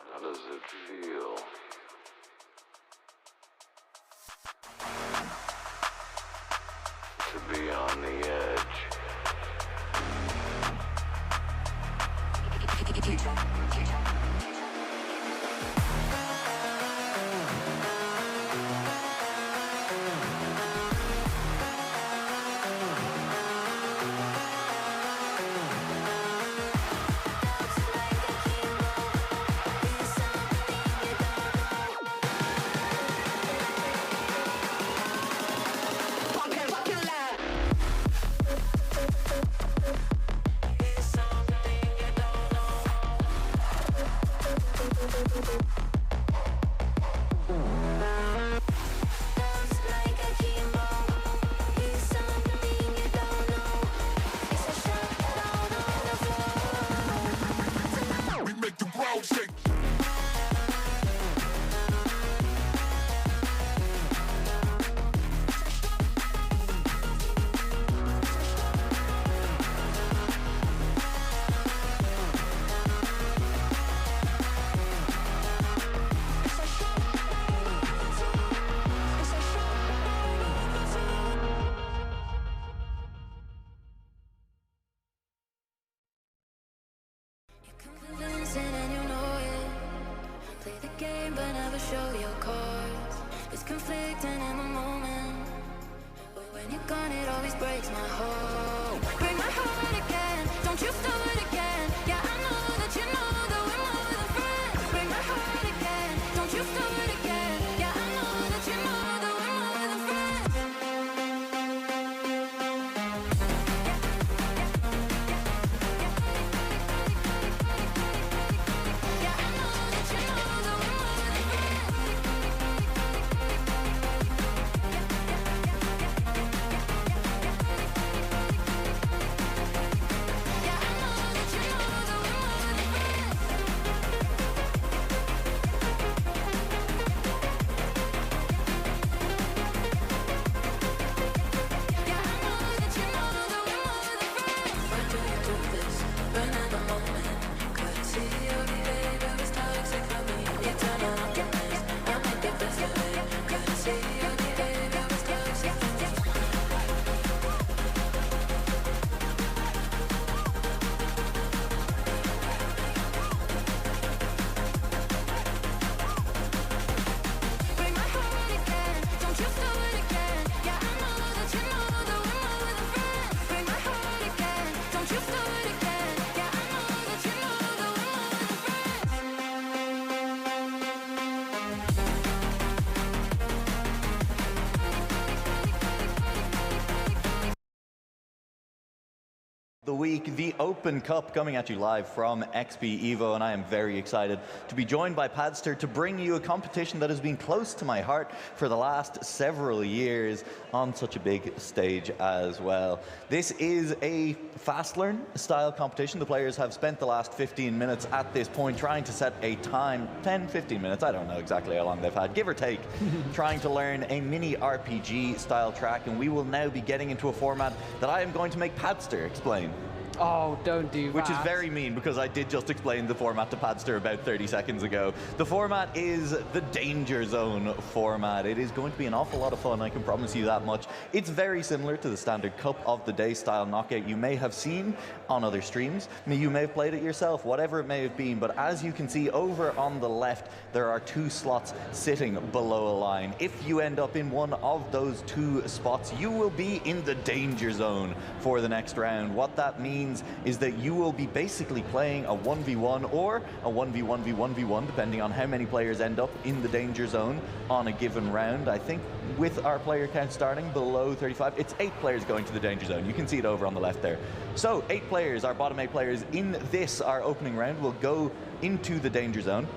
How does it feel to be on the edge? And you know it. Play the game but never show your cards. It's conflicting in the moment, but when you're gone it always breaks my heart. Break my heart again, don't you start again. Yeah, I know that you know that we're more than friends. Break my heart again, don't you start again. Yeah, I know that you know that we're more than friends. The week, the Open Cup, coming at you live from XPEvo, and I am very excited to be joined by Padster to bring you a competition that has been close to my heart for the last several years on such a big stage as well. This is a fast learn style competition. The players have spent the last 15 minutes at this point trying to set a time, 10, 15 minutes, I don't know exactly how long they've had, give or take, trying to learn a mini RPG style track, and we will now be getting into a format that I am going to make Padster explain. Oh, don't do that. Which is very mean, because I did just explain the format to Padster about 30 seconds ago. The format is the Danger Zone format. It is going to be an awful lot of fun, I can promise you that much. It's very similar to the standard Cup of the Day style knockout you may have seen on other streams. You may have played it yourself, whatever it may have been, but as you can see over on the left, there are 2 slots sitting below a line. If you end up in one of those 2 spots, you will be in the Danger Zone for the next round. What that means means is that you will be basically playing a 1v1 or a 1v1v1v1, depending on how many players end up in the danger zone on a given round. I think with our player count starting below 35, it's 8 players going to the danger zone. You can see it over on the left there. So 8 players, our bottom 8 players in this, our opening round, will go into the danger zone.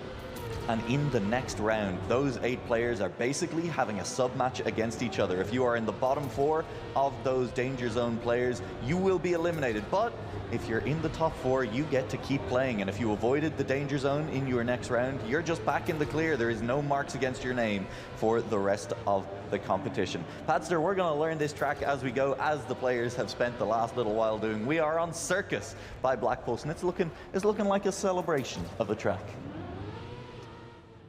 And in the next round, those 8 players are basically having a sub-match against each other. If you are in the bottom 4 of those danger zone players, you will be eliminated. But if you're in the top 4, you get to keep playing. And if you avoided the danger zone in your next round, you're just back in the clear. There is no marks against your name for the rest of the competition. Padster, we're going to learn this track as we go, as the players have spent the last little while doing. We are on Circus by Black Pulse, and it's looking like a celebration of a track.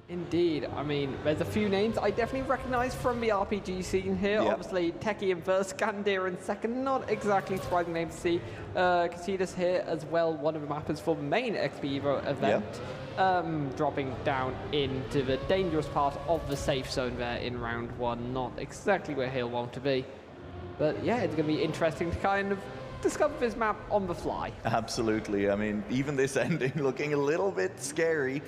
Indeed. I mean, there's a few names I definitely recognize from the RPG scene here. Yep. Obviously, Techie in first, Scandir in second. Not exactly surprising name to see. Casitas here as well, one of the mappers for the main XPEvo event. Yep. Dropping down into the dangerous part of the safe zone there in round 1. Not exactly where he'll want to be. But yeah, it's going to be interesting to kind of discover this map on the fly. Absolutely. I mean, even this ending looking a little bit scary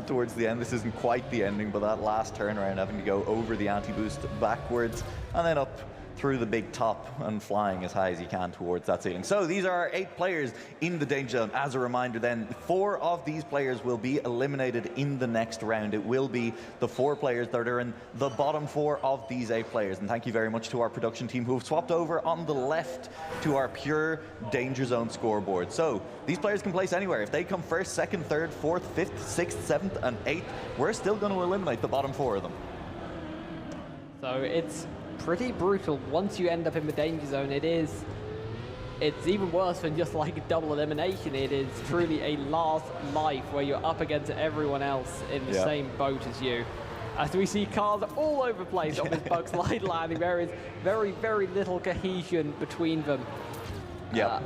towards the end. This isn't quite the ending, but that last turnaround, having to go over the anti-boost backwards and then up through the big top and flying as high as you can towards that ceiling. So these are our 8 players in the danger zone. As a reminder then, 4 of these players will be eliminated in the next round. It will be the 4 players that are in the bottom 4 of these 8 players. And thank you very much to our production team who have swapped over on the left to our pure danger zone scoreboard. So these players can place anywhere. If they come first, second, third, fourth, fifth, sixth, seventh, and 8th, we're still going to eliminate the bottom 4 of them. So it's pretty brutal once you end up in the danger zone. It's even worse than just like double elimination. It is truly a last life where you're up against everyone else in the same boat as you. As we see cars all over the place on this bug slide landing, there is very, very little cohesion between them. Yeah.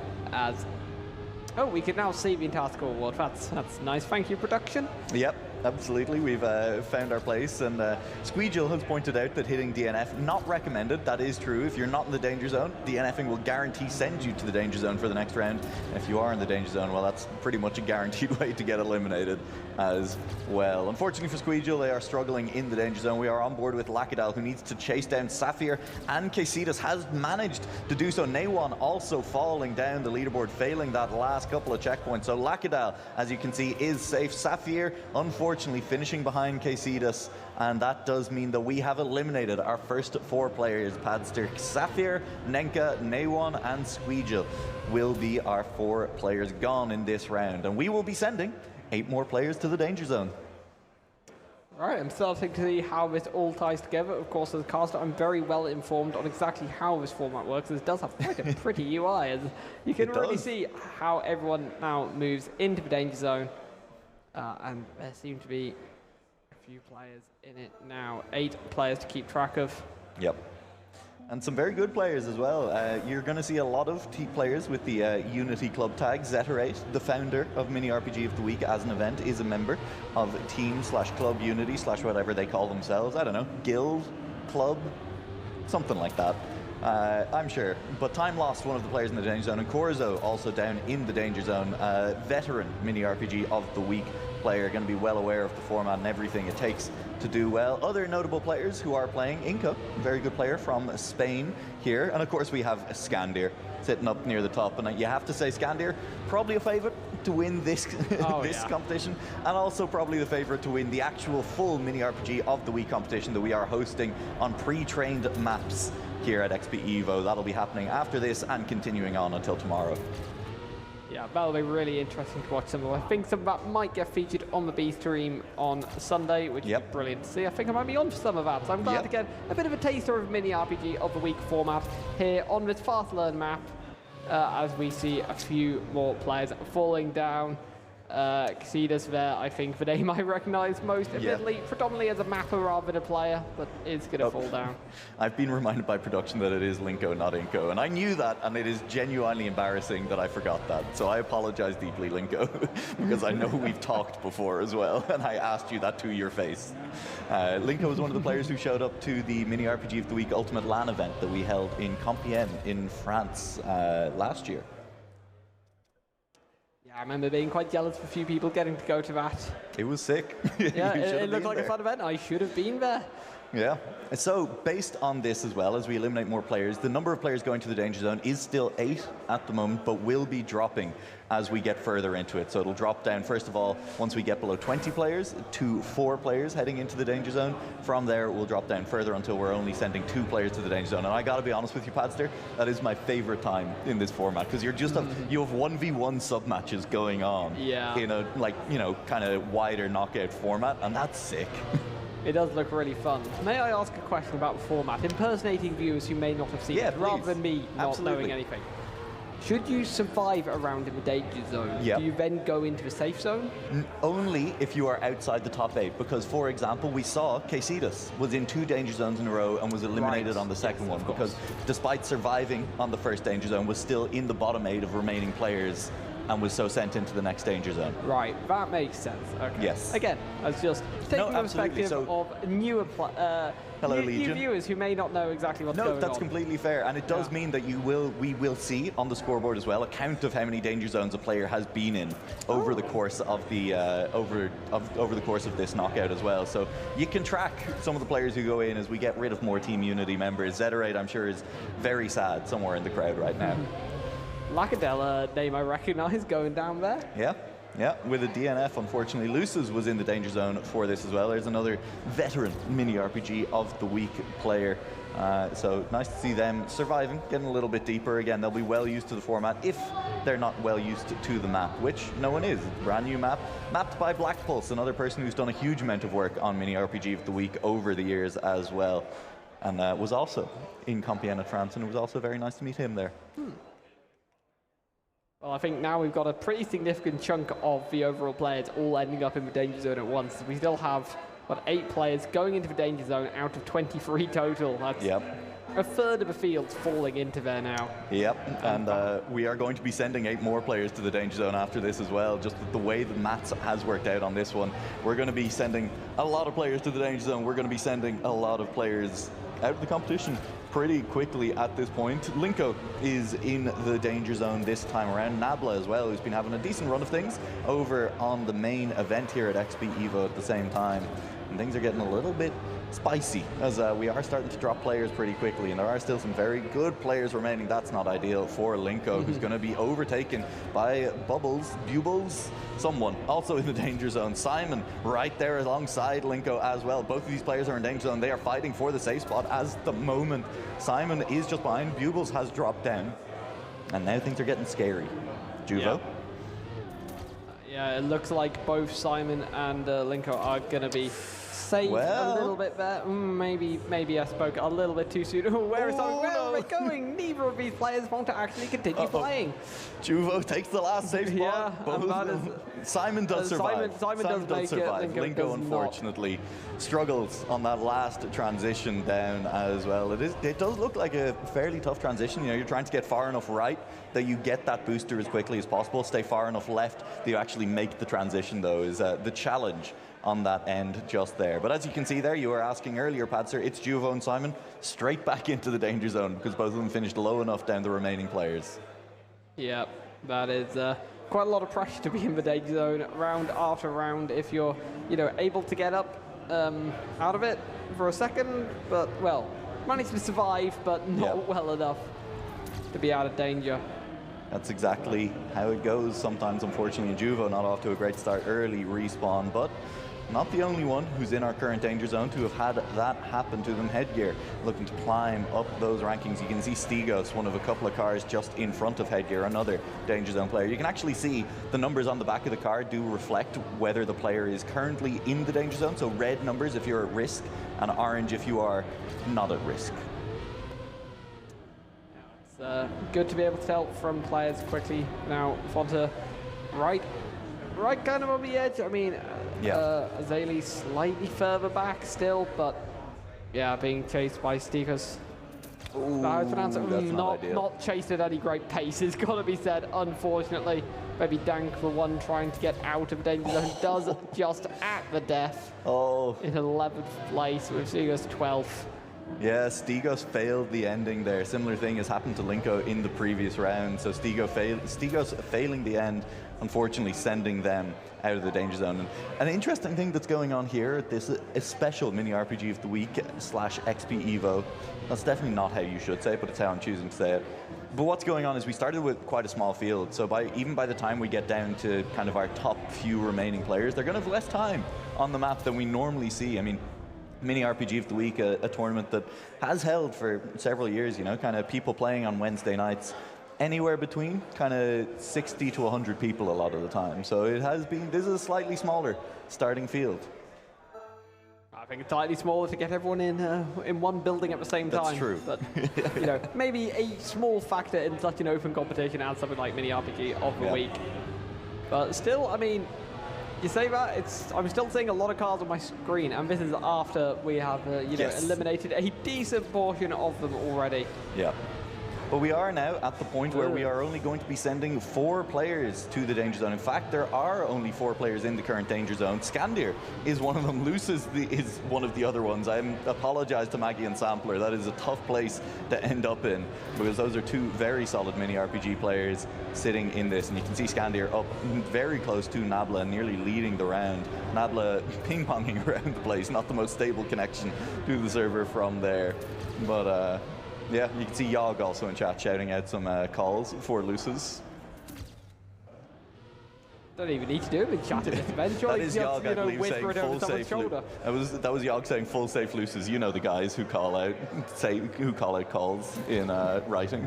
Oh, we can now see the entire scoreboard. That's nice. Thank you, production. Yep, absolutely. We've found our place, and XPEGIL has pointed out that hitting DNF, not recommended. That is true. If you're not in the danger zone, DNFing will guarantee send you to the danger zone for the next round. And if you are in the danger zone, well, that's pretty much a guaranteed way to get eliminated as well. Unfortunately for XPEGIL, they are struggling in the danger zone. We are on board with Lakadal, who needs to chase down Sapphire, and Casitas has managed to do so. Naywan also falling down the leaderboard, failing that last couple of checkpoints. So Lakadal, as you can see, is safe. Sapphire, unfortunately, finishing behind Casitas, and that does mean that we have eliminated our first 4 players. Padster, Sapphire, Nenka, Naywan, and XPEGIL will be our 4 players gone in this round, and we will be sending 8 more players to the danger zone. Right, I'm starting to see how this all ties together. Of course, as a caster, I'm very well informed on exactly how this format works. It does have quite a pretty UI, as you can really see how everyone now moves into the danger zone. And there seem to be a few players in it now. 8 players to keep track of. Yep. And some very good players as well. You're going to see a lot of players with the Unity Club tag. Zeterate, the founder of Mini RPG of the Week as an event, is a member of Team/Club Unity/ whatever they call themselves. I don't know, guild, club, something like that. I'm sure. But Time Lost, one of the players in the danger zone, and Corzo also down in the danger zone. Veteran Mini RPG of the Week player, going to be well aware of the format and everything it takes to do well. Other notable players who are playing, Inco, very good player from Spain here, and of course we have Scandir sitting up near the top, and you have to say Scandir probably a favorite to win this competition, and also probably the favorite to win the actual full Mini RPG of the Week competition that we are hosting on pre-trained maps here at XPEvo. That'll be happening after this and continuing on until tomorrow. Yeah, that'll be really interesting to watch some of. I think some of that might get featured on the B stream on Sunday, which is brilliant to see. I think I might be on for some of that, so I'm glad to get a bit of a taster of Mini RPG of the Week format here on this Fast Learn map, as we see a few more players falling down. Casitas there, I think the name I recognise most, admittedly, predominantly as a mapper rather than a player, but is going to fall down. I've been reminded by production that it is Linko, not Inko, and I knew that, and it is genuinely embarrassing that I forgot that. So I apologise deeply, Linko, because I know we've talked before as well, and I asked you that to your face. Linko was one of the players who showed up to the Mini RPG of the Week Ultimate LAN event that we held in Compiègne in France last year. Yeah, I remember being quite jealous of a few people getting to go to that. It was sick. Yeah, it looked like a fun event. I should have been there. Yeah. So based on this as well, as we eliminate more players, the number of players going to the danger zone is still 8 at the moment, but will be dropping as we get further into it. So it'll drop down, first of all, once we get below 20 players, to 4 players heading into the danger zone. From there, we'll drop down further until we're only sending 2 players to the danger zone. And I gotta be honest with you, Padster, that is my favorite time in this format, because you're just you have 1v1 sub matches going on in a, like, you know, kind of wider knockout format, and that's sick. It does look really fun. May I ask a question about the format, impersonating viewers who may not have seen it, rather than me not knowing anything? Should you survive a round in the danger zone, do you then go into the safe zone? Only if you are outside the top 8, because, for example, we saw Casitas was in 2 danger zones in a row and was eliminated on the second one, because despite surviving on the first danger zone, was still in the bottom 8 of remaining players and was so sent into the next danger zone. Right, that makes sense. Okay. Yes. Again, I was just taking the perspective of newer new viewers who may not know exactly what's going on. No, that's completely fair, and it does mean that we will see on the scoreboard as well a count of how many danger zones a player has been in over the course of the over the course of this knockout as well. So you can track some of the players who go in as we get rid of more Team Unity members. Zederate, I'm sure, is very sad somewhere in the crowd right now. Lacadella, name I recognize, going down there. Yeah, with a DNF, unfortunately. Luces was in the danger zone for this as well. There's another veteran mini RPG of the week player. So nice to see them surviving, getting a little bit deeper. Again, they'll be well used to the format if they're not well used to the map, which no one is. Brand new map, mapped by Black Pulse, another person who's done a huge amount of work on mini RPG of the week over the years as well. And was also in Compiègne, France, and it was also very nice to meet him there. Well, I think now we've got a pretty significant chunk of the overall players all ending up in the danger zone at once. We still have, what, 8 players going into the danger zone out of 23 total. That's a third of the field's falling into there now. Yep, and we are going to be sending 8 more players to the danger zone after this as well. Just the way the maths has worked out on this one, we're going to be sending a lot of players to the danger zone. We're going to be sending a lot of players out of the competition pretty quickly at this point. Linko is in the danger zone this time around. Nabla as well, who's been having a decent run of things over on the main event here at XPEvo at the same time. And things are getting a little bit spicy as we are starting to drop players pretty quickly, and there are still some very good players remaining. That's not ideal for Linko, who's going to be overtaken by Bubbles, someone also in the danger zone. Simon right there alongside Linko as well. Both of these players are in danger zone. They are fighting for the safe spot as the moment. Simon is just behind. Bubbles has dropped down, and now things are getting scary. Juvo? Yeah, it looks like both Simon and Linko are going to be saved a little bit there. Maybe I spoke a little bit too soon. Where are we going? Neither of these players want to actually continue playing. Juvo takes the last safe spot. Simon does survive. Simon does survive. Linko unfortunately struggles on that last transition down as well. It does look like a fairly tough transition. You know, you're trying to get far enough right that you get that booster as quickly as possible. Stay far enough left that you actually make the transition, though, is the challenge on that end just there. But as you can see there, you were asking earlier, Padser, it's Juvo and Simon straight back into the danger zone because both of them finished low enough down the remaining players. Yeah, that is quite a lot of pressure to be in the danger zone round after round if you're, able to get up out of it for a second, but, well, managed to survive, but not well enough to be out of danger. That's exactly how it goes sometimes, unfortunately. Juvo not off to a great start early respawn, but not the only one who's in our current danger zone to have had that happen to them. Headgear looking to climb up those rankings. You can see Stigos, one of a couple of cars just in front of Headgear, another danger zone player. You can actually see the numbers on the back of the car do reflect whether the player is currently in the danger zone. So red numbers if you're at risk, and orange if you are not at risk. Good to be able to tell from players quickly. Now, Fonta, right kind of on the edge. I mean, Azali slightly further back still, but yeah, being chased by Stikos. Not chased at any great pace, it's got to be said, unfortunately. Maybe Dank, the one trying to get out of danger zone, does just at the death. In 11th place with Stikos 12th. Yeah, Stigos failed the ending there. Similar thing has happened to Linko in the previous round. So Stigos failing the end, unfortunately sending them out of the danger zone. And an interesting thing that's going on here, this is a special mini RPG of the week / XPEvo. That's definitely not how you should say it, but it's how I'm choosing to say it. But what's going on is we started with quite a small field, so even by the time we get down to kind of our top few remaining players, they're going to have less time on the map than we normally see. I mean, Mini RPG of the Week, a tournament that has held for several years, you know, kind of people playing on Wednesday nights, anywhere between kind of 60 to 100 people a lot of the time. So it has been, this is a slightly smaller starting field. I think it's slightly smaller to get everyone in one building at the same time. That's true. But, you know, maybe a small factor in such an open competition as something like Mini RPG of the Week. But still, I mean, you say that, I'm still seeing a lot of cards on my screen, and this is after we have, you know, eliminated a decent portion of them already. Yeah. But we are now at the point where we are only going to be sending 4 players to the danger zone. In fact, there are only 4 players in the current danger zone. Scandir is one of them. Luce is one of the other ones. I apologize to Maggie and Sampler. That is a tough place to end up in, because those are 2 very solid mini RPG players sitting in this. And you can see Scandir up very close to Nabla, nearly leading the round. Nabla ping-ponging around the place. Not the most stable connection to the server from there. But yeah, you can see Yogg also in chat shouting out some calls for Luces. Don't even need to do it in chat at this event. That is Yogg, I believe, saying full safe. Shoulder. That was Yogg saying full safe Luces. You know the guys who call out calls in writing.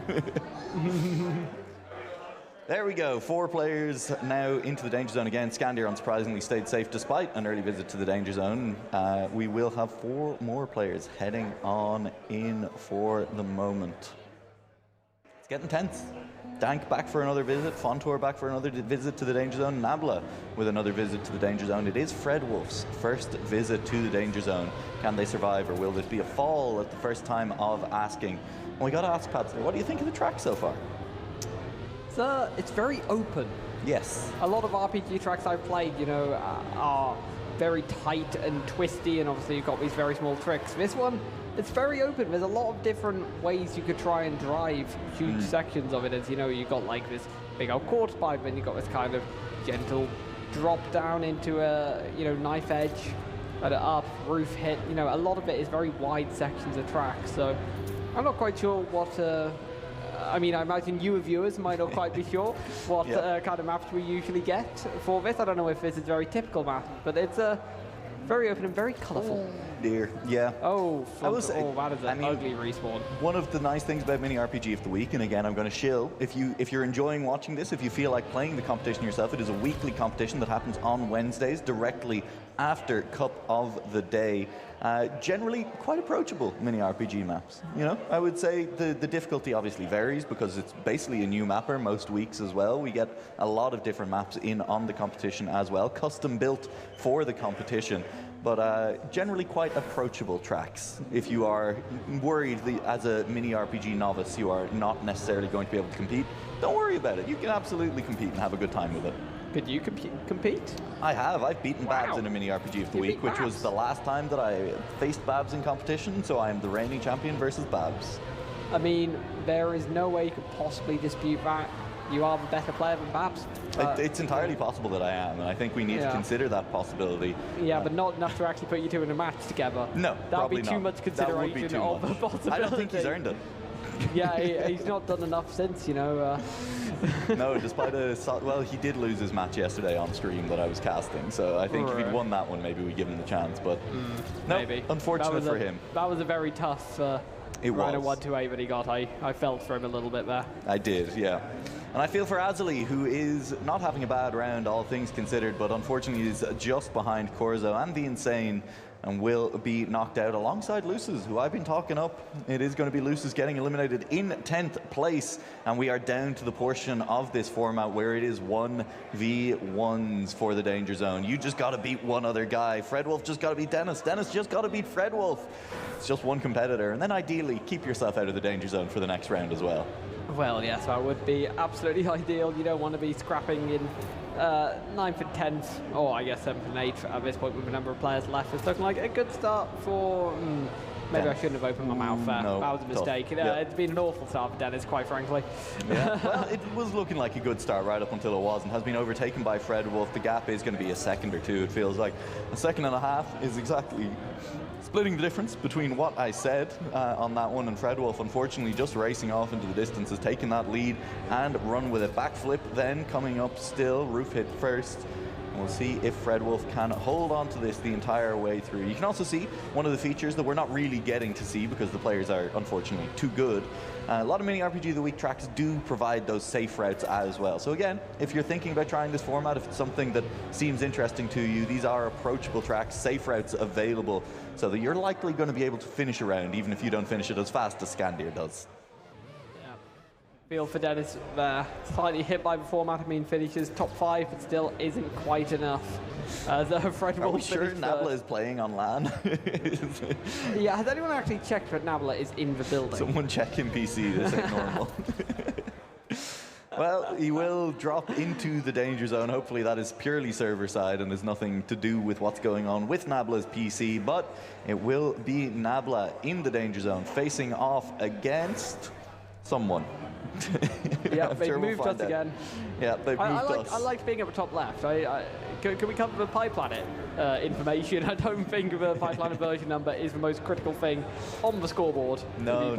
There we go, 4 players now into the danger zone again. Scandir unsurprisingly stayed safe despite an early visit to the danger zone. We will have 4 more players heading on in for the moment. It's getting tense. Dank back for another visit, Fontour back for another visit to the danger zone, Nabla with another visit to the danger zone. It is Fred Wolf's first visit to the danger zone. Can they survive, or will this be a fall at the first time of asking? And we got to ask Patsy, what do you think of the track so far? It's very open. Yes. A lot of RPG tracks I've played, you know, are very tight and twisty, and obviously you've got these very small tricks. This one, it's very open. There's a lot of different ways you could try and drive huge sections of it. As you know, you've got like this big old quarter pipe, and you've got this kind of gentle drop down into a, you know, knife edge, and up, roof hit. You know, a lot of it is very wide sections of track. So I'm not quite sure what. I mean, I imagine you viewers might not quite be sure what kind of maps we usually get for this. I don't know if this is a very typical map, but it's very open and very colourful. Dear, yeah. Oh, that is an ugly respawn. One of the nice things about Mini RPG of the Week, and again, I'm going to shill, if you're enjoying watching this, if you feel like playing the competition yourself, it is a weekly competition that happens on Wednesdays, directly after Cup of the Day. Generally quite approachable Mini RPG maps. You know, I would say the difficulty obviously varies because it's basically a new mapper most weeks as well. We get a lot of different maps in on the competition as well, custom built for the competition. But generally quite approachable tracks. If you are worried as a Mini RPG novice you are not necessarily going to be able to compete, don't worry about it. You can absolutely compete and have a good time with it. Could you compete? I have. I've beaten Babs in a Mini RPG of the Week, which was the last time that I faced Babs in competition, so I am the reigning champion versus Babs. I mean, there is no way you could possibly dispute that. You are the better player than Babs. It's entirely possible that I am, and I think we need to consider that possibility. Yeah, but not enough to actually put you 2 in a match together. No, that would be too much consideration of the possibility. I don't think he's earned it. Yeah, he's not done enough since, you know. No, despite well, he did lose his match yesterday on stream that I was casting, so I think if he'd won that one, maybe we'd give him the chance, but no, maybe. Unfortunate for him. That was a very tough round of 1-2-8 that he got. I felt for him a little bit there. I did, yeah. And I feel for Azali, who is not having a bad round, all things considered, but unfortunately is just behind Corzo and the Insane, and will be knocked out alongside Luces, who I've been talking up. It is going to be Luces getting eliminated in 10th place, and we are down to the portion of this format where it is 1v1s for the Danger Zone. You just got to beat one other guy. Fred Wolf just got to beat Dennis. Dennis just got to beat Fred Wolf. It's just one competitor, and then ideally keep yourself out of the Danger Zone for the next round as well. Well, yes, that would be absolutely ideal. You don't want to be scrapping in 9th and 10th, or I guess 7th and 8th at this point with a number of players left. It's looking like a good start for Maybe I shouldn't have opened my mouth there. No, that was a mistake. It's been an awful start for Dennis, quite frankly. Yeah, well, it was looking like a good start right up until it wasn't. Has been overtaken by Fred Wolf. The gap is going to be a second or two, it feels like. A second and a half is exactly splitting the difference between what I said on that one and Fred Wolf, unfortunately, just racing off into the distance, has taken that lead and run with a backflip then coming up still, roof hit first. And we'll see if Fred Wolf can hold on to this the entire way through. You can also see one of the features that we're not really getting to see because the players are unfortunately too good. A lot of mini RPG of the Week tracks do provide those safe routes as well. So again, if you're thinking about trying this format, if it's something that seems interesting to you, these are approachable tracks, safe routes available, so that you're likely going to be able to finish a round, even if you don't finish it as fast as Scandir does. Feel for Dennis slightly hit by the format. I mean, finishes top 5, but still isn't quite enough. Fred Are we Wolf sure Nabla is playing on LAN? Yeah, has anyone actually checked that Nabla is in the building? Someone check in PC, this ain't normal. Well, he will drop into the danger zone. Hopefully that is purely server side and has nothing to do with what's going on with Nabla's PC, but it will be Nabla in the danger zone facing off against someone. Yeah, they've moved us again. Yeah, they've moved us. I like being at the top left. Can we cover the PyPlanet information? I don't think the PyPlanet version number is the most critical thing on the scoreboard. No,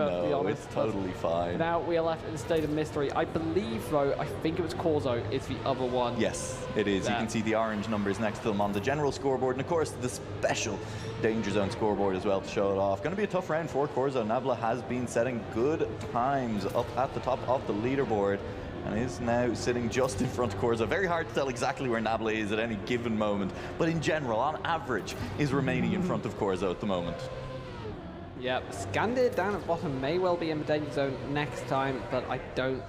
it's totally fine. Now we are left in a state of mystery. I believe, though, I think it was Corzo is the other one. Yes, it is. You can see the orange numbers next to them on the general scoreboard, and of course the special Danger Zone scoreboard as well to show it off. Going to be a tough round for Corzo. Nabla has been setting good times up at the top of the leaderboard and is now sitting just in front of Corzo. Very hard to tell exactly where Nabla is at any given moment, but in general, on average, is remaining in front of Corzo at the moment. Yep, Scandir down at bottom may well be in the danger zone next time, but I don't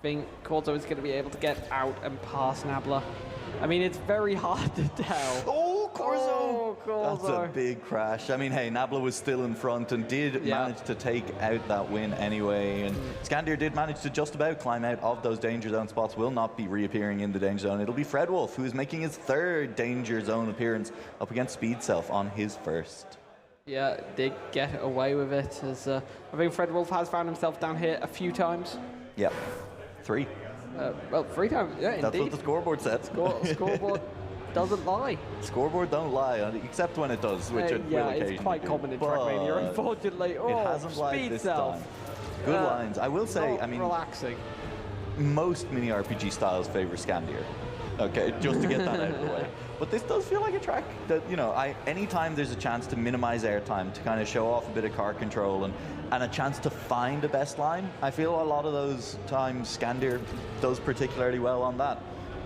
think Corzo is going to be able to get out and pass Nabla. I mean, it's very hard to tell. Oh, Corzo! Oh, Corzo. That's a big crash. I mean, hey, Nabla was still in front and did manage to take out that win anyway. And Scandir did manage to just about climb out of those danger zone spots. Will not be reappearing in the danger zone. It'll be Fred Wolf, who is making his 3rd danger zone appearance up against Speedself on his 1st. Yeah, did get away with it. As I think Fred Wolf has found himself down here a few times. Yep, 3. Well, 3 times, yeah, That's indeed. what the scoreboard said. Scoreboard doesn't lie. Scoreboard don't lie, except when it does, which it will occasionally it's quite common in Trackmania, unfortunately. Oh, it hasn't lied this time. Good lines. I will say, I mean, relaxing. Most mini RPG styles favor Scandir. Okay, just to get that out of the way. But this does feel like a track that, you know, anytime there's a chance to minimize airtime, to kind of show off a bit of car control and a chance to find a best line, I feel a lot of those times Scandir does particularly well on that.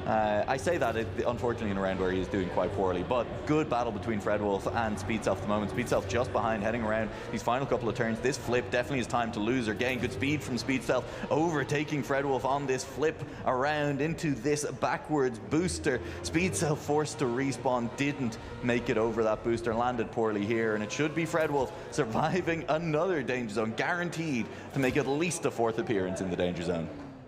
I say that, unfortunately, in a round where he is doing quite poorly, but good battle between Fred Wolf and Speedself at the moment. Speedself just behind, heading around these final couple of turns. This flip definitely is time to lose or gain good speed from Speedself, overtaking Fred Wolf on this flip around into this backwards booster. Speedself forced to respawn, didn't make it over that booster, landed poorly here, and it should be Fred Wolf surviving another danger zone, guaranteed to make at least a 4th appearance in the danger zone.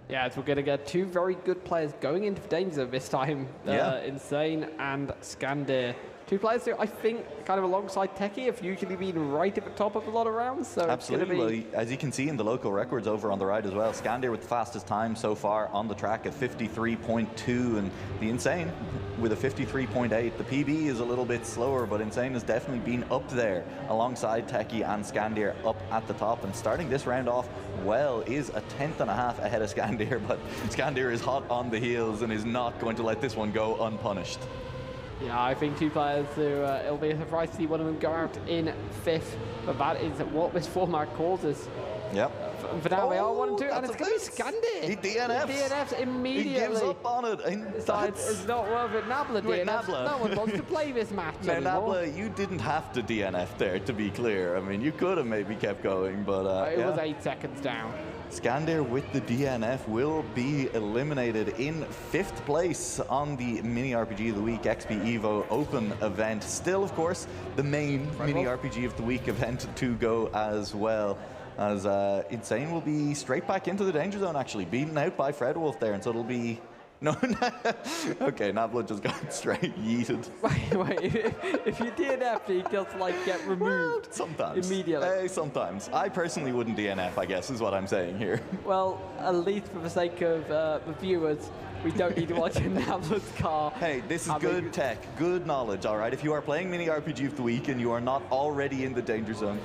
Yeah, so we're going to get 2 very good players going into the danger zone this time. Insane and Scandir. 2 players who I think, kind of alongside Techie, have usually been right at the top of a lot of rounds. So absolutely. Well, as you can see in the local records over on the right as well, Scandir with the fastest time so far on the track at 53.2, and the Insane with a 53.8. The PB is a little bit slower, but Insane has definitely been up there alongside Techie and Scandir up at the top. And starting this round off well is a 10th and a half ahead of Scandir, but Scandir is hot on the heels and is not going to let this one go unpunished. Yeah, I think 2 players who it'll be a surprise to see one of them go out in 5th, but that is what this format causes. Yep. For now, they are 1 and 2, and it's going to be Scandir. He DNFs. He DNFs immediately. He gives up on it. It's not worth it. Nabla DNFs. No one wants to play this match anymore. Nabla, you didn't have to DNF there, to be clear. I mean, you could have maybe kept going, but it was 8 seconds down. Scandir with the DNF will be eliminated in 5th place on the Mini RPG of the Week XPEvo Open event. Still, of course, the main Mini RPG of the Week event to go as well. As Insane will be straight back into the danger zone, actually, beaten out by Fred Wolf there, and so it'll be No, okay, Nabla just got straight yeeted. Wait, if you DNF, you just like get removed Sometimes. immediately. Sometimes. I personally wouldn't DNF, I guess, is what I'm saying here. Well, at least for the sake of the viewers, we don't need to watch Nabla's car. Hey, this is good tech, good knowledge, all right? If you are playing Mini RPG of the Week and you are not already in the danger zone,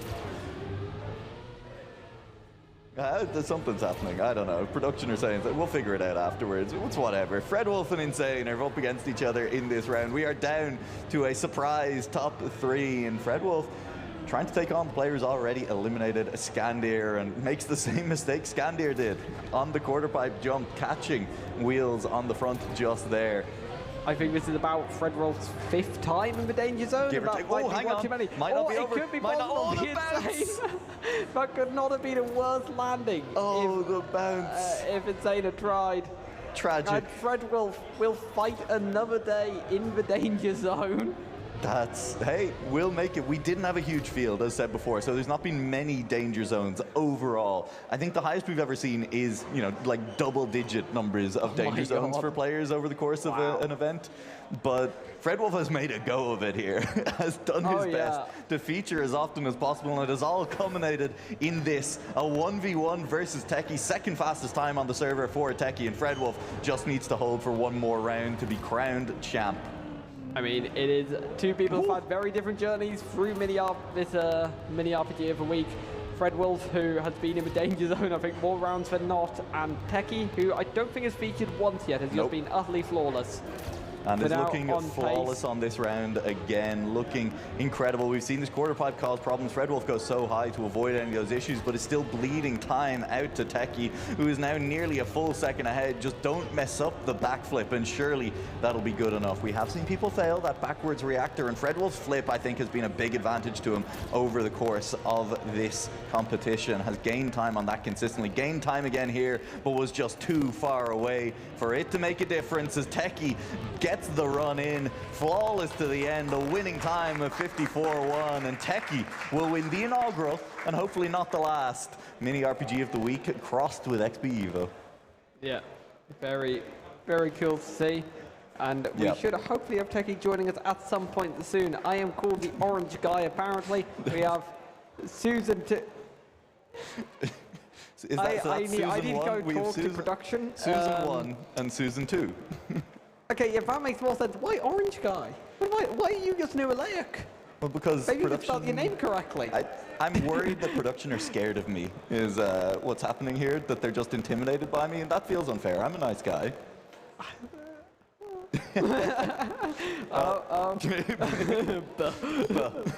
something's happening. I don't know. Production are saying that we'll figure it out afterwards. It's whatever. Fred Wolf and Insane are up against each other in this round. We are down to a surprise top 3, and Fred Wolf trying to take on the players already eliminated Scandir and makes the same mistake Scandir did on the quarter pipe jump, catching wheels on the front just there. I think this is about Fred Wolf's 5th time in the danger zone. Give or take. Oh, hang on. Too many. Might not be it over. Could be Might not. Oh, possible. the bounce. That could not have been a worse landing. Oh, the bounce. If Insane had tried. Tragic. And Fred Wolf will fight another day in the danger zone. Hey, we'll make it. We didn't have a huge field, as said before, so there's not been many danger zones overall. I think the highest we've ever seen is, like double-digit numbers of danger zones for players over the course of an event. But Fred Wolf has made a go of it here, has done his best to feature as often as possible, and it has all culminated in this, a 1v1 versus Techie, second fastest time on the server for Techie, and Fred Wolf just needs to hold for one more round to be crowned champ. I mean, it is two people who've had very different journeys through Mini RPG of the Week. Fred Wolf, who has been in the danger zone, I think, more rounds than not, and Techie, who I don't think has featured once yet, has just been utterly flawless. And is looking flawless on this round again, looking incredible. We've seen this quarter pipe cause problems. Fred Wolf goes so high to avoid any of those issues, but is still bleeding time out to Techie, who is now nearly a full second ahead. Just don't mess up the backflip, and surely that'll be good enough. We have seen people fail that backwards reactor, and Fred Wolf's flip, I think, has been a big advantage to him over the course of this competition. Has gained time on that consistently, gained time again here, but was just too far away for it to make a difference as Techie gets the run in, flawless to the end, a winning time of 54-1, and Techie will win the inaugural, and hopefully not the last, Mini RPG of the Week, crossed with XPEvo. Yeah, very, very cool to see. And we should hopefully have Techie joining us at some point soon. I am called the Orange Guy, apparently. We have Susan I need to go talk to production. Susan 1 and Susan 2. Okay, if that makes more sense, why Orange Guy? Why are you just Nualaic? Well, because maybe you can spell your name correctly. I'm worried that production are scared of me, is what's happening here, that they're just intimidated by me, and that feels unfair. I'm a nice guy.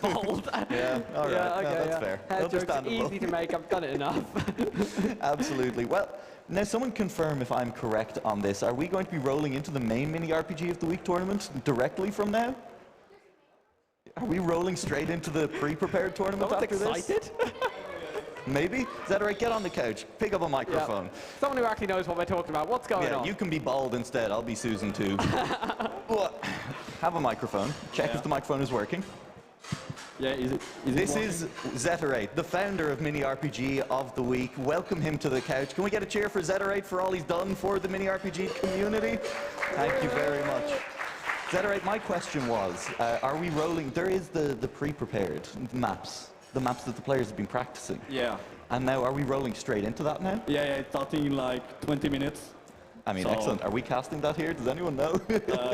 Bold. Yeah, all right. That's fair. Hair joke's easy to make. I've done it enough. Absolutely. Well, now someone confirm if I'm correct on this. Are we going to be rolling into the main Mini RPG of the Week tournament directly from now? Are we rolling straight into the pre-prepared tournament after this? Maybe? Is that all right? Get on the couch. Pick up a microphone. Yeah. Someone who actually knows what we're talking about. What's going on? You can be bald instead. I'll be Susan too. Have a microphone. Check if the microphone is working. Yeah, This is Zeterate, the founder of Mini RPG of the Week. Welcome him to the couch. Can we get a cheer for Zeterate for all he's done for the Mini RPG community? Thank you very much. Zeterate, my question was, are we rolling? There is the pre-prepared maps. The maps that the players have been practicing. Yeah. And now, are we rolling straight into that now? Yeah, it's starting in like 20 minutes. I mean, excellent. Are we casting that here? Does anyone know?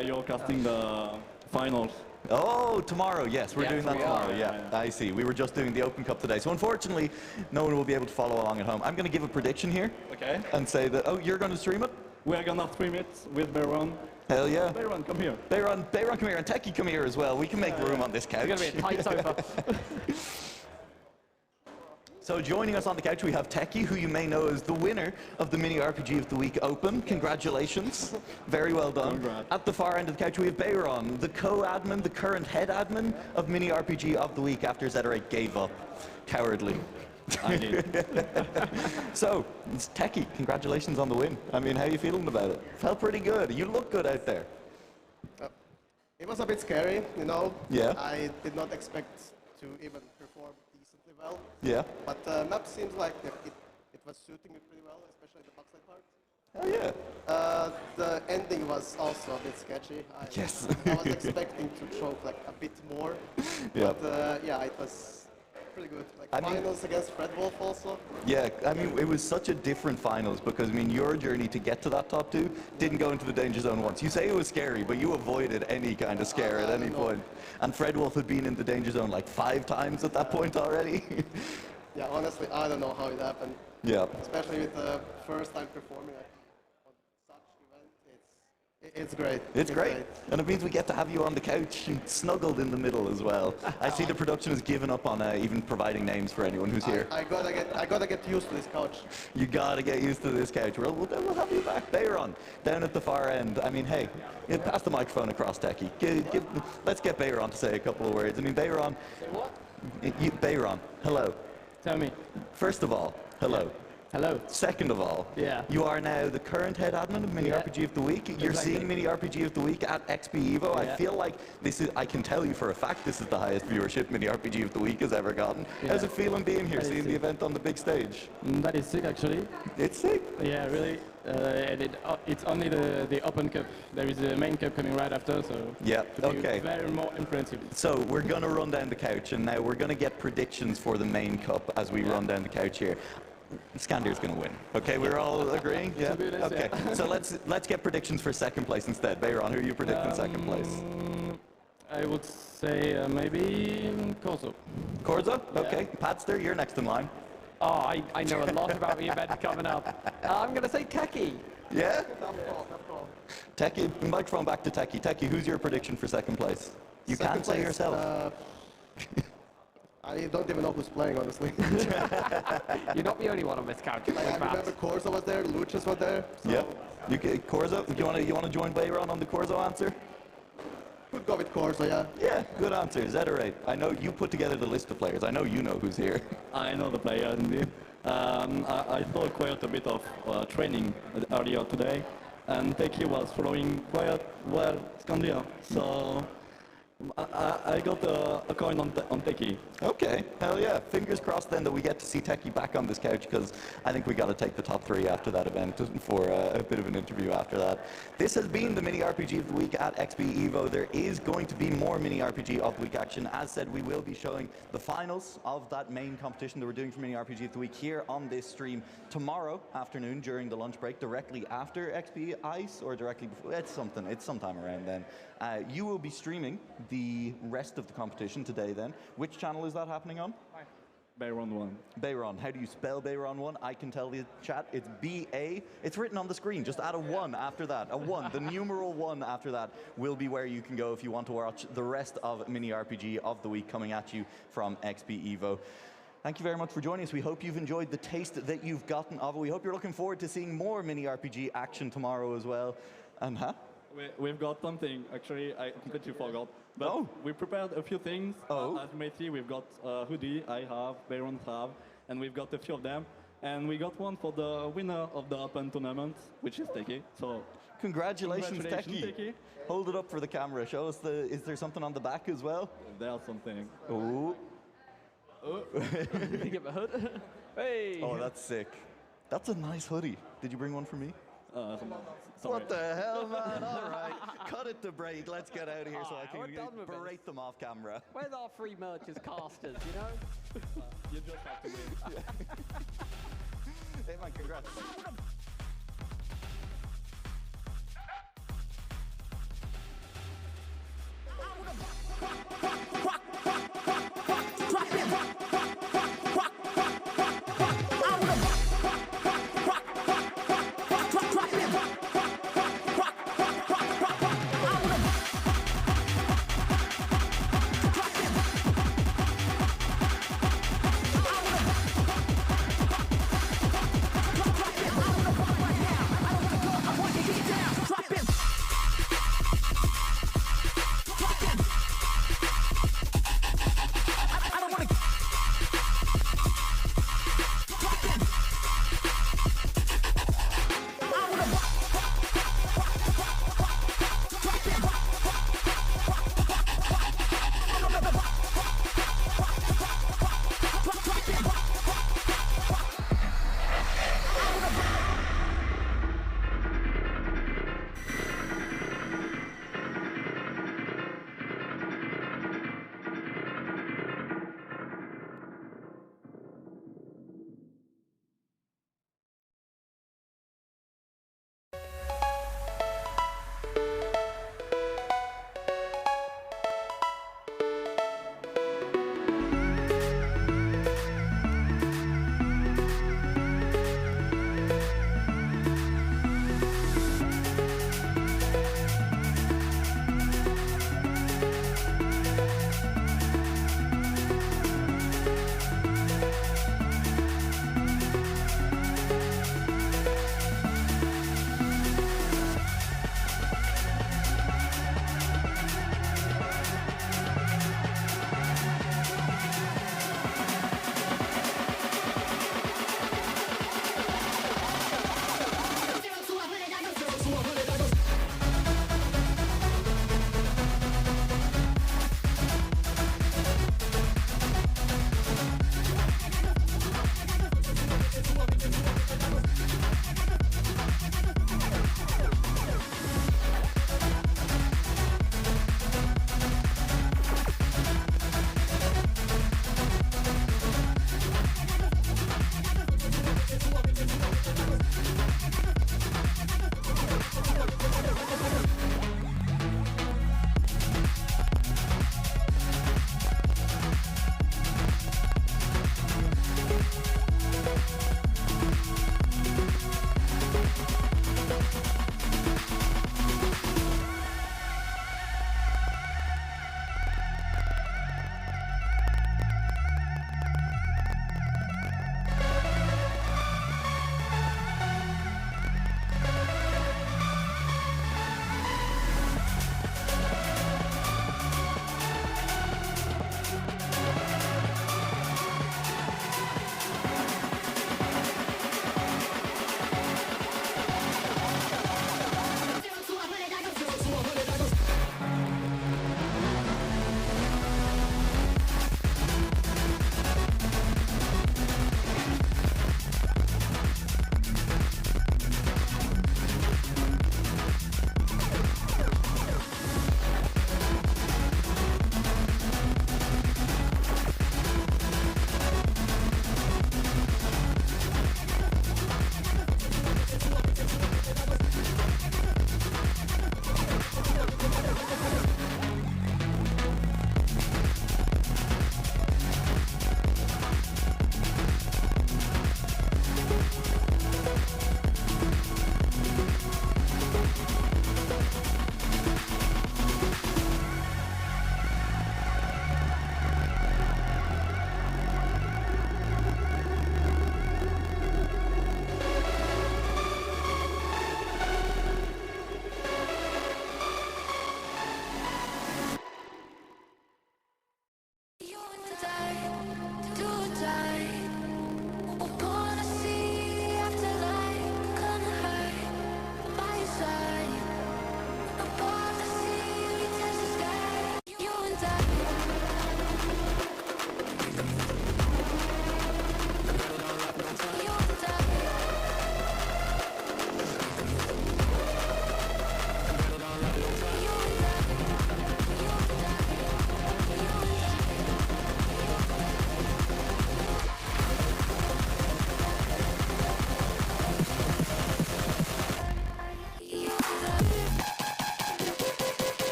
You're casting the finals. Oh, tomorrow, yes. We're doing that tomorrow, yeah. I see. We were just doing the Open Cup today. So unfortunately, no one will be able to follow along at home. I'm going to give a prediction here. Okay. And say that, you're going to stream it? We're going to stream it with Bayron. Hell yeah. Bayron, come here. Bayron, come here, and Techie, come here as well. We can make room on this couch. It's going to be a tight sofa. So joining us on the couch, we have Techie, who you may know as the winner of the Mini RPG of the Week Open. Congratulations. Very well done. Congrats. At the far end of the couch, we have Bayron, the co-admin, the current head admin of Mini RPG of the Week after Zeterate gave up. Cowardly. I did. So, it's Techie. Congratulations on the win. I mean, how are you feeling about it? Felt pretty good. You look good out there. It was a bit scary, you know. Yeah. I did not expect to even perform decently well. Yeah. But the map seems like it was suiting me pretty well, especially the backside part. Oh yeah. The ending was also a bit sketchy. Yes. I was expecting to choke like a bit more, Yeah. but yeah, it was pretty good. Like I mean- finals against Fred Wolf also. Yeah, I mean, it was such a different finals because, I mean, your journey to get to that top 2 didn't go into the danger zone once. You say it was scary, but you avoided any kind of scare at any point. And Fred Wolf had been in the danger zone like 5 times at that point already. Yeah, honestly, I don't know how it happened. Yeah. Especially with the first time performing on such event, it's great. It's great. And it means we get to have you on the couch and snuggled in the middle as well. I see the production has given up on even providing names for anyone who's here. I gotta get used to this couch. You gotta get used to this couch. We'll have you back. Bayron, down at the far end. I mean, hey, pass the microphone across, Techie. Let's get Bayron to say a couple of words. I mean, Bayron. Say what? Bayron, hello. Tell me. First of all, hello. Hello. Second of all, Yeah. you are now the current head admin of Mini RPG of the Week. You're Exactly. seeing Mini RPG of the Week at XPEvo. I Yeah. feel like this is, I can tell you for a fact, this is the highest viewership Mini RPG of the Week has ever gotten. Yeah. How's it feeling being here, That is seeing the sick. event on the big stage? That is sick, actually. It's sick. Yeah, really. And it's only the Open Cup. There is a main cup coming right after, so. Yeah, to be okay. Very more impressive. So we're going to run down the couch, and now we're going to get predictions for the main cup as we run down the couch here. Skandir's going to win. Okay, we're all agreeing? Yeah. It's a good Okay. answer. So let's get predictions for second place instead. Bayron, who are you predicting second place? I would say maybe Corso. Corzo? Okay. Padster, you're next in line. Oh, I know a lot about the event coming up. I'm going to say Techie. Yeah? Techie, microphone back to Techie. Techie, who's your prediction for second place? You Second can't say place, yourself. I don't even know who's playing, honestly. You're not the only one on this couch. I remember Corso was there, Lucius was there. So Yep. Corzo, you want to join Bayron on the Corzo answer? Could go with Corso, yeah. Yeah, good answer. Zederate. I know you put together the list of players. I know you know who's here. I know the player indeed. I saw quite a bit of training earlier today, and Teki was following quite well Skandia. So I got a coin on Teki. Okay, hell yeah. Fingers crossed then that we get to see Techie back on this couch, because I think we got to take the top 3 after that event for a bit of an interview after that. This has been the Mini RPG of the Week at XPEvo. There is going to be more Mini RPG of the Week action. As said, we will be showing the finals of that main competition that we're doing for Mini RPG of the Week here on this stream tomorrow afternoon during the lunch break, directly after XP Ice, or directly before. It's sometime around then. You will be streaming the rest of the competition today then. Which channel is that happening on? Bayron 1. Bayron. How do you spell Bayron 1? I can tell the chat. It's B-A. It's written on the screen. Just add a 1 after that. A 1. The numeral 1 after that will be where you can go if you want to watch the rest of Mini RPG of the Week coming at you from XPEvo. Thank you very much for joining us. We hope you've enjoyed the taste that you've gotten of it. We hope you're looking forward to seeing more Mini RPG action tomorrow as well. And We've got something, actually, I completely forgot. But we prepared a few things. As you may see, we've got hoodie, I have, Bayron have, and we've got a few of them. And we got one for the winner of the Open tournament, which is Teki. So Congratulations, Teki. Hold it up for the camera. Show us is there something on the back as well? There's something. Oh. You get the hood? Hey! Oh, that's sick. That's a nice hoodie. Did you bring one for me? Sorry. What the hell, man? All right. Cut it to break. Let's get out of here so I we're can done with berate them off camera. Where's our free merch as casters, you know? You just have to win. Hey, man, congrats.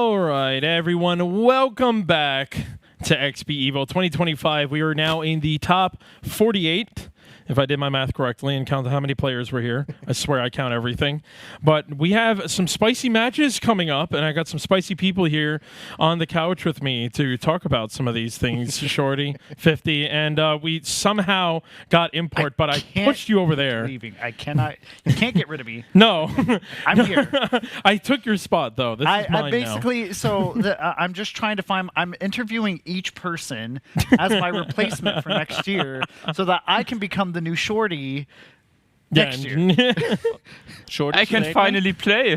All right, everyone, welcome back to XPEvo 2025. We are now in the top 48, if I did my math correctly and count how many players were here. I swear I count everything. But we have some spicy matches coming up, and I got some spicy people here on the couch with me to talk about some of these things. Shorty, 50, and we somehow got import, but I pushed you over there. Leaving. I cannot. You can't get rid of me. No. I'm here. I took your spot, though. This is mine I basically, now. so I'm just trying to find, I'm interviewing each person as my replacement for next year so that I can become the new Shorty next year. I can finally play.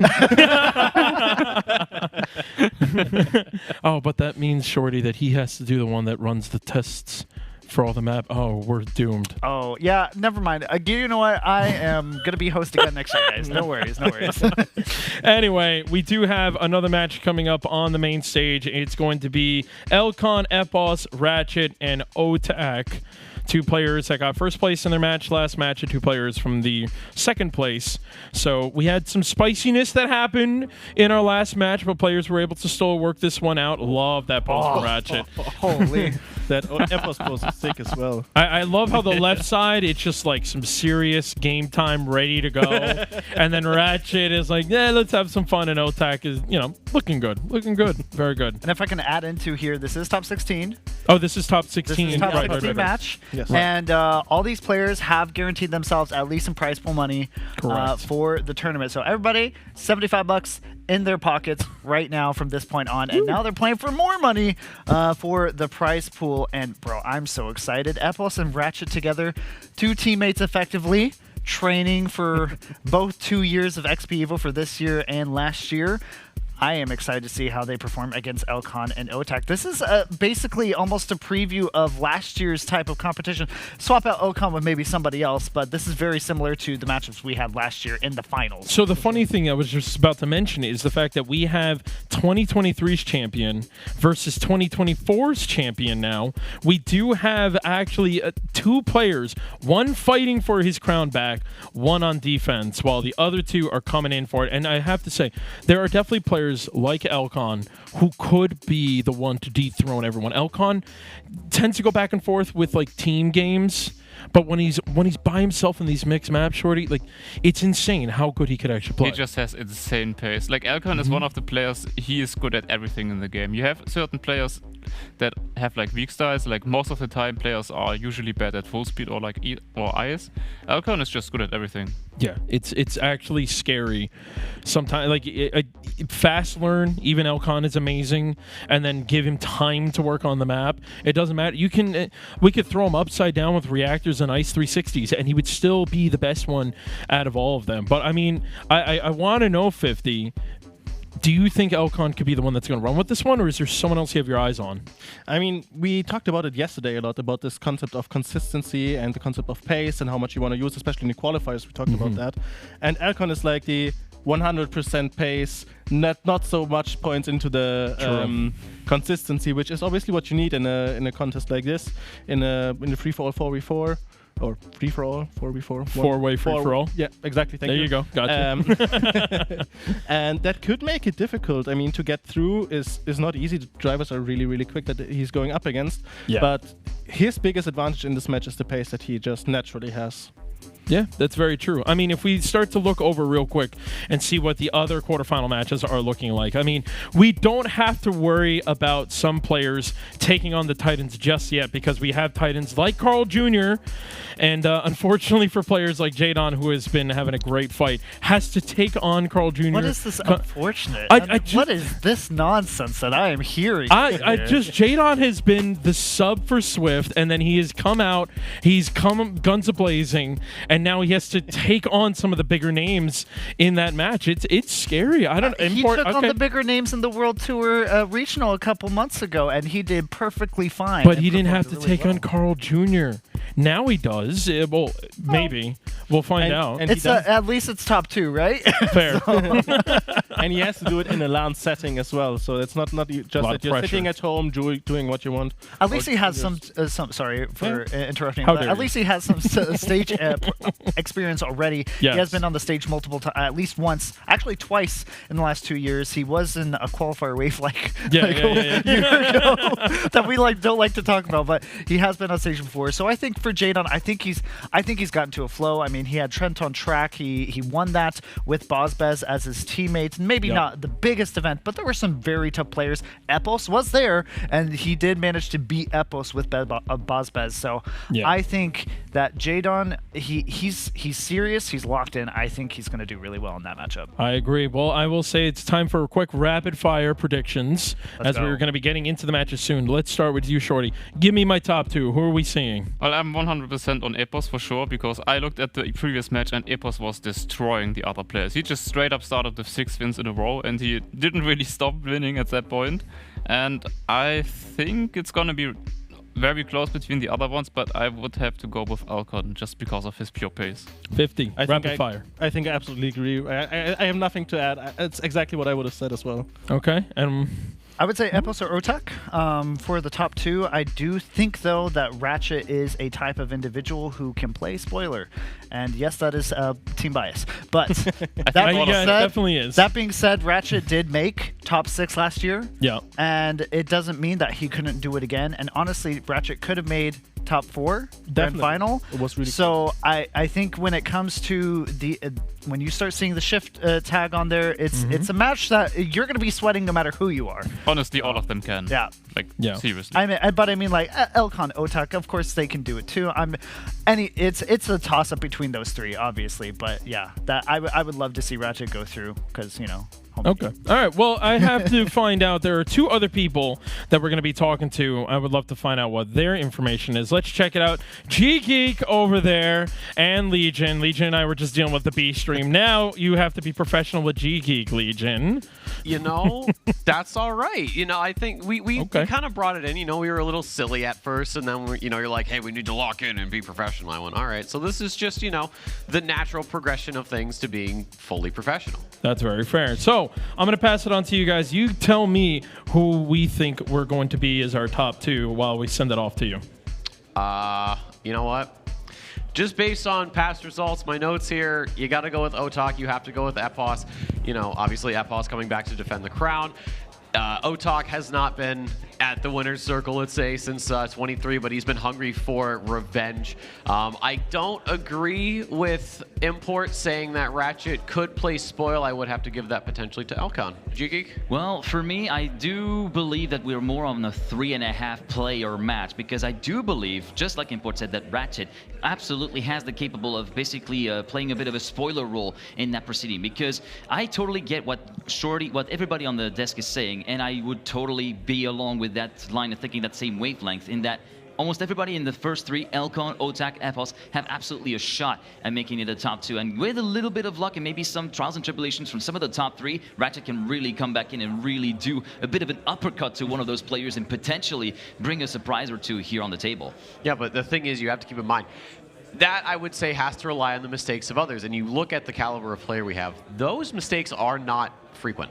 Oh, but that means, Shorty, that he has to do the one that runs the tests for all the map. Oh, we're doomed. Oh, yeah, never mind. You know what? I am going to be host again next year, guys. No worries, no worries. Anyway, we do have another match coming up on the main stage. It's going to be Elcon, Epos, Ratchet, and Otak. 2 players that got first place in their last match, and 2 players from the second place. So we had some spiciness that happened in our last match, but players were able to still work this one out. Love that post from Ratchet. Holy. That Epos post is sick as well. I love how the left side, it's just like some serious game time ready to go. And then Ratchet is like, yeah, let's have some fun. And Otak is, looking good. Looking good. Very good. And if I can add into here, this is top 16. Oh, this is top 16. This is top 16 match. Yes. And all these players have guaranteed themselves at least some prize pool money for the tournament. So everybody, $75 in their pockets right now from this point on. And now they're playing for more money for the prize pool. And, bro, I'm so excited. Epos and Ratchet together, 2 teammates effectively, training for both 2 years of XPEvo for this year and last year. I am excited to see how they perform against Elcon and Otak. This is basically almost a preview of last year's type of competition. Swap out Elcon with maybe somebody else, but this is very similar to the matchups we had last year in the finals. So the funny thing I was just about to mention is the fact that we have 2023's champion versus 2024's champion now. We do have actually 2 players, one fighting for his crown back, one on defense, while the other 2 are coming in for it. And I have to say, there are definitely players like Elcon who could be the one to dethrone everyone. Elcon tends to go back and forth with like team games, but when he's by himself in these mixed maps, Shorty, like it's insane how good he could actually play. He just has insane pace. Like Elcon is one of the players, he is good at everything in the game. You have certain players that have like weak styles, like most of the time players are usually bad at full speed or like or ice. Elcon is just good at everything. Yeah, it's actually scary. Sometimes, like fast learn, even Elcon is amazing, and then give him time to work on the map. It doesn't matter. We could throw him upside down with reactors and ice 360s, and he would still be the best one out of all of them. But I mean, I want to know, 50. Do you think Elcon could be the one that's going to run with this one, or is there someone else you have your eyes on? I mean, we talked about it yesterday a lot, about this concept of consistency and the concept of pace and how much you want to use, especially in the qualifiers. We talked about that. And Elcon is like the 100% pace, not so much points into the consistency, which is obviously what you need in a contest like this, in the free-for-all 4v4. Or free-for-all, 4v4. 4-way free-for-all. Yeah, exactly. Thank you. There you go. Gotcha. And that could make it difficult. I mean, to get through is not easy. The drivers are really, really quick that he's going up against. Yeah. But his biggest advantage in this match is the pace that he just naturally has. Yeah, that's very true. I mean, if we start to look over real quick and see what the other quarterfinal matches are looking like, I mean, we don't have to worry about some players taking on the Titans just yet because we have Titans like Carl Jr. And unfortunately for players like Jadon, who has been having a great fight, has to take on Carl Jr. What is this unfortunate? What is this nonsense that I am hearing? Jadon has been the sub for Swift, and then he has come out, he's come guns a-blazing, and now he has to take on some of the bigger names in that match. It's scary. He took on the bigger names in the World Tour Regional a couple months ago, and he did perfectly fine. But he didn't have to take on Carl Jr. Now he does. Well, maybe. We'll find out. And at least it's top 2, right? Fair. And he has to do it in a LAN setting as well, so it's not just that you're sitting at home doing what you want. At least he has some sorry for interrupting, How but dare at you. least he has some stage experience already. Yes. He has been on the stage multiple times, at least once, actually twice in the last 2 years. He was in a qualifier wave a year ago that we don't like to talk about, but he has been on stage before. So I think for Jadon, I think he's gotten to a flow. I mean, he had Trent on track. He won that with Bozbez as his teammate. Maybe not the biggest event, but there were some very tough players. Epos was there, and he did manage to beat Epos with Bozbez. So I think that Jadon, he's serious. He's locked in. I think he's going to do really well in that matchup. I agree. Well, I will say it's time for a quick rapid-fire predictions Let's we're going to be getting into the matches soon. Let's start with you, Shorty. Give me my top 2. Who are we seeing? Well, I'm 100% on Epos for sure, because I looked at the previous match and Epos was destroying the other players. He just straight up started with 6 wins in a row, and he didn't really stop winning at that point. And I think it's going to be very close between the other ones, but I would have to go with Alcon just because of his pure pace. 50. Rapid fire. I think I absolutely agree. I have nothing to add. It's exactly what I would have said as well. Okay. I would say Epos or Otak for the top 2. I do think, though, that Ratchet is a type of individual who can play spoiler. And yes, that is team bias. But that definitely is. That being said, Ratchet did make top 6 last year. Yeah. And it doesn't mean that he couldn't do it again. And honestly, Ratchet could have made top 4 grand final. It was really so I think when it comes to the when you start seeing the shift tag on there, it's a match that you're going to be sweating no matter who you are. Honestly, all of them can. Yeah. Seriously. I mean, like Elcon, Otak, of course they can do it too. It's a toss up between those 3, obviously. But yeah, that I would love to see Ratchet go through because Okay. All right. Well, I have to find out. There are 2 other people that we're going to be talking to. I would love to find out what their information is. Let's check it out. G-Geek over there and Legion. Legion and I were just dealing with the B stream. Now you have to be professional with G-Geek, Legion. That's all right. I think we kind of brought it in. We were a little silly at first, and then you're like, hey, we need to lock in and be professional. I went, all right. So this is just the natural progression of things to being fully professional. That's very fair. So I'm going to pass it on to you guys. You tell me who we think we're going to be as our top 2 while we send it off to you. You know what? Just based on past results, my notes here, you got to go with Otak. You have to go with Epos. Obviously Epos coming back to defend the crown. Otak has not been at the winner's circle, let's say, since 23, but he's been hungry for revenge. I don't agree with Import saying that Ratchet could play spoil. I would have to give that potentially to Elcon. G-Geek? Well, for me, I do believe that we're more on a 3.5 player match, because I do believe, just like Import said, that Ratchet absolutely has the capable of basically playing a bit of a spoiler role in that proceeding, because I totally get what everybody on the desk is saying, and I would totally be along with that line of thinking, that same wavelength, in that almost everybody in the first 3, Elcon, Otak, Epos, have absolutely a shot at making it a top 2. And with a little bit of luck and maybe some trials and tribulations from some of the top 3, Ratchet can really come back in and really do a bit of an uppercut to one of those players and potentially bring a surprise or 2 here on the table. Yeah, but the thing is, you have to keep in mind, that I would say has to rely on the mistakes of others. And you look at the caliber of player we have, those mistakes are not frequent.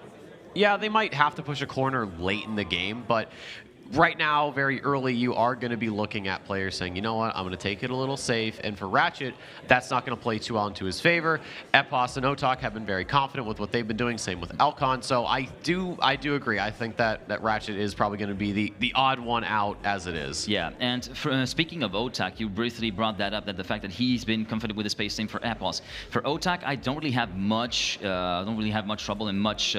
Yeah, they might have to push a corner late in the game, but right now, very early, you are going to be looking at players saying, you know what, I'm going to take it a little safe. And for Ratchet, that's not going to play too well into his favor. Epos and Otak have been very confident with what they've been doing, same with Elcon. So I do agree. I think that Ratchet is probably going to be the odd one out as it is. Yeah, and speaking of Otak, you briefly brought that up, that the fact that he's been confident with his pace, same for Epos. For Otak, I don't really have much trouble and much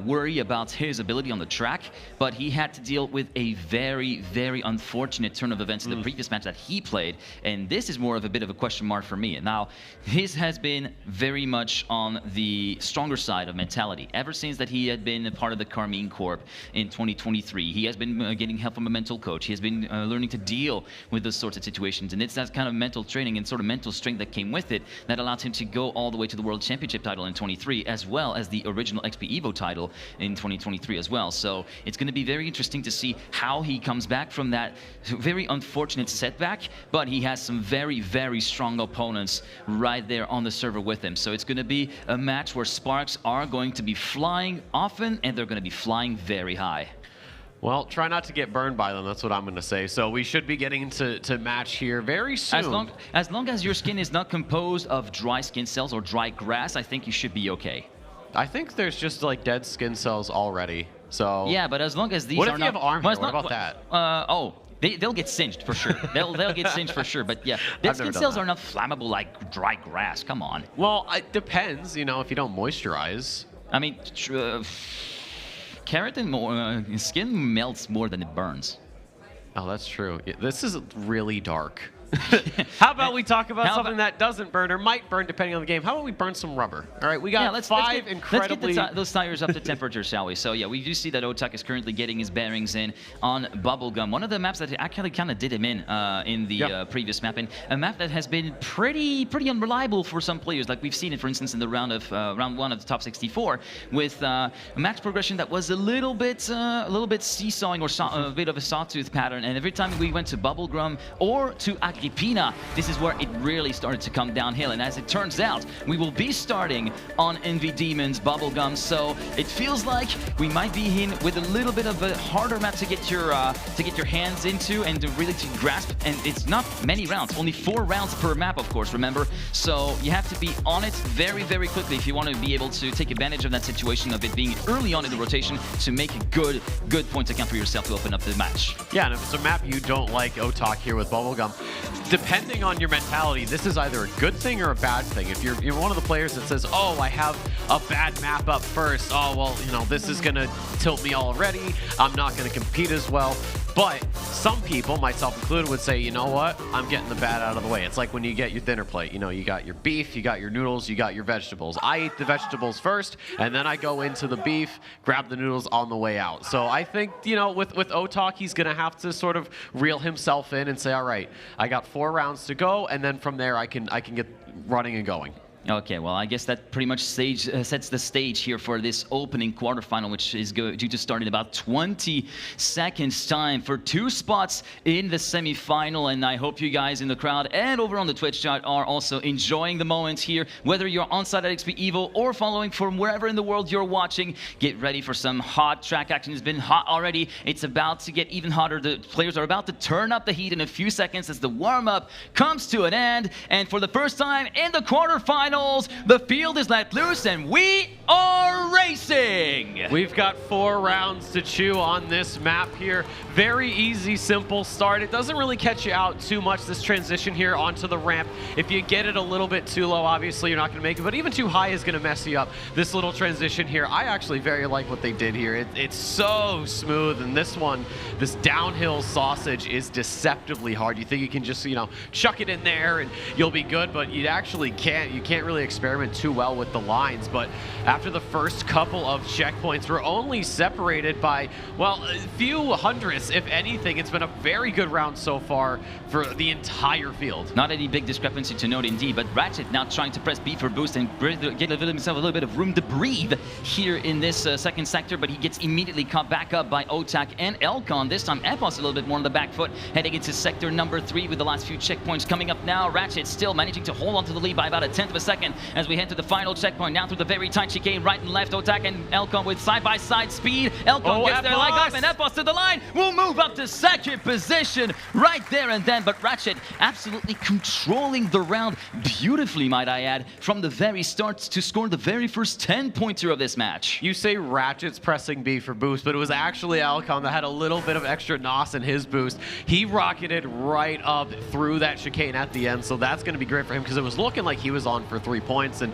worry about his ability on the track, but he had to deal with a very, very unfortunate turn of events in the previous match that he played, and this is more of a bit of a question mark for me. Now, his has been very much on the stronger side of mentality. Ever since that he had been a part of the Carmine Corp in 2023, he has been getting help from a mental coach. He has been learning to deal with those sorts of situations, and it's that kind of mental training and sort of mental strength that came with it that allowed him to go all the way to the World Championship title in 23, as well as the original XPEvo title in 2023 as well. So it's going to be very interesting to see see how he comes back from that very unfortunate setback, but he has some very, very strong opponents right there on the server with him. So it's going to be a match where sparks are going to be flying often, and they're going to be flying very high. Well, try not to get burned by them. That's what I'm going to say. So we should be getting to match here very soon. As long as your skin is not composed of dry skin cells or dry grass, I think you should be okay. I think there's just like dead skin cells already. So yeah, but as long as these what are if not, you have arm hair? What not, about that? They'll get singed for sure. They'll get singed for sure. But yeah, dead skin cells are not flammable like dry grass. Come on. Well, it depends. You know, if you don't moisturize. I mean, keratin skin melts more than it burns. Oh, that's true. This is really dark. How about we talk about something that doesn't burn or might burn depending on the game? How about we burn some rubber? All right, we got let's get those tires up to temperature, shall we? So yeah, we do see that Otak is currently getting his bearings in on Bubblegum, one of the maps that actually kind of did him in the previous map, and a map that has been pretty unreliable for some players. Like we've seen it, for instance, in the round one of the top 64, with a match progression that was a little bit seesawing or a bit of a sawtooth pattern. And every time we went to Bubblegum or to Agrippina, this is where it really started to come downhill. And as it turns out, we will be starting on Envy Demon's Bubblegum, so it feels like we might be in with a little bit of a harder map to get your hands into and to really grasp. And it's not many rounds, only 4 rounds per map, of course. Remember, so you have to be on it very, very quickly if you want to be able to take advantage of that situation of it being early on in the rotation to make a good point account for yourself to open up the match. Yeah, and if it's a map you don't like, Otak here with Bubblegum, depending on your mentality, this is either a good thing or a bad thing. If you're one of the players that says, oh, I have a bad map up first, oh, well, you know, this is going to tilt me already, I'm not going to compete as well. But some people, myself included, would say, you know what, I'm getting the bad out of the way. It's like when you get your dinner plate. You know, you got your beef, you got your noodles, you got your vegetables. I eat the vegetables first, and then I go into the beef, grab the noodles on the way out. So I think, you know, with Otak, he's going to have to sort of reel himself in and say, all right, I got 4 rounds to go, and then from there I can get running and going. Okay, well, I guess that pretty much sets the stage here for this opening quarterfinal, which is due to start in about 20 seconds time for 2 spots in the semifinal. And I hope you guys in the crowd and over on the Twitch chat are also enjoying the moment here. Whether you're on site at XPEvo or following from wherever in the world you're watching, get ready for some hot track action. It's been hot already. It's about to get even hotter. The players are about to turn up the heat in a few seconds as the warm-up comes to an end. And for the first time in the quarterfinal, the field is let loose and we are racing. We've got 4 rounds to chew on this map here. Very easy, simple start. It doesn't really catch you out too much, this transition here onto the ramp. If you get it a little bit too low, obviously you're not going to make it, but even too high is going to mess you up. This little transition here, I actually very like what they did here. It's so smooth, and this downhill sausage is deceptively hard. You think you can just, you know, chuck it in there and you'll be good, but you actually can't. You can't really experiment too well with the lines. But after the first couple of checkpoints, we're only separated by, well, a few hundredths, if anything. It's been a very good round so far for the entire field. Not any big discrepancy to note indeed, but Ratchet now trying to press B for boost and get himself a little bit of room to breathe here in this second sector, but he gets immediately caught back up by Otak and Elcon. This time Epos a little bit more on the back foot, heading into sector number 3 with the last few checkpoints coming up now. Ratchet still managing to hold on to the lead by about a 1/10 of a second as we head to the final checkpoint, down through the very tight chicane, right and left. Otak and Elcon with side-by-side speed. Elcon gets their leg up, and Epos to the line will move up to second position right there and then. But Ratchet absolutely controlling the round beautifully, might I add, from the very start to score the very first 10-pointer of this match. You say Ratchet's pressing B for boost, but it was actually Elcon that had a little bit of extra NOS in his boost. He rocketed right up through that chicane at the end, so that's going to be great for him because it was looking like he was on for 3 points. And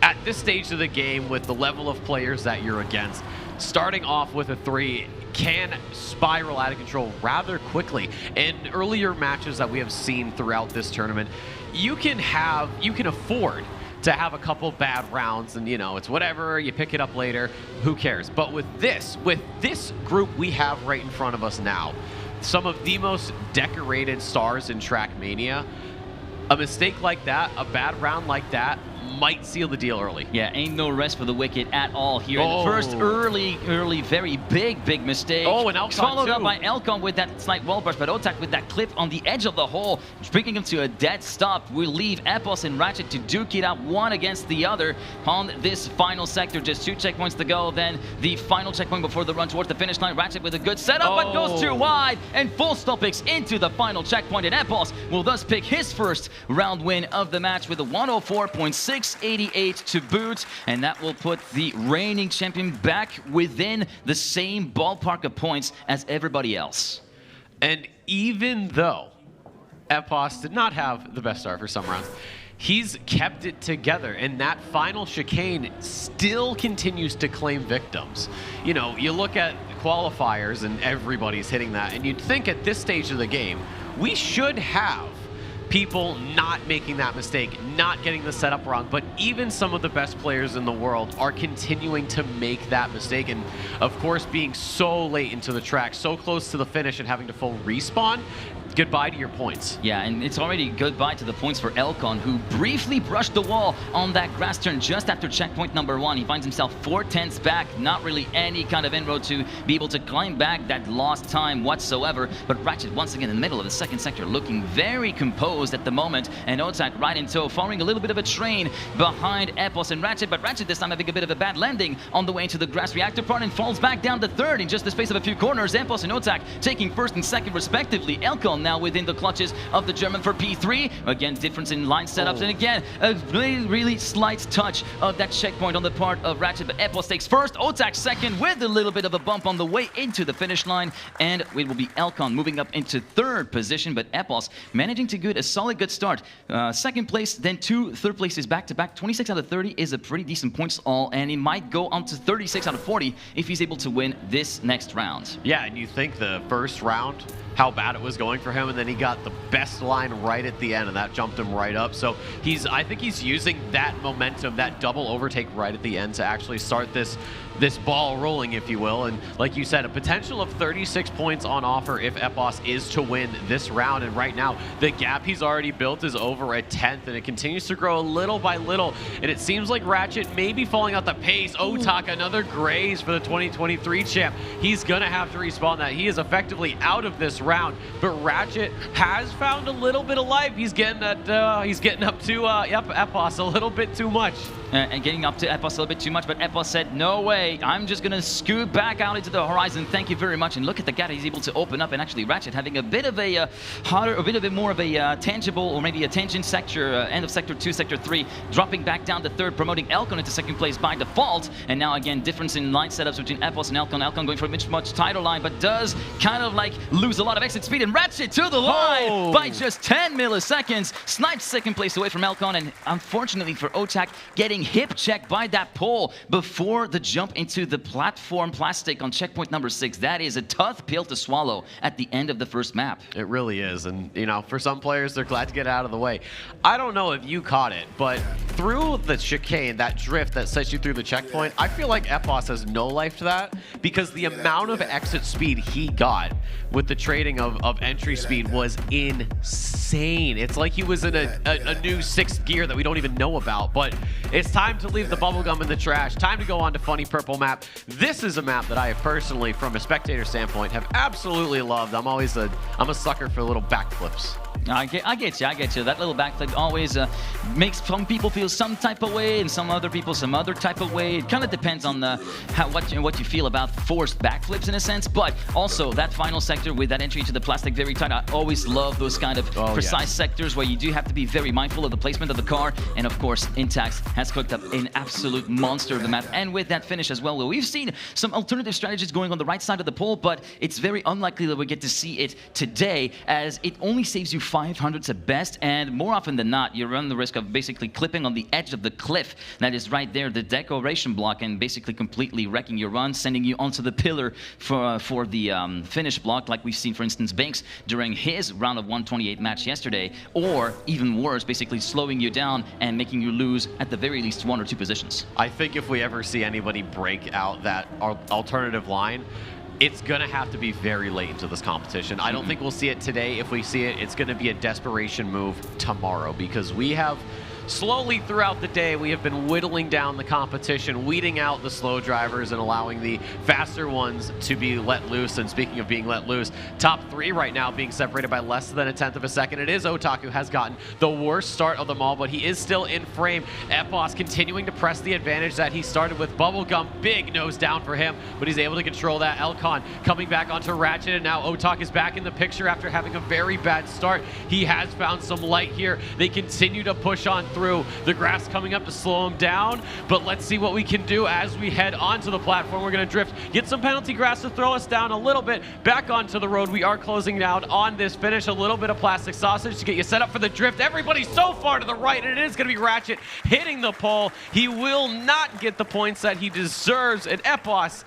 at this stage of the game, with the level of players that you're against, starting off with a 3 can spiral out of control rather quickly. In earlier matches that we have seen throughout this tournament, you can afford to have a couple bad rounds, and you know, it's whatever, you pick it up later, who cares? But with this group we have right in front of us now, some of the most decorated stars in Trackmania, a mistake like that, a bad round like that, might seal the deal early. Yeah, ain't no rest for the wicked at all here. In the first early, very big mistake. Oh, and Elcon followed up too. by Elcon with that slight wall brush, but Otak with that clip on the edge of the hole, bringing him to a dead stop. Will leave Epos and Ratchet to duke it out one against the other on this final sector. Just 2 checkpoints to go. Then the final checkpoint before the run towards the finish line. Ratchet with a good setup, but goes too wide, and full stop picks into the final checkpoint, and Epos will thus pick his first round win of the match with a 104.688 to boot, and that will put the reigning champion back within the same ballpark of points as everybody else. And even though Epos did not have the best start for some rounds, he's kept it together, and that final chicane still continues to claim victims. You know, you look at qualifiers and everybody's hitting that, and you'd think at this stage of the game, we should have people not making that mistake, not getting the setup wrong, but even some of the best players in the world are continuing to make that mistake, and of course being so late into the track, so close to the finish and having to full respawn. Goodbye to your points. Yeah, and it's already goodbye to the points for Elcon, who briefly brushed the wall on that grass turn just after checkpoint number 1. He finds himself 4/10ths back, not really any kind of inroad to be able to climb back that lost time whatsoever. But Ratchet once again in the middle of the second sector, looking very composed at the moment, and Otak right in tow, following a little bit of a train behind Epos and Ratchet, but Ratchet this time having a bit of a bad landing on the way into the grass reactor part and falls back down to 3rd in just the space of a few corners. Epos and Otak taking 1st and 2nd respectively. Elcon now within the clutches of the German for P3. Again, difference in line setups, and again, a really slight touch of that checkpoint on the part of Ratchet, but Epos takes 1st, Otak 2nd with a little bit of a bump on the way into the finish line, and it will be Elcon moving up into 3rd position, but Epos managing to get a solid good start. 2nd place, then 2 3rd places back-to-back. 26 out of 30 is a pretty decent points all, and he might go on to 36 out of 40 if he's able to win this next round. Yeah, and you think the first round, how bad it was going for him, and then he got the best line right at the end, and that jumped him right up. So I think he's using that momentum, that double overtake right at the end to actually start this ball rolling, if you will. And like you said, a potential of 36 points on offer if Epos is to win this round. And right now, the gap he's already built is over a 10th, and it continues to grow little by little. And it seems like Ratchet may be falling out the pace. Otak, another graze for the 2023 champ. He's gonna have to respawn that. He is effectively out of this round, but Ratchet has found a little bit of life. He's getting up to Epos a little bit too much. And getting up to Epos a little bit too much, but Epos said, no way, I'm just gonna scoot back out into the horizon, thank you very much. And look at the gap he's able to open up, and actually Ratchet having a bit of a more of a tangible, or maybe a tangent sector, end of sector 2, sector 3, dropping back down to 3rd, promoting Elcon into 2nd place by default. And now again, difference in line setups between Epos and Elcon. Elcon going for a much tighter line, but does kind of like lose a lot of exit speed, and Ratchet to the line by just 10 milliseconds, sniped 2nd place away from Elcon, and unfortunately for Otak, getting hip checked by that pole before the jump into the platform plastic on checkpoint number 6. That is a tough pill to swallow at the end of the first map. It really is, and you know, for some players, they're glad to get out of the way. I don't know if you caught it, but through the chicane, that drift that sets you through the checkpoint, I feel like Epos has no life to that, because the amount of exit speed he got with the trading of entry speed was insane. It's like he was in a new 6th gear that we don't even know about, but it's time to leave the bubblegum in the trash. Time to go on to Funny Purple map. This is a map that I have personally, from a spectator standpoint, have absolutely loved. I'm a sucker for little backflips. I get you. That little backflip always makes some people feel some type of way, and some other people some other type of way. It kind of depends on what you feel about forced backflips in a sense. But also that final sector with that entry into the plastic very tight. I always love those kind of precise sectors where you do have to be very mindful of the placement of the car. And of course, Intax has cooked up an absolute monster of the map. And with that finish as well, we've seen some alternative strategies going on the right side of the pole, but it's very unlikely that we get to see it today, as it only saves you 500s at best, and more often than not, you run the risk of basically clipping on the edge of the cliff that is right there, the decoration block, and basically completely wrecking your run, sending you onto the pillar for the finish block, like we've seen, for instance, Banks during his round of 128 match yesterday, or even worse, basically slowing you down and making you lose at the very least 1 or 2 positions. I think if we ever see anybody break out that alternative line, it's going to have to be very late into this competition. I don't think we'll see it today. If we see it, it's going to be a desperation move tomorrow, because we have slowly throughout the day, we have been whittling down the competition, weeding out the slow drivers and allowing the faster ones to be let loose. And speaking of being let loose, top 3 right now being separated by less than a tenth of a second. It is Otak who has gotten the worst start of them all, but he is still in frame. XPEvo continuing to press the advantage that he started with. Bubblegum, big nose down for him, but he's able to control that. Elcon coming back onto Ratchet, and now Otak is back in the picture after having a very bad start. He has found some light here. They continue to push on through. The grass coming up to slow him down, but let's see what we can do as we head onto the platform. We're going to drift, get some penalty grass to throw us down a little bit. Back onto the road. We are closing down on this finish. A little bit of plastic sausage to get you set up for the drift. Everybody's so far to the right, and it is going to be Ratchet hitting the pole. He will not get the points that he deserves. And XPEvo,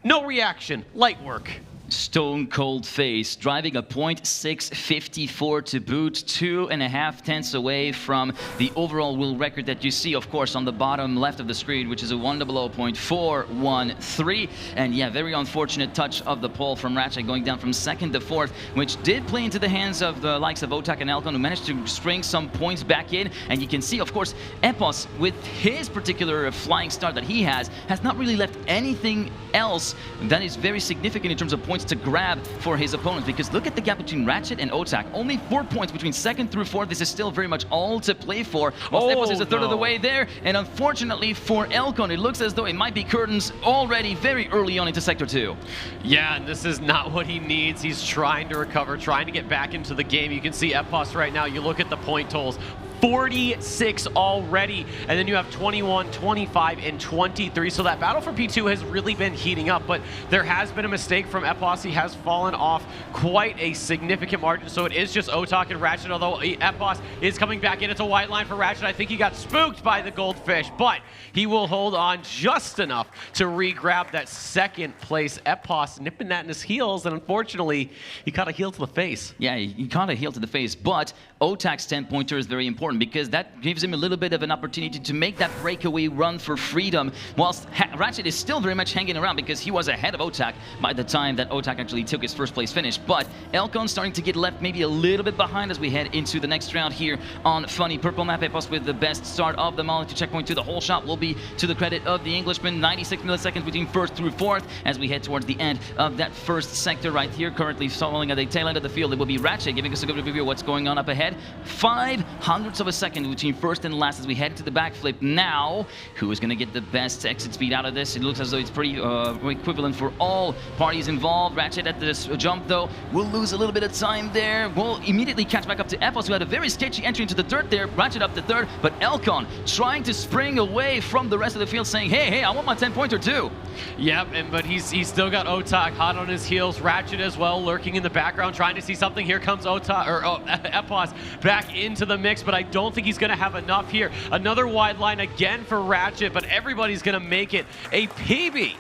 no reaction. Light work. Stone cold face, driving a .654 to boot, 2.5 tenths away from the overall world record that you see, of course, on the bottom left of the screen, which is a 100.413. And yeah, very unfortunate touch of the pole from Ratchet, going down from 2nd to 4th, which did play into the hands of the likes of Otak and Elcon, who managed to spring some points back in. And you can see, of course, XPEvo, with his particular flying start that he has not really left anything else that is very significant in terms of points to grab for his opponents, because look at the gap between Ratchet and Otak. Only 4 points between 2nd through 4th. This is still very much all to play for. Whilst XPEvo is a third of the way there, and unfortunately for Elcon, it looks as though it might be curtains already very early on into Sector 2. Yeah, and this is not what he needs. He's trying to recover, trying to get back into the game. You can see XPEvo right now. You look at the point totals. 46 already, and then you have 21, 25, and 23. So that battle for P2 has really been heating up, but there has been a mistake from XPEvo. He has fallen off quite a significant margin, so it is just Otak and Ratchet, although XPEvo is coming back in. It's a wide line for Ratchet. I think he got spooked by the goldfish, but he will hold on just enough to re-grab that 2nd place. XPEvo nipping that in his heels, and unfortunately, he caught a heel to the face. Yeah, he caught a heel to the face, but Otak's 10-pointer is very important, because that gives him a little bit of an opportunity to make that breakaway run for freedom, whilst Ratchet is still very much hanging around because he was ahead of Otak by the time that Otak actually took his 1st place finish. But Elcon starting to get left maybe a little bit behind as we head into the next round here on Funny Purple Map. XPEvo with the best start of them all. To checkpoint to the whole shot will be to the credit of the Englishman. 96 milliseconds between 1st through 4th as we head towards the end of that 1st sector right here. Currently following at the tail end of the field, it will be Ratchet giving us a good review of what's going on up ahead. 0.05 of a second between 1st and last as we head to the backflip. Now, who is going to get the best exit speed out of this? It looks as though it's pretty equivalent for all parties involved. Ratchet at this jump, though, will lose a little bit of time there. Will immediately catch back up to XPEvo, who had a very sketchy entry into the dirt there. Ratchet up to 3rd, but Elcon trying to spring away from the rest of the field, saying, hey, I want my 10-pointer too. Yep, but he's still got Otak hot on his heels. Ratchet as well, lurking in the background, trying to see something. Here comes XPEvo back into the mix, but I don't think he's going to have enough here. Another wide line again for Ratchet, but everybody's going to make it a PB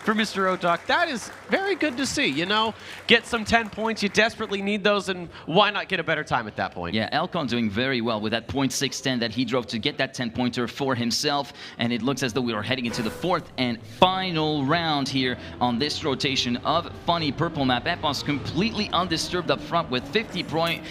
for Mr. Otak. That is very good to see, you know? Get some 10 points. You desperately need those, and why not get a better time at that point? Yeah, Elcon doing very well with that .610 that he drove to get that 10-pointer for himself, and it looks as though we are heading into the 4th and final round here on this rotation of Funny Purple Map. XPEvo completely undisturbed up front with 53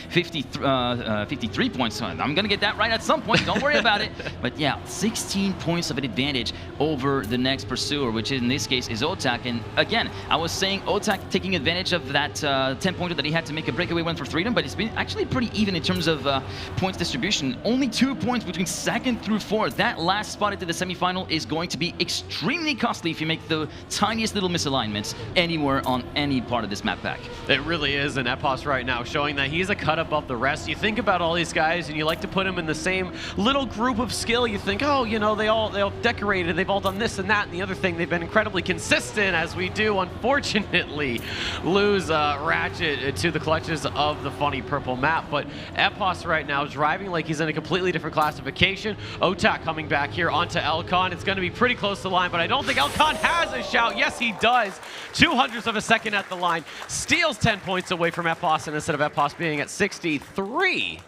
points. I'm going to get that right at some point. Don't worry about it. But yeah, 16 points of an advantage over the next pursuer, which in this case is Otak. And again, I was saying Otak taking advantage of that 10-pointer that he had to make a breakaway run for freedom, but it's been actually pretty even in terms of points distribution. Only 2 points between 2nd through 4th. That last spot into the semifinal is going to be extremely costly if you make the tiniest little misalignments anywhere on any part of this map pack. It really is, and XPEvo right now showing that he's a cut above the rest. You think about all these guys, and you like to put them in the same little group of skill. You think, oh, you know, they all decorated, they've all done this and that and the other thing. They've been incredibly consistent, as we do, unfortunately, lose Ratchet to the clutches of the Funny Purple Map. But XPEvo right now is driving like he's in a completely different classification. Otak coming back here onto Elcon. It's going to be pretty close to the line, but I don't think Elcon has a shout. Yes, he does. 0.02 of a second at the line. Steals 10 points away from XPEvo, and instead of XPEvo being at 63,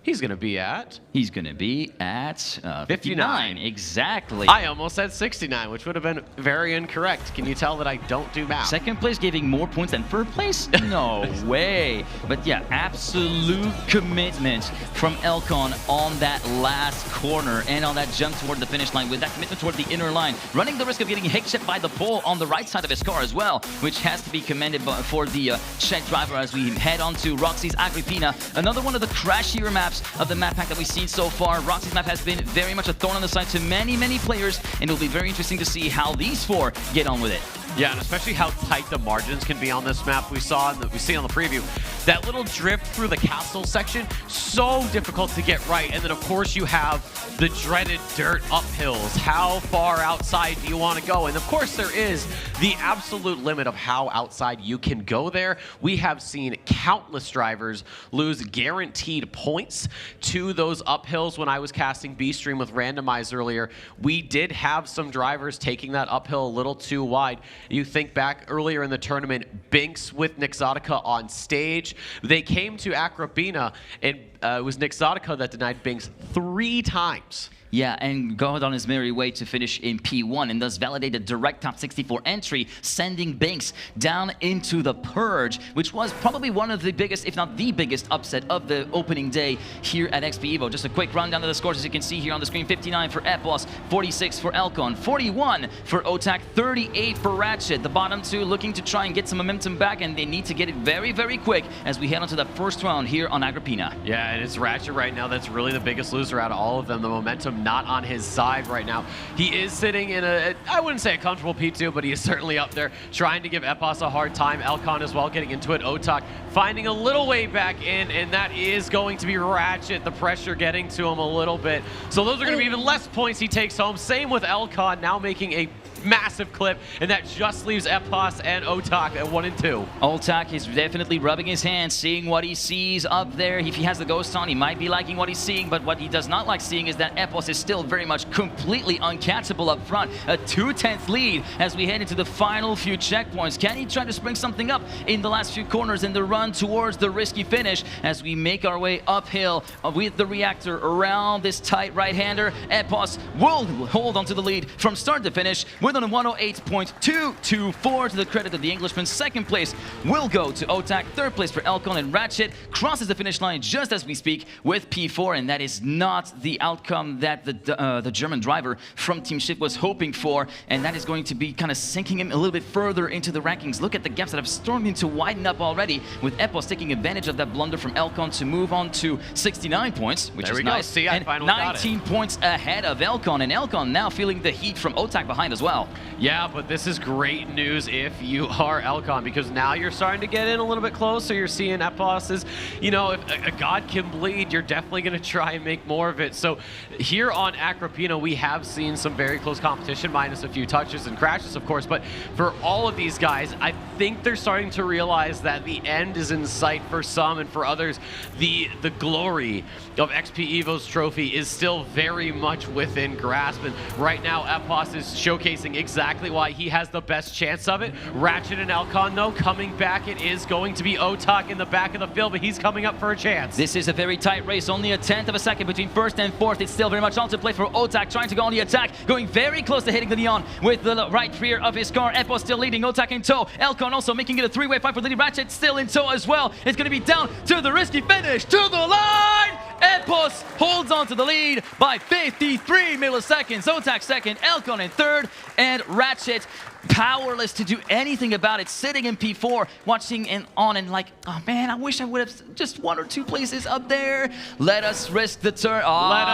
He's going to be at? He's going to be at 59. Exactly. I almost said 69, which would have been very incorrect. Can you tell that I don't do math? Second place giving more points than third place? No way. But yeah, absolute commitment from Elcon on that last corner and on that jump toward the finish line with that commitment toward the inner line, running the risk of getting hit by the pole on the right side of his car as well, which has to be commended for the Czech driver as we head on to Roxy's Agrippina. Another one of the crashier maps of the map pack that we've seen so far. Roxy's map has been very much a thorn on the side to many players, and it'll be very interesting to see how these four get on with it. Yeah, and especially how tight the margins can be on this map. We saw, we see on the preview, that little drift through the castle section, so difficult to get right. And then, of course, you have the dreaded dirt uphills. How far outside do you want to go? And, of course, there is the absolute limit of how outside you can go there. We have seen countless drivers lose guaranteed points to those uphills. When I was casting B-Stream with Randomize earlier, we did have some drivers taking that uphill a little too wide. You think back earlier in the tournament, Binks with Nixotica on stage. They came to Agrippina, and it was Nixotica that denied Binks 3 times. Yeah, and got on his merry way to finish in P1 and thus validate a direct top 64 entry, sending Binks down into the Purge, which was probably one of the biggest, if not the biggest, upset of the opening day here at XPEvo. Just a quick rundown of the scores as you can see here on the screen. 59 for Epos, 46 for Elcon, 41 for Otak, 38 for Ratchet. The bottom two looking to try and get some momentum back, and they need to get it very quick as we head on to the first round here on Agrippina. Yeah, and it's Ratchet right now that's really the biggest loser out of all of them. The momentum not on his side right now. He is sitting in I wouldn't say a comfortable P2, but he is certainly up there trying to give Epos a hard time. Elcon as well getting into it. Otak finding a little way back in, and that is going to be Ratchet. The pressure getting to him a little bit. So those are going to be even less points he takes home. Same with Elcon now making a massive clip, and that just leaves Epos and Otak at 1 and 2. Otak is definitely rubbing his hands, seeing what he sees up there. If he has the ghost on, he might be liking what he's seeing, but what he does not like seeing is that Epos is still very much completely uncatchable up front. A 2/10 lead as we head into the final few checkpoints. Can he try to spring something up in the last few corners in the run towards the risky finish as we make our way uphill with the reactor around this tight right-hander? Epos will hold onto the lead from start to finish with a 108.224 to the credit of the Englishman. Second place will go to Otak. Third place for Elcon, and Ratchet crosses the finish line just as we speak with P4, and that is not the outcome that the German driver from Team Shift was hoping for, and that is going to be kind of sinking him a little bit further into the rankings. Look at the gaps that have stormed to widen up already, with Epos taking advantage of that blunder from Elcon to move on to 69 points, which is nice, and 19 points ahead of Elcon, and Elcon now feeling the heat from Otak behind as well. Yeah, but this is great news if you are Elcon, because now you're starting to get in a little bit closer. You're seeing Epos is, you know, if a god can bleed, you're definitely going to try and make more of it. So here on Agrippina, we have seen some very close competition, minus a few touches and crashes, of course. But for all of these guys, I think they're starting to realize that the end is in sight for some, and for others, the glory of XPEvo's trophy is still very much within grasp. And right now, Epos is showcasing exactly why he has the best chance of it. Ratchet and Elcon, though, coming back. It is going to be Otak in the back of the field, but he's coming up for a chance. This is a very tight race, only a 1/10 of a second between first and fourth. It's still very much on to play for Otak, trying to go on the attack, going very close to hitting the neon with the right rear of his car. Epos still leading, Otak in tow. Elcon also making it a 3-way fight for leading. Ratchet still in tow as well. It's going to be down to the risky finish, to the line! Epos holds on to the lead by 53 milliseconds. Otak second, Elcon in third, and Ratchet powerless to do anything about it, sitting in P4, watching and on and like, oh man, I wish I would have just 1 or 2 places up there. Let us risk the turn. Oh, let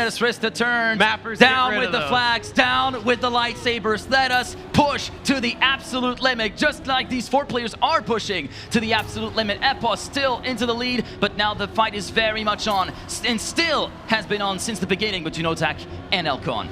us risk the turn. Mappers, down with the flags, down with the lightsabers. Let us push to the absolute limit, just like these 4 players are pushing to the absolute limit. Epos still into the lead, but now the fight is very much on, and still has been on since the beginning between Otak and Elcon.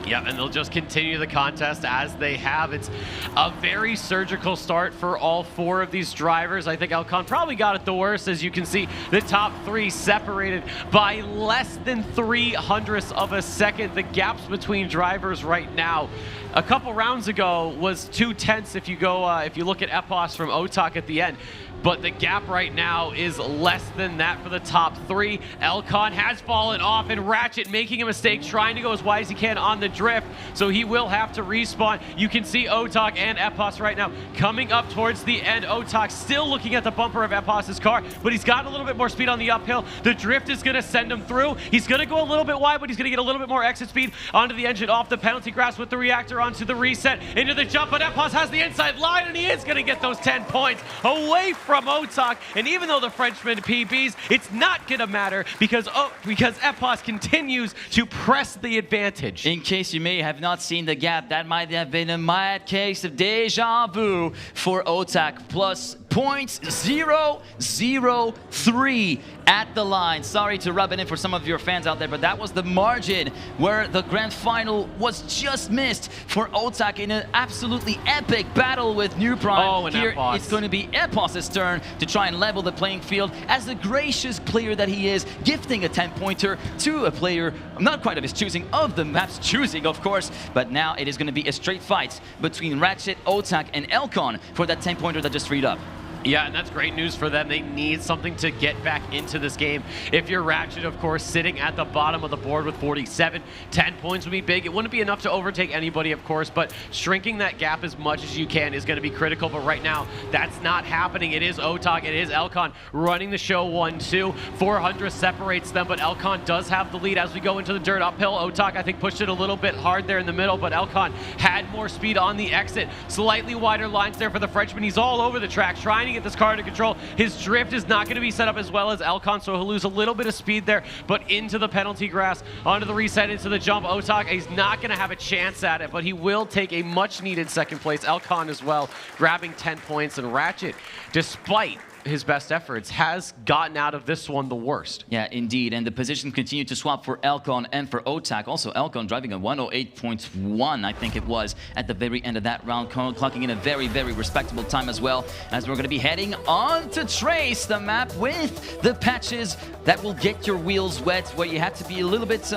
Yeah, and they'll just continue the contest as they have. It's a very surgical start for all 4 of these drivers. I think Elcon probably got it the worst. As you can see, the top 3 separated by less than 0.03 of a second. The gaps between drivers right now, a couple rounds ago, was 0.2 if you go if you look at Epos from Otak at the end. but the gap right now is less than that for the top 3. Elcon has fallen off, and Ratchet making a mistake, trying to go as wide as he can on the drift, so he will have to respawn. You can see Otak and Epos right now coming up towards the end. Otak still looking at the bumper of Epos's car, but he's got a little bit more speed on the uphill. The drift is going to send him through. He's going to go a little bit wide, but he's going to get a little bit more exit speed onto the engine, off the penalty grass with the reactor, onto the reset, into the jump, but Epos has the inside line, and he is going to get those 10 points away from Otak. And even though the Frenchman PBs, it's not going to matter because Epos continues to press the advantage. In case you may have not seen the gap, that might have been a mad case of deja vu for Otak, plus .003 at the line. Sorry to rub it in for some of your fans out there, but that was the margin where the grand final was just missed for Otak in an absolutely epic battle with New Prime. Oh, and here Epos. it's going to be Epos's turn to try and level the playing field as the gracious player that he is, gifting a 10-pointer to a player not quite of his choosing, of the map's choosing, of course, but now it is going to be a straight fight between Ratchet, Otak, and Elcon for that 10-pointer that just freed up. Yeah, and that's great news for them. They need something to get back into this game. If you're Ratchet, of course, sitting at the bottom of the board with 47, 10 points would be big. It wouldn't be enough to overtake anybody, of course, but shrinking that gap as much as you can is going to be critical. But right now, that's not happening. It is Otak, it is Elcon running the show 1-2. 400 separates them, but Elcon does have the lead as we go into the dirt uphill. Otak, I think, pushed it a little bit hard there in the middle, but Elcon had more speed on the exit. Slightly wider lines there for the Frenchman. He's all over the track, trying to get this car under control. His drift is not going to be set up as well as Elcon, so he'll lose a little bit of speed there, but into the penalty grass, onto the reset, into the jump. Otak, he's not going to have a chance at it, but he will take a much-needed second place. Elcon as well, grabbing 10 points, and Ratchet, despite his best efforts, has gotten out of this one the worst. Yeah, indeed, and the positions continue to swap for Elcon and for Otak. Also, Elcon driving a 108.1, I think it was, at the very end of that round, clocking in a very, very respectable time as well, as we're going to be heading on to Trace, the map with the patches that will get your wheels wet, where you have to be a little bit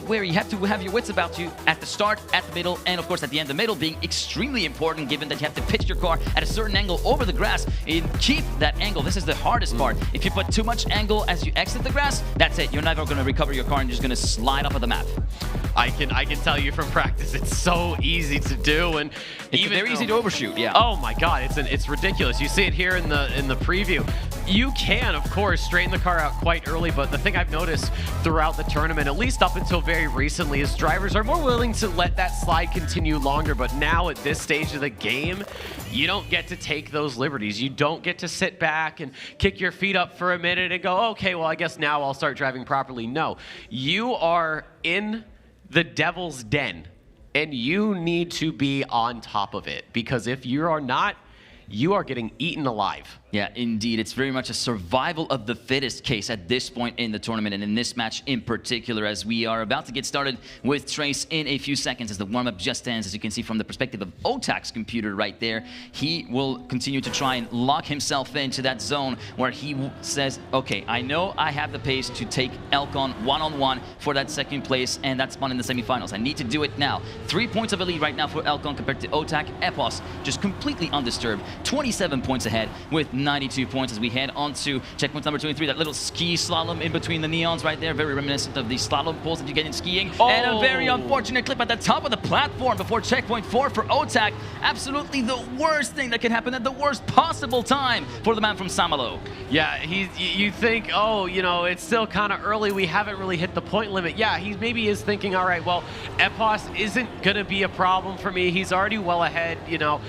where you have to have your wits about you at the start, at the middle, and of course at the end. The middle being extremely important, given that you have to pitch your car at a certain angle over the grass and keep that angle. This is the hardest part. If you put too much angle as you exit the grass, that's it. You're never going to recover your car and you're just going to slide off of the map. I can tell you from practice, it's so easy to do, and it's very easy to overshoot. Yeah. Oh my God, it's ridiculous. You see it here in the preview. You can, of course, straighten the car out quite early, but the thing I've noticed throughout the tournament, at least up until very recently, is drivers are more willing to let that slide continue longer. But now at this stage of the game, you don't get to take those liberties. You don't get to sit back and kick your feet up for a minute and go, okay, well, I guess now I'll start driving properly. No, you are in the devil's den, and you need to be on top of it, because if you are not, you are getting eaten alive. Yeah, indeed. It's very much a survival of the fittest case at this point in the tournament, and in this match in particular, as we are about to get started with Trace in a few seconds as the warm-up just ends. As you can see from the perspective of Otak's computer right there, he will continue to try and lock himself into that zone where he says, okay, I know I have the pace to take Elcon one-on-one for that second place and that spot in the semifinals. I need to do it now. 3 points of a lead right now for Elcon compared to Otak. Epos just completely undisturbed, 27 points ahead with 92 points as we head on to checkpoint number 23. That little ski slalom in between the neons right there, very reminiscent of the slalom poles that you get in skiing. Oh. And a very unfortunate clip at the top of the platform before checkpoint 4 for Otak. Absolutely the worst thing that can happen at the worst possible time for the man from Saint-Malo. Yeah, you think, oh, you know, it's still kind of early. We haven't really hit the point limit. Yeah, he maybe is thinking, all right, well, Epos isn't going to be a problem for me. He's already well ahead, you know.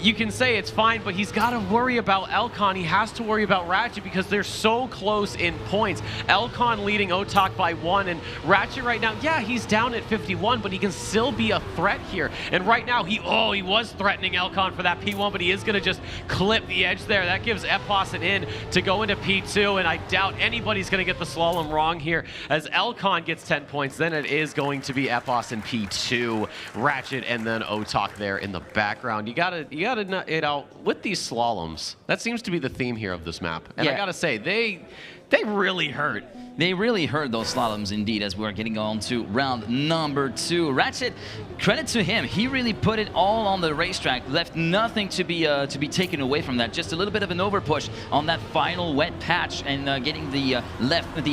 You can say it's fine, but he's got to worry about Elcon. He has to worry about Ratchet because they're so close in points. Elcon leading Otak by 1, and Ratchet right now, yeah, he's down at 51, but he can still be a threat here. And right now, he was threatening Elcon for that P1, but he is going to just clip the edge there. That gives Epos an in to go into P2, and I doubt anybody's going to get the slalom wrong here. As Elcon gets 10 points, then it is going to be Epos in P2, Ratchet, and then Otak there in the background. You gotta nut it out with these slaloms. That seems to be the theme here of this map. And I gotta say, they really hurt. They really hurt those slaloms indeed as we're getting on to round number 2. Ratchet, credit to him. He really put it all on the racetrack, left nothing to be taken away from that. Just a little bit of an overpush on that final wet patch and getting the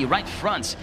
right front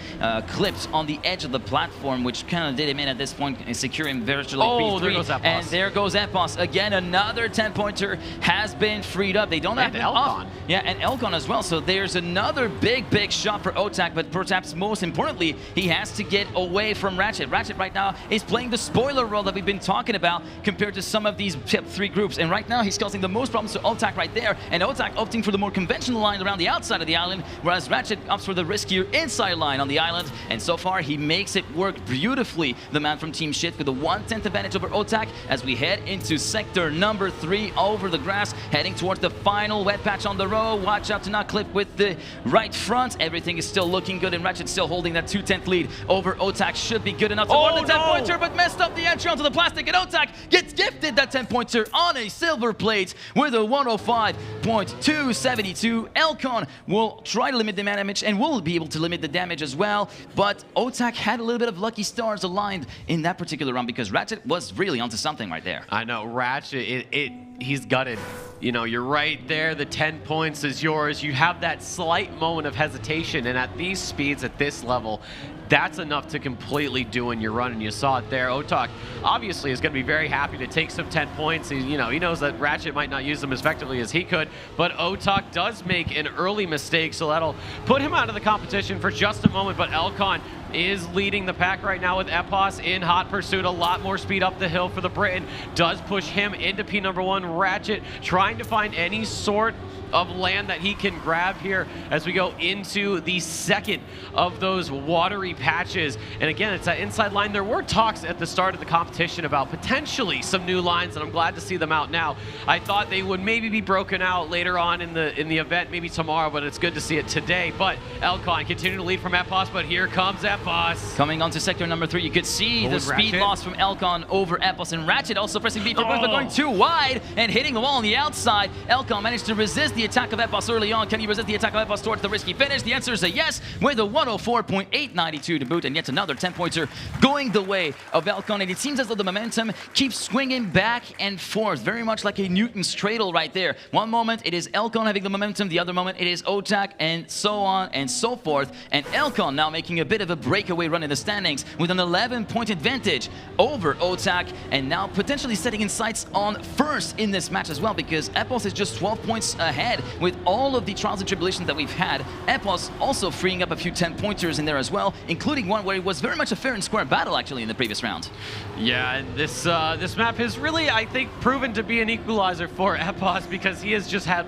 clipped on the edge of the platform, which kind of did him in at this point and secure him virtually P3. There goes Epos. And there goes Epos. Again, another 10-pointer has been freed up. They don't have Elcon. off. Yeah, and Elcon as well. So there's another big shot for Otak, but perhaps most importantly, he has to get away from Ratchet. Ratchet right now is playing the spoiler role that we've been talking about compared to some of these top 3 groups. And right now, he's causing the most problems to Otak right there. And Otak opting for the more conventional line around the outside of the island, whereas Ratchet opts for the riskier inside line on the island. And so far, he makes it work beautifully, the man from Team Shit, with a 1/10 advantage over Otak as we head into sector number 3 over the grass, heading towards the final wet patch on the road. Watch out to not clip with the right front. Everything is still looking good, and Ratchet still holding that 2/10 lead over Otak. Should be good enough to win the 10-pointer, but messed up the entry onto the plastic, and Otak gets gifted that 10-pointer on a silver plate with a 105.272. Elcon will try to limit the damage and will be able to limit the damage as well, but Otak had a little bit of lucky stars aligned in that particular round because Ratchet was really onto something right there. I know, Ratchet, he's gutted. You know, you're right there. The 10 points is yours. You have that slight moment of hesitation, and at these speeds, at this level, that's enough to completely do in your run, and you saw it there. Otak obviously is going to be very happy to take some 10 points. He knows that Ratchet might not use them as effectively as he could, but Otak does make an early mistake, so that'll put him out of the competition for just a moment. But Elcon is leading the pack right now with Epos in hot pursuit. A lot more speed up the hill for the Briton. Does push him into P number 1. Ratchet trying to find any sort of land that he can grab here as we go into the second of those watery patches. And again, it's that inside line. There were talks at the start of the competition about potentially some new lines, and I'm glad to see them out now. I thought they would maybe be broken out later on in the event, maybe tomorrow, but it's good to see it today. But Elcon continuing to lead from Epos, but here comes Epos. Coming onto sector number 3, you could see the speed loss from Elcon over Epos, and Ratchet also pressing B for but going too wide and hitting the wall on the outside. Elcon managed to resist the attack of Epos early on. Can he resist the attack of Epos towards the risky finish? The answer is a yes, with a 104.892 to boot, and yet another 10-pointer going the way of Elcon. And it seems as though the momentum keeps swinging back and forth, very much like a Newton's straddle right there. One moment it is Elcon having the momentum, the other moment it is Otak, and so on and so forth. And Elcon now making a bit of a breakaway run in the standings with an 11-point advantage over Otak, and now potentially setting in sights on first in this match as well, because Epos is just 12 points ahead with all of the trials and tribulations that we've had. Epos also freeing up a few 10-pointers in there as well, including one where it was very much a fair and square battle actually in the previous round. Yeah, and this map has really, I think, proven to be an equalizer for Epos, because he has just had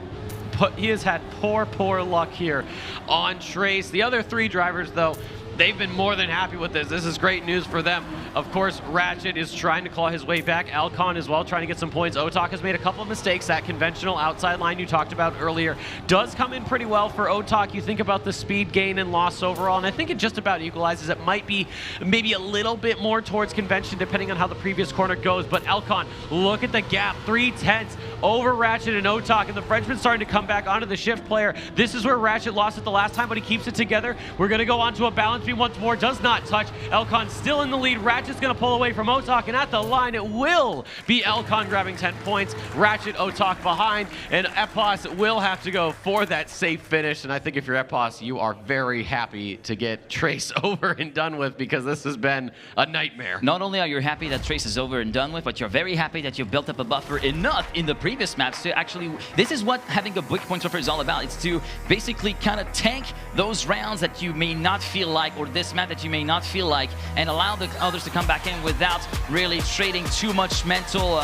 poor luck here on Trace. The other 3 drivers, though, they've been more than happy with this. This is great news for them. Of course, Ratchet is trying to claw his way back. Elcon as well, trying to get some points. Otak has made a couple of mistakes. That conventional outside line you talked about earlier does come in pretty well for Otak. You think about the speed gain and loss overall, and I think it just about equalizes. It might be maybe a little bit more towards convention depending on how the previous corner goes. But Elcon, look at the gap. 3/10 over Ratchet and Otak, and the Frenchman starting to come back onto the shift player. This is where Ratchet lost it the last time, but he keeps it together. We're going to go on to a balance beam once more. Does not touch. Elcon still in the lead. Ratchet's going to pull away from Otak, and at the line it will be Elcon grabbing 10 points. Ratchet, Otak behind, and Epos will have to go for that safe finish. And I think if you're Epos, you are very happy to get Trace over and done with, because this has been a nightmare. Not only are you happy that Trace is over and done with, but you're very happy that you've built up a buffer enough in the previous maps to actually, this is what having a big point buffer is all about. It's to basically kind of tank those rounds that you may not feel like, or this map that you may not feel like, and allow the others to come back in without really trading too much mental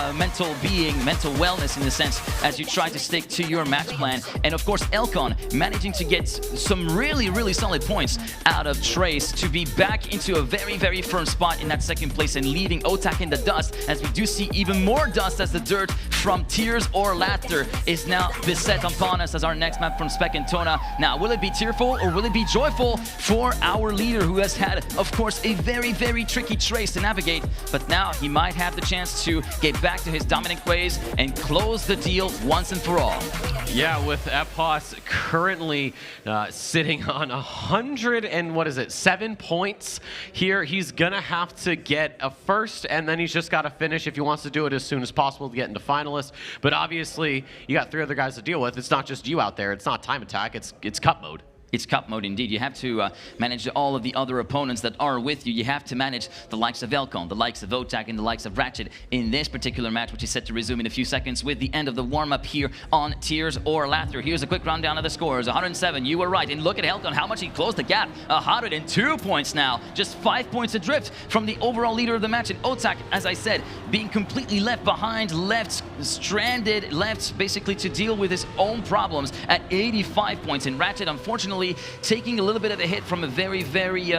wellness in the sense as you try to stick to your match plan. And of course, Elcon managing to get some really solid points out of Trace to be back into a very firm spot in that second place and leaving Otak in the dust, as we do see even more dust as the dirt from tier Tears or Laughter is now beset upon us as our next map from Spec and Tona. Now, will it be tearful or will it be joyful for our leader, who has had, of course, a very, very tricky trace to navigate, but now he might have the chance to get back to his dominant ways and close the deal once and for all. Yeah, with Epos currently sitting on 7 points here. He's gonna have to get a first, and then he's just got to finish if he wants to do it as soon as possible to get into finalists. But obviously, you got 3 other guys to deal with. It's not just you out there. It's not time attack. It's cup mode. It's cup mode indeed. You have to manage all of the other opponents that are with you. You have to manage the likes of Elcon, the likes of Otak, and the likes of Ratchet in this particular match, which is set to resume in a few seconds with the end of the warm-up here on Tears or Laughter. Here's a quick rundown of the scores. 107, you were right. And look at Elcon, how much he closed the gap. 102 points now. Just 5 points adrift from the overall leader of the match. And Otak, as I said, being completely left behind, left stranded, left basically to deal with his own problems at 85 points. And Ratchet, unfortunately, taking a little bit of a hit from a very, very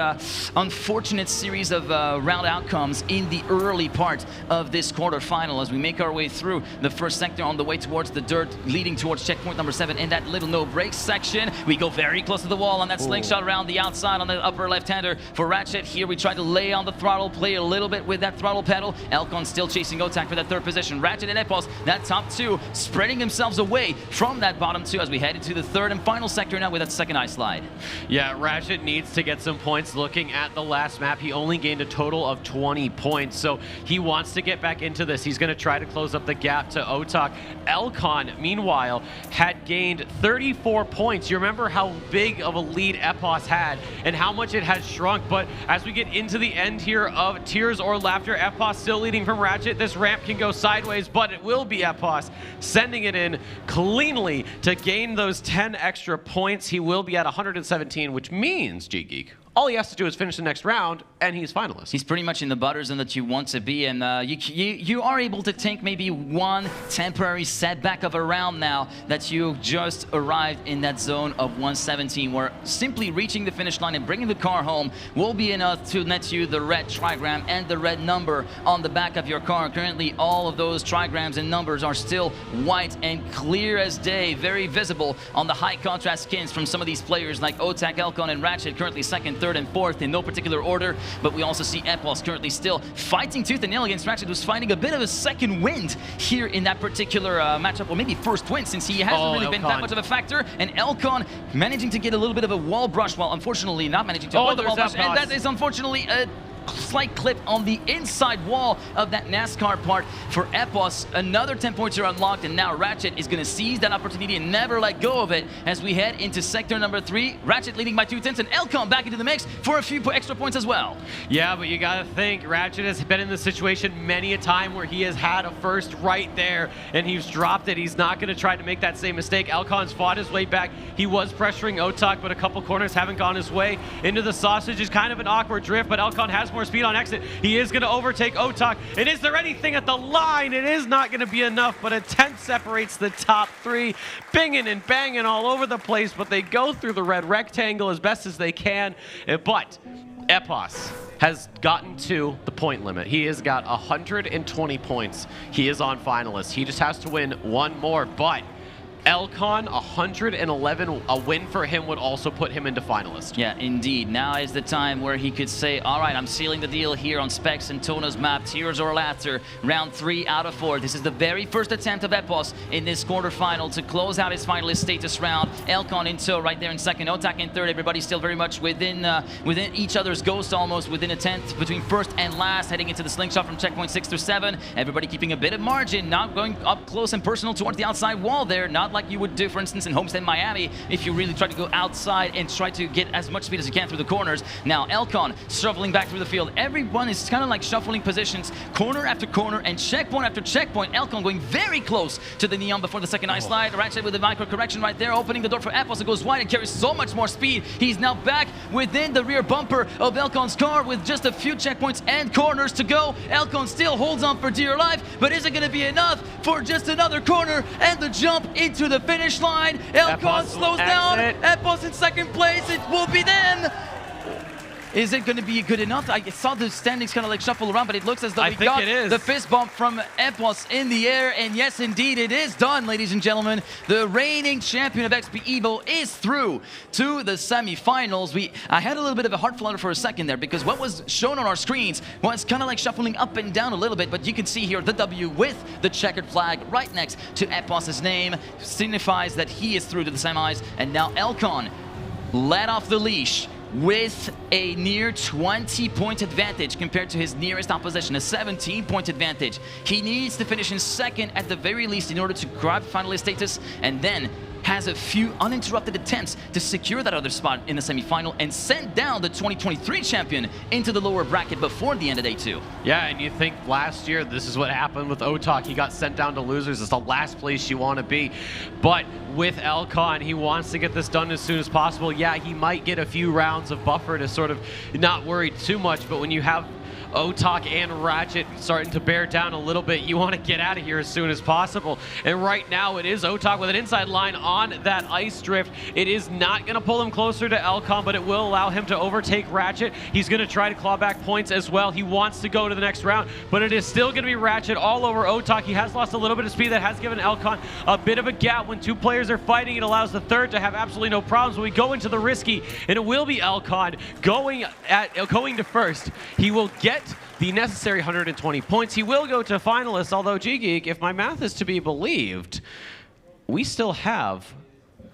unfortunate series of round outcomes in the early part of this quarterfinal as we make our way through the first sector on the way towards the dirt, leading towards checkpoint number 7 in that little no-break section. We go very close to the wall on that slingshot around the outside on the upper left-hander for Ratchet. Here we try to lay on the throttle, play a little bit with that throttle pedal. Elcon still chasing Otak for that 3rd position. Ratchet and Epos, that top 2, spreading themselves away from that bottom 2 as we head into the 3rd and final sector now with that second ice slide. Yeah, Ratchet needs to get some points. Looking at the last map, he only gained a total of 20 points, so he wants to get back into this. He's going to try to close up the gap to Otak. Elcon, meanwhile, had gained 34 points. You remember how big of a lead Epos had and how much it has shrunk, but as we get into the end here of Tears or Laughter, Epos still leading from Ratchet. This ramp can go sideways, but it will be Epos sending it in cleanly to gain those 10 extra points. He will be at 117, which means, G-Geek, all he has to do is finish the next round, and he's finalist. He's pretty much in the butter zone that you want to be, and you are able to take maybe one temporary setback of a round now that you just arrived in that zone of 117, where simply reaching the finish line and bringing the car home will be enough to net you the red trigram and the red number on the back of your car. Currently, all of those trigrams and numbers are still white and clear as day, very visible on the high contrast skins from some of these players like Otak, Elcon, and Ratchet, currently 2nd, 3rd, and 4th in no particular order, but we also see Epos currently still fighting tooth and nail against Ratchet, who's finding a bit of a second wind here in that particular matchup, or maybe first win, since he hasn't really been that much of a factor, and Elcon managing to get a little bit of a wall brush, while unfortunately not managing to avoid the wall brush, and that is unfortunately a slight clip on the inside wall of that NASCAR part for Epos. Another 10 points are unlocked, and now Ratchet is going to seize that opportunity and never let go of it as we head into sector number 3. Ratchet leading by 2 tenths, and Elcon back into the mix for a few extra points as well. Yeah, but you got to think, Ratchet has been in this situation many a time where he has had a first right there, and he's dropped it. He's not going to try to make that same mistake. Elcon's fought his way back. He was pressuring Otak, but a couple corners haven't gone his way. Into the sausage is kind of an awkward drift, but Elcon has more speed on exit. He is going to overtake Otak. And is there anything at the line? It is not going to be enough, but a 10th separates the top 3. Binging and banging all over the place, but they go through the red rectangle as best as they can. But Epos has gotten to the point limit. He has got 120 points. He is on finalist. He just has to win one more, but Elcon, 111, a win for him would also put him into finalist. Yeah, indeed. Now is the time where he could say, all right, I'm sealing the deal here on Specs and Tona's map, Tears or Laughter, round 3 out of 4. This is the very first attempt of Epos in this quarterfinal to close out his finalist status round. Elcon in tow right there in 2nd, Otak in 3rd. Everybody still very much within each other's ghost, almost within a 10th between 1st and last, heading into the slingshot from checkpoint 6 through 7. Everybody keeping a bit of margin, not going up close and personal towards the outside wall there, not like you would do, for instance, in Homestead, Miami, if you really try to go outside and try to get as much speed as you can through the corners. Now, Elcon shuffling back through the field. Everyone is kind of like shuffling positions, corner after corner, and checkpoint after checkpoint. Elcon going very close to the neon before the second ice slide. Ratchet with the micro correction right there, opening the door for Epos. It goes wide and carries so much more speed. He's now back within the rear bumper of Elcon's car with just a few checkpoints and corners to go. Elcon still holds on for dear life, but is it going to be enough for just another corner and the jump into the finish line? Elcon slows down. Epos in 2nd place. It will be then. Is it going to be good enough? I saw the standings kind of like shuffle around, but it looks as though I we think got it is. the fist bump from Epos in the air. And yes, indeed, it is done, ladies and gentlemen. The reigning champion of XPEvo is through to the semifinals. I had a little bit of a heart flutter for a second there because what was shown on our screens was kind of like shuffling up and down a little bit, but you can see here the W with the checkered flag right next to Epos's name signifies that he is through to the semis. And now Elcon let off the leash with a near 20-point advantage compared to his nearest opposition, a 17-point advantage. He needs to finish in second at the very least in order to grab finalist status, and then has a few uninterrupted attempts to secure that other spot in the semifinal and send down the 2023 champion into the lower bracket before the end of day 2. Yeah, and you think last year this is what happened with Otak. He got sent down to losers. It's the last place you want to be. But with Elcon, he wants to get this done as soon as possible. Yeah, he might get a few rounds of buffer to sort of not worry too much, but when you have Otak and Ratchet starting to bear down a little bit, you want to get out of here as soon as possible. And right now it is Otak with an inside line on that ice drift. It is not going to pull him closer to Elcon, but it will allow him to overtake Ratchet. He's going to try to claw back points as well. He wants to go to the next round, but it is still going to be Ratchet all over Otak. He has lost a little bit of speed. That has given Elcon a bit of a gap. When two players are fighting, it allows the third to have absolutely no problems. When we go into the risky, and it will be Elcon going to first. He will get the necessary 120 points. He will go to finalists, although G-Geek, if my math is to be believed, we still have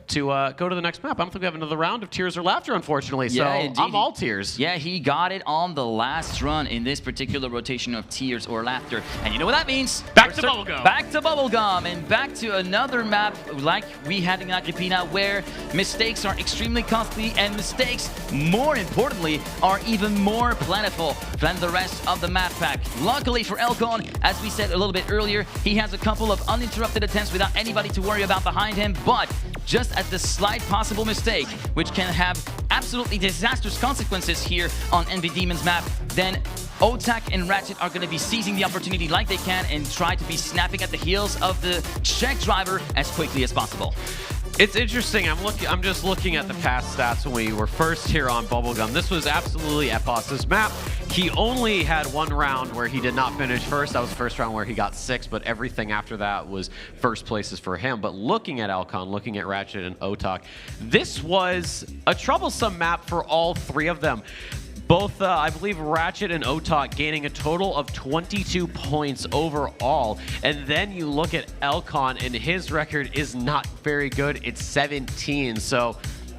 to go to the next map. I don't think we have another round of Tears or Laughter, unfortunately, so indeed. I'm all tears. Yeah, he got it on the last run in this particular rotation of Tears or Laughter. And you know what that means? Back to Bubblegum. Back to Bubblegum, and back to another map like we had in Agrippina, where mistakes are extremely costly, and mistakes, more importantly, are even more plentiful than the rest of the map pack. Luckily for Elcon, as we said a little bit earlier, he has a couple of uninterrupted attempts without anybody to worry about behind him, but just at the slight possible mistake, which can have absolutely disastrous consequences here on Envy Demon's map, then Otak and Ratchet are going to be seizing the opportunity like they can and try to be snapping at the heels of the Czech driver as quickly as possible. It's interesting. I'm just looking at the past stats when we were first here on Bubblegum. This was absolutely Epos's map. He only had one round where he did not finish first. That was the first round where he got 6, but everything after that was first places for him. But looking at Elcon, looking at Ratchet and Otak, this was a troublesome map for all three of them. Both, I believe, Ratchet and Otak gaining a total of 22 points overall. And then you look at Elcon, and his record is not very good. It's 17. So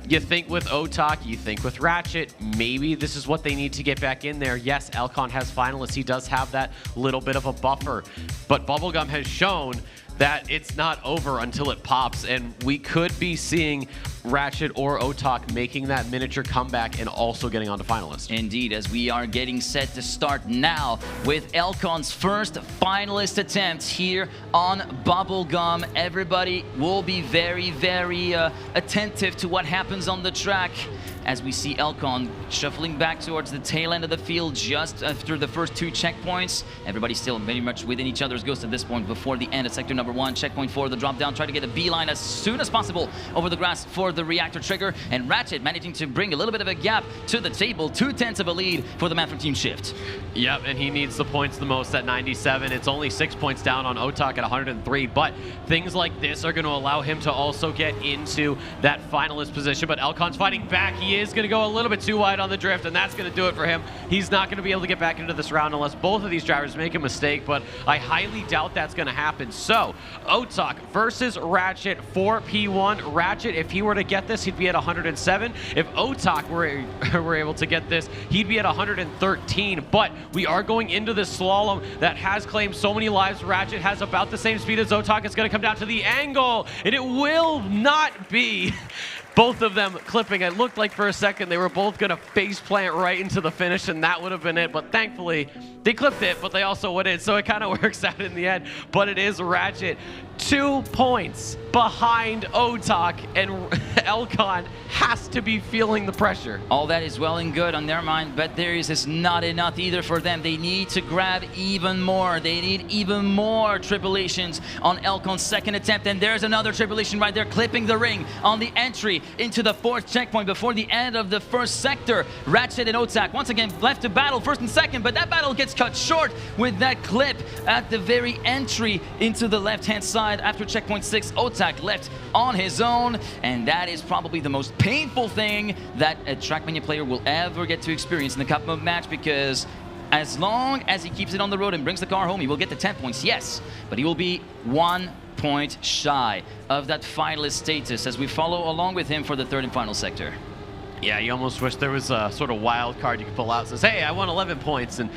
you think with Otak, you think with Ratchet, maybe this is what they need to get back in there. Yes, Elcon has finalists. He does have that little bit of a buffer. But Bubblegum has shown that it's not over until it pops, and we could be seeing Ratchet or Otak making that miniature comeback and also getting onto finalists. Indeed, as we are getting set to start now with Elcon's first finalist attempt here on Bubblegum. Everybody will be very, very attentive to what happens on the track as we see Elcon shuffling back towards the tail end of the field just after the first 2 checkpoints. Everybody's still very much within each other's ghost at this point before the end of sector number 1. Checkpoint 4, the drop down, try to get a beeline as soon as possible over the grass for the reactor trigger, and Ratchet managing to bring a little bit of a gap to the table, 2/10 of a lead for the man from Team Shift. Yep, and he needs the points the most at 97. It's only 6 points down on Otak at 103, but things like this are going to allow him to also get into that finalist position. But Elcon's fighting back. He is going to go a little bit too wide on the drift, and that's going to do it for him. He's not going to be able to get back into this round unless both of these drivers make a mistake, but I highly doubt that's going to happen. So, Otak versus Ratchet for P1. Ratchet, if he were to get this, he'd be at 107. If Otak were able to get this, he'd be at 113. But we are going into this slalom that has claimed so many lives. Ratchet has about the same speed as Otak. It's going to come down to the angle, and it will not be both of them clipping. It looked like for a second they were both going to face plant right into the finish, and that would have been it. But thankfully, they clipped it, but they also wouldn't. So it kind of works out in the end. But it is Ratchet 2 points behind Otak, and Elcon has to be feeling the pressure. All that is well and good on their mind, but there is not enough either for them. They need to grab even more. They need even more tribulations on Elcon's second attempt, and there's another tribulation right there, clipping the ring on the entry into the 4th checkpoint before the end of the 1st sector. Ratchet and Otak once again left to battle 1st and 2nd, but that battle gets cut short with that clip at the very entry into the left-hand side after checkpoint 6. Otak left on his own, and that is probably the most painful thing that a Trackmania player will ever get to experience in the Cup Mode match, because as long as he keeps it on the road and brings the car home, he will get the 10 points, yes, but he will be 1 point shy of that finalist status as we follow along with him for the 3rd and final sector. Yeah, you almost wish there was a sort of wild card you could pull out that says, hey, I won 11 points. And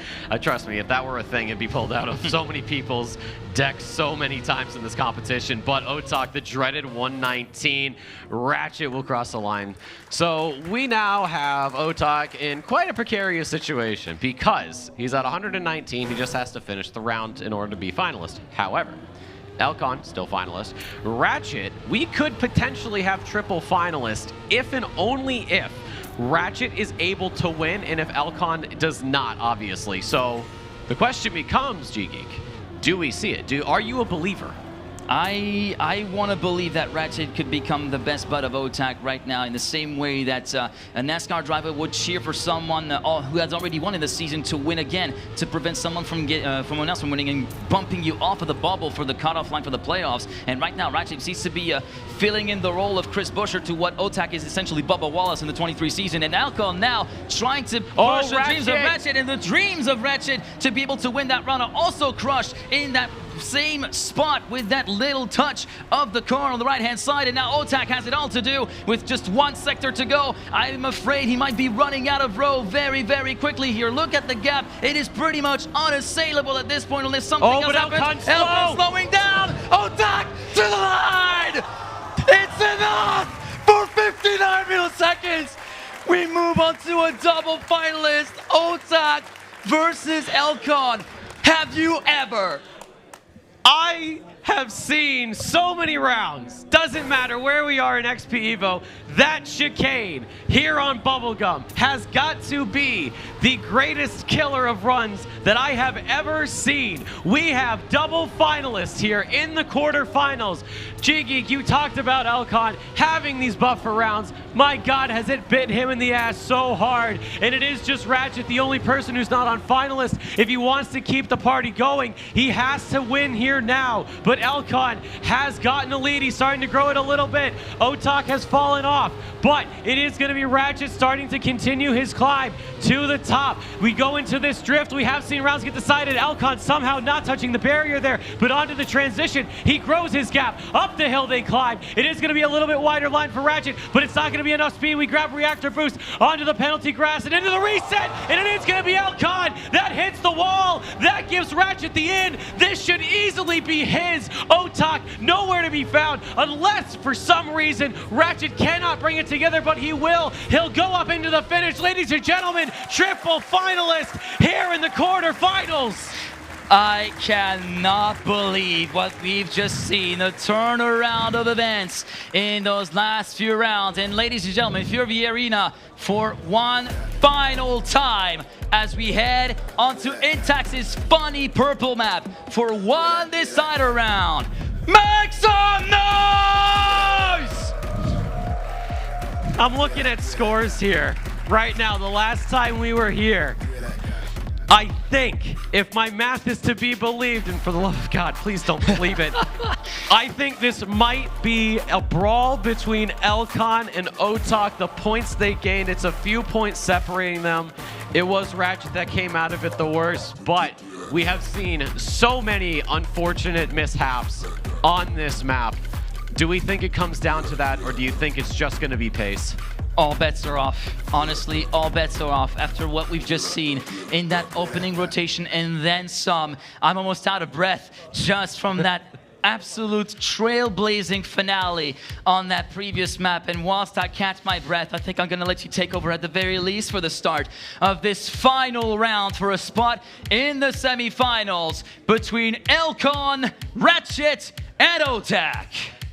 trust me, if that were a thing, it'd be pulled out of so many people's decks so many times in this competition. But Otak, the dreaded 119, Ratchet will cross the line. So we now have Otak in quite a precarious situation because he's at 119. He just has to finish the round in order to be finalist. However, Elcon, still finalist. Ratchet, we could potentially have triple finalist if and only if Ratchet is able to win and if Elcon does not, obviously. So the question becomes, G-Geek, do we see it? Are you a believer? I want to believe that Ratchet could become the best bud of Otak right now, in the same way that a NASCAR driver would cheer for someone who has already won in the season to win again, to prevent someone from someone else from winning and bumping you off of the bubble for the cutoff line for the playoffs. And right now, Ratchet seems to be filling in the role of Chris Buescher to what Otak is essentially Bubba Wallace in the 23 season. And Alcon now trying to crush the dreams of Ratchet, and the dreams of Ratchet to be able to win that round are also crushed in that same spot with that little touch of the car on the right-hand side. And now Otak has it all to do with just 1 sector to go. I'm afraid he might be running out of row very, very quickly here. Look at the gap. It is pretty much unassailable at this point unless something else happens. Elcon slowing down. Otak to the line. It's enough for 59 milliseconds. We move on to a double finalist. Otak versus Elcon. Have you ever? I have seen so many rounds, doesn't matter where we are in XPEvo, that chicane here on Bubblegum has got to be the greatest killer of runs that I have ever seen. We have double finalists here in the quarterfinals. G-Geek, you talked about Elcon having these buffer rounds. My God, has it bit him in the ass so hard. And it is just Ratchet, the only person who's not on finalist. If he wants to keep the party going, he has to win here now. But Elcon has gotten a lead. He's starting to grow it a little bit. Otak has fallen off, but it is going to be Ratchet starting to continue his climb to the top. We go into this drift. We have seen rounds get decided. Elcon somehow not touching the barrier there, but onto the transition. He grows his gap. Up the hill they climb. It is going to be a little bit wider line for Ratchet, but it's not going to be enough speed. We grab reactor boost onto the penalty grass and into the reset, and it is going to be Elcon that hits the wall. That gives Ratchet the in. This should easily be his. Otak nowhere to be found unless for some reason Ratchet cannot bring it together, but he will. He'll go up into the finish. Ladies and gentlemen, triple finalist here in the quarterfinals. I cannot believe what we've just seen, a turnaround of events in those last few rounds. And ladies and gentlemen, Fury Arena for one final time as we head onto Intax's funny purple map for one decider round. Make some noise! I'm looking at scores here right now. The last time we were here, I think, if my math is to be believed, and for the love of God, please don't believe it, I think this might be a brawl between Elcon and Otak. The points they gained, it's a few points separating them. It was Ratchet that came out of it the worst, but we have seen so many unfortunate mishaps on this map. Do we think it comes down to that, or do you think it's just going to be pace? All bets are off. Honestly, all bets are off after what we've just seen in that opening rotation and then some. I'm almost out of breath just from that absolute trailblazing finale on that previous map. And whilst I catch my breath, I think I'm going to let you take over at the very least for the start of this final round for a spot in the semifinals between Elcon, Ratchet, and Otak.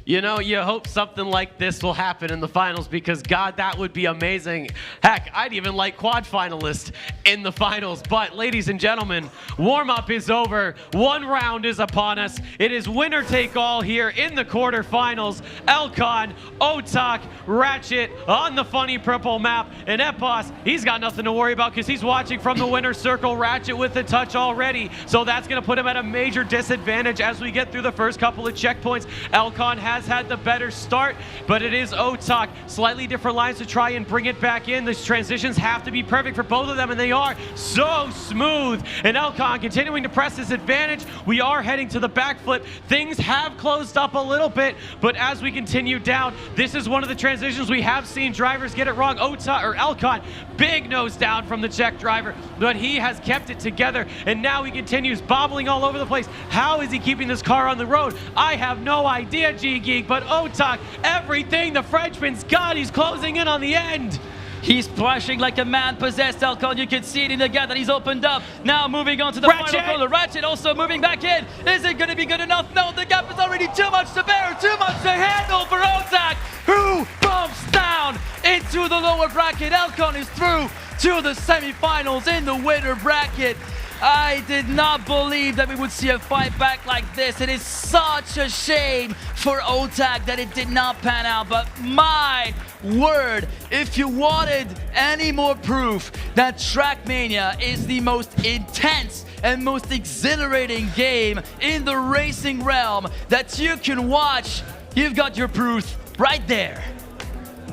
You know, you hope something like this will happen in the finals because, God, that would be amazing. Heck, I'd even like quad finalists in the finals. But, ladies and gentlemen, warm-up is over. One round is upon us. It is winner take all here in the quarterfinals. Elcon, Otak, Ratchet on the funny purple map. And Epos, he's got nothing to worry about because he's watching from the winner's circle. Ratchet with the touch already. So that's going to put him at a major disadvantage as we get through the first couple of checkpoints. Elcon has had the better start, but it is Otak. Slightly different lines to try and bring it back in. These transitions have to be perfect for both of them, and they are so smooth. And Elcon continuing to press his advantage. We are heading to the backflip. Things have closed up a little bit, but as we continue down, this is one of the transitions we have seen drivers get it wrong. Elcon, big nose down from the Czech driver, but he has kept it together, and now he continues bobbling all over the place. How is he keeping this car on the road? I have no idea, G-Geek, but Otak, everything the Frenchman's got, he's closing in on the end. He's splashing like a man possessed, Elcon. You can see it in the gap that he's opened up. Now moving on to the final corner. Ratchet also moving back in. Is it going to be good enough? No, the gap is already too much to bear, too much to handle for Otak, who bumps down into the lower bracket. Elcon is through to the semifinals in the winner bracket. I did not believe that we would see a fight back like this. It is such a shame for Otak that it did not pan out, but my word, if you wanted any more proof that Trackmania is the most intense and most exhilarating game in the racing realm that you can watch, you've got your proof right there.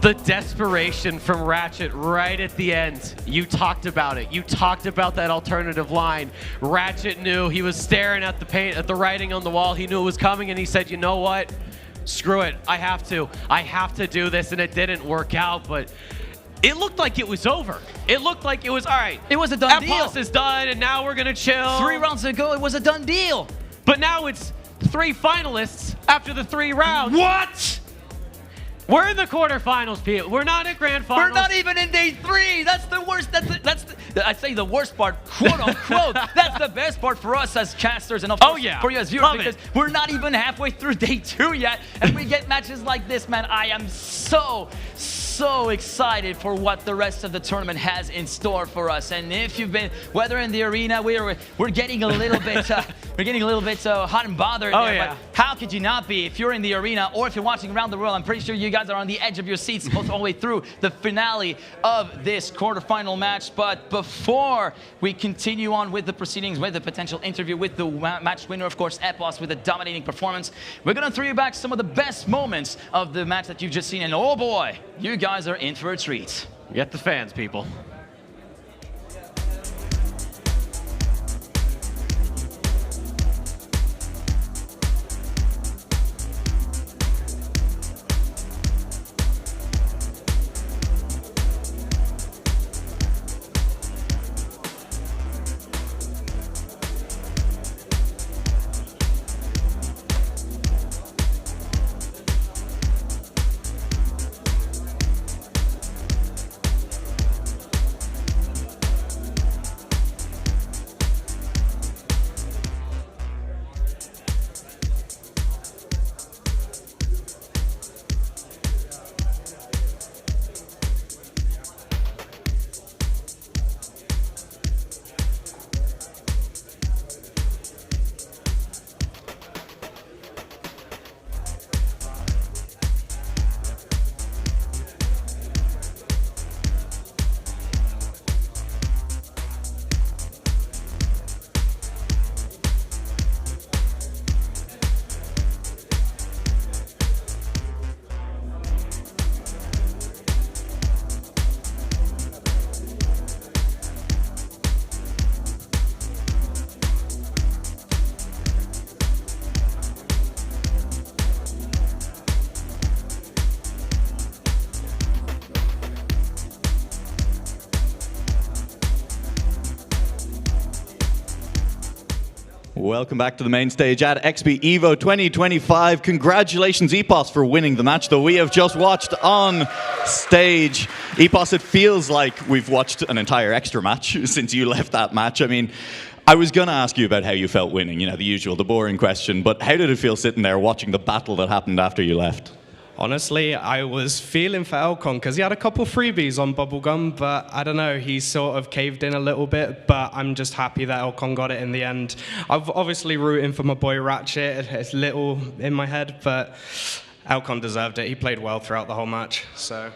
The desperation from Ratchet right at the end. You talked about it. You talked about that alternative line. Ratchet knew. He was staring at the paint, at the writing on the wall. He knew it was coming, and he said, you know what? Screw it. I have to do this, and it didn't work out, but it looked like it was over. It looked like it was, all right. It was a done deal. Epos is done, and now we're going to chill. 3 rounds ago, it was a done deal. But now it's 3 finalists after the 3 rounds. What? We're in the quarterfinals, Pete. We're not at grand finals. We're not even in day 3. That's the worst. I say the worst part, quote unquote. That's the best part for us as casters and of course for you as viewers, because we're not even halfway through day 2 yet, and we get matches like this, man. I am so excited for what the rest of the tournament has in store for us. And if you've been, whether in the arena, we're getting a little bit hot and bothered there. But how could you not be if you're in the arena or if you're watching around the world? I'm pretty sure you guys are on the edge of your seats all the way through the finale of this quarterfinal match. But before we continue on with the proceedings, with the potential interview with the match winner, of course, Epos, with a dominating performance, we're gonna throw you back some of the best moments of the match that you've just seen. And oh boy, you guys are in for a treat. Get the fans, people. Welcome back to the main stage at XPEvo 2025. Congratulations, Epos, for winning the match that we have just watched on stage. Epos, it feels like we've watched an entire extra match since you left that match. I mean, I was going to ask you about how you felt winning, you know, the usual, the boring question, but how did it feel sitting there watching the battle that happened after you left? Honestly, I was feeling for Elcon because he had a couple freebies on Bubblegum, but I don't know, he sort of caved in a little bit, but I'm just happy that Elcon got it in the end. I've obviously rooting for my boy Ratchet. It's little in my head, but Elcon deserved it. He played well throughout the whole match, so...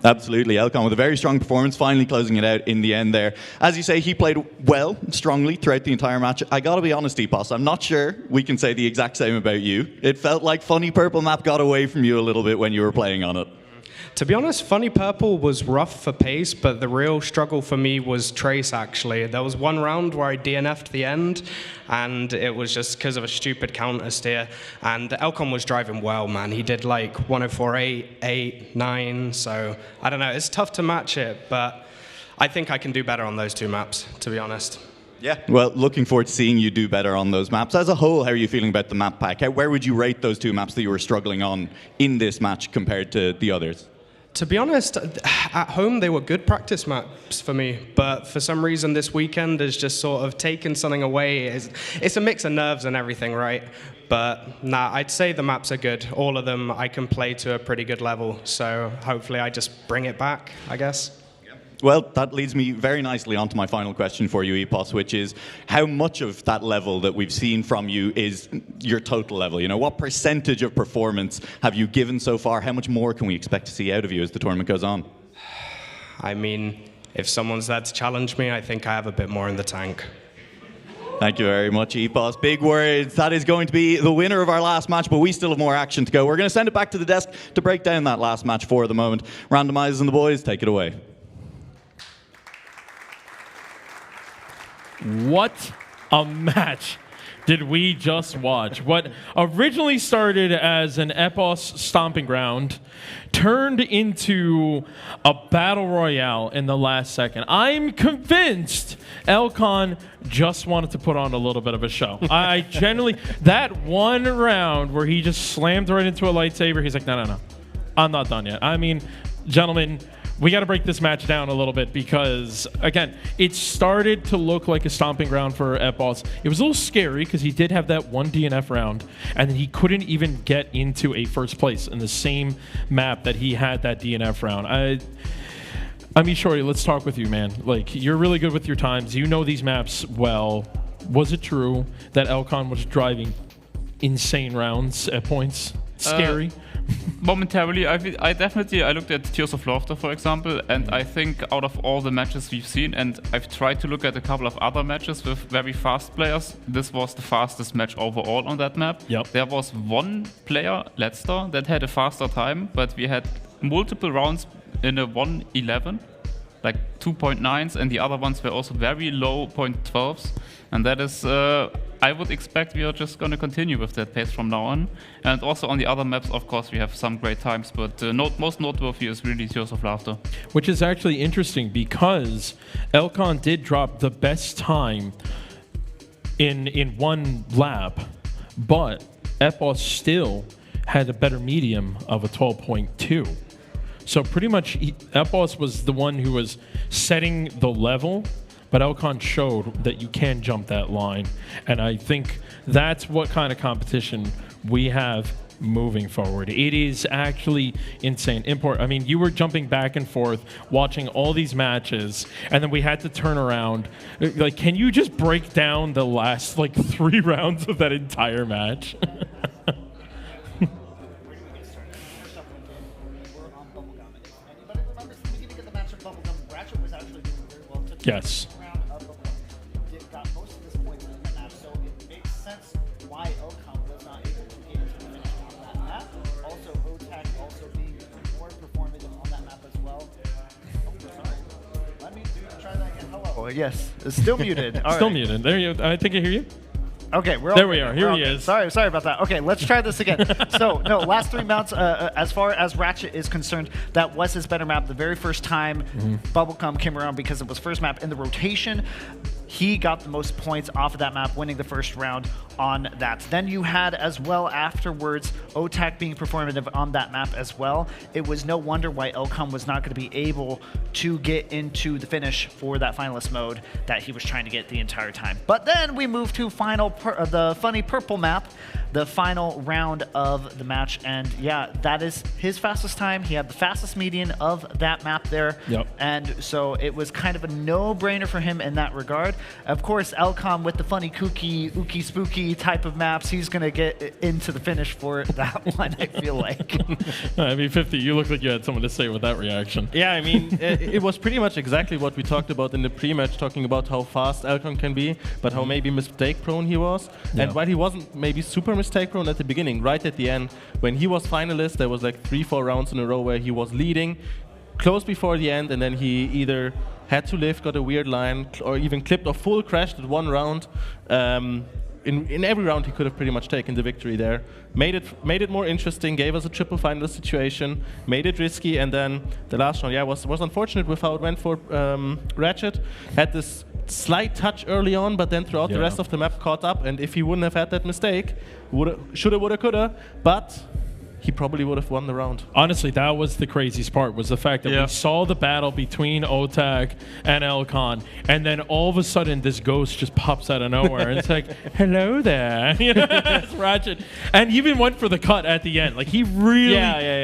Absolutely, Elcon with a very strong performance, finally closing it out in the end there. As you say, he played well, strongly throughout the entire match. I gotta be honest, Epos, I'm not sure we can say the exact same about you. It felt like Funny Purple map got away from you a little bit when you were playing on it. To be honest, Funny Purple was rough for pace, but the real struggle for me was Trace, actually. There was one round where I DNF'd the end, and it was just because of a stupid counter steer. And Elcon was driving well, man. He did like 104.8, 8, 9, so I don't know. It's tough to match it, but I think I can do better on those two maps, to be honest. Yeah. Well, looking forward to seeing you do better on those maps. As a whole, how are you feeling about the map pack? Where would you rate those two maps that you were struggling on in this match compared to the others? To be honest, at home they were good practice maps for me, but for some reason this weekend has just sort of taken something away. It's a mix of nerves and everything, right? But nah, I'd say the maps are good. All of them I can play to a pretty good level, so hopefully I just bring it back, I guess. Well, that leads me very nicely onto my final question for you, Epos, which is how much of that level that we've seen from you is your total level? You know, what percentage of performance have you given so far? How much more can we expect to see out of you as the tournament goes on? I mean, if someone's there to challenge me, I think I have a bit more in the tank. Thank you very much, Epos. Big words. That is going to be the winner of our last match, but we still have more action to go. We're going to send it back to the desk to break down that last match for the moment. Randomizers and the boys, take it away. What a match did we just watch? What originally started as an Epos stomping ground turned into a battle royale in the last second. I'm convinced Elcon just wanted to put on a little bit of a show. I genuinely, that one round where he just slammed right into a lightsaber, he's like, no, I'm not done yet. I mean, gentlemen, we got to break this match down a little bit because, again, it started to look like a stomping ground for Epos. It was a little scary because he did have that one DNF round, and then he couldn't even get into a first place in the same map that he had that DNF round. I mean, Shorty, let's talk with you, man. Like, you're really good with your times. You know these maps well. Was it true that Elcon was driving insane rounds at points? Scary? Momentarily, I definitely looked at Tears of Laughter, for example, and I think out of all the matches we've seen, and I've tried to look at a couple of other matches with very fast players, this was the fastest match overall on that map. Yep. There was one player, Ledstar, that had a faster time, but we had multiple rounds in a 1:11, like 2.9s, and the other ones were also very low 0.12s, and that is, I would expect we are just going to continue with that pace from now on. And also on the other maps, of course, we have some great times, but most noteworthy is really Tears of Laughter. Which is actually interesting because Elcon did drop the best time in one lap, but Epos still had a better medium of a 12.2. So pretty much Epos was the one who was setting the level, but Elcon showed that you can jump that line. And I think that's what kind of competition we have moving forward. It is actually insane. I mean, you were jumping back and forth, watching all these matches, and then we had to turn around. Like, can you just break down the last, 3 rounds of that entire match? Yes. Got most of his points in the map, so it makes sense why Elcon was not able to get to the finish on that map. Also, OTAC also being more performative on that map as well. Oh, sorry. Let me try that again. Hello. Oh, yes, it's still muted. All Still right. muted. There you. I think I hear you. Okay, there we are. Here he is. Sorry about that. Okay, let's try this again. So, no, last 3 mounts, as far as Ratchet is concerned, that was his better map. The very first time Bubblegum came around because it was first map in the rotation. he got the most points off of that map, winning the first round on that. Then you had as well afterwards OTAC being performative on that map as well. It was no wonder why Elcon was not going to be able to get into the finish for that finalist mode that he was trying to get the entire time. But then we moved to the funny purple map, the final round of the match, and yeah, that is his fastest time. He had the fastest median of that map there, and so it was kind of a no-brainer for him in that regard. Of course, Elcon with the funny, kooky, ooky, spooky type of maps, he's going to get into the finish for that one, I feel like. I mean, 50, you look like you had something to say with that reaction. Yeah, I mean, it was pretty much exactly what we talked about in the pre-match, talking about how fast Elcon can be, but how maybe mistake-prone he was. Yeah. And while he wasn't maybe super mistake-prone at the beginning, right at the end, when he was finalist, there was like 3-4 rounds in a row where he was leading, close before the end, and then he either had to lift, got a weird line, or even clipped or full crashed at one round. In every round, he could have pretty much taken the victory there. Made it more interesting, gave us a triple finalist situation, made it risky, and then the last round, yeah, was unfortunate with how it went for Ratchet. Had this slight touch early on, but then throughout the rest of the map caught up, and if he wouldn't have had that mistake, shoulda, woulda, coulda, but he probably would have won the round. Honestly, that was the craziest part, was the fact that we saw the battle between OTAC and Elcon, and then all of a sudden this ghost just pops out of nowhere. And it's like, hello there. You know, it's Ratchet. And he even went for the cut at the end. Like, he really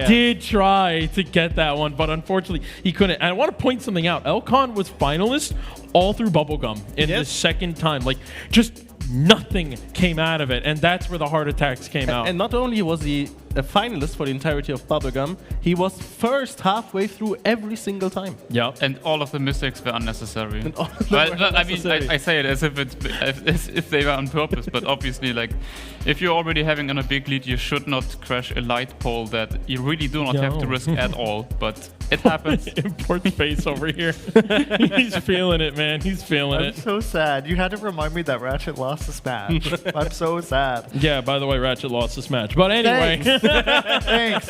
did try to get that one, but unfortunately he couldn't. And I want to point something out. Elcon was finalist all through Bubblegum in the second time. Like, just nothing came out of it, and that's where the heart attacks came out. And not only was he a finalist for the entirety of Bubblegum, he was first halfway through every single time. Yeah, and all of the mistakes were unnecessary. I mean, I say it as if they were on purpose, but obviously, like, if you're already having on a big lead, you should not crash a light pole that you really do not have to risk at all. But it happens. Import face over here. He's feeling it, man. He's feeling it. I'm so sad. You had to remind me that Ratchet lost this match. I'm so sad. Yeah, by the way, Ratchet lost this match. But anyway. Thanks.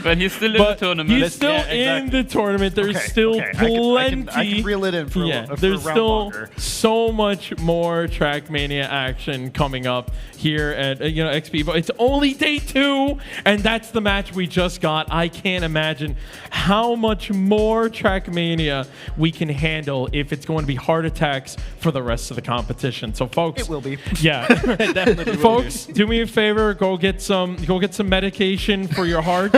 But he's still in the tournament. He's still in the tournament. There's still plenty. I can reel it in for a there's round still longer. so much more Trackmania action coming up here at XPEvo. It's only day 2, and that's the match we just got. I can't imagine how much more Trackmania we can handle if it's going to be heart attacks for the rest of the competition. So, folks, it will be. Yeah, definitely. Folks, do me a favor. Go get some medication for your heart.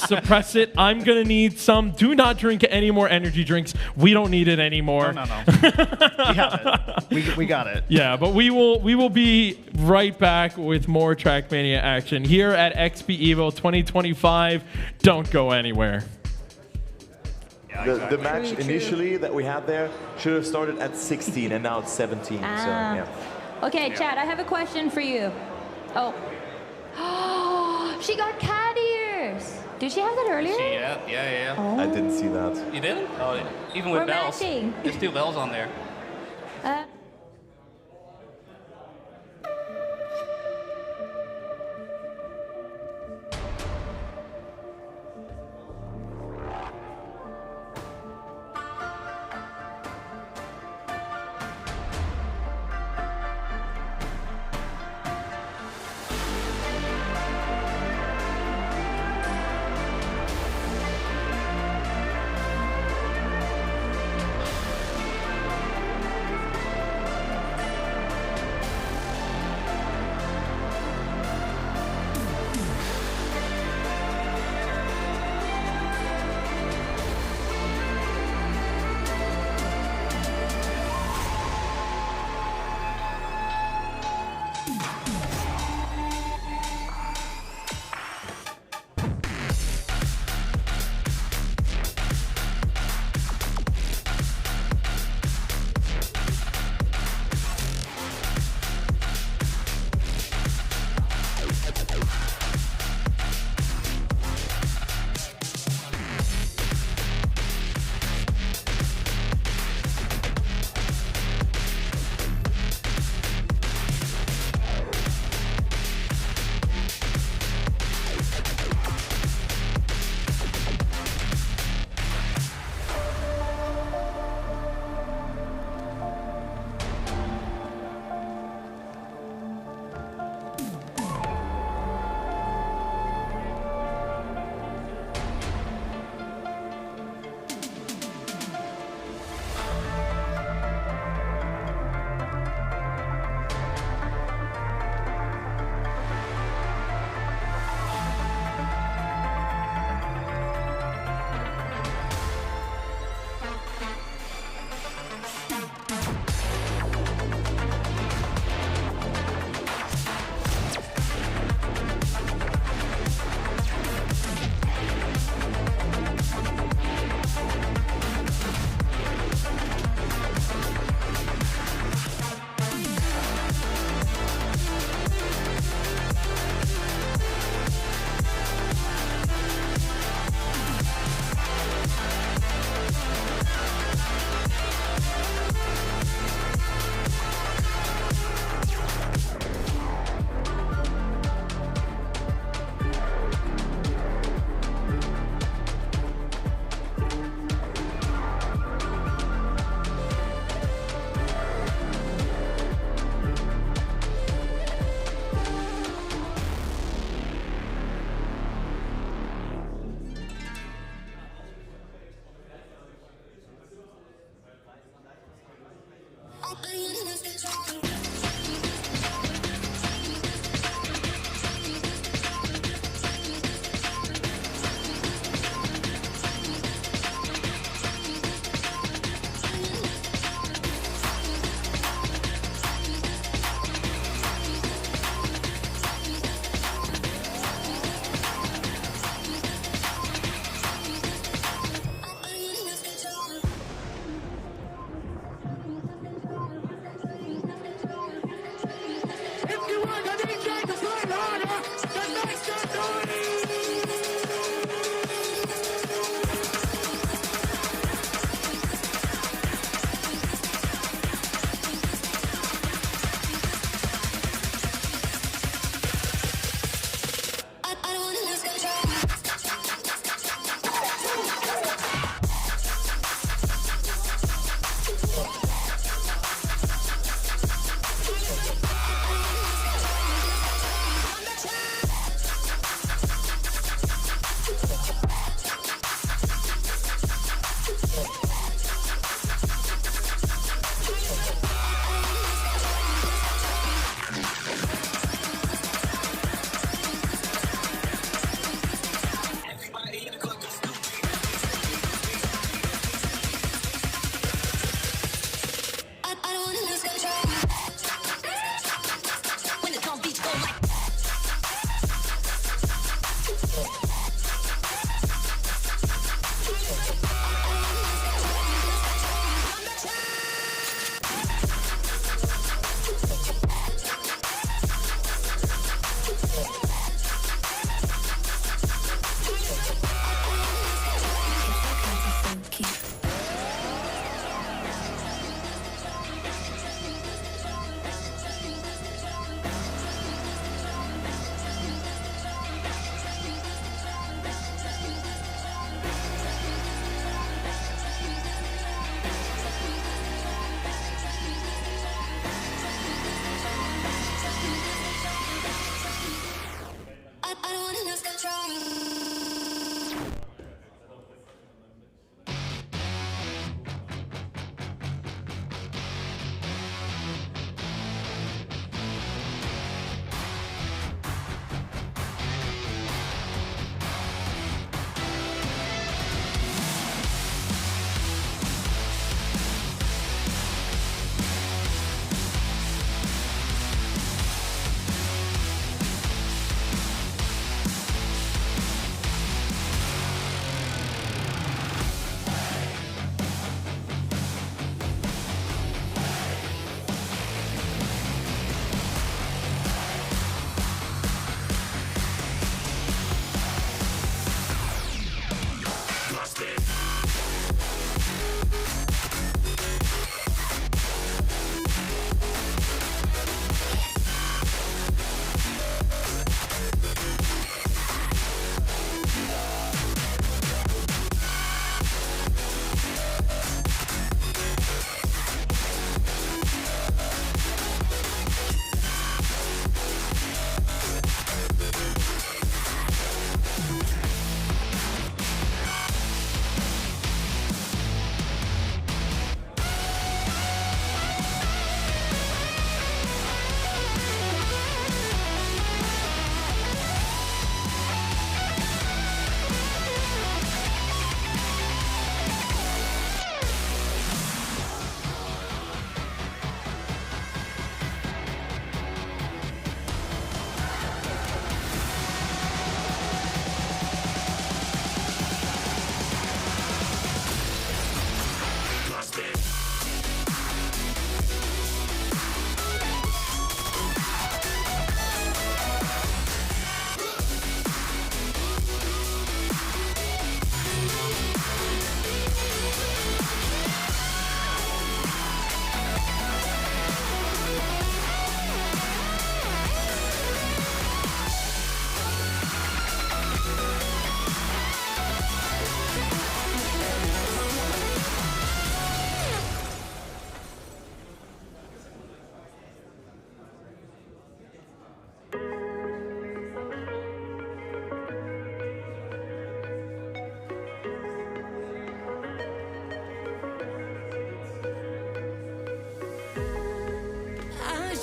Suppress it. I'm gonna need some. Do not drink any more energy drinks. We don't need it anymore. No. We have it. We got it. Yeah, but we will be right back with more Trackmania action here at XPEvo 2025. Don't go anywhere. The match initially that we had there should have started at 16 and now it's 17. So yeah. Okay, Chad, I have a question for you. Oh, she got cat ears. Did she have that earlier? Yeah. Oh. I didn't see that. You didn't? Oh, even with We're bells. matching. There's 2 bells on there.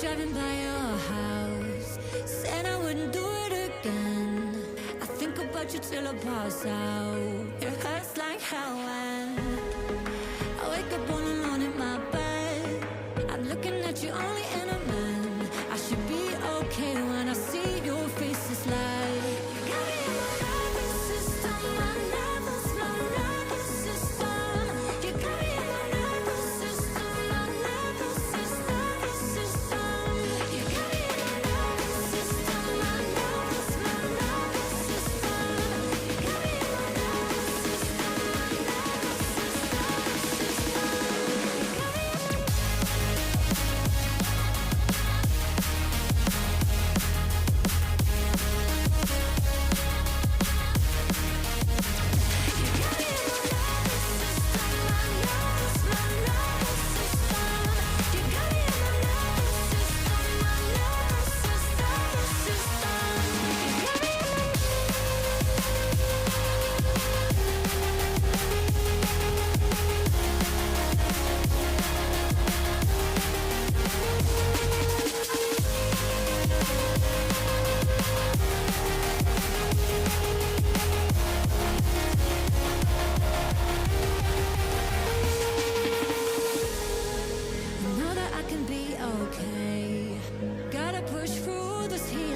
driving by your house, said I wouldn't do it again. I think about you till I pass out. It hurts like hell when I wake up all alone in my bed. I'm looking at you only in a man. I should be okay when I see your face. It's like you got me in my nervous system, my nervous system. You got me in my nervous system, my nervous system. You got me in my nervous system, my nervous system. You got me in my nervous system, my nervous I know that I can be okay. Gotta push through this heat.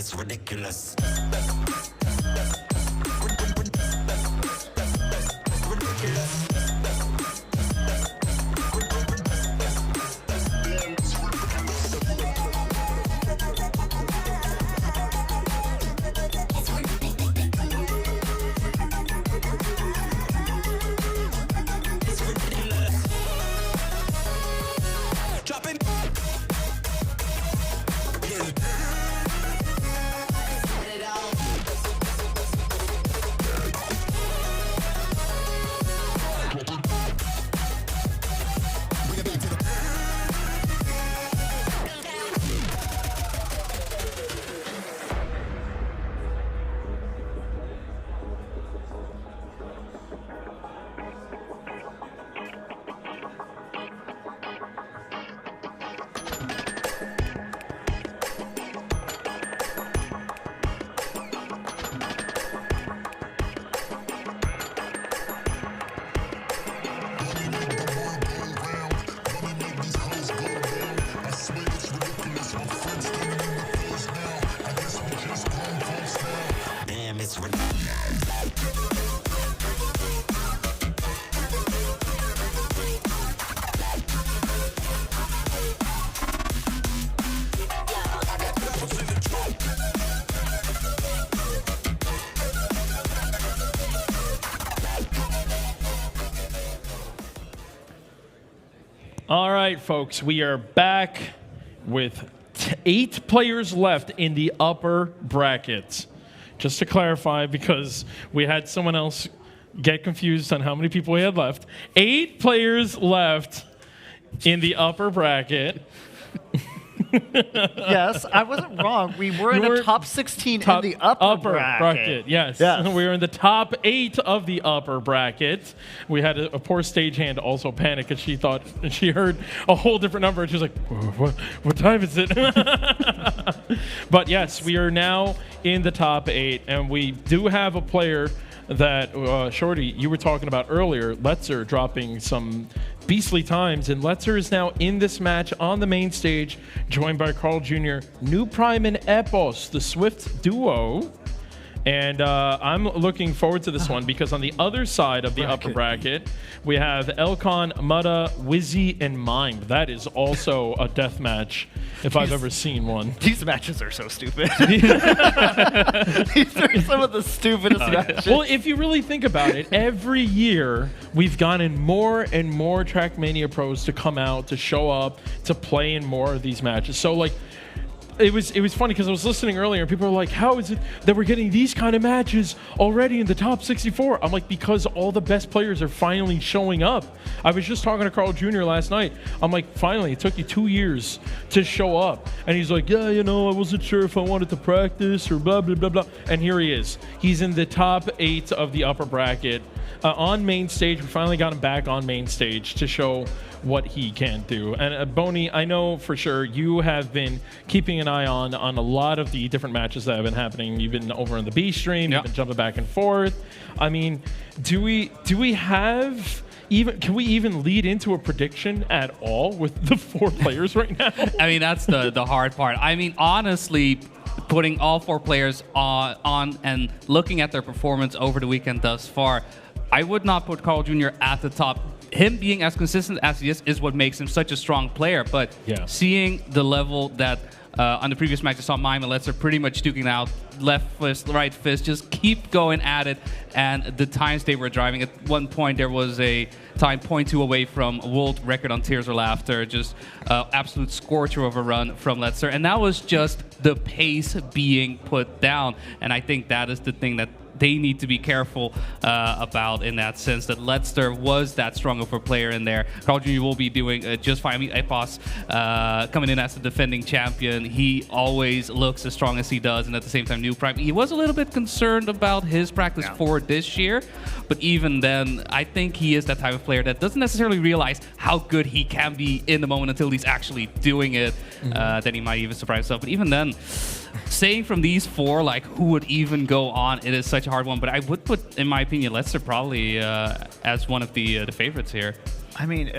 it's ridiculous. All right, folks, we are back with 8 players left in the upper bracket. Just to clarify, because we had someone else get confused on how many people we had left. 8 players left in the upper bracket. Yes, I wasn't wrong. We were in the top 16 in the upper bracket. Yes. We were in the top 8 of the upper bracket. We had a poor stagehand also panic because she thought she heard a whole different number and she was like, what time is it? But yes, we are now in the top 8 and we do have a player that, Shorty, you were talking about earlier, Letzer dropping some beastly times, and Letzer is now in this match on the main stage, joined by Carl Jr., New Prime and Epos, the Swift duo. And I'm looking forward to this one because on the other side of the upper bracket, we have Elcon, Mutta, Wizzy, and Mind. That is also a death match if I've ever seen one. These matches are so stupid. These are some of the stupidest matches. Well, if you really think about it, every year we've gotten more and more Trackmania pros to come out, to show up, to play in more of these matches. So, like, it was funny because I was listening earlier and people were like, how is it that we're getting these kind of matches already in the top 64? I'm like, because all the best players are finally showing up. I was just talking to Carl Jr. last night. I'm like, finally, it took you 2 years to show up. And he's like, yeah, you know, I wasn't sure if I wanted to practice or blah, blah, blah, blah. And here he is. He's in the top 8 of the upper bracket. On main stage, we finally got him back on main stage to show what he can do. And Boney, I know for sure you have been keeping an eye on a lot of the different matches that have been happening. You've been over in the B stream, you've been jumping back and forth. I mean, do we have can we even lead into a prediction at all with the 4 players right now? I mean, that's the hard part. I mean, honestly, putting all 4 players on and looking at their performance over the weekend thus far, I would not put Carl Jr. at the top. Him being as consistent as he is what makes him such a strong player. But seeing the level that on the previous match I saw Mime and Letzer pretty much duking out, left fist, right fist, just keep going at it. And the times they were driving, at one point there was a time 0.2 away from world record on Tears or Laughter, just absolute scorcher of a run from Letzer. And that was just the pace being put down. And I think that is the thing that they need to be careful about in that sense, that Letzer was that strong of a player in there. Carl Jr. will be doing just fine. I mean, Epos coming in as the defending champion, he always looks as strong as he does, and at the same time, New Prime, he was a little bit concerned about his practice for this year, but even then, I think he is that type of player that doesn't necessarily realize how good he can be in the moment until he's actually doing it. Then he might even surprise himself. But even then, saying from these 4, like, who would even go on, it is such a hard one. But I would put, in my opinion, Letzer probably as one of the favorites here. I mean,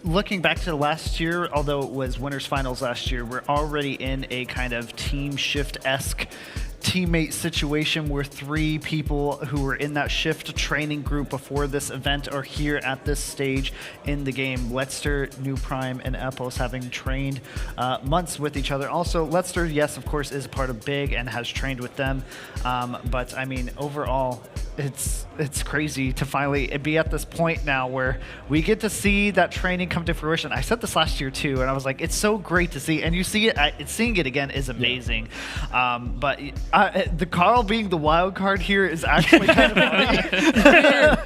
looking back to last year, although it was winners finals last year, we're already in a kind of team shift-esque teammate situation where 3 people who were in that shift training group before this event are here at this stage in the game. Leicester, New Prime, and Epos having trained months with each other. Also, Leicester, yes, of course, is part of Big and has trained with them. But I mean, overall, it's crazy to finally be at this point now where we get to see that training come to fruition. I said this last year too, and I was like, it's so great to see, and you see it. Seeing it again is amazing. But the Carl being the wild card here is actually kind of funny.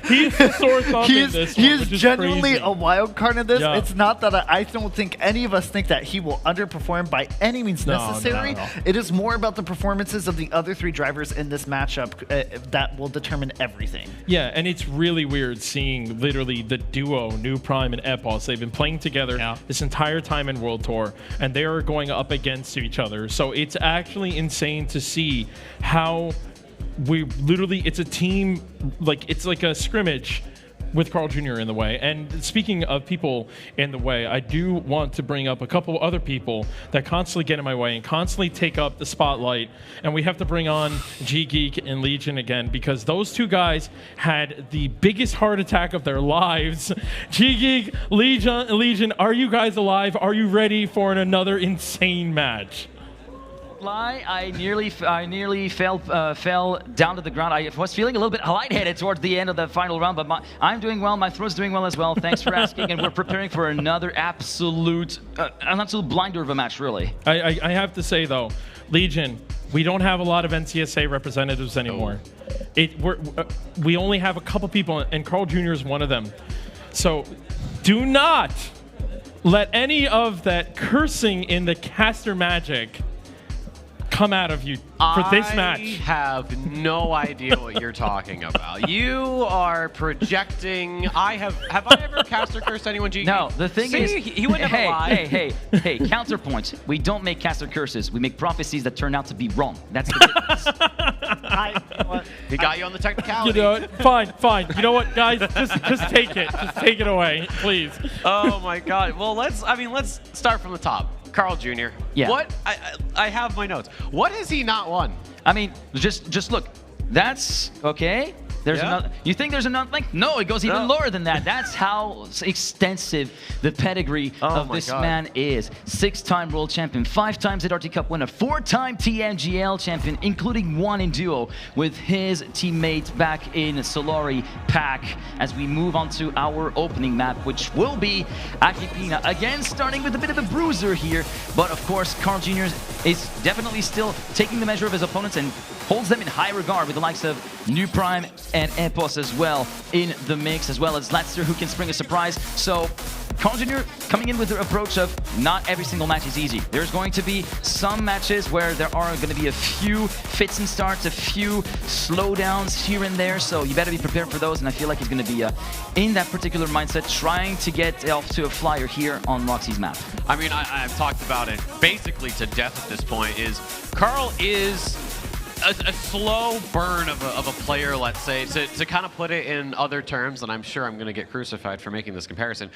He's the sore thumb in this He one, is which is genuinely crazy. a wild card in this. Yeah. It's not that I don't think any of us think that he will underperform by any means No, necessary. not at all. It is more about the performances of the other 3 drivers in this matchup that will determine everything. Yeah, and it's really weird seeing literally the duo, New Prime and Epos. They've been playing together this entire time in World Tour, and they are going up against each other. So it's actually insane to see how it's a team, it's like a scrimmage with Carl Jr. in the way. And speaking of people in the way, I do want to bring up a couple other people that constantly get in my way and constantly take up the spotlight. And we have to bring on G-Geek and Legion again, because those 2 guys had the biggest heart attack of their lives. G-Geek, Legion, are you guys alive? Are you ready for another insane match? I nearly fell down to the ground. I was feeling a little bit lightheaded towards the end of the final round, but I'm doing well. My throat's doing well as well. Thanks for asking, and we're preparing for another absolute blinder of a match, really. I have to say, though, Legion, we don't have a lot of NCSA representatives anymore. We only have a couple people, and Carl Jr. is one of them. So do not let any of that cursing in the caster magic come out of you for this match. I have no idea what you're talking about. You are projecting. Have I ever caster cursed anyone, G? No, the thing is, he wouldn't have lied. Hey, counterpoint. We don't make caster curses. We make prophecies that turn out to be wrong. That's the difference. He got you on the technicality. You know what? Fine. You know what, guys? Just take it. Just take it away, please. Oh my God. Well, let's start from the top. Carl Jr. Yeah. What? I have my notes. What has he not won? I mean, just look. That's okay. There's another. You think there's another link? No, it goes even lower than that. That's how extensive the pedigree of this man is. 6-time world champion, 5 times ZRT Cup winner, 4-time TNGL champion, including 1 in duo with his teammate back in Solari Pack. As we move on to our opening map, which will be Akipina. Again, starting with a bit of a bruiser here, but of course, Carl Jr. is definitely still taking the measure of his opponents and holds them in high regard with the likes of New Prime and Epos as well in the mix, as well as Leicester, who can spring a surprise. So Carl Jr. coming in with the approach of not every single match is easy. There's going to be some matches where there are going to be a few fits and starts, a few slowdowns here and there, so you better be prepared for those, and I feel like he's going to be in that particular mindset, trying to get off to a flyer here on Roxy's map. I mean, I've talked about it basically to death at this point. Carl is a slow burn of a player, let's say, to kind of put it in other terms, and I'm sure I'm going to get crucified for making this comparison.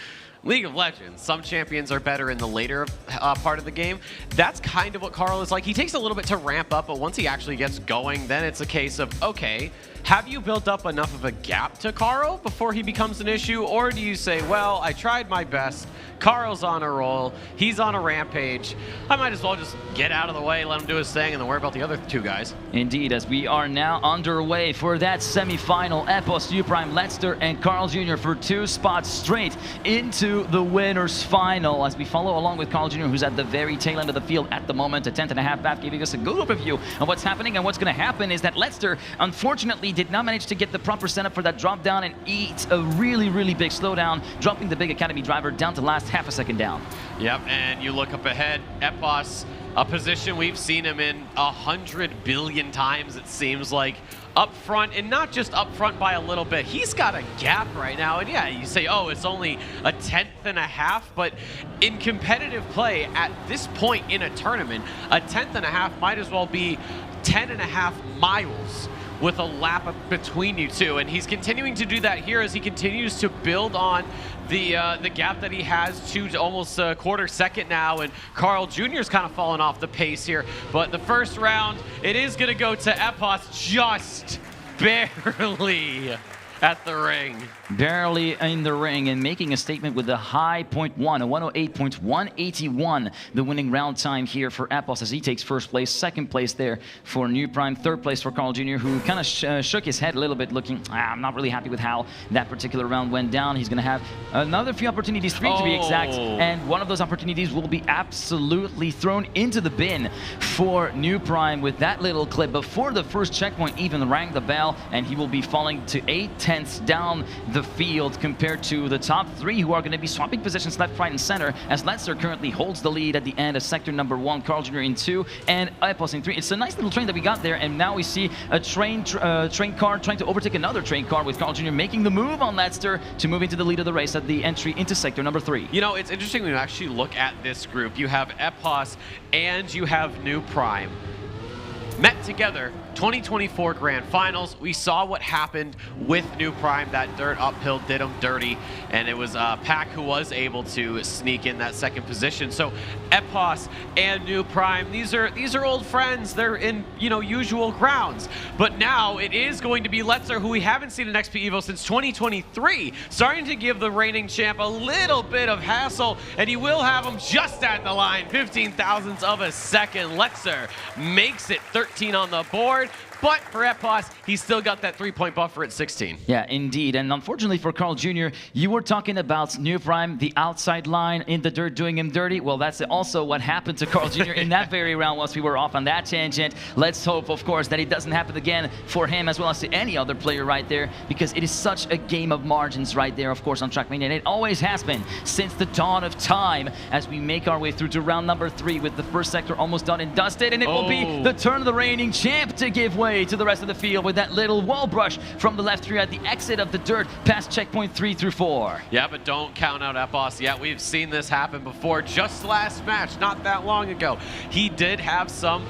League of Legends, some champions are better in the later part of the game. That's kind of what Carl is like. He takes a little bit to ramp up, but once he actually gets going, then it's a case of, okay, have you built up enough of a gap to Carl before he becomes an issue? Or do you say, well, I tried my best, Carl's on a roll, he's on a rampage, I might as well just get out of the way, let him do his thing, and then worry about the other 2 guys. Indeed, as we are now underway for that semi-final, Epos, U-Prime, Leicester, and Carl Jr. for 2 spots straight into the winners final, as we follow along with Carl Jr., who's at the very tail end of the field at the moment, a 10th and a half back, giving us a good overview of what's happening. And what's going to happen is that Leicester, unfortunately, did not manage to get the proper setup for that drop down and eat a really, really big slowdown, dropping the big Academy driver down to last half a second down. Yep, and you look up ahead, Epos, a position we've seen him in 100 billion times, it seems like, up front, and not just up front by a little bit. He's got a gap right now, and yeah, you say, oh, it's only a 10th and a half, but in competitive play at this point in a tournament, a 10th and a half might as well be 10 and a half miles with a lap between you two, and he's continuing to do that here as he continues to build on the gap that he has to almost a quarter second now, and Carl Jr.'s kind of fallen off the pace here. But the first round, it is going to go to XPEvo just barely at the ring. Barely in the ring and making a statement with a high .1, a 108.181, the winning round time here for XPEvo as he takes first place, second place there for New Prime, third place for Carl Jr., who kind of shook his head a little bit, looking, I'm not really happy with how that particular round went down. He's going to have another few opportunities, 3 to be exact, and one of those opportunities will be absolutely thrown into the bin for New Prime with that little clip before the first checkpoint even rang the bell, and he will be falling to 8/10 down the field compared to the top 3 who are going to be swapping positions left, right, and center as Letzer currently holds the lead at the end of sector number 1, Carl Jr. in 2, and XPEvo in 3. It's a nice little train that we got there, and now we see a train car trying to overtake another train car with Carl Jr. making the move on Letzer to move into the lead of the race at the entry into sector number 3. You know, it's interesting when you actually look at this group. You have XPEvo and you have New Prime met together 2024 Grand Finals. We saw what happened with New Prime. That dirt uphill did him dirty, and it was Pac who was able to sneak in that second position. So XPEvo and New Prime, these are old friends. They're in, you know, usual grounds. But now it is going to be Letzer, who we haven't seen in XPEvo since 2023, starting to give the reigning champ a little bit of hassle, and he will have him just at the line, 15 thousandths of a second. Letzer makes it 13 on the board. But for XPEvo, he's still got that 3-point buffer at 16. Yeah, indeed. And unfortunately for Carl Jr., you were talking about New Prime, the outside line in the dirt doing him dirty. Well, that's also what happened to Carl Jr. in that very round once we were off on that tangent. Let's hope, of course, that it doesn't happen again for him as well as to any other player right there, because it is such a game of margins right there, of course, on Trackmania. And it always has been since the dawn of time as we make our way through to round number 3 with the first sector almost done and dusted. And it will be the turn of the reigning champ to give way to the rest of the field with that little wall brush from the left rear at the exit of the dirt past checkpoint 3 through 4. Yeah, but don't count out XPEvo yet. We've seen this happen before. Just last match, not that long ago, he did have some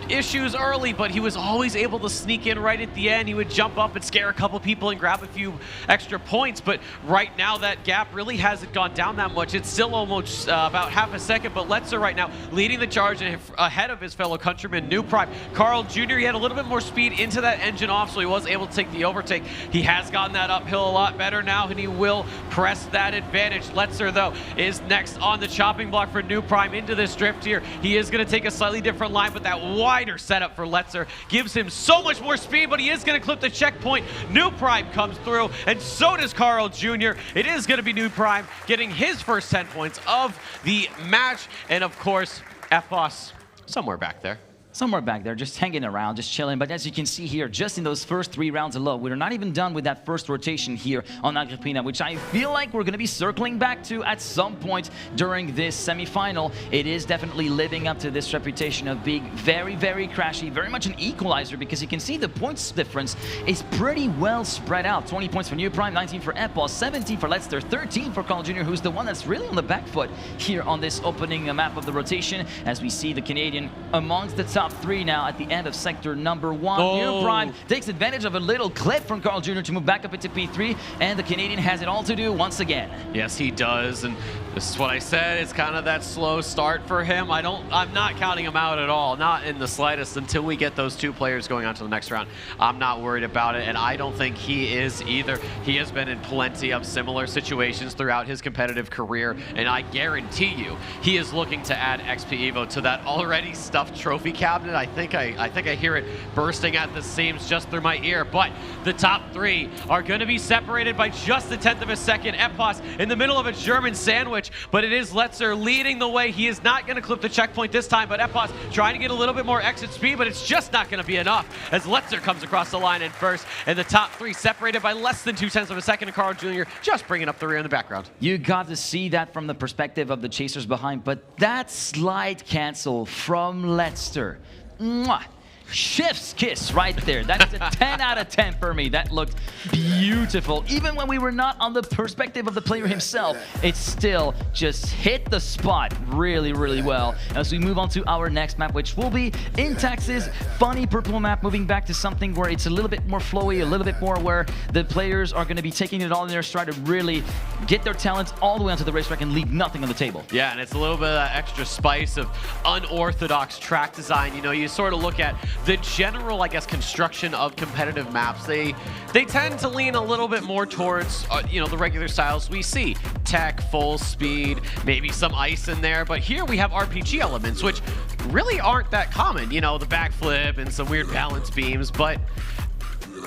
issues early, but he was always able to sneak in right at the end. He would jump up and scare a couple people and grab a few extra points, but right now that gap really hasn't gone down that much. It's still almost about half a second, but Letzer right now leading the charge ahead of his fellow countryman, New Prime. Carl Jr., he had a little bit more speed into that engine off, so he was able to take the overtake. He has gotten that uphill a lot better now, and he will press that advantage. Letzer, though, is next on the chopping block for New Prime into this drift here. He is going to take a slightly different line, but that wider setup for Letzer gives him so much more speed, but he is going to clip the checkpoint. New Prime comes through, and so does Carl Jr. It is going to be New Prime getting his first 10 points of the match, and of course, XPEvo somewhere back there. Somewhere back there, just hanging around, just chilling. But as you can see here, just in those first 3 rounds alone, we're not even done with that first rotation here on Agrippina, which I feel like we're going to be circling back to at some point during this semifinal. It is definitely living up to this reputation of being very, very crashy, very much an equalizer, because you can see the points difference is pretty well spread out. 20 points for New Prime, 19 for XPEvo, 17 for Letzer, 13 for Carl Jr., who's the one that's really on the back foot here on this opening map of the rotation, as we see the Canadian amongst the top 3 now at the end of sector number 1. New Prime takes advantage of a little clip from Carl Jr. to move back up into P3, and the Canadian has it all to do once again. Yes, he does, and this is what I said. It's kind of that slow start for him. I'm not counting him out at all, not in the slightest, until we get those 2 players going on to the next round. I'm not worried about it, and I don't think he is either. He has been in plenty of similar situations throughout his competitive career, and I guarantee you, he is looking to add XPEvo to that already stuffed trophy cabinet. I think I hear it bursting at the seams just through my ear, but the top 3 are going to be separated by just a 10th of a second. XPEvo in the middle of a German sandwich, but it is Letzer leading the way. He is not going to clip the checkpoint this time, but XPEvo trying to get a little bit more exit speed, but it's just not going to be enough as Letzer comes across the line in first, and the top 3 separated by less than 2/10 of a second, and Carl Jr. just bringing up the rear in the background. You got to see that from the perspective of the chasers behind, but that slide cancel from Letzer. Mwah. chef's kiss right there. That's a 10 out of 10 for me. That looked beautiful. Even when we were not on the perspective of the player himself, it still just hit the spot really, really well. As we move on to our next map, which will be in Texas, funny purple map, moving back to something where it's a little bit more flowy, a little bit more where the players are going to be taking it all in their stride to really get their talents all the way onto the racetrack and leave nothing on the table. Yeah, and it's a little bit of that extra spice of unorthodox track design. You know, you sort of look at the general, I guess, construction of competitive maps. They tend to lean a little bit more towards, you know, the regular styles we see. Tech, full speed, maybe some ice in there. But here we have RPG elements, which really aren't that common. You know, the backflip and some weird balance beams. But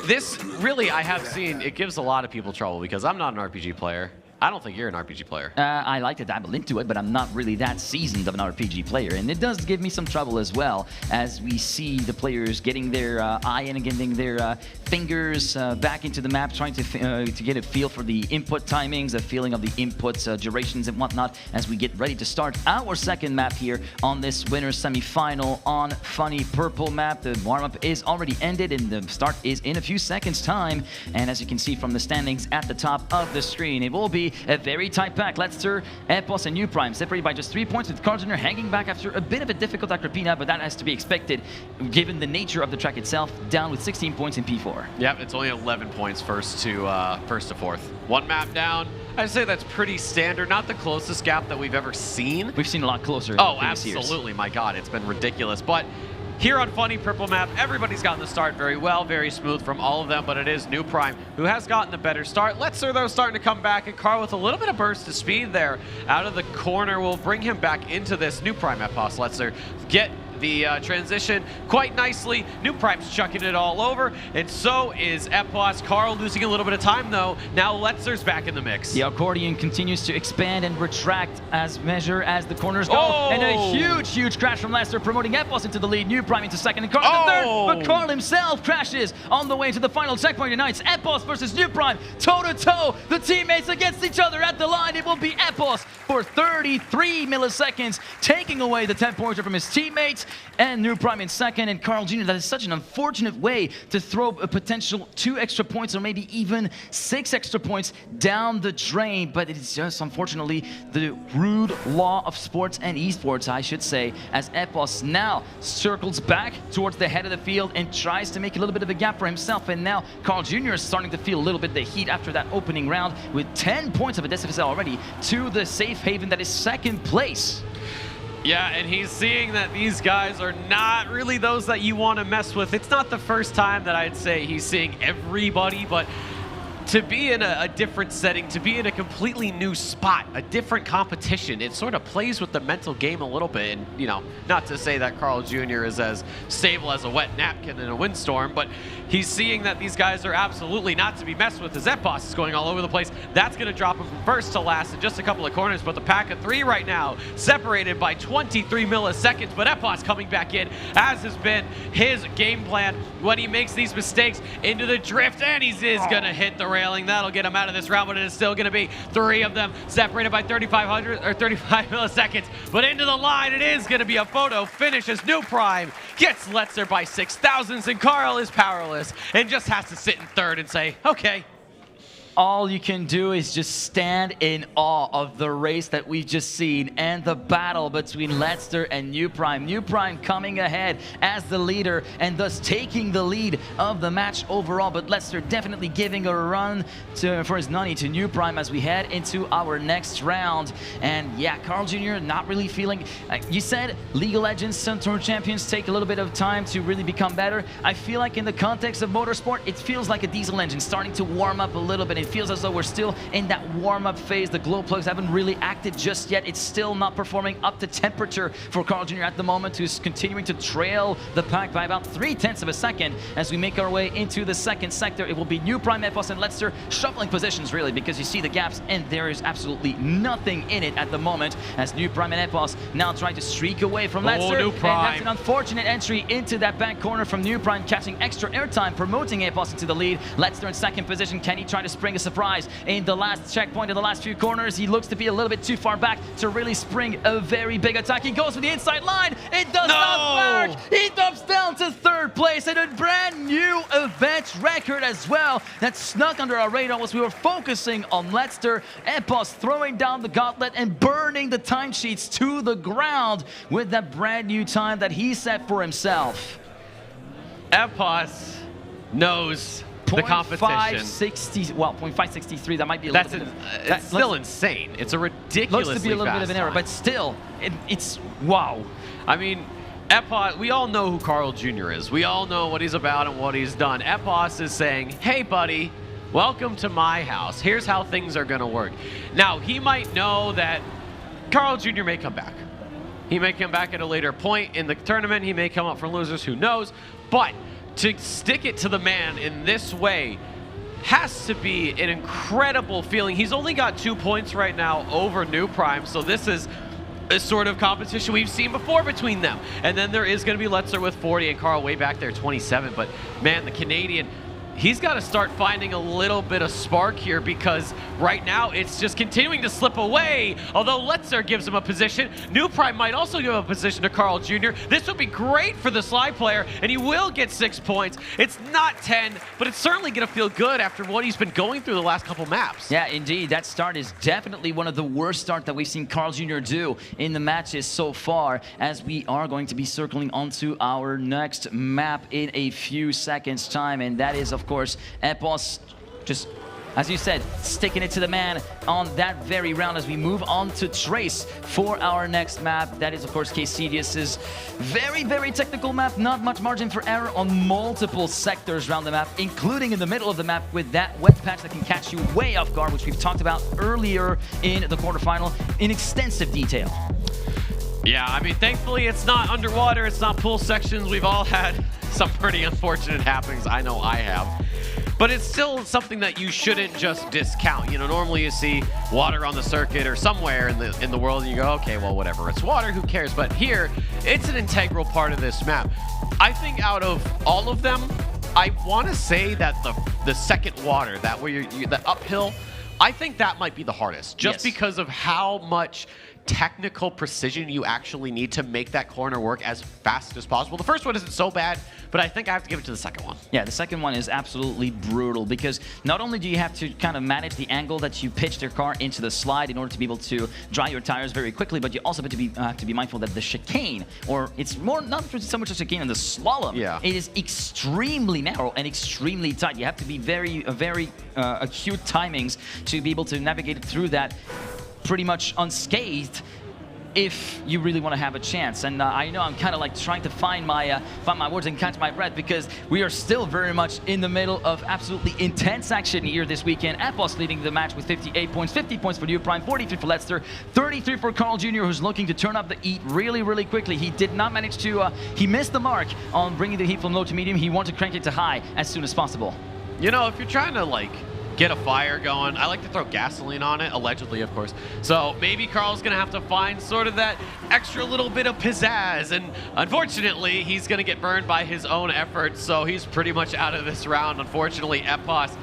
this really, I have seen, it gives a lot of people trouble because I'm not an RPG player. I don't think you're an RPG player. I like to dabble into it, but I'm not really that seasoned of an RPG player. And it does give me some trouble as well, as we see the players getting their eye in and getting their fingers back into the map, trying to get a feel for the input timings, a feeling of the inputs, durations and whatnot, as we get ready to start our second map here on this winner's semi-final on Funny Purple map. The warm-up is already ended and the start is in a few seconds time. And as you can see from the standings at the top of the screen, it will be a very tight pack. Leicester, XPEvo, and NewPrime separated by just 3 points, with Carl Jr. hanging back after a bit of a difficult Agrippina, but that has to be expected given the nature of the track itself, down with 16 points in P4. Yep, it's only 11 points first to fourth. One map down. I'd say that's pretty standard. Not the closest gap that we've ever seen. We've seen a lot closer. Oh, absolutely. My God, it's been ridiculous. But here on Funny Purple map, everybody's gotten the start very well, very smooth from all of them, but it is NewPrime who has gotten the better start. Leicester, though, starting to come back, and Carl with a little bit of burst of speed there out of the corner will bring him back into this. NewPrime at Post Leicester get the transition quite nicely. NewPrime's chucking it all over, and so is XPEvo. Carl losing a little bit of time, though. Now Leicester's back in the mix. The accordion continues to expand and retract as measure as the corners go. Oh! And a huge crash from Leicester, promoting XPEvo into the lead. NewPrime into second, and Carl into third. But Carl himself crashes on the way to the final checkpoint tonight. XPEvo versus NewPrime, toe-to-toe. The teammates against each other at the line. It will be XPEvo for 33 milliseconds, taking away the 10-pointer from his teammates. And NewPrime in second, and Carl Jr. That is such an unfortunate way to throw a potential 2 extra points or maybe even 6 extra points down the drain. But it is just, unfortunately, the rude law of sports and esports, I should say, as XPEvo now circles back towards the head of the field and tries to make a little bit of a gap for himself. And now Carl Jr. is starting to feel a little bit the heat after that opening round, with 10 points of a deficit already to the safe haven that is second place. Yeah, and he's seeing that these guys are not really those that you want to mess with. It's not the first time that I'd say he's seeing everybody, but to be in a different setting, to be in a completely new spot, a different competition, it sort of plays with the mental game a little bit. And, you know, not to say that Carl Jr. is as stable as a wet napkin in a windstorm, but he's seeing that these guys are absolutely not to be messed with. As XPEvo is going all over the place, that's going to drop him from first to last in just a couple of corners. But the pack of 3 right now, separated by 23 milliseconds. But XPEvo is coming back in, as has been his game plan when he makes these mistakes into the drift, and he is going to hit the railing. That'll get him out of this round, but it is still going to be 3 of them separated by 3,500 or 35 milliseconds. But into the line, it is going to be a photo finish as NewPrime gets Leicester by 6 thousandths, and Carl is powerless and just has to sit in third and say, okay. All you can do is just stand in awe of the race that we've just seen and the battle between Leicester and NewPrime. NewPrime coming ahead as the leader and thus taking the lead of the match overall, but Leicester definitely giving a run for his money to NewPrime as we head into our next round. And yeah, Carl Jr. not really feeling, you said League of Legends, some tour champions take a little bit of time to really become better. I feel like in the context of motorsport, it feels like a diesel engine starting to warm up a little bit. It feels as though we're still in that warm-up phase. The glow plugs haven't really acted just yet. It's still not performing up to temperature for Carl Jr. at the moment, who's continuing to trail the pack by about 0.3 of a second as we make our way into the second sector. It will be NewPrime, XPEvo, and Leicester shuffling positions, really, because you see the gaps, and there is absolutely nothing in it at the moment as NewPrime and XPEvo now trying to streak away from Leicester. And that's an unfortunate entry into that back corner from NewPrime, catching extra airtime, promoting XPEvo into the lead. Leicester in second position. Can he try to spring a surprise in the last checkpoint, in the last few corners? He looks to be a little bit too far back to really spring a very big attack. He goes for the inside line. It does not work. He drops down to third place. place and a brand new event record as well that snuck under our radar was we were focusing on Leicester. XPEvo throwing down the gauntlet and burning the timesheets to the ground with that brand new time that he set for himself. XPEvo knows the competition. 0.560, well, 0.563, that might be a little bit. It's still insane. It's a ridiculously looks to be a little bit of an error, but still, it's wow. I mean, XPEvo, we all know who Carl Jr. is. We all know what he's about and what he's done. XPEvo is saying, hey, buddy, welcome to my house. Here's how things are going to work. Now, he might know that Carl Jr. may come back. He may come back at a later point in the tournament. He may come up for losers. Who knows? But to stick it to the man in this way has to be an incredible feeling. He's only got 2 points right now over New Prime, so this is a sort of competition we've seen before between them. And then there is going to be Letzer with 40 and Carl way back there 27. But man, the Canadian, he's got to start finding a little bit of spark here because right now it's just continuing to slip away. Although Letzer gives him a position, New Prime might also give a position to Carl Jr. This would be great for the Sly player, and he will get 6 points. It's not 10, but it's certainly going to feel good after what he's been going through the last couple maps. Yeah, indeed. That start is definitely one of the worst starts that we've seen Carl Jr. do in the matches so far, as we are going to be circling onto our next map in a few seconds' time, and that is, of course, XPEvo just, as you said, sticking it to the man on that very round as we move on to Trace for our next map. That is, of course, Casidius's very, very technical map. Not much margin for error on multiple sectors around the map, including in the middle of the map with that wet patch that can catch you way off guard, which we've talked about earlier in the quarterfinal in extensive detail. Yeah, I mean, thankfully it's not underwater, it's not pool sections. We've all had some pretty unfortunate happenings. I know I have. But it's still something that you shouldn't just discount. You know, normally you see water on the circuit or somewhere in the world and you go, okay, well, whatever, it's water, who cares? But here, it's an integral part of this map. I think out of all of them, I want to say that the second water, that where you're the uphill, I think that might be the hardest, just because of how much technical precision you actually need to make that corner work as fast as possible. The first one isn't so bad, but I think I have to give it to the second one. Yeah, the second one is absolutely brutal because not only do you have to kind of manage the angle that you pitched your car into the slide in order to be able to dry your tires very quickly, but you also have to be mindful that the chicane, or it's more not so much a chicane in the slalom, it is extremely narrow and extremely tight. You have to be very acute timings to be able to navigate through that pretty much unscathed if you really want to have a chance. And I know I'm kind of like trying to find my words and catch my breath because we are still very much in the middle of absolutely intense action here this weekend. XPEvo leading the match with 58 points, 50 points for New Prime, 43 for Leicester, 33 for Carl Jr., who's looking to turn up the heat really, really quickly. He did not manage to, he missed the mark on bringing the heat from low to medium. He wanted to crank it to high as soon as possible. You know, if you're trying to like get a fire going, I like to throw gasoline on it, allegedly, of course. So maybe Carl's gonna have to find sort of that extra little bit of pizzazz, and unfortunately, he's gonna get burned by his own efforts, so he's pretty much out of this round. Unfortunately, XPEvo,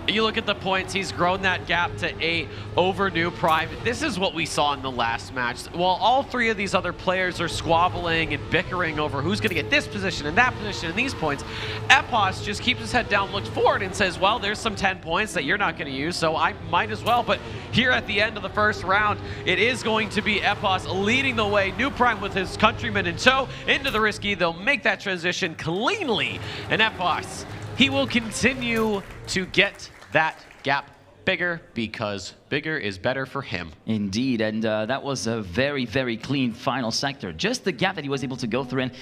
you look at the points, he's grown that gap to 8 over New Prime. This is what we saw in the last match. While all three of these other players are squabbling and bickering over who's going to get this position and that position and these points, XPEvo just keeps his head down, looks forward and says, well, there's some 10 points that you're not going to use, so I might as well. But here at the end of the first round, it is going to be XPEvo leading the way. New Prime with his countrymen in tow into the risky. They'll make that transition cleanly. And XPEvo, he will continue to get that gap bigger because bigger is better for him. Indeed, and that was a very, very clean final sector. Just the gap that he was able to go through, and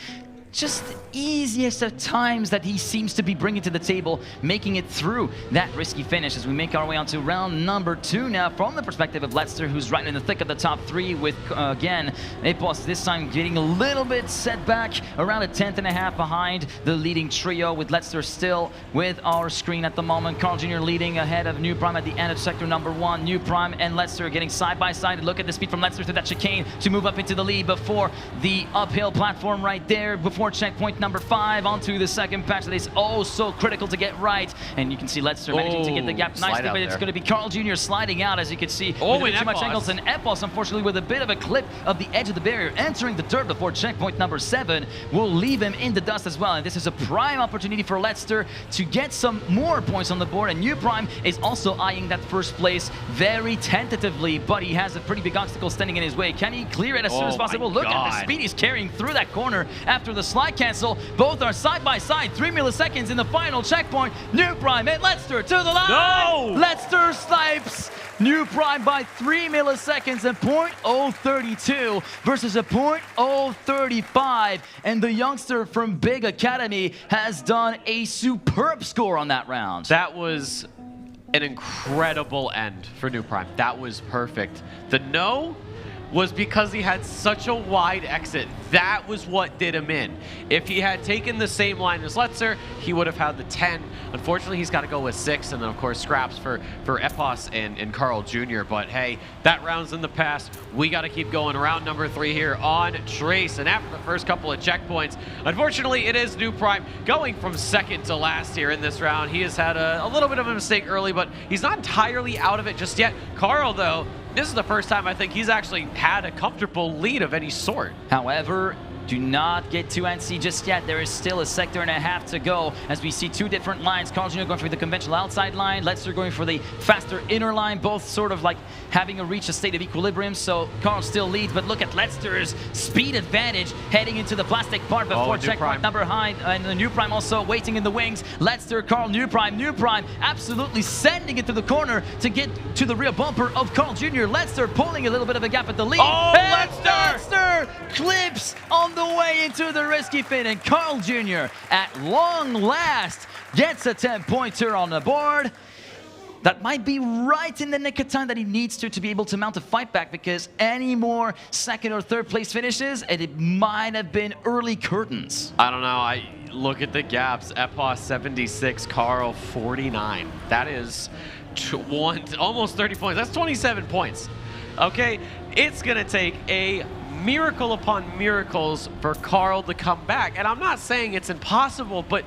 just the easiest of times that he seems to be bringing to the table, making it through that risky finish as we make our way onto round number 2 now from the perspective of Leicester, who's right in the thick of the top 3 with, again, XPEvo this time getting a little bit set back, around a 10th and a half behind the leading trio, with Leicester still with our screen at the moment. Carl Jr. leading ahead of New Prime at the end of sector number 1. New Prime and Leicester getting side by side. Look at the speed from Leicester through that chicane to move up into the lead before the uphill platform right there, before before checkpoint number 5 onto the second patch that is oh so critical to get right. And you can see Letster managing to get the gap nicely, but it's going to be Carl Jr. sliding out, as you can see. Oh, with and too much XPEvo. angles, and XPEvo, unfortunately, with a bit of a clip of the edge of the barrier, entering the dirt before checkpoint number 7 will leave him in the dust as well. And this is a prime opportunity for Letster to get some more points on the board. And New Prime is also eyeing that first place very tentatively, but he has a pretty big obstacle standing in his way. Can he clear it as soon as possible? Look at the speed he's carrying through that corner after the slide cancel. Both are side by side, 3 milliseconds in the final checkpoint. New Prime and Letster to the line. No! Letster snipes New Prime by 3 milliseconds and 0.032 versus a 0.035. And the youngster from Big Academy has done a superb score on that round. That was an incredible end for New Prime. That was perfect. The no was because he had such a wide exit. That was what did him in. If he had taken the same line as Letzer, he would have had the 10. Unfortunately, he's got to go with 6, and then, of course, scraps for XPEvo and Carl Jr. But, hey, that round's in the past. We got to keep going. Round number 3 here on Trace. And after the first couple of checkpoints, unfortunately, it is New Prime going from second to last here in this round. He has had a little bit of a mistake early, but he's not entirely out of it just yet. Carl, though, this is the first time I think he's actually had a comfortable lead of any sort. However, do not get too antsy just yet. There is still a sector and a half to go as we see 2 different lines. Carl Jr. going for the conventional outside line, Letster going for the faster inner line, both sort of like having reached a state of equilibrium. So Carl still leads, but look at Letster's speed advantage heading into the plastic part before checkpoint number high, and the New Prime also waiting in the wings. Letster, Carl, New Prime absolutely sending it to the corner to get to the rear bumper of Carl Jr. Letster pulling a little bit of a gap at the lead. Oh, and Letster! Letster clips on the way into the risky fin, and Carl Jr. at long last gets a 10-pointer on the board. That might be right in the nick of time that he needs to be able to mount a fight back, because any more second or third place finishes, and it might have been early curtains. I don't know. I look at the gaps. XPEvo 76, Carl 49. That is almost 30 points. That's 27 points. Okay, it's gonna take a miracle upon miracles for Carl to come back. And I'm not saying it's impossible, but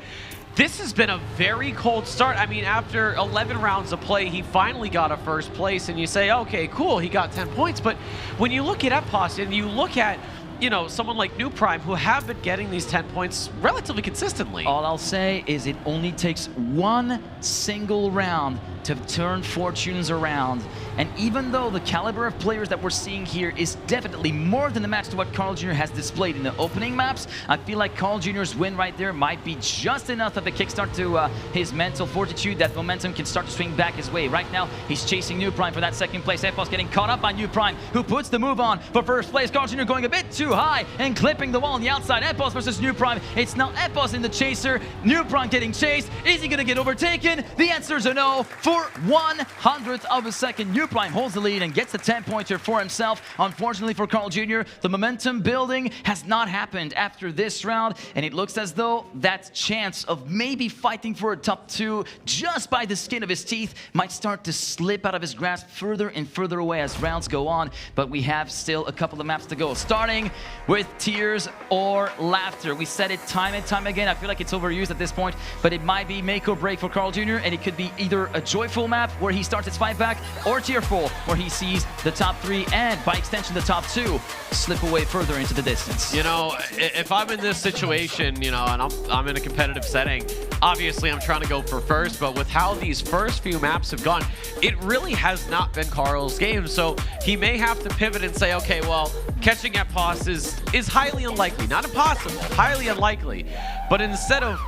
this has been a very cold start. I mean, after 11 rounds of play, he finally got a first place, and you say, okay, cool, he got 10 points. But when you look at XPEvo and you look at, you know, someone like New Prime, who have been getting these 10 points relatively consistently. All I'll say is it only takes one single round to turn fortunes around. And even though the caliber of players that we're seeing here is definitely more than the match to what Carl Jr. has displayed in the opening maps, I feel like Carl Jr.'s win right there might be just enough of a kickstart to his mental fortitude. That momentum can start to swing back his way. Right now, he's chasing New Prime for that second place. XPEvo's getting caught up by New Prime, who puts the move on for first place. Carl Jr. going a bit too high and clipping the wall on the outside. XPEvo versus New Prime. It's now XPEvo's in the chaser. New Prime getting chased. Is he going to get overtaken? The answer is a no. For 1/100th of a second, New Prime holds the lead and gets the 10-pointer for himself. Unfortunately for Carl Jr., the momentum building has not happened after this round, and it looks as though that chance of maybe fighting for a top 2 just by the skin of his teeth might start to slip out of his grasp further and further away as rounds go on. But we have still a couple of maps to go, starting with Tears or Laughter. We said it time and time again. I feel like it's overused at this point, but it might be make or break for Carl Jr., and it could be either a joyful map where he starts his fight back, or Tearful, where he sees the top 3 and by extension the top 2 slip away further into the distance. You know, if I'm in this situation, you know, and I'm in a competitive setting, obviously I'm trying to go for first, but with how these first few maps have gone, it really has not been Carl's game. So he may have to pivot and say, okay, well, catching XPEvo is highly unlikely, not impossible, highly unlikely. But instead of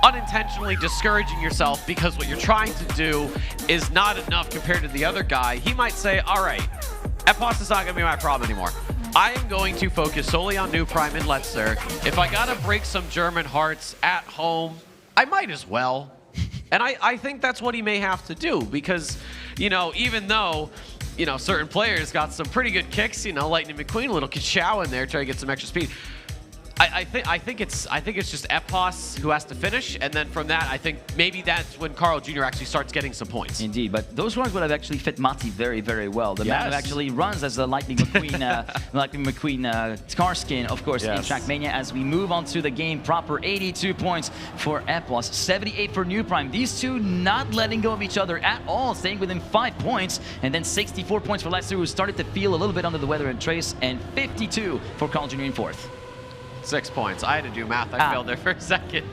unintentionally discouraging yourself because what you're trying to do is not enough compared to the other guy, he might say, all right, XPEvo is not going to be my problem anymore. I am going to focus solely on New Prime and Letzer. If I got to break some German hearts at home, I might as well. And I think that's what he may have to do, because, you know, even though, you know, certain players got some pretty good kicks, you know, Lightning McQueen, a little ka-chow in there, trying to get some extra speed. I think it's just Epos who has to finish, and then from that, I think maybe that's when Carl Jr. actually starts getting some points. Indeed, but those runs would have actually fit Mati very, very well. The man who actually runs as the Lightning McQueen car skin, of course, in Trackmania. As we move on to the game proper, 82 points for Epos, 78 for New Prime. These two not letting go of each other at all, staying within 5 points, and then 64 points for Letzer, who started to feel a little bit under the weather, and Trace, and 52 for Carl Jr. in 4th. 6 points. I had to do math. I failed there for a second.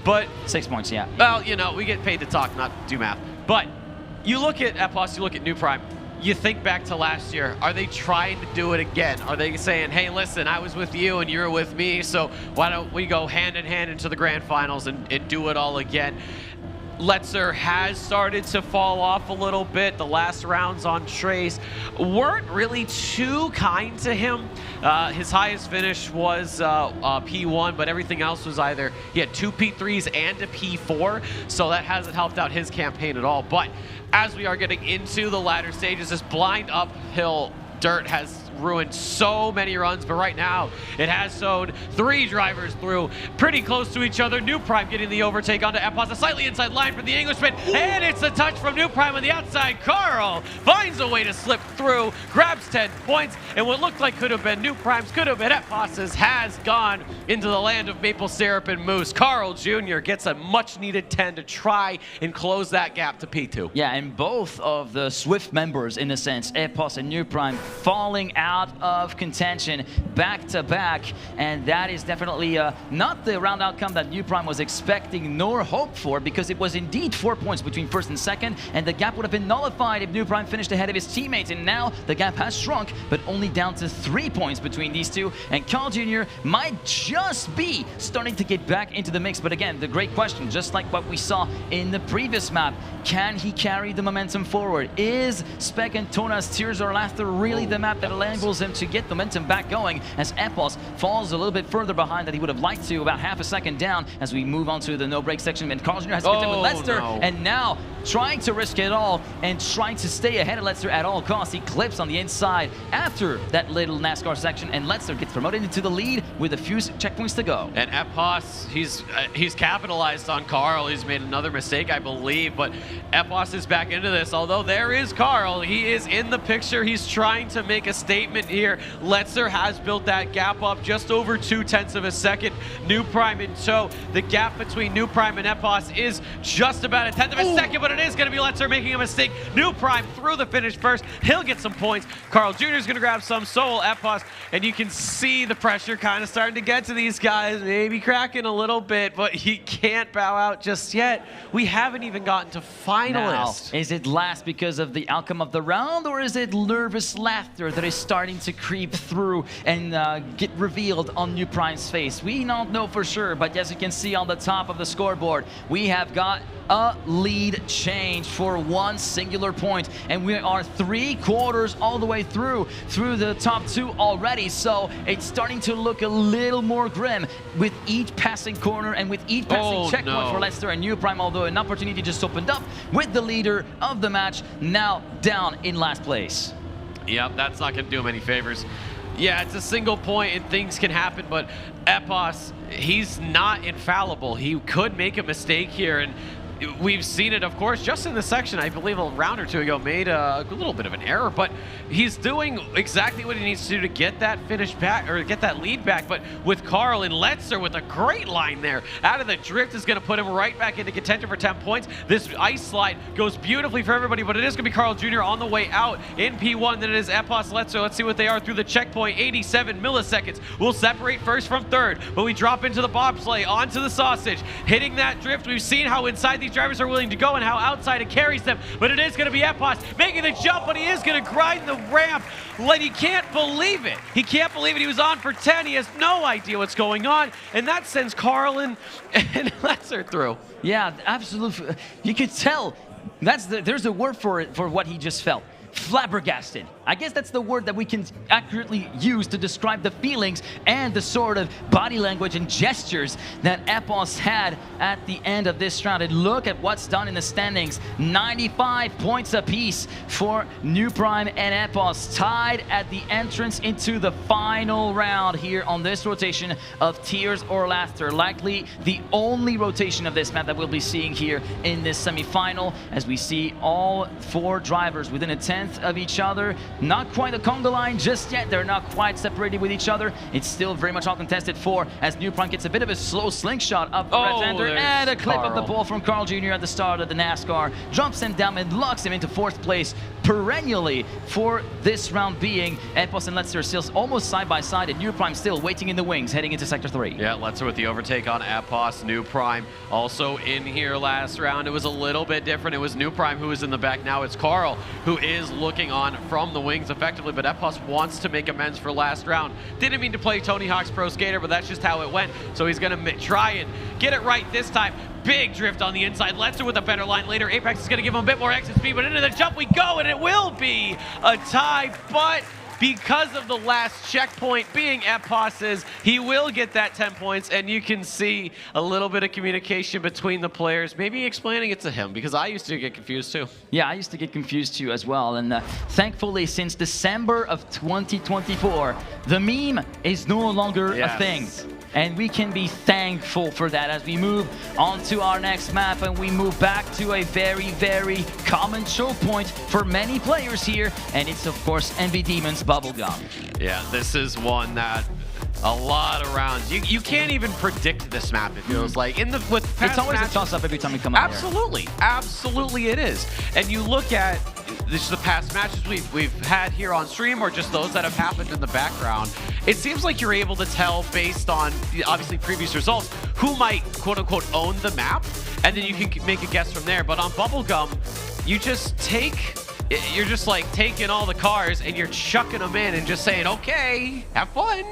But 6 points, yeah. Well, you know, we get paid to talk, not do math. But you look at Epos, you look at New Prime, you think back to last year. Are they trying to do it again? Are they saying, hey, listen, I was with you and you were with me, so why don't we go hand in hand into the grand finals and do it all again? Letzer has started to fall off a little bit. The last rounds on Trace weren't really too kind to him. His highest finish was P1, but everything else was either he had 2 P3s and a P4, so that hasn't helped out his campaign at all. But as we are getting into the latter stages, this blind uphill dirt has ruined so many runs, but right now it has sewed 3 drivers through pretty close to each other. New Prime getting the overtake onto Epos, a slightly inside line for the Englishman, and it's a touch from New Prime on the outside. Carl finds a way to slip through, grabs 10 points, and what looked like could have been New Prime's, could have been Epos's, has gone into the land of maple syrup and mousse. Carl Jr. gets a much needed 10 to try and close that gap to P2. Yeah, and both of the Swift members, in a sense, Epos and New Prime, falling out of contention back to back, and that is definitely not the round outcome that New Prime was expecting nor hoped for, because it was indeed 4 points between first and second, and the gap would have been nullified if New Prime finished ahead of his teammates, and now the gap has shrunk, but only down to 3 points between these two, and Carl Jr. might just be starting to get back into the mix. But again, the great question, just like what we saw in the previous map, can he carry the momentum forward? Is Spec and Tona's Tears or Laughter really the map that enables him to get momentum back going, as Epos falls a little bit further behind than he would have liked to, about half a second down as we move on to the no-break section, and Carl Jr. has to get in with Letzer, and now trying to risk it all and trying to stay ahead of Letzer at all costs. He clips on the inside after that little NASCAR section, and Letzer gets promoted into the lead with a few checkpoints to go. And Epos, he's capitalized on Carl. He's made another mistake, I believe, but Epos is back into this. Although there is Carl, he is in the picture. He's trying to make a statement here. Letzer has built that gap up just over 0.2 of a second. New Prime in tow. The gap between New Prime and Epos is just about 1/10 of a second, but it is going to be Letzer making a mistake. New Prime through the finish first. He'll get some points. Carl Jr. is going to grab some, so will Epos, and you can see the pressure kind of starting to get to these guys, maybe cracking a little bit, but he can't bow out just yet. We haven't even gotten to finalists. Now, is it last because of the outcome of the round, or is it nervous laughter that is starting to creep through and get revealed on New Prime's face? We don't know for sure, but as you can see on the top of the scoreboard, we have got a lead change for 1 singular point, and we are 3/4 all the way through the top 2 already, so it's starting to look a little more grim with each passing corner and with each passing checkpoint for Letzer and New Prime, although an opportunity just opened up with the leader of the match now down in last place. Yep, that's not going to do him any favors. Yeah, it's a single point and things can happen, but Epos, he's not infallible. He could make a mistake here, and we've seen it, of course, just in the section, I believe a round or two ago, made a little bit of an error, but he's doing exactly what he needs to do to get that finish back, or get that lead back. But with Carl and Letzer with a great line there, out of the drift is going to put him right back into contention for 10 points. This ice slide goes beautifully for everybody, but it is going to be Carl Jr. on the way out in P1, then it is Epos, Letzer. Let's see what they are through the checkpoint. 87 milliseconds will separate first from third, but we drop into the bobsleigh, onto the sausage, hitting that drift. We've seen how inside these drivers are willing to go and how outside it carries them, but it is going to be Epos making the jump, but he is going to grind the ramp. Like, he can't believe it. He can't believe it. He was on for 10. He has no idea what's going on, and that sends Carl and Letzer through. Yeah, absolutely. You could tell. There's a word for it, for what he just felt. flabbergasted. I guess that's the word that we can accurately use to describe the feelings and the sort of body language and gestures that Epos had at the end of this round. And look at what's done in the standings. 95 points apiece for New Prime and Epos, tied at the entrance into the final round here on this rotation of Tears or Laughter. Likely the only rotation of this map that we'll be seeing here in this semi-final, as we see all 4 drivers within a 10th of each other. Not quite a conga line just yet. They're not quite separated with each other. It's still very much all contested for, as New Prime gets a bit of a slow slingshot up for Redlander, and a clip of the ball from Carl Jr. at the start of the NASCAR. Jumps him down and locks him into 4th place perennially for this round being. Epos and Letzer still almost side by side, and New Prime still waiting in the wings heading into Sector 3. Yeah, Letzer with the overtake on Epos. New Prime also in here last round. It was a little bit different. It was New Prime who was in the back. Now it's Carl who is looking on from the wings effectively, but Epos wants to make amends for last round. Didn't mean to play Tony Hawk's Pro Skater, but that's just how it went. So he's going to try and get it right this time. Big drift on the inside. Letzer with a better line later. Apex is going to give him a bit more exit speed, but into the jump we go, and it will be a tie, but because of the last checkpoint being Epos's, he will get that 10 points, and you can see a little bit of communication between the players, maybe explaining it to him, because I used to get confused too. Yeah, I used to get confused too as well, and thankfully since December of 2024, the meme is no longer a thing. And we can be thankful for that as we move on to our next map, and we move back to a very, very common choke point for many players here, and it's of course MV Demons Bubblegum. Yeah, this is one that a lot of rounds. You can't even predict this map, it feels like. It's always a toss-up every time we come out here. Absolutely, absolutely it is. And you look at just the past matches we've had here on stream, or just those that have happened in the background, it seems like you're able to tell based on obviously previous results who might quote-unquote own the map, and then you can make a guess from there. But on Bubblegum, you just you're just like taking all the cars and you're chucking them in and just saying, okay, have fun.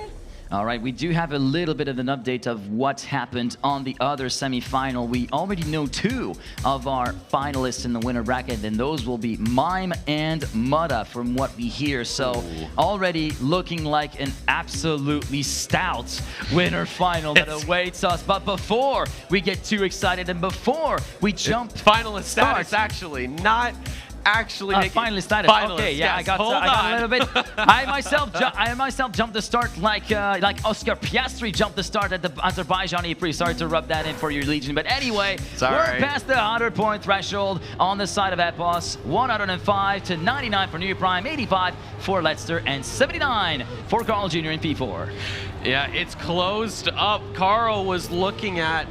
All right, we do have a little bit of an update of what happened on the other semi-final. We already know 2 of our finalists in the winner bracket, and those will be Mime and Mutta from what we hear. So already looking like an absolutely stout winner final that awaits us. But before we get too excited and before we jump... Finalist status, actually, not... Actually, finalist status. Finalist, okay, yeah, yes. I got a little bit. I myself jumped the start like Oscar Piastri jumped the start at the Azerbaijani Prix. Sorry to rub that in for your Legion, but anyway, we're past the 100-point threshold on the side of Epos. 105 to 99 for New Prime, 85 for Letzer, and 79 for Carl Jr. in P4. Yeah, it's closed up. Carl was looking at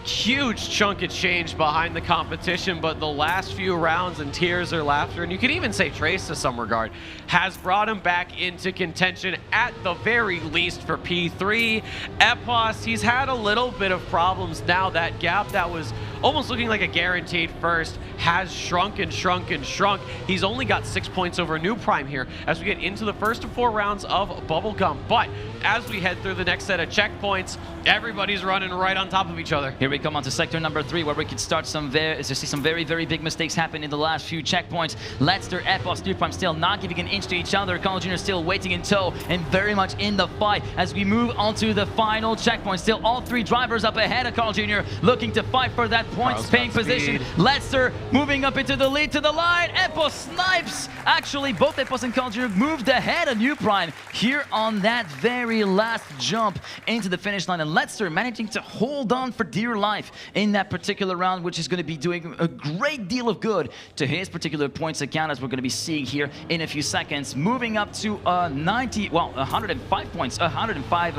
huge chunk of change behind the competition, but the last few rounds in Tears or Laughter, and you could even say Trace to some regard, has brought him back into contention at the very least for P3. Epos, he's had a little bit of problems now. That gap that was almost looking like a guaranteed first has shrunk and shrunk and shrunk. He's only got 6 points over New Prime here as we get into the first of 4 rounds of Bubblegum. But as we head through the next set of checkpoints, everybody's running right on top of each other. Here we come on to sector number 3, where we could start to see some very, very big mistakes happen in the last few checkpoints. Letzer, Epos, New Prime still not giving an inch to each other. Carl Jr. still waiting in tow and very much in the fight as we move on to the final checkpoint. Still all 3 drivers up ahead of Carl Jr. looking to fight for that points-paying position. Letzer moving up into the lead to the line. Epos snipes. Actually, both Epos and Carl Jr. moved ahead of New Prime here on that very last jump into the finish line. And Letzer managing to hold on for dear life in that particular round, which is going to be doing a great deal of good to his particular points account, as we're going to be seeing here in a few seconds. Moving up to 105 points, 105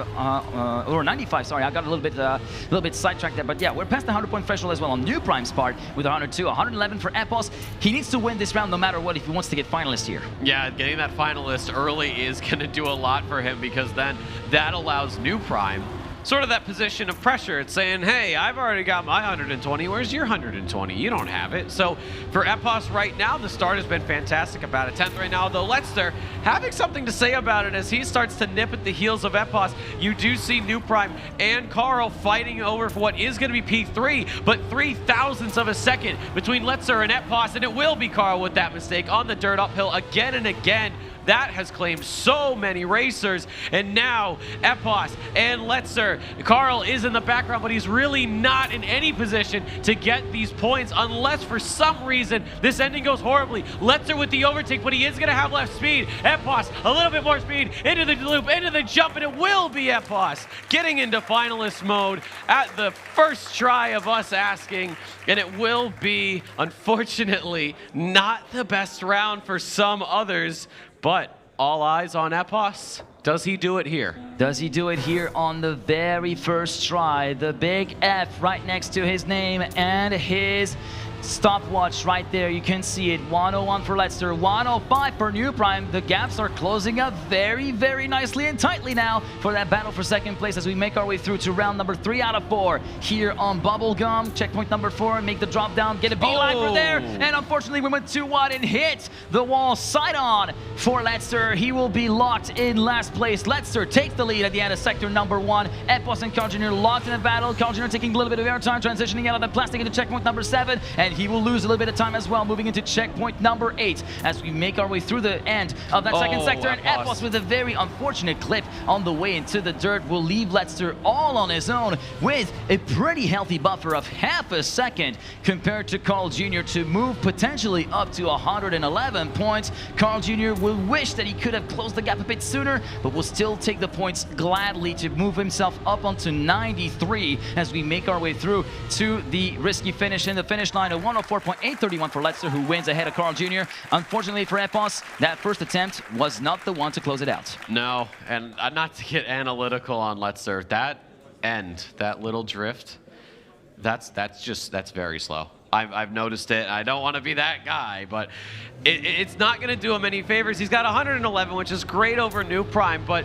or 95. Sorry, I got a little bit sidetracked there, but yeah, we're past the 100-point threshold as well on New Prime's part with 102, 111 for Epos. He needs to win this round no matter what if he wants to get finalist here. Yeah, getting that finalist early is going to do a lot for him, because then that allows New Prime sort of that position of pressure. It's saying, hey, I've already got my 120. Where's your 120? You don't have it. So for Epos right now, the start has been fantastic. About a 10th right now, though Letzter having something to say about it as he starts to nip at the heels of Epos. You do see New Prime and Carl fighting over for what is going to be P3, but 0.003 of a second between Letzter and Epos, and it will be Carl with that mistake on the dirt uphill again and again. That has claimed so many racers, and now Epos and Letzter. Carl is in the background, but he's really not in any position to get these points unless for some reason this ending goes horribly. Letzter with the overtake, but he is going to have left speed. Epos, a little bit more speed, into the loop, into the jump, and it will be Epos getting into finalist mode at the first try of us asking, and it will be, unfortunately, not the best round for some others. But all eyes on Epos. Does he do it here? Does he do it here on the very first try? The big F right next to his name and his stopwatch right there. You can see it. 101 for Letzter, 105 for New Prime. The gaps are closing up very, very nicely and tightly now for that battle for second place as we make our way through to round number 3 out of 4 here on Bubblegum. Checkpoint number 4, make the drop down, get a beeline for there. And unfortunately, we went too wide and hit the wall side on for Letzter. He will be locked in last place. Letzter takes the lead at the end of sector number 1. Epos and Carl Jr. locked in a battle. Carl Jr. taking a little bit of airtime, transitioning out of the plastic into checkpoint number 7. And he will lose a little bit of time as well, moving into checkpoint number 8 as we make our way through the end of that second sector. And Epos with a very unfortunate clip on the way into the dirt will leave Letzter all on his own with a pretty healthy buffer of half a second compared to Carl Jr. to move potentially up to 111 points. Carl Jr. will wish that he could have closed the gap a bit sooner, but will still take the points gladly to move himself up onto 93 as we make our way through to the risky finish in the finish line of 104.831 for Letzter, who wins ahead of Carl Jr. Unfortunately for Epos, that first attempt was not the one to close it out. No, and not to get analytical on Letzter, that end, that little drift, that's very slow. I've noticed it. I don't want to be that guy, but it's not going to do him any favors. He's got 111, which is great over New Prime, but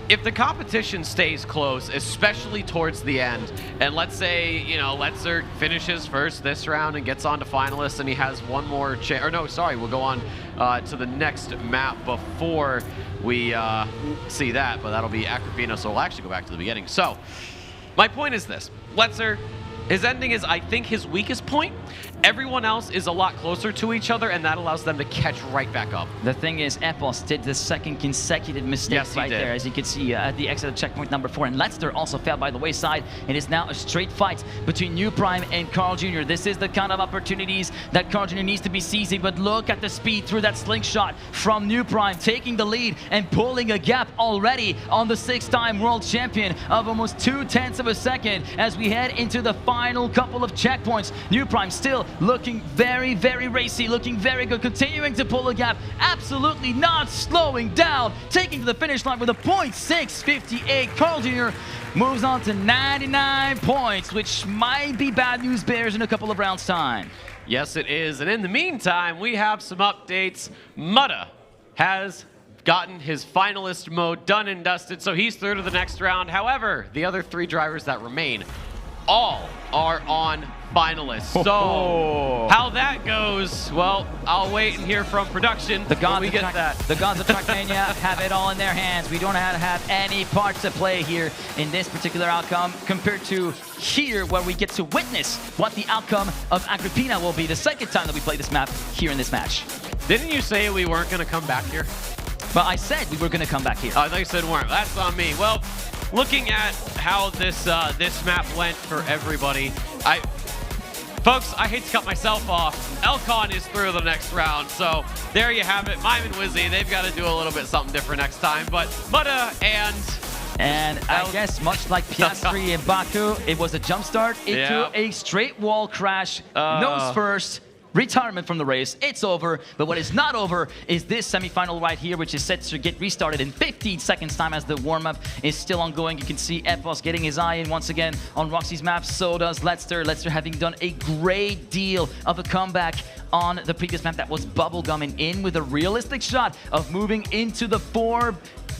if the competition stays close, especially towards the end, and let's say, you know, Letzter finishes first this round and gets on to finalists and he has one more chance, or no, sorry, we'll go on to the next map before we see that, but that'll be XPERION, so we'll actually go back to the beginning. So, my point is this. Letzter, his ending is, I think, his weakest point. Everyone else is a lot closer to each other, and that allows them to catch right back up. The thing is, Epos did the second consecutive mistake right there, as you can see at the exit of checkpoint number 4. And Letzter also fell by the wayside. It is now a straight fight between New Prime and Carl Jr. This is the kind of opportunities that Carl Jr. needs to be seizing, but look at the speed through that slingshot from New Prime, taking the lead and pulling a gap already on the 6-time world champion of almost 0.2 of a second as we head into the final couple of checkpoints. New Prime still looking very, very racy, looking very good, continuing to pull a gap, absolutely not slowing down, taking to the finish line with a .658. Carl Jr. moves on to 99 points, which might be bad news bears in a couple of rounds' time. Yes, it is. And in the meantime, we have some updates. Mutta has gotten his finalist mode done and dusted, so he's through to the next round. However, the other 3 drivers that remain all are on finalists. So how that goes, well, I'll wait and hear from production when we get that. The gods of Trackmania have it all in their hands. We don't have any part to play here in this particular outcome compared to here where we get to witness what the outcome of Agrippina will be the second time that we play this map here in this match. Didn't you say we weren't going to come back here? But I said we were going to come back here. Oh, I thought you said weren't. That's on me. Well, looking at how this this map went for everybody, folks, I hate to cut myself off. Elcon is through the next round, so there you have it. Mime and Wizzy, they've got to do a little bit something different next time. But Mutta and I guess much like Piastri and Baku, it was a jump start into a straight wall crash, nose first. Retirement from the race. It's over, but what is not over is this semifinal right here, which is set to get restarted in 15 seconds time as the warm-up is still ongoing. You can see Epos getting his eye in once again on Roxy's map. So does Letzter. Letzter having done a great deal of a comeback on the previous map that was bubblegumming in with a realistic shot of moving into the 4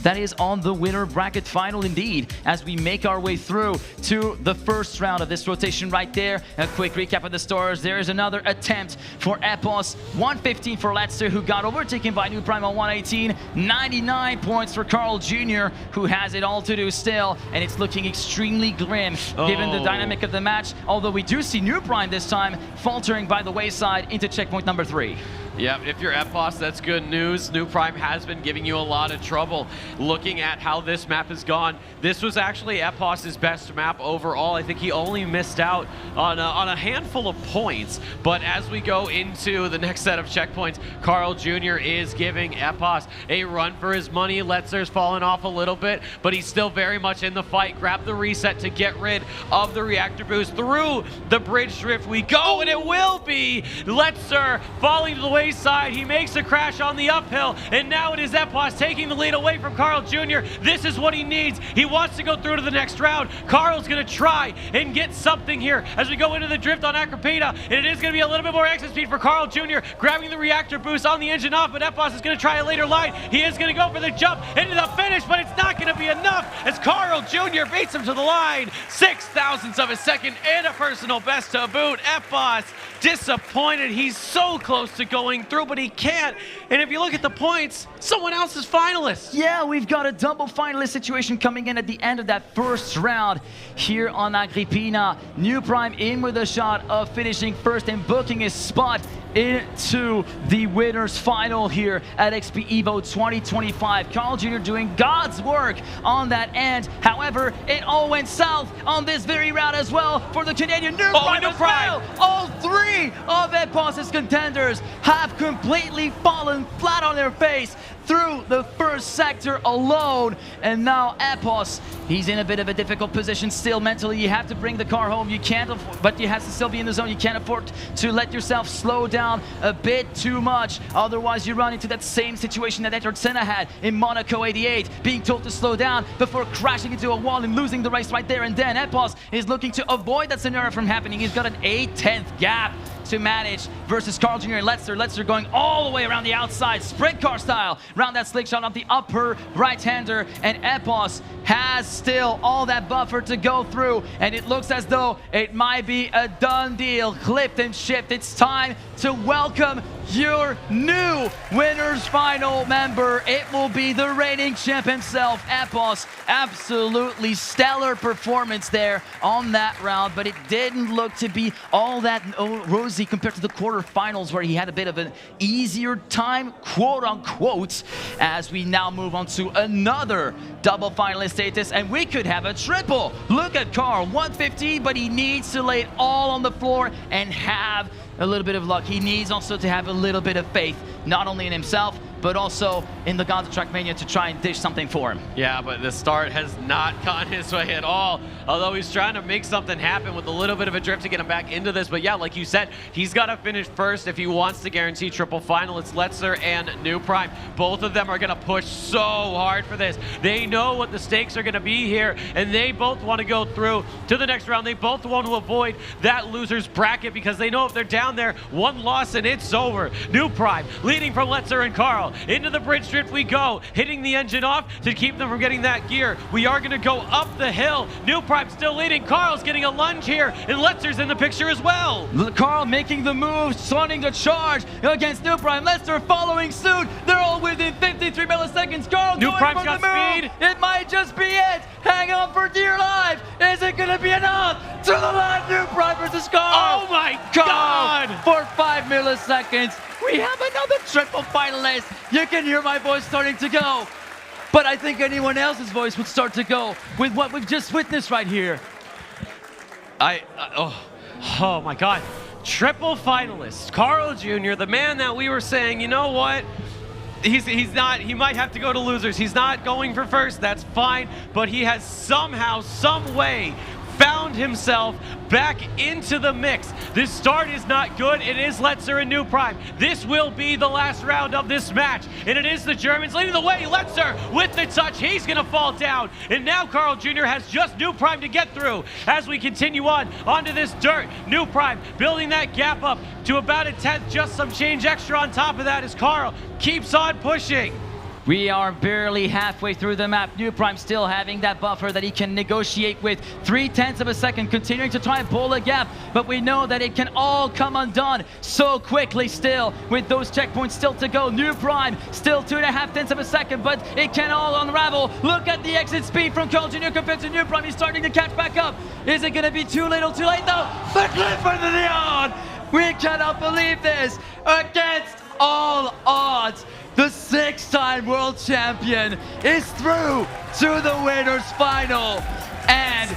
that is on the winner bracket final indeed, as we make our way through to the first round of this rotation right there. A quick recap of the scores. There is another attempt for Epos, 115 for Letzer, who got overtaken by New Prime on 118, 99 points for Carl Jr., who has it all to do still, and it's looking extremely grim given the dynamic of the match, although we do see New Prime this time faltering by the wayside into checkpoint number 3. Yeah, if you're Epos, that's good news. New Prime has been giving you a lot of trouble. Looking at how this map has gone, this was actually Epos's best map overall. I think he only missed out on a handful of points. But as we go into the next set of checkpoints, Carl Jr. is giving Epos a run for his money. Letzer's fallen off a little bit, but he's still very much in the fight. Grab the reset to get rid of the reactor boost. Through the bridge drift we go, and it will be Letzer falling to the wayside. He makes a crash on the uphill, and now it is Epos taking the lead away from Carl Jr. This is what he needs. He wants to go through to the next round. Carl's going to try and get something here as we go into the drift on Agrippina, and it is going to be a little bit more exit speed for Carl Jr. grabbing the reactor boost on the engine off, but Epos is going to try a later line. He is going to go for the jump into the finish, but it's not going to be enough as Carl Jr. beats him to the line. 6,000ths of a second and a personal best to boot. Epos disappointed. He's so close to going through, but he can't. And if you look at the points, someone else is finalist. Yeah, we've got a double finalist situation coming in at the end of that first round here on Agrippina. New Prime in with a shot of finishing first and booking his spot into the winners final here at XPEvo 2025. Carl Jr. doing God's work on that end. However, it all went south on this very round as well for the Canadian New Prime as well. All three of Epos's contenders have completely fallen flat on their face through the first sector alone. And now Epos, he's in a bit of a difficult position still mentally. You have to bring the car home. You can't, but you have to still be in the zone. You can't afford to let yourself slow down a bit too much. Otherwise, you run into that same situation that Edward Senna had in Monaco 88, being told to slow down before crashing into a wall and losing the race right there and then. Epos is looking to avoid that scenario from happening. He's got an 8/10 gap to manage versus Carl Jr. and Letzer. Letzer going all the way around the outside, sprint car style, around that slick shot on the upper right-hander, and Epos has still all that buffer to go through, and it looks as though it might be a done deal, clipped and shipped. It's time to welcome your new winners final member. It will be the reigning champ himself, Epos. Absolutely stellar performance there on that round, but it didn't look to be all that rosy compared to the quarterfinals where he had a bit of an easier time, quote unquote, as we now move on to another double finalist status, and we could have a triple. Look at Carl, 150, but he needs to lay it all on the floor and have a little bit of luck. He needs also to have a little bit of faith, not only in himself, but also in the gods of Trackmania to try and dish something for him. Yeah, but the start has not gone his way at all. Although he's trying to make something happen with a little bit of a drift to get him back into this. But yeah, like you said, he's got to finish first if he wants to guarantee triple final. It's Letzer and New Prime. Both of them are going to push so hard for this. They know what the stakes are going to be here, and they both want to go through to the next round. They both want to avoid that loser's bracket because they know if they're down there, one loss and it's over. New Prime leading from Letzer and Carl. Into the bridge drift we go, hitting the engine off to keep them from getting that gear. We are going to go up the hill. New Prime still leading. Carl's getting a lunge here, and Letzer's in the picture as well. Carl making the move, starting to charge against New Prime. Letzer following suit. They're all within 53 milliseconds. Carl New going Prime's for got the move. speed. It might just be it. Hang on for dear life. Is it going to be enough? To the line, New Prime versus Carl. Oh my God! For 5 milliseconds. We have another triple finalist. You can hear my voice starting to go. But I think anyone else's voice would start to go with what we've just witnessed right here. Oh my God. Triple finalist. Carl Jr., the man that we were saying, you know what? He's not, he might have to go to losers. He's not going for first, that's fine. But he has somehow, some way found himself back into the mix. This start is not good. It is Letzer and New Prime. This will be the last round of this match, and it is the Germans leading the way. Letzer with the touch. He's going to fall down, and now Carl Jr. has just New Prime to get through as we continue on onto this dirt. New Prime building that gap up to about a 10th, just some change extra on top of that as Carl keeps on pushing. We are barely halfway through the map. New Prime still having that buffer that he can negotiate with. 0.3 of a second, continuing to try and pull a gap, but we know that it can all come undone so quickly still, with those checkpoints still to go. New Prime still 2.5 of a second, but it can all unravel. Look at the exit speed from Carl Jr. compared to New Prime. He's starting to catch back up. Is it going to be too little, too late though? The Clifford of the Odd! We cannot believe this. Against all odds, the 6-time world champion is through to the winners final. And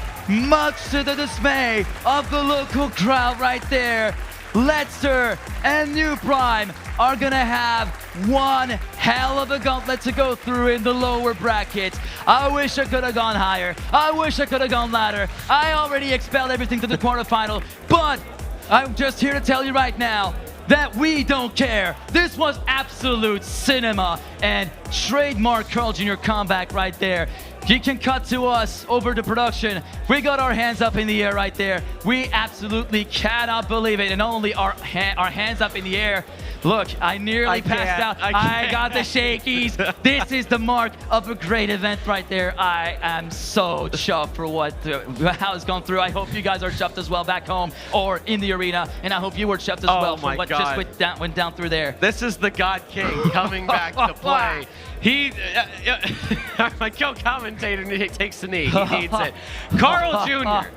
much to the dismay of the local crowd right there, Letzer and New Prime are gonna have one hell of a gauntlet to go through in the lower bracket. I wish I could have gone higher. I wish I could have gone ladder. I already expelled everything to the quarterfinal, but I'm just here to tell you right now that we don't care. This was absolute cinema and trademark Carl Jr. comeback right there. You can cut to us over the production. We got our hands up in the air right there. We absolutely cannot believe it, and only our hands up in the air. Look, I nearly passed out. I got the shakies. This is the mark of a great event right there. I am so chuffed for how it's gone through. I hope you guys are chuffed as well back home or in the arena, and I hope you were chuffed as well for what just went down through there. This is the God King coming back to play. He, my co-commentator takes the knee. He needs it. Carl Jr.,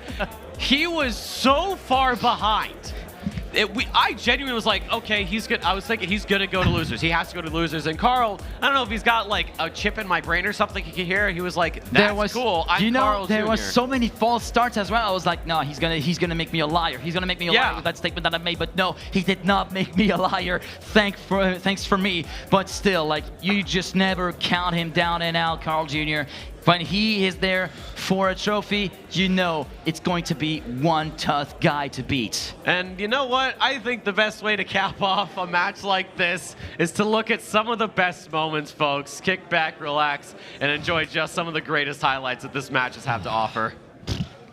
he was so far behind. I genuinely was like, okay, I was thinking he's gonna go to losers. He has to go to losers. And Carl, I don't know if he's got like a chip in my brain or something. You can hear. He was like, "That's cool." Carl there Jr. was so many false starts as well. I was like, no, he's gonna make me a liar. He's gonna make me a liar with that statement that I made. But no, he did not make me a liar. Thanks for me. But still, like, you just never count him down and out, Carl Jr. When he is there for a trophy, you know it's going to be one tough guy to beat. And you know what? I think the best way to cap off a match like this is to look at some of the best moments, folks. Kick back, relax, and enjoy just some of the greatest highlights that this match has had to offer.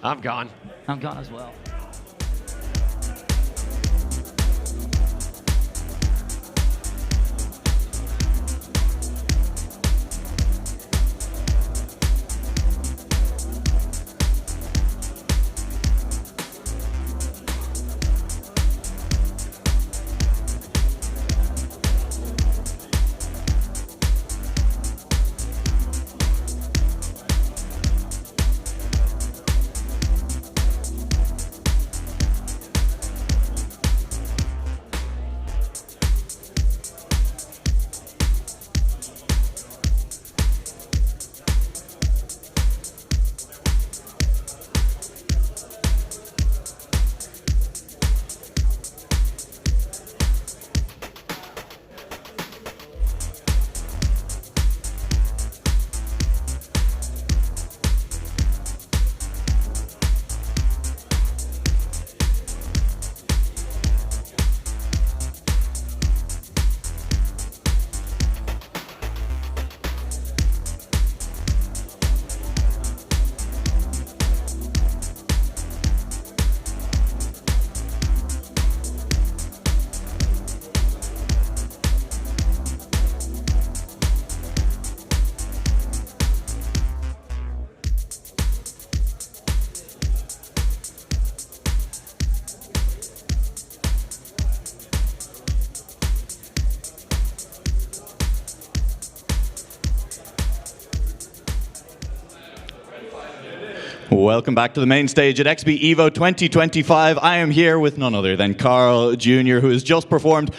I'm gone. I'm gone as well. Welcome back to the main stage at XPEvo 2025. I am here with none other than Carl Jr., who has just performed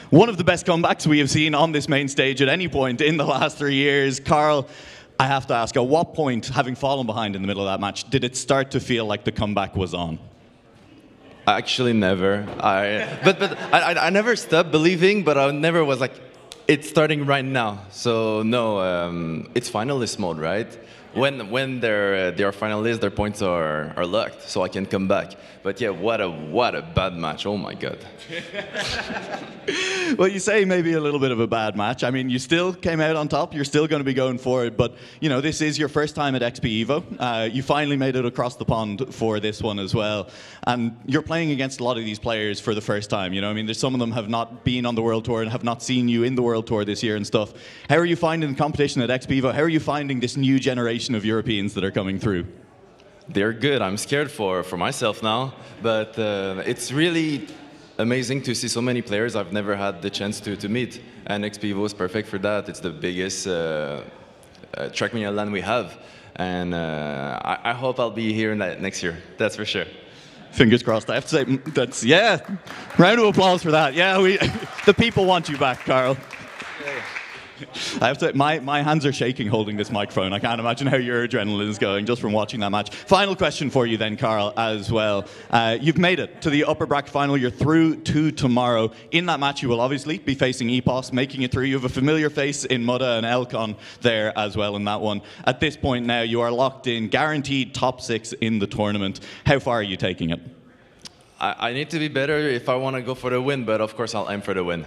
one of the best comebacks we have seen on this main stage at any point in the last 3 years. Carl, I have to ask, at what point, having fallen behind in the middle of that match, did it start to feel like the comeback was on? Actually, never. I never stopped believing, but I never was like, it's starting right now. So no, it's finalist mode, right? when they are finalists, their points are locked, so I can come back. But yeah, what a bad match! Oh my god. Well, you say maybe a little bit of a bad match. I mean, you still came out on top. You're still going to be going for it. But, you know, this is your first time at XPEvo. You finally made it across the pond for this one as well. And you're playing against a lot of these players for the first time. You know, I mean, there's some of them have not been on the World Tour and have not seen you in the World Tour this year and stuff. How are you finding the competition at XPEvo? How are you finding this new generation of Europeans that are coming through? They're good. I'm scared for myself now. But it's really amazing to see so many players I've never had the chance to meet, and XPEvo is perfect for that. It's the biggest track meet LAN we have, and I hope I'll be here next year. That's for sure. Fingers crossed. I have to say, that's, yeah, round of applause for that. Yeah, the people want you back, Carl. I have to say, my hands are shaking holding this microphone. I can't imagine how your adrenaline is going just from watching that match. Final question for you then, Carl, as well. You've made it to the upper bracket final. You're through to tomorrow. In that match, you will obviously be facing EPOS, making it through. You have a familiar face in Mudda and Elcon there as well in that one. At this point now, you are locked in, guaranteed top 6 in the tournament. How far are you taking it? I need to be better if I want to go for the win, but of course I'll aim for the win.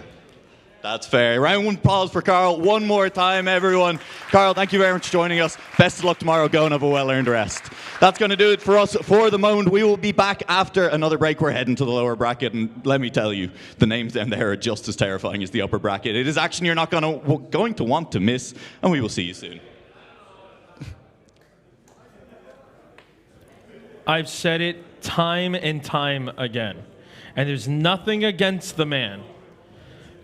That's fair. Round one applause for Carl. One more time, everyone. Carl, thank you very much for joining us. Best of luck tomorrow. Go and have a well-earned rest. That's going to do it for us for the moment. We will be back after another break. We're heading to the lower bracket, and let me tell you, the names down there are just as terrifying as the upper bracket. It is action you're not going to want to miss, and we will see you soon. I've said it time and time again, and there's nothing against the man.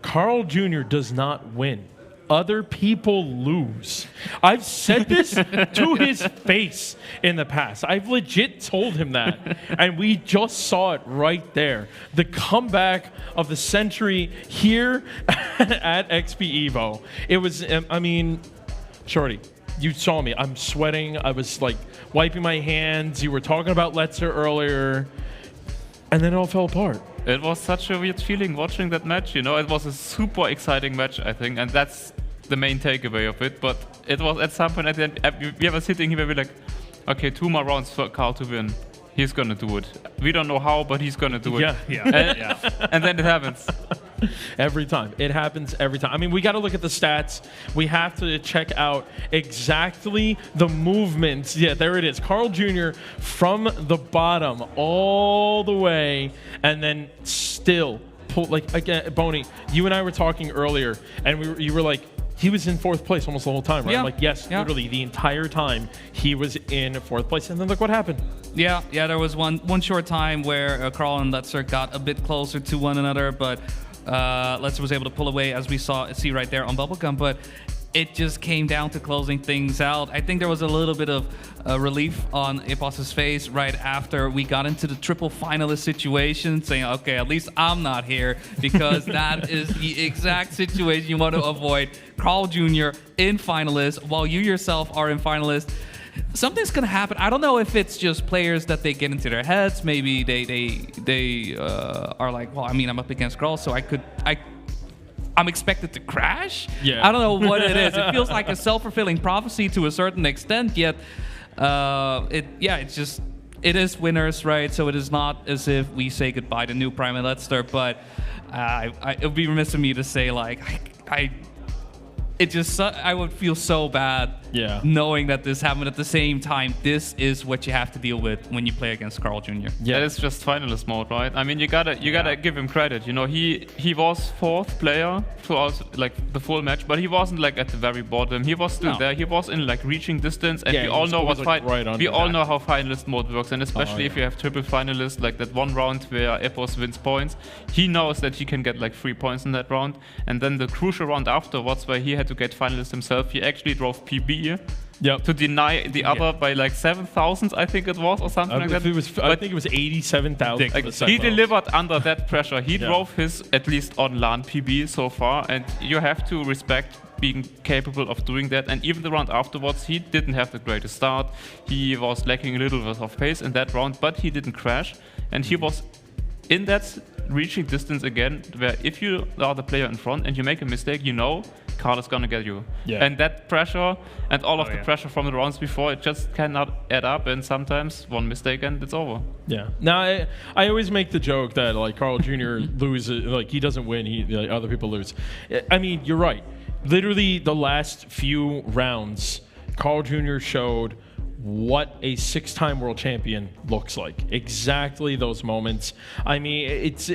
Carl Jr. does not win. Other people lose. I've said this to his face in the past. I've legit told him that. And we just saw it right there. The comeback of the century here at XPEvo. It was, I mean, Shorty, you saw me. I'm sweating. I was like wiping my hands. You were talking about Letzer earlier. And then it all fell apart. It was such a weird feeling watching that match, you know. It was a super exciting match, I think, and that's the main takeaway of it. But it was at some point at the end, we were sitting here, we were like, okay, 2 more rounds for Carl to win. He's gonna do it. We don't know how, but he's gonna do it. Yeah. And then it happens. Every time. It happens every time. I mean, we got to look at the stats. We have to check out exactly the movements. Yeah, there it is. Carl Jr. from the bottom all the way, and then still pull, like, again, Boney, you and I were talking earlier, and you were like, he was in 4th place almost the whole time, right? Yeah. I'm like, yes, literally the entire time he was in 4th place. And then look what happened. Yeah, there was one short time where Carl and Letzer got a bit closer to one another, but Letzer was able to pull away, as we see right there on Bubblegum, but it just came down to closing things out. I think there was a little bit of relief on EPOS's face right after we got into the triple finalist situation, saying, okay, at least I'm not here, because that is the exact situation you want to avoid. Carl Jr. in finalist, while you yourself are in finalist. Something's gonna happen. I don't know if it's just players that they get into their heads. Maybe they are like, well, I mean, I'm up against Carl, so I'm expected to crash. Yeah. I don't know what it is. It feels like a self-fulfilling prophecy to a certain extent. Yet, it is winners, right? So it is not as if we say goodbye to New Prime and Letzer. But it would be remiss of me to say like I would feel so bad knowing that this happened at the same time. This is what you have to deal with when you play against Carl Jr. Yeah, it's just finalist mode, right? I mean, you gotta give him credit. You know, he was 4th player throughout like the full match, but he wasn't like at the very bottom. He was still there. He was in like reaching distance, and we all know what we all know how finalist mode works, and especially if you have triple finalists, like that one round where EPOS wins points, he knows that he can get like 3 points in that round, and then the crucial round afterwards where he had to get finalist himself, he actually drove PB to deny the other by like 7,000, I think it was, or something like that. I think it was 87,000. He delivered under that pressure. He drove his, at least on LAN, PB so far, and you have to respect being capable of doing that. And even the round afterwards, he didn't have the greatest start. He was lacking a little bit of pace in that round, but he didn't crash, and he was in that reaching distance again, where if you are the player in front and you make a mistake, you know card is gonna get you. Yeah. And that pressure and all of the yeah. pressure from the rounds before, it just cannot add up, and sometimes one mistake and it's over. Yeah. Now I always make the joke that like Carl Jr. loses, like he doesn't win, like, other people lose. I mean, you're right. Literally the last few rounds, Carl Jr. showed what a 6-time world champion looks like. Exactly those moments. I mean, it's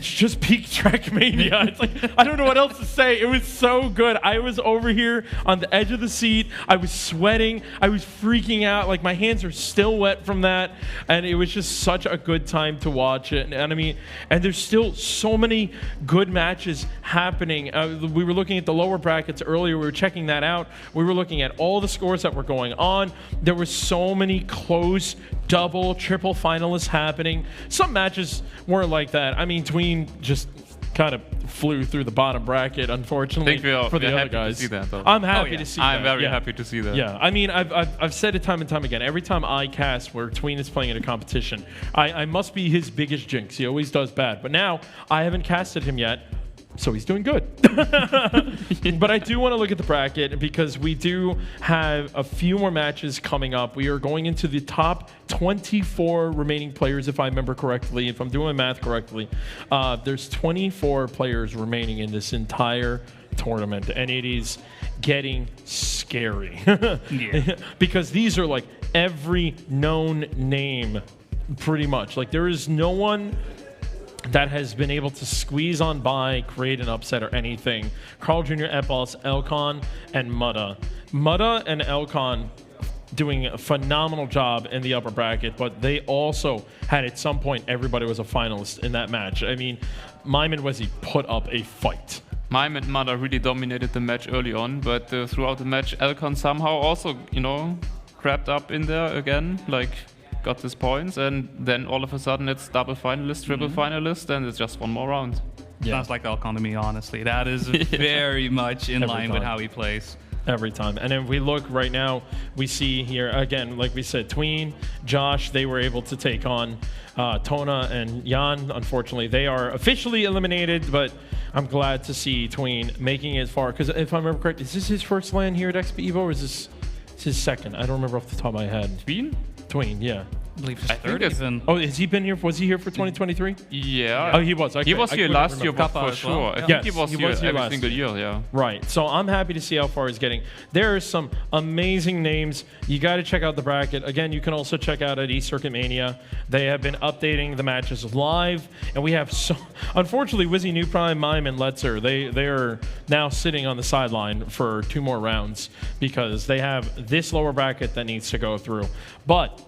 just peak Trackmania. It's like, I don't know what else to say. It was so good. I was over here on the edge of the seat. I was sweating. I was freaking out. Like, my hands are still wet from that. And it was just such a good time to watch it. And I mean, and there's still so many good matches happening. We were looking at the lower brackets earlier. We were checking that out. We were looking at all the scores that were going on. There were so many close double, triple finalists happening. Some matches weren't like that. I mean, Tween just kind of flew through the bottom bracket, unfortunately, for the other guys. To see that, though. I'm happy to see that. I'm very happy to see that. Yeah, I mean, I've said it time and time again. Every time I cast where Tween is playing in a competition, I must be his biggest jinx. He always does bad. But now, I haven't casted him yet, so he's doing good. But I do want to look at the bracket because we do have a few more matches coming up. We are going into the top 24 remaining players, if I remember correctly. If I'm doing my math correctly, there's 24 players remaining in this entire tournament, and it is getting scary. Yeah. Because these are like every known name, pretty much. Like, there is no one that has been able to squeeze on by, create an upset or anything. Carl Jr., Epos, Elcon, and Mutta. Mutta and Elcon doing a phenomenal job in the upper bracket, but they also had at some point everybody was a finalist in that match. I mean, Mime and Wesi put up a fight. Mime and Mutta really dominated the match early on, but throughout the match, Elcon somehow also, crept up in there again, like got his points, and then all of a sudden it's double finalist, triple finalist, and it's just one more round. Sounds like Elcon to me, honestly. That is very much in line with how he plays. Every time. And if we look right now, we see here, again, like we said, Tween, Josh, they were able to take on Tona and Jan. Unfortunately, they are officially eliminated, but I'm glad to see Tween making it far. Because if I remember correctly, is this his first LAN here at XPEvo, or is this his second? I don't remember off the top of my head. Tween? Tween, yeah. I believe his third even. Oh, has he been here? Was he here for 2023? Yeah. Oh, he was. Okay. He was here last year, for sure. I think he was here every single year, yeah. Right. So I'm happy to see how far he's getting. There are some amazing names. You got to check out the bracket. Again, you can also check out at eCircuit Mania. They have been updating the matches live, and we have so. Unfortunately, Wizzy, New Prime, Mime, and Letzer, they are now sitting on the sideline for 2 more rounds because they have this lower bracket that needs to go through. But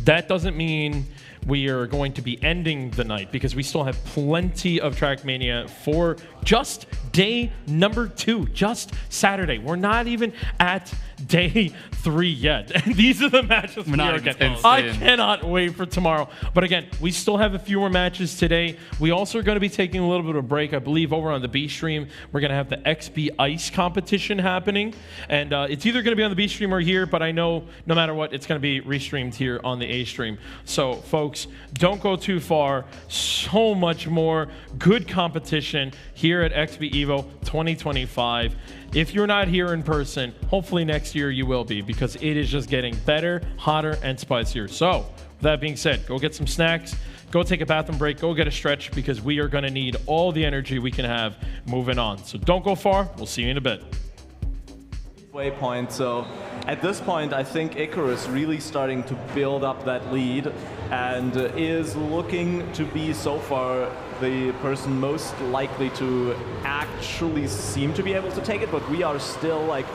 that doesn't mean we are going to be ending the night because we still have plenty of Trackmania for just day number 2, just Saturday. We're not even at day 3 yet. And these are the matches we are getting. I cannot wait for tomorrow. But again, we still have a few more matches today. We also are going to be taking a little bit of a break. I believe over on the B stream, we're going to have the XP Ice competition happening. And it's either going to be on the B stream or here, but I know no matter what, it's going to be restreamed here on the A stream. So folks, don't go too far. So much more good competition here at XPEvo 2025. If you're not here in person, hopefully next year you will be, because it is just getting better, hotter, and spicier. So, with that being said, go get some snacks, go take a bathroom break, go get a stretch, because we are going to need all the energy we can have moving on. So don't go far. We'll see you in a bit. Waypoint. So at this point, I think Icarus really starting to build up that lead and is looking to be so far the person most likely to actually seem to be able to take it, but we are still like,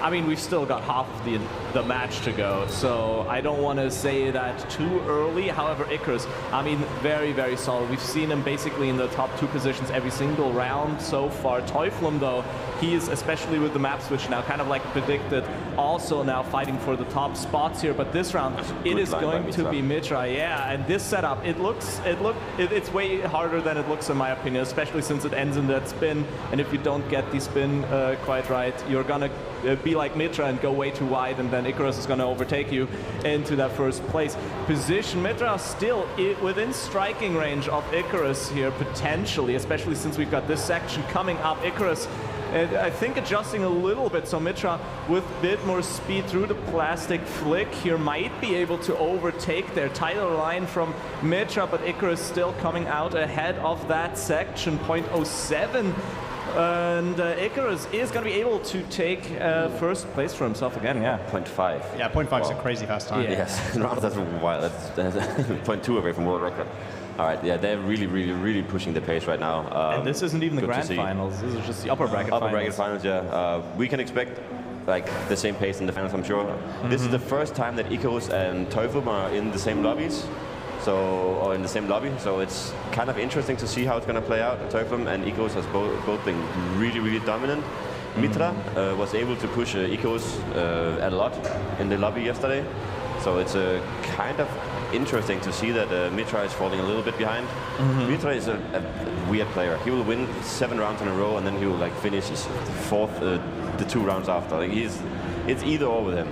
I mean, we've still got half of the match to go, so I don't want to say that too early. However, Icarus, I mean, very, very solid. We've seen him basically in the top 2 positions every single round so far. Teuflum, though, he's, especially with the map switch now, kind of like predicted, also now fighting for the top spots here. But this round, it is going to be Mitra. Yeah, and this setup, it's way harder than it looks in my opinion, especially since it ends in that spin. And if you don't get the spin quite right, you're gonna be like Mitra and go way too wide, and then Icarus is gonna overtake you into that first place position. Mitra still within striking range of Icarus here, potentially, especially since we've got this section coming up. Icarus, I think, adjusting a little bit, so Mitra with a bit more speed through the plastic flick here might be able to overtake their tighter line from Mitra, but Icarus still coming out ahead of that section, 0.07. And Icarus is going to be able to take first place for himself again, yeah. 0.5. Yeah, 0.5 is a crazy fast time. Yeah. Yes, that's wild. That's 0.2 away from world record. All right, yeah, they're really pushing the pace right now. And this isn't even the grand finals. This is just the upper bracket finals. Upper bracket finals, yeah. We can expect like the same pace in the finals, I'm sure. This is the first time that Icarus and Teufel are in the same lobbies. Or in the same lobby, so it's kind of interesting to see how it's going to play out. Teufel and Icarus has both been really dominant. Mitra was able to push Icarus a lot in the lobby yesterday, so it's kind of interesting to see that Mitra is falling a little bit behind. Mitra is a weird player. He will win 7 rounds in a row, and then he will like finish his 4th the 2 rounds after. Like, it's either or with him,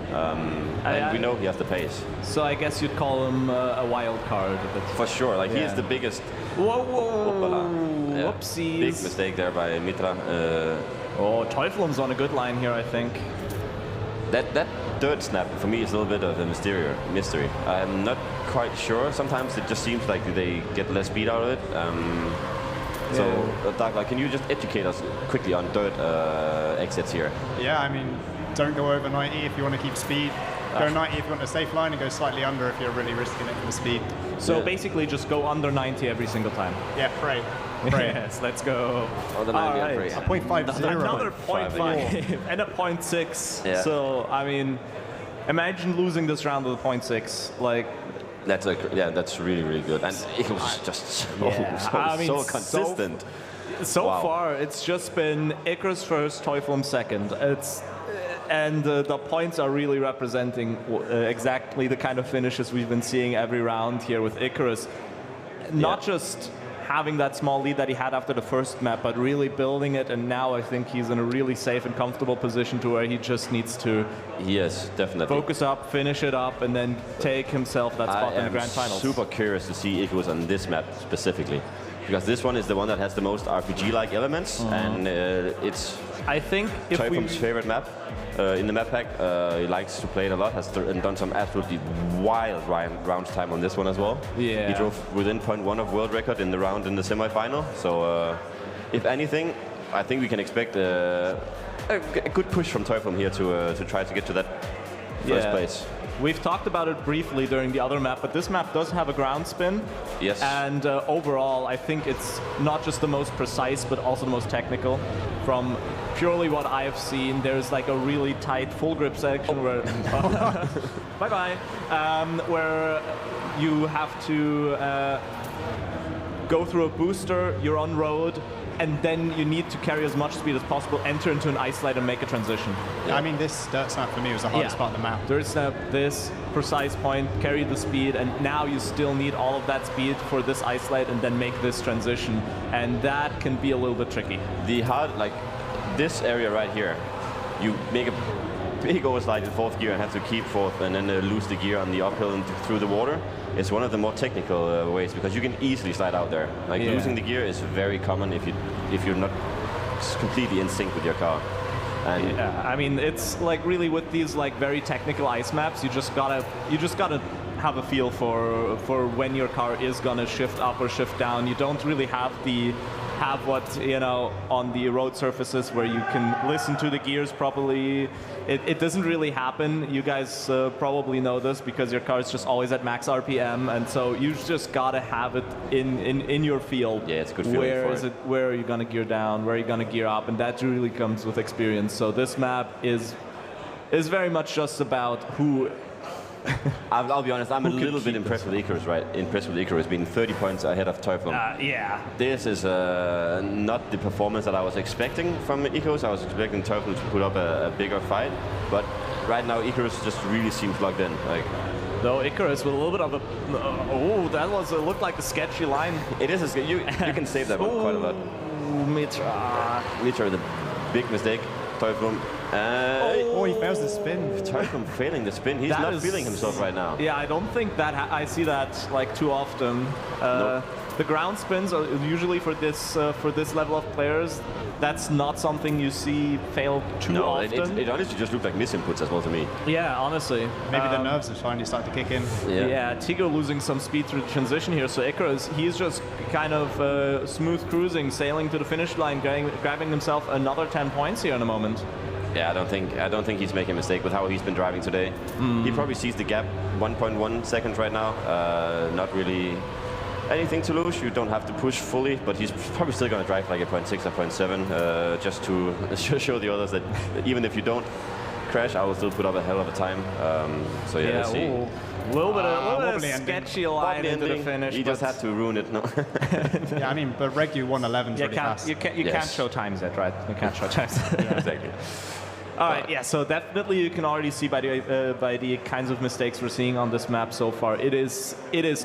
and we know he has the pace. So I guess you'd call him a wild card. For sure, like he is the biggest. Whoa! Yeah. Whoopsies! Big mistake there by Mitra. Teufel's on a good line here, I think. That third snap for me is a little bit of a mystery. I'm not quite sure. Sometimes it just seems like they get less speed out of it. So, Dark, can you just educate us quickly on third exits here? Yeah, I mean, don't go over 90 if you want to keep speed. Go 90 if you want a safe line, and go slightly under if you're really risking it for the speed. So basically just go under 90 every single time. Yeah, pray. Yes, let's go. Oh, the 90 right. pray. A 0.50. Another 0.5 and a 0.6. Yeah. So, I mean, imagine losing this round with a 0.6. Like, that's really good. And it was just so consistent. So far, it's just been Icarus first, Teufel second. And the points are really representing exactly the kind of finishes we've been seeing every round here with Icarus. Not just having that small lead that he had after the first map, but really building it, and now I think he's in a really safe and comfortable position to where he just needs to focus up, finish it up, and then take himself that spot in the grand finals. I'm super curious to see Icarus on this map specifically, because this one is the one that has the most RPG-like elements, and it's I think Teufel's favorite map. In the map pack, he likes to play it a lot, has done some absolutely wild rounds time on this one as well. Yeah. He drove within 0.1 of world record in the round in the semi-final. So if anything, I think we can expect a good push from Teufel here to try to get to that first place. We've talked about it briefly during the other map, but this map does have a ground spin. Yes. And overall, I think it's not just the most precise, but also the most technical. From purely what I've seen, there's like a really tight full grip section where bye-bye, where you have to go through a booster, you're on road, and then you need to carry as much speed as possible, enter into an ice slide, and make a transition. Yeah, I mean, this dirt snap for me was the hardest part of the map. Dirt snap, this precise point, carry the speed, and now you still need all of that speed for this ice slide, and then make this transition, and that can be a little bit tricky. The hard, like this area right here, you make a big overslide in 4th gear and have to keep 4th, and then lose the gear on the uphill and through the water. It's one of the more technical ways, because you can easily slide out there. Like losing the gear is very common if you're not completely in sync with your car. And I mean, it's like really with these like very technical ice maps, you just gotta have a feel for when your car is gonna shift up or shift down. You don't really have what, you know, on the road surfaces where you can listen to the gears properly. It doesn't really happen. You guys probably know this because your car is just always at max RPM, and so you just gotta have it in your field. Yeah, it's a good feeling Where are you gonna gear down? Where are you gonna gear up? And that really comes with experience. So this map is very much just about who I'll be honest, I'm a little bit impressed with Icarus, right? Impressed with Icarus being 30 points ahead of Teufel. Yeah. This is not the performance that I was expecting from Icarus. I was expecting Teufel to put up a bigger fight, but right now Icarus just really seems locked in. Like, though Icarus with a little bit of a that looked like a sketchy line. It is you can save that one quite a lot. Mitra with a big mistake. Teufel. He fails the spin. Teufel failing the spin. He's not feeling himself right now. Yeah, I don't think that I see that like too often. Nope. The ground spins are usually for this level of players. That's not something you see fail too often. It honestly just looked like misinputs as well to me. Yeah, honestly. Maybe the nerves are finally starting to kick in. Yeah, Tigo losing some speed through the transition here. So Icarus, he's just kind of smooth cruising, sailing to the finish line, grabbing himself another 10 points here in a moment. Yeah, I don't think he's making a mistake with how he's been driving today. He probably sees the gap 1.1 seconds right now. Not really anything to lose. You don't have to push fully, but he's probably still going to drive like a 0.6 or 0.7 just to show the others that even if you don't crash, I will still put up a hell of a time. So yeah, let's see. A little bit of sketchy line into the finish. He just had to ruin it. No. Yeah, I mean, but Regu 111 is really fast. You can't show times yet, right? You can't show times. Yeah, exactly. All right, yeah. So definitely, you can already see by the kinds of mistakes we're seeing on this map so far, it is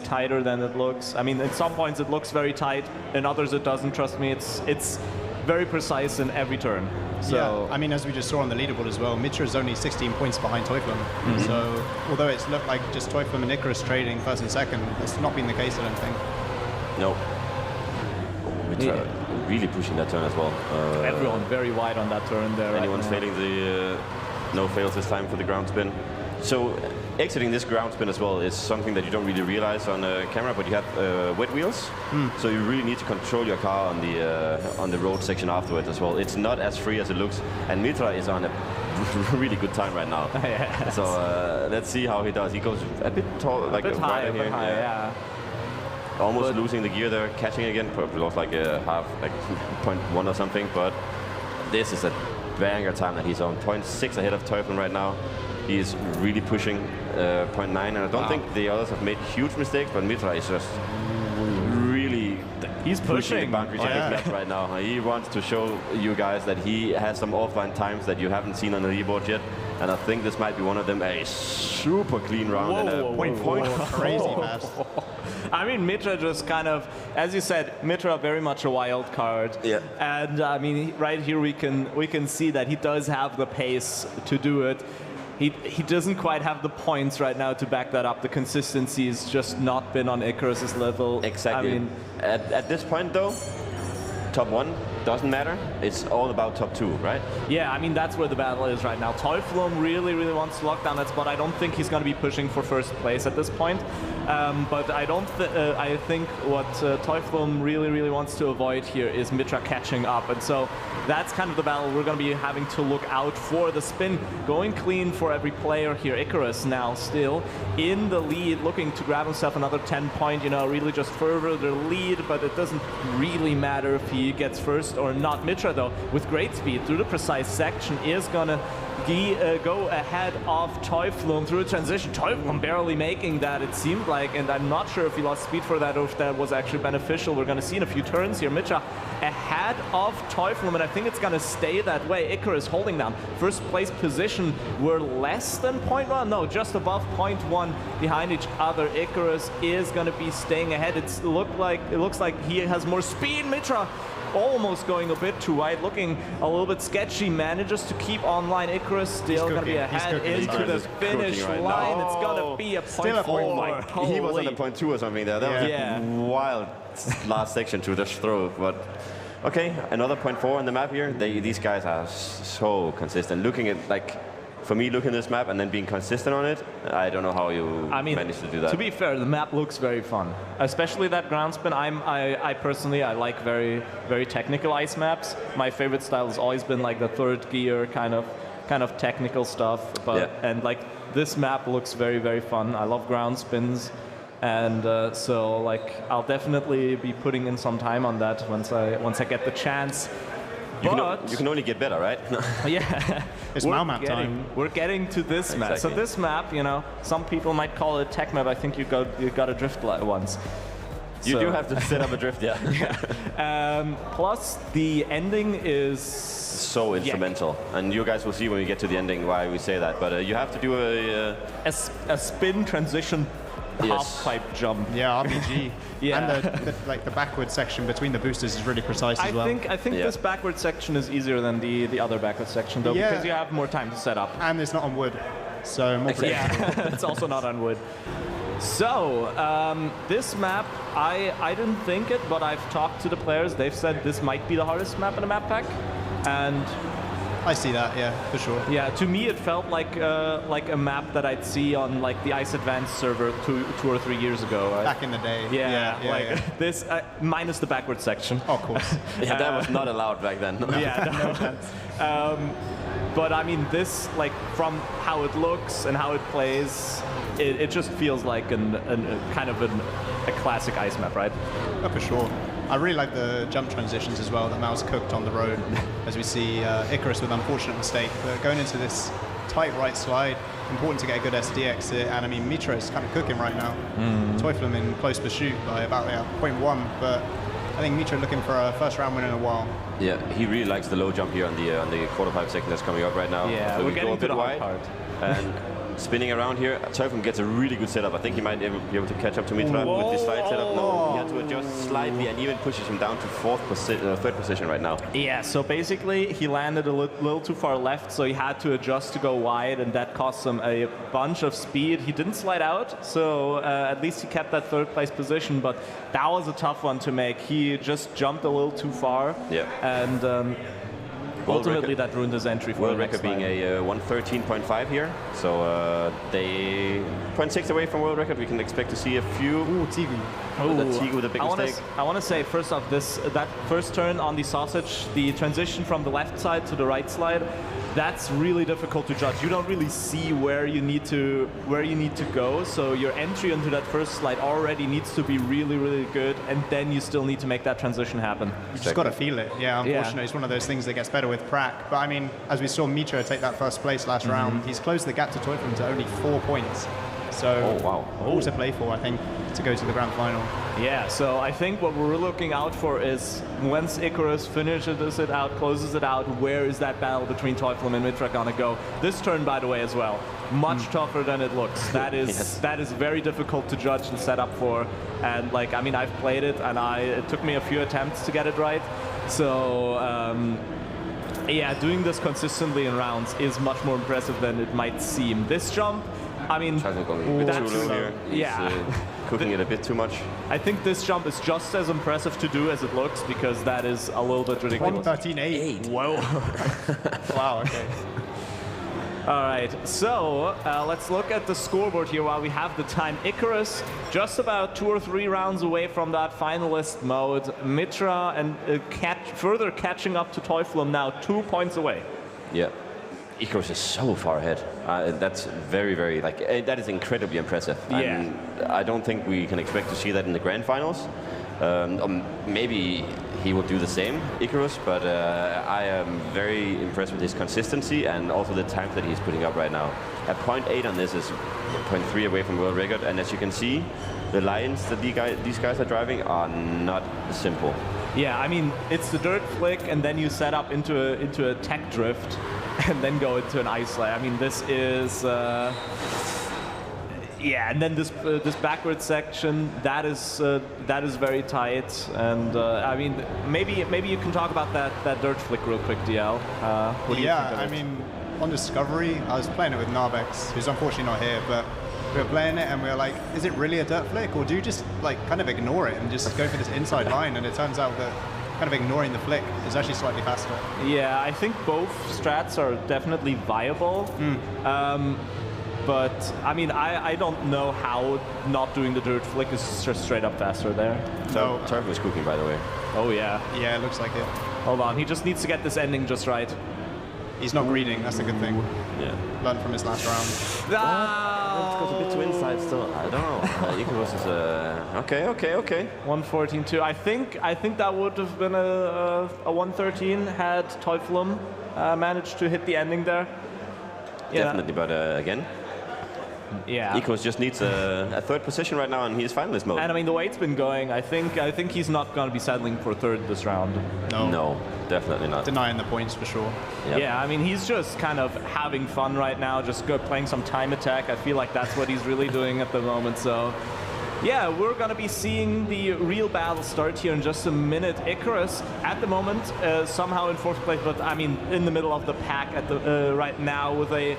tighter than it looks. I mean, at some points it looks very tight, in others it doesn't. Trust me, it's very precise in every turn. So yeah, I mean, as we just saw on the leaderboard as well, Mitra is only 16 points behind Teufel. So although it's looked like just Teufel and Icarus trading first and second, that's not been the case, I don't think. No. Mitra really pushing that turn as well. Everyone very wide on that turn there. Anyone's right failing the no fails this time for the ground spin. So exiting this ground spin as well is something that you don't really realize on camera, but you have wet wheels, so you really need to control your car on the road section afterwards as well. It's not as free as it looks, and Mitra is on a really good time right now. Yes. So let's see how he does. He goes a bit tall, like a bit high, right here. Yeah. Almost losing the gear there, catching again. Probably lost like a half, like 0.1 or something. But this is a banger time that he's on. 0.6 ahead of Teufel right now. He is really pushing 0.9, and I don't think the others have made huge mistakes. But Mitra is just really pushing the boundaries of his map right now. He wants to show you guys that he has some offline times that you haven't seen on the leaderboard yet. And I think this might be one of them. A super clean round and a point. Crazy fast. I mean, Mitra just kind of, as you said, Mitra very much a wild card. Yeah. And I mean, right here we can see that he does have the pace to do it. He doesn't quite have the points right now to back that up. The consistency has just not been on Icarus's level. Exactly. I mean, at this point though, top 1 doesn't matter. It's all about top 2, right? Yeah, I mean, that's where the battle is right now. Teufel really, really wants to lock down that spot. I don't think he's going to be pushing for first place at this point. But I think what Teufel really, really wants to avoid here is Mitra catching up. And so that's kind of the battle we're going to be having to look out for. The spin going clean for every player here. Icarus now still in the lead, looking to grab himself another 10 point, really just further the lead, but it doesn't really matter if he gets first or not. Mitra, though, with great speed through the precise section, is going to go ahead of Teufel through the transition. Teufel barely making that, it seemed like, and I'm not sure if he lost speed for that or if that was actually beneficial. We're going to see in a few turns here. Mitra ahead of Teufel, and I think it's going to stay that way. Icarus holding down first place position. We're less than 0.1, no, just above 0.1 behind each other. Icarus is going to be staying ahead. It looks like he has more speed. Mitra almost going a bit too wide, looking a little bit sketchy, manages to keep online. Icarus still going to be ahead into the finish line. It's going to be a 0.4. He was on a 0.2 or something there. That was a wild last section to just throw. But okay, another 0.4 on the map here. These guys are so consistent. Looking at, like, for me, looking at this map and then being consistent on it, I don't know how you managed to do that. To be fair, the map looks very fun, especially that ground spin. I personally like very, very technical ice maps. My favorite style has always been like the third gear kind of technical stuff. But and like this map looks very, very fun. I love ground spins, and so like I'll definitely be putting in some time on that once I get the chance. But you can only get better, right? yeah, It's map time. We're getting to this map. So Exactly. this map, you know, some people might call it tech map. I think you got a drift once. You So- do have to set up a drift, yeah. Plus, the ending is so instrumental, and you guys will see when we get to the ending why we say that. But you have to do a spin transition half pipe jump. Yeah, RPG. Yeah. And the backward section between the boosters is really precise as well. I think this backward section is easier than the other backward section though, Yeah. because you have more time to set up. And it's not on wood, so more predictable. Yeah, it's also not on wood. So, this map, I didn't think it, but I've talked to the players. They've said this might be the hardest map in the map pack. And I see that, yeah, for sure. yeah, to me it felt like a map that I'd see on like the Ice Advanced server two or 3 years ago. Right? Back in the day. Yeah, like yeah. this minus the backward section. Of course. Yeah, that was not allowed back then. Yeah, no. But I mean, this, like, from how it looks and how it plays, it just feels like a classic ice map, right? Oh, for sure. I really like the jump transitions as well that Mao's cooked on the road, as we see Icarus with an unfortunate mistake. But going into this tight right slide, important to get a good SD exit, and I mean, Mitra is kind of cooking right now. Teuflem in close pursuit by about 0.1, but I think Mitra looking for a first round win in a while. Yeah, he really likes the low jump here on the quarter pipe section that's coming up right now. Yeah, so we're we go getting a to bit the hard wide, part. and spinning around here, Teuflem gets a really good setup. I think he might be able to catch up to Mitra with this slide setup. No, he had to adjust slightly and even pushes him down to third position right now. Yeah, so basically he landed a little too far left, so he had to adjust to go wide, and that cost him a bunch of speed. He didn't slide out, so at least he kept that third place position, but that was a tough one to make. He just jumped a little too far, and ultimately that ruined his entry for World the next record being slide. a 113.5 here, so they 0.6 away from world record. We can expect to see a few. Ooh, Tigu. Tigu with a big mistake. I want to say first off, that first turn on the sausage, the transition from the left side to the right slide, that's really difficult to judge. You don't really see where you need to go. So your entry into that first slide already needs to be really, really good, and then you still need to make that transition happen. You just got to feel it. Yeah, unfortunately, it's one of those things that gets better with Prak. But I mean, as we saw Mitra take that first place last round, he's closed the gap to Teuflem to only 4 points. So all to play for, I think, to go to the grand final. Yeah, so I think what we're looking out for is once Icarus finishes it out, closes it out, where is that battle between Teuflem and Mitra gonna go? This turn, by the way, as well, much tougher than it looks. That is that is very difficult to judge and set up for. And like, I mean, I've played it, and it took me a few attempts to get it right. So yeah, doing this consistently in rounds is much more impressive than it might seem. This jump, I mean, that's here. yeah. Cooking it a bit too much. I think this jump is just as impressive to do as it looks, because that is a little bit ridiculous. 113.8. Whoa. Wow, okay. All right, so let's look at the scoreboard here while we have the time. Icarus just about 2 or 3 rounds away from that finalist mode. Mitra and further catching up to Teuflem now 2 points away. Yeah. Icarus is so far ahead. That's very, very, that is incredibly impressive. Yeah. And I don't think we can expect to see that in the grand finals. Maybe he will do the same, Icarus, but I am very impressed with his consistency and also the times that he's putting up right now. At 0.8 on this is 0.3 away from world record, and as you can see, the lines that these guys are driving are not simple. Yeah, I mean, it's the dirt flick, and then you set up into a tech drift, and then go into an ice slide. I mean, this is yeah, and then this backward section that is very tight, and I mean, maybe you can talk about that dirt flick real quick, DL. What do you think of it? I mean, on Discovery, I was playing it with Narbex, who's unfortunately not here, but we were playing it and we were like, is it really a dirt flick, or do you just like kind of ignore it and just go for this inside line? And it turns out that kind of ignoring the flick is actually slightly faster. Yeah, I think both strats are definitely viable. But I mean, I don't know how not doing the dirt flick is just straight up faster there. So Teuflem is cooking, by the way. Oh yeah. Yeah, it looks like it. Hold on, he just needs to get this ending just right. He's not greeding, that's a good thing. Yeah. Learned from his last round. Ah! goes a bit too inside still. I don't know. Icarus is okay. 114.2. I think that would have been a 113 had Teuflum managed to hit the ending there. Yeah. Definitely, but again. Yeah. Icarus just needs a third position right now, and he's finalist mode. And I mean, the way it's been going, I think he's not going to be settling for third this round. No, definitely not. Denying the points for sure. Yep. Yeah, I mean, he's just kind of having fun right now, just playing some time attack. I feel like that's what he's really doing at the moment. So, yeah, we're going to be seeing the real battle start here in just a minute. Icarus, at the moment, somehow in fourth place, but I mean, in the middle of the pack at the right now with a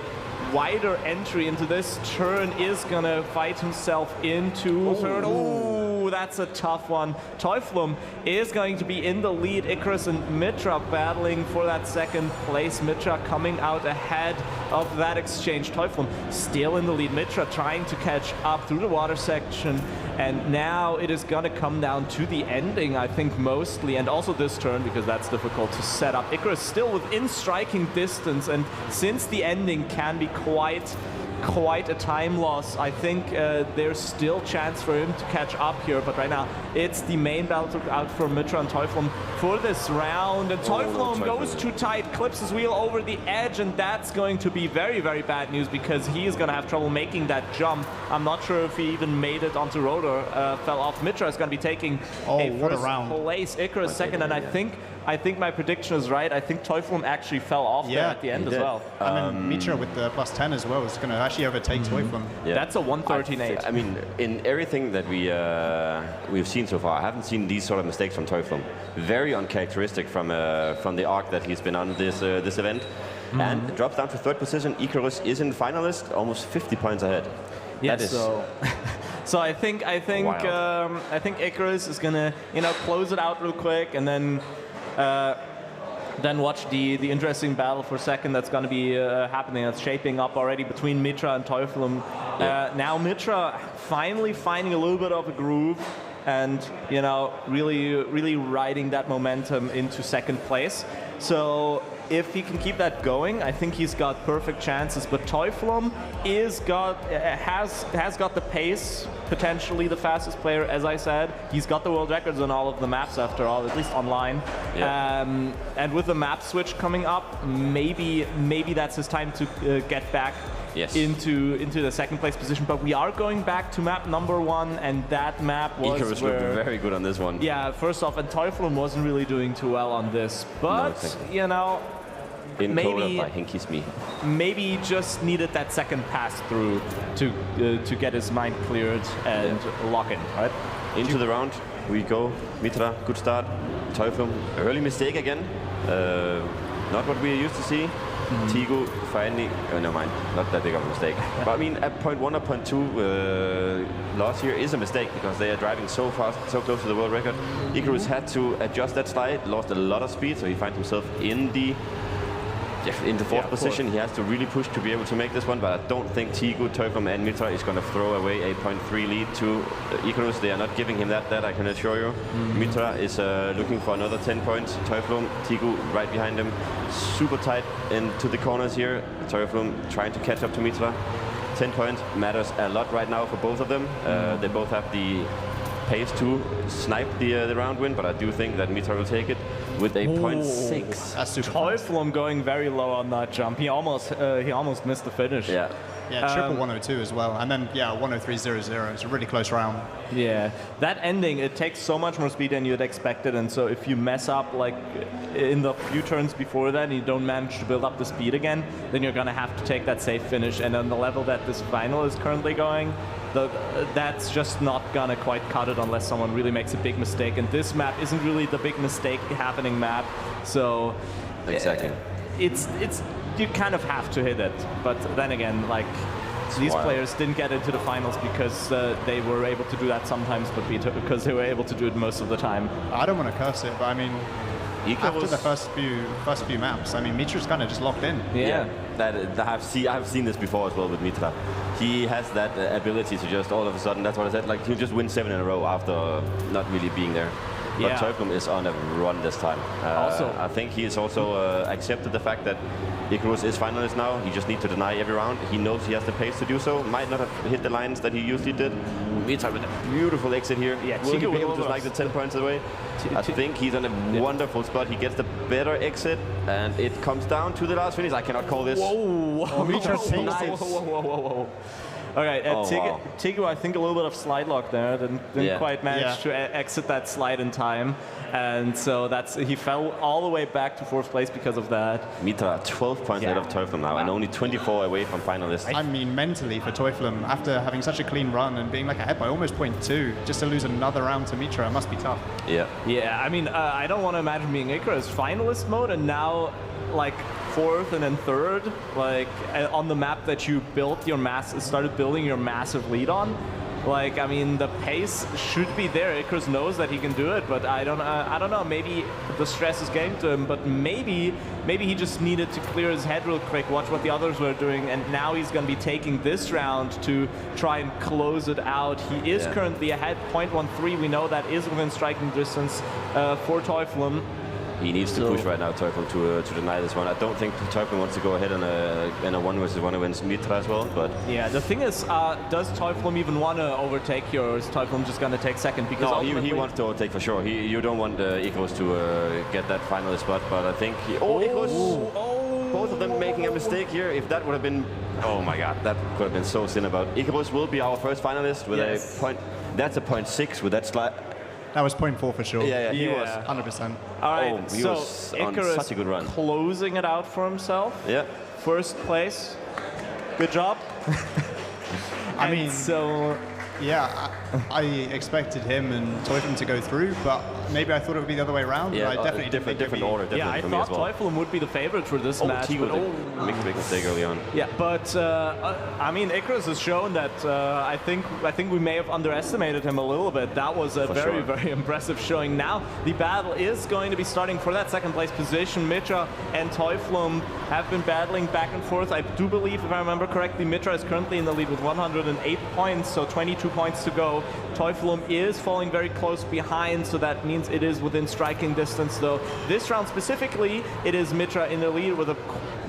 wider entry into this turn, is gonna fight himself into third. Oh, that's a tough one. Teuflum is going to be in the lead. Icarus and Mitra battling for that second place. Mitra coming out ahead of that exchange. Teuflum still in the lead. Mitra trying to catch up through the water section. And now it is gonna come down to the ending, I think, mostly, and also this turn, because that's difficult to set up. Icarus still within striking distance, and since the ending can be quite a time loss, I think there's still chance for him to catch up here, but right now it's the main battle out for Mitra and Teuflum for this round, and Teuflum goes too tight, clips his wheel over the edge, and that's going to be very, very bad news, because he is going to have trouble making that jump. I'm not sure if he even made it onto rotor, fell off. Mitra is going to be taking a first place, Icarus second, and I think my prediction is right. I think Teuflum actually fell off there at the end as well. And then Mitra with the +10 as well is going to actually overtake Teuflum. Yeah. That's a 113.8. I mean, in everything that we've seen so far, I haven't seen these sort of mistakes from Teuflum. Very uncharacteristic from the arc that he's been on this event. And drops down to third position. Icarus is in the finalist, almost 50 points ahead. Yes, so I think Icarus is gonna close it out real quick, and then watch the interesting battle for second that's going to be happening. That's shaping up already between Mitra and Teuflum. Now Mitra finally finding a little bit of a groove, and really riding that momentum into second place. So if he can keep that going, I think he's got perfect chances. But Teuflum has got the pace, potentially the fastest player, as I said. He's got the world records on all of the maps after all, at least online. Yeah. And with the map switch coming up, maybe that's his time to get back into the second place position. But we are going back to map number 1, and that map was Icarus looked very good on this one. Yeah, first off, and Teuflum wasn't really doing too well on this. But, maybe he just needed that second pass through to get his mind cleared and lock in, right? Into the round we go. Mitra, good start. Teuflum, early mistake again. Not what we are used to see. Tigo finally, no mind, not that big of a mistake. But I mean, at point 1 or point 2 loss here is a mistake, because they are driving so fast, so close to the world record. Icarus had to adjust that slide, lost a lot of speed, so he finds himself in the fourth position. He has to really push to be able to make this one, but I don't think Tigo, Teuflum and Mitra is going to throw away a 0.3 lead to Icarus. They are not giving him that I can assure you. Mitra is looking for another 10 points. Teuflum, Tigo right behind him. Super tight into the corners here. Teuflum trying to catch up to Mitra. 10 points matters a lot right now for both of them. They both have the pace to snipe the round win, but I do think that Mitra will take it with a 0.6. That's Teuflum going very low on that jump. He almost missed the finish. Yeah, triple 102 as well, and then 103.00. It's a really close round. Yeah, that ending, it takes so much more speed than you'd expected, and so if you mess up like in the few turns before that and you don't manage to build up the speed again, then you're gonna have to take that safe finish. And on the level that this final is currently going, that's just not gonna quite cut it unless someone really makes a big mistake. And this map isn't really the big mistake happening map, so exactly, it's you kind of have to hit it. But then again, like, these players didn't get into the finals because they were able to do that sometimes, but because they were able to do it most of the time. I don't want to curse it, but I mean, after the first few maps, I mean, Mitra's kind of just locked in. Yeah, I've seen this before as well with Mitra. He has that ability to just all of a sudden, that's what I said, like he'll just win 7 in a row after not really being there. But Teuflum is on a run this time. Also, I think he has also accepted the fact that Icarus is finalist now. He just needs to deny every round. He knows he has the pace to do so. Might not have hit the lines that he usually did. Mitra with a beautiful exit here. Yeah, will he be able to like the 10 points away? I think he's on a wonderful spot. He gets the better exit, and it comes down to the last finish. I cannot call this. Whoa! Mitra's Nice. Whoa. All right, Tigu, I think a little bit of slide lock there. Didn't quite manage to exit that slide in time, and so he fell all the way back to 4th place because of that. Mitra 12 points ahead of Teuflum now, and only 24 away from finalists. I mean, mentally for Teuflum, after having such a clean run and being like ahead by almost 0.2, just to lose another round to Mitra, it must be tough. Yeah. Yeah, I mean, I don't want to imagine being Icarus finalist mode and now like 4th and then 3rd, like on the map that you built your started building your massive lead on. Like, I mean, the pace should be there. Icarus knows that he can do it, but I don't know. Maybe the stress is getting to him, but maybe he just needed to clear his head real quick, watch what the others were doing, and now he's going to be taking this round to try and close it out. He is currently ahead, 0.13. We know that is within striking distance for Teuflum. He needs to push right now, Teuflum, to deny this one. I don't think Teuflum wants to go ahead in a 1 versus 1 against Mitra as well. But yeah, the thing is, does Teuflum even want to overtake here, or is Teuflum just going to take second? Because no, he wants to overtake for sure. You don't want Icarus to get that finalist spot, but I think Icarus. Both of them making a mistake here. If that would have been, oh my God, that could have been so sin about. Icarus will be our first finalist with a point. That's a 0.6 with that slide. That was 0.4 for sure. Yeah, he was 100%. All right, he was on Icarus such a good run. Closing it out for himself. Yeah. 1st place. Good job. I mean, so yeah, I expected him and Teuflum to go through, but maybe I thought it would be the other way around. Yeah, I definitely different order. Yeah, I thought Teuflum would be the favorite for this match. But make a big mistake early on. Yeah, but I mean, Icarus has shown that I think we may have underestimated him a little bit. That was a very impressive showing. Now the battle is going to be starting for that 2nd place position. Mitra and Teuflum have been battling back and forth. I do believe, if I remember correctly, Mitra is currently in the lead with 108 points, so 22 points to go. Teuflum is falling very close behind, so that means it is within striking distance, though. This round specifically, it is Mitra in the lead with a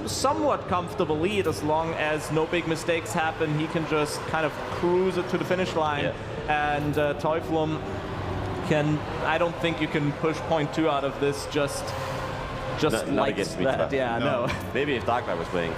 somewhat comfortable lead. As long as no big mistakes happen, he can just kind of cruise it to the finish line. And Teuflum I don't think you can push 0.2 out of this just not against Mitra. Yeah, no. Maybe if Darklight was playing.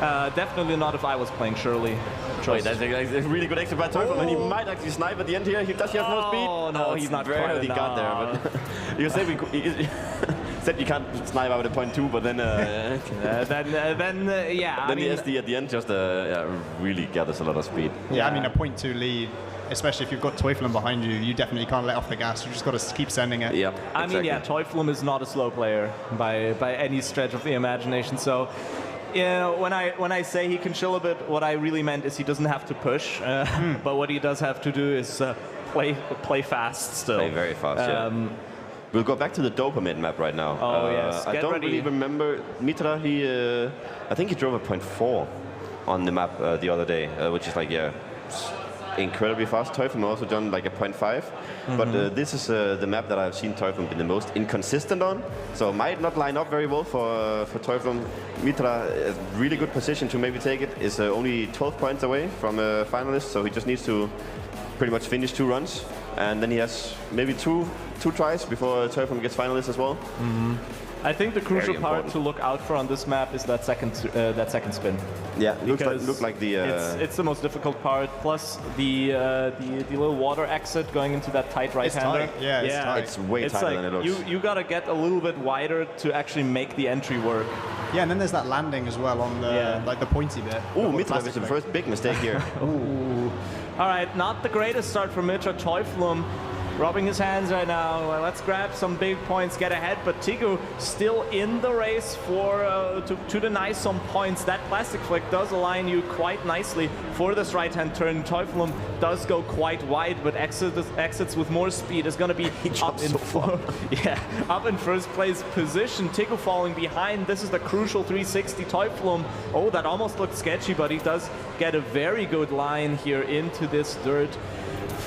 Definitely not if I was playing, surely. Wait, that's a really good exit by Teuflum, and he might actually snipe at the end here. Does he have more speed? Oh, no, he's not barely got there. But you said you can't snipe out at 0.2, but then yeah. Then the SD at the end just really gathers a lot of speed. Yeah, I mean a 0.2 lead, especially if you've got Teuflum behind you, you definitely can't let off the gas. You just got to keep sending it. Yep. I mean, yeah, Teuflum is not a slow player by any stretch of the imagination. So, you know, when I say he can chill a bit, what I really meant is he doesn't have to push, but what he does have to do is play fast still. Play very fast. We'll go back to the Dopamine map right now. Oh yes. I don't really remember Mitra. I think he drove a 0.4 on the map the other day, which is like incredibly fast. Teuflum also done like a 0.5, but this is the map that I've seen Teuflum be the most inconsistent on, so might not line up very well for Teuflum. Mitra, a really good position to maybe take it, is only 12 points away from a finalist, so he just needs to pretty much finish 2 runs, and then he has maybe two tries before Teuflum gets finalist as well. I think the crucial part to look out for on this map is that second spin. Yeah, look like the. It's the most difficult part. Plus the little water exit going into that tight right-hander. It's tight. Yeah, it's tight. It's way tighter than it looks. You gotta get a little bit wider to actually make the entry work. Yeah, and then there's that landing as well on the like the pointy bit. Ooh, Mitra is the first big mistake here. Ooh. All right, not the greatest start for Mitra. Teuflum rubbing his hands right now. Well, let's grab some big points, get ahead. But Tigu still in the race to deny some points. That plastic flick does align you quite nicely for this right-hand turn. Teuflum does go quite wide, but exits with more speed. Is going to be up in first place position. Tigu falling behind. This is the crucial 360. Teuflum. Oh, that almost looked sketchy, but he does get a very good line here into this dirt.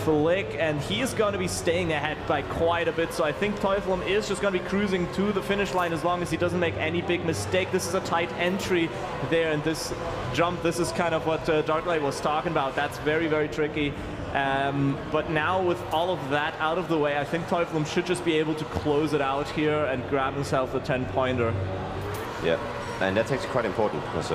flick, and he is going to be staying ahead by quite a bit. So I think Teuflum is just going to be cruising to the finish line as long as he doesn't make any big mistake. This is a tight entry there, and this jump, this is kind of what Darklight was talking about. That's very, very tricky. But now with all of that out of the way, I think Teuflum should just be able to close it out here and grab himself a 10-pointer. Yeah, and that's actually quite important because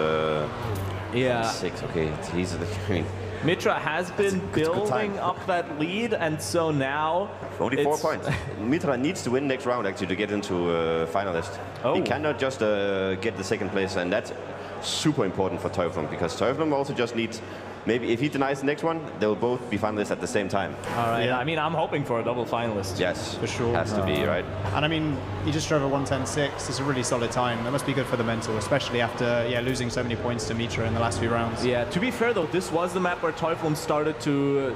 yeah, 6. Okay, he's. I mean, Mitra has been building up that lead, and so now only 4 points. Mitra needs to win next round actually to get into finalist. Oh. He cannot just get the second place, and that's super important for Teuflum because Teuflum also just needs. Maybe if he denies the next one, they'll both be finalists at the same time. All right. Yeah. I mean, I'm hoping for a double finalist. Yes, for sure. Has to be, right? And I mean, he just drove a 1:10.6. It's a really solid time. That must be good for the mental, especially after losing so many points to Mitra in the last few rounds. Yeah. To be fair though, this was the map where Teuflum started to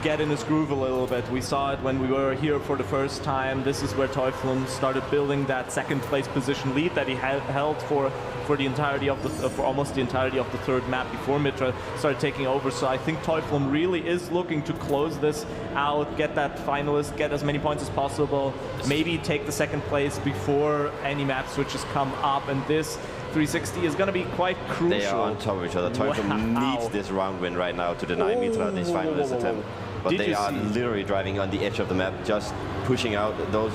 get in his groove a little bit. We saw it when we were here for the first time. This is where Teuflum started building that second place position lead that he held for the entirety of for almost the entirety of the third map before Mitra started taking over. So I think Teuflum really is looking to close this out, get that finalist, get as many points as possible, maybe take the second place before any map switches come up, and this 360 is going to be quite crucial. They are on top of each other. Teuflum needs this round win right now to deny Mitra this finalist attempt. But they are literally driving on the edge of the map, just pushing out those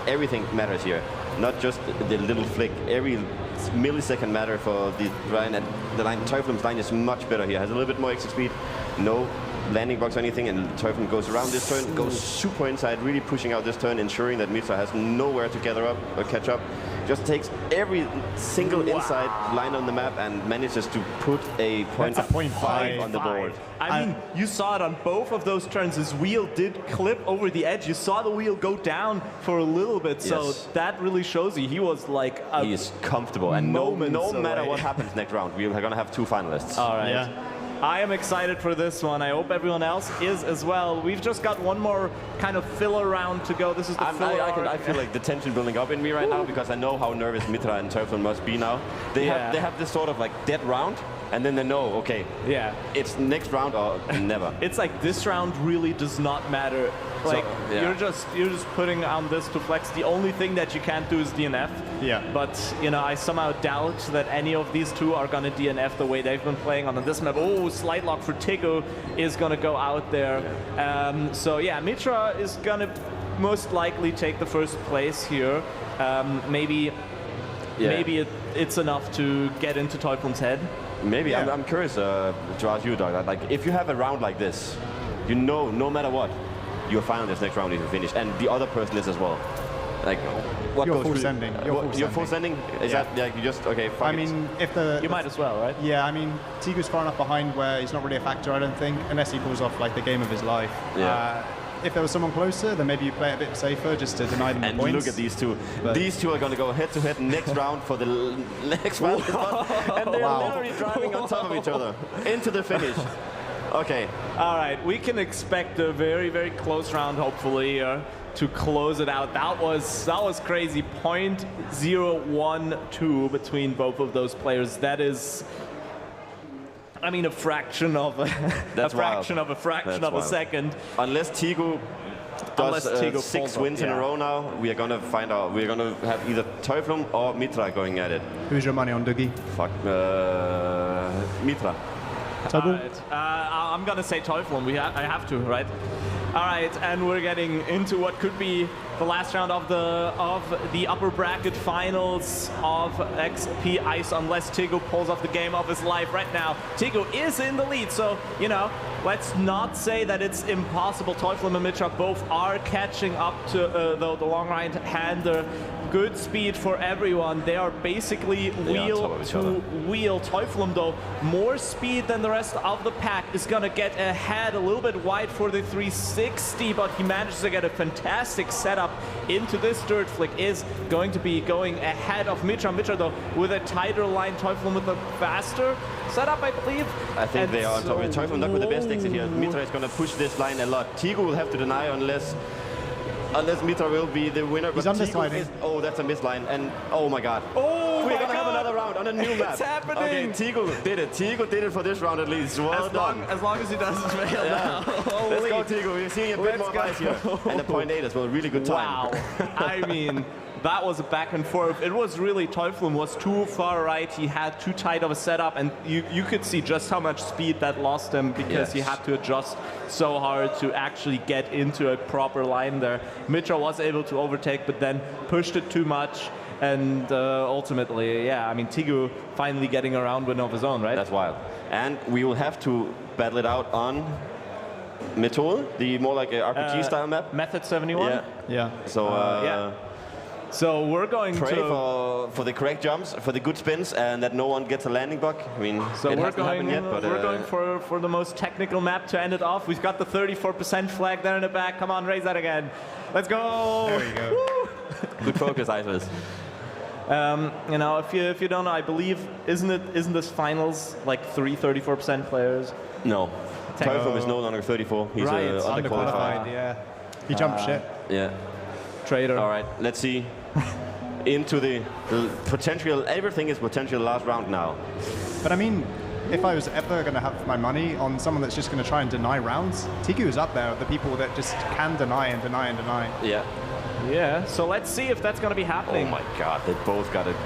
everything matters here. Not just the little flick, every millisecond matter for the line, and the line, Teuflum's line is much better here, has a little bit more exit speed, no landing box or anything, and Teuflum goes around this turn, goes super inside, really pushing out this turn, ensuring that Mitra has nowhere to gather up or catch up. Just takes every single inside line on the map and manages to put a point 0.5 on the board. I mean, you saw it on both of those turns. His wheel did clip over the edge. You saw the wheel go down for a little bit, so that really shows you he was like he is comfortable, and no matter what happens next round, we are going to have 2 finalists. All right. Yeah. I am excited for this one. I hope everyone else is as well. We've just got one more kind of filler round to go. This is the filler I feel like the tension building up in me right now because I know how nervous Mitra and Teuflum must be now. They have this sort of like dead round, and then they know, okay, it's next round or never. It's like this round really does not matter. Like you're just putting on this to flex. The only thing that you can't do is DNF. Yeah. But I somehow doubt that any of these two are gonna DNF the way they've been playing on this map. Oh, slide lock for Tigo is gonna go out there. So yeah, Mitra is gonna most likely take the first place here. Maybe it's enough to get into Teuflum's head. Maybe. I'm curious to ask you, Doug. Like, if you have a round like this, no matter what, you're finalist next round if you finish, and the other person is as well. Like, what you're goes full through? sending. You're full sending? Is that you just fuck I mean, you might as well, right? Yeah, I mean, Tigu's far enough behind where he's not really a factor, I don't think, unless he pulls off like the game of his life. Yeah. If there was someone closer, then maybe you play it a bit safer just to deny them the points. And look at these two. These two are going to go head-to-head next round for the next round. And they're literally driving on top of each other into the finish. Okay. All right, we can expect a very, very close round, hopefully, to close it out. That was crazy. 0.012 between both of those players. That is, I mean, a fraction of a fraction of a second. Unless Tigo does 6 wins in a row now, we are gonna find out. We're gonna have either Teuflum or Mitra going at it. Who's your money on, Dougie? Fuck, Mitra. I'm gonna say Teuflum. I have to, right? All right, and we're getting into what could be the last round of the upper bracket finals of XP Ice, unless Tigo pulls off the game of his life right now. Tigo is in the lead, so let's not say that it's impossible. Teuflum and Mitra both are catching up to the long right-hander. Good speed for everyone. They are basically wheel to wheel. Teuflum, though, more speed than the rest of the pack, is going to get ahead a little bit wide for the 360, but he manages to get a fantastic setup into this dirt flick. Is going to be going ahead of Mitra. Mitra, though, with a tighter line. Teuflum with a faster setup, I believe. I think they are on top of it. Teuflum not with the best exit here. Mitra is going to push this line a lot. Tigo will have to deny unless Mitra will be the winner. He's undersliding. Oh, that's a misline. And oh my god. Oh, we're going to have another round. round on a new map. It's happening. Okay, Tigo did it. Tigo did it for this round at least. Well done. As long as he doesn't fail now. Let's go, Tigo. We're seeing a bit more go. ice here. And the 0.8 as well. Really good time. Wow. I mean, that was a back and forth. It was really, Teuflum was too far right. He had too tight of a setup, and you could see just how much speed that lost him because he had to adjust so hard to actually get into a proper line there. Mitra was able to overtake, but then pushed it too much. And ultimately, yeah, I mean, Tigu finally getting a round win of his own, right? That's wild. And we will have to battle it out on Method, the more like a RPG style map. Method 71? Yeah. So, So we're going pray to for the correct jumps, for the good spins, and that no one gets a landing bug. I mean, so it we're hasn't going, happened yet, but we're going for the most technical map to end it off. We've got the 34% flag there in the back. Come on, raise that again. Let's go. There you go. Good focus, Isis. You know, if you don't know, I believe isn't this finals like 34% players? No, Teuflum is no longer 34. He's underqualified. Yeah, he jumped ship. Yeah, traitor. All right, let's see. Into the potential, everything is potential last round now. But I mean, if I was ever going to have my money on someone that's just going to try and deny rounds, Tigu is up there, the people that just can deny and deny and deny. Yeah. Yeah, so let's see if that's going to be happening. Oh my god, they both got it.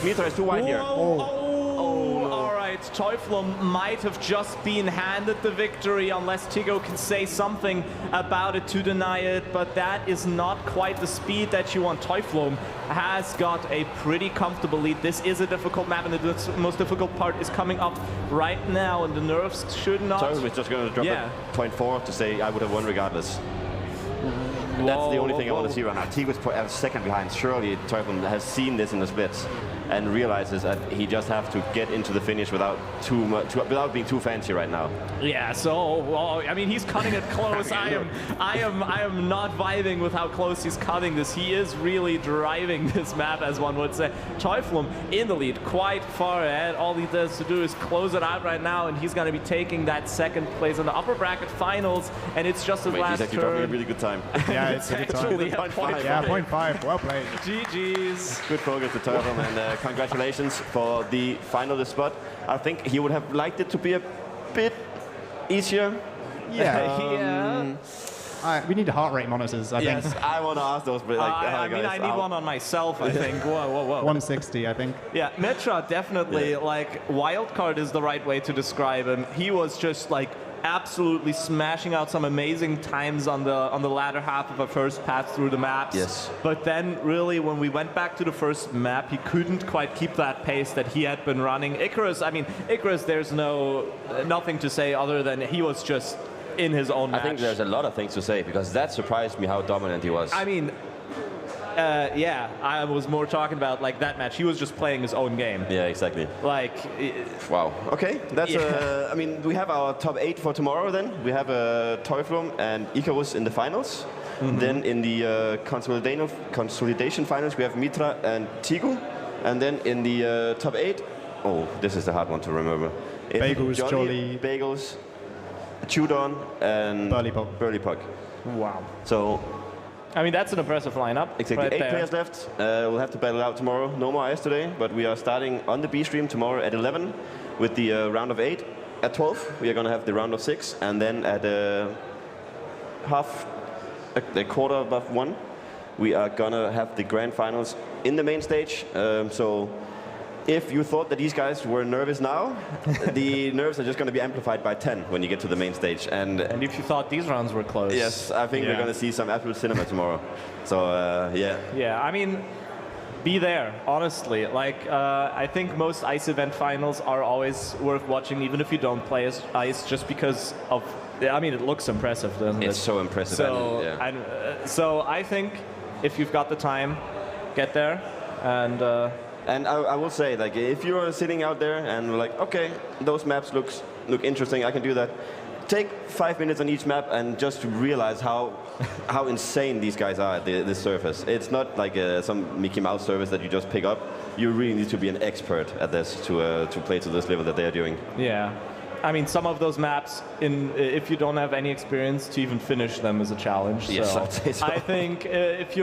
Mitra is too wide here. All right, Teuflum might have just been handed the victory unless Tigo can say something about it to deny it, but that is not quite the speed that you want. Teuflum has got a pretty comfortable lead. This is a difficult map, and the most difficult part is coming up right now, and the nerves should not... Teuflum is just going to drop it 0.4 to say I would have won regardless. That's the only thing I want to see right now. Tigo's a second behind. Surely Teuflum has seen this in the splits and realizes that he just has to get into the finish without without being too fancy right now. Yeah, so I mean, he's cutting it close. I am not vibing with how close he's cutting this. He is really driving this map, as one would say. Teuflum in the lead, quite far ahead. All he does to do is close it out right now, and he's going to be taking that second place in the upper bracket finals. And it's just his last he's actually dropping a really good time. Yeah, it's a good time. Actually, 0.5. Yeah, 0.5. Well played. GG's. Good focus to Teuflum, and congratulations for the finalist spot. I think he would have liked it to be a bit easier. Yeah. We need heart rate monitors, I think. Yes, I want to ask those, but like, I mean, I need one on myself, I think. Whoa. 160, I think. Yeah, Mitra definitely, like, wildcard is the right way to describe him. He was just, like, absolutely smashing out some amazing times on the latter half of our first pass through the maps. Yes. But then really when we went back to the first map, he couldn't quite keep that pace that he had been running. Icarus, there's nothing to say other than he was just in his own match. I think there's a lot of things to say because that surprised me how dominant he was. I mean, yeah, I was more talking about like that match. He was just playing his own game. Yeah, exactly. Like, wow. Okay, that's. I mean, we have our top 8 for tomorrow. Then we have Teuflum and Icarus in the finals. Then in the consolidation finals, we have Mitra and Tigu. And then in the top 8, oh, this is the hard one to remember. Bagels, Jolly, Bagels, Chudon, and Burly Puck. Wow. So. I mean, that's an impressive lineup. Exactly. Right 8 there. players left. We'll have to battle out tomorrow. No more ice today, but we are starting on the B stream tomorrow at 11 with the round of 8. At 12, we are going to have the round of 6, and then at a quarter above 1, we are going to have the grand finals in the main stage. So if you thought that these guys were nervous now, the nerves are just going to be amplified by 10 when you get to the main stage. And if you thought these rounds were close. Yes, I think we're going to see some absolute cinema tomorrow. So, yeah. Yeah, I mean, be there, honestly. Like, I think most ice event finals are always worth watching, even if you don't play ice, just because of, I mean, it looks impressive, doesn't it? It's so impressive. So, so I think if you've got the time, get there. And I will say, like, if you're sitting out there and like, okay, those maps look interesting, I can do that. Take 5 minutes on each map and just realize how insane these guys are at this surface. It's not like some Mickey Mouse surface that you just pick up. You really need to be an expert at this to play to this level that they are doing. Yeah. I mean, some of those maps, if you don't have any experience, to even finish them is a challenge. Yes, so I'd say so. I think if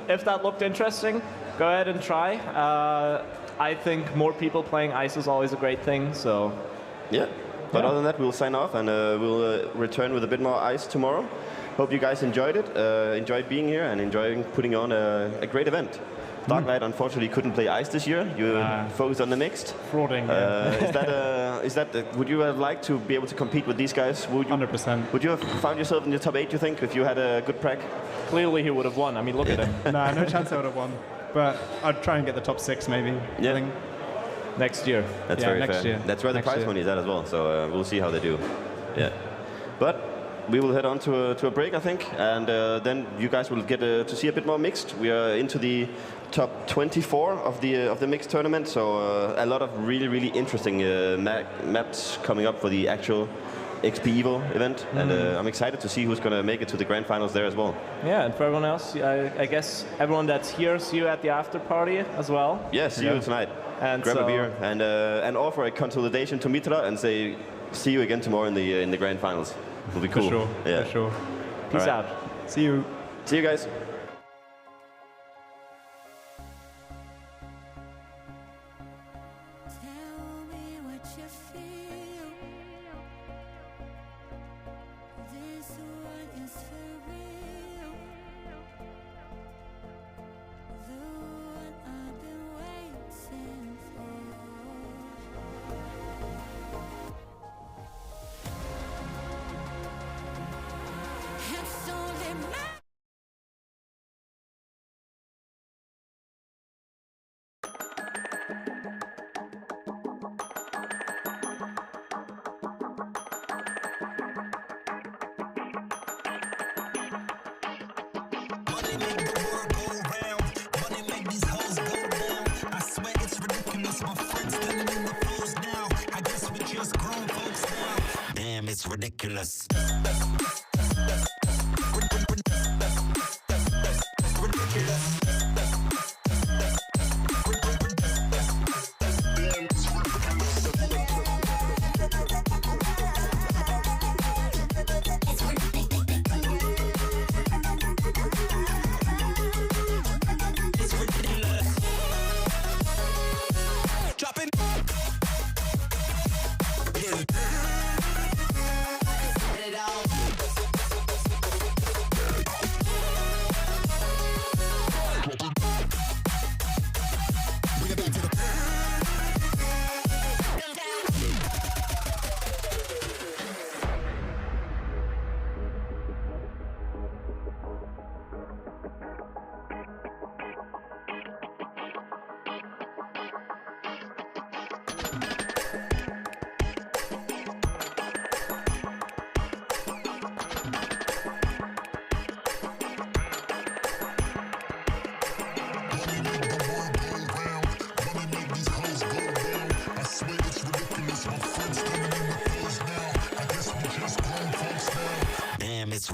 if that looked interesting, go ahead and try. I think more people playing ice is always a great thing. So. Yeah. But other than that, we'll sign off and we'll return with a bit more ice tomorrow. Hope you guys enjoyed it, enjoyed being here, and enjoying putting on a great event. Darklight unfortunately couldn't play ice this year. You focused on the mixed. Frauding. Is that? Would you have liked to be able to compete with these guys? 100%. Would you have found yourself in the top 8? You think, if you had a good prac? Clearly, he would have won. I mean, look at him. Nah, no chance I would have won. But I'd try and get the top 6 maybe. Yeah. I think. Next year. That's Yeah, very next fair. year. That's where the Next prize year. money is at as well. So we'll see how they do. Yeah. But we will head on to a break, I think, and then you guys will get to see a bit more mixed. We are into the top 24 of the mixed tournament, so a lot of really interesting maps coming up for the actual XPEvo event, and I'm excited to see who's going to make it to the grand finals there as well. Yeah, and for everyone else, I guess everyone that's here, see you at the after party as well. Yeah, see you tonight. And grab a beer and offer a consolidation to Mitra and say see you again tomorrow in the grand finals. It'll be cool. For sure. Yeah. For sure. Peace out. See you. See you guys. Damn, it's ridiculous. Damn, it's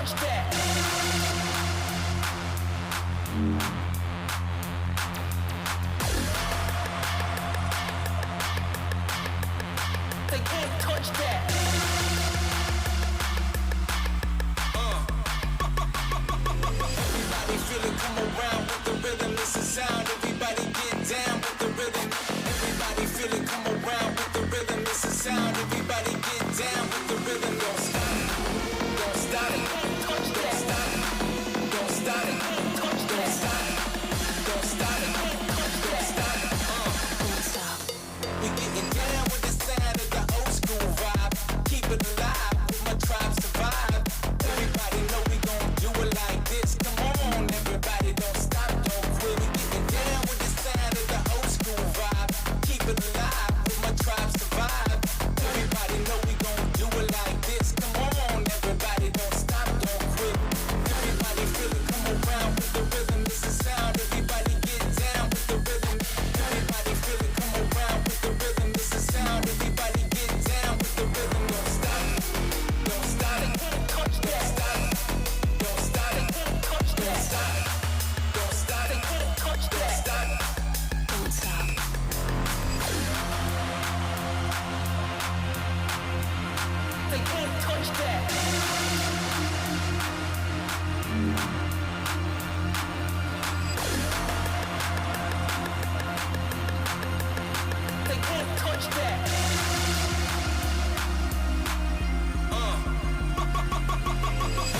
touch that. They can't touch that. Everybody feel it, come around with the rhythm. It's a sound. Everybody get down with the rhythm. Everybody feel it, come around with the rhythm. It's a sound. Everybody get down with the rhythm. Don't stop it. Don't stop it. Don't stop it. Don't stop it. Don't stop it. Don't stop it. Don't stop it. Don't stop. We getting down with the sound of the old school vibe. Keep it alive with my tribe survive. Everybody know we gon' do it like this. Come on, everybody, don't stop, don't quit. We getting down with the sound of the old school vibe. Keep it alive with my tribe survive. Everybody know we gon' do it like this. Come on, everybody, don't stop, don't quit. Everybody feel it, come around with the rhythm. It's a sound. Everybody get down with the rhythm. Everybody feel it, come around with the rhythm. It's a sound. Everybody get down with the rhythm. Don't stop it. Don't stop it. Touch that. Don't stop it. Touch that. Don't stop it. Touch that. Don't stop. They can't touch that. They can't touch that.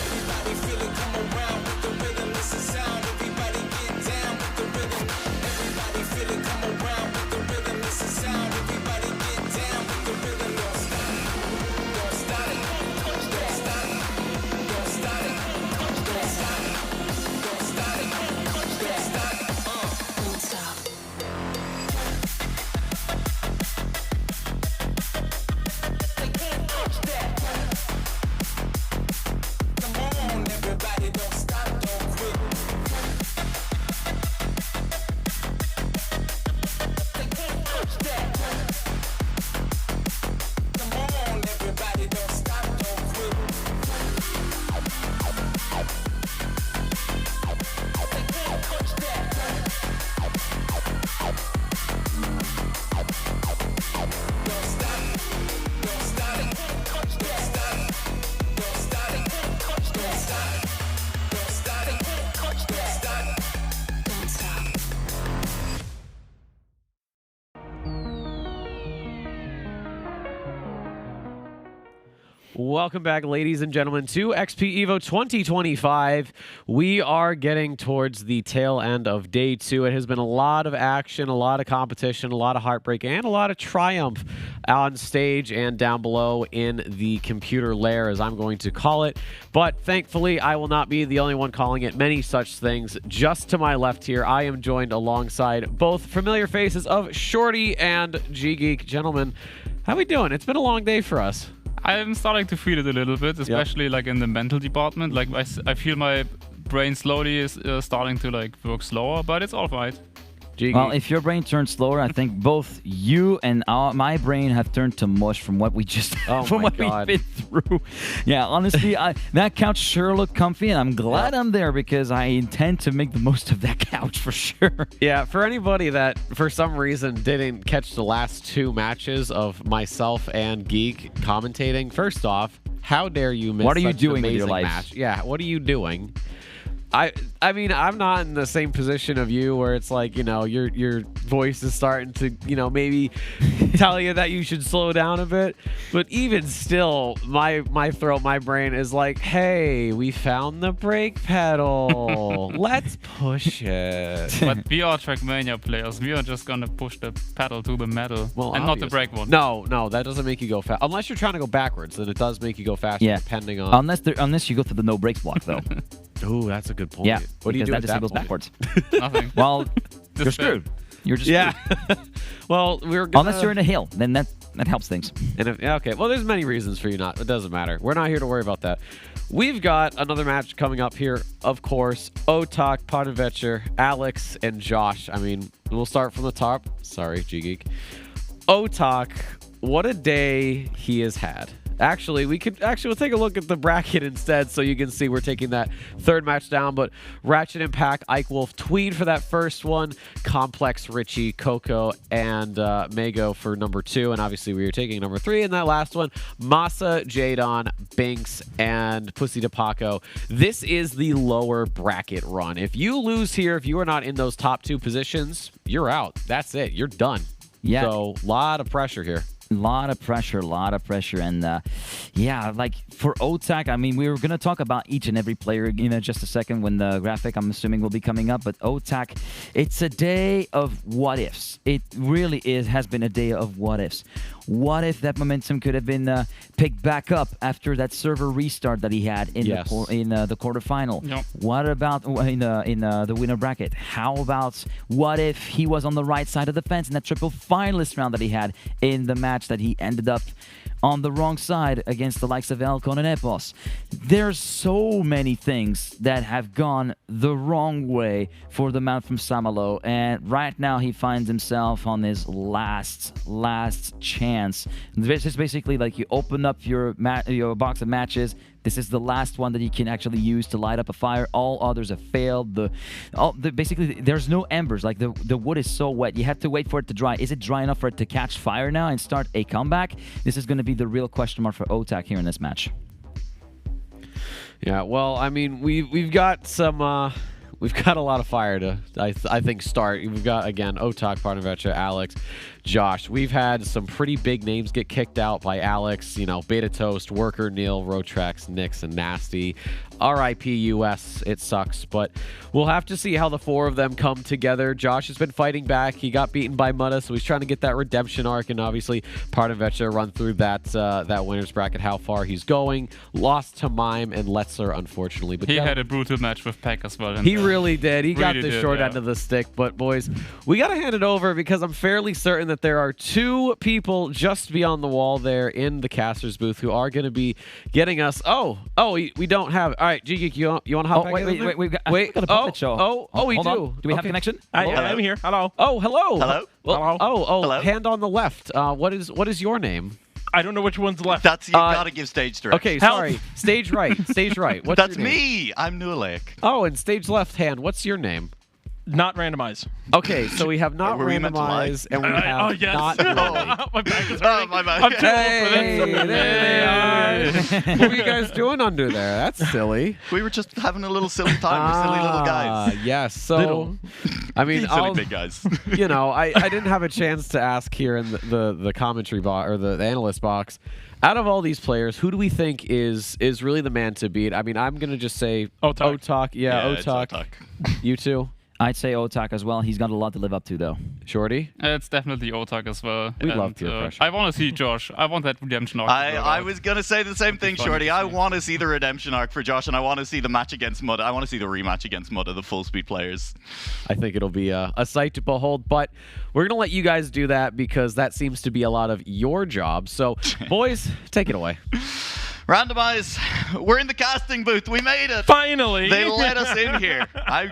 Everybody feel it, come around with the rhythm. It's a sound. Everybody get down with the rhythm. Everybody feel it, come around with the rhythm. It's a sound. Everybody get down with the rhythm. Don't stop it. Don't stop it. Touch that. Don't stop it. Touch that. Don't stop it. Touch that. Don't stop. They can't touch that. Come on, everybody, don't stop, don't quit. They can't touch that. Come on, everybody, don't stop, don't quit. They can't touch that. Don't stop it. Don't stop it. Touch that. Don't stop it. Touch that. Don't stop it. Touch that. Don't stop. Welcome back, ladies and gentlemen, to XPEvo 2025. We are getting towards the tail end of day 2. It has been a lot of action, a lot of competition, a lot of heartbreak, and a lot of triumph on stage and down below in the computer lair, as I'm going to call it. But thankfully, I will not be the only one calling it many such things. Just to my left here, I am joined alongside both familiar faces of Shorty and G-Geek. Gentlemen, how we doing? It's been a long day for us. I'm starting to feel it a little bit, especially like in the mental department. Like I feel my brain slowly is starting to like work slower, but it's all right. Well, if your brain turns slower, I think both you and my brain have turned to mush from what we just from what we've been through. Yeah, honestly, that couch sure looked comfy, and I'm glad I'm there because I intend to make the most of that couch for sure. Yeah, for anybody that for some reason didn't catch the last 2 matches of myself and Geek commentating, first off, how dare you miss What are you such an doing with your amazing life? match? Yeah, what are you doing? I mean, I'm not in the same position of you where it's like, you know, your voice is starting to, you know, maybe tell you that you should slow down a bit. But even still, my throat, my brain is like, hey, we found the brake pedal. Let's push it. But we are Trackmania players. We are just gonna push the pedal to the metal, Well, and not the brake one. No, that doesn't make you go fast. Unless you're trying to go backwards, then it does make you go faster, Yeah. depending on... Unless you go through the no brakes block, though. Ooh, that's a good point. Yeah, What do you do because at that that just point? goes backwards. Nothing. Well, you're Just screwed. You're just Yeah. screwed. Well, we're gonna... Unless you're in a hill, then that helps things. And if, yeah, okay, well, there's many reasons for you not. It doesn't matter. We're not here to worry about that. We've got another match coming up here, of course. Otak, Parnevetscher, Alex, and Josh. I mean, we'll start from the top. Sorry, G-Geek. Otak, what a day he has had. Actually, we'll take a look at the bracket instead so you can see we're taking that third match down. But Ratchet Impact, Ike Wolf, Tweed for that first one, Complex, Richie, Coco, and Mago for number 2. And obviously we were taking number 3 in that last one. Masa, Jadon, Binks, and Pussy de Paco. This is the lower bracket run. If you lose here, if you are not in those top 2 positions, you're out. That's it. You're done. Yeah. So a lot of pressure here. A lot of pressure, and yeah, like for OTAC, I mean, we were gonna talk about each and every player in just a second when the graphic, I'm assuming, will be coming up. But OTAC, it's a day of what ifs. It really has been a day of what ifs. What if that momentum could have been picked back up after that server restart that he had in the quarterfinal? Yep. What about in the winner bracket? How about what if he was on the right side of the fence in that triple finalist round that he had in the match that he ended up on the wrong side against the likes of Elcon and Epos? There's so many things that have gone the wrong way for the man from Samalo, and right now he finds himself on his last chance. This is basically like you open up your box of matches. This is the last one that you can actually use to light up a fire. All others have failed. Basically, there's no embers. Like the wood is so wet. You have to wait for it to dry. Is it dry enough for it to catch fire now and start a comeback? This is going to be the real question mark for OTAC here in this match. Yeah, well, I mean, we've got some. We've got a lot of fire to, I think, start. We've got, again, Otak, Parnavecha, Alex, Josh. We've had some pretty big names get kicked out by Alex. You know, Beta Toast, Worker, Neil, Rotrex, Nix, and Nasty. RIP US, it sucks. But we'll have to see how the 4 of them come together. Josh has been fighting back. He got beaten by Mutta, so he's trying to get that redemption arc. And obviously, Parnavecha run through that winner's bracket, how far he's going. Lost to Mime and Letzer, unfortunately. But he had a brutal match with Peck as well. He really did. He got the short yeah. end of the stick. But, boys, we got to hand it over because I'm fairly certain that there are 2 people just beyond the wall there in the caster's booth who are going to be getting us. Oh, we don't have. All right, G-Geek, you want to hop back in there? Wait, we've got a puppet show. We Hold do. On. Do we have connection? I'm here. Hello. Oh, hello. Hello. Well, Hello. Hello. Hand on the left. What is your name? I don't know which one's left. That's you gotta give stage direction. Okay, sorry. Stage right. Stage right. What's That's your name? me. I'm Nualek. Oh, and stage left hand. What's your name? Not randomize. Okay, so we have not randomized and we have not really. My back is hurting. My bad. I'm too old for this. There they are. What were you guys doing under there? That's silly. We were just having a little silly time. We're silly little guys. Yes. So, I mean, silly big guys. You know, I didn't have a chance to ask here in the commentary box or the analyst box. Out of all these players, who do we think is really the man to beat? I mean, I'm gonna just say Otak. Yeah, Otak. You too. I'd say Otak as well. He's got a lot to live up to, though. Shorty? It's definitely Otak as well. We'd love peer pressure. I want to see Josh. I want that redemption arc. I was going to say the same thing, Shorty. I want to see the redemption arc for Josh, and I want to see the match against Mutta. I want to see the rematch against Mutta, the full speed players. I think it'll be a sight to behold, but we're going to let you guys do that because that seems to be a lot of your job. So, boys, take it away. Randomize. We're in the casting booth. We made it. Finally. They let us in here. I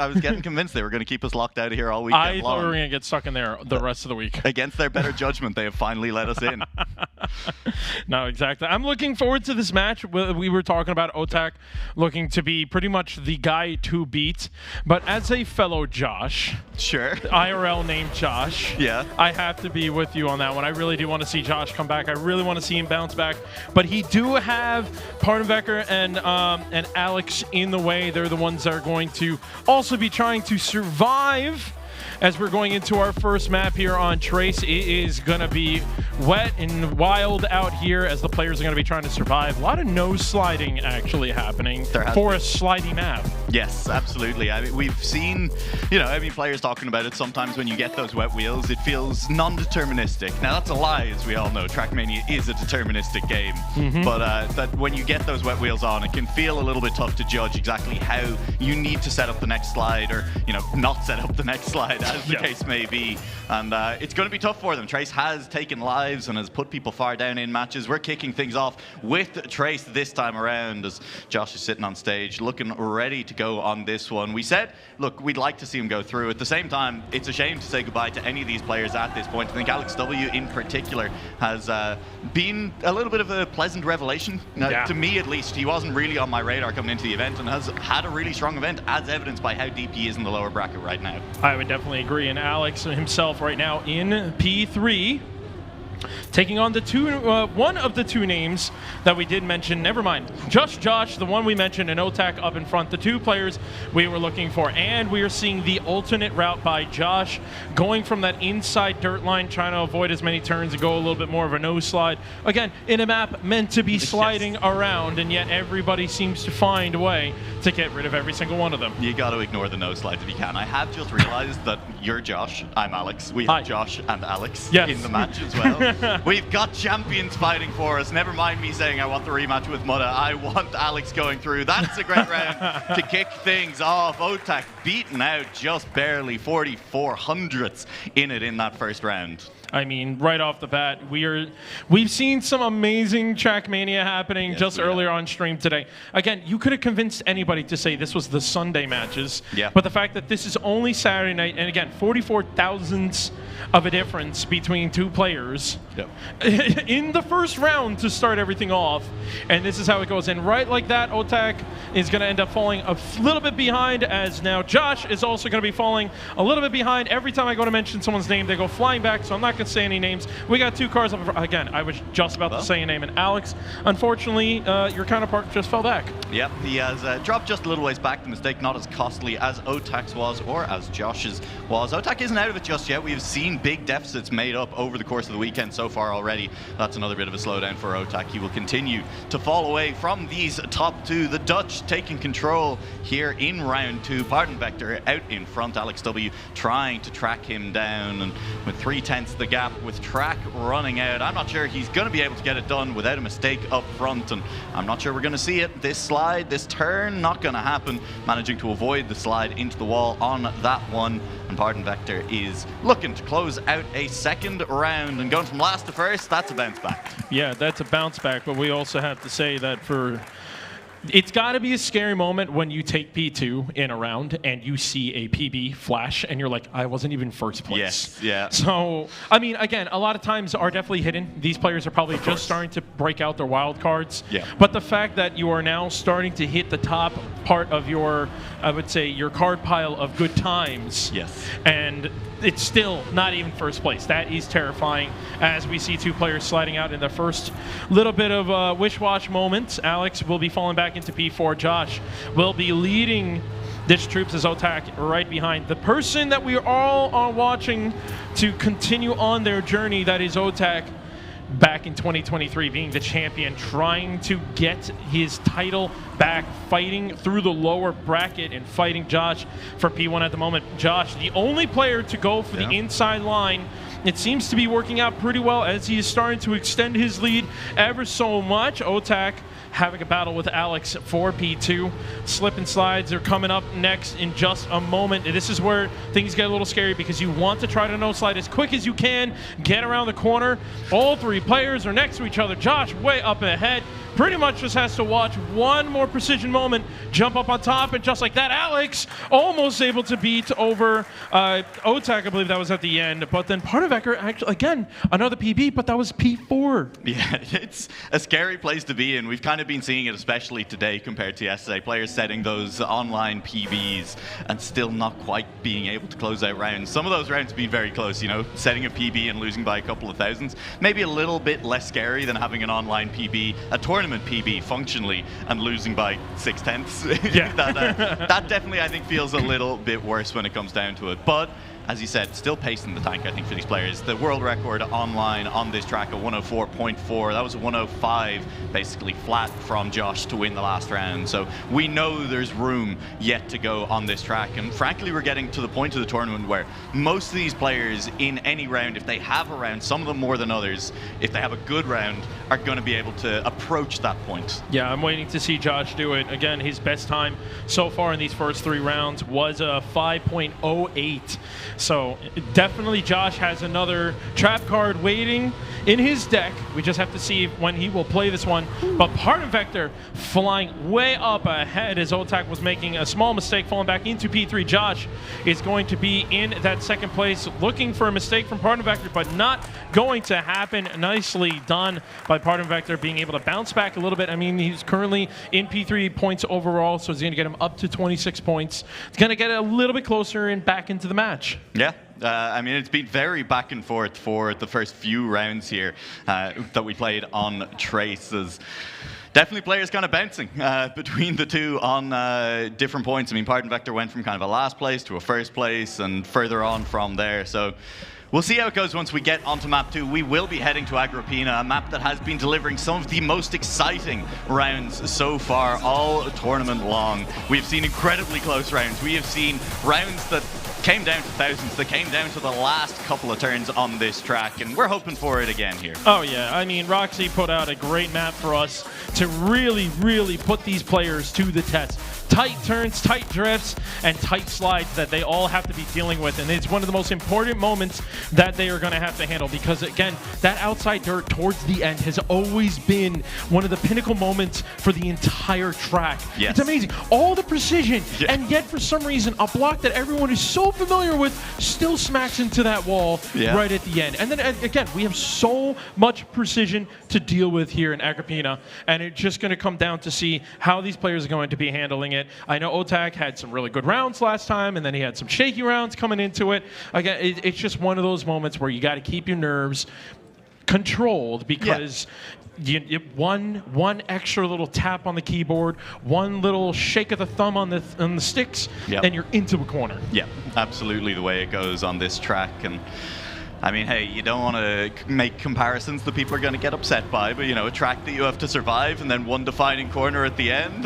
was getting convinced they were going to keep us locked out of here all weekend I long. thought we were going to get stuck in there the rest of the week. Against their better judgment, they have finally let us in. No, exactly. I'm looking forward to this match. We were talking about Otak looking to be pretty much the guy to beat. But as a fellow Josh, sure, IRL named Josh, yeah, I have to be with you on that one. I really do want to see Josh come back. I really want to see him bounce back. But he do have Parnvecker and Alex in the way. They're the ones that are going to also be trying to survive as we're going into our first map here on Trace. It is going to be wet and wild out here as the players are going to be trying to survive. A lot of no sliding actually happening for a slidey map. Yes, absolutely. I mean, we've seen, players talking about it. Sometimes when you get those wet wheels, it feels non-deterministic. Now, that's a lie, as we all know. Trackmania is a deterministic game. But that when you get those wet wheels on, it can feel a little bit tough to judge exactly how you need to set up the next slide or, not set up the next slide, as the case may be. And it's going to be tough for them. Trace has taken lives and has put people far down in matches. We're kicking things off with Trace this time around as Josh is sitting on stage looking ready to go on this one. We said, look, we'd like to see him go through. At the same time, it's a shame to say goodbye to any of these players at this point. I think Alex W in particular has been a little bit of a pleasant revelation. To me, at least. He wasn't really on my radar coming into the event and has had a really strong event, as evidenced by how deep he is in the lower bracket right now. I would definitely agree. And Alex himself right now in P3, taking on one of the two names that we did mention. Never mind. Just Josh, the one we mentioned, and Otak up in front. The two players we were looking for. And we are seeing the alternate route by Josh, going from that inside dirt line, trying to avoid as many turns and go a little bit more of a nose slide. Again, in a map meant to be sliding around, and yet everybody seems to find a way to get rid of every single one of them. You got to ignore the nose slides if you can. I have just realized that you're Josh, I'm Alex. We have Josh and Alex in the match as well. We've got champions fighting for us. Never mind me saying I want the rematch with Mutta. I want Alex going through. That's a great round to kick things off. Otak beaten out just barely, 44 hundredths in it in that first round. I mean, right off the bat, we've seen some amazing Trackmania happening just earlier on stream today. Again, you could have convinced anybody to say this was the Sunday matches, but the fact that this is only Saturday night, and again, 44 thousandths of a difference between two players in the first round to start everything off, and this is how it goes. And right like that, Otak is going to end up falling a little bit behind, as now Josh is also going to be falling a little bit behind. Every time I go to mention someone's name, they go flying back, so I'm not going to say any names. We got two cars up. Again, I was just about to say a name, and Alex, unfortunately, your counterpart just fell back. Yep, he has dropped just a little ways back. The mistake not as costly as Otak's was or as Josh's was. Otak isn't out of it just yet. We've seen big deficits made up over the course of the weekend so far already. That's another bit of a slowdown for Otak. He will continue to fall away from these top two. The Dutch taking control here in round two. Pardon Vector out in front. Alex W trying to track him down, and with 3/10 the gap with track running out, I'm not sure he's going to be able to get it done without a mistake up front, and I'm not sure we're going to see it. This slide, this turn, not going to happen. Managing to avoid the slide into the wall on that one, and Pardon Vector is looking to close out a second round, and going from last to first, that's a bounce back. Yeah, that's a bounce back, but we also have to say that it's got to be a scary moment when you take P2 in a round and you see a PB flash and you're like, I wasn't even first place. Yes, yeah. So, I mean, again, a lot of times are definitely hidden. These players are probably just starting to break out their wild cards. Yeah. But the fact that you are now starting to hit the top part of your, I would say, your card pile of good times. Yes. And it's still not even first place. That is terrifying as we see two players sliding out in the first little bit of wish-wash moments. Alex will be falling back into P4. Josh will be leading Ditch Troops as Otak right behind. The person that we all are watching to continue on their journey, that is Otak, back in 2023, being the champion, trying to get his title back, fighting through the lower bracket and fighting Josh for P1 at the moment. Josh, the only player to go for the inside line. It seems to be working out pretty well as he is starting to extend his lead ever so much. Otak having a battle with Alex for P2. Slip and slides are coming up next in just a moment. This is where things get a little scary because you want to try to no slide as quick as you can, get around the corner. All three players are next to each other. Josh way up ahead. Pretty much just has to watch one more precision moment, jump up on top, and just like that, Alex almost able to beat over Otak. I believe that was at the end. But then Partavecker, actually, again, another PB, but that was P4. Yeah, it's a scary place to be in. We've kind of been seeing it, especially today compared to yesterday. Players setting those online PBs and still not quite being able to close out rounds. Some of those rounds have been very close, you know, setting a PB and losing by a couple of thousands. Maybe a little bit less scary than having an online PB, a tournament PB functionally, and losing by 6/10. Yeah. that definitely, I think, feels a little bit worse when it comes down to it. But as you said, still pacing the tank, I think, for these players. The world record online on this track at 104.4. That was a 105, basically flat from Josh to win the last round. So we know there's room yet to go on this track. And frankly, we're getting to the point of the tournament where most of these players in any round, if they have a round, some of them more than others, if they have a good round, are going to be able to approach that point. Yeah, I'm waiting to see Josh do it. Again, his best time so far in these first three rounds was a 5.08. So definitely Josh has another trap card waiting in his deck. We just have to see when he will play this one. But Pardon Vector flying way up ahead as Otak was making a small mistake, falling back into P3. Josh is going to be in that second place, looking for a mistake from Pardon Vector, but not going to happen. Nicely done by Pardon Vector, being able to bounce back a little bit. I mean, he's currently in P3 points overall, so it's going to get him up to 26 points. It's going to get a little bit closer and back into the match. Yeah. I mean, it's been very back and forth for the first few rounds here that we played on Traces. Definitely players kind of bouncing between the two on different points. I mean, Pardon Vector went from kind of a last place to a first place and further on from there. So we'll see how it goes once we get onto map 2. We will be heading to Agrippina, a map that has been delivering some of the most exciting rounds so far all tournament long. We've seen incredibly close rounds. We have seen rounds that came down to thousands, that came down to the last couple of turns on this track, and we're hoping for it again here. Oh yeah, I mean, Roxy put out a great map for us to really, really put these players to the test. Tight turns, tight drifts, and tight slides that they all have to be dealing with, and it's one of the most important moments that they are going to have to handle, because again, that outside dirt towards the end has always been one of the pinnacle moments for the entire track. Yes. It's amazing. All the precision, and yet for some reason, a block that everyone is so familiar with still smacks into that wall right at the end. And then again, we have so much precision to deal with here in Agrippina, and it's just going to come down to see how these players are going to be handling it. I know Otak had some really good rounds last time, and then he had some shaky rounds coming into it. Again, it's just one of those moments where you got to keep your nerves controlled, because one extra little tap on the keyboard, one little shake of the thumb on the sticks, and you're into a corner. Yeah, absolutely the way it goes on this track. And I mean, hey, you don't want to make comparisons that people are going to get upset by, but, you know, a track that you have to survive and then one defining corner at the end.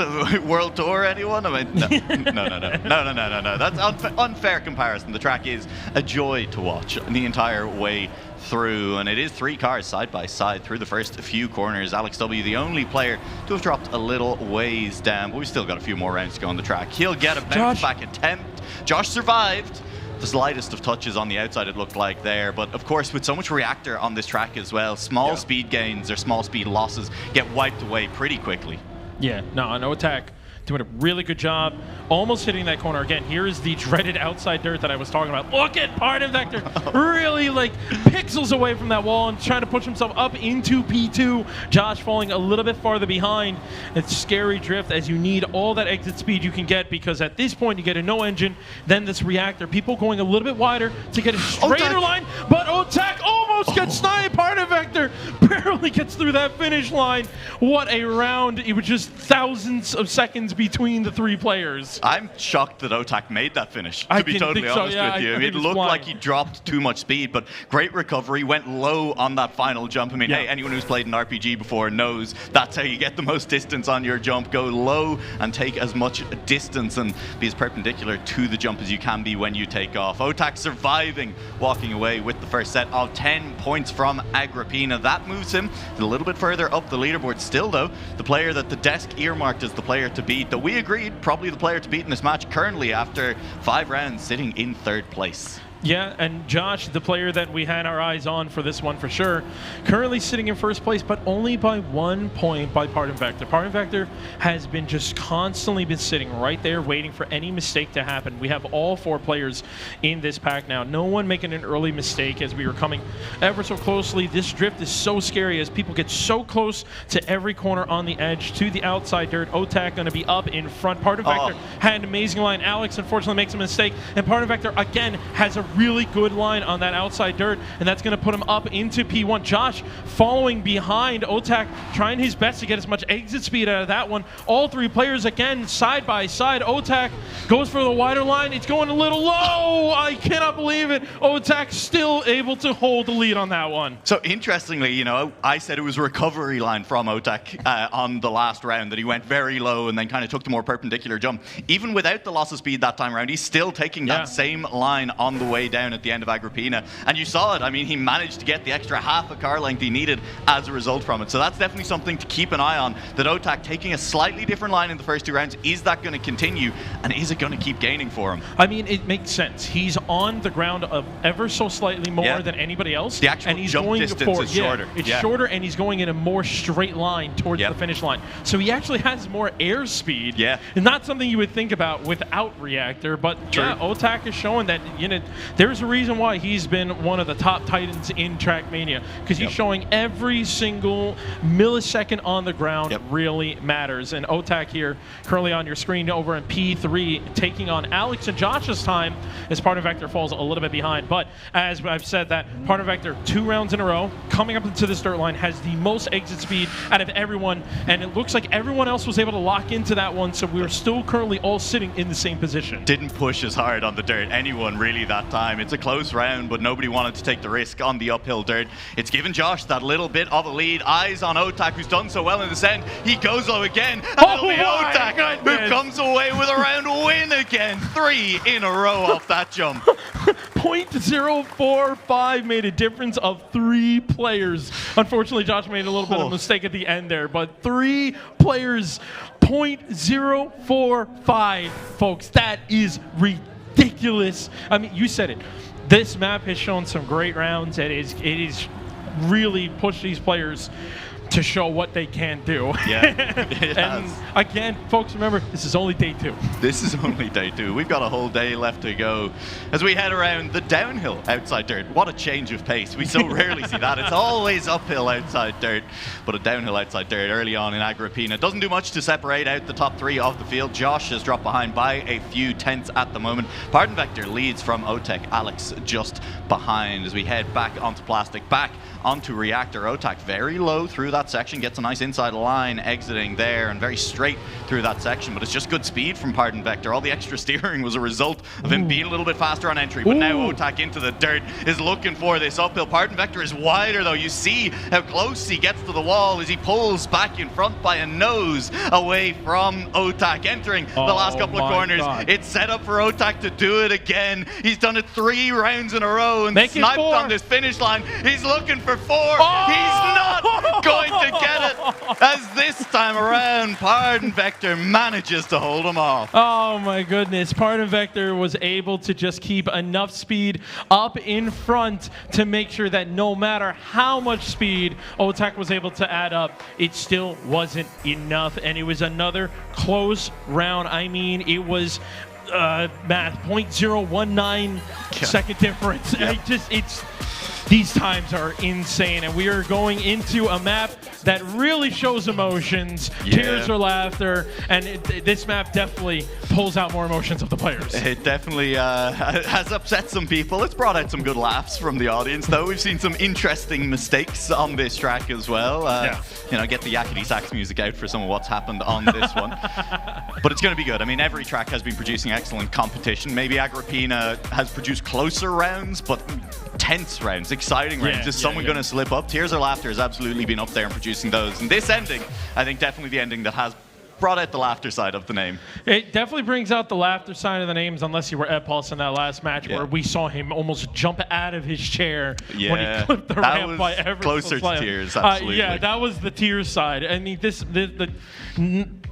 World Tour, anyone? I mean, no. That's unfair comparison. The track is a joy to watch the entire way through, and it is 3 cars side by side through the first few corners. Alex W, the only player to have dropped a little ways down, but we've still got a few more rounds to go on the track. He'll get a bounce back attempt. Josh survived. The slightest of touches on the outside, it looked like there, but of course with so much reactor on this track as well, small speed gains or small speed losses get wiped away pretty quickly. Yeah, no attack. Doing a really good job, almost hitting that corner again. Here is the dreaded outside dirt that I was talking about. Look at Pardon Vector, really like pixels away from that wall and trying to push himself up into P2. Josh falling a little bit farther behind. It's scary drift, as you need all that exit speed you can get, because at this point you get a no engine, then this reactor. People going a little bit wider to get a straighter line, but Otak almost gets sniped. Pardon Vector barely gets through that finish line. What a round. It was just thousands of seconds between the 3 players. I'm shocked that Otak made that finish, to be totally honest with you. It looked like he dropped too much speed, but great recovery, went low on that final jump. I mean, hey, anyone who's played an RPG before knows that's how you get the most distance on your jump. Go low and take as much distance and be as perpendicular to the jump as you can be when you take off. Otak surviving, walking away with the first set of 10 points from Agrippina. That moves him a little bit further up the leaderboard. Still, though, the player that the desk earmarked as the player to beat, that we agreed probably the player to beat in this match, currently after 5 rounds sitting in 3rd place. Yeah, and Josh, the player that we had our eyes on for this one for sure, currently sitting in 1st place, but only by 1 point by Pardon Vector. Pardon Vector has been just constantly been sitting right there waiting for any mistake to happen. We have all 4 players in this pack now. No one making an early mistake as we were coming ever so closely. This drift is so scary as people get so close to every corner on the edge to the outside dirt. Otak going to be up in front. Pardon Vector had an amazing line. Alex unfortunately makes a mistake, and Pardon Vector again has a really good line on that outside dirt, and that's going to put him up into P1. Josh following behind Otak, trying his best to get as much exit speed out of that one. All 3 players again side by side. Otak goes for the wider line. It's going a little low. I cannot believe it. Otak still able to hold the lead on that one. So interestingly, you know, I said it was a recovery line from Otak on the last round, that he went very low and then kind of took the more perpendicular jump. Even without the loss of speed that time around, he's still taking that same line on the way way down at the end of Agrippina. And you saw it. I mean, he managed to get the extra half a car length he needed as a result from it. So that's definitely something to keep an eye on, that OTAC taking a slightly different line in the first 2 rounds. Is that going to continue? And is it going to keep gaining for him? I mean, it makes sense. He's on the ground of ever so slightly more than anybody else. The actual and he's jump going distance is shorter. It's shorter, and he's going in a more straight line towards the finish line. So he actually has more airspeed. Yeah. And not something you would think about without Reactor, but OTAC is showing that there's a reason why he's been one of the top titans in Trackmania, because he's showing every single millisecond on the ground really matters. And OTAC here currently on your screen over in P3 taking on Alex and Josh's time as Partner Vector falls a little bit behind. But as I've said, that Partner Vector 2 rounds in a row coming up into this dirt line has the most exit speed out of everyone, and it looks like everyone else was able to lock into that one, so we're still currently all sitting in the same position. Didn't push as hard on the dirt, anyone really that time. It's a close round, but nobody wanted to take the risk on the uphill dirt. It's given Josh that little bit of a lead. Eyes on OTAC, who's done so well in this end. He goes low again, and it'll be OTAC who comes away with a round win again. 3 in a row off that jump. 0.045 made a difference of 3 players. Unfortunately, Josh made a little bit of a mistake at the end there, but 3 players, 0.045, folks. That is ridiculous. I mean, you said it. This map has shown some great rounds. It is really pushed these players to show what they can do. Yeah, and again, folks, remember, this is only day 2. This is only day 2. We've got a whole day left to go as we head around the downhill outside dirt. What a change of pace. We so rarely see that. It's always uphill outside dirt, but a downhill outside dirt early on in Agrippina doesn't do much to separate out the top 3 of the field. Josh has dropped behind by a few tenths at the moment. Pardon Vector leads from OTEC. Alex just behind as we head back onto plastic, back onto Reactor. OTAC very low through that section, gets a nice inside line exiting there and very straight through that section, but it's just good speed from Pardon Vector. All the extra steering was a result of him being a little bit faster on entry, but now OTAC into the dirt is looking for this uphill. Pardon Vector is wider though. You see how close he gets to the wall as he pulls back in front by a nose away from OTAC entering the last couple of corners. It's set up for OTAC to do it again. He's done it 3 rounds in a row and sniped on this finish line. He's looking for 4. He's not going to get it, as this time around Pardon Vector manages to hold him off. Oh my goodness, Pardon Vector was able to just keep enough speed up in front to make sure that no matter how much speed OTAC was able to add up, it still wasn't enough, and it was another close round. I mean, it was math 0.019 second difference. These times are insane, and we are going into a map that really shows emotions, tears or laughter, and this map definitely pulls out more emotions of the players. It definitely has upset some people. It's brought out some good laughs from the audience, though. We've seen some interesting mistakes on this track as well. You know, get the yakety sax music out for some of what's happened on this one. But it's going to be good. I mean, every track has been producing excellent competition. Maybe Agrippina has produced closer rounds, but tense rounds, exciting rounds. Is someone going to slip up? Tears or Laughter has absolutely been up there and producing those. And this ending, I think definitely the ending that has brought out the laughter side of the name. It definitely brings out the laughter side of the names, unless you were Epulse in that last match where we saw him almost jump out of his chair when he clipped the ramp by ever closer so to tears, absolutely. Yeah, that was the tears side. I mean,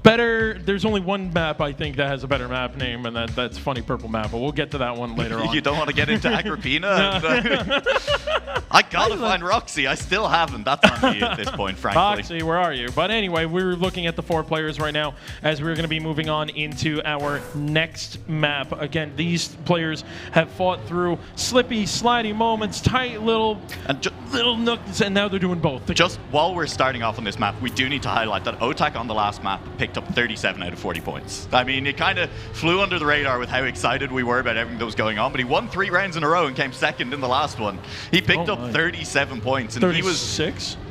there's only one map, I think, that has a better map name, and that's Funny Purple Map, but we'll get to that one later on. You don't want to get into Agrippina? I gotta find Roxy. I still haven't. That's on me at this point, frankly. Roxy, where are you? But anyway, we're looking at the 4 players right now as we're going to be moving on into our next map. Again, these players have fought through slippy, slidey moments, tight little nooks, and now they're doing both. Just while we're starting off on this map, we do need to highlight that OTAC on the last map picked up 37 out of 40 points. I mean, it kind of flew under the radar with how excited we were about everything that was going on, but he won 3 rounds in a row and came second in the last one. He picked up 37 points, and 36? he was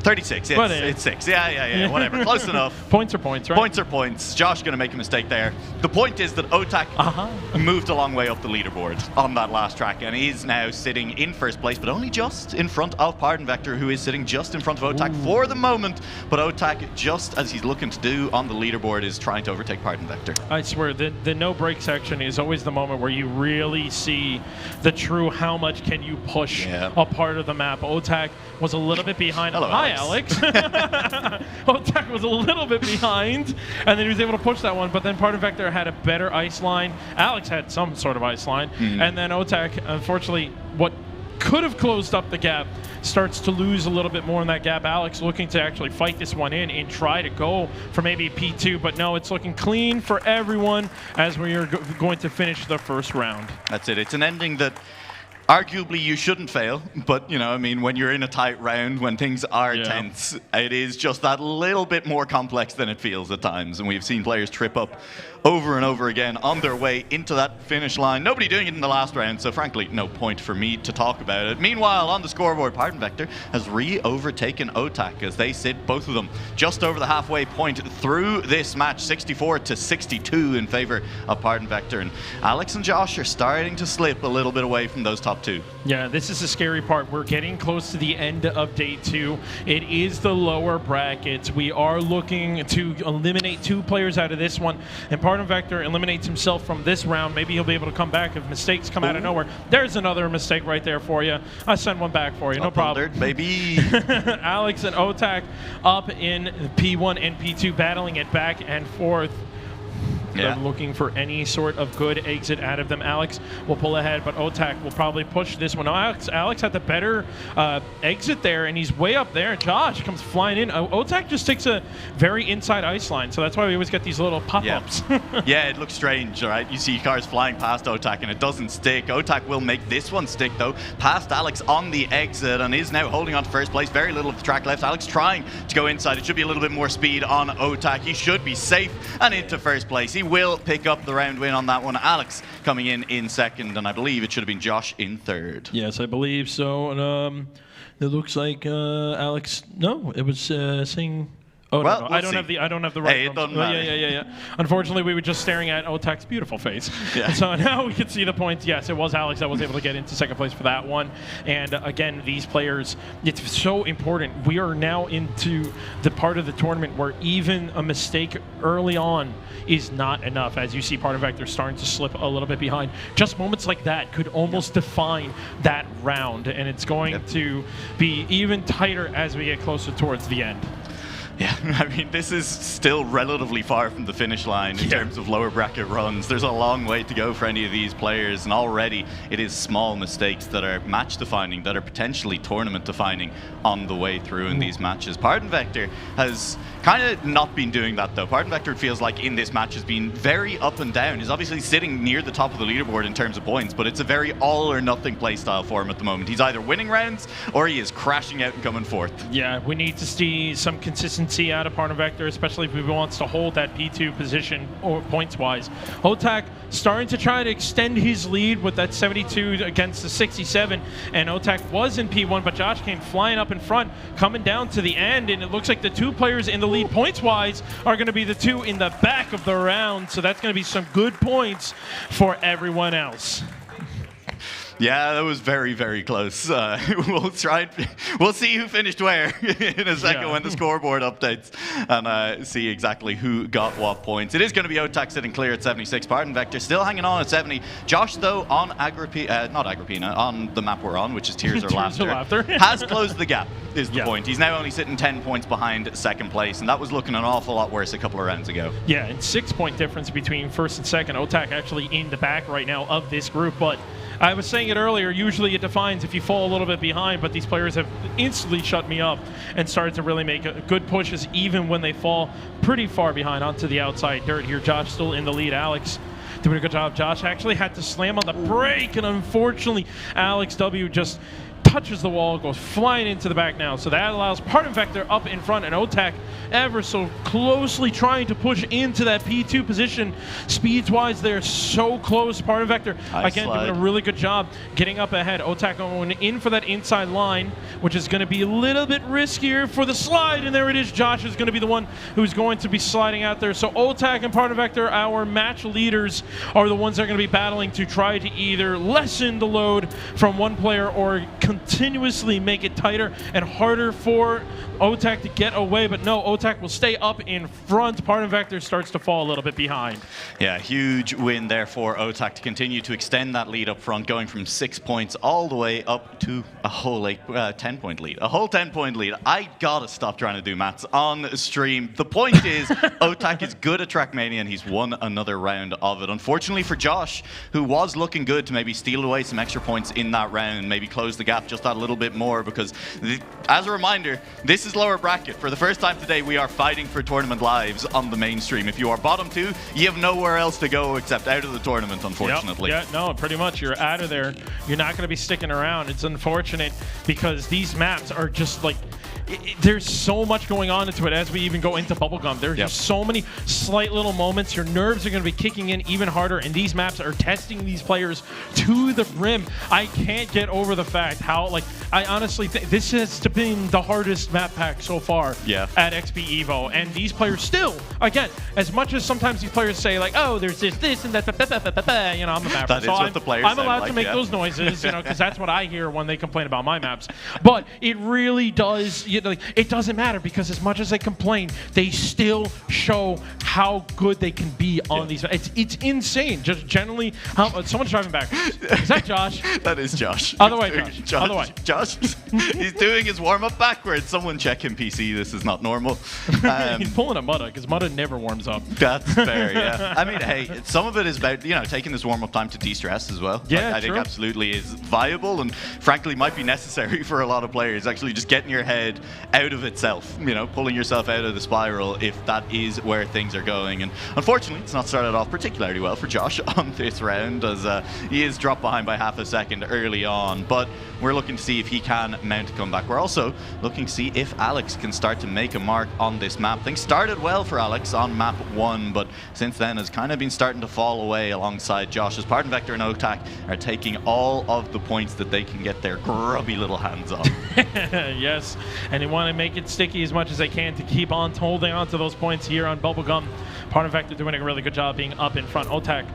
36. Yeah, it's 6. Yeah, whatever. Close enough. Points are points, right? Points are points. Josh going to make a mistake there. The point is that OTAC moved a long way up the leaderboard on that last track, and he's now sitting in first place, but only just in front of Pardon Vector, who is sitting just in front of Otak for the moment, but Otak, just as he's looking to do on the leaderboard, is trying to overtake Pardon Vector. I swear, the no-break section is always the moment where you really see the true how much can you push a part of the map. Otak was a little bit behind. Hello, Hi, Alex. Otak was a little bit behind, and then he was able to push that one, but then Pardon Vector had a better ice line. Alex had some sort of ice line, and then Otak, unfortunately, what could have closed up the gap starts to lose a little bit more in that gap. Alex looking to actually fight this one in and try to go for maybe P2, but no, it's looking clean for everyone as we are going to finish the first round. That's it. It's an ending that arguably you shouldn't fail, but you know, I mean, when you're in a tight round, when things are tense, it is just that little bit more complex than it feels at times, and we've seen players trip up over and over again on their way into that finish line. Nobody doing it in the last round, so frankly, no point for me to talk about it. Meanwhile, on the scoreboard, Pardon Vector has re-overtaken Otak as they sit, both of them, just over the halfway point through this match, 64-62 in favor of Pardon Vector. And Alex and Josh are starting to slip a little bit away from those top two. Yeah, this is the scary part. We're getting close to the end of day 2. It is the lower brackets. We are looking to eliminate 2 players out of this one, and Pardon Vector eliminates himself from this round. Maybe he'll be able to come back if mistakes come out of nowhere. There's another mistake right there for you. I send one back for you, no problem. Baby. Alex and Otak up in P1 and P2, battling it back and forth. They're looking for any sort of good exit out of them. Alex will pull ahead, but Otak will probably push this one. Alex had the better exit there, and he's way up there. Josh comes flying in. Otak just takes a very inside ice line, so that's why we always get these little pop-ups. Yeah, it looks strange, right? You see cars flying past Otak, and it doesn't stick. Otak will make this one stick, though, past Alex on the exit, and is now holding on to first place. Very little of the track left. Alex trying to go inside. It should be a little bit more speed on Otak. He should be safe and into first place. He will pick up the round win on that one. Alex coming in second, and I believe it should have been Josh in third. Yes, I believe so. And it looks like Alex. No, it was saying. Oh, well, no. We'll I don't have the right. Hey, it doesn't matter. Yeah. Unfortunately, we were just staring at Otak's beautiful face. Yeah. So now we can see the points. Yes, it was Alex that was able to get into second place for that one. And again, these players, it's so important. We are now into the part of the tournament where even a mistake early on is not enough. As you see, Pardon Vector starting to slip a little bit behind. Just moments like that could almost define that round, and it's going to be even tighter as we get closer towards the end. Yeah, I mean, this is still relatively far from the finish line in terms of lower bracket runs. There's a long way to go for any of these players, and already it is small mistakes that are match defining, that are potentially tournament defining on the way through in these matches. Pardon Vector has kind of not been doing that, though. Pardon Vector, it feels like in this match has been very up and down. He's obviously sitting near the top of the leaderboard in terms of points, but it's a very all or nothing play style for him at the moment. He's either winning rounds or he is crashing out and coming fourth. Yeah, we need to see some consistency out of Pardon Vector, especially if he wants to hold that P2 position or points-wise. Otak starting to try to extend his lead with that 72 against the 67, and Otak was in P1, but Josh came flying up in front, coming down to the end, and it looks like the 2 players in the lead points-wise are going to be the 2 in the back of the round, so that's going to be some good points for everyone else. Yeah, that was very, very close. We'll see who finished where in a second when the scoreboard updates and see exactly who got what points. It is going to be Otak sitting clear at 76. Pardon Vector still hanging on at 70. Josh, though, on not Agrippina, on the map we're on, which is Tears or Laughter, has closed the gap, is the point. He's now only sitting 10 points behind second place, and that was looking an awful lot worse a couple of rounds ago. Yeah, and 6-point difference between first and second. Otak actually in the back right now of this group, but I was saying it earlier, usually it defines if you fall a little bit behind, but these players have instantly shut me up and started to really make good pushes even when they fall pretty far behind onto the outside dirt here. Josh still in the lead. Alex doing a good job. Josh actually had to slam on the brake, and unfortunately Alex W just touches the wall, goes flying into the back now. So that allows Pardon Vector up in front, and Otak ever so closely trying to push into that P2 position. Speeds-wise, they're so close. Pardon Vector, again, doing a really good job getting up ahead. Otak going in for that inside line, which is going to be a little bit riskier for the slide, and there it is. Josh is going to be the one who's going to be sliding out there. So Otak and Pardon Vector, our match leaders, are the ones that are going to be battling to try to either lessen the load from one player or continuously make it tighter and harder for OTAC to get away, but no, OTAC will stay up in front. Pardon Vector starts to fall a little bit behind. Yeah, huge win there for OTAC to continue to extend that lead up front, going from 6 points all the way up to a whole 10-point lead. A whole 10-point lead. I gotta stop trying to do maths on stream. The point is, OTAC is good at Trackmania, and he's won another round of it. Unfortunately for Josh, who was looking good to maybe steal away some extra points in that round, maybe close the gap just that little bit more, because as a reminder, this is lower bracket. For the first time today, we are fighting for tournament lives on the mainstream. If you are bottom 2, you have nowhere else to go except out of the tournament, unfortunately. Yep. Yeah, no, pretty much. You're out of there. You're not going to be sticking around. It's unfortunate because these maps are just like, there's so much going on into it as we even go into Bubblegum. There's just so many slight little moments. Your nerves are going to be kicking in even harder, and these maps are testing these players to the brim. I can't get over the fact how, like, I honestly think this has been the hardest map pack so far at XPEvo, and these players still, again, as much as sometimes these players say, like, oh, there's this and that, you know, I'm a mapper. That is what the players I'm allowed like, to make those noises, you know, because that's what I hear when they complain about my maps. But it really does, you know, it doesn't matter, because as much as they complain, they still show how good they can be on these. It's insane. Just generally, someone's driving backwards. Is that Josh? That is Josh. Other way, Josh. Other way. Josh, he's doing his warm-up backwards. Someone check him, PC. This is not normal. He's pulling a Mutta, because Mutta never warms up. That's fair, yeah. I mean, hey, some of it is about, you know, taking this warm-up time to de-stress as well. Yeah, I think absolutely is viable, and frankly might be necessary for a lot of players. Actually just getting your head out of itself, you know, pulling yourself out of the spiral if that is where things are going. And unfortunately, it's not started off particularly well for Josh on this round, as he is dropped behind by half a second early on. But we're looking to see if he can mount a comeback. We're also looking to see if Alex can start to make a mark on this map. Things started well for Alex on map 1, but since then has kind of been starting to fall away alongside Josh, as Pardon Vector and OTAC are taking all of the points that they can get their grubby little hands on. Yes, and they want to make it sticky as much as they can to keep on holding on to those points here on Bubblegum. Pardon Vector doing a really good job being up in front. OTAC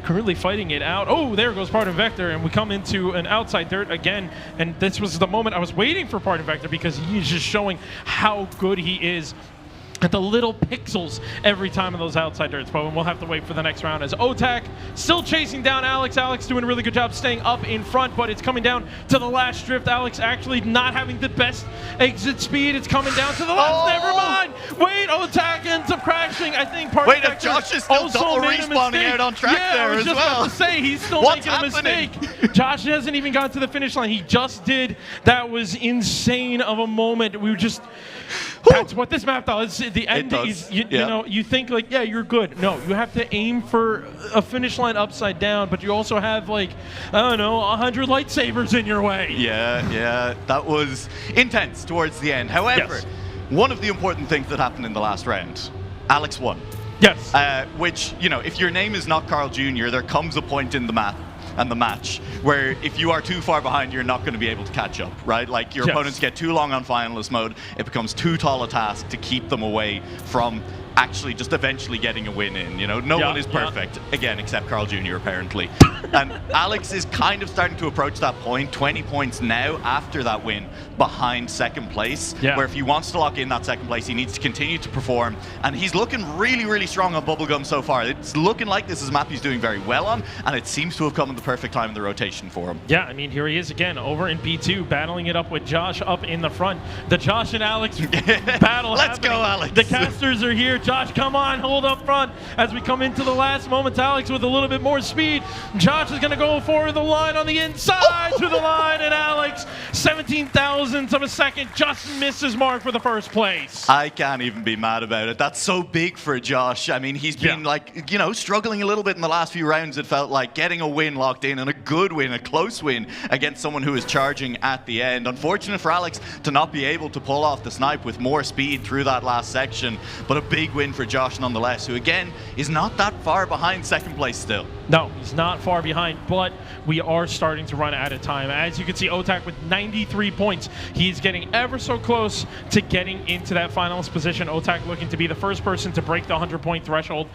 currently fighting it out. Oh, there goes Pardon Vector, and we come into an outside dirt again. And this was the moment I was waiting for Pardon Vector, because he's just showing how good he is at the little pixels every time of those outside dirts. But we'll have to wait for the next round as OTAC still chasing down Alex. Alex doing a really good job staying up in front, but it's coming down to the last drift. Alex actually not having the best exit speed. It's coming down to the last. Never mind. Wait, OTAC ends up crashing. I think part Wait, of Josh is still double respawning out on track there as well. I was just about to say, he's still making a mistake. Josh hasn't even gotten to the finish line. He just did. That was insane of a moment. We were just... That's what this map does. The end is, you know, you think like, yeah, you're good. No, you have to aim for a finish line upside down, but you also have like, I don't know, 100 lightsabers in your way. Yeah, that was intense towards the end. However, one of the important things that happened in the last round, Alex won. Yes. Which, you know, if your name is not Carl Jr., there comes a point in the map and the match where if you are too far behind, you're not going to be able to catch up, right? Like your opponents get too long on finalist mode, it becomes too tall a task to keep them away from actually just eventually getting a win in. You know, no one is perfect, again, except Carl Jr. apparently. And Alex is kind of starting to approach that point, 20 points now after that win behind second place, where if he wants to lock in that second place, he needs to continue to perform. And he's looking really, really strong on Bubblegum so far. It's looking like this is a map he's doing very well on, and it seems to have come at the perfect time in the rotation for him. Yeah, I mean, here he is again over in P2, battling it up with Josh up in the front. The Josh and Alex battle Let's go, Alex. The casters are here. Josh, come on, hold up front as we come into the last moments. Alex with a little bit more speed. Josh is going to go for the line on the inside to the line, and Alex, 17 thousandths of a second, just misses mark for the first place. I can't even be mad about it. That's so big for Josh. I mean, he's been like, you know, struggling a little bit in the last few rounds. It felt like getting a win locked in, and a good win, a close win against someone who is charging at the end. Unfortunate for Alex to not be able to pull off the snipe with more speed through that last section, but a big big win for Josh nonetheless, who again is not that far behind second place still. No, he's not far behind, but we are starting to run out of time. As you can see, Otak with 93 points. He's getting ever so close to getting into that finals position. Otak looking to be the first person to break the 100-point threshold.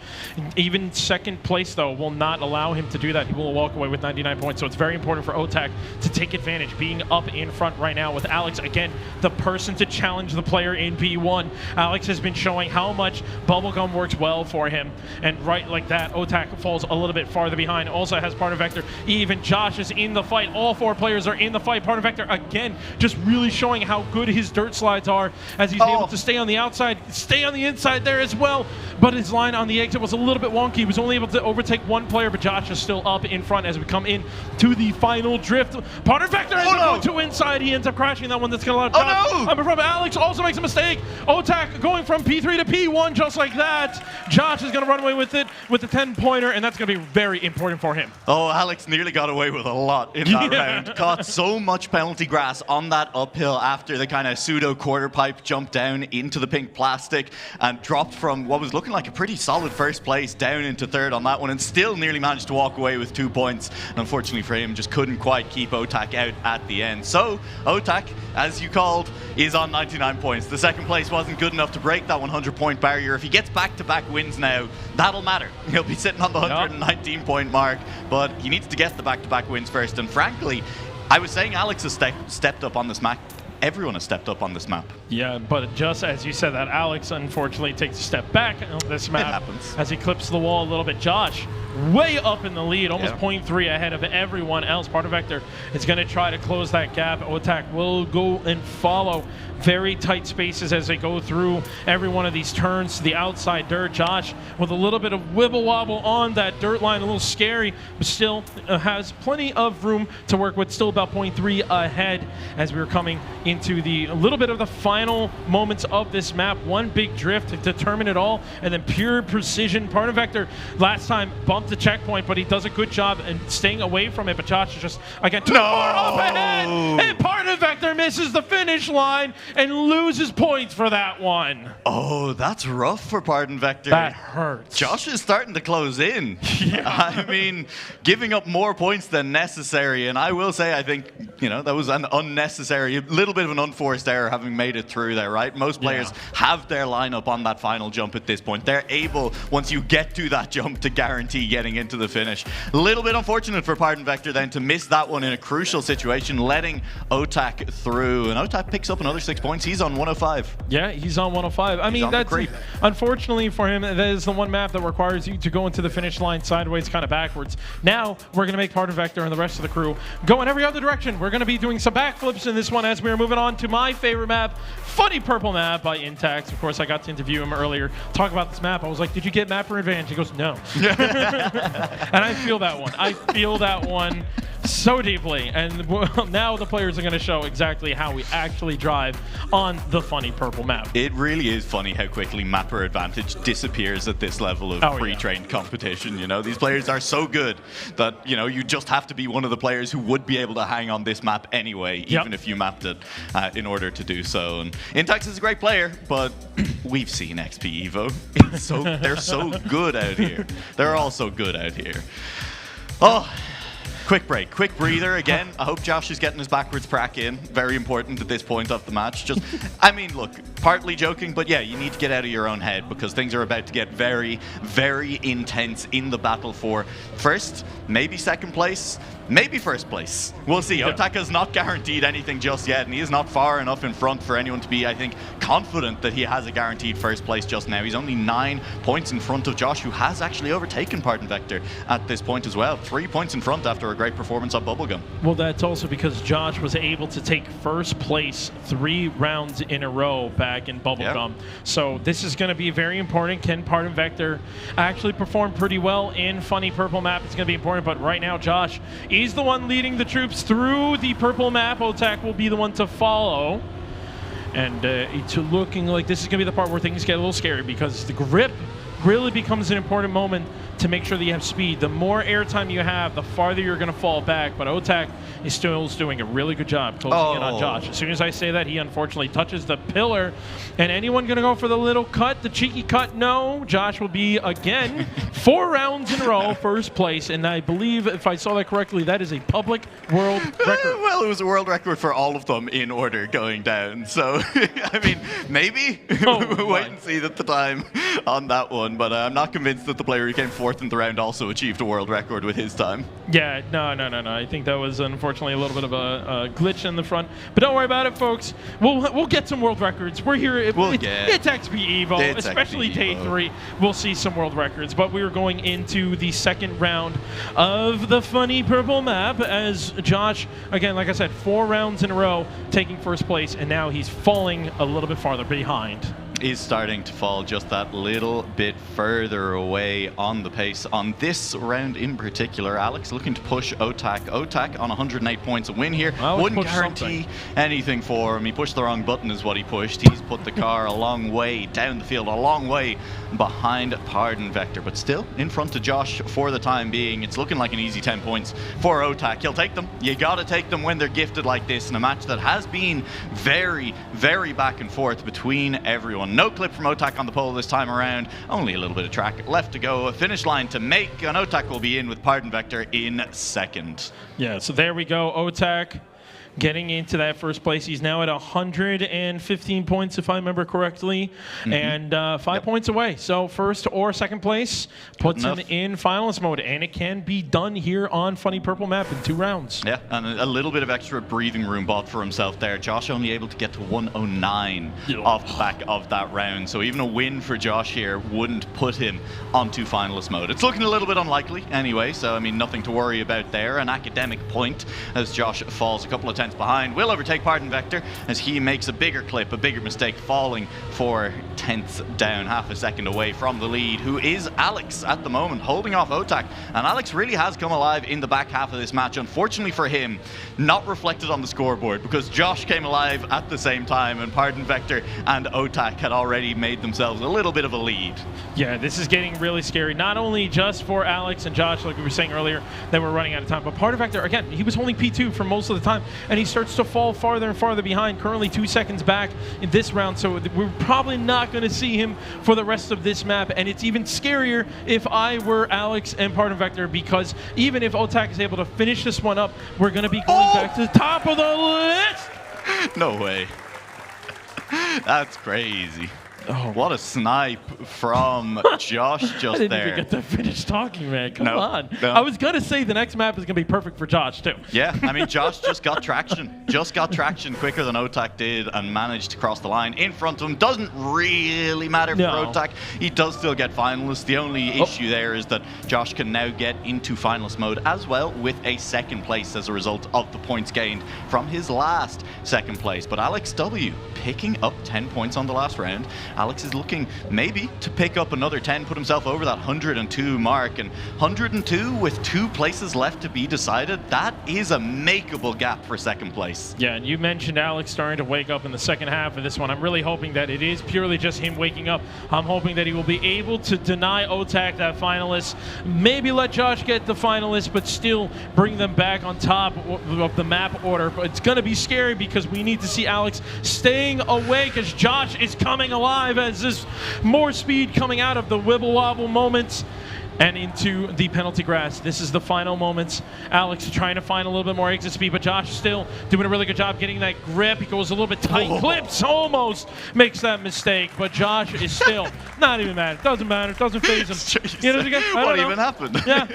Even second place, though, will not allow him to do that. He will walk away with 99 points. So it's very important for Otak to take advantage, being up in front right now with Alex. Again, the person to challenge the player in P1. Alex has been showing how much Bubblegum works well for him. And right like that, Otak falls a little bit farther behind. Also has Partner Vector. Even Josh is in the fight. All four players are in the fight. Partner Vector, again, just really showing how good his dirt slides are as he's able to stay on the outside, stay on the inside there as well. But his line on the exit was a little bit wonky. He was only able to overtake one player, but Josh is still up in front as we come in to the final drift. Partner Vector ends up going to inside. He ends up crashing that one. That's going to allow Josh. I'm in front of Alex. Also makes a mistake. Otak going from P3 to P1 just like that. Josh is going to run away with it with the 10-pointer, and that's going to be very important for him. Oh, Alex nearly got away with a lot in that round. Caught so much penalty grass on that uphill after the kind of pseudo quarter pipe jumped down into the pink plastic and dropped from what was looking like a pretty solid first place down into third on that one, and still nearly managed to walk away with 2 points. And unfortunately for him, just couldn't quite keep Otak out at the end. So Otak, as you called, is on 99 points. The second place wasn't good enough to break that 100-point barrier. If he gets back-to-back wins now, that'll matter. He'll be sitting on the 119-point mark, but he needs to get the back-to-back wins first. And frankly, I was saying Alex has stepped up on this map. Everyone has stepped up on this map. Yeah, but just as you said that, Alex unfortunately takes a step back on this map as he clips the wall a little bit. Josh, way up in the lead, almost 0.3 ahead of everyone else. Partner Vector is going to try to close that gap. Otak will go and follow. Very tight spaces as they go through every one of these turns to the outside dirt. Josh with a little bit of wibble wobble on that dirt line, a little scary, but still has plenty of room to work with. Still about 0.3 ahead as we were coming into the little bit of the final moments of this map. One big drift to determine it all, and then pure precision. Partner Vector last time bumped the checkpoint, but he does a good job in staying away from it. But Josh is just, again, too far up ahead, and Partner Vector misses the finish line and loses points for that one. Oh, that's rough for Pardon Vector. That hurts. Josh is starting to close in. I mean, giving up more points than necessary. And I will say, I think, that was an unnecessary, a little bit of an unforced error having made it through there, right? Most players have their lineup on that final jump at this point. They're able, once you get to that jump, to guarantee getting into the finish. A little bit unfortunate for Pardon Vector then to miss that one in a crucial situation, letting Otak through. And Otak picks up another 6 points. He's on 105. Yeah, he's on 105. I mean, that's unfortunately for him, that is the one map that requires you to go into the finish line sideways, kind of backwards. Now, we're going to make Partner Vector and the rest of the crew go in every other direction. We're going to be doing some backflips in this one as we are moving on to my favorite map, Funny Purple Map by Intax. Of course, I got to interview him earlier, talk about this map. I was like, did you get mapper advantage? He goes, no. And I feel that one. I feel that one so deeply, and now the players are going to show exactly how we actually drive on the Funny Purple Map. It really is funny how quickly mapper advantage disappears at this level of pre-trained competition. These players are so good that you just have to be one of the players who would be able to hang on this map anyway, even if you mapped it in order to do so. And Intax is a great player, but we've seen XPEvo. They're so good out here. They're all so good out here. Oh. Quick break, quick breather again. I hope Josh is getting his backwards prac in. Very important at this point of the match. I mean, look, partly joking, but yeah, you need to get out of your own head because things are about to get very, very intense in the battle for first, maybe second place, maybe first place. We'll see. Otaka's not guaranteed anything just yet, and he is not far enough in front for anyone to be, I think, confident that he has a guaranteed first place just now. He's only 9 points in front of Josh, who has actually overtaken Pardon Vector at this point as well. 3 points in front after a great performance on Bubblegum. Well, that's also because Josh was able to take first place 3 rounds in a row back in Bubblegum. So this is going to be very important. Can Pardon Vector actually perform pretty well in Funny Purple Map? It's going to be important, but right now Josh is the one leading the troops through the purple map. Otak will be the one to follow. And it's looking like this is going to be the part where things get a little scary because the grip really becomes an important moment to make sure that you have speed. The more airtime you have, the farther you're going to fall back. But Otak is still doing a really good job closing in on Josh. As soon as I say that, he unfortunately touches the pillar. And anyone going to go for the little cut, the cheeky cut? No. Josh will be, again, 4 rounds in a row, first place. And I believe, if I saw that correctly, that is a public world record. Well, it was a world record for all of them in order going down. So, I mean, maybe. We'll wait and see at the time on that one. But I'm not convinced that the player who came 4th in the round also achieved a world record with his time. Yeah, no. I think that was unfortunately a little bit of a glitch in the front. But don't worry about it, folks. We'll get some world records. We're here. It's XPEvo, especially day 3. We'll see some world records. But we're going into the second round of the funny purple map as Josh, again, like I said, 4 rounds in a row taking first place, and now he's falling a little bit farther behind. Is starting to fall just that little bit further away on the pace. On this round in particular, Alex looking to push Otak. Otak on 108 points, a win here. Wouldn't guarantee anything for him. He pushed the wrong button is what he pushed. He's put the car a long way down the field, a long way behind Pardon Vector, but still in front of Josh for the time being. It's looking like an easy 10 points for Otak. He'll take them. You gotta take them when they're gifted like this in a match that has been very, very back and forth between everyone. No clip from Otak on the pole this time around. Only a little bit of track left to go. A finish line to make, and Otak will be in with Pardon Vector in second. Yeah, so there we go. Otak getting into that first place. He's now at 115 points, if I remember correctly, and 5 points away. So first or second place puts him in finalist mode, and it can be done here on Funny Purple Map in 2 rounds. Yeah, and a little bit of extra breathing room bought for himself there. Josh only able to get to 109 off the back of that round, so even a win for Josh here wouldn't put him onto finalist mode. It's looking a little bit unlikely anyway, so I mean, nothing to worry about there. An academic point as Josh falls a couple of tenths behind. Will overtake Pardon Vector as he makes a bigger clip, a bigger mistake, falling 4 tenths down, half a second away from the lead, who is Alex at the moment, holding off Otak. And Alex really has come alive in the back half of this match. Unfortunately for him, not reflected on the scoreboard because Josh came alive at the same time and Pardon Vector and Otak had already made themselves a little bit of a lead. Yeah, this is getting really scary, not only just for Alex and Josh, like we were saying earlier, that we're running out of time, but Pardon Vector, again, he was holding P2 for most of the time, and he starts to fall farther and farther behind, currently 2 seconds back in this round, so we're probably not going to see him for the rest of this map, and it's even scarier if I were Alex and Pardon Vector, because even if Otak is able to finish this one up, we're going to be going back to the top of the list! No way. That's crazy. Oh, what a snipe from Josh just there. I didn't even get to finish talking, man. Come on. No. I was going to say the next map is going to be perfect for Josh, too. Yeah, I mean, Josh just got traction. Just got traction quicker than Otak did and managed to cross the line in front of him. Doesn't really matter for Otak. He does still get finalists. The only issue there is that Josh can now get into finalist mode as well with a second place as a result of the points gained from his last second place. But Alex W picking up 10 points on the last round. Alex is looking maybe to pick up another 10, put himself over that 102 mark, and 102 with 2 places left to be decided, that is a makeable gap for second place. Yeah, and you mentioned Alex starting to wake up in the second half of this one. I'm really hoping that it is purely just him waking up. I'm hoping that he will be able to deny Otak that finalist, maybe let Josh get the finalist, but still bring them back on top of the map order. But it's going to be scary because we need to see Alex staying awake as Josh is coming alive, as there's more speed coming out of the wibble wobble moments and into the penalty grass. This is the final moments. Alex trying to find a little bit more exit speed, but Josh still doing a really good job getting that grip. He goes a little bit tight, clips, almost makes that mistake, but Josh is still not even mad. It doesn't matter. It doesn't phase him. You know, what even happened? Yeah.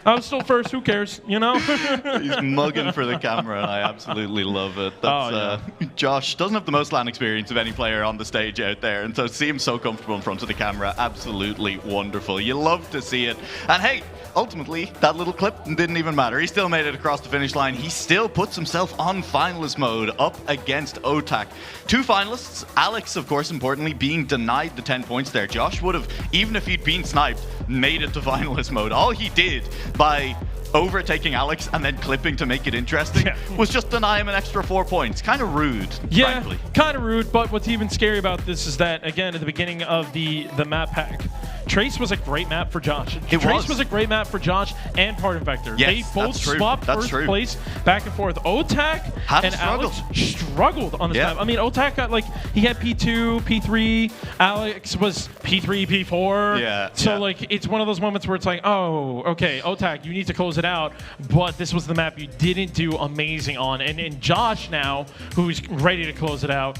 I was still first. Who cares? You know? He's mugging for the camera, and I absolutely love it. That's, Josh doesn't have the most LAN experience of any player on the stage out there, and so to see him so comfortable in front of the camera, absolutely wonderful. You love to see it. And hey, ultimately, that little clip didn't even matter. He still made it across the finish line. He still puts himself on finalist mode up against Otak. 2 finalists. Alex, of course, importantly, being denied the 10 points there. Josh would have, even if he'd been sniped, made it to finalist mode. All he did by overtaking Alex and then clipping to make it interesting was just deny him an extra 4 points. Kind of rude, frankly. Kind of rude, but what's even scary about this is that, again, at the beginning of the map pack, Trace was a great map for Josh. Trace was a great map for Josh and Pardon Vector. Yes, they both that's true. swapped That's first true. place back and forth. Otak and Alex struggled on this map. I mean, Otak got like, he had P2, P3. Alex was P3, P4. Yeah. So like, it's one of those moments where it's like, oh, okay, Otak, you need to close it out. But this was the map you didn't do amazing on. And Josh now, who's ready to close it out,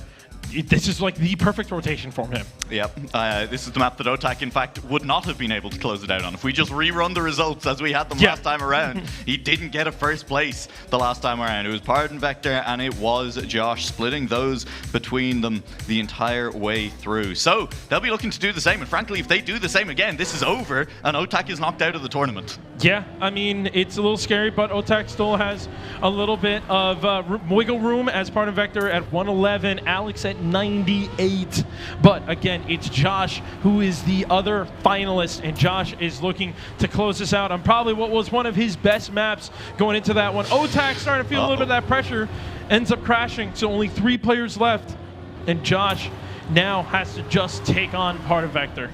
this is like the perfect rotation for him. Yep. This is the map that Otak, in fact, would not have been able to close it out on. If we just rerun the results as we had them last time around, he didn't get a first place the last time around. It was Pardon Vector and it was Josh, splitting those between them the entire way through. So they'll be looking to do the same. And frankly, if they do the same again, this is over and Otak is knocked out of the tournament. Yeah, I mean, it's a little scary, but Otak still has a little bit of wiggle room as Pardon Vector at 111, Alex at 98. But again, it's Josh who is the other finalist, and Josh is looking to close this out on probably what was one of his best maps going into that one. Otak starting to feel a little bit of that pressure, ends up crashing, so only 3 players left, and Josh now has to just take on Pardon Vector.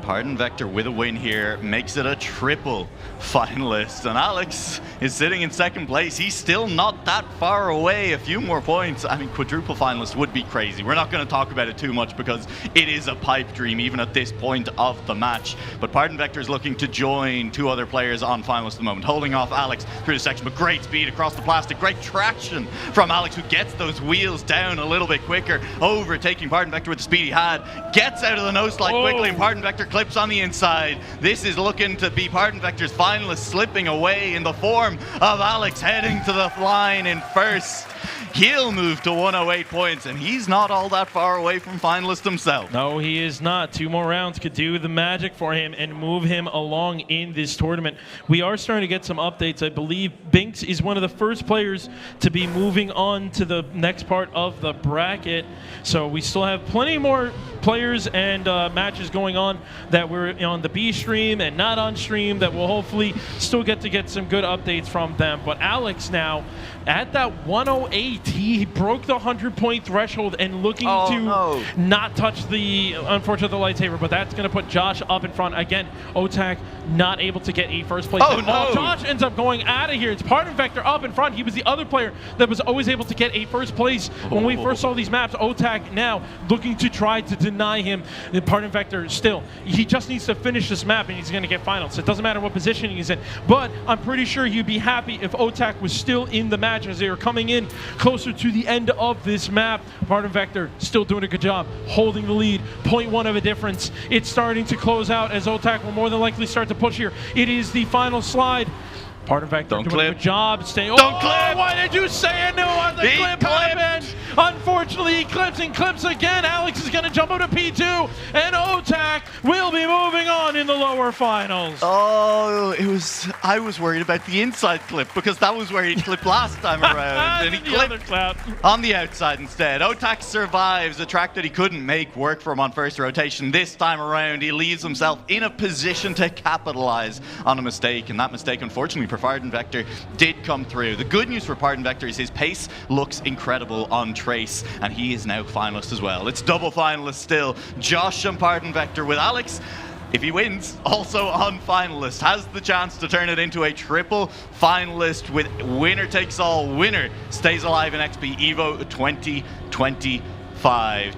Pardon Vector with a win here makes it a triple finalist, and Alex is sitting in second place. He's still not that far away, a few more points. I mean, quadruple finalist would be crazy. We're not going to talk about it too much because it is a pipe dream even at this point of the match. But Pardon Vector is looking to join 2 other players on finalist at the moment, holding off Alex through the section, but great speed across the plastic, great traction from Alex, who gets those wheels down a little bit quicker, overtaking Pardon Vector with the speed he had, gets out of the nose slide quickly, and Pardon Vector clips on the inside. This is looking to be Pardon Vector's finalist slipping away in the form of Alex heading to the line in first. He'll move to 108 points, and he's not all that far away from finalist himself. No, he is not. 2 more rounds could do the magic for him and move him along in this tournament. We are starting to get some updates. I believe Binks is one of the first players to be moving on to the next part of the bracket. So we still have plenty more players and matches going on that we're on the B stream and not on stream that we'll hopefully still get to get some good updates from them. But Alex now at that 108, he broke the 100-point threshold and looking to not touch the, unfortunately, the lightsaber, but that's going to put Josh up in front. Again, Otak not able to get a first place. Josh ends up going out of here. It's Pardon Vector up in front. He was the other player that was always able to get a first place when we first saw these maps. Otak now looking to try to deny him. Pardon Vector still, he just needs to finish this map and he's going to get finals. So it doesn't matter what position he's in, but I'm pretty sure he'd be happy if Otak was still in the match as they were coming in closer to the end of this map. Pardon Vector still doing a good job holding the lead, 0.1 of a difference. It's starting to close out as Otak will more than likely start to push here. It is the final slide. Pardon Vector doing a good job staying. Don't clip! Why did you say it? No, on the clip happened. Unfortunately, he clips and clips again. Alex is going to jump up to P2, and Otak will be moving on in the lower finals. Oh, I was worried about the inside clip because that was where he clipped last time around. And he clipped on the outside instead. Otak survives a track that he couldn't make work for him on first rotation. This time around, he leaves himself in a position to capitalize on a mistake, and that mistake, unfortunately, for Pardon Vector did come through. The good news for Pardon Vector is his pace looks incredible on Trace, and he is now finalist as well. It's double finalist still. Josh and Pardon Vector with Alex, if he wins, also on finalist, has the chance to turn it into a triple finalist with winner takes all. Winner stays alive in XPEvo 2025.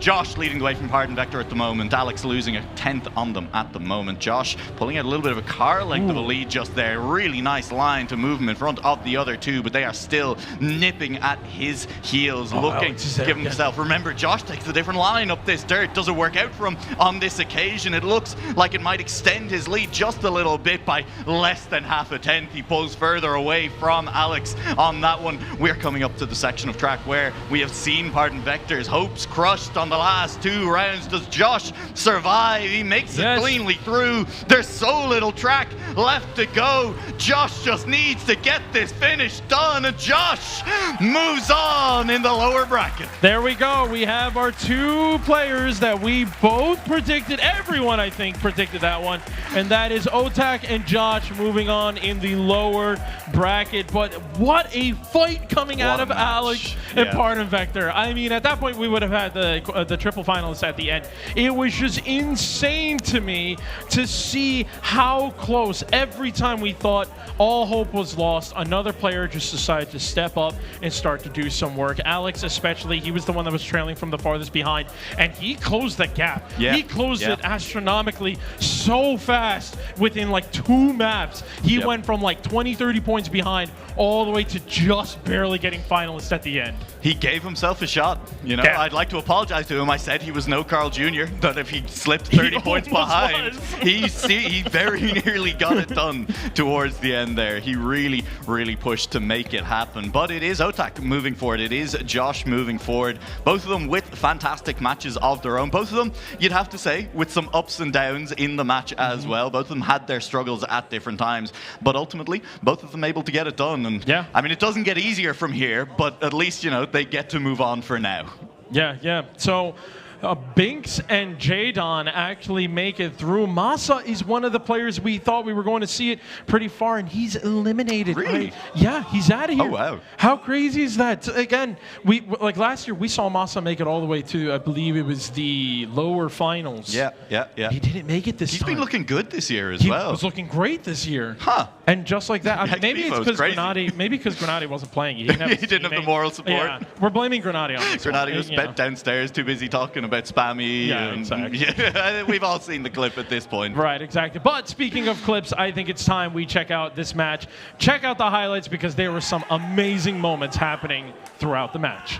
Josh leading the way from Pardon Vector at the moment. Alex losing a 10th on them at the moment. Josh pulling out a little bit of a car length of a lead just there. Really nice line to move him in front of the other 2, but they are still nipping at his heels, looking to give himself. Remember, Josh takes a different line up this dirt. Doesn't work out for him on this occasion. It looks like it might extend his lead just a little bit by less than half a tenth. He pulls further away from Alex on that one. We're coming up to the section of track where we have seen Pardon Vector's hopes crushed on the last 2 rounds. Does Josh survive? He makes it cleanly through. There's so little track left to go. Josh just needs to get this finish done, and Josh moves on in the lower bracket. There we go. We have our 2 players that we both predicted. Everyone, I think, predicted that one, and that is Otak and Josh moving on in the lower bracket. But what a fight coming out of Alex and Pardon Vector. I mean, at that point, we would have had the triple finalists at the end. It was just insane to me to see how close every time we thought all hope was lost, another player just decided to step up and start to do some work. Alex especially, he was the one that was trailing from the farthest behind, and he closed the gap. Yeah. He closed it astronomically so fast within like 2 maps. He went from like 20, 30 points behind all the way to just barely getting finalists at the end. He gave himself a shot. You know, Yeah. I'd like to apologize to him. I said he was no Carl Jr., that if he slipped 30 points behind, he very nearly got it done towards the end there. He really, really pushed to make it happen. But it is Otak moving forward. It is Josh moving forward. Both of them with fantastic matches of their own. Both of them, you'd have to say, with some ups and downs in the match as well. Both of them had their struggles at different times. But ultimately, both of them able to get it done. And I mean, it doesn't get easier from here, but at least, you know, they get to move on for now. Yeah. So Binks and Jadon actually make it through. Masa is one of the players we thought we were going to see it pretty far, and he's eliminated. Really? Yeah, he's out of here. Oh, wow. How crazy is that? Again, we like last year, we saw Masa make it all the way to, I believe it was the lower finals. Yeah. He didn't make it this time. He's been looking good this year as well. He was looking great this year. Huh. And just like that, I mean, maybe it's XPEvo's because crazy. Grenade wasn't playing. He didn't have, He didn't have the moral support. Yeah, we're blaming Grenade on this. Grenade one, was you know. downstairs, too busy talking about Spammy. Yeah, and, exactly. Yeah, we've all seen the clip at this point. Right, exactly. But speaking of clips, I think it's time we check out this match. Check out the highlights because there were some amazing moments happening throughout the match.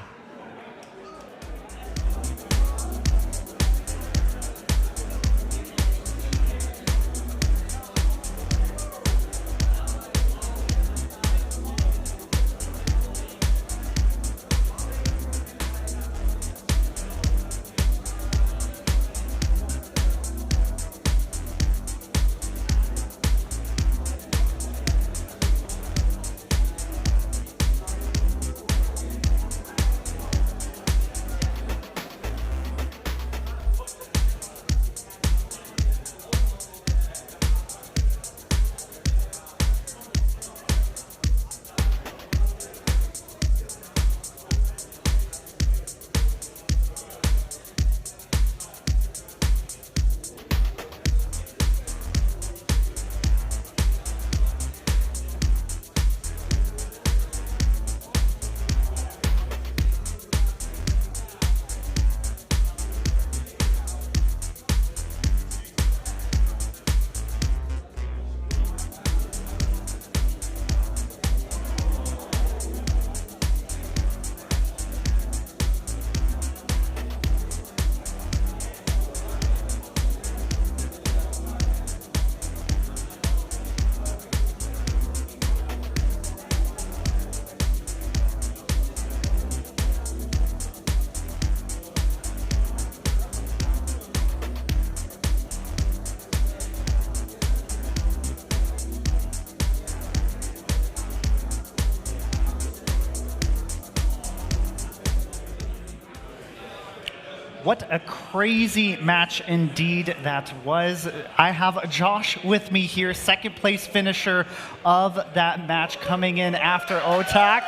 What a crazy match indeed that was. I have Josh with me here, second place finisher of that match, coming in after Otak.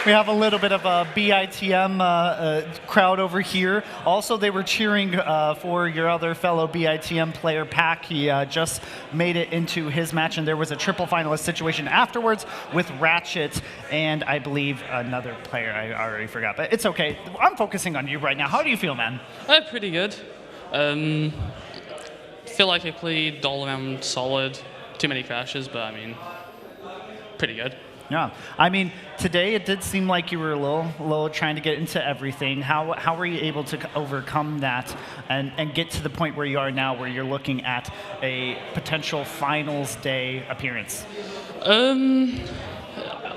We have a little bit of a BITM crowd over here. Also, they were cheering for your other fellow BITM player, Pac. He just made it into his match, and there was a triple finalist situation afterwards with Ratchet and I believe another player. I already forgot, but it's okay. I'm focusing on you right now. How do you feel, man? Pretty good. Feel like I played all around solid. Too many crashes, but I mean, pretty good. Yeah, I mean, today it did seem like you were a little trying to get into everything. How were you able to overcome that and get to the point where you are now, where you're looking at a potential finals day appearance?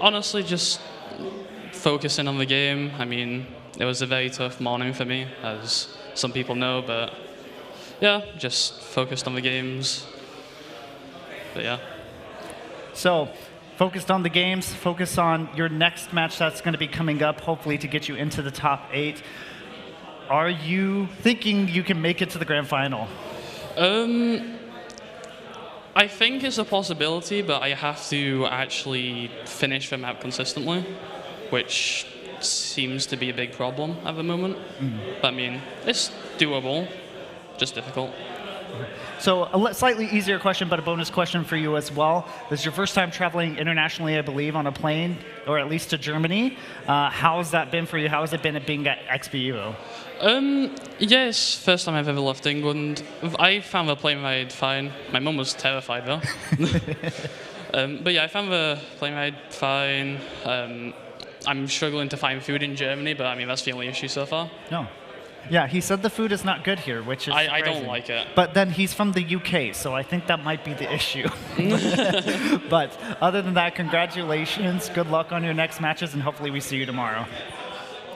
Honestly, just focusing on the game. I mean, it was a very tough morning for me, as some people know, but yeah, just focused on the games. But yeah. So, focused on the games, focus on your next match that's going to be coming up, hopefully to get you into the top 8. Are you thinking you can make it to the grand final? I think it's a possibility, but I have to actually finish the map consistently, which seems to be a big problem at the moment. But I mean, it's doable, just difficult. So a slightly easier question, but a bonus question for you as well. This is your first time traveling internationally, I believe, on a plane, or at least to Germany. How has that been for you? How has it been at being at XPEvo? Yes, first time I've ever left England. I found the plane ride fine. My mum was terrified though. But yeah, I found the plane ride fine. I'm struggling to find food in Germany, but I mean, that's the only issue so far. No. Yeah, he said the food is not good here, which is I don't surprising. like it. But then he's from the UK, so I think that might be the issue. But other than that, congratulations. Good luck on your next matches, and hopefully we see you tomorrow.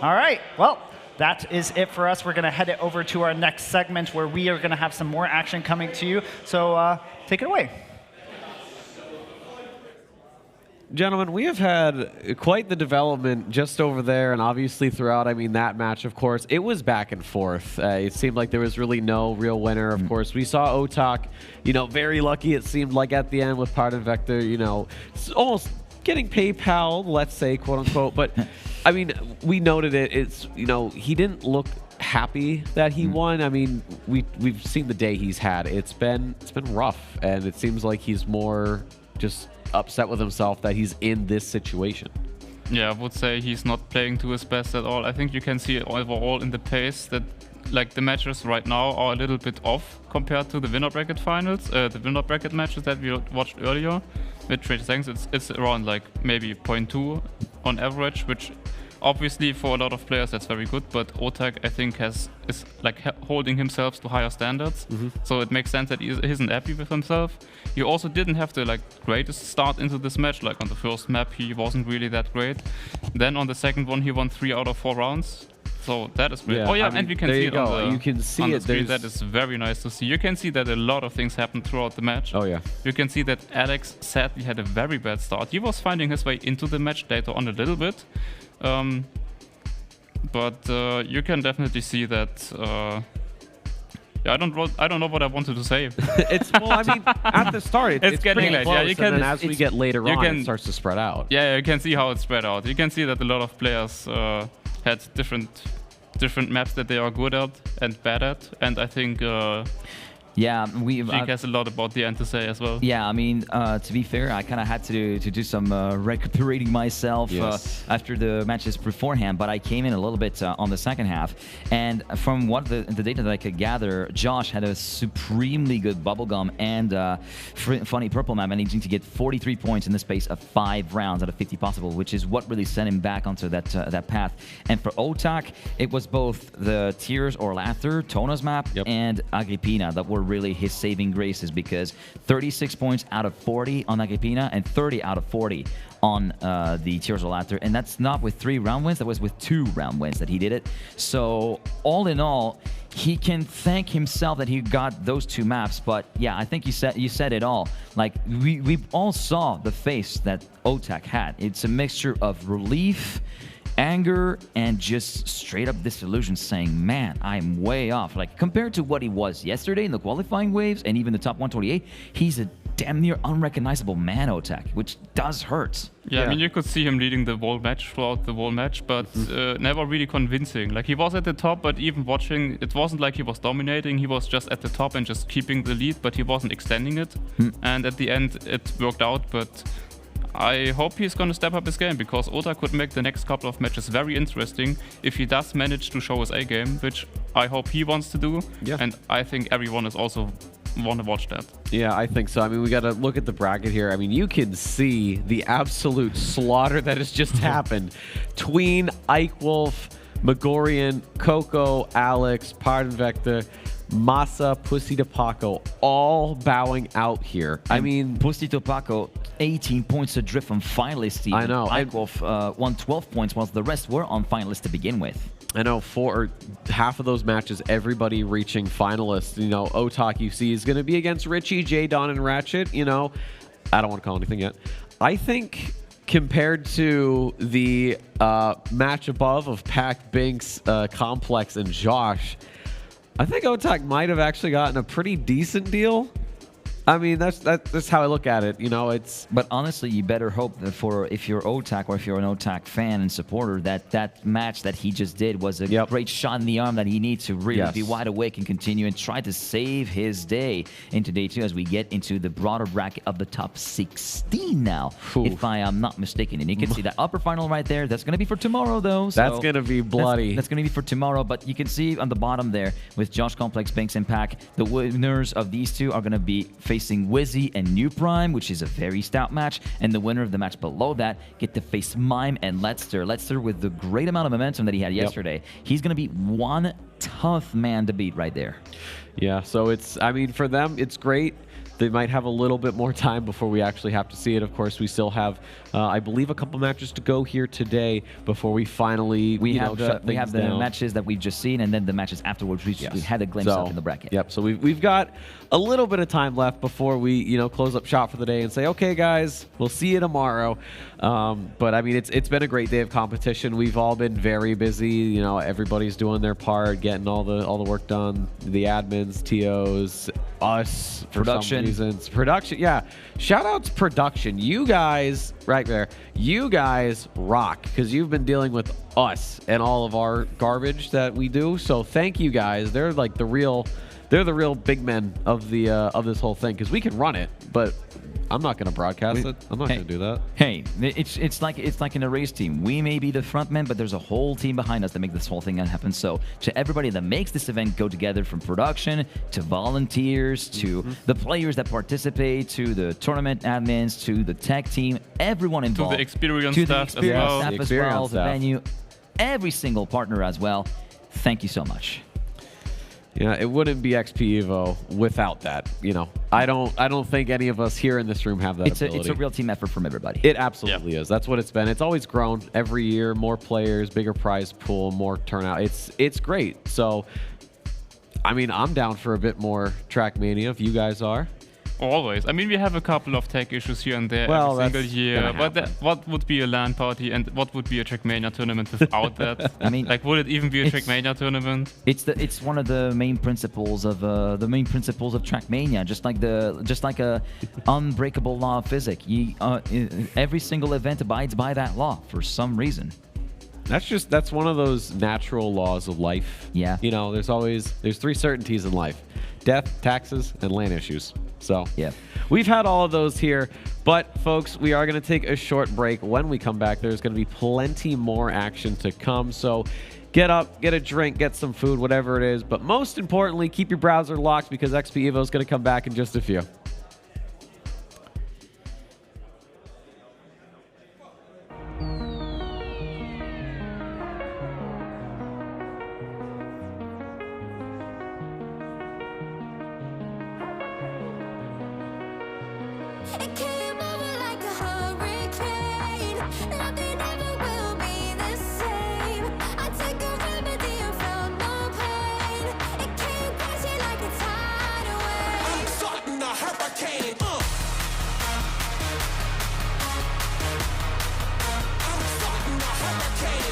All right, well, that is it for us. We're going to head it over to our next segment where we are going to have some more action coming to you. So take it away. Gentlemen, we have had quite the development just over there and obviously throughout, I mean, that match, of course. It was back and forth. It seemed like there was really no real winner. Of course, we saw Otak, very lucky it seemed like at the end with Pardon Vector, almost getting PayPal, let's say, quote unquote. But, I mean, we noted it. It's, he didn't look happy that he won. I mean, we've seen the day he's had. It's been rough, and it seems like he's more just upset with himself that he's in this situation. Yeah, I would say he's not playing to his best at all. I think you can see overall in the pace that like the matches right now are a little bit off compared to the winner bracket finals, the winner bracket matches that we watched earlier with Trade Thanks. It's around like maybe 0.2 on average, which obviously for a lot of players that's very good, but Otak I think is like holding himself to higher standards. So it makes sense that he isn't happy with himself. He also didn't have the greatest start into this match. Like on the first map he wasn't really that great. Then on the second one he won 3 out of 4 rounds. So that is great. Yeah, oh yeah, I mean, and we can there see you it on go. the, You can see on the it. screen. That is very nice to see. You can see that a lot of things happened throughout the match. Oh yeah. You can see that Alex sadly had a very bad start. He was finding his way into the match later on a little bit. But you can definitely see that. Yeah, I don't know what I wanted to say. I mean, at the start, it's getting pretty late. close, Yeah, you can. and then as we get later on, it starts to spread out. Yeah, you can see how it's spread out. You can see that a lot of players had different maps that they are good at and bad at, and I think. Yeah, Jake has a lot about the end to say as well. Yeah, I mean, to be fair, I kind of had to do some recuperating myself after the matches beforehand, but I came in a little bit on the second half. And from what the data that I could gather, Josh had a supremely good bubblegum and funny purple map, managing to get 43 points in the space of 5 rounds out of 50 possible, which is what really sent him back onto that path. And for Otak, it was both the Tears or Laughter, Tona's map, and Agrippina that were really his saving graces, because 36 points out of 40 on Agrippina and 30 out of 40 on the Tears of Laughter, and that's not with 3 round wins, that was with 2 round wins that he did it. So all in all, he can thank himself that he got those 2 maps. But yeah, I think you said it all. Like we all saw the face that Otak had. It's a mixture of relief, anger, and just straight up disillusion, saying, man, I'm way off. Like, compared to what he was yesterday in the qualifying waves and even the top 128, he's a damn near unrecognizable man, Otak, which does hurt. Yeah, I mean, you could see him leading the whole match throughout the whole match, but never really convincing. Like, he was at the top, but even watching, it wasn't like he was dominating. He was just at the top and just keeping the lead, but he wasn't extending it. And at the end, it worked out, but I hope he's going to step up his game, because Oda could make the next couple of matches very interesting if he does manage to show his A game, which I hope he wants to do. Yeah. And I think everyone is also want to watch that. Yeah, I think so. I mean, we got to look at the bracket here. I mean, you can see the absolute slaughter that has just happened. Tween, Ike Wolf, Megorian, Coco, Alex, Pardon Vector, Masa, Pussy to Paco, all bowing out here. I mean, Pussy to Paco, 18 points adrift from finalists. Even. I know. Ike Wolf won 12 points, while the rest were on finalists to begin with. I know, for half of those matches, everybody reaching finalists. You know, Otak, you see, is going to be against Richie, J, Don, and Ratchet. You know, I don't want to call anything yet. I think compared to the match above of Pac, Binks, Complex, and Josh, I think Otak might have actually gotten a pretty decent deal. I mean, that's how I look at it. You know, it's. But honestly, you better hope that if you're OTAC or if you're an OTAC fan and supporter, that match that he just did was a great shot in the arm that he needs to really be wide awake and continue and try to save his day into day 2 as we get into the broader bracket of the top 16 now, if I am not mistaken. And you can see that upper final right there. That's going to be for tomorrow, though. So that's going to be bloody. That's going to be for tomorrow. But you can see on the bottom there with Josh Complex, Banks, and Pack, the winners of these two are going to be facing Wizzy and New Prime, which is a very stout match. And the winner of the match below that get to face Mime and Letster. Letster, with the great amount of momentum that he had yesterday, he's going to be one tough man to beat right there. Yeah, so I mean, for them, it's great. They might have a little bit more time before we actually have to see it. Of course, we still have, I believe, a couple matches to go here today before we finally shut things down. Matches that we've just seen, and then the matches afterwards we had a glimpse of in the bracket. Yep. So we've got a little bit of time left before we close up shop for the day and say, okay, guys, we'll see you tomorrow. But I mean, it's been a great day of competition. We've all been very busy. You know, everybody's doing their part, getting all the work done. The admins, TOs, us, production. Production, yeah. Shout out to production. You guys, right there, you guys rock because you've been dealing with us and all of our garbage that we do. So thank you guys. They're like the real big men of the of this whole thing because we can run it, but I'm not going to broadcast it. I'm not going to do that. Hey, it's like in a race team. We may be the front men, but there's a whole team behind us that make this whole thing happen. So to everybody that makes this event go together, from production to volunteers to the players that participate to the tournament admins to the tech team, everyone involved. To the XPERION staff as well, the venue, every single partner as well. Thank you so much. Yeah, it wouldn't be XPEvo without that. You know, I don't think any of us here in this room have that ability. It's a real team effort from everybody. It absolutely is. That's what it's been. It's always grown every year. More players, bigger prize pool, more turnout. It's great. So, I mean, I'm down for a bit more Trackmania if you guys are. Always. I mean, we have a couple of tech issues here and there every single year. But what would be a LAN party and what would be a Trackmania tournament without that? I mean, like, would it even be a Trackmania tournament? It's one of the main principles of Trackmania. Just like a unbreakable law of physics. Every single event abides by that law for some reason. That's one of those natural laws of life. Yeah. You know, there's 3 certainties in life: death, taxes, and land issues. So yeah, we've had all of those here. But folks, we are going to take a short break. When we come back, there's going to be plenty more action to come. So get up, get a drink, get some food, whatever it is. But most importantly, keep your browser locked because XPEvo is going to come back in just a few. It came over like a hurricane. Nothing ever will be the same. I took a remedy and felt no pain. It came crashing like a tidal wave. I'm starting a hurricane. I'm starting a hurricane. I'm starting a hurricane.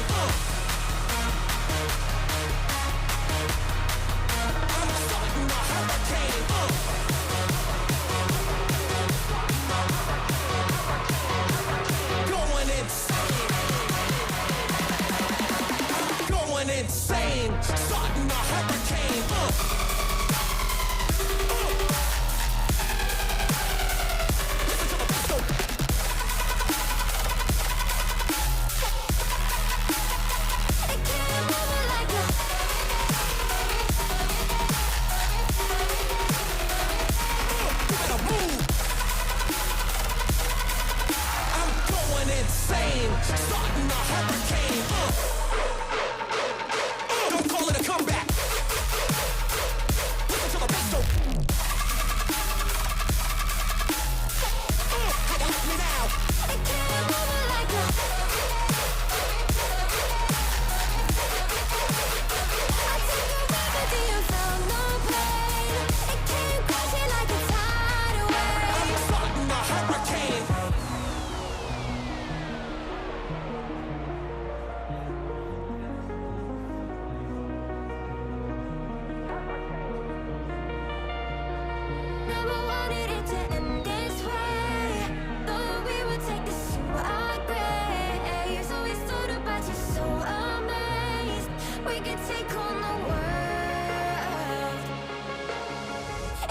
take on the world.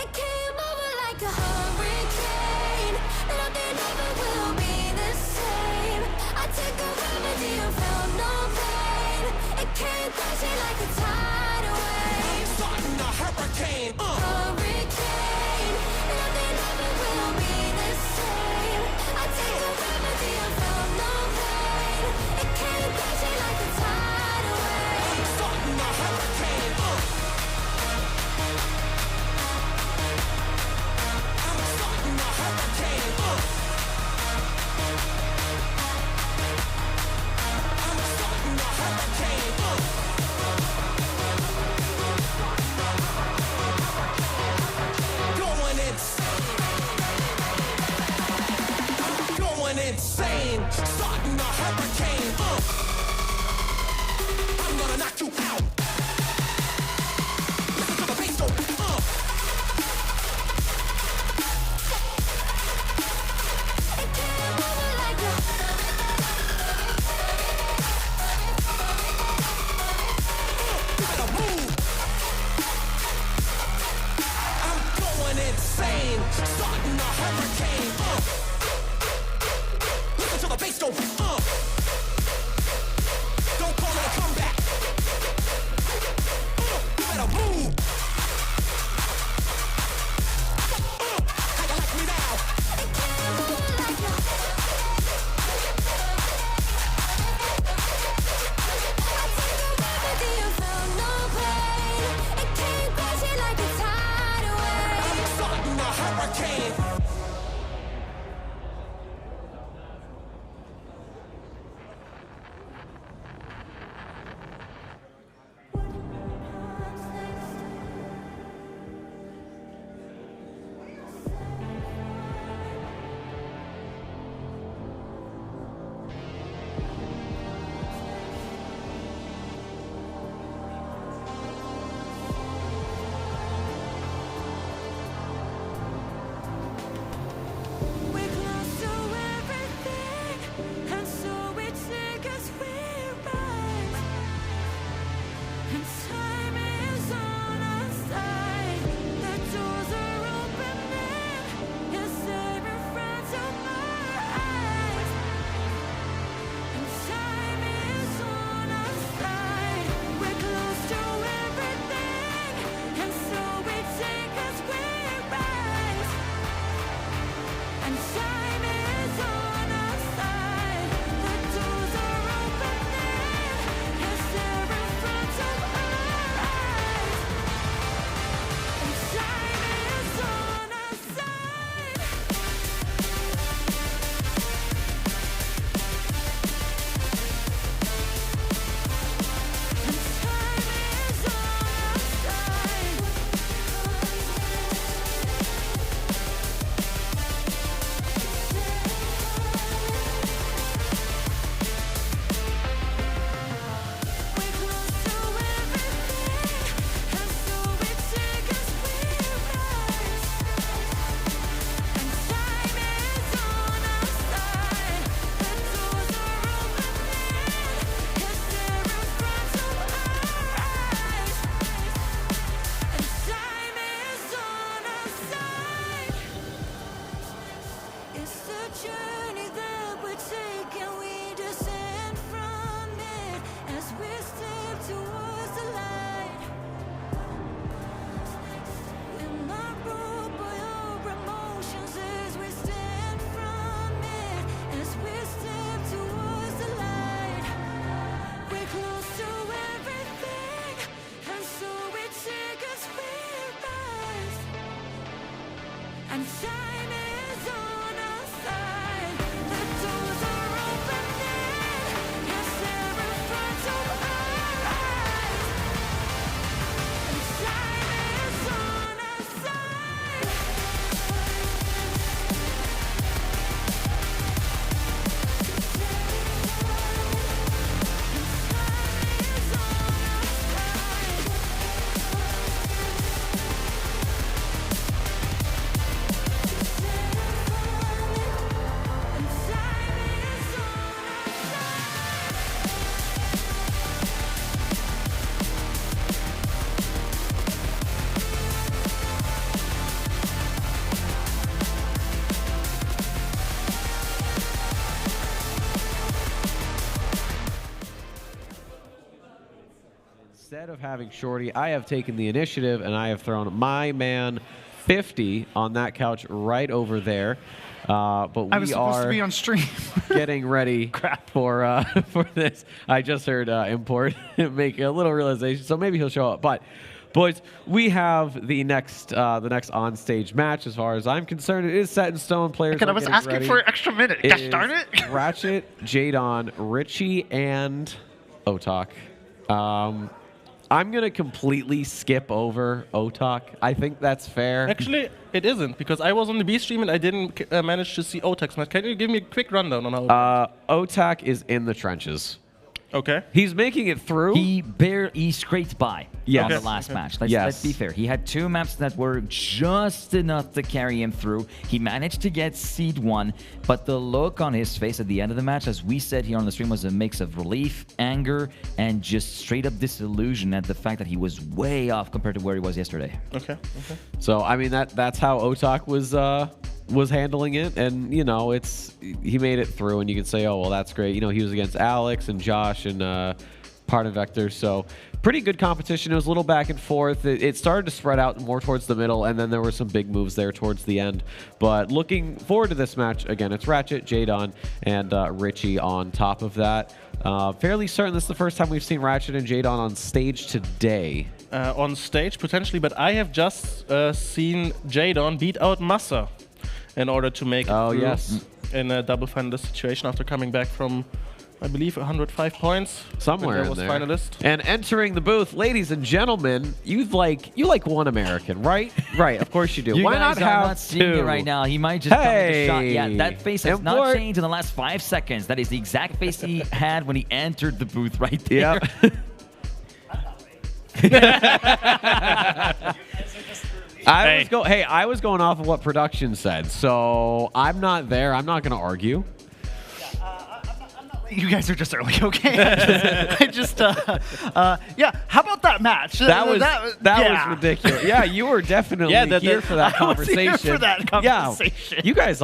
It came over like a hurricane. Nothing ever will be the same. I take a remedy and felt no pain. It came crashing like a tidal wave. I'm starting a hurricane. Hurricane. Nothing ever will be the same. I take a remedy and felt no pain. It came crashing like a tidal wave. I'm starting a hurricane. I'm starting a hurricane. I'm starting a hurricane. Going insane. I'm going insane. Starting a hurricane. I'm gonna knock you out. Listen to the bass go. It came over like a. You better move. I'm going insane. Starting a hurricane. Listen to the bass go. Don't call it a comeback. You better move. How you like me now? It came over like a. I took a remedy and felt no pain. It came crashing like a tidal wave. I'm starting a hurricane. of having Shorty, I have taken the initiative and I have thrown my man 50 on that couch right over there. But I was supposed to be on stream. getting ready for this. I just heard import make a little realization, so maybe he'll show up. But boys, we have the next on-stage match. As far as I'm concerned, it is set in stone. Players. I was asking for an extra minute. Gosh darn it! Ratchet, Jadon, Richie, and Otak. I'm going to completely skip over Otak. I think that's fair. Actually, it isn't, because I was on the B stream and I didn't manage to see Otak's match. Can you give me a quick rundown on how Otak is in the trenches. Okay. He's making it through. He scraped by on the last match. Let's be fair. He had 2 maps that were just enough to carry him through. He managed to get seed 1, but the look on his face at the end of the match, as we said here on the stream, was a mix of relief, anger, and just straight up disillusion at the fact that he was way off compared to where he was yesterday. Okay. So I mean that's how Otak was handling it, and you know he made it through, and you can say, oh well, that's great. You know, he was against Alex and Josh and Part of Vector, so pretty good competition. It was a little back and forth. It started to spread out more towards the middle, and then there were some big moves there towards the end. But looking forward to this match, again, it's Ratchet, Jadon, and Richie on top of that. Fairly certain this is the first time we've seen Ratchet and Jadon on stage today. On stage, potentially, but I have just seen Jadon beat out Massa in order to make it through in a double finalist situation after coming back from, I believe, 105 points. Somewhere in was there. Finalist. And entering the booth, ladies and gentlemen, you like one American, right? Right, of course you do. You Why guys not are have not seeing it right now. He might just come with a shot. Yeah, that face has not changed in the last 5 seconds. That is the exact face he had when he entered the booth right there. I was going off of what production said, so I'm not there. I'm not going to argue. You guys are just early, okay? Yeah. How about that match? That was ridiculous. Yeah, you were definitely here for that conversation. I was here for that conversation. Yeah, you guys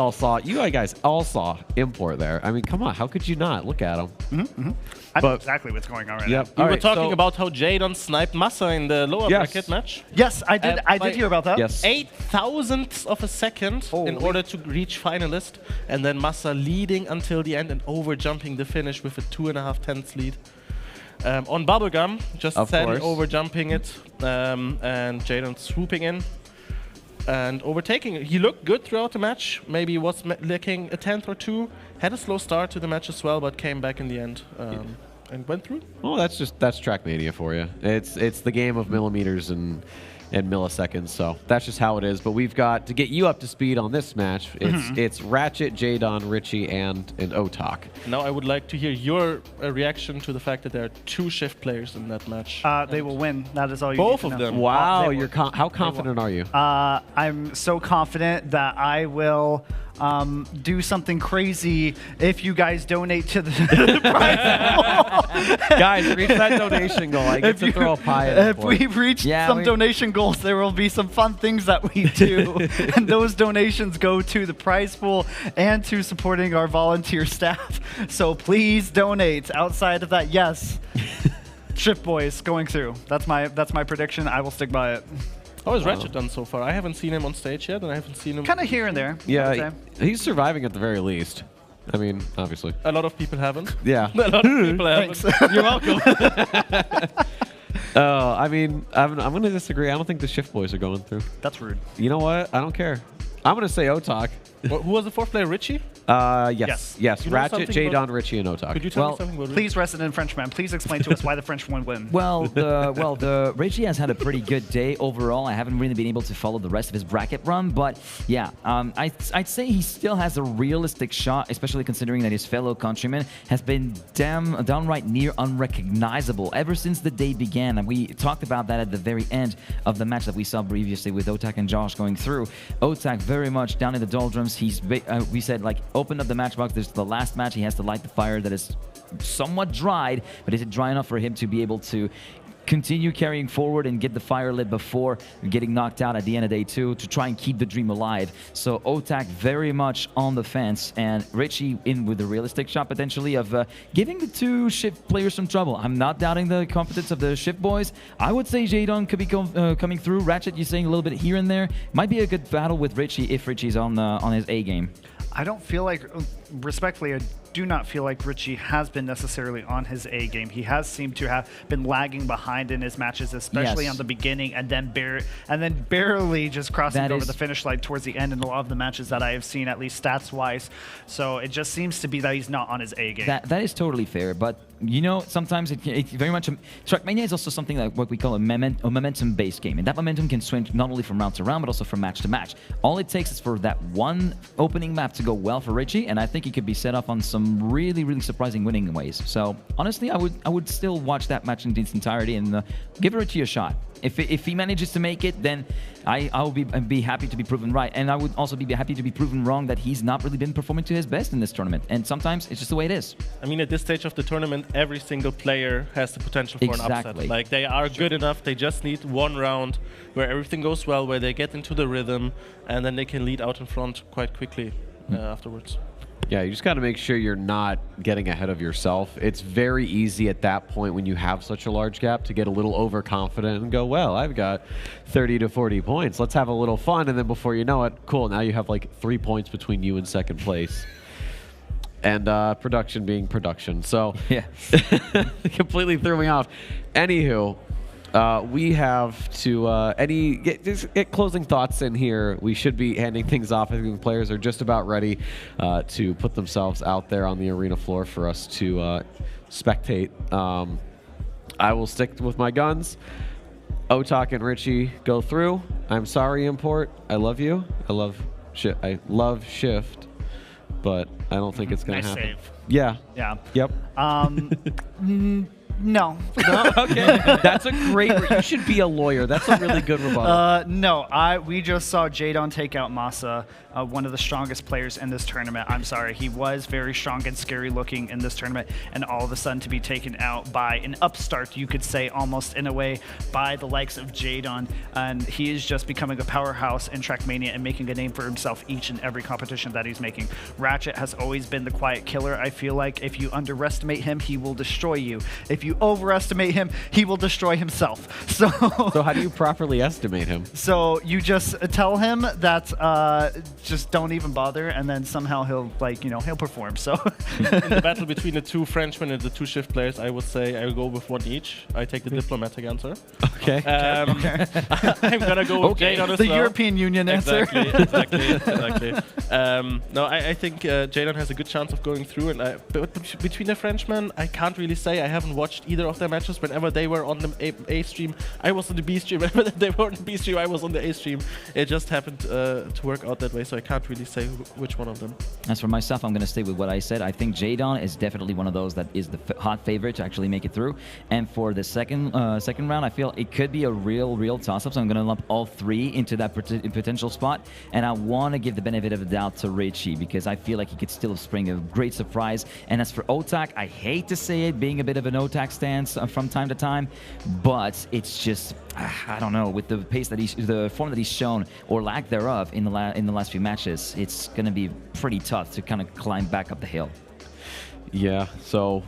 all saw import there. I mean, come on, how could you not? Look at him. I know exactly what's going on right now. We were talking about how Jadon sniped Massa in the lower bracket match. Yes, I did. I did hear about that. Yes. 8,000ths of a second in order to reach finalist, and then Massa leading until the end and over jumping the finish with a 2.5 tenths lead. On Bubblegum, just Sandy over jumping it, and Jadon swooping in and overtaking it. He looked good throughout the match. Maybe was lacking a 10th or 2. Had a slow start to the match as well, but came back in the end and went through. Oh, that's Trackmania for you. It's the game of millimeters and milliseconds, so that's just how it is. But we've got to get you up to speed on this match. It's Ratchet, Jadon, Richie, and Otak. Now I would like to hear your reaction to the fact that there are 2 shift players in that match. They will win. That is all you Both need to of know. them. Wow, how confident are you? I'm so confident that I will do something crazy if you guys donate to the prize pool. Guys, reach that donation goal. I get to throw a pie at If we reach some donation goals, there will be some fun things that we do. And those donations go to the prize pool and to supporting our volunteer staff. So please donate. Outside of that, yes. Shift Boys going through. That's my prediction. I will stick by it. How has Ratchet done so far? I haven't seen him on stage yet, and I haven't seen him... Kind of here and there. Yeah, he's surviving at the very least. I mean, obviously. A lot of people haven't. Yeah. A lot of people haven't. Thanks. You're welcome. I mean, I'm going to disagree. I don't think the Shift Boys are going through. That's rude. You know what? I don't care. I'm going to say Otak. Who was the 4th player? Richie? Yes. You know Ratchet, Jadon, Richie, and Otak. Could you tell me something about Please, resident Frenchman, please explain to us why the French one win. Well, the Richie has had a pretty good day overall. I haven't really been able to follow the rest of his bracket run, but yeah, I'd say he still has a realistic shot, especially considering that his fellow countryman has been downright near unrecognizable ever since the day began. And we talked about that at the very end of the match that we saw previously with Otak and Josh going through. Otak very much down in the doldrums. We said, like, open up the matchbox. There's the last match. He has to light the fire that is somewhat dried, but is it dry enough for him to be able to continue carrying forward and get the fire lit before getting knocked out at the end of day 2 to try and keep the dream alive. So Otak very much on the fence, and Richie in with the realistic shot potentially of giving the 2 Shift players some trouble. I'm not doubting the competence of the Shift boys. I would say Jadon could be coming through. Ratchet, you're saying a little bit here and there. Might be a good battle with Richie if Richie's on his A game. I don't feel like, respectfully, I do not feel like Richie has been necessarily on his A game. He has seemed to have been lagging behind in his matches, especially on the beginning, and then barely just crossing over the finish line towards the end in a lot of the matches that I have seen, at least stats-wise. So it just seems to be that he's not on his A game. That is totally fair, but you know, sometimes it very much. Trackmania is also something like what we call a momentum-based game, and that momentum can swing not only from round to round, but also from match to match. All it takes is for that one opening map to go well for Richie, and I think he could be set up on some really, really surprising winning ways. So honestly, I would still watch that match in its entirety and give Richie a shot. If he manages to make it, then I'll be happy to be proven right, and I would also be happy to be proven wrong that he's not really been performing to his best in this tournament. And sometimes it's just the way it is. I mean, at this stage of the tournament, every single player has the potential for an upset. Like, they are good enough. They just need one round where everything goes well, where they get into the rhythm, and then they can lead out in front quite quickly afterwards. Yeah, you just got to make sure you're not getting ahead of yourself. It's very easy at that point when you have such a large gap to get a little overconfident and go, well, I've got 30 to 40 points. Let's have a little fun. And then before you know it, cool, now you have like 3 points between you and second place. And production being production. So yeah, completely threw me off. Anywho, we have to get closing thoughts in here. We should be handing things off. I think the players are just about ready to put themselves out there on the arena floor for us to spectate. I will stick with my guns. Otak and Richie go through. I'm sorry, Import. I love you. I love Shift, but I don't think it's going to happen. Save. Yeah. Yeah. Yep. No. No? Okay. That's a great... You should be a lawyer. That's a really good rebuttal. No. We just saw Jadon take out Masa, one of the strongest players in this tournament. I'm sorry. He was very strong and scary looking in this tournament, and all of a sudden to be taken out by an upstart, you could say, almost in a way, by the likes of Jadon. And he is just becoming a powerhouse in Trackmania and making a name for himself each and every competition that he's making. Ratchet has always been the quiet killer. I feel like if you underestimate him, he will destroy you. If you overestimate him, he will destroy himself. So how do you properly estimate him? So you just tell him that just don't even bother, and then somehow he'll he'll perform. So in the battle between the 2 Frenchmen and the 2 Shift players, I would say I will go with one each. I take the diplomatic answer. Okay. I'm gonna go with Jadon as the well. European Union answer. Exactly. No, I think Jadon has a good chance of going through, and but between the Frenchmen, I can't really say. I haven't watched either of their matches. Whenever they were on the A stream, I was on the B stream. Whenever they were on the B stream, I was on the A stream. It just happened to work out that way, so I can't really say which one of them. As for myself, I'm going to stay with what I said. I think Jadon is definitely one of those that is the hot favorite to actually make it through. And for the second round, I feel it could be a real toss-up, so I'm going to lump all 3 into that potential spot. And I want to give the benefit of the doubt to Richie, because I feel like he could still spring a great surprise. And as for Otak, I hate to say it, being a bit of an Otak stance from time to time, but it's just, I don't know, with the pace that the form that he's shown, or lack thereof, in the last few matches, it's going to be pretty tough to kind of climb back up the hill. Yeah, so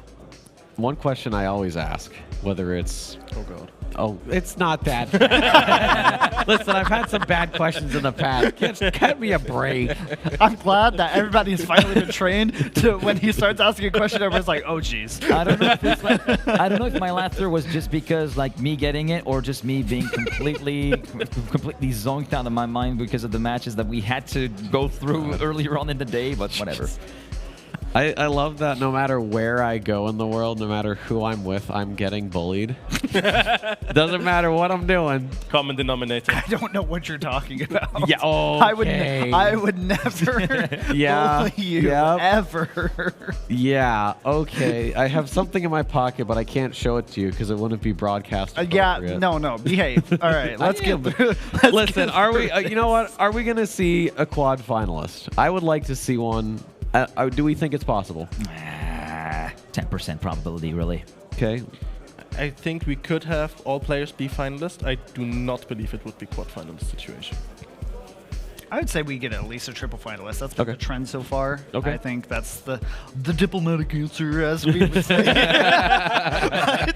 one question I always ask, whether it's... Oh, God. Oh, it's not that bad. Listen, I've had some bad questions in the past. Cut me a break. I'm glad that everybody's finally been trained to, when he starts asking a question, everyone's like, oh, geez. I don't know if my laughter was just because, like, me getting it, or just me being completely zonked out of my mind because of the matches that we had to go through earlier on in the day, but whatever. I love that no matter where I go in the world, no matter who I'm with, I'm getting bullied. Doesn't matter what I'm doing. Common denominator. I don't know what you're talking about. Yeah, okay. I would never bully you, ever. Yeah, okay. I have something in my pocket, but I can't show it to you because it wouldn't be broadcast appropriate. No, behave. All right, let's get through. Listen, are we, you know what? Are we going to see a quad finalist? I would like to see one. Do we think it's possible? 10% probability, really. Okay. I think we could have all players be finalists. I do not believe it would be quad finalist situation. I would say we get at least a triple finalist. That's been the trend so far. Okay. I think that's the diplomatic answer, as we would say. I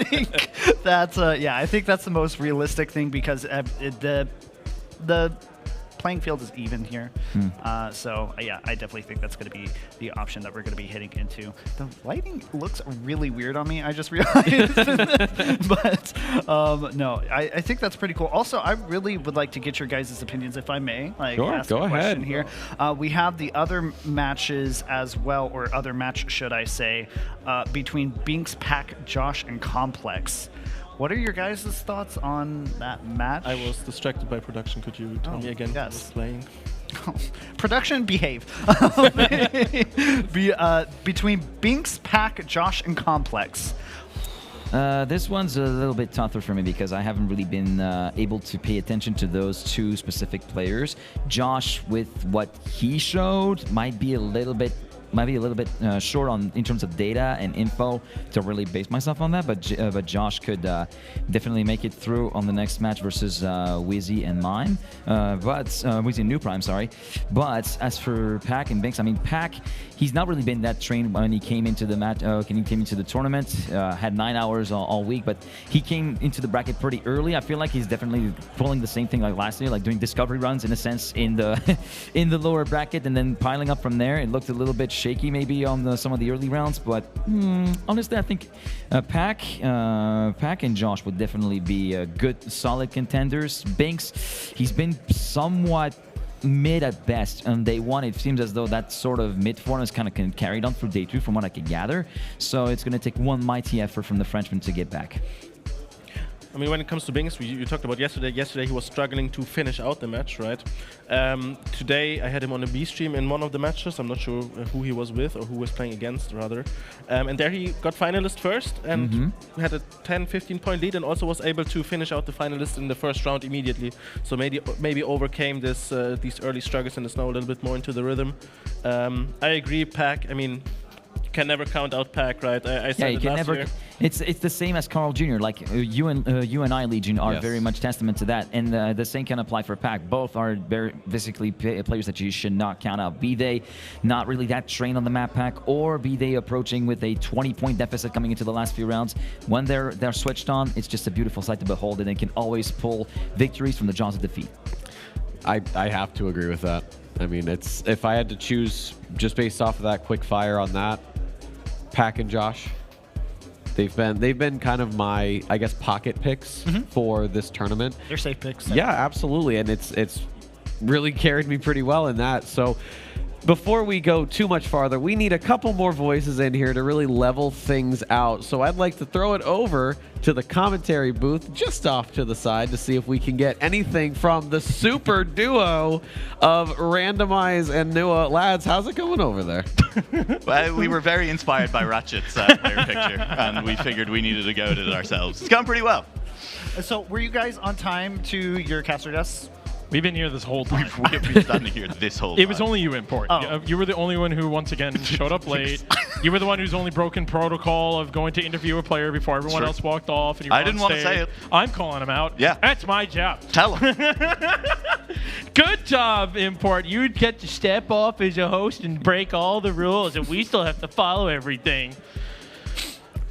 think that's I think that's the most realistic thing because the playing field is even here. So yeah, I definitely think that's going to be the option that we're going to be hitting into. The lighting looks really weird on me, I just realized. But no, I think that's pretty cool. Also, I really would like to get your guys' opinions, if I may. Like, sure, ask go a question ahead. here. We have the other matches as well, or other match, should I say, between Binks, Pack, Josh, and Complex. What are your guys' thoughts on that match? I was distracted by production. Could you tell me again what was playing? Production, behave. Between Binks, Pack, Josh, and Complex. This one's a little bit tougher for me because I haven't really been able to pay attention to those two specific players. Josh, with what he showed, might be a little bit short on in terms of data and info to really base myself on that, but Josh could definitely make it through on the next match versus Wheezy and mine, Wheezy and New Prime, sorry. But as for Pack and Binks, I mean, Pack, he's not really been that trained when he came into the match. When he came into the tournament, had 9 hours all week, but he came into the bracket pretty early. I feel like he's definitely pulling the same thing like last year, like doing discovery runs in a sense in the in the lower bracket and then piling up from there. It looked a little bit shaky maybe on some of the early rounds, but honestly, I think Pack and Josh would definitely be good, solid contenders. Binks, he's been somewhat mid at best on day one. It seems as though that sort of mid form is kind of carried on through day two from what I can gather. So it's going to take one mighty effort from the Frenchman to get back. I mean, when it comes to Binks, you talked about yesterday. Yesterday he was struggling to finish out the match, right? Today I had him on a B stream in one of the matches. I'm not sure who he was with or who was playing against, rather. And there he got finalist first and had a 10-15 point lead and also was able to finish out the finalist in the first round immediately. So maybe overcame these early struggles and is now a little bit more into the rhythm. I agree, Pack. I mean, you can never count out Pack, right? I said it last year. It's the same as Carl Jr. Like you and I, Legion, are very much testament to that, and the same can apply for Pack. Both are very basically players that you should not count out. Be they not really that trained on the map Pack, or be they approaching with a 20-point deficit coming into the last few rounds. When they're switched on, it's just a beautiful sight to behold, and they can always pull victories from the jaws of defeat. I have to agree with that. I mean, it's if I had to choose just based off of that quick fire on that, Pack and Josh. They've been kind of my, I guess, pocket picks for this tournament. They're safe picks. Yeah, absolutely, and it's really carried me pretty well in that. So before we go too much farther, we need a couple more voices in here to really level things out. So I'd like to throw it over to the commentary booth just off to the side to see if we can get anything from the super duo of Randomize and Nua. Lads, how's it going over there? Well, we were very inspired by Ratchet's player picture, and we figured we needed to go to it ourselves. It's gone pretty well. So were you guys on time to your caster desks? We've been here this whole time. We've been standing here this whole time. It was only you, Import. Oh. You were the only one who, once again, showed up late. You were the one who's only broken protocol of going to interview a player before everyone else walked off. And you I didn't want to say it. I'm calling him out. Yeah. That's my job. Tell him. Good job, Import. You'd get to step off as a host and break all the rules, and we still have to follow everything.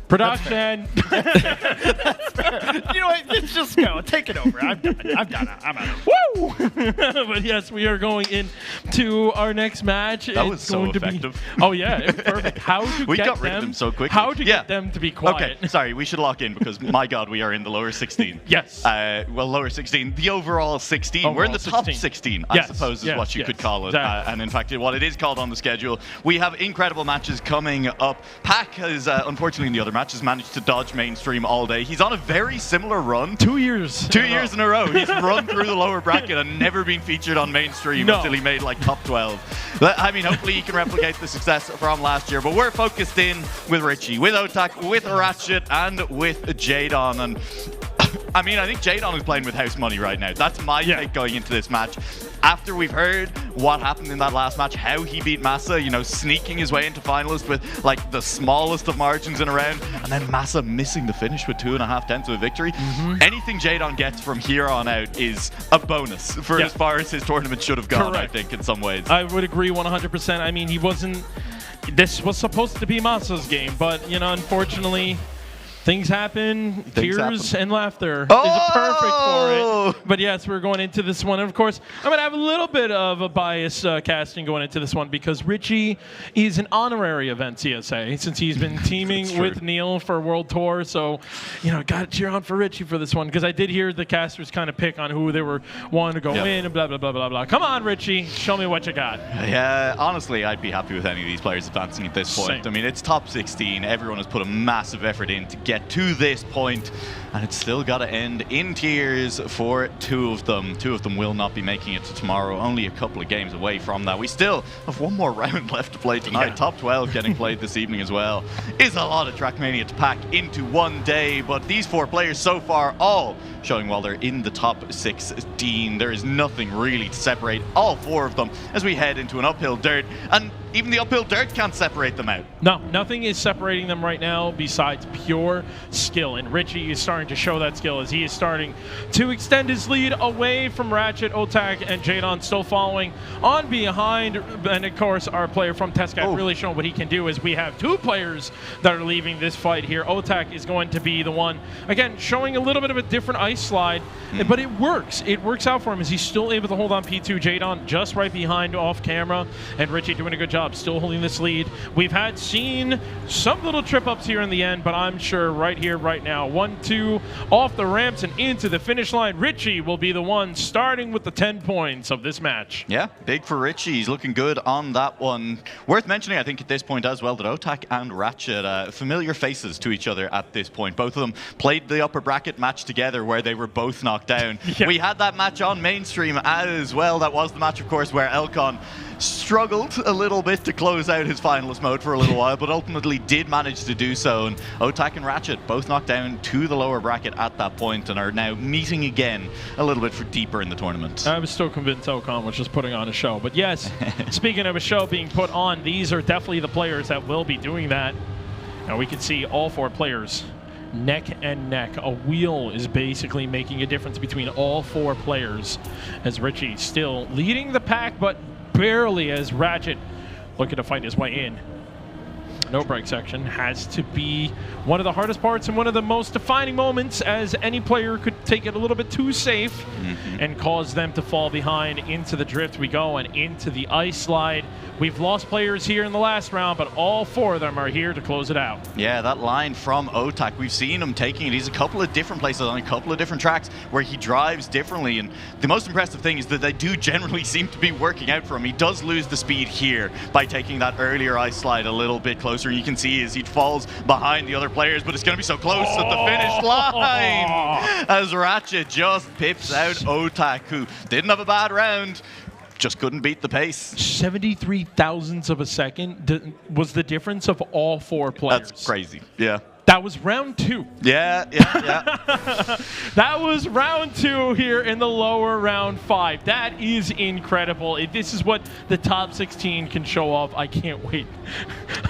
Production. That's fair. You know what? Let's just go. Take it over. I'm done. I'm out. Woo! But yes, we are going into our next match. That was so effective. Oh yeah, it was perfect. How to we get got rid of them so quickly. How to get them to be quiet. Okay, sorry, we should lock in because my God, we are in the lower 16. Yes. Well, lower 16. The overall 16. We're in the top 16, I suppose, is what you could call it. Exactly. And in fact, what it is called on the schedule. We have incredible matches coming up. Pack has, unfortunately, in the other matches, managed to dodge mainstream all day. He's on a very similar run. 2 years. 2 years in a row. He's run through the lower bracket and never been featured on mainstream until he made like top 12. I mean, hopefully he can replicate the success from last year. But we're focused in with Richie, with Otak, with Ratchet, and with Jadon. And I mean, I think Jadon is playing with house money right now. That's my take going into this match. After we've heard what happened in that last match, how he beat Massa, you know, sneaking his way into finalist with like the smallest of margins in a round, and then Massa missing the finish with 2.5 tenths of a victory. Anything Jadon gets from here on out is a bonus for as far as his tournament should have gone, I think, in some ways. I would agree 100%. I mean, he wasn't... This was supposed to be Massa's game, but, you know, unfortunately... Things happen, tears and laughter is perfect for it. But yes, we're going into this one. And of course, I'm going to have a little bit of a bias casting going into this one because Richie is an honorary event CSA since he's been teaming with Neil for World Tour. So, you know, got to cheer on for Richie for this one because I did hear the casters kind of pick on who they were wanting to go in and blah, blah, blah, blah, blah. Come on, Richie. Show me what you got. Yeah, honestly, I'd be happy with any of these players advancing at this point. Same. I mean, it's top 16. Everyone has put a massive effort in to get to this point, and it's still got to end in tears for 2 of them. 2 of them will not be making it to tomorrow, only a couple of games away from that. We still have 1 more round left to play tonight. Top 12 getting played this evening as well. Is a lot of Trackmania to pack into one day, but these 4 players so far all showing while they're in the top 16. There is nothing really to separate all 4 of them as we head into an uphill dirt, and even the uphill dirt can't separate them out. No, nothing is separating them right now besides pure skill. And Richie is starting to show that skill as he is starting to extend his lead away from Ratchet, Otak, and Jadon still following on behind. And of course, our player from Tescat really showing what he can do as we have 2 players that are leaving this fight here. Otak is going to be the one, again, showing a little bit of a different ice slide, but it works. It works out for him as he's still able to hold on P2. Jadon just right behind off camera, and Richie doing a good job still holding this lead. We've seen some little trip ups here in the end, but I'm sure right here, right now, 1-2 off the ramps and into the finish line. Richie will be the one starting with the 10 points of this match. Yeah, big for Richie. He's looking good on that one. Worth mentioning, I think, at this point as well, that Otak and Ratchet, familiar faces to each other at this point. Both of them played the upper bracket match together where they were both knocked down. We had that match on mainstream as well. That was the match, of course, where Elcon struggled a little bit to close out his finalist mode for a little while, but ultimately did manage to do so. And Otak and Ratchet both knocked down to the lower bracket at that point and are now meeting again a little bit for deeper in the tournament. I was still convinced Elcon was just putting on a show. But yes, speaking of a show being put on, these are definitely the players that will be doing that. And we can see all 4 players neck and neck. A wheel is basically making a difference between all 4 players as Richie still leading the pack, but barely as Ratchet looking to fight his way in. No break section has to be one of the hardest parts and one of the most defining moments, as any player could take it a little bit too safe and cause them to fall behind. Into the drift we go and into the ice slide. We've lost players here in the last round, but all 4 of them are here to close it out. Yeah, that line from Otak, we've seen him taking it. He's a couple of different places on a couple of different tracks where he drives differently, and the most impressive thing is that they do generally seem to be working out for him. He does lose the speed here by taking that earlier ice slide a little bit closer. You can see as he falls behind the other players, but it's going to be so close at the finish line as Ratchet just pips out Otak, who didn't have a bad round, just couldn't beat the pace. 73 thousandths of a second was the difference of all 4 players. That's crazy. Yeah. That was round 2. Yeah. That was round 2 here in the lower round 5. That is incredible. This is what the top 16 can show off. I can't wait.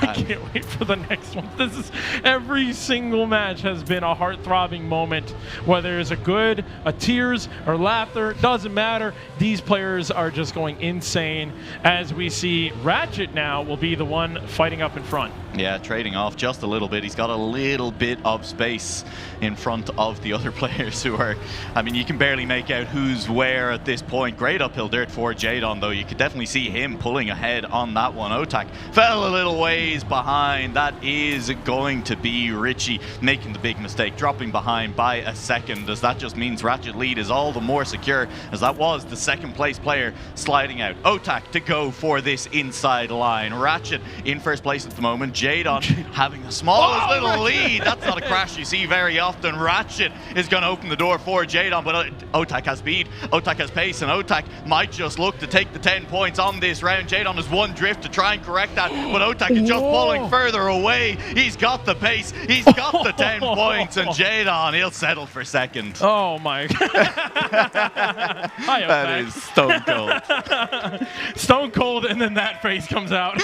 I can't wait for the next one. This is every single match has been a heart-throbbing moment. Whether it's a tears or laughter, doesn't matter. These players are just going insane as we see Ratchet now will be the one fighting up in front. Yeah, trading off just a little bit. He's got a little bit of space in front of the other players who are, I mean, you can barely make out who's where at this point. Great uphill dirt for Jadon, though. You could definitely see him pulling ahead on that one. Otak fell a little ways behind. That is going to be Richie making the big mistake, dropping behind by a second, as that just means Ratchet lead is all the more secure, as that was the 2nd place player sliding out. Otak to go for this inside line. Ratchet in 1st place at the moment. Jadon having the smallest little lead speed. That's not a crash you see very often. Ratchet is going to open the door for Jadon, but Otak has speed, Otak has pace, and Otak might just look to take the 10 points on this round. Jadon has one drift to try and correct that, but Otak is just pulling further away. He's got the pace, he's got the 10 points, and Jadon, he'll settle for second. Oh my. Hi, that is stone cold. Stone cold, and then that face comes out.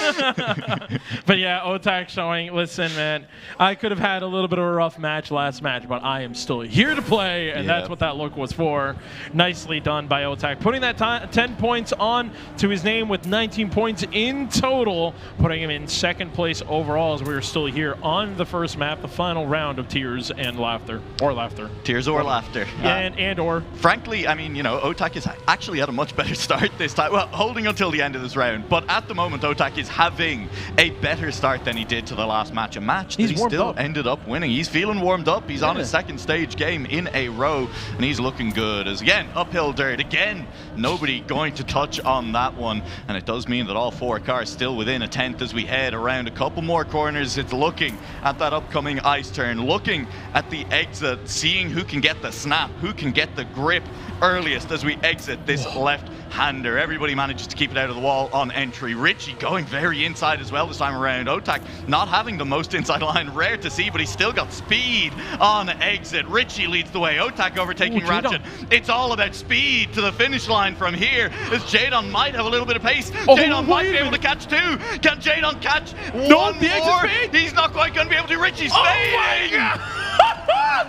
But yeah, Otak showing, listen, man, I could have had a little bit of a rough match last match, but I am still here to play, and that's what that look was for. Nicely done by Otak, putting that 10 points on to his name with 19 points in total, putting him in second place overall as we're still here on the first map, the final round of Tears and Laughter. Or Laughter. Tears or Laughter. And or. Frankly, I mean, you know, Otak has actually had a much better start this time. Well, holding until the end of this round, but at the moment, Otak is having a better start than he did to the last match. A match that he still ended up winning. He's feeling warmed up. He's on his second stage game in a row, and he's looking good. As again, uphill dirt. Again, nobody going to touch on that one, and it does mean that all four cars still within a tenth as we head around a couple more corners. It's looking at that upcoming ice turn, looking at the exit, seeing who can get the snap, who can get the grip earliest as we exit this left-hander. Everybody manages to keep it out of the wall on entry. Richie going very inside as well this time around. Otak not having the most inside line, rare to see, but he's still got speed on exit. Richie leads the way. Otak overtaking Ratchet. It's all about speed to the finish line from here, as Jadon might have a little bit of pace. Jadon might be able to catch two. Can Jadon catch one more? He's not quite going to be able to. Richie's fading.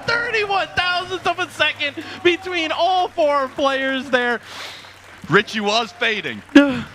31 thousandths of a second between all four players there. Richie was fading,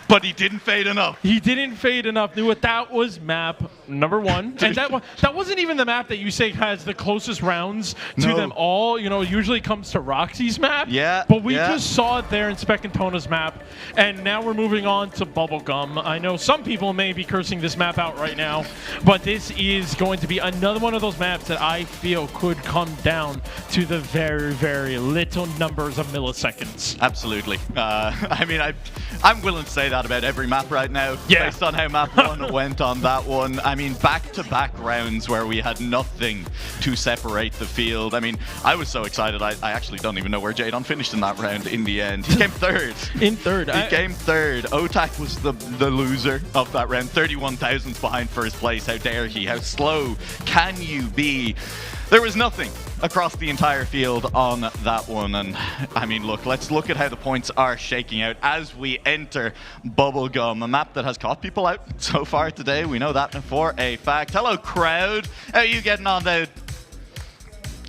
but he didn't fade enough. He didn't fade enough. Knew what that was map number one. And that wasn't even the map that you say has the closest rounds to them all. You know, usually comes to Roxy's map. Yeah. But we just saw it there in Spec and Tona's map. And now we're moving on to Bubblegum. I know some people may be cursing this map out right now, but this is going to be another one of those maps that I feel could come down to the very, very little numbers of milliseconds. Absolutely. I mean, I'm willing to say that about every map right now, based on how map one went on that one. I mean, back-to-back rounds where we had nothing to separate the field. I mean, I was so excited, I actually don't even know where Jadon finished in that round in the end. He came third. In third. He came third. Otak was the loser of that round, 31 thousandths behind first place. How dare he? How slow can you be? There was nothing across the entire field on that one, and I mean, look, let's look at how the points are shaking out as we enter Bubblegum, a map that has caught people out so far today. We know that for a fact. Hello, crowd. How are you getting on, dude?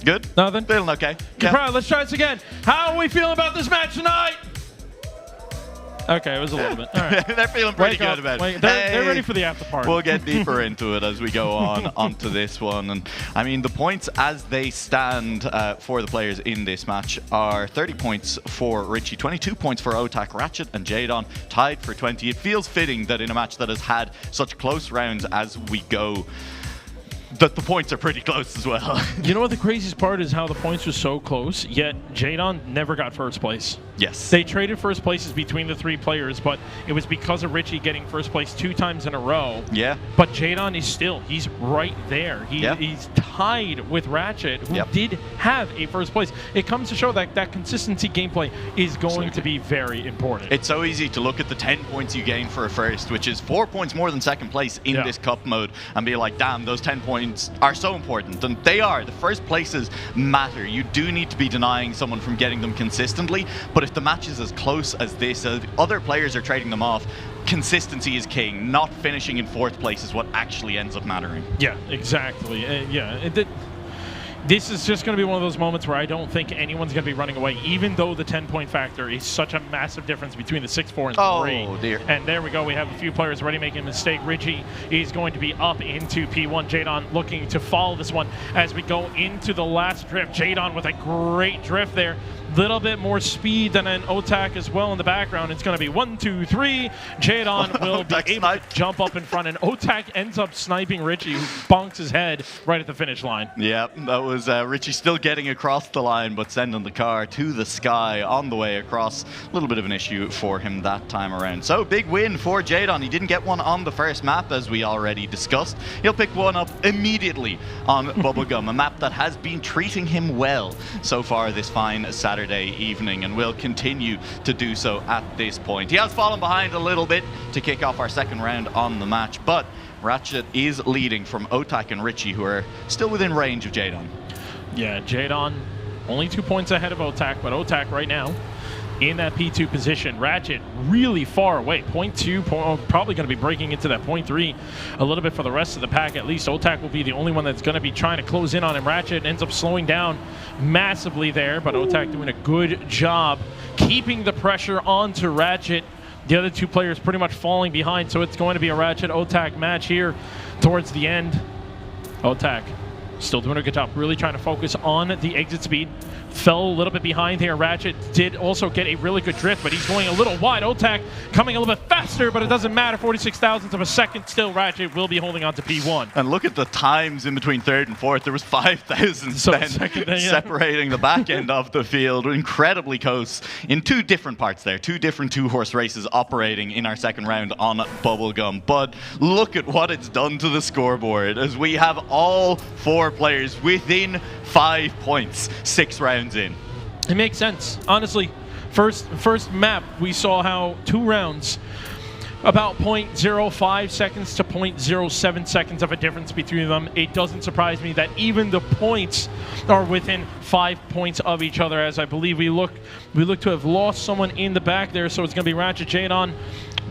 Good? Nothing? Feeling okay. Yeah. Crowd, let's try this again. How are we feeling about this match tonight? Okay, it was a little bit. All right. They're feeling pretty good about it. They're ready for the after party. We'll get deeper into it as we go onto this one. And I mean, the points as they stand for the players in this match are 30 points for Richie, 22 points for Otak, Ratchet and Jadon tied for 20. It feels fitting that in a match that has had such close rounds as we go, that the points are pretty close as well. You know what the craziest part is? How the points were so close, yet Jadon never got first place. Yes. They traded first places between the three players, but it was because of Richie getting first place 2 times in a row. Yeah. But Jadon is still, he's right there. He's tied with Ratchet, who did have a first place. It comes to show that that consistency gameplay is going to be very important. It's so easy to look at the 10 points you gain for a first, which is 4 points more than second place in this cup mode, and be like, damn, those 10 points are so important. And they are. The first places matter. You do need to be denying someone from getting them consistently, but if the match is as close as this, other players are trading them off, consistency is king. Not finishing in 4th place is what actually ends up mattering. Yeah, exactly. This is just going to be one of those moments where I don't think anyone's going to be running away, even though the 10-point factor is such a massive difference between the 6, 4, and 3. Oh, dear. And there we go. We have a few players already making a mistake. Richie is going to be up into P1. Jadon looking to follow this one as we go into the last drift. Jadon with a great drift there. little bit more speed than an Otak as well in the background. It's going to be 1, 2, 3. Jadon will be able to jump up in front, and Otak ends up sniping Richie, who bonks his head right at the finish line. Yeah, that was Richie still getting across the line, but sending the car to the sky on the way across. A little bit of an issue for him that time around. So big win for Jadon. He didn't get one on the first map, as we already discussed. He'll pick one up immediately on Bubblegum, a map that has been treating him well so far this fine Saturday evening, and will continue to do so at this point. He has fallen behind a little bit to kick off our second round on the match, but Ratchet is leading from Otak and Richie, who are still within range of Jadon. Yeah, Jadon only 2 points ahead of Otak, but Otak right now in that P2 position. Ratchet really far away. 0.2, probably going to be breaking into that 0.3 a little bit for the rest of the pack. At least Otak will be the only one that's going to be trying to close in on him. Ratchet ends up slowing down massively there, but Otak doing a good job keeping the pressure onto Ratchet. The other two players pretty much falling behind, so it's going to be a Ratchet-Otak match here towards the end. Otak still doing a good job, really trying to focus on the exit speed. Fell a little bit behind here. Ratchet did also get a really good drift, but he's going a little wide. Otak coming a little bit faster, but it doesn't matter. 46 thousandths of a second still. Ratchet will be holding on to P1. And look at the times in between third and fourth. There was 5 thousandths separating the back end of the field. Incredibly close in 2 different parts there. 2 different 2-horse races operating in our second round on Bubblegum. But look at what it's done to the scoreboard, as we have all 4 players within 5 points 6 rounds in. It makes sense. Honestly, first map, we saw how 2 rounds, about 0.05 seconds to 0.07 seconds of a difference between them. It doesn't surprise me that even the points are within 5 points of each other, as I believe we look to have lost someone in the back there, so it's going to be Ratchet Jadon.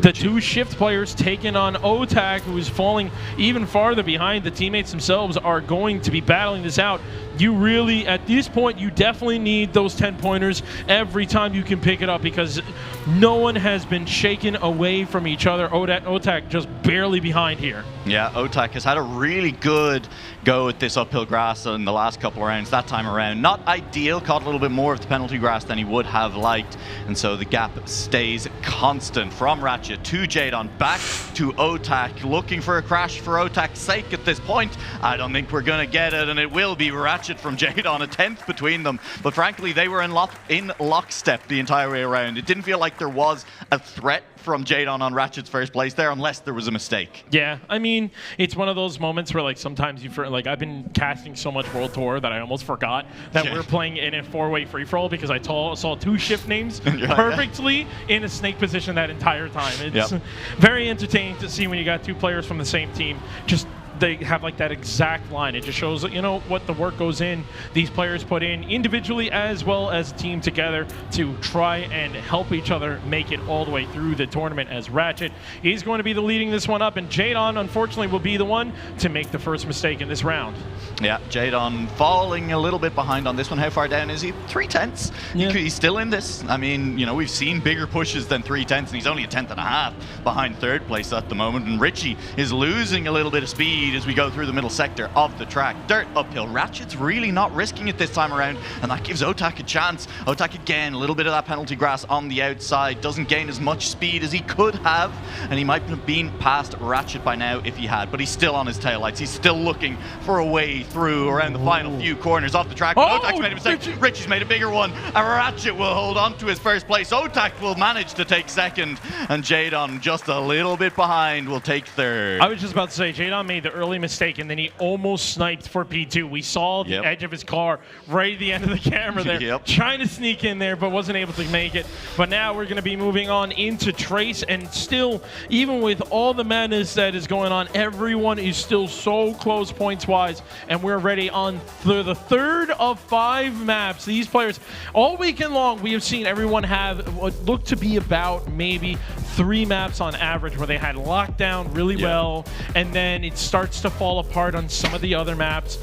The 2 shift players taking on Otak, who is falling even farther behind. The teammates themselves are going to be battling this out. You really, at this point, you definitely need those 10-pointers every time you can pick it up, because no one has been shaken away from each other. Otak just barely behind here. Yeah, Otak has had a really good go at this uphill grass in the last couple of rounds that time around. Not ideal, caught a little bit more of the penalty grass than he would have liked, and so the gap stays constant from Ratchet to Jadon, back to Otak, looking for a crash for Otak's sake at this point. I don't think we're going to get it, and it will be Ratchet from Jadon, a 10th between them. But frankly, they were in lockstep the entire way around. It didn't feel like there was a threat from Jadon on Ratchet's first place there, unless there was a mistake. Yeah, I mean, it's one of those moments where, like, sometimes I've been casting so much World Tour that I almost forgot that we're playing in a 4-way free-for-all, because I saw 2 shift names perfectly in a snake position that entire time. It's very entertaining to see when you got 2 players from the same team just they have like that exact line. It just shows, you know, what the work goes in, these players put in individually as well as a team together to try and help each other make it all the way through the tournament, as Ratchet is going to be the leading this one up, and Jadon unfortunately will be the one to make the first mistake in this round. Yeah, Jadon falling a little bit behind on this one. How far down is he? 3/10. Yeah. He's still in this. I mean, you know, we've seen bigger pushes than 3/10, and he's only a 10th and a half behind third place at the moment. And Richie is losing a little bit of speed as we go through the middle sector of the track. Dirt uphill. Ratchet's really not risking it this time around, and that gives Otak a chance. Otak again, a little bit of that penalty grass on the outside. Doesn't gain as much speed as he could have, and he might have been past Ratchet by now if he had, but he's still on his taillights. He's still looking for a way through around the final few corners of the track. But Otak's made a mistake. Richie's made a bigger one, and Ratchet will hold on to his first place. Otak will manage to take second, and Jadon, just a little bit behind, will take third. I was just about to say, Jadon made the early mistake, and then he almost sniped for P2. We saw the edge of his car right at the end of the camera there, trying to sneak in there, but wasn't able to make it. But now we're going to be moving on into Trace, and still, even with all the madness that is going on, everyone is still so close points-wise, and we're ready on the third of 5 maps. These players, all weekend long, we have seen everyone have what looked to be about maybe 3 maps on average where they had locked down really well, and then it starts to fall apart on some of the other maps.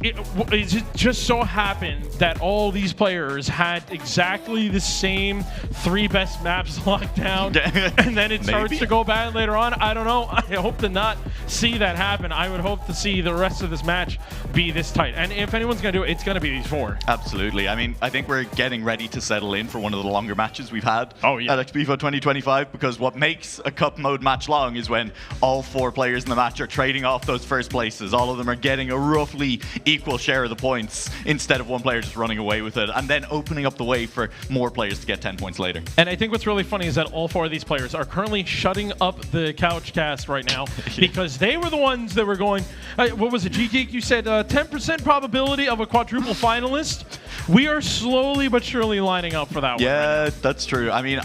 it just so happened that all these players had exactly the same 3 best maps locked down, and then it starts to go bad later on? I don't know. I hope to not see that happen. I would hope to see the rest of this match be this tight. And if anyone's going to do it, it's going to be these 4. Absolutely. I mean, I think we're getting ready to settle in for one of the longer matches we've had at XPEvo 2025, because what makes a cup mode match long is when all 4 players in the match are trading off those first places. All of them are getting a roughly equal share of the points instead of one player just running away with it, and then opening up the way for more players to get 10 points later. And I think what's really funny is that all 4 of these players are currently shutting up the couch cast right now because they were the ones that were going, what was it, G-Geek? You said 10% probability of a quadruple finalist. We are slowly but surely lining up for that one. Yeah, that's true. I mean,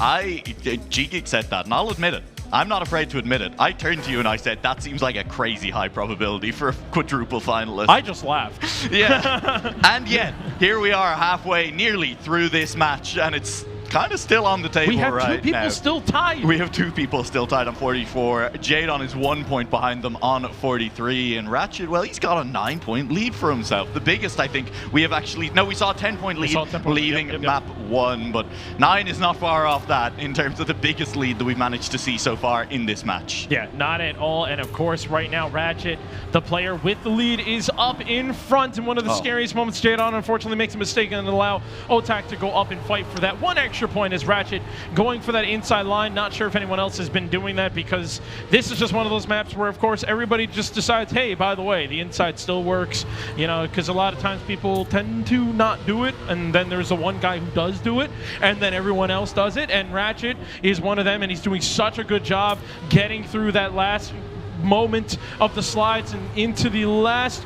G-Geek said that, and I'll admit it. I'm not afraid to admit it. I turned to you and I said, that seems like a crazy high probability for a quadruple finalist. I just laughed. Yeah. And yet, here we are halfway, nearly through this match, and it's kind of still on the table right now. We have 2 people still tied. We have 2 people still tied on 44. Jadon is 1 point behind them on 43. And Ratchet, well, he's got a 9-point lead for himself. The biggest, I think, we have actually... No, we saw a 10-point lead leaving map 1. But 9 is not far off that in terms of the biggest lead that we've managed to see so far in this match. Yeah, not at all. And of course, right now, Ratchet, the player with the lead, is up in front. In one of the scariest moments, Jadon unfortunately makes a mistake and allow Otak to go up and fight for that 1 extra point as Ratchet going for that inside line. Not sure if anyone else has been doing that, because this is just one of those maps where, of course, everybody just decides, hey, by the way, the inside still works, you know, because a lot of times people tend to not do it, and then there's the one guy who does do it, and then everyone else does it, and Ratchet is one of them, and he's doing such a good job getting through that last moment of the slides and into the last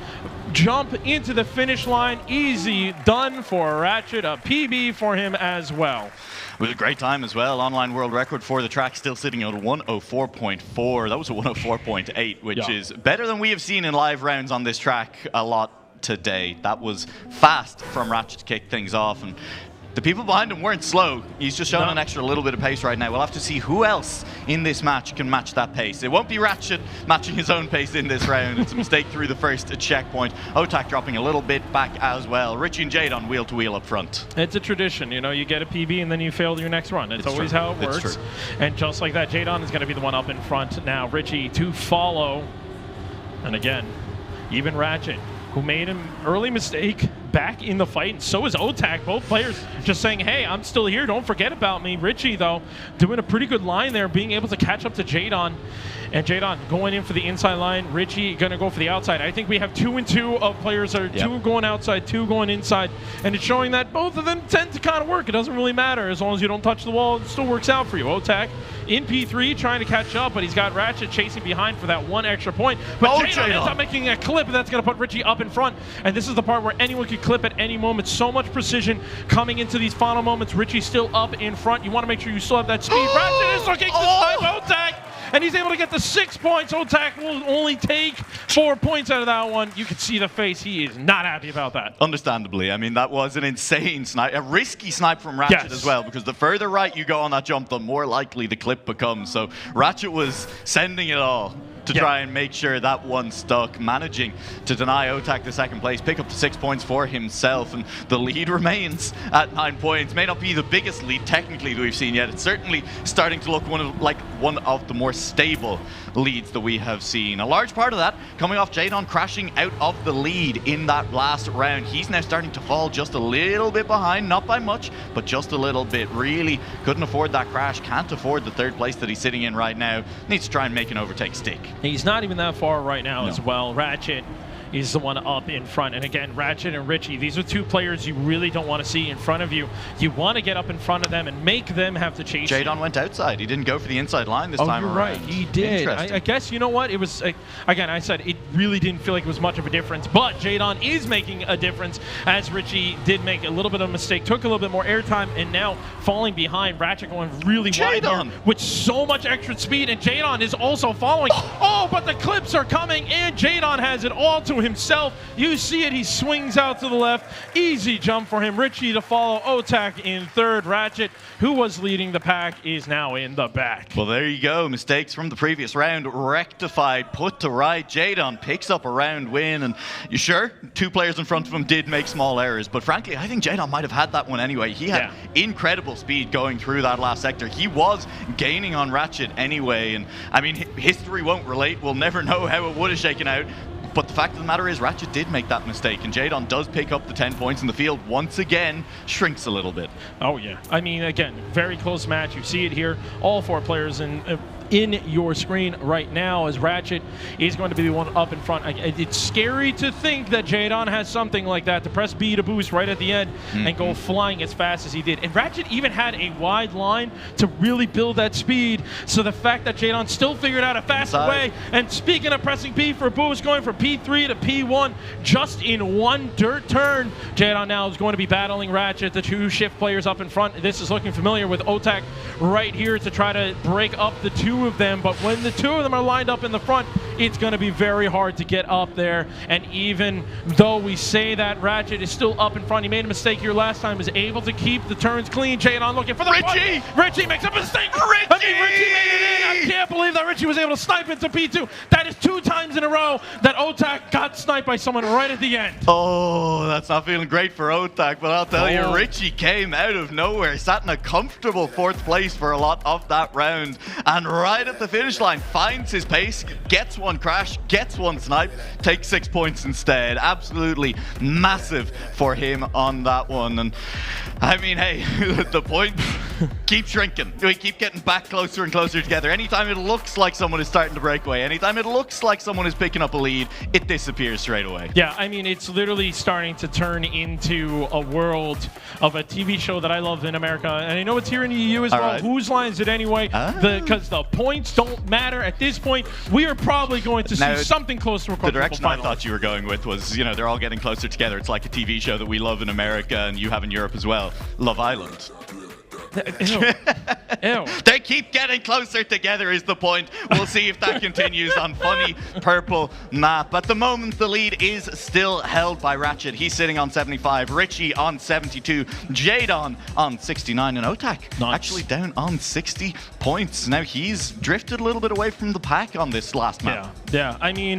jump into the finish line. Easy done for Ratchet, a PB for him as well. It was a great time as well. Online world record for the track, still sitting at 104.4. That was a 104.8, which is better than we have seen in live rounds on this track a lot today. That was fast from Ratchet to kick things off, and the people behind him weren't slow. He's just showing an extra little bit of pace right now. We'll have to see who else in this match can match that pace. It won't be Ratchet matching his own pace in this round. It's a mistake through the first checkpoint. Otak dropping a little bit back as well. Richie and Jadon wheel to wheel up front. It's a tradition, you know, you get a PB and then you fail your next run. It's always how it works. And just like that, Jadon is going to be the one up in front now. Richie to follow. And again, even Ratchet, who made an early mistake, back in the fight, and so is Otak. Both players just saying, hey, I'm still here, don't forget about me. Richie, though, doing a pretty good line there, being able to catch up to Jadon. And Jadon going in for the inside line. Richie going to go for the outside. I think we have 2 and 2 of players that are 2 going outside, 2 going inside. And it's showing that both of them tend to kind of work. It doesn't really matter. As long as you don't touch the wall, it still works out for you. Otak in P3 trying to catch up, but he's got Ratchet chasing behind for that 1 extra point. But Jadon ends up making a clip, and that's going to put Richie up in front. And this is the part where anyone could clip at any moment. So much precision coming into these final moments. Richie still up in front. You want to make sure you still have that speed. Ratchet is looking to snipe Otak, and he's able to get the 6 points. Otak will only take 4 points out of that one. You can see the face. He is not happy about that. Understandably. I mean, that was an insane snipe, a risky snipe from Ratchet as well, because the further right you go on that jump, the more likely the clip becomes. So Ratchet was sending it all to try and make sure that one stuck, managing to deny Otak the second place, pick up the 6 points for himself, and the lead remains at 9 points. May not be the biggest lead technically that we've seen yet. It's certainly starting to look like one of the more stable leads that we have seen. A large part of that coming off Jadon crashing out of the lead in that last round. He's now starting to fall just a little bit behind, not by much, but just a little bit. Really couldn't afford that crash, can't afford the third place that he's sitting in right now. Needs to try and make an overtake stick. He's not even that far right now as well. Ratchet is the one up in front. And again, Ratchet and Richie, these are 2 players you really don't want to see in front of you. You want to get up in front of them and make them have to chase you. Jadon went outside. He didn't go for the inside line this time you're around. Right, he did. I guess, you know what? It was, again, I said it really didn't feel like it was much of a difference, but Jadon is making a difference, as Richie did make a little bit of a mistake, took a little bit more airtime, and now falling behind. Ratchet going really wide here with so much extra speed, and Jadon is also following. Oh, but the clips are coming, and Jadon has it all to P2 himself. You see it, he swings out to the left. Easy jump for him. Richie to follow. Otak in third. Ratchet, who was leading the pack, is now in the back. Well, there you go. Mistakes from the previous round rectified, put to right. Jadon picks up a round win, and you sure 2 players in front of him did make small errors, but frankly, I think Jadon might have had that one anyway. He had incredible speed going through that last sector. He was gaining on Ratchet anyway, and I mean, history won't relate. We'll never know how it would have shaken out. But the fact of the matter is, Ratchet did make that mistake, and Jadon does pick up the 10 points, and the field once again shrinks a little bit. Oh yeah, I mean, again, very close match. You see it here. All 4 players in your screen right now as Ratchet is going to be the one up in front. It's scary to think that Jadon has something like that, to press B to boost right at the end and go flying as fast as he did. And Ratchet even had a wide line to really build that speed. So the fact that Jadon still figured out a faster way, and speaking of pressing B for boost, going from P3 to P1 just in one dirt turn, Jadon now is going to be battling Ratchet, the 2 shift players up in front. This is looking familiar with Otak right here to try to break up the 2 of them, but when the 2 of them are lined up in the front, it's going to be very hard to get up there. And even though we say that Ratchet is still up in front, he made a mistake here last time, is able to keep the turns clean. Jadon looking for the Richie! Richie makes a mistake! Richie made it in! I can't believe that Richie was able to snipe into P2. That is 2 times in a row that Otak got sniped by someone right at the end. Oh, that's not feeling great for Otak, but I'll tell you, Richie came out of nowhere, sat in a comfortable 4th place for a lot of that round, and right at the finish line finds his pace, gets one crash, gets one snipe, takes 6 points instead. Absolutely massive for him on that one. And I mean, hey, the points keep shrinking. We keep getting back closer and closer together. Anytime it looks like someone is starting to break away, anytime it looks like someone is picking up a lead, it disappears straight away. Yeah, I mean, it's literally starting to turn into a world of a TV show that I love in America, and I know it's here in the EU as well. Right. Whose line is it anyway? Because the points don't matter at this point. We are probably going to see something close to a The direction final. I thought you were going with was, you know, they're all getting closer together. It's like a TV show that we love in America and you have in Europe as well. Love Island. Ew. Ew. They keep getting closer together is the point. We'll see if that continues on funny purple map. At the moment, the lead is still held by Ratchet. He's sitting on 75, Richie on 72, Jadon on 69, and Otak actually down on 60 points. Now he's drifted a little bit away from the pack on this last map. Yeah, I mean,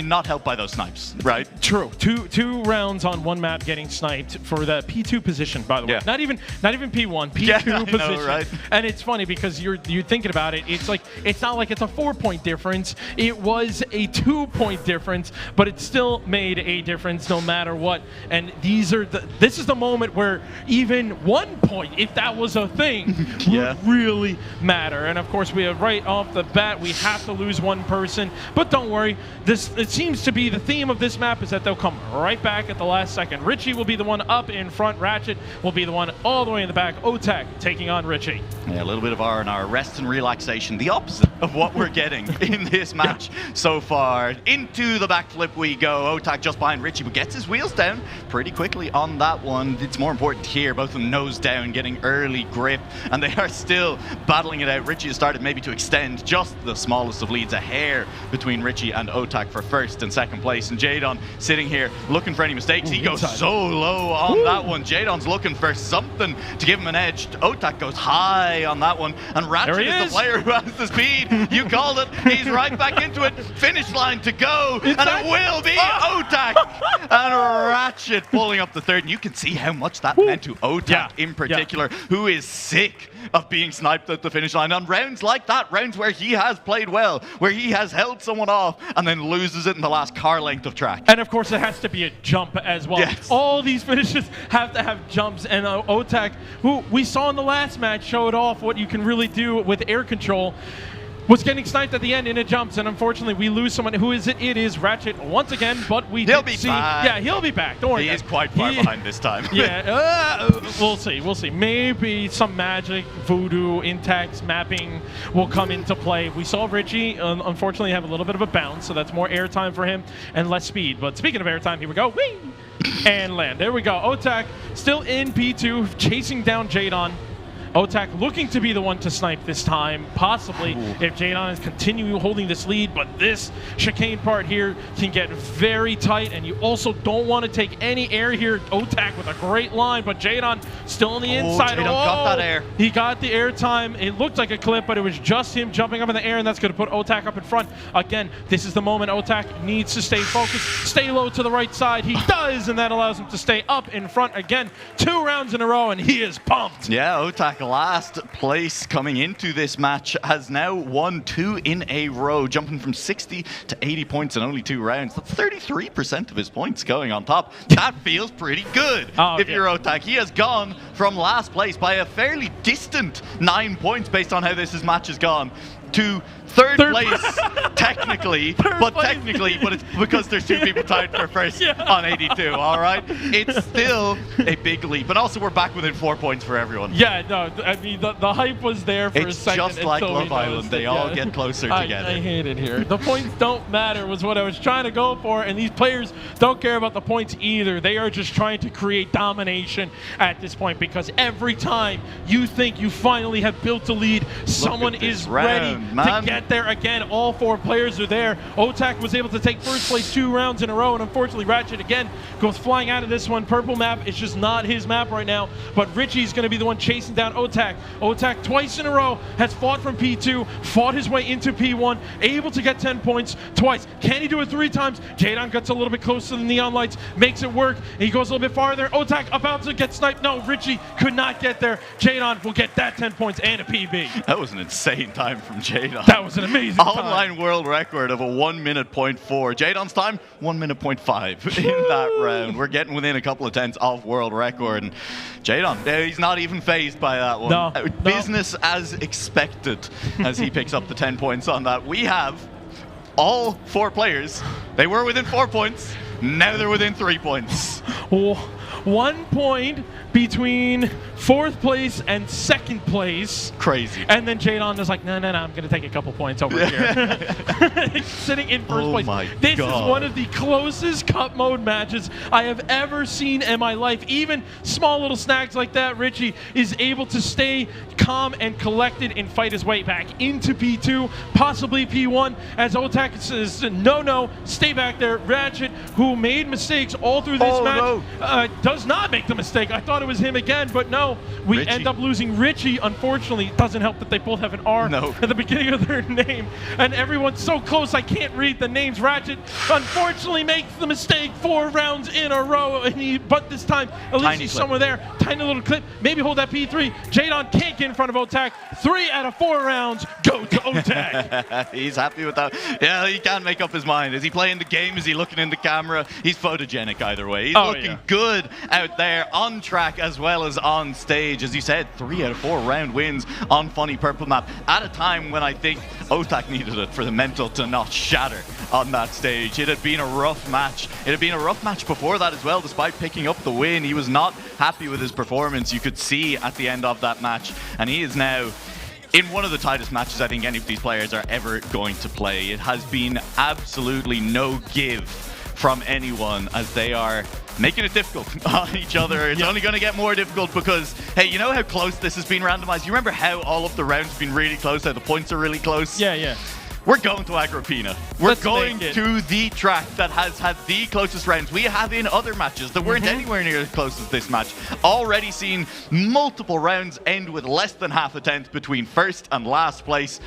not helped by those snipes, right? True. Two rounds on one map getting sniped for the P2 position, by the way. Not even P1, P2 position. Know, right? And it's funny because you're thinking about it. It's like, it's not like it's a 4-point difference. It was a 2-point difference, but it still made a difference no matter what. And this is the moment where even 1 point, if that was a thing, would really matter. And of course, we have right off the bat, we have to lose one person. But don't worry, it seems to be the theme of this map is that they'll come right back at the last second. Richie will be the one up in front. Ratchet will be the one all the way in the back. Otak taking on Richie. Yeah, a little bit of R&R, rest and relaxation, the opposite of what we're getting in this match so far. Into the backflip we go. Otak just behind Richie, but gets his wheels down pretty quickly on that one. It's more important here, both of them nose down, getting early grip, and they are still battling it out. Richie has started maybe to extend just the smallest of leads, a hair between Richie and Otak for first and second place. And Jadon sitting here looking for any mistakes. He goes so low on that one. Jadon's looking for something to give him an edge. Otak goes high on that one, and Ratchet is the player who has the speed. You called it. He's right back into it. Finish line to go, and it will be Otak. And Ratchet pulling up the third. And you can see how much that meant to Otak in particular, who is sick of being sniped at the finish line on rounds like that, rounds where he has played well, where he has held someone off and then loses it in the last car length of track. And of course, it has to be a jump as well. All these finishes have to have jumps, and Otak, who we saw in the last match, showed off what you can really do with air control, was getting sniped at the end in a jumps, and unfortunately we lose someone. Who is it? It is Ratchet once again, but we he'll be back. Yeah, he'll be back. Don't worry. He is quite far behind this time. We'll see. We'll see. Maybe some magic, voodoo, intact mapping will come into play. We saw Richie unfortunately have a little bit of a bounce, so that's more airtime for him and less speed. But speaking of airtime, here we go. Whee! And land. There we go. Otak still in P2, chasing down Jadon. Otak looking to be the one to snipe this time, possibly, if Jadon is continuing holding this lead, but this chicane part here can get very tight, and you also don't want to take any air here. Otak with a great line, but Jadon still on the inside. Jadon got that air. He got the air time. It looked like a clip, but it was just him jumping up in the air, and that's going to put Otak up in front. Again, this is the moment Otak needs to stay focused, stay low to the right side. He does, and that allows him to stay up in front again. 2 rounds in a row, and he is pumped. Yeah, Otak last place coming into this match has now won 2 in a row, jumping from 60 to 80 points in only 2 rounds. That's 33% of his points going on top. That feels pretty good if you're Otak. He has gone from last place by a fairly distant 9 points based on how this match has gone to third place, technically, but it's because there's 2 people tied for first on 82, all right? It's still a big leap. And also, we're back within 4 points for everyone. Yeah, no, I mean, the hype was there for a second. It's just like Love Island. They all get closer together. I hate it here. The points don't matter was what I was trying to go for, and these players don't care about the points either. They are just trying to create domination at this point, because every time you think you finally have built a lead, someone is ready to get there again. All 4 players are there. Otak was able to take first place 2 rounds in a row, and unfortunately Ratchet again goes flying out of this one. Purple map is just not his map right now, but Richie's going to be the one chasing down Otak. Otak twice in a row has fought from P2, fought his way into P1, able to get 10 points twice. Can he do it 3 times? Jadon gets a little bit closer to the neon lights, makes it work. He goes a little bit farther. Otak about to get sniped. No, Richie could not get there. Jadon will get that 10 points and a PB. That was an insane time from Jadon. That was an amazing time. Online world record of a 1 minute .4. Jadon's time, 1 minute .5 in that round. We're getting within a couple of tenths of world record. And Jadon, he's not even phased by that one. No, Business as expected as he picks up the 10 points on that. We have all 4 players. They were within 4 points. Now they're within 3 points. 1 point between 4th place and 2nd place. Crazy. And then Jadon is like, no, I'm going to take a couple points over here. Sitting in first place. This is one of the closest cup mode matches I have ever seen in my life. Even small little snags like that, Richie is able to stay calm and collected and fight his way back into P2, possibly P1, as Otak says, no, stay back there. Ratchet, who made mistakes all through this match, does not make the mistake. I thought it was him again, but no. We end up losing Richie. Unfortunately, it doesn't help that they both have an R at the beginning of their name. And everyone's so close, I can't read the names. Ratchet, unfortunately, makes the mistake 4 rounds in a row. But this time, at least he's somewhere there. Tiny little clip. Maybe hold that P3. Jadon can't get in front of Otak. 3 out of 4 rounds go to Otak. He's happy with that. Yeah, he can't make up his mind. Is he playing the game? Is he looking in the camera? He's photogenic either way. He's looking good out there on track as well as on stage. As you said, 3 out of 4 round wins on Funny Purple Map at a time when I think Otak needed it for the mental to not shatter on that stage. It had been a rough match. It had been a rough match before that as well, despite picking up the win. He was not happy with his performance. You could see at the end of that match, and he is now in one of the tightest matches I think any of these players are ever going to play. It has been absolutely no give from anyone as they are making it difficult on each other. It's only going to get more difficult because, hey, you know how close this has been randomized? You remember how all of the rounds have been really close, how the points are really close? Yeah. We're going to Agrippina. We're going to the track that has had the closest rounds. We have in other matches that weren't anywhere near as close as this match already seen multiple rounds end with less than half a tenth between first and last place.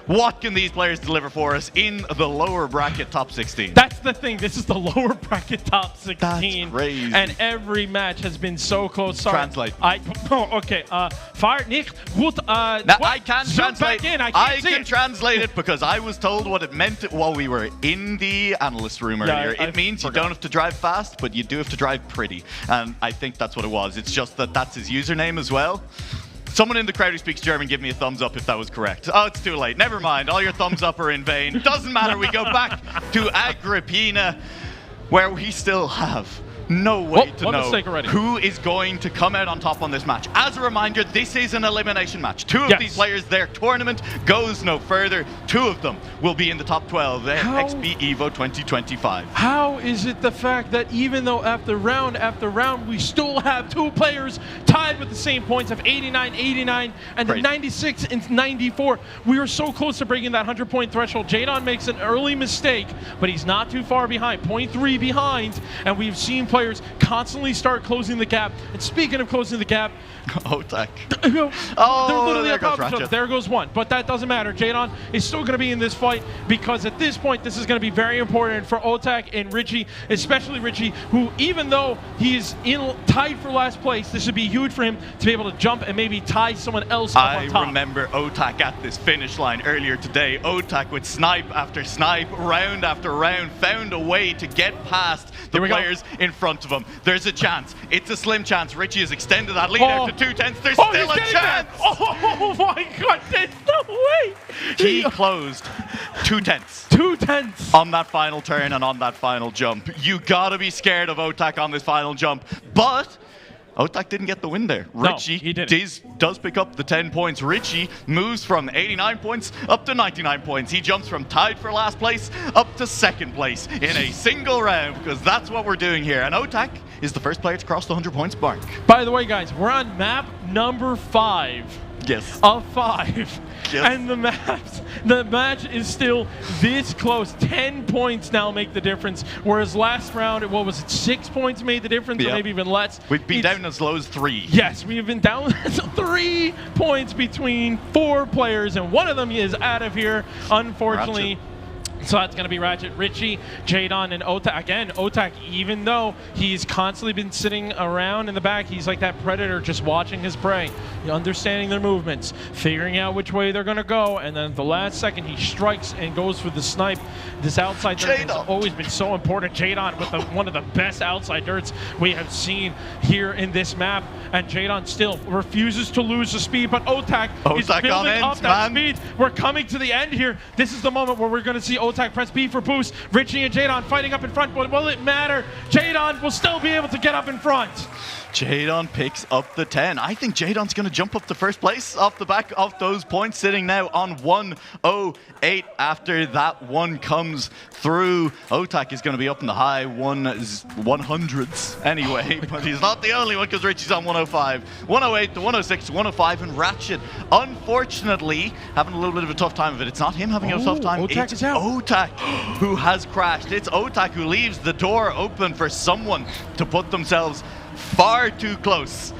What can these players deliver for us in the lower bracket top 16? That's the thing. This is the lower bracket top 16. That's crazy. And every match has been so close. Sorry. Translate. Okay. Fahrt nicht gut. I can translate. I can translate it because I was told what it meant while we were in the analyst room earlier. It means you don't have to drive fast, but you do have to drive pretty. And I think that's what it was. It's just that that's his username as well. Someone in the crowd who speaks German, give me a thumbs up if that was correct. Oh, it's too late. Never mind. All your thumbs up are in vain. Doesn't matter. We go back to Agrippina, where we still have no way to one know mistake already. who is going to come out on top on this match. As a reminder, this is an elimination match. Two of these players, their tournament goes no further. Two of them will be in the top 12 at XPEvo 2025. How is it the fact that even though after round, we still have two players tied with the same points of 89, 89, and the 96 and 94. We are so close to breaking that 100-point threshold. Jadon makes an early mistake, but he's not too far behind, 0.3 behind, and we've seen players constantly start closing the gap. And speaking of closing the gap, Otak. There goes one, but that doesn't matter. Jadon is still going to be in this fight because at this point, this is going to be very important for Otak and Richie, especially Richie, who even though he is tied for last place, this would be huge for him to be able to jump and maybe tie someone else up on top. I remember Otak at this finish line earlier today. Otak would snipe after snipe, round after round, found a way to get past the players in front of him. There's a chance. It's a slim chance. Richie has extended that lead out to 2/10. There's still a chance. Oh my God, there's no way. He closed 2/10. 2/10 on that final turn and on that final jump. You gotta be scared of Otak on this final jump, but Otak didn't get the win there. Richie does pick up the 10 points. Richie moves from 89 points up to 99 points. He jumps from tied for last place up to second place in a single round, because that's what we're doing here. And Otak is the first player to cross the 100 points mark. By the way, guys, we're on map number 5. Yes. Of 5. Yes. And the match is still this close. 10 points now make the difference. Whereas last round, what was it, 6 points made the difference, or maybe even less? We've been down as low as 3. Yes, we have been down 3 points between 4 players, and one of them is out of here, unfortunately. Ratchet. So that's going to be Ratchet, Richie, Jadon, and Otak. Again, Otak, even though he's constantly been sitting around in the back, he's like that predator just watching his prey, understanding their movements, figuring out which way they're going to go, and then at the last second he strikes and goes for the snipe. This outside dirt has always been so important. Jadon with one of the best outside dirts we have seen here in this map, and Jadon still refuses to lose the speed, but Otak is building up that speed. We're coming to the end here. This is the moment where we're going to see Otak press B for boost. Richie and Jadon fighting up in front, but will it matter? Jadon will still be able to get up in front. Jadon picks up the 10. I think Jadon's going to jump up to first place off the back of those points, sitting now on 108 after that one comes through. Otak is going to be up in the high 100s anyway, but he's not the only one because Richie's on 105. 108 to 106 to 105, and Ratchet, unfortunately, having a little bit of a tough time of it. It's not him having a tough time. Otak is out. Otak who has crashed. It's Otak who leaves the door open for someone to put themselves far too close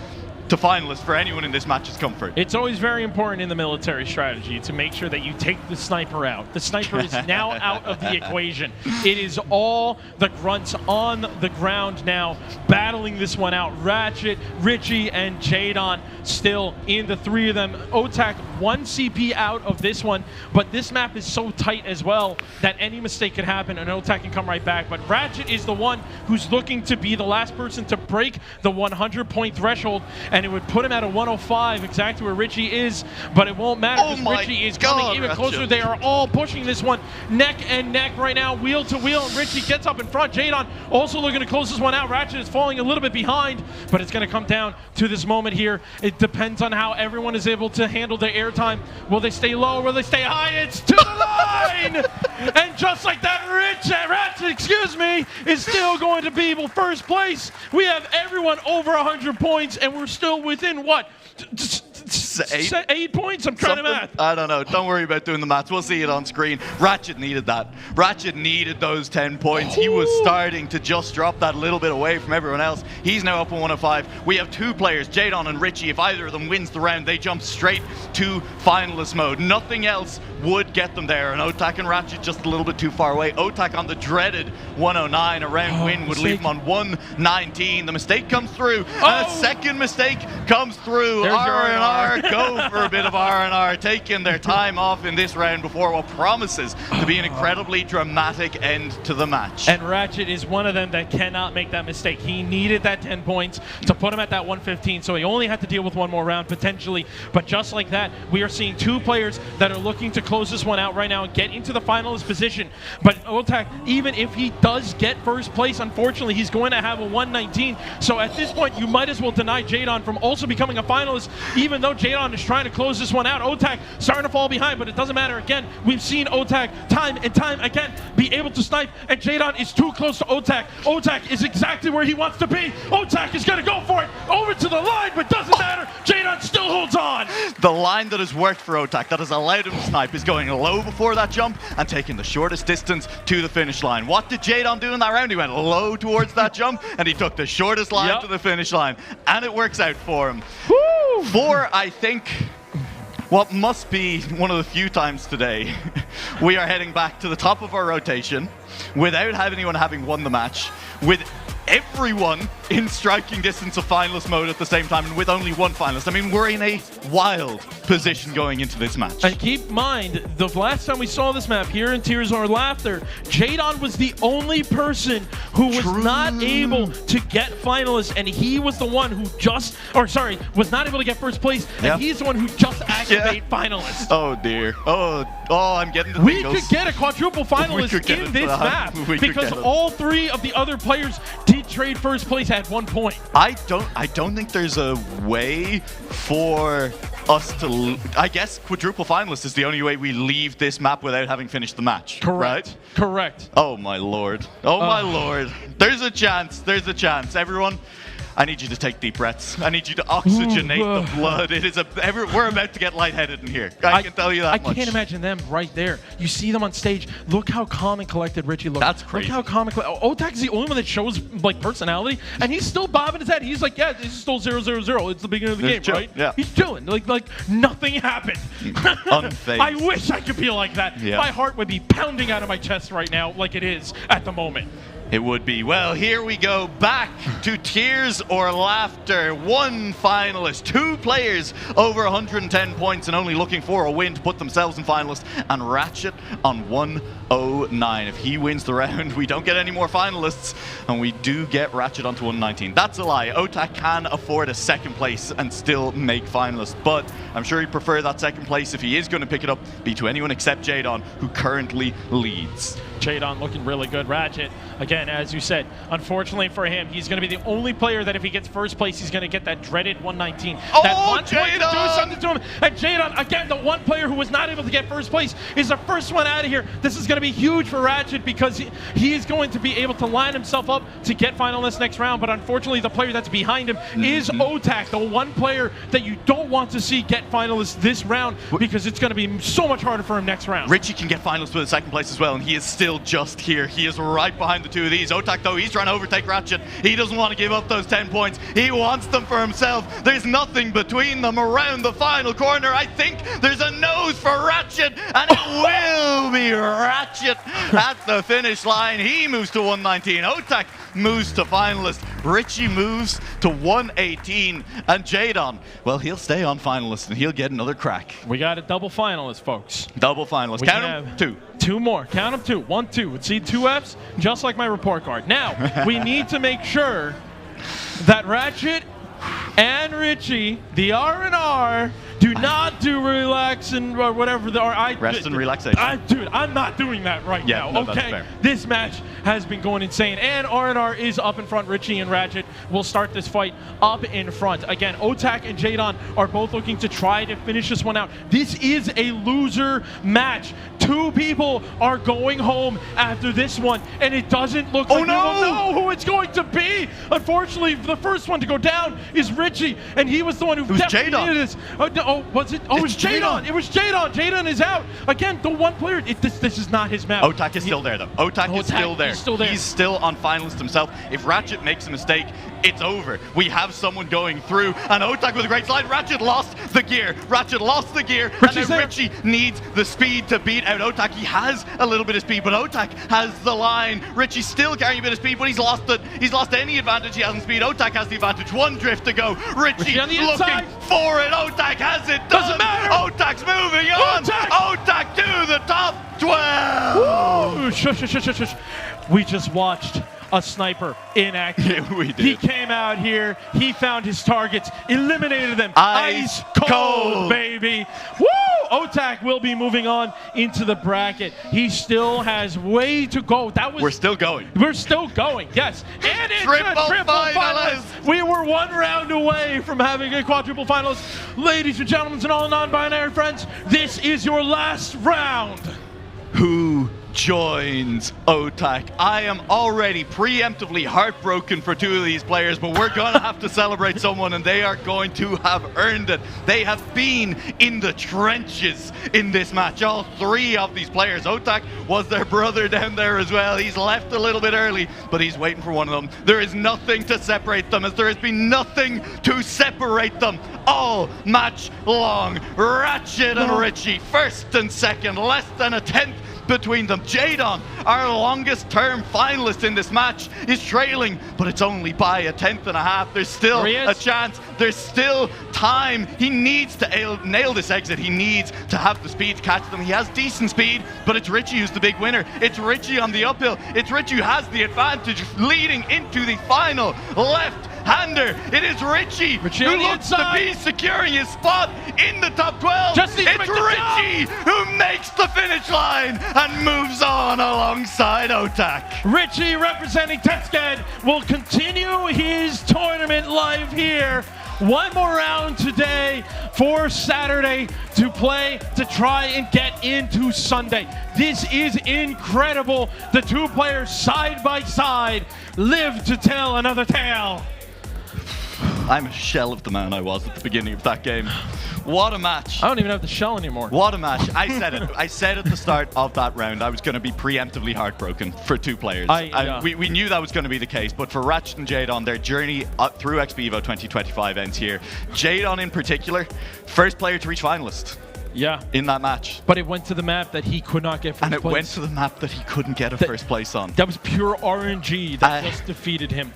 to finalists for anyone in this match's comfort. It's always very important in the military strategy to make sure that you take the sniper out. The sniper is now out of the equation. It is all the grunts on the ground now, battling this one out. Ratchet, Richie, and Jadon still in, the 3 of them. Otak 1 CP out of this one, but this map is so tight as well that any mistake could happen and Otak can come right back. But Ratchet is the one who's looking to be the last person to break the 100-point threshold, and it would put him at a 105, exactly where Richie is, but it won't matter because Richie is coming even closer. They are all pushing this one neck and neck right now, wheel to wheel, and Richie gets up in front. Jadon also looking to close this one out. Ratchet is falling a little bit behind, but it's going to come down to this moment here. It depends on how everyone is able to handle their airtime. Will they stay low? Will they stay high? It's to the line! And just like that, Ratchet, is still going to be first place. We have everyone over 100 points, and we're still within what? 8 points? I'm trying to math. I don't know. Don't worry about doing the maths. We'll see it on screen. Ratchet needed that. Ratchet needed those 10 points. He was starting to just drop that little bit away from everyone else. He's now up on 105. We have 2 players, Jadon and Richie. If either of them wins the round, they jump straight to finalist mode. Nothing else would get them there. And Otak and Ratchet just a little bit too far away. Otak on the dreaded 109. A round win would leave him on 119. The mistake comes through. And a second mistake comes through. R&R go for a bit of R&R, taking their time off in this round before what promises to be an incredibly dramatic end to the match. And Ratchet is one of them that cannot make that mistake. He needed that 10 points to put him at that 115, so he only had to deal with one more round potentially. But just like that, we are seeing two players that are looking to close this one out right now and get into the finalist position. But Otak, even if he does get first place, unfortunately, he's going to have a 119. So at this point, you might as well deny Jadon from also becoming a finalist, even though Jadon is trying to close this one out. Otak starting to fall behind, but it doesn't matter. Again, we've seen Otak time and time again be able to snipe, and Jadon is too close to Otak. Otak is exactly where he wants to be. Otak is going to go for it over to the line, but doesn't matter. Jadon still holds on. The line that has worked for Otak, that has allowed him to snipe, is going low before that jump and taking the shortest distance to the finish line. What did Jadon do in that round? He went low towards that jump and he took the shortest line to the finish line, and it works out for him. Woo! For, I think, what must be one of the few times today, we are heading back to the top of our rotation without anyone having won the match, with everyone in striking distance of finalist mode at the same time, and with only one finalist. I mean, we're in a wild position going into this match. And keep in mind, the last time we saw this map here in Tears or Laughter, Jadon was the only person who was not able to get finalists, and he was the one who was not able to get first place, and he's the one who just activated finalists. Oh dear. Oh, I'm getting the We could get a quadruple finalist in this map because all three of the other players did trade first place at one point. I don't think there's a way for us to. I guess quadruple finalist is the only way we leave this map without having finished the match. Correct. Right? Correct. Oh my lord. Oh my lord. There's a chance. There's a chance. Everyone, I need you to take deep breaths. I need you to oxygenate the blood. It is we're about to get lightheaded in here. I can tell you that much. I can't imagine them right there. You see them on stage. Look how calm and collected Richie looks. That's crazy. Look how calm and collected. Otak is the only one that shows like personality, and he's still bobbing his head. He's like, yeah, this is still 0-0-0. It's the beginning of the game, right? Yeah. He's chilling. Like nothing happened. Unfazed. I wish I could feel like that. Yeah. My heart would be pounding out of my chest right now, like it is at the moment. It would be. Well, here we go. Back to Tears or Laughter. One finalist, two players over 110 points and only looking for a win to put themselves in finalists, and Ratchet on 109. If he wins the round, we don't get any more finalists, and we do get Ratchet onto 119. That's a lie. Otak can afford a second place and still make finalists, but I'm sure he'd prefer that second place, if he is going to pick it up, be to anyone except Jadon, who currently leads. Jadon looking really good. Ratchet, again, as you said, unfortunately for him, he's going to be the only player that if he gets first place, he's going to get that dreaded 119. Oh, that one Jadon! point to do something to him. And Jadon, again, the one player who was not able to get first place, is the first one out of here. This is going to be huge for Ratchet because he is going to be able to line himself up to get finalists next round. But unfortunately, the player that's behind him is Otak, the one player that you don't want to see get finalists this round, because it's going to be so much harder for him next round. Richie can get finalists with a second place as well, and he is still just here. He is right behind the two of these. Otak, though, he's trying to overtake Ratchet. He doesn't want to give up those 10 points. He wants them for himself. There's nothing between them around the final corner. I think there's a nose for Ratchet, and it will be Ratchet at the finish line. He moves to 119. Otak moves to finalist. Richie moves to 118. And Jadon, well, he'll stay on finalist, and he'll get another crack. We got a double finalist, folks. Double finalist. We Count them. Two. Two more. Count them two. 1, 2. See, 2 Fs, just like my report card. Now, we need to make sure that Ratchet and Richie, the R&R, do not do relax and or whatever the rest and relaxation. Dude, I'm not doing that right now. No, okay, that's fair. This match has been going insane, and R&R is up in front. Richie and Ratchet will start this fight up in front. Again, Otak and Jadon are both looking to try to finish this one out. This is a loser match. 2 people are going home after this one, and it doesn't look like we will know who it's going to be. Unfortunately, the first one to go down is Richie, and he was the one who definitely needed this. Was it? Oh, it was Jadon. It was Jadon. Jadon is out. Again, the one player. This is not his map. Otak is still there, though. Otak is still there. He's still there. He's still on finalist himself. If Ratchet makes a mistake, it's over. We have someone going through, and Otak with a great slide. Ratchet lost the gear. Ratchet lost the gear, Richie's and then Richie needs the speed to beat out Otak. He has a little bit of speed, but Otak has the line. Richie's still carrying a bit of speed, but he's lost it. He's lost any advantage he has in speed. Otak has the advantage. One drift to go. Richie on the looking inside for it. Otak has it. shush. We just watched a sniper in action. Yeah, we did. He came out here, he found his targets, eliminated them. Ice cold, baby. Woo! Otak will be moving on into the bracket. He still has way to go. We're still going. We're still going, yes. And it's Triple a triple finalist. finalist. We were one round away from having a quadruple finalist. Ladies and gentlemen and all non-binary friends, this is your last round. Who joins Otak? I am already preemptively heartbroken for two of these players, but we're going to have to celebrate someone, and they are going to have earned it. They have been in the trenches in this match, all three of these players. Otak was their brother down there as well. He's left a little bit early, but he's waiting for one of them. There is nothing to separate them, as there has been nothing to separate them all match long. Ratchet and Richie, first and second, less than a tenth between them. Jadon, our longest term finalist in this match, is trailing, but it's only by a tenth and a half. There's still a chance. There's still time. He needs to nail this exit. He needs to have the speed to catch them. He has decent speed, but it's Richie who's the big winner. It's Richie on the uphill. It's Richie who has the advantage leading into the final left-hander. It is Richie who looks to be securing his spot in the top 12. It's Richie who makes the finish line and moves on alongside Otak. Richie, representing Tetscan, will continue his tournament live here. One more round today for Saturday to play to try and get into Sunday. This is incredible. The two players side by side live to tell another tale. I'm a shell of the man I was at the beginning of that game. What a match. I don't even have the shell anymore. What a match. I said it. I said at the start of that round I was going to be preemptively heartbroken for two players. We knew that was going to be the case, but for Ratchet and Jadon, their journey through XPEvo 2025 ends here. Jadon in particular, first player to reach finalist. Yeah. In that match. But it went to the map that he could not get first place. And it went to the map that he couldn't get a first place on. That was pure RNG that just defeated him.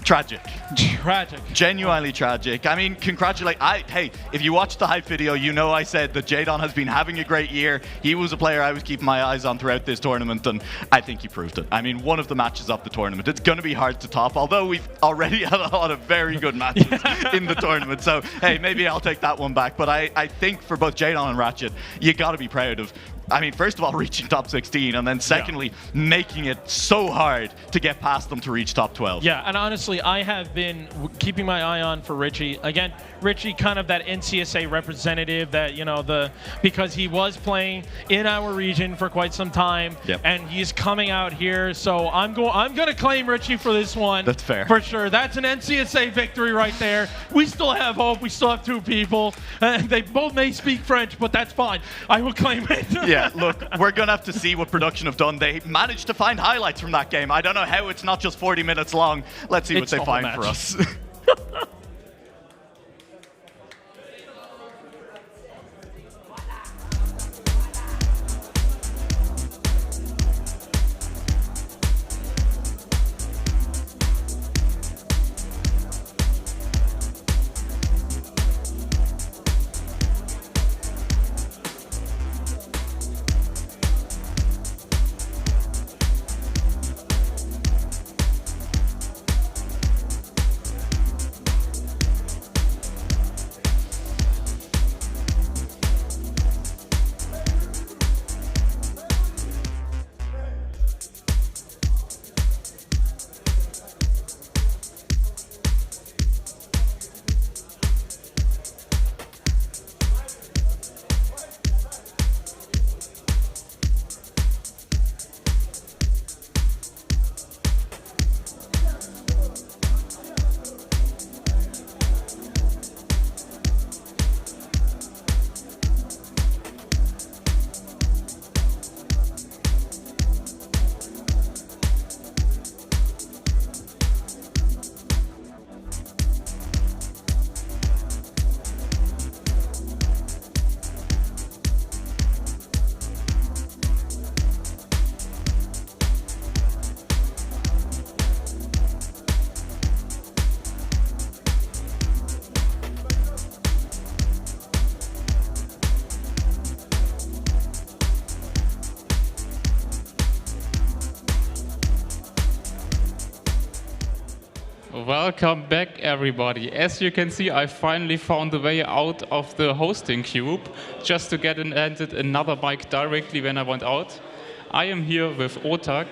Tragic. Tragic. Genuinely tragic. I mean, hey, if you watched the hype video, you know I said that Jadon has been having a great year. He was a player I was keeping my eyes on throughout this tournament, and I think he proved it. I mean, one of the matches of the tournament. It's going to be hard to top, although we've already had a lot of very good matches in the tournament. So, hey, maybe I'll take that one back. But I think for both Jadon and Ratchet, you got to be proud of, I mean, first of all, reaching top 16, and then secondly, making it so hard to get past them to reach top 12. Yeah, and honestly, I have been keeping my eye on for Richie. Again, Richie, kind of that NCSA representative that, you know, because he was playing in our region for quite some time, and he's coming out here. So I'm going to claim Richie for this one. That's fair. For sure. That's an NCSA victory right there. We still have hope. We still have two people. They both may speak French, but that's fine. I will claim it. Yeah, look, we're going to have to see what production have done. They managed to find highlights from that game. I don't know how it's not just 40 minutes long. Let's see what they find for us. Welcome back, everybody. As you can see, I finally found a way out of the hosting cube just to get another mic directly when I went out. I am here with Otak.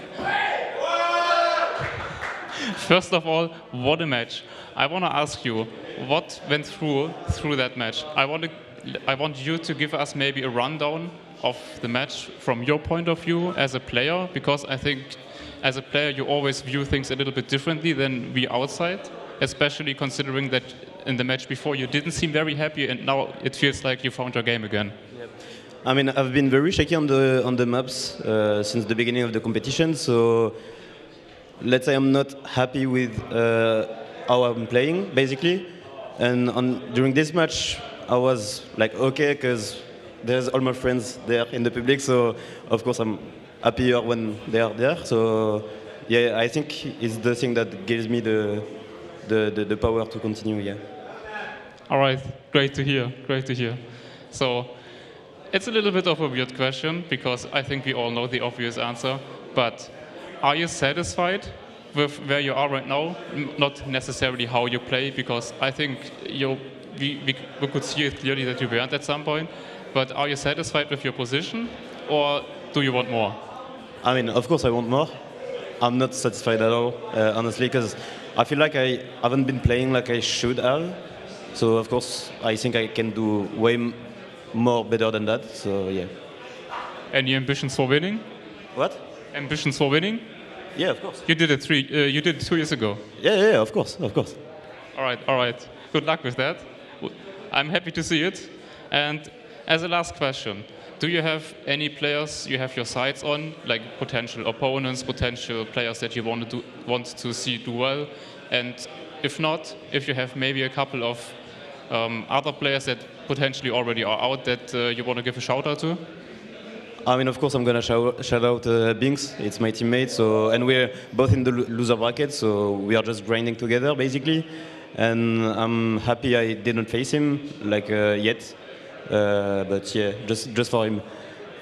First of all, what a match. I want to ask you, what went through that match? I want you to give us maybe a rundown of the match from your point of view as a player, because I think as a player you always view things a little bit differently than we outside, especially considering that in the match before you didn't seem very happy and now it feels like you found your game again. I mean, I've been very shaky on the maps since the beginning of the competition, so let's say I'm not happy with how I'm playing, basically. And during this match, I was like, okay, because there's all my friends there in the public, so of course I'm happier when they are there. So yeah, I think it's the thing that gives me the power to continue. Yeah. All right, great to hear. Great to hear. So it's a little bit of a weird question because I think we all know the obvious answer. But are you satisfied with where you are right now? Not necessarily how you play, because I think we could see it clearly that you weren't at some point. But are you satisfied with your position, or do you want more? I mean, of course I want more. I'm not satisfied at all, honestly, because I feel like I haven't been playing like I should have. So of course, I think I can do way more better than that. So yeah. Any ambitions for winning? What? Ambitions for winning? Yeah, of course. You did it 2 years ago. Yeah, of course. All right. Good luck with that. I'm happy to see it. And as a last question, do you have any players you have your sights on, like potential opponents, potential players that you want to see do well? And if not, if you have maybe a couple of other players that potentially already are out that you want to give a shout out to? I mean, of course, I'm gonna shout out Binks. It's my teammate. So, and we're both in the loser bracket, so we are just grinding together, basically. And I'm happy I didn't face him yet. But yeah, just for him.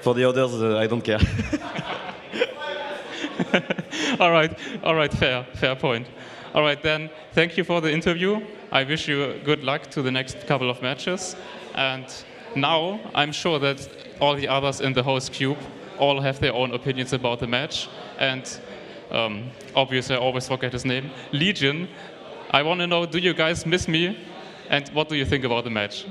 For the others, I don't care. All right, fair point. All right, then, thank you for the interview. I wish you good luck to the next couple of matches. And now, I'm sure that all the others in the host cube all have their own opinions about the match. And obviously, I always forget his name. Legion, I want to know, do you guys miss me? And what do you think about the match?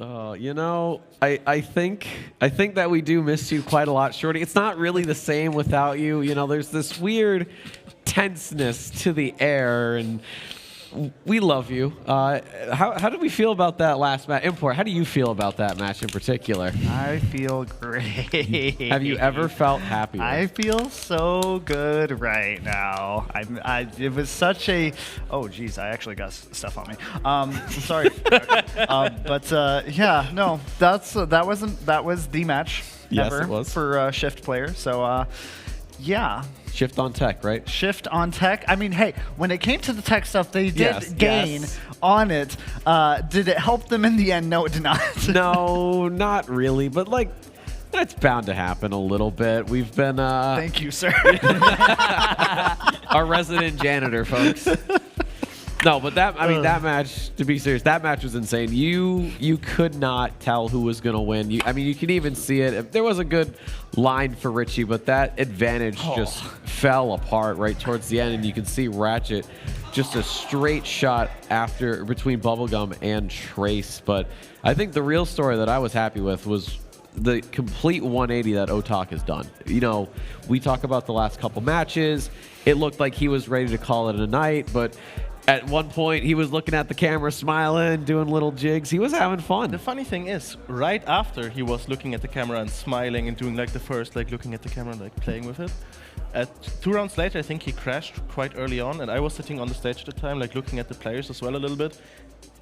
I think that we do miss you quite a lot, Shorty. It's not really the same without you. You know, there's this weird tenseness to the air, and we love you. How did we feel about that last match? Import, how do you feel about that match in particular? I feel great. Have you ever felt happier? I feel so good right now. It was such a... Oh, geez, I actually got stuff on me. Sorry. Yeah, no, that was the match Yes, ever it was. for Shift player. So, yeah. Shift on tech, right? Shift on tech. I mean, hey, when it came to the tech stuff, they did gain yes. on it. Did it help them in the end? No, it did not. No, not really. But that's bound to happen a little bit. We've been. Thank you, sir. Our resident janitor, folks. No, but that match, to be serious, that match was insane. You could not tell who was going to win. You could even see it. There was a good line for Richie, but that advantage just fell apart right towards the end, and you can see Ratchet just a straight shot between Bubblegum and Trace. But I think the real story that I was happy with was the complete 180 that Otak has done. You know, we talk about the last couple matches. It looked like he was ready to call it a night, but at one point, he was looking at the camera, smiling, doing little jigs. He was having fun. The funny thing is, right after he was looking at the camera and smiling and doing the first, looking at the camera and playing with it, at 2 rounds later, I think he crashed quite early on, and I was sitting on the stage at the time, looking at the players as well a little bit,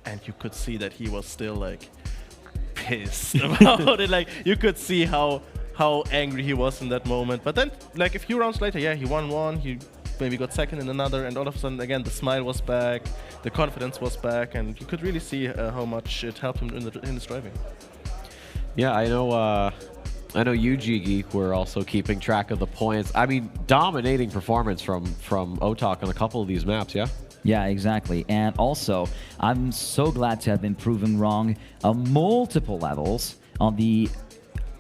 and you could see that he was still pissed about it. You could see how angry he was in that moment. But then, a few rounds later, yeah, he won one. He maybe got second in another, and all of a sudden, again, the smile was back, the confidence was back, and you could really see how much it helped him in his driving. Yeah, I know you, G-Geek, were also keeping track of the points. I mean, dominating performance from Otak on a couple of these maps, yeah? Yeah, exactly. And also, I'm so glad to have been proven wrong on multiple levels on the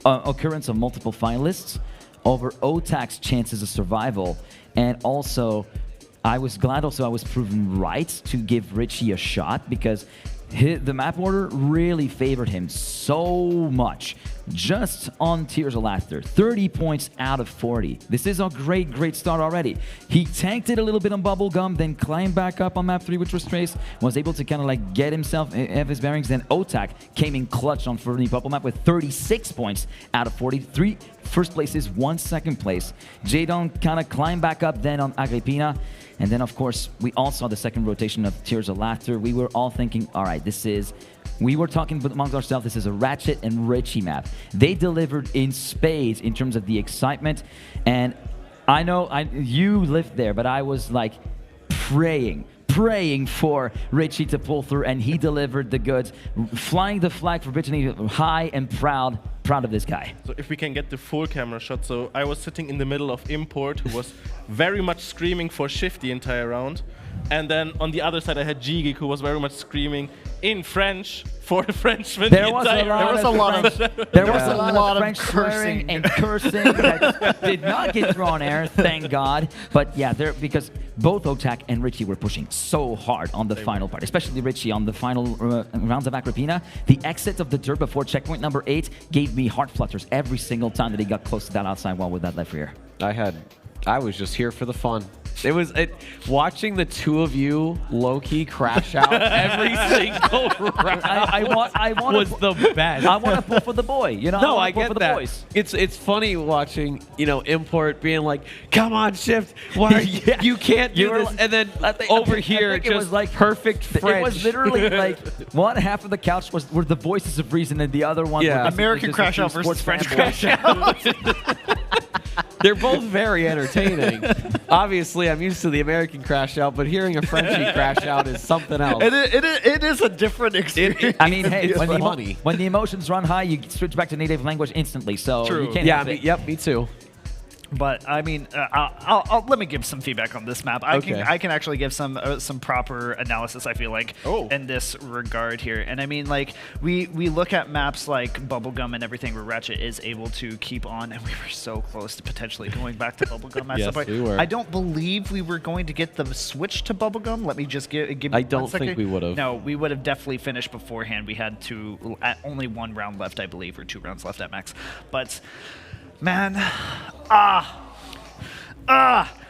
occurrence of multiple finalists over OTAC's chances of survival. And also, I was glad I was proven right to give Richie a shot, because the map order really favored him so much. Just on Tears of Laughter, 30 points out of 40. This is a great start already. He tanked it a little bit on Bubblegum, then climbed back up on map 3, which was Trace, was able to kind of like get himself have his bearings. Then OTAC came in clutch on Fernie Bubble map with 36 points out of 43. First place is 1 second place. Jadon kind of climbed back up then on Agrippina. And then, of course, we all saw the second rotation of Tears of Laughter. We were all thinking, all right, we were talking amongst ourselves, this is a Ratchet and Richie map. They delivered in spades in terms of the excitement. And I know you lived there, but I was like praying for Richie to pull through, and he delivered the goods, flying the flag for Brittany high and proud of this guy. So if we can get the full camera shot. So I was sitting in the middle of Import, who was very much screaming for Shift the entire round. And then on the other side, I had G-Geek, who was very much screaming in French for the Frenchman. There was a lot of French swearing and cursing that did not get thrown air, thank God. But yeah, because both OTAC and Richie were pushing so hard on the final part, especially Richie on the final rounds of Agrippina. The exit of the dirt before checkpoint number 8 gave me heart flutters every single time that he got close to that outside wall with that left rear. I was just here for the fun. Watching the two of you low-key crash out every single round. I want was the best. I want to pull for the boy. You know, no, I get for the that. boys. It's funny watching Import being like, "Come on, Shift, why you can't do this?" And then over here, it just was like perfect French. It was literally like one half of the couch were the voices of reason, and the other one were American Crash Out versus French Crash Out. They're both very entertaining. Obviously, I'm used to the American Crash Out, but hearing a Frenchie crash out is something else. It is a different experience. I mean, hey, when the emotions run high, you switch back to native language instantly. So True. you can't. Yep, me too. But I mean, let me give some feedback on this map. I can actually give some proper analysis, I feel like, in this regard here. And I mean, like we look at maps like Bubblegum and everything where Ratchet is able to keep on, and we were so close to potentially going back to Bubblegum at some point. We were. I don't believe we were going to get the switch to Bubblegum. Let me just give me I don't 1 second. think we would have. No, we would have definitely finished beforehand. We had only 1 round left, I believe, or 2 rounds left at max. But man,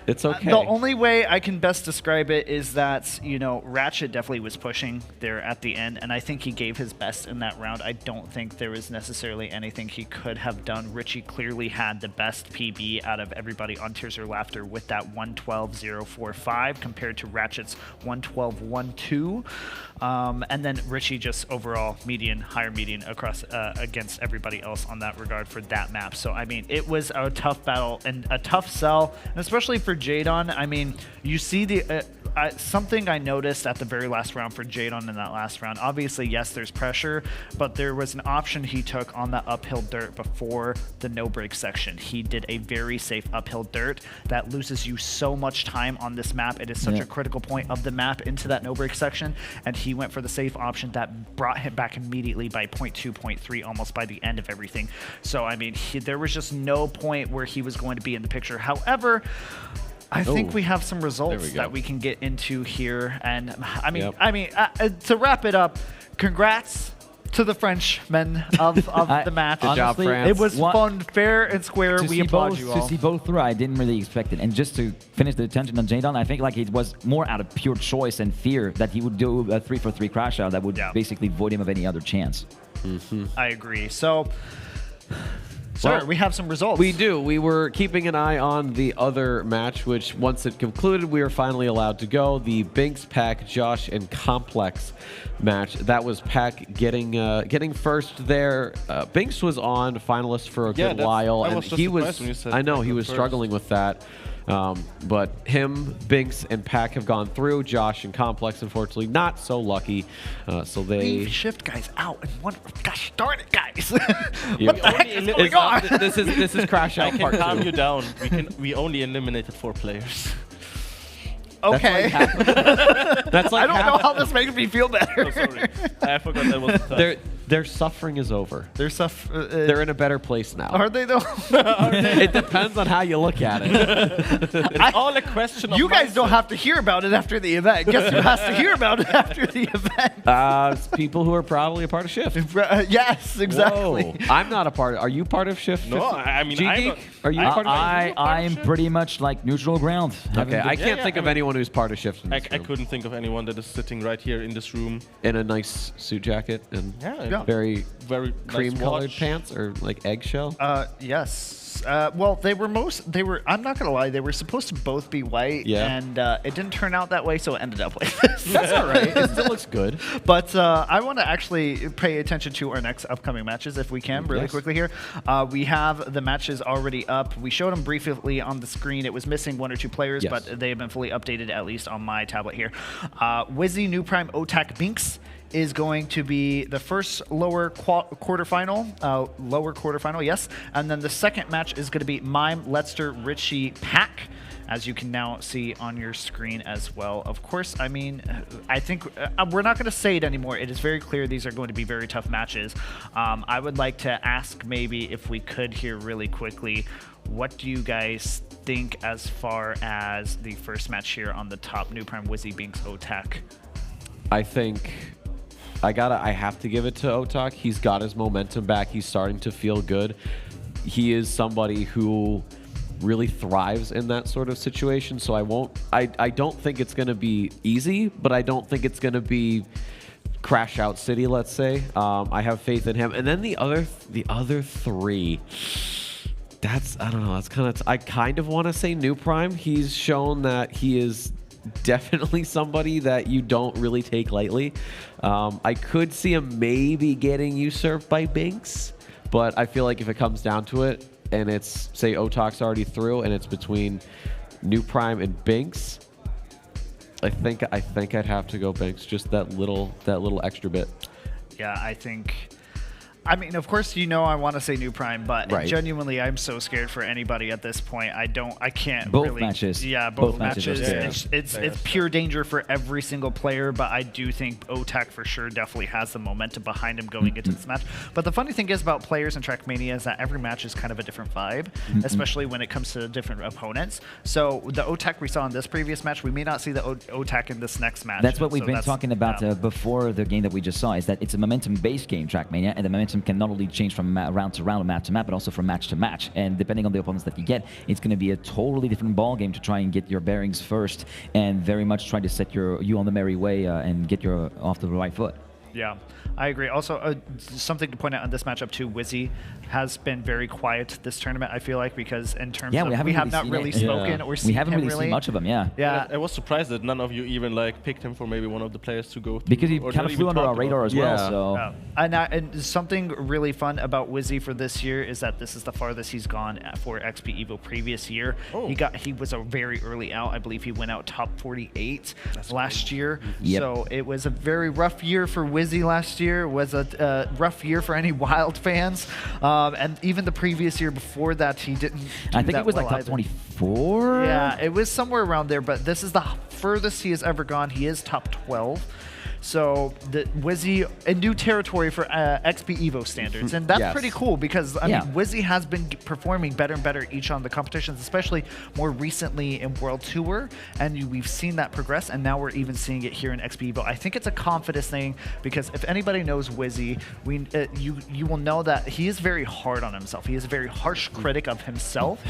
it's okay. The only way I can best describe it is that, Ratchet definitely was pushing there at the end, and I think he gave his best in that round. I don't think there was necessarily anything he could have done. Richie clearly had the best PB out of everybody on Tears of Laughter with that 112.045 compared to Ratchet's 112.12. And then Richie just overall higher median across against everybody else on that regard for that map. So, I mean, it was a tough battle and a tough sell, and especially for Jadon. I mean, you see something I noticed at the very last round for Jadon in that last round. Obviously, yes, there's pressure, but there was an option he took on that uphill dirt before the no-break section. He did a very safe uphill dirt that loses you so much time on this map. It is such a critical point of the map into that no-break section, and he went for the safe option that brought him back immediately by 0.2, 0.3, almost by the end of everything. So, I mean, there was just no point where he was going to be in the picture. However, I think we have some results that we can get into here. And I mean, to wrap it up, congrats to the Frenchmen of the match. Good job, France. It was fun, fair and square. We applaud you all. To see both through, I didn't really expect it. And just to finish the attention on Jadon, I think like it was more out of pure choice and fear that he would do a 3-for-3 crash out that would basically void him of any other chance. I agree. So, sir, we have some results. We do. We were keeping an eye on the other match, which once it concluded, we were finally allowed to go. The Binks, Pack, Josh, and Complex match. That was Pack getting first there. Binks was on finalist for a good while, and he was. I know he was struggling with that. But him, Binks, and Pack have gone through. Josh and Complex, unfortunately, not so lucky. So they leave Shift guys out and one. Gosh darn it, guys! What the heck is going on? This is Crash Out Part 2. I can calm you down. We only eliminated 4 players. Okay. That's like I don't know how this makes me feel better. Oh, sorry. I forgot that was the time. Their suffering is over. They're in a better place now. Are they though? It depends on how you look at it. It's all a question of You guys mindset. don't have to hear about it after the event. Guess who has to hear about it after the event? It's people who are probably a part of Shift. Yes, exactly. Whoa. I'm not a part. Are you part of Shift? No, I mean, I'm not- Are you part of Shift? I'm pretty much like neutral ground. Okay, I can't think of anyone who's part of Shift. In I this room. couldn't think of anyone that is sitting right here in this room. In a nice suit jacket and Yeah. very Very cream-colored nice watch. pants or like eggshell. Yes. Well, I'm not gonna lie. They were supposed to both be white, Yeah. and it didn't turn out that way, so it ended up like this. That's all right. It still looks good. But I want to actually pay attention to our next upcoming matches if we can, really Yes. quickly here. We have the matches already up. We showed them briefly on the screen. It was missing 1 or 2 players, Yes. but they have been fully updated, at least on my tablet here. Wizzy, New Prime, Otak, Binks is going to be the first lower quarterfinal, yes. And then the second match is going to be Mime, Letster, Richie, Pack, as you can now see on your screen as well. Of course, I mean, I think we're not going to say it anymore. It is very clear these are going to be very tough matches. I would like to ask maybe if we could here really quickly, what do you guys think as far as the first match here on the top, New Prime, Wizzy, Binks, Otak? I think I have to give it to Otak. He's got his momentum back. He's starting to feel good. He is somebody who really thrives in that sort of situation. So I don't think it's going to be easy, but I don't think it's going to be crash out city, let's say. I have faith in him. And then the other 3, I don't know. That's I kind of want to say New Prime. He's shown that he is definitely somebody that you don't really take lightly. I could see him maybe getting usurped by Binks, but I feel like if it comes down to it, and it's, say, Otak's already through, and it's between New Prime and Binks, I think I'd have to go Binks. Just that little extra bit. Yeah, I mean, of course, I want to say New Prime, but Right. genuinely, I'm so scared for anybody at this point. I can't Both really. matches. Yeah, both matches are matches. scary. It's pure danger for every single player, but I do think Otak for sure definitely has the momentum behind him going into this match. But the funny thing is about players in Trackmania is that every match is kind of a different vibe, especially when it comes to different opponents. So the Otak we saw in this previous match, we may not see the Otak in this next match. That's what we've So been that's- talking about yeah. before the game that we just saw, is that it's a momentum-based game, Trackmania, and the momentum can not only change from round to round, map to map, but also from match to match. And depending on the opponents that you get, it's going to be a totally different ball game to try and get your bearings first, and very much try to set you on the merry way and get your off the right foot. Yeah, I agree. Also, something to point out on this matchup too, Wizzy has been very quiet this tournament, I feel like, because in terms of we have not really spoken or seen we haven't him really seen much of him, yeah. Yeah. I was surprised that none of you even picked him for maybe one of the players to go through. Because he or kind not of flew even under our talked radar about. as well, so... And something really fun about Wizzy for this year is that this is the farthest he's gone for XPEvo previous year. Oh. He was a very early out. I believe he went out top 48 last year. Yep. So it was a very rough year for Wizzy last year. It was a rough year for any Wild fans. And even the previous year before that, he didn't do I think that it was well like top either. 24? Yeah, it was somewhere around there, but this is the furthest he has ever gone. He is top 12. So the Wizzy, a new territory for XPEvo standards, and that's Yes. pretty cool because I Yeah. mean Wizzy has been performing better and better each on the competitions, especially more recently in World Tour, and we've seen that progress, and now we're even seeing it here in XPEvo. I think it's a confidence thing because if anybody knows Wizzy, you will know that he is very hard on himself. He is a very harsh critic of himself,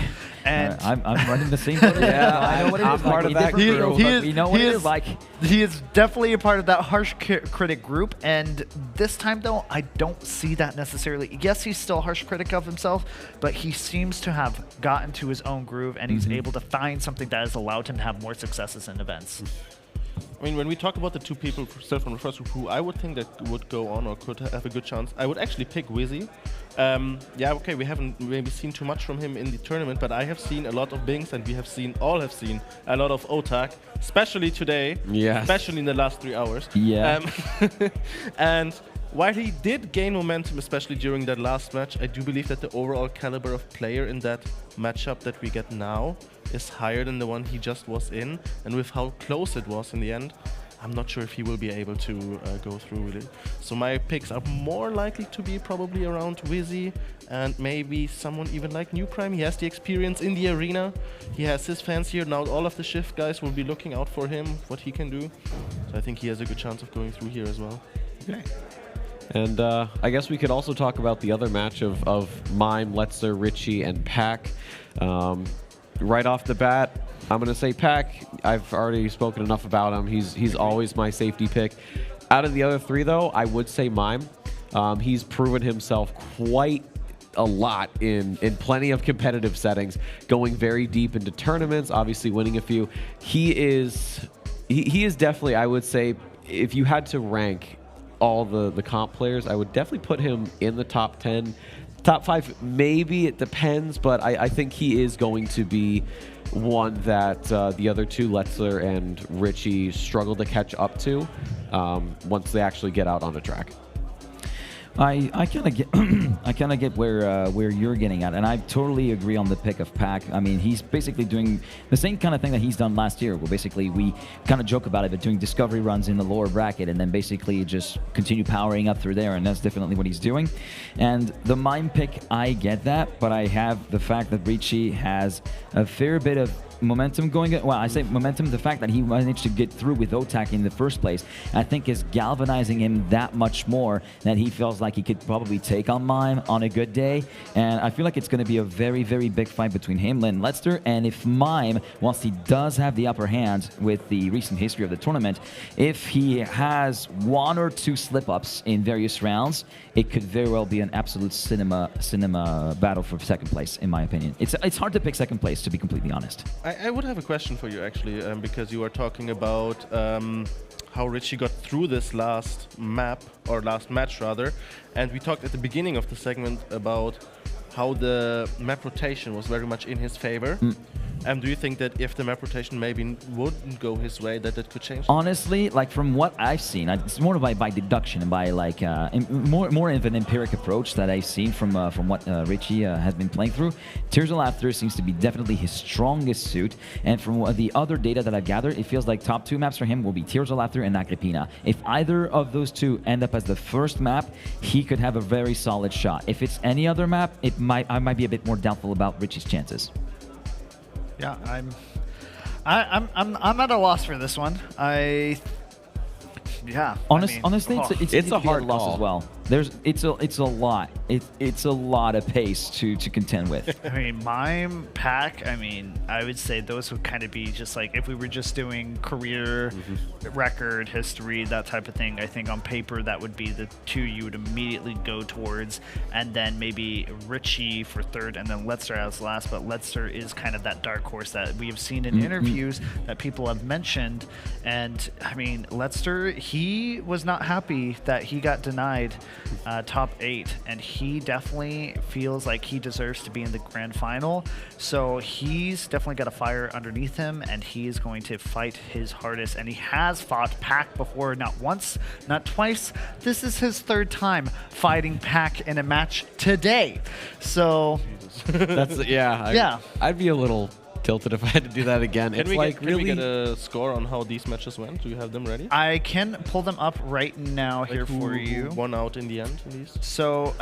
and I'm running the same boat. Yeah, I know what it I'm is part like. of that Different crew. girls, but we know what it is like. He is definitely a part of that harsh critic group, and this time though, I don't see that necessarily. Yes, he's still a harsh critic of himself, but he seems to have gotten to his own groove, and he's able to find something that has allowed him to have more successes in events. I mean, when we talk about the two people still from the first group who I would think that would go on or could have a good chance, I would actually pick Wizzy. Yeah, okay, we haven't maybe seen too much from him in the tournament, but I have seen a lot of Binks, and we all have seen a lot of Otak, especially today, Yes. especially in the last 3 hours. Yeah. And while he did gain momentum, especially during that last match, I do believe that the overall caliber of player in that matchup that we get now is higher than the one he just was in. And with how close it was in the end, I'm not sure if he will be able to go through with it. So my picks are more likely to be probably around Wizzy and maybe someone even like New Prime. He has the experience in the arena. He has his fans here. Now all of the Shift guys will be looking out for him, what he can do. So I think he has a good chance of going through here as well. Okay. And I guess we could also talk about the other match of Mime, Letzer, Richie, and Pack. Right off the bat, I'm going to say Pack. I've already spoken enough about him. He's always my safety pick. Out of the other three, though, I would say Mime. He's proven himself quite a lot in plenty of competitive settings, going very deep into tournaments, obviously winning a few. He is definitely, I would say, if you had to rank all the comp players, I would definitely put him in the top 10. Top 5, maybe, it depends, but I think he is going to be one that the other two, Letzer and Richie, struggle to catch up to once they actually get out on the track. I kind of get where you're getting at, and I totally agree on the pick of Pack. I mean, he's basically doing the same kind of thing that he's done last year, where basically we kind of joke about it, but doing discovery runs in the lower bracket, and then basically just continue powering up through there, and that's definitely what he's doing. And the Mime pick, I get that, but I have the fact that Richie has a fair bit of momentum going. Well, I say momentum, the fact that he managed to get through with OTAC in the first place, I think is galvanizing him that much more that he feels like he could probably take on Mime on a good day. And I feel like it's going to be a very, very big fight between him and Letzer. And if Mime, whilst he does have the upper hand with the recent history of the tournament, if he has one or two slip-ups in various rounds, it could very well be an absolute cinema battle for second place, in my opinion. It's hard to pick second place, to be completely honest. I would have a question for you, actually, because you are talking about how Richie got through this last map, or last match rather, and we talked at the beginning of the segment about how the map rotation was very much in his favor. And do you think that if the map rotation maybe wouldn't go his way, that it could change? Honestly, like from what I've seen, it's more by deduction and by like more of an empiric approach that I've seen from what Richie has been playing through. Tears of Laughter seems to be definitely his strongest suit, and from the other data that I've gathered, it feels like top 2 maps for him will be Tears of Laughter and Agrippina. If either of those two end up as the first map, he could have a very solid shot. If it's any other map, I might be a bit more doubtful about Richie's chances. Yeah, I'm at a loss for this one. Honestly, it's a hard loss as well. It's a lot. It's a lot of pace to contend with. I mean, Mime, Pack, I mean, I would say those would kind of be just like, if we were just doing career, record, history, that type of thing, I think on paper that would be the two you would immediately go towards, and then maybe Richie for third, and then Letzer as last, but Letzer is kind of that dark horse that we have seen in interviews that people have mentioned, and I mean, Letzer, he was not happy that he got denied top 8, and he definitely feels like he deserves to be in the grand final, so he's definitely got a fire underneath him, and he is going to fight his hardest, and he has fought Pack before, not once, not twice. This is his 3rd time fighting Pack in a match today, so that's I'd be a little tilted if I had to do that again. Can we get a score on how these matches went? Do you have them ready? I can pull them up right now here for you. Who won out in the end in these? So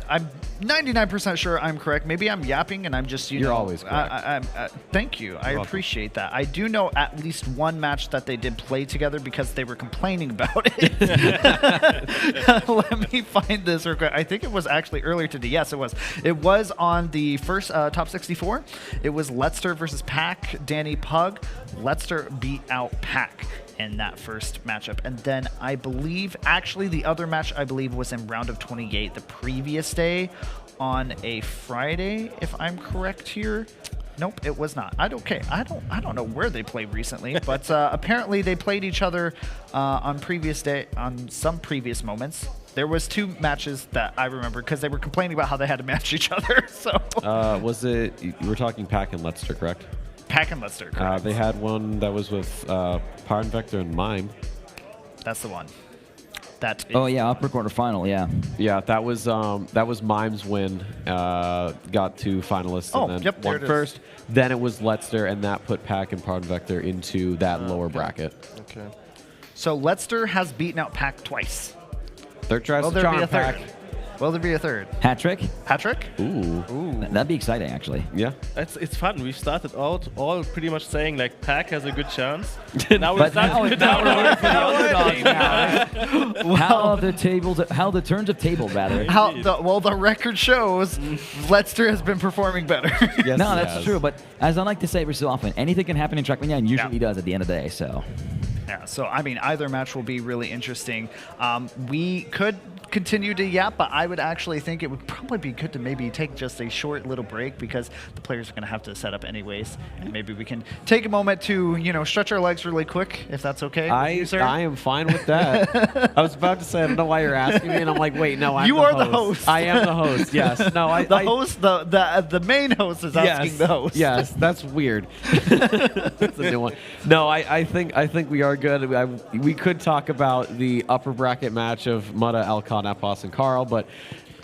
I'm 99% sure I'm correct. Maybe I'm yapping and I'm just, You're always correct. Thank you. I appreciate that. I do know at least one match that they did play together because they were complaining about it. Let me find this real quick. I think it was actually earlier today. Yes, it was. It was on the first top 64. It was Letzer versus Pack, Danny Pug. Letzer beat out Pack in that first matchup. And then I believe, actually the other match I believe was in round of 28 the previous day on a Friday, if I'm correct here. Nope, it was not. I don't know where they played recently, but apparently they played each other on some previous moments. There was 2 matches that I remember because they were complaining about how they had to match each other. So was it, you were talking Pack and Letzer, correct? Pack and Letzer, correct. They had one that was with Power Vector and Mime. That's the one. That Oh yeah, upper quarterfinal. Yeah. Yeah, that was Mime's win. Got to finalists Oh, and then yep, there won it is. first. Then it was Letzter, and that put Pack and Proud Vector into that lower bracket. Okay. So Letzter has beaten out Pack twice. Third tries Will to there be charm a third? Pack. Will there be a third? Hat trick. Hat trick? Ooh. That'd be exciting, actually. Yeah. It's fun. We started out all pretty much saying like Pack has a good chance. Now we're But now we're rooting for the underdogs now. How the turns of table rather. Well, the record shows Letzter has been performing better. No, that's true. But as I like to say every so often, anything can happen in Trackmania, and usually does at the end of the day. So. Yeah, so I mean, either match will be really interesting. We could continue to yap, but I would actually think it would probably be good to maybe take just a short little break because the players are going to have to set up anyways, and maybe we can take a moment to stretch our legs really quick, if that's okay. I am fine with that. I was about to say I don't know why you're asking me, and I'm like, wait, no, I'm you are the host. I am the host. Yes. No, the main host is asking the host. Yes, that's weird. That's a new one. No, I think we are good. We could talk about the upper bracket match of Mutta, Alcon, Epos, and Carl, but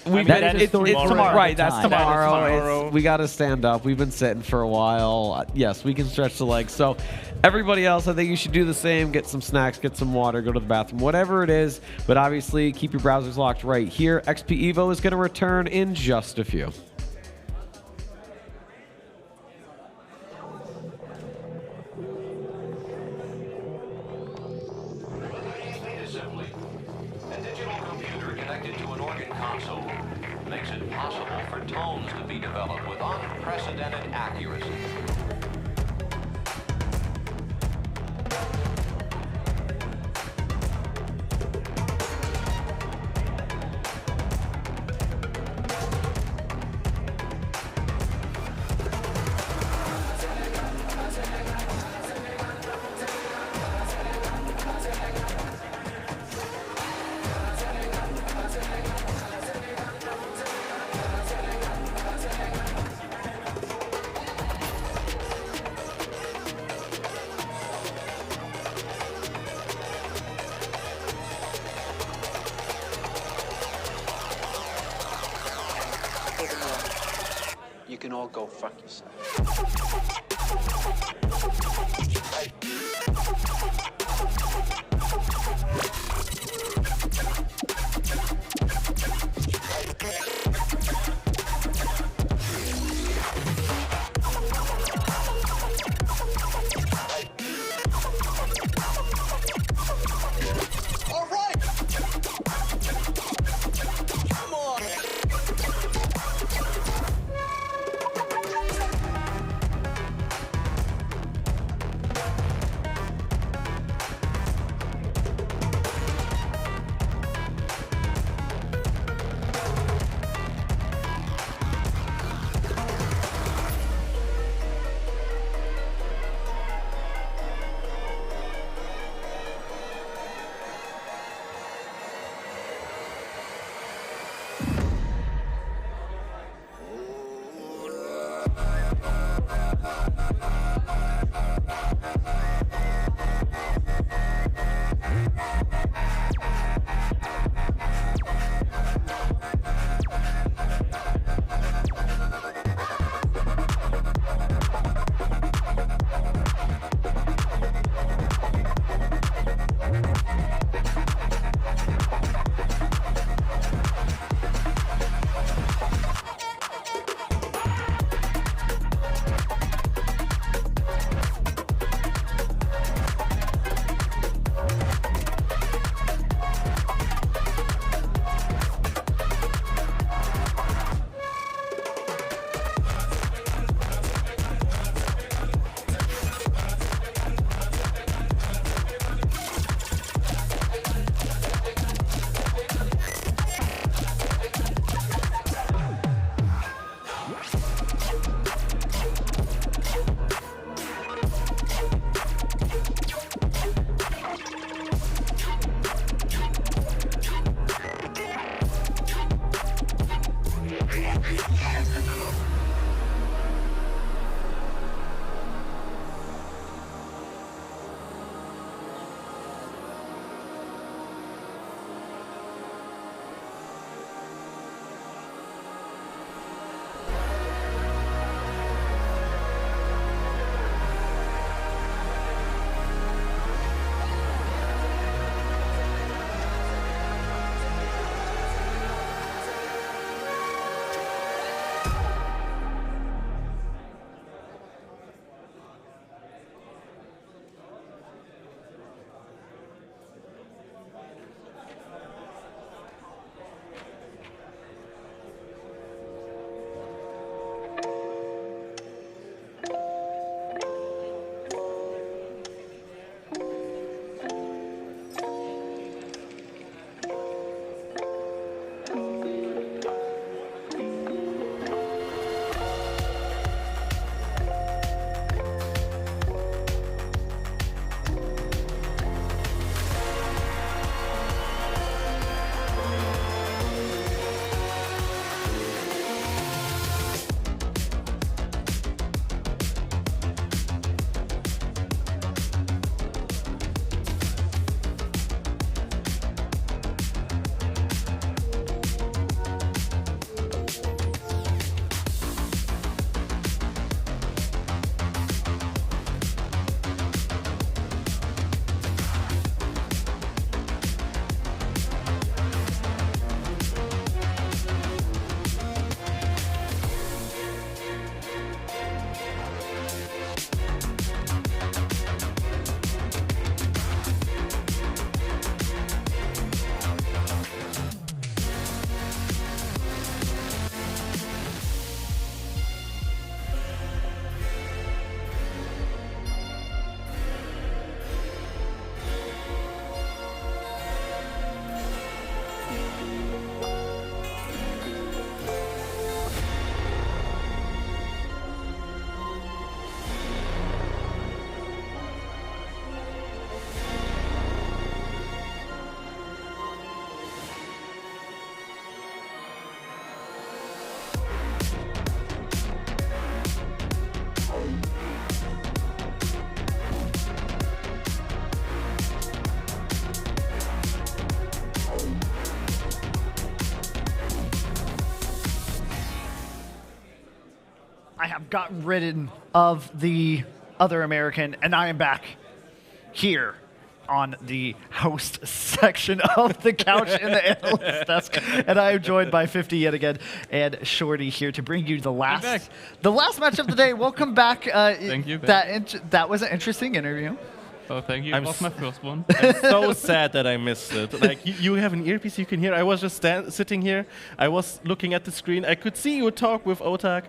it's tomorrow. Right, that's tomorrow. We got to stand up. We've been sitting for a while. Yes, we can stretch the legs. So everybody else, I think you should do the same. Get some snacks, get some water, go to the bathroom, whatever it is. But obviously, keep your browsers locked right here. XPEvo is going to return in just a few. Makes it possible for tones to be developed with unprecedented accuracy. You can all go fuck yourself. All right. Come on. I have gotten rid of the other American, and I am back here on the host section of the couch in the analyst desk, and I am joined by 50 yet again and Shorty here to bring you the last match of the day. Welcome back. Thank you. That was an interesting interview. Oh, thank you. It was my first one. I'm so sad that I missed it. Like you have an earpiece you can hear. I was just sitting here. I was looking at the screen. I could see you talk with Otak.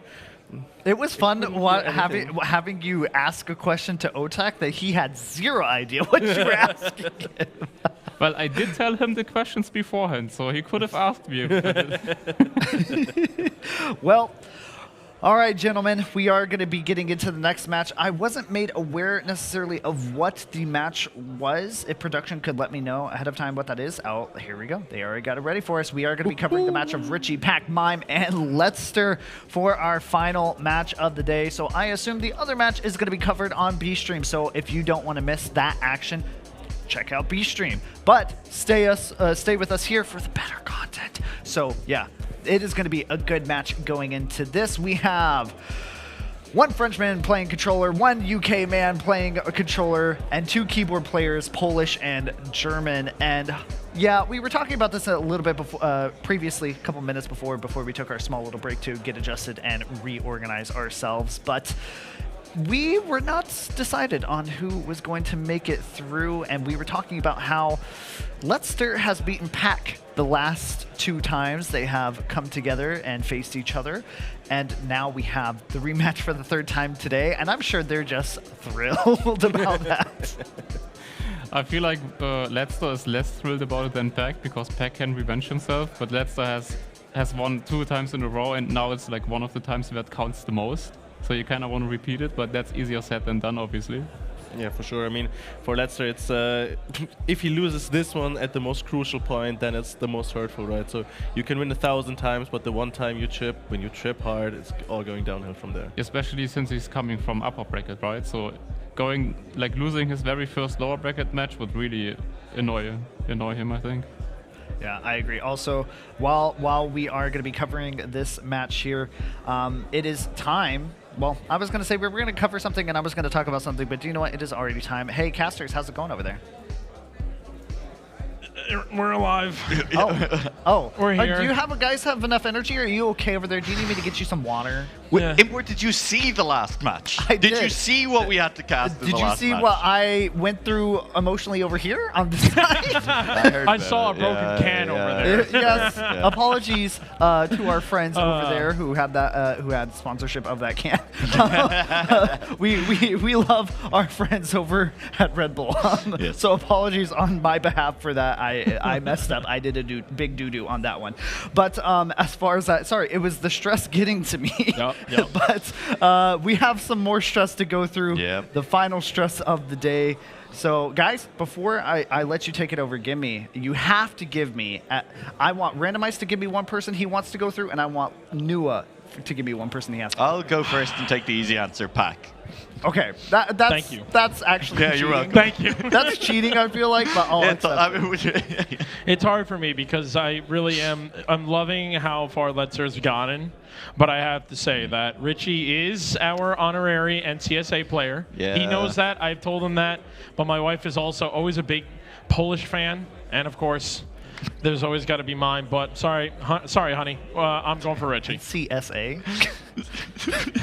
It was fun having you ask a question to Otak that he had zero idea what you were asking him. Well, I did tell him the questions beforehand, so he could have asked me. Well, all right, gentlemen, we are going to be getting into the next match. I wasn't made aware necessarily of what the match was. If production could let me know ahead of time what that is. Oh, here we go. They already got it ready for us. We are going to be covering the match of Richie, Pac, Mime, and Letster for our final match of the day. So I assume the other match is going to be covered on B-Stream. So if you don't want to miss that action, check out B-Stream. But stay with us here for the better content. So yeah, it is going to be a good match going into this. We have one Frenchman playing controller, one UK man playing a controller, and two keyboard players, Polish and German. And yeah, we were talking about this a little bit before, previously, a couple minutes before we took our small little break to get adjusted and reorganize ourselves. But we were not decided on who was going to make it through, and we were talking about how Letster has beaten Pac the last two times they have come together and faced each other, and now we have the rematch for the third time today, and I'm sure they're just thrilled about that. I feel like Letster is less thrilled about it than Pac, because Pac can revenge himself, but Letster has won 2 times in a row, and now it's like one of the times that counts the most. So you kind of want to repeat it, but that's easier said than done, obviously. Yeah, for sure. I mean, for Letster, it's if he loses this one at the most crucial point, then it's the most hurtful, right? So you can win 1,000 times, but the one time you chip, when you trip hard, it's all going downhill from there. Especially since he's coming from upper bracket, right? So losing his very first lower bracket match would really annoy him, I think. Yeah, I agree. Also, while we are going to be covering this match here, it is time. Well, I was going to say we were going to cover something and I was going to talk about something, but do you know what? It is already time. Hey, casters, how's it going over there? We're alive. We're here. Do you guys have enough energy? Are you okay over there? Do you need me to get you some water? Where did you see the last match? Did you see what we had to cast in the last match? Did you see what I went through emotionally over here on the side? I saw a broken can over there. Yes. Apologies to our friends over there who had sponsorship of that can. We love our friends over at Red Bull. Yes. So apologies on my behalf for that. I messed up. I did a big doo-doo on that one. But as far as that, sorry, it was the stress getting to me. Yep. But we have some more stress to go through. Yep. The final stress of the day. So, guys, before I let you take it over, you have to give me, I want Randomized to give me one person he wants to go through, and I want Nua to give me one person he has to I'll go first and take the easy answer, Pac. Okay, that's Thank you. That's actually Yeah, cheating. you're welcome. Thank you. That's cheating, I feel like, but I'll accept it. It's hard for me because I really I'm loving how far Letzer's gotten, but I have to say that Richie is our honorary NCSA player. Yeah. He knows that. I've told him that, but my wife is also always a big Polish fan, and of course, there's always got to be mine, but sorry, honey. I'm going for Richie. CSA?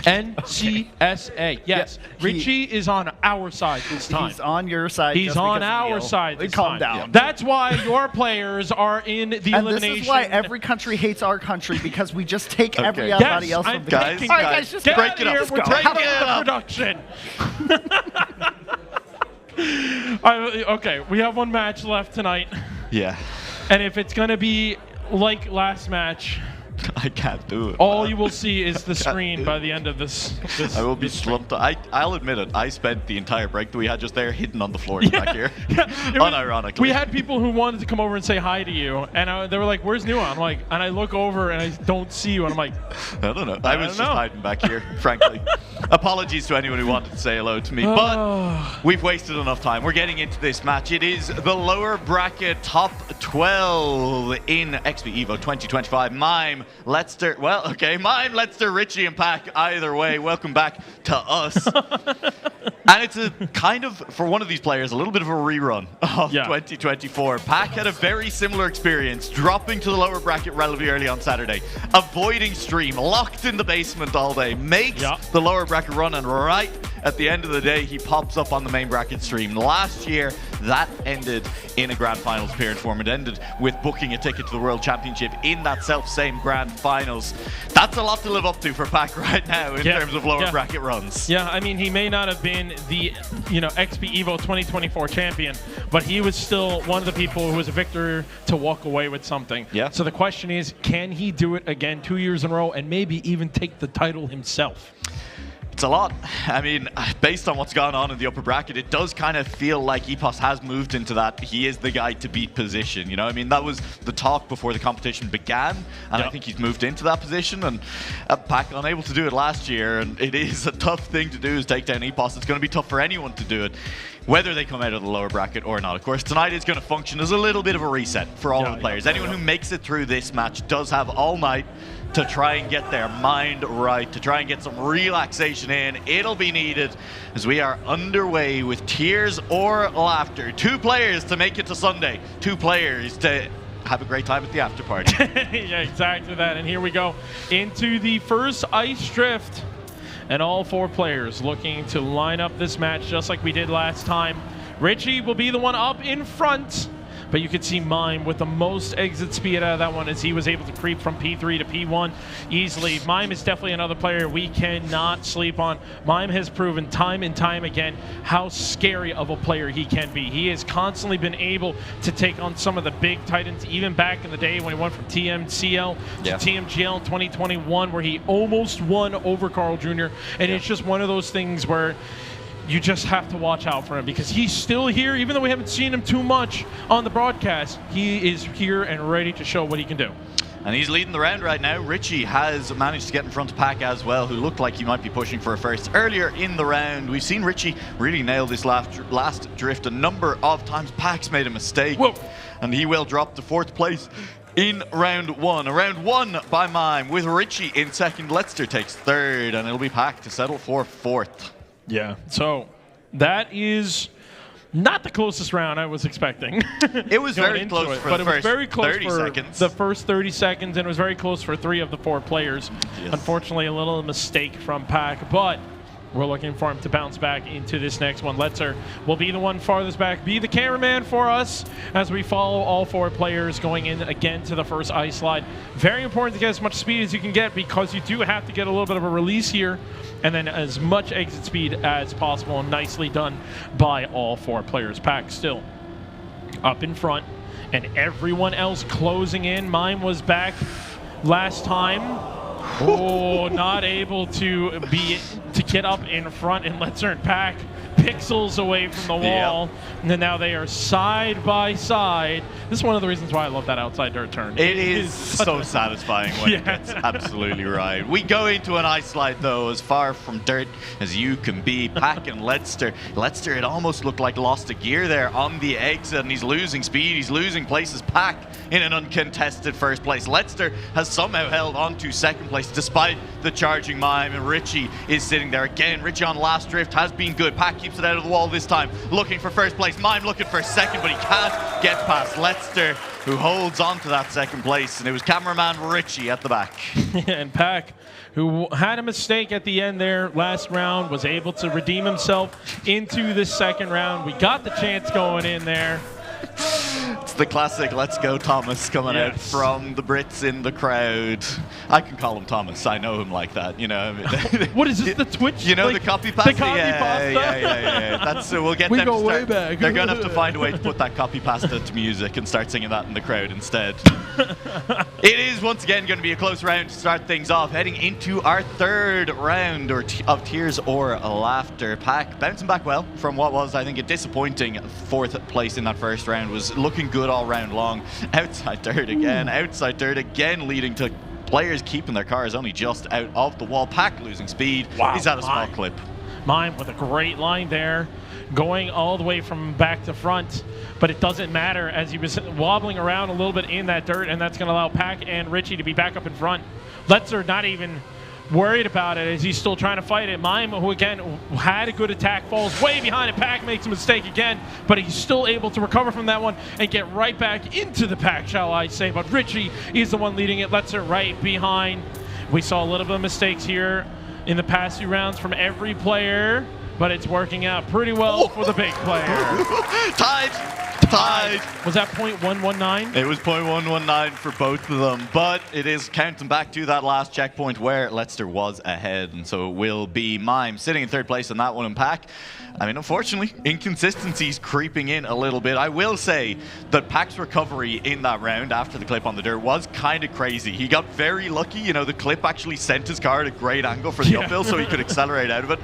NCSA. Yes. Yeah, Richie is on our side this time. He's on your side. He's just on because of our Neil. side this Calm time. down. Yeah. That's why your players are in the And elimination. this is why every country hates our country, because we just take Okay. everybody else from the guys, game. All right, guys, just Get break out it of up. here. We're Break taking it the up. production. Okay, we have one match left tonight. Yeah. And if it's going to be like last match, I can't do it. all you will see is the screen by the end of this I will be slumped. I'll admit it. I spent the entire break that we had just there hidden on the floor back here. Unironically. We had people who wanted to come over and say hi to you, and they were like, "Where's Nua?" I'm like, and I look over and I don't see you, and I'm like, I don't know. I was just hiding back here, frankly. Apologies to anyone who wanted to say hello to me, but we've wasted enough time. We're getting into this match. It is the lower bracket top 12 in XPEvo 2025. Mime Leicester, well, okay, mine, Leicester, Richie, and Pack. Either way, welcome back to us. And it's a kind of, for one of these players, a little bit of a rerun of 2024. Pack had a very similar experience, dropping to the lower bracket relatively early on Saturday, avoiding stream, locked in the basement all day, makes the lower bracket run, and right at the end of the day, he pops up on the main bracket stream. Last year, that ended in a Grand Finals appearance for him. It ended with booking a ticket to the World Championship in that self-same Grand Finals. That's a lot to live up to for Pack right now in terms of lower bracket runs. Yeah, I mean, he may not have been the, XPEvo 2024 champion, but he was still one of the people who was a victor to walk away with something. Yeah. So the question is, can he do it again 2 years in a row and maybe even take the title himself? It's a lot. I mean, based on what's gone on in the upper bracket, it does kind of feel like EPOS has moved into that he is the guy to beat position. You know, I mean, that was the talk before the competition began, and I think he's moved into that position. And Pack unable to do it last year, and it is a tough thing to do, is take down EPOS. It's going to be tough for anyone to do it, whether they come out of the lower bracket or not. Of course, tonight is going to function as a little bit of a reset for all of the players. Anyone who makes it through this match does have all night to try and get their mind right, to try and get some relaxation in. It'll be needed as we are underway with Tears or Laughter. 2 players to make it to Sunday. 2 players to have a great time at the after party. Yeah, exactly that. And here we go into the first ice drift. And all 4 players looking to line up this match just like we did last time. Richie will be the one up in front. But you could see Mime with the most exit speed out of that one as he was able to creep from P3 to P1 easily. Mime is definitely another player we cannot sleep on. Mime has proven time and time again how scary of a player he can be. He has constantly been able to take on some of the big titans, even back in the day when he went from TMCL to TMGL in 2021, where he almost won over Carl Jr. And it's just one of those things where you just have to watch out for him because he's still here. Even though we haven't seen him too much on the broadcast, he is here and ready to show what he can do. And he's leading the round right now. Richie has managed to get in front of Pack as well, who looked like he might be pushing for a first earlier in the round. We've seen Richie really nail this last drift a number of times. Pack's made a mistake, and he will drop to 4th place in round 1. A round 1 by Mime with Richie in 2nd. Leicester takes 3rd, and it'll be Pack to settle for 4th. Yeah, so that is not the closest round I was expecting. It was very close for the first 30 seconds. The first 30 seconds, and it was very close for 3 of the 4 players. Yes. Unfortunately, a little mistake from Pack, but we're looking for him to bounce back into this next one. Letzer will be the one farthest back, be the cameraman for us as we follow all 4 players going in again to the first ice slide. Very important to get as much speed as you can get because you do have to get a little bit of a release here and then as much exit speed as possible, and nicely done by all 4 players. Pack still up in front and everyone else closing in. Mime was back last time. Oh, not able to get up in front, and Letzer and Pack pixels away from the wall. And then now they are side by side. This is one of the reasons why I love that outside dirt turn. It is so satisfying when it gets absolutely right. We go into an ice slide though, as far from dirt as you can be. Pack and Leicester. Leicester, it almost looked like lost a gear there on the exit, and he's losing speed, he's losing places. Pack in an uncontested 1st place. Leicester has somehow held on to 2nd place despite the charging Mime, and Richie is sitting there again. Richie on last drift has been good. Pack keeps it out of the wall this time, looking for 1st place. Mime looking for 2nd, but he can't get past Leicester, who holds on to that 2nd place, and it was cameraman Richie at the back. And Pack, who had a mistake at the end there last round, was able to redeem himself into the 2nd round. We got the chance going in there. It's the classic "Let's go Thomas" coming out from the Brits in the crowd. I can call him Thomas. I know him like that. You know. What is this? The Twitch? You know, like, the copy pasta. The copy pasta. Yeah. That's we'll get we them. Go to start, way back. They're gonna have to find a way to put that copy pasta to music and start singing that in the crowd instead. It is once again going to be a close round to start things off, heading into our 3rd round of Tears or Laughter. Pack bouncing back well from what was, I think, a disappointing 4th place in that 1st round. Was looking good all round long. Outside dirt again, leading to players keeping their cars only just out of the wall. Pack losing speed. Wow, he's at a small clip. Mime with a great line there. going all the way from back to front, but it doesn't matter as he was wobbling around a little bit in that dirt, and that's going to allow Pack and Richie to be back up in front. Letzer not even worried about it as he's still trying to fight it. Mime, who again had a good attack, falls way behind it. Pack makes a mistake again, but he's still able to recover from that one and get right back into the pack, shall I say. But Richie is the one leading it. Letzer right behind. We saw a little bit of mistakes here in the past few rounds from every player, but it's working out pretty well for the big player. Tied. Was that .119? It was .119 for both of them, but it is counting back to that last checkpoint where Letzer was ahead, and so it will be Mime sitting in third place on that one in Pack. I mean, unfortunately, inconsistencies creeping in a little bit. I will say that Pack's recovery in that round after the clip on the dirt was kind of crazy. He got very lucky. You know, the clip actually sent his car at a great angle for the uphill so he could accelerate out of it.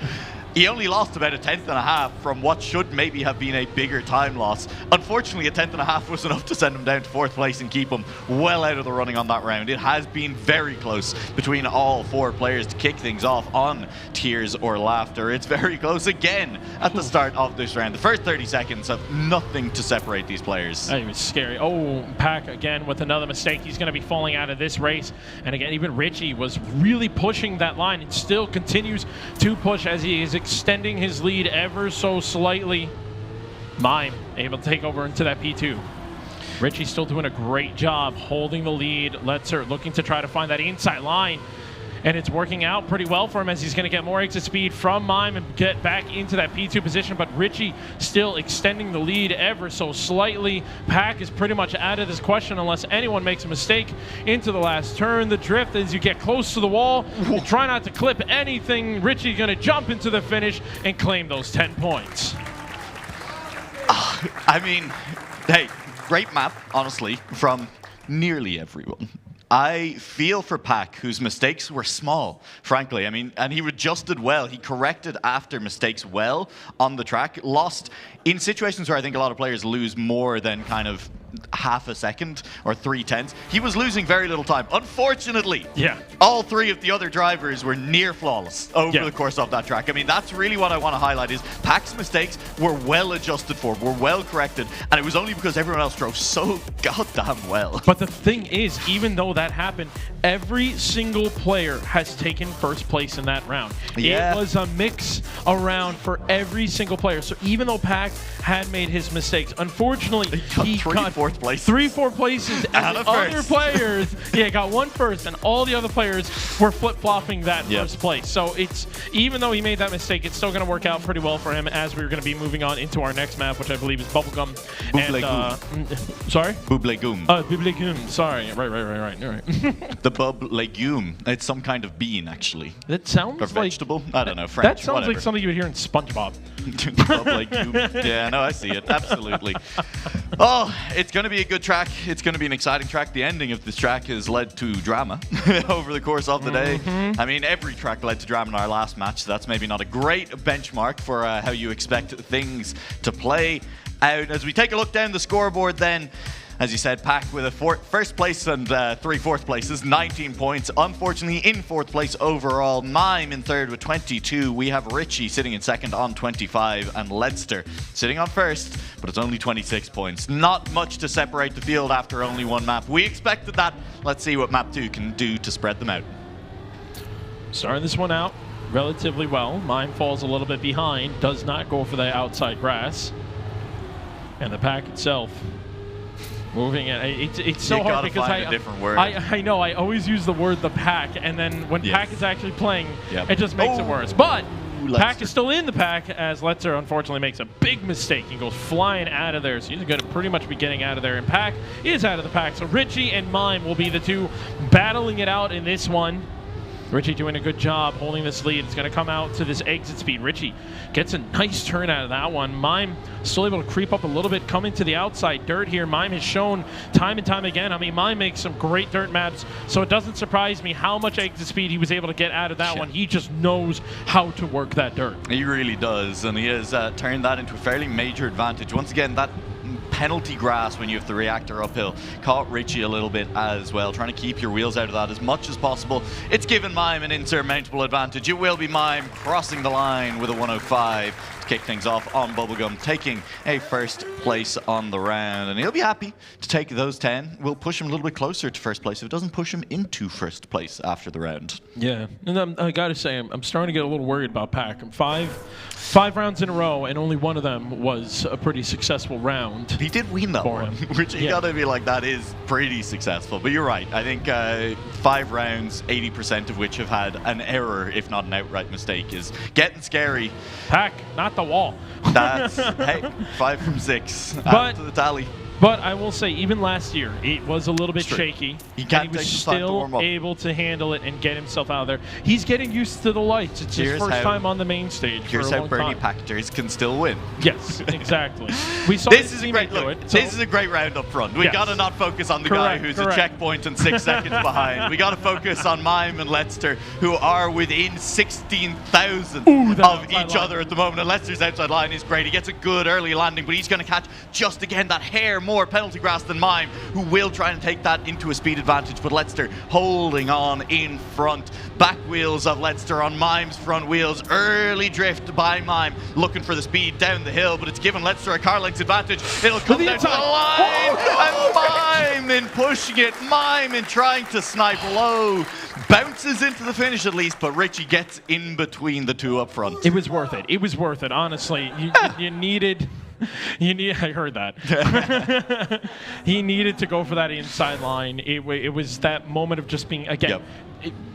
He only lost about a 10th.5 from what should maybe have been a bigger time loss. Unfortunately, a 10th.5 was enough to send him down to 4th place and keep him well out of the running on that round. It has been very close between all 4 players to kick things off on Tears or Laughter. It's very close again at the start of this round. The first 30 seconds have nothing to separate these players. It was scary. Oh, Pack again with another mistake. He's going to be falling out of this race. And again, even Richie was really pushing that line and still continues to push as he is extending his lead ever so slightly. Mime able to take over into that P2. Richie still doing a great job holding the lead. Letzer looking to try to find that inside line. And it's working out pretty well for him as he's going to get more exit speed from Mime and get back into that P2 position. But Richie still extending the lead ever so slightly. Pack is pretty much out of this question unless anyone makes a mistake into the last turn. The drift as you get close to the wall. Try not to clip anything. Richie's going to jump into the finish and claim those 10 points. I mean, hey, great map, honestly, from nearly everyone. I feel for Pack, whose mistakes were small, frankly. I mean, and he adjusted well. He corrected after mistakes well on the track. Lost in situations where I think a lot of players lose more than kind of half a second or 3/10. He was losing very little time. Unfortunately, all 3 of the other drivers were near flawless over the course of that track. I mean, that's really what I want to highlight is Pack's mistakes were well adjusted for, were well corrected, and it was only because everyone else drove so goddamn well. But the thing is, even though that happened, every single player has taken first place in that round. It was a mix around for every single player. So even though Pack had made his mistakes, unfortunately, he got 4th place. 3 4 places, and the other players, got 1 first, and all the other players were flip-flopping that first place. So it's, even though he made that mistake, it's still going to work out pretty well for him as we're going to be moving on into our next map, which I believe is Bubblegum. Sorry? Bubblegum. Bubblegum. Sorry. Right. You're right. The bub legume. It's some kind of bean, actually. That sounds or vegetable. I don't know. French. That sounds like something you would hear in SpongeBob. Bub legume. Yeah, no, I see it. Absolutely. Oh, it's going to be a good track. It's going to be an exciting track. The ending of this track has led to drama over the course of the day. I mean, every track led to drama in our last match, so that's maybe not a great benchmark for how you expect things to play out. As we take a look down the scoreboard then, as you said, Pack with a first place and 3 fourth places, 19 points. Unfortunately, in 4th place overall. Mime in 3rd with 22. We have Richie sitting in 2nd on 25, and Letzer sitting on 1st, but it's only 26 points. Not much to separate the field after only 1 map. We expected that. Let's see what map 2 can do to spread them out. Starting this one out relatively well. Mime falls a little bit behind, does not go for the outside grass. And the Pack itself moving it. It's so hard because I know I always use the word the Pack, and then when Pack is actually playing, it just makes it worse. But Pack is still in the pack as Letzer unfortunately makes a big mistake and goes flying out of there. So he's going to pretty much be getting out of there, and Pack is out of the pack. So Richie and Mime will be the 2 battling it out in this one. Richie doing a good job holding this lead. It's going to come out to this exit speed. Richie gets a nice turn out of that one. Mime still able to creep up a little bit, come into the outside dirt here. Mime has shown time and time again. I mean, Mime makes some great dirt maps, so it doesn't surprise me how much exit speed he was able to get out of that one. He just knows how to work that dirt. He really does, and he has turned that into a fairly major advantage. Once again, that penalty grass when you have the reactor uphill caught Richie a little bit as well, trying to keep your wheels out of that as much as possible. It's given Mime an insurmountable advantage. It will be Mime crossing the line with a 105 to kick things off on Bubblegum, taking a first place on the round. And he'll be happy to take those 10. We'll push him a little bit closer to first place if it doesn't push him into first place after the round. Yeah, and I got to say, I'm starting to get a little worried about Pack. Five rounds in a row, and only one of them was a pretty successful round. He did win that one, which you gotta be like, that is pretty successful. But you're right. I think 5 rounds, 80% of which have had an error, if not an outright mistake, is getting scary. Pack, not the wall. That's, hey, 5 from 6. But Add to the tally. But I will say, even last year, it was a little bit shaky. He was still able to handle it and get himself out of there. He's getting used to the lights. It's his first time on the main stage. Here's how Bernie Packers can still win. Yes, exactly. We saw this is a great look. This is a great round up front. We gotta not focus on the guy who's a checkpoint and 6 seconds behind. We gotta focus on Mime and Leicester, who are within 16,000 of each other at the moment. And Leicester's outside line is great. He gets a good early landing, but he's gonna catch just again that hair more penalty grass than Mime, who will try and take that into a speed advantage, but Leicester holding on in front. Back wheels of Leicester on Mime's front wheels. Early drift by Mime, looking for the speed down the hill, but it's given Leicester a car length advantage. It'll come down to the line, and Mime in pushing it. Mime in trying to snipe low. Bounces into the finish at least, but Richie gets in between the two up front. It was worth it. It was worth it, honestly. You needed... I heard that. He needed to go for that inside line. It was that moment of just being, again,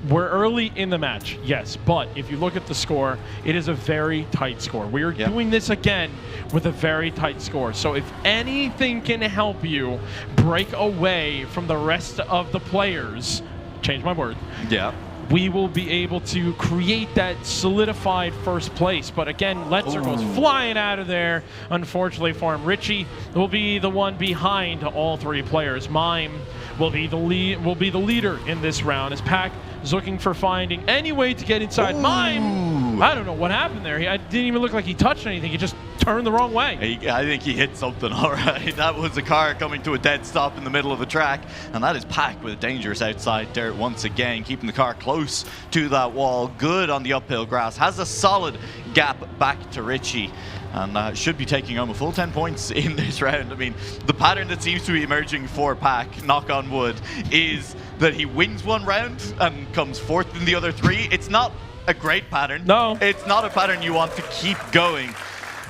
we're early in the match, yes, but if you look at the score, it is a very tight score. We are doing this again with a very tight score. So if anything can help you break away from the rest of the players, change my word. Yeah. We will be able to create that solidified first place. But again, Leicester goes flying out of there, unfortunately for him. Richie will be the one behind all 3 players. Mime will be the leader in this round, as Pack is looking for finding any way to get inside. Mime, I don't know what happened there. It didn't even look like he touched anything. He just turned the wrong way. I think he hit something, all right. That was a car coming to a dead stop in the middle of the track, and that is Pack with dangerous outside dirt once again, keeping the car close to that wall. Good on the uphill grass. Has a solid gap back to Richie, and should be taking home a full 10 points in this round. I mean, the pattern that seems to be emerging for Pack, knock on wood, is that he wins one round and comes 4th in the other 3. It's not a great pattern. No. It's not a pattern you want to keep going.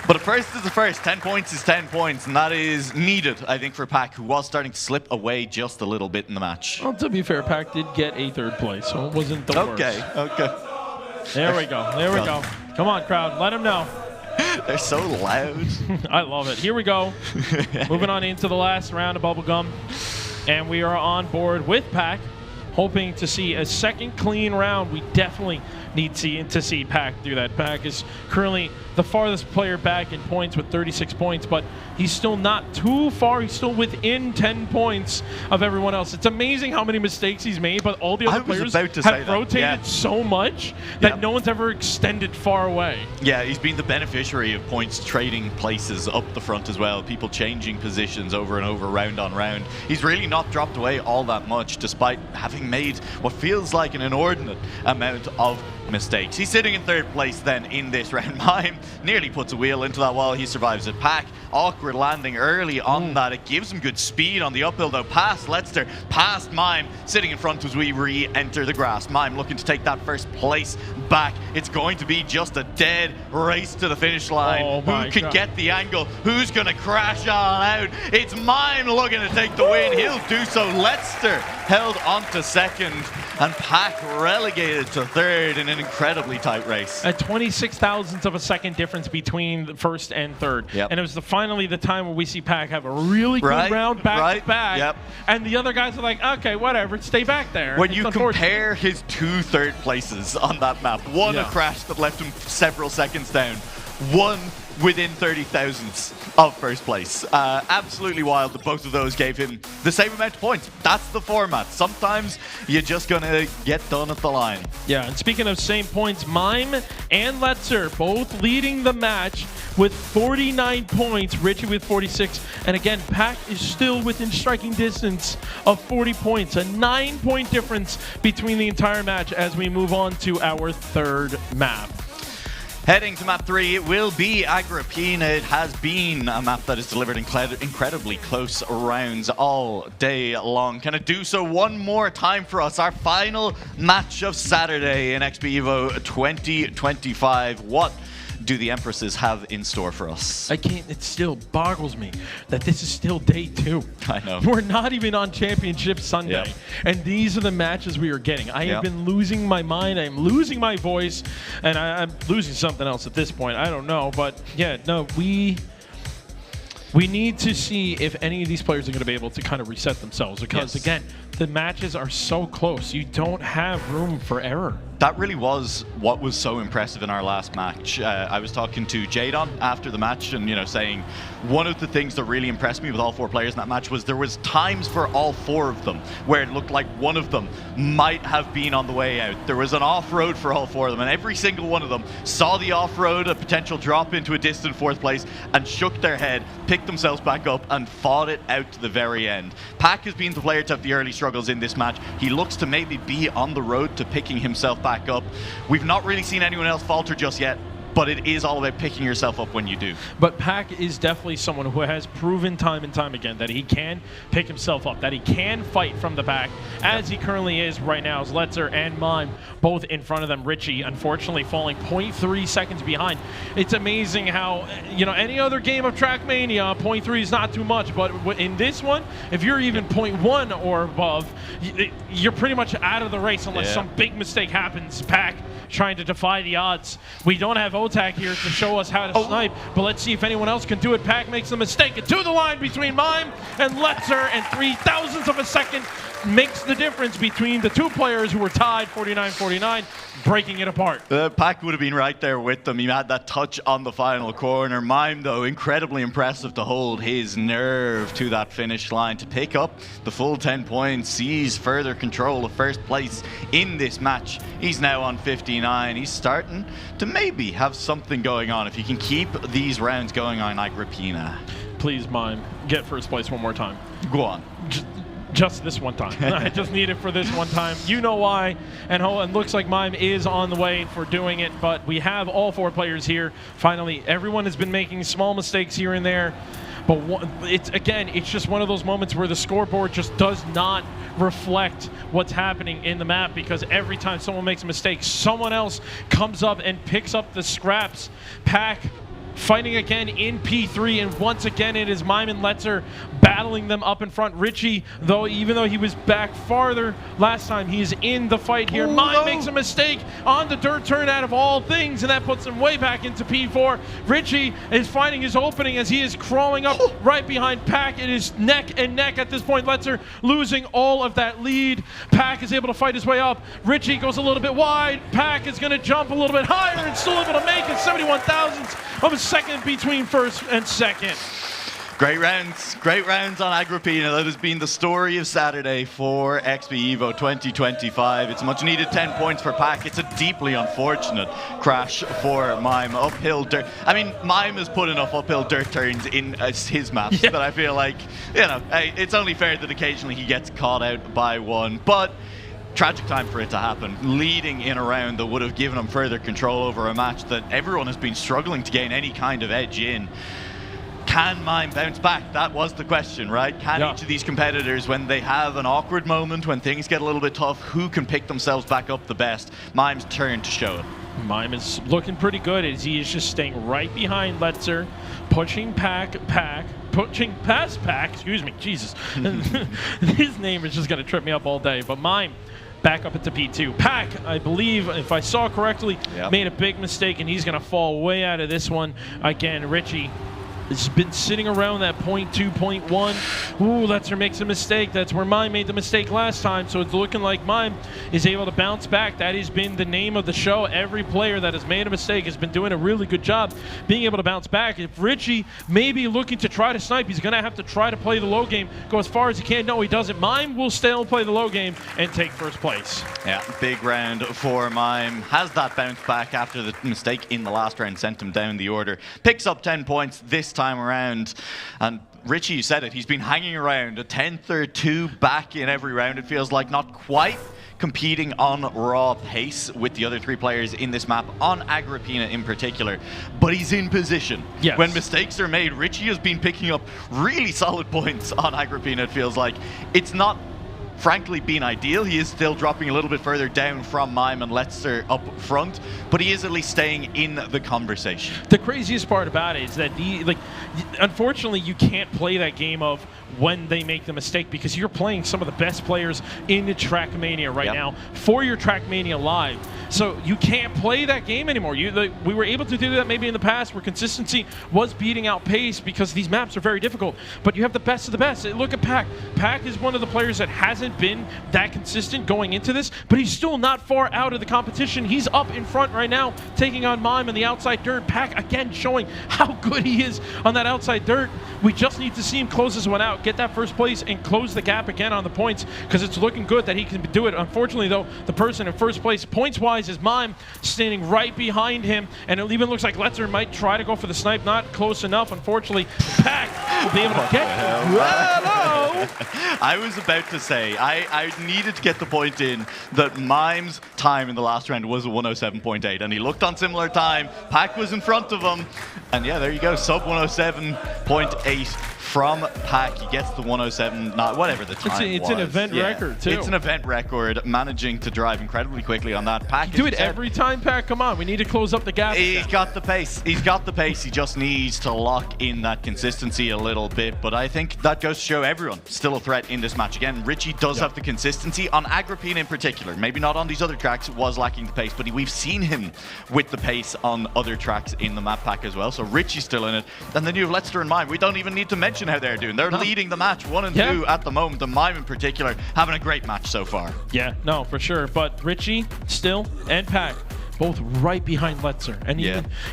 But a first is a first. 10 points is 10 points, and that is needed, I think, for Pack, who was starting to slip away just a little bit in the match. Well, to be fair, Pack did get a 3rd place, so it wasn't the worst. Okay. There we go. There we go. Come on, crowd. Let them know. They're so loud. I love it. Here we go. Moving on into the last round of Bubblegum. And we are on board with Pack, hoping to see a second clean round. We definitely need to see Pack do that. Pack is currently the farthest player back in points with 36 points, but he's still not too far. He's still within 10 points of everyone else. It's amazing how many mistakes he's made, but all the other players have rotated so much that no one's ever extended far away. Yeah, he's been the beneficiary of points trading places up the front as well, people changing positions over and over, round on round. He's really not dropped away all that much, despite having made what feels like an inordinate amount of mistakes. He's sitting in 3rd place then in this round. Mime nearly puts a wheel into that wall. He survives it. Pack, awkward landing early on that. It gives him good speed on the uphill though. Past Leicester, past Mime, sitting in front as we re-enter the grass. Mime looking to take that first place back. It's going to be just a dead race to the finish line. Who can get the angle? Who's going to crash on out? It's Mime looking to take the win. He'll do so. Leicester held on to 2nd, and Pack relegated to 3rd in an incredibly tight race. A 26 thousandths of a second difference between the 1st and 3rd. And it was finally the time where we see Pack have a really good round back to back. And the other guys are like, okay, whatever, stay back there. When you compare his 2 3rd places on that map, one a crash that left him several seconds down, one within 30 thousandths of 1st place. Absolutely wild that both of those gave him the same amount of points. That's the format. Sometimes you're just going to get done at the line. Yeah, and speaking of same points, Mime and Letzer both leading the match with 49 points, Richie with 46. And again, Pack is still within striking distance of 40 points, a 9-point difference between the entire match as we move on to our 3rd map. Heading to map 3, it will be Agrippina. It has been a map that has delivered incredibly close rounds all day long. Can it do so one more time for us? Our final match of Saturday in XPEvo 2025. What do the Empresses have in store for us? I can't, it still boggles me that this is still day 2. I know. We're not even on Championship Sunday. Yep. And these are the matches we are getting. I have been losing my mind. I'm losing my voice. And I'm losing something else at this point. I don't know. But yeah, no, we need to see if any of these players are going to be able to kind of reset themselves. Because again, the matches are so close. You don't have room for error. That really was what was so impressive in our last match. I was talking to Jadon after the match and, saying one of the things that really impressed me with all 4 players in that match was there was times for all 4 of them where it looked like one of them might have been on the way out. There was an off-road for all 4 of them, and every single one of them saw the off-road, a potential drop into a distant 4th place, and shook their head, picked themselves back up, and fought it out to the very end. Pac has been the player to have the early struggles in this match. He looks to maybe be on the road to picking himself back up. We've not really seen anyone else falter just yet, but it is all about picking yourself up when you do. But Pac is definitely someone who has proven time and time again that he can pick himself up, that he can fight from the back, as he currently is right now, as Letzer and Mime both in front of them. Richie, unfortunately, falling 0.3 seconds behind. It's amazing how, any other game of Trackmania, 0.3 is not too much, but in this one, if you're even 0.1 or above, you're pretty much out of the race unless some big mistake happens. Pac trying to defy the odds. We don't have Otak here to show us how to snipe, but let's see if anyone else can do it. Pac makes a mistake. And to the line between Mime and Letzer, and 0.003 of a second makes the difference between the 2 players who were tied 49-49, breaking it apart. Pac would have been right there with them. He had that touch on the final corner. Mime, though, incredibly impressive to hold his nerve to that finish line, to pick up the full 10 points, seize further control of first place in this match. He's now on 59. He's starting to maybe have something going on if he can keep these rounds going on Agrippina. Please, Mime, get first place one more time. Go on. Just this one time. I just need it for this one time. You know why. And looks like Mime is on the way for doing it, but we have all 4 players here. Finally, everyone has been making small mistakes here and there. But it's just one of those moments where the scoreboard just does not reflect what's happening in the map, because every time someone makes a mistake, someone else comes up and picks up the scraps. Pac fighting again in P3, and once again it is Mime and Letzer battling them up in front. Richie, even though he was back farther last time, he is in the fight here. Mime makes a mistake on the dirt turn out of all things, and that puts him way back into P4. Richie is finding his opening as he is crawling up right behind Pac. It is neck and neck at this point. Letzer losing all of that lead. Pac is able to fight his way up. Richie goes a little bit wide. Pac is going to jump a little bit higher and still able to make it. 71 thousandths of a second between first and second. Great rounds on Agrippina. That has been the story of Saturday for XPEvo 2025. It's a much needed 10 points for Pac. It's a deeply unfortunate crash for Mime. Uphill dirt. I mean, Mime has put enough uphill dirt turns in his maps that I feel like, it's only fair that occasionally he gets caught out by one. But tragic time for it to happen, leading in a round that would have given him further control over a match that everyone has been struggling to gain any kind of edge in. Can Mime bounce back? That was the question, right? Can each of these competitors, when they have an awkward moment, when things get a little bit tough, who can pick themselves back up the best? Mime's turn to show it. Mime is looking pretty good as he is just staying right behind Letzer, pushing pushing past Pac, excuse me, Jesus. His name is just going to trip me up all day, but Mime back up into P2. Pac, I believe, if I saw correctly, made a big mistake, and he's going to fall way out of this one. Again, Richie has been sitting around that 0.2, 0.1. Ooh, Letzer makes a mistake. That's where Mime made the mistake last time, so it's looking like Mime is able to bounce back. That has been the name of the show. Every player that has made a mistake has been doing a really good job being able to bounce back. If Richie may be looking to try to snipe, he's going to have to try to play the low game, go as far as he can. No, he doesn't. Mime will still play the low game and take first place. Yeah, big round for Mime. Has that bounce back after the mistake in the last round sent him down the order. Picks up 10 points this time. time around. And Richie, you said it, he's been hanging around a 10th or 2 back in every round, it feels like, not quite competing on raw pace with the other 3 players in this map, on Agrippina in particular, but he's in position. Yes. When mistakes are made, Richie has been picking up really solid points on Agrippina, it feels like. It's not frankly been ideal. He is still dropping a little bit further down from Mime and Letzer up front, but he is at least staying in the conversation. The craziest part about it is that unfortunately you can't play that game of when they make the mistake, because you're playing some of the best players in the Trackmania right now for your Trackmania Live. So you can't play that game anymore. We were able to do that maybe in the past where consistency was beating out pace because these maps are very difficult, but you have the best of the best. Look at Pac. Pac is one of the players that hasn't been that consistent going into this, but he's still not far out of the competition. He's up in front right now, taking on Mime in the outside dirt. Pac again showing how good he is on that outside dirt. We just need to see him close this one out, get that first place, and close the gap again on the points, because it's looking good that he can do it. Unfortunately, though, the person in first place points-wise is Mime, standing right behind him, and it even looks like Letzer might try to go for the snipe. Not close enough. Unfortunately, Pac will be able to get I was about to say, I needed to get the point in that Mime's time in the last round was a 107.8, and he looked on similar time. Pac was in front of him, and yeah, there you go, sub 107.8 from Pac. He gets the 107, not whatever the time it's an event record, too. It's an event record, managing to drive incredibly quickly on that. Pac, do it every time, Pac. Come on, we need to close up the gap. He's got the pace. He's got the pace. He just needs to lock in that consistency a little bit. But I think that goes to show everyone still a threat in this match. Again, Richie does have the consistency on Agrippina in particular. Maybe not on these other tracks, was lacking the pace, but we've seen him with the pace on other tracks in the map pack as well. So Richie's still in it. And then you have Letzer and Mime. We don't even need to mention how they're doing. They're leading the match 1 and 2 at the moment. The Mime in particular having a great match so far. Yeah, no, for sure. But Richie still and Pac both right behind Letzer. And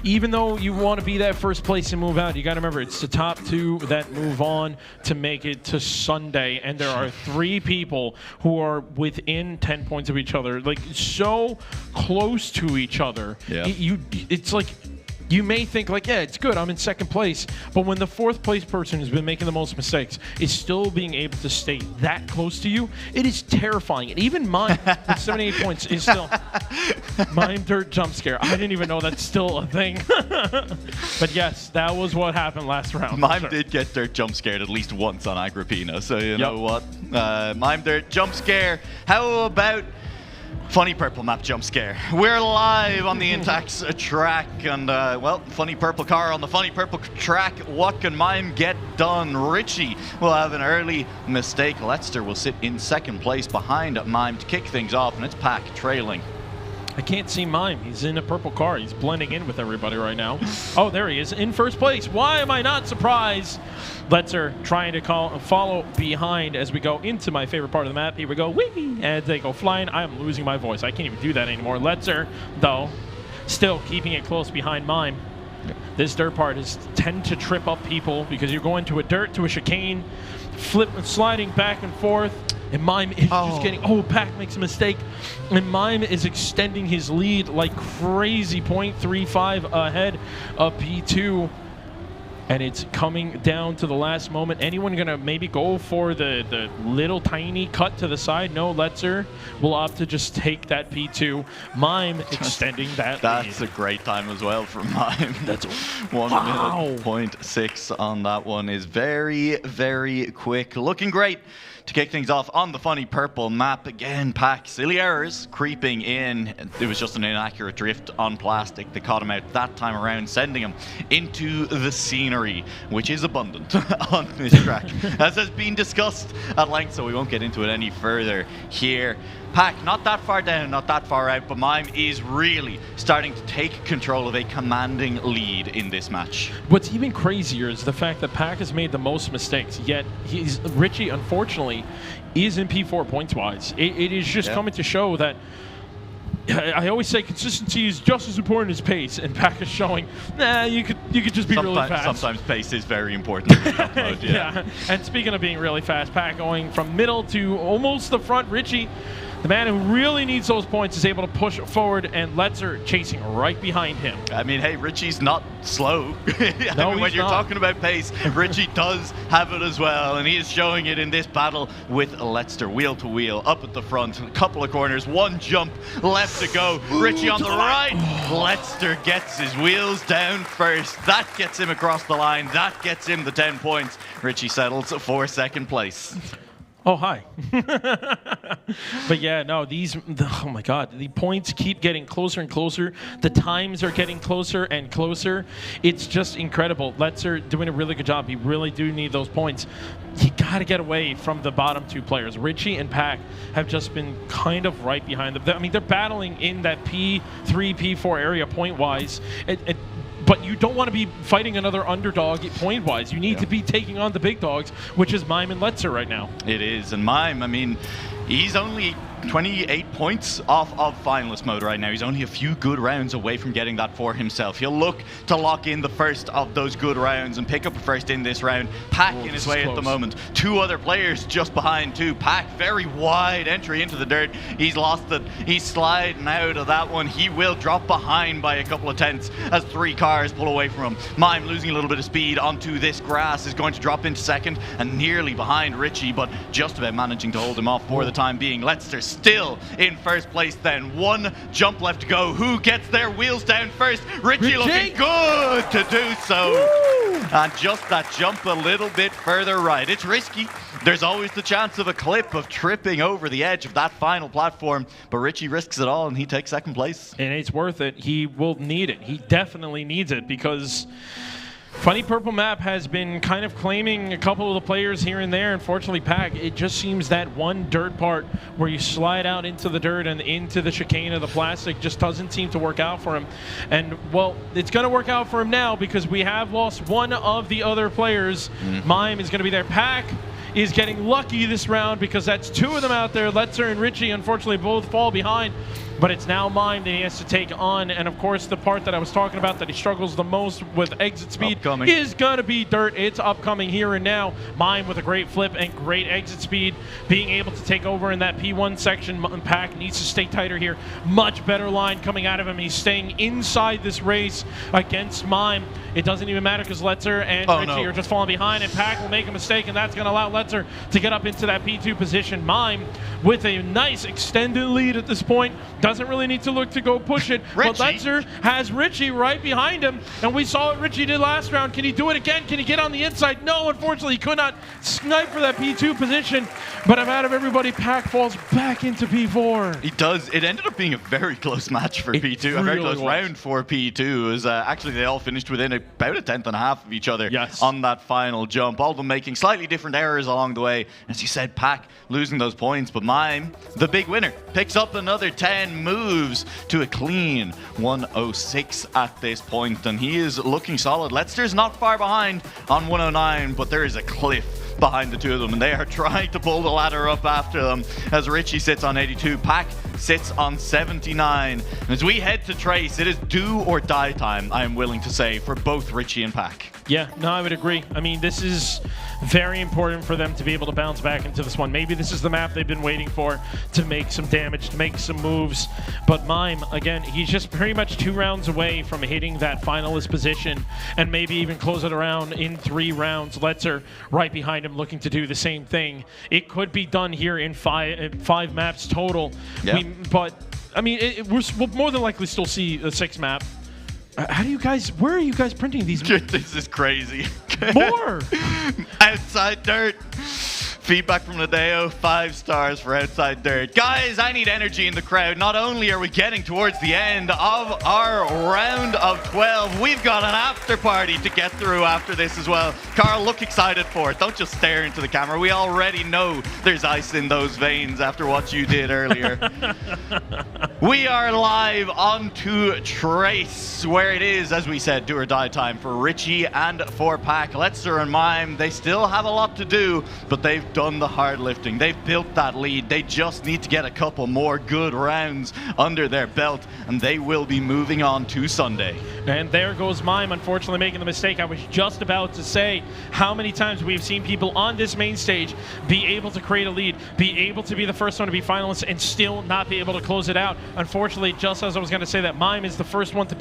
even though you want to be that first place and move out, you got to remember it's the top 2 that move on to make it to Sunday. And there are 3 people who are within 10 points of each other, like so close to each other. Yeah. It's like, you may think like, yeah, it's good, I'm in second place. But when the 4th place person who's been making the most mistakes is still being able to stay that close to you, it is terrifying. And even Mime with 78 points is still Mime dirt jump scare. I didn't even know that's still a thing. But yes, that was what happened last round. Mime did get dirt jump scared at least once on Agrippina. So you know what? Mime dirt jump scare. How about Funny Purple map jump scare? We're live on the Intax track, and well, Funny Purple car on the Funny Purple track. What can Mime get done? Richie will have an early mistake. Letzer will sit in second place behind Mime to kick things off, and it's Pac trailing. I can't see Mime. He's in a purple car. He's blending in with everybody right now. Oh, there he is in first place. Why am I not surprised? Letzer trying to follow behind as we go into my favorite part of the map. Here we go. Whee! And they go flying. I am losing my voice. I can't even do that anymore. Letzer, though, still keeping it close behind Mime. This dirt part tend to trip up people because you're going to a dirt, to a chicane, sliding back and forth. And Mime is just getting, Pac makes a mistake. And Mime is extending his lead like crazy, 0.35 ahead of P2. And it's coming down to the last moment. Anyone going to maybe go for the little tiny cut to the side? No, Letzer will opt to just take that P2. Mime extending that That's lead. a great time as well for Mime. That's 1 minute 0.6 on that one is very, very quick. Looking great to kick things off on the Funny Purple map. Again, Pac, silly errors creeping in. It was just an inaccurate drift on plastic that caught him out that time around, sending him into the scenery, which is abundant on this track, as has been discussed at length, so we won't get into it any further here. Pac, not that far down, not that far out, but Mime is really starting to take control of a commanding lead in this match. What's even crazier is the fact that Pac has made the most mistakes, yet Richie, unfortunately, is in P4 points-wise. It is just coming to show that I always say consistency is just as important as pace, and Pac is showing, you could just be really fast. Sometimes pace is very important in this mode, And speaking of being really fast, Pac going from middle to almost the front. Richie The man who really needs those points is able to push forward, and Letzer chasing right behind him. I mean, hey, Richie's not slow. No, when you're talking about pace, Richie does have it as well, and he is showing it in this battle with Letzer, wheel to wheel, up at the front, a couple of corners, one jump left to go. Richie on the right. Letzer gets his wheels down first. That gets him across the line. That gets him the 10 points. Richie settles for second place. Oh, hi. But yeah, no, oh my God, the points keep getting closer and closer. The times are getting closer and closer. It's just incredible. Letzer doing a really good job. You really do need those points. You got to get away from the bottom two players. Richie and Pac have just been kind of right behind them. I mean, they're battling in that P3, P4 area point-wise. But you don't want to be fighting another underdog point-wise. You need to be taking on the big dogs, which is Mime and Letzer right now. It is, and Mime, I mean, he's only 28 points off of finalist mode right now. He's only a few good rounds away from getting that for himself. He'll look to lock in the first of those good rounds and pick up a first in this round. Pac in his way at the moment. Two other players just behind too. Pac, very wide entry into the dirt. He's lost it. He's sliding out of that one. He will drop behind by a couple of tenths as 3 cars pull away from him. Mime losing a little bit of speed onto this grass is going to drop into second and nearly behind Richie, but just about managing to hold him off for the time being. Letzer still in first place then. One jump left to go. Who gets their wheels down first? Richie looking good to do so. Woo! And just that jump a little bit further right. It's risky. There's always the chance of a clip of tripping over the edge of that final platform, but Richie risks it all and he takes second place. And it's worth it. He will need it. He definitely needs it because Funny Purple Map has been kind of claiming a couple of the players here and there. Unfortunately, Pac, it just seems that one dirt part where you slide out into the dirt and into the chicane of the plastic just doesn't seem to work out for him. And, well, it's going to work out for him now because we have lost one of the other players. Mime is going to be there. Pac is getting lucky this round because that's 2 of them out there. Letzer and Richie, unfortunately, both fall behind. But it's now Mime that he has to take on. And, of course, the part that I was talking about that he struggles the most with exit speed is going to be dirt. It's upcoming here and now. Mime with a great flip and great exit speed, being able to take over in that P1 section. Pac needs to stay tighter here. Much better line coming out of him. He's staying inside this race against Mime. It doesn't even matter because Letzer and Richie are just falling behind, and Pac will make a mistake, and that's going to allow Letzer to get up into that P2 position. Mime with a nice extended lead at this point. Doesn't really need to look to go push it. But Letzer has Richie right behind him, and we saw what Richie did last round. Can he do it again? Can he get on the inside? No, unfortunately, he could not snipe for that P2 position. But out of everybody, Pac falls back into P4. He does. It ended up being a very close match for P2, a very close round for P2. As actually they all finished within about a tenth and a half of each other on that final jump. All of them making slightly different errors along the way. As you said, Pac losing those points, but Mime, the big winner, picks up another 10, moves to a clean 106 at this point, and he is looking solid. Letzer's not far behind on 109, but there is a cliff behind the two of them, and they are trying to pull the ladder up after them as Richie sits on 82. Pac sits on 79. And as we head to Trace, it is do or die time, I am willing to say, for both Richie and Pac. Yeah, no, I would agree. I mean, this is very important for them to be able to bounce back into this one. Maybe this is the map they've been waiting for to make some damage, to make some moves. But Mime, again, he's just pretty much 2 rounds away from hitting that finalist position and maybe even close it around in 3 rounds. Letzer right behind him looking to do the same thing. It could be done here in 5 maps total. Yeah. But, I mean, we'll more than likely still see a 6 map. How do you guys, where are you guys printing these? This is crazy. More! Outside dirt. Feedback from Nadeo, 5 stars for Outside Dirt. Guys, I need energy in the crowd. Not only are we getting towards the end of our round of 12, we've got an after party to get through after this as well. Carl, look excited for it. Don't just stare into the camera. We already know there's ice in those veins after what you did earlier. We are live onto Trace, where it is, as we said, do or die time for Richie and for Pac. Letzer and Mime, they still have a lot to do, but they've done the hard lifting. They've built that lead. They just need to get a couple more good rounds under their belt, and they will be moving on to Sunday. And there goes Mime, unfortunately making the mistake. I was just about to say how many times we've seen people on this main stage be able to create a lead, be able to be the first one to be finalists, and still not be able to close it out. Unfortunately, just as I was going to say that Mime is the first one to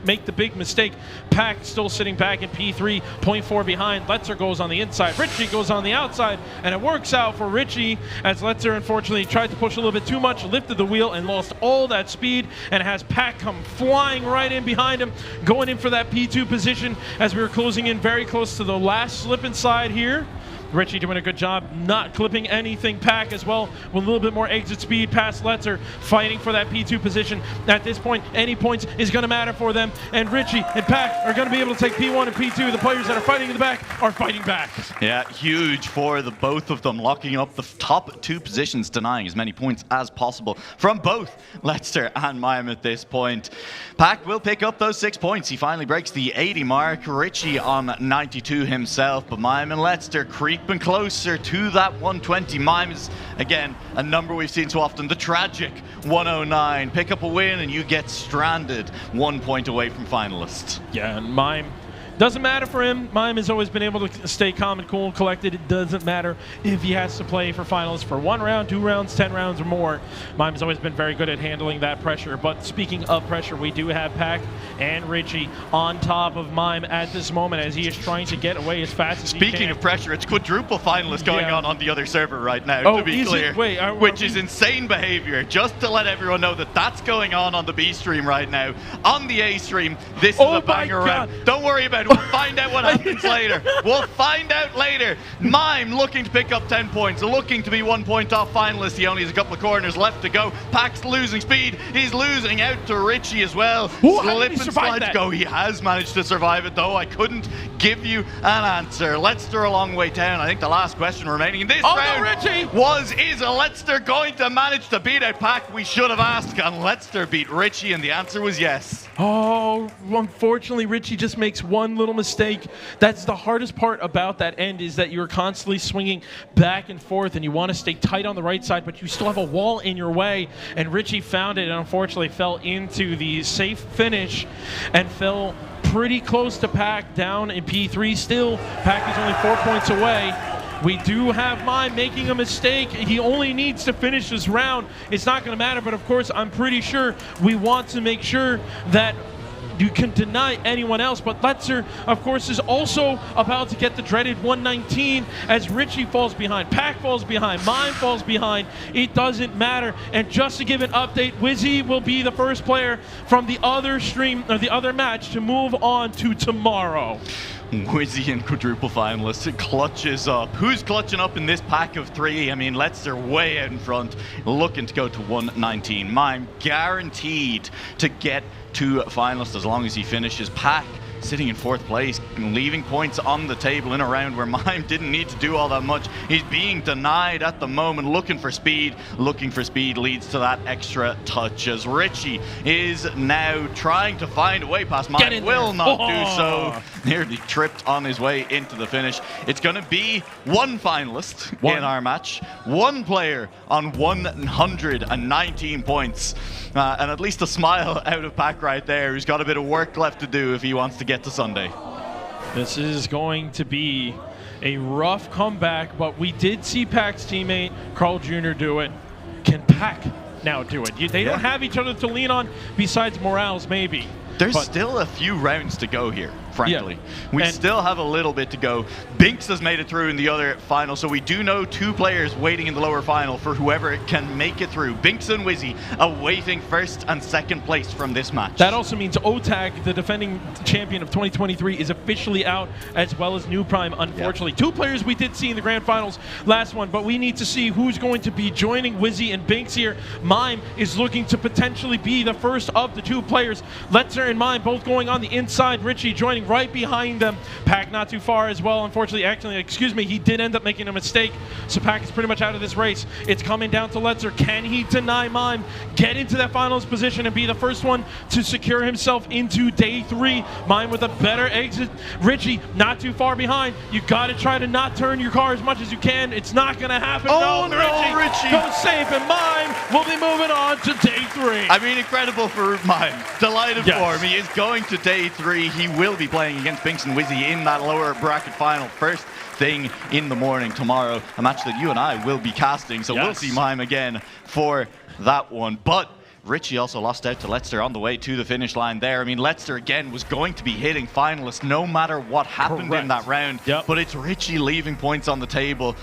make the big mistake, Pack still sitting back in P3, 0.4 behind. Letzer goes on the inside, Richie goes on the outside, and it works out for Richie as Letzer unfortunately tried to push a little bit too much, lifted the wheel, and lost all that speed, and has Pack come flying right in behind him, going in for that P2 position as we were closing in very close to the last slip inside here. Richie doing a good job not clipping anything. Pack as well with a little bit more exit speed past Letzer, fighting for that P2 position. At this point, any points is going to matter for them, and Richie and Pack are going to be able to take P1 and P2. The players that are fighting in the back are fighting back. Yeah, huge for the both of them, locking up the top 2 positions, denying as many points as possible from both Letzer and Mime at this point. Pack will pick up those 6 points. He finally breaks the 80 mark. Richie on 92 himself, but Mime and Letzer creeping closer to that 120. Mime is, again, a number we've seen so often, the tragic 109. Pick up a win and you get stranded 1 point away from finalists. Yeah, and Mime, doesn't matter for him. Mime has always been able to stay calm and cool and collected. It doesn't matter if he has to play for finals for 1 round, 2 rounds, 10 rounds or more. Mime has always been very good at handling that pressure. But speaking of pressure, we do have Pack and Richie on top of Mime at this moment as he is trying to get away as fast as he can. Speaking of pressure, it's quadruple finalists going on the other server right now, to be clear. Which is insane behavior. Just to let everyone know that that's going on the B stream right now. On the A stream, this is a banger round. Don't worry about it. We'll find out what happens later. We'll find out later. Mime looking to pick up 10 points, looking to be 1 point off finalist. He only has a couple of corners left to go. Pack's losing speed. He's losing out to Richie as well. Slip and slide to go. He has managed to survive it, though. I couldn't give you an answer. Letzer a long way down. I think the last question remaining in this round was, is Letzer going to manage to beat out Pack? We should have asked, can Letzer beat Richie? And the answer was yes. Oh, unfortunately, Richie just makes one little mistake. That's the hardest part about that end, is that you're constantly swinging back and forth and you want to stay tight on the right side, but you still have a wall in your way. And Richie found it and unfortunately fell into the safe finish and fell pretty close to Pack down in P3. Still, Pack is only 4 points away. We do have Mime making a mistake. He only needs to finish this round. It's not going to matter, but of course, I'm pretty sure we want to make sure that you can deny anyone else. But Letzer, of course, is also about to get the dreaded 119 as Richie falls behind, Pack falls behind, Mime falls behind. It doesn't matter. And just to give an update, Wizzy will be the first player from the other stream, or the other match, to move on to tomorrow. Wizzy and quadruple finalists. It clutches up. Who's clutching up in this pack of 3? I mean, Letzer way out in front, looking to go to 119. Mime guaranteed to get to finalists as long as he finishes. Pack sitting in 4th place, leaving points on the table in a round where Mime didn't need to do all that much. He's being denied at the moment, looking for speed leads to that extra touch as Richie is now trying to find a way past Mime, will not do so. Nearly tripped on his way into the finish. It's going to be one finalist in our match, one player on 119 points. And at least a smile out of Pack right there, who's got a bit of work left to do if he wants to get to Sunday. This is going to be a rough comeback, but we did see Pack's teammate, Carl Jr., do it. Can Pack now do it? They don't have each other to lean on besides Morales, maybe. There's still a few rounds to go here, frankly. We still have a little bit to go. Binks has made it through in the other final, so we do know 2 players waiting in the lower final for whoever can make it through. Binks and Wizzy awaiting 1st and 2nd place from this match. That also means OTAG, the defending champion of 2023, is officially out, as well as New Prime, unfortunately. 2 players we did see in the grand finals last one, but we need to see who's going to be joining Wizzy and Binks here. Mime is looking to potentially be the first of the 2 players. Letzer and Mime both going on the inside. Richie joining right behind them. Pack not too far as well. Unfortunately, actually, excuse me, he did end up making a mistake. So Pack is pretty much out of this race. It's coming down to Letzer. Can he deny Mime, get into that finals position, and be the first one to secure himself into day 3? Mime with a better exit. Richie not too far behind. You got to try to not turn your car as much as you can. It's not going to happen. Oh, no, Richie goes safe, and Mime will be moving on to day 3. I mean, incredible for Mime. Delighted Yes. for him. He is going to day 3. He will be playing against Binks and Wizzy in that lower bracket final first thing in the morning tomorrow. A match that you and I will be casting, so we'll see Mime again for that one. But Richie also lost out to Letzer on the way to the finish line there. I mean, Letzer again was going to be hitting finalists no matter what happened in that round. But it's Richie leaving points on the table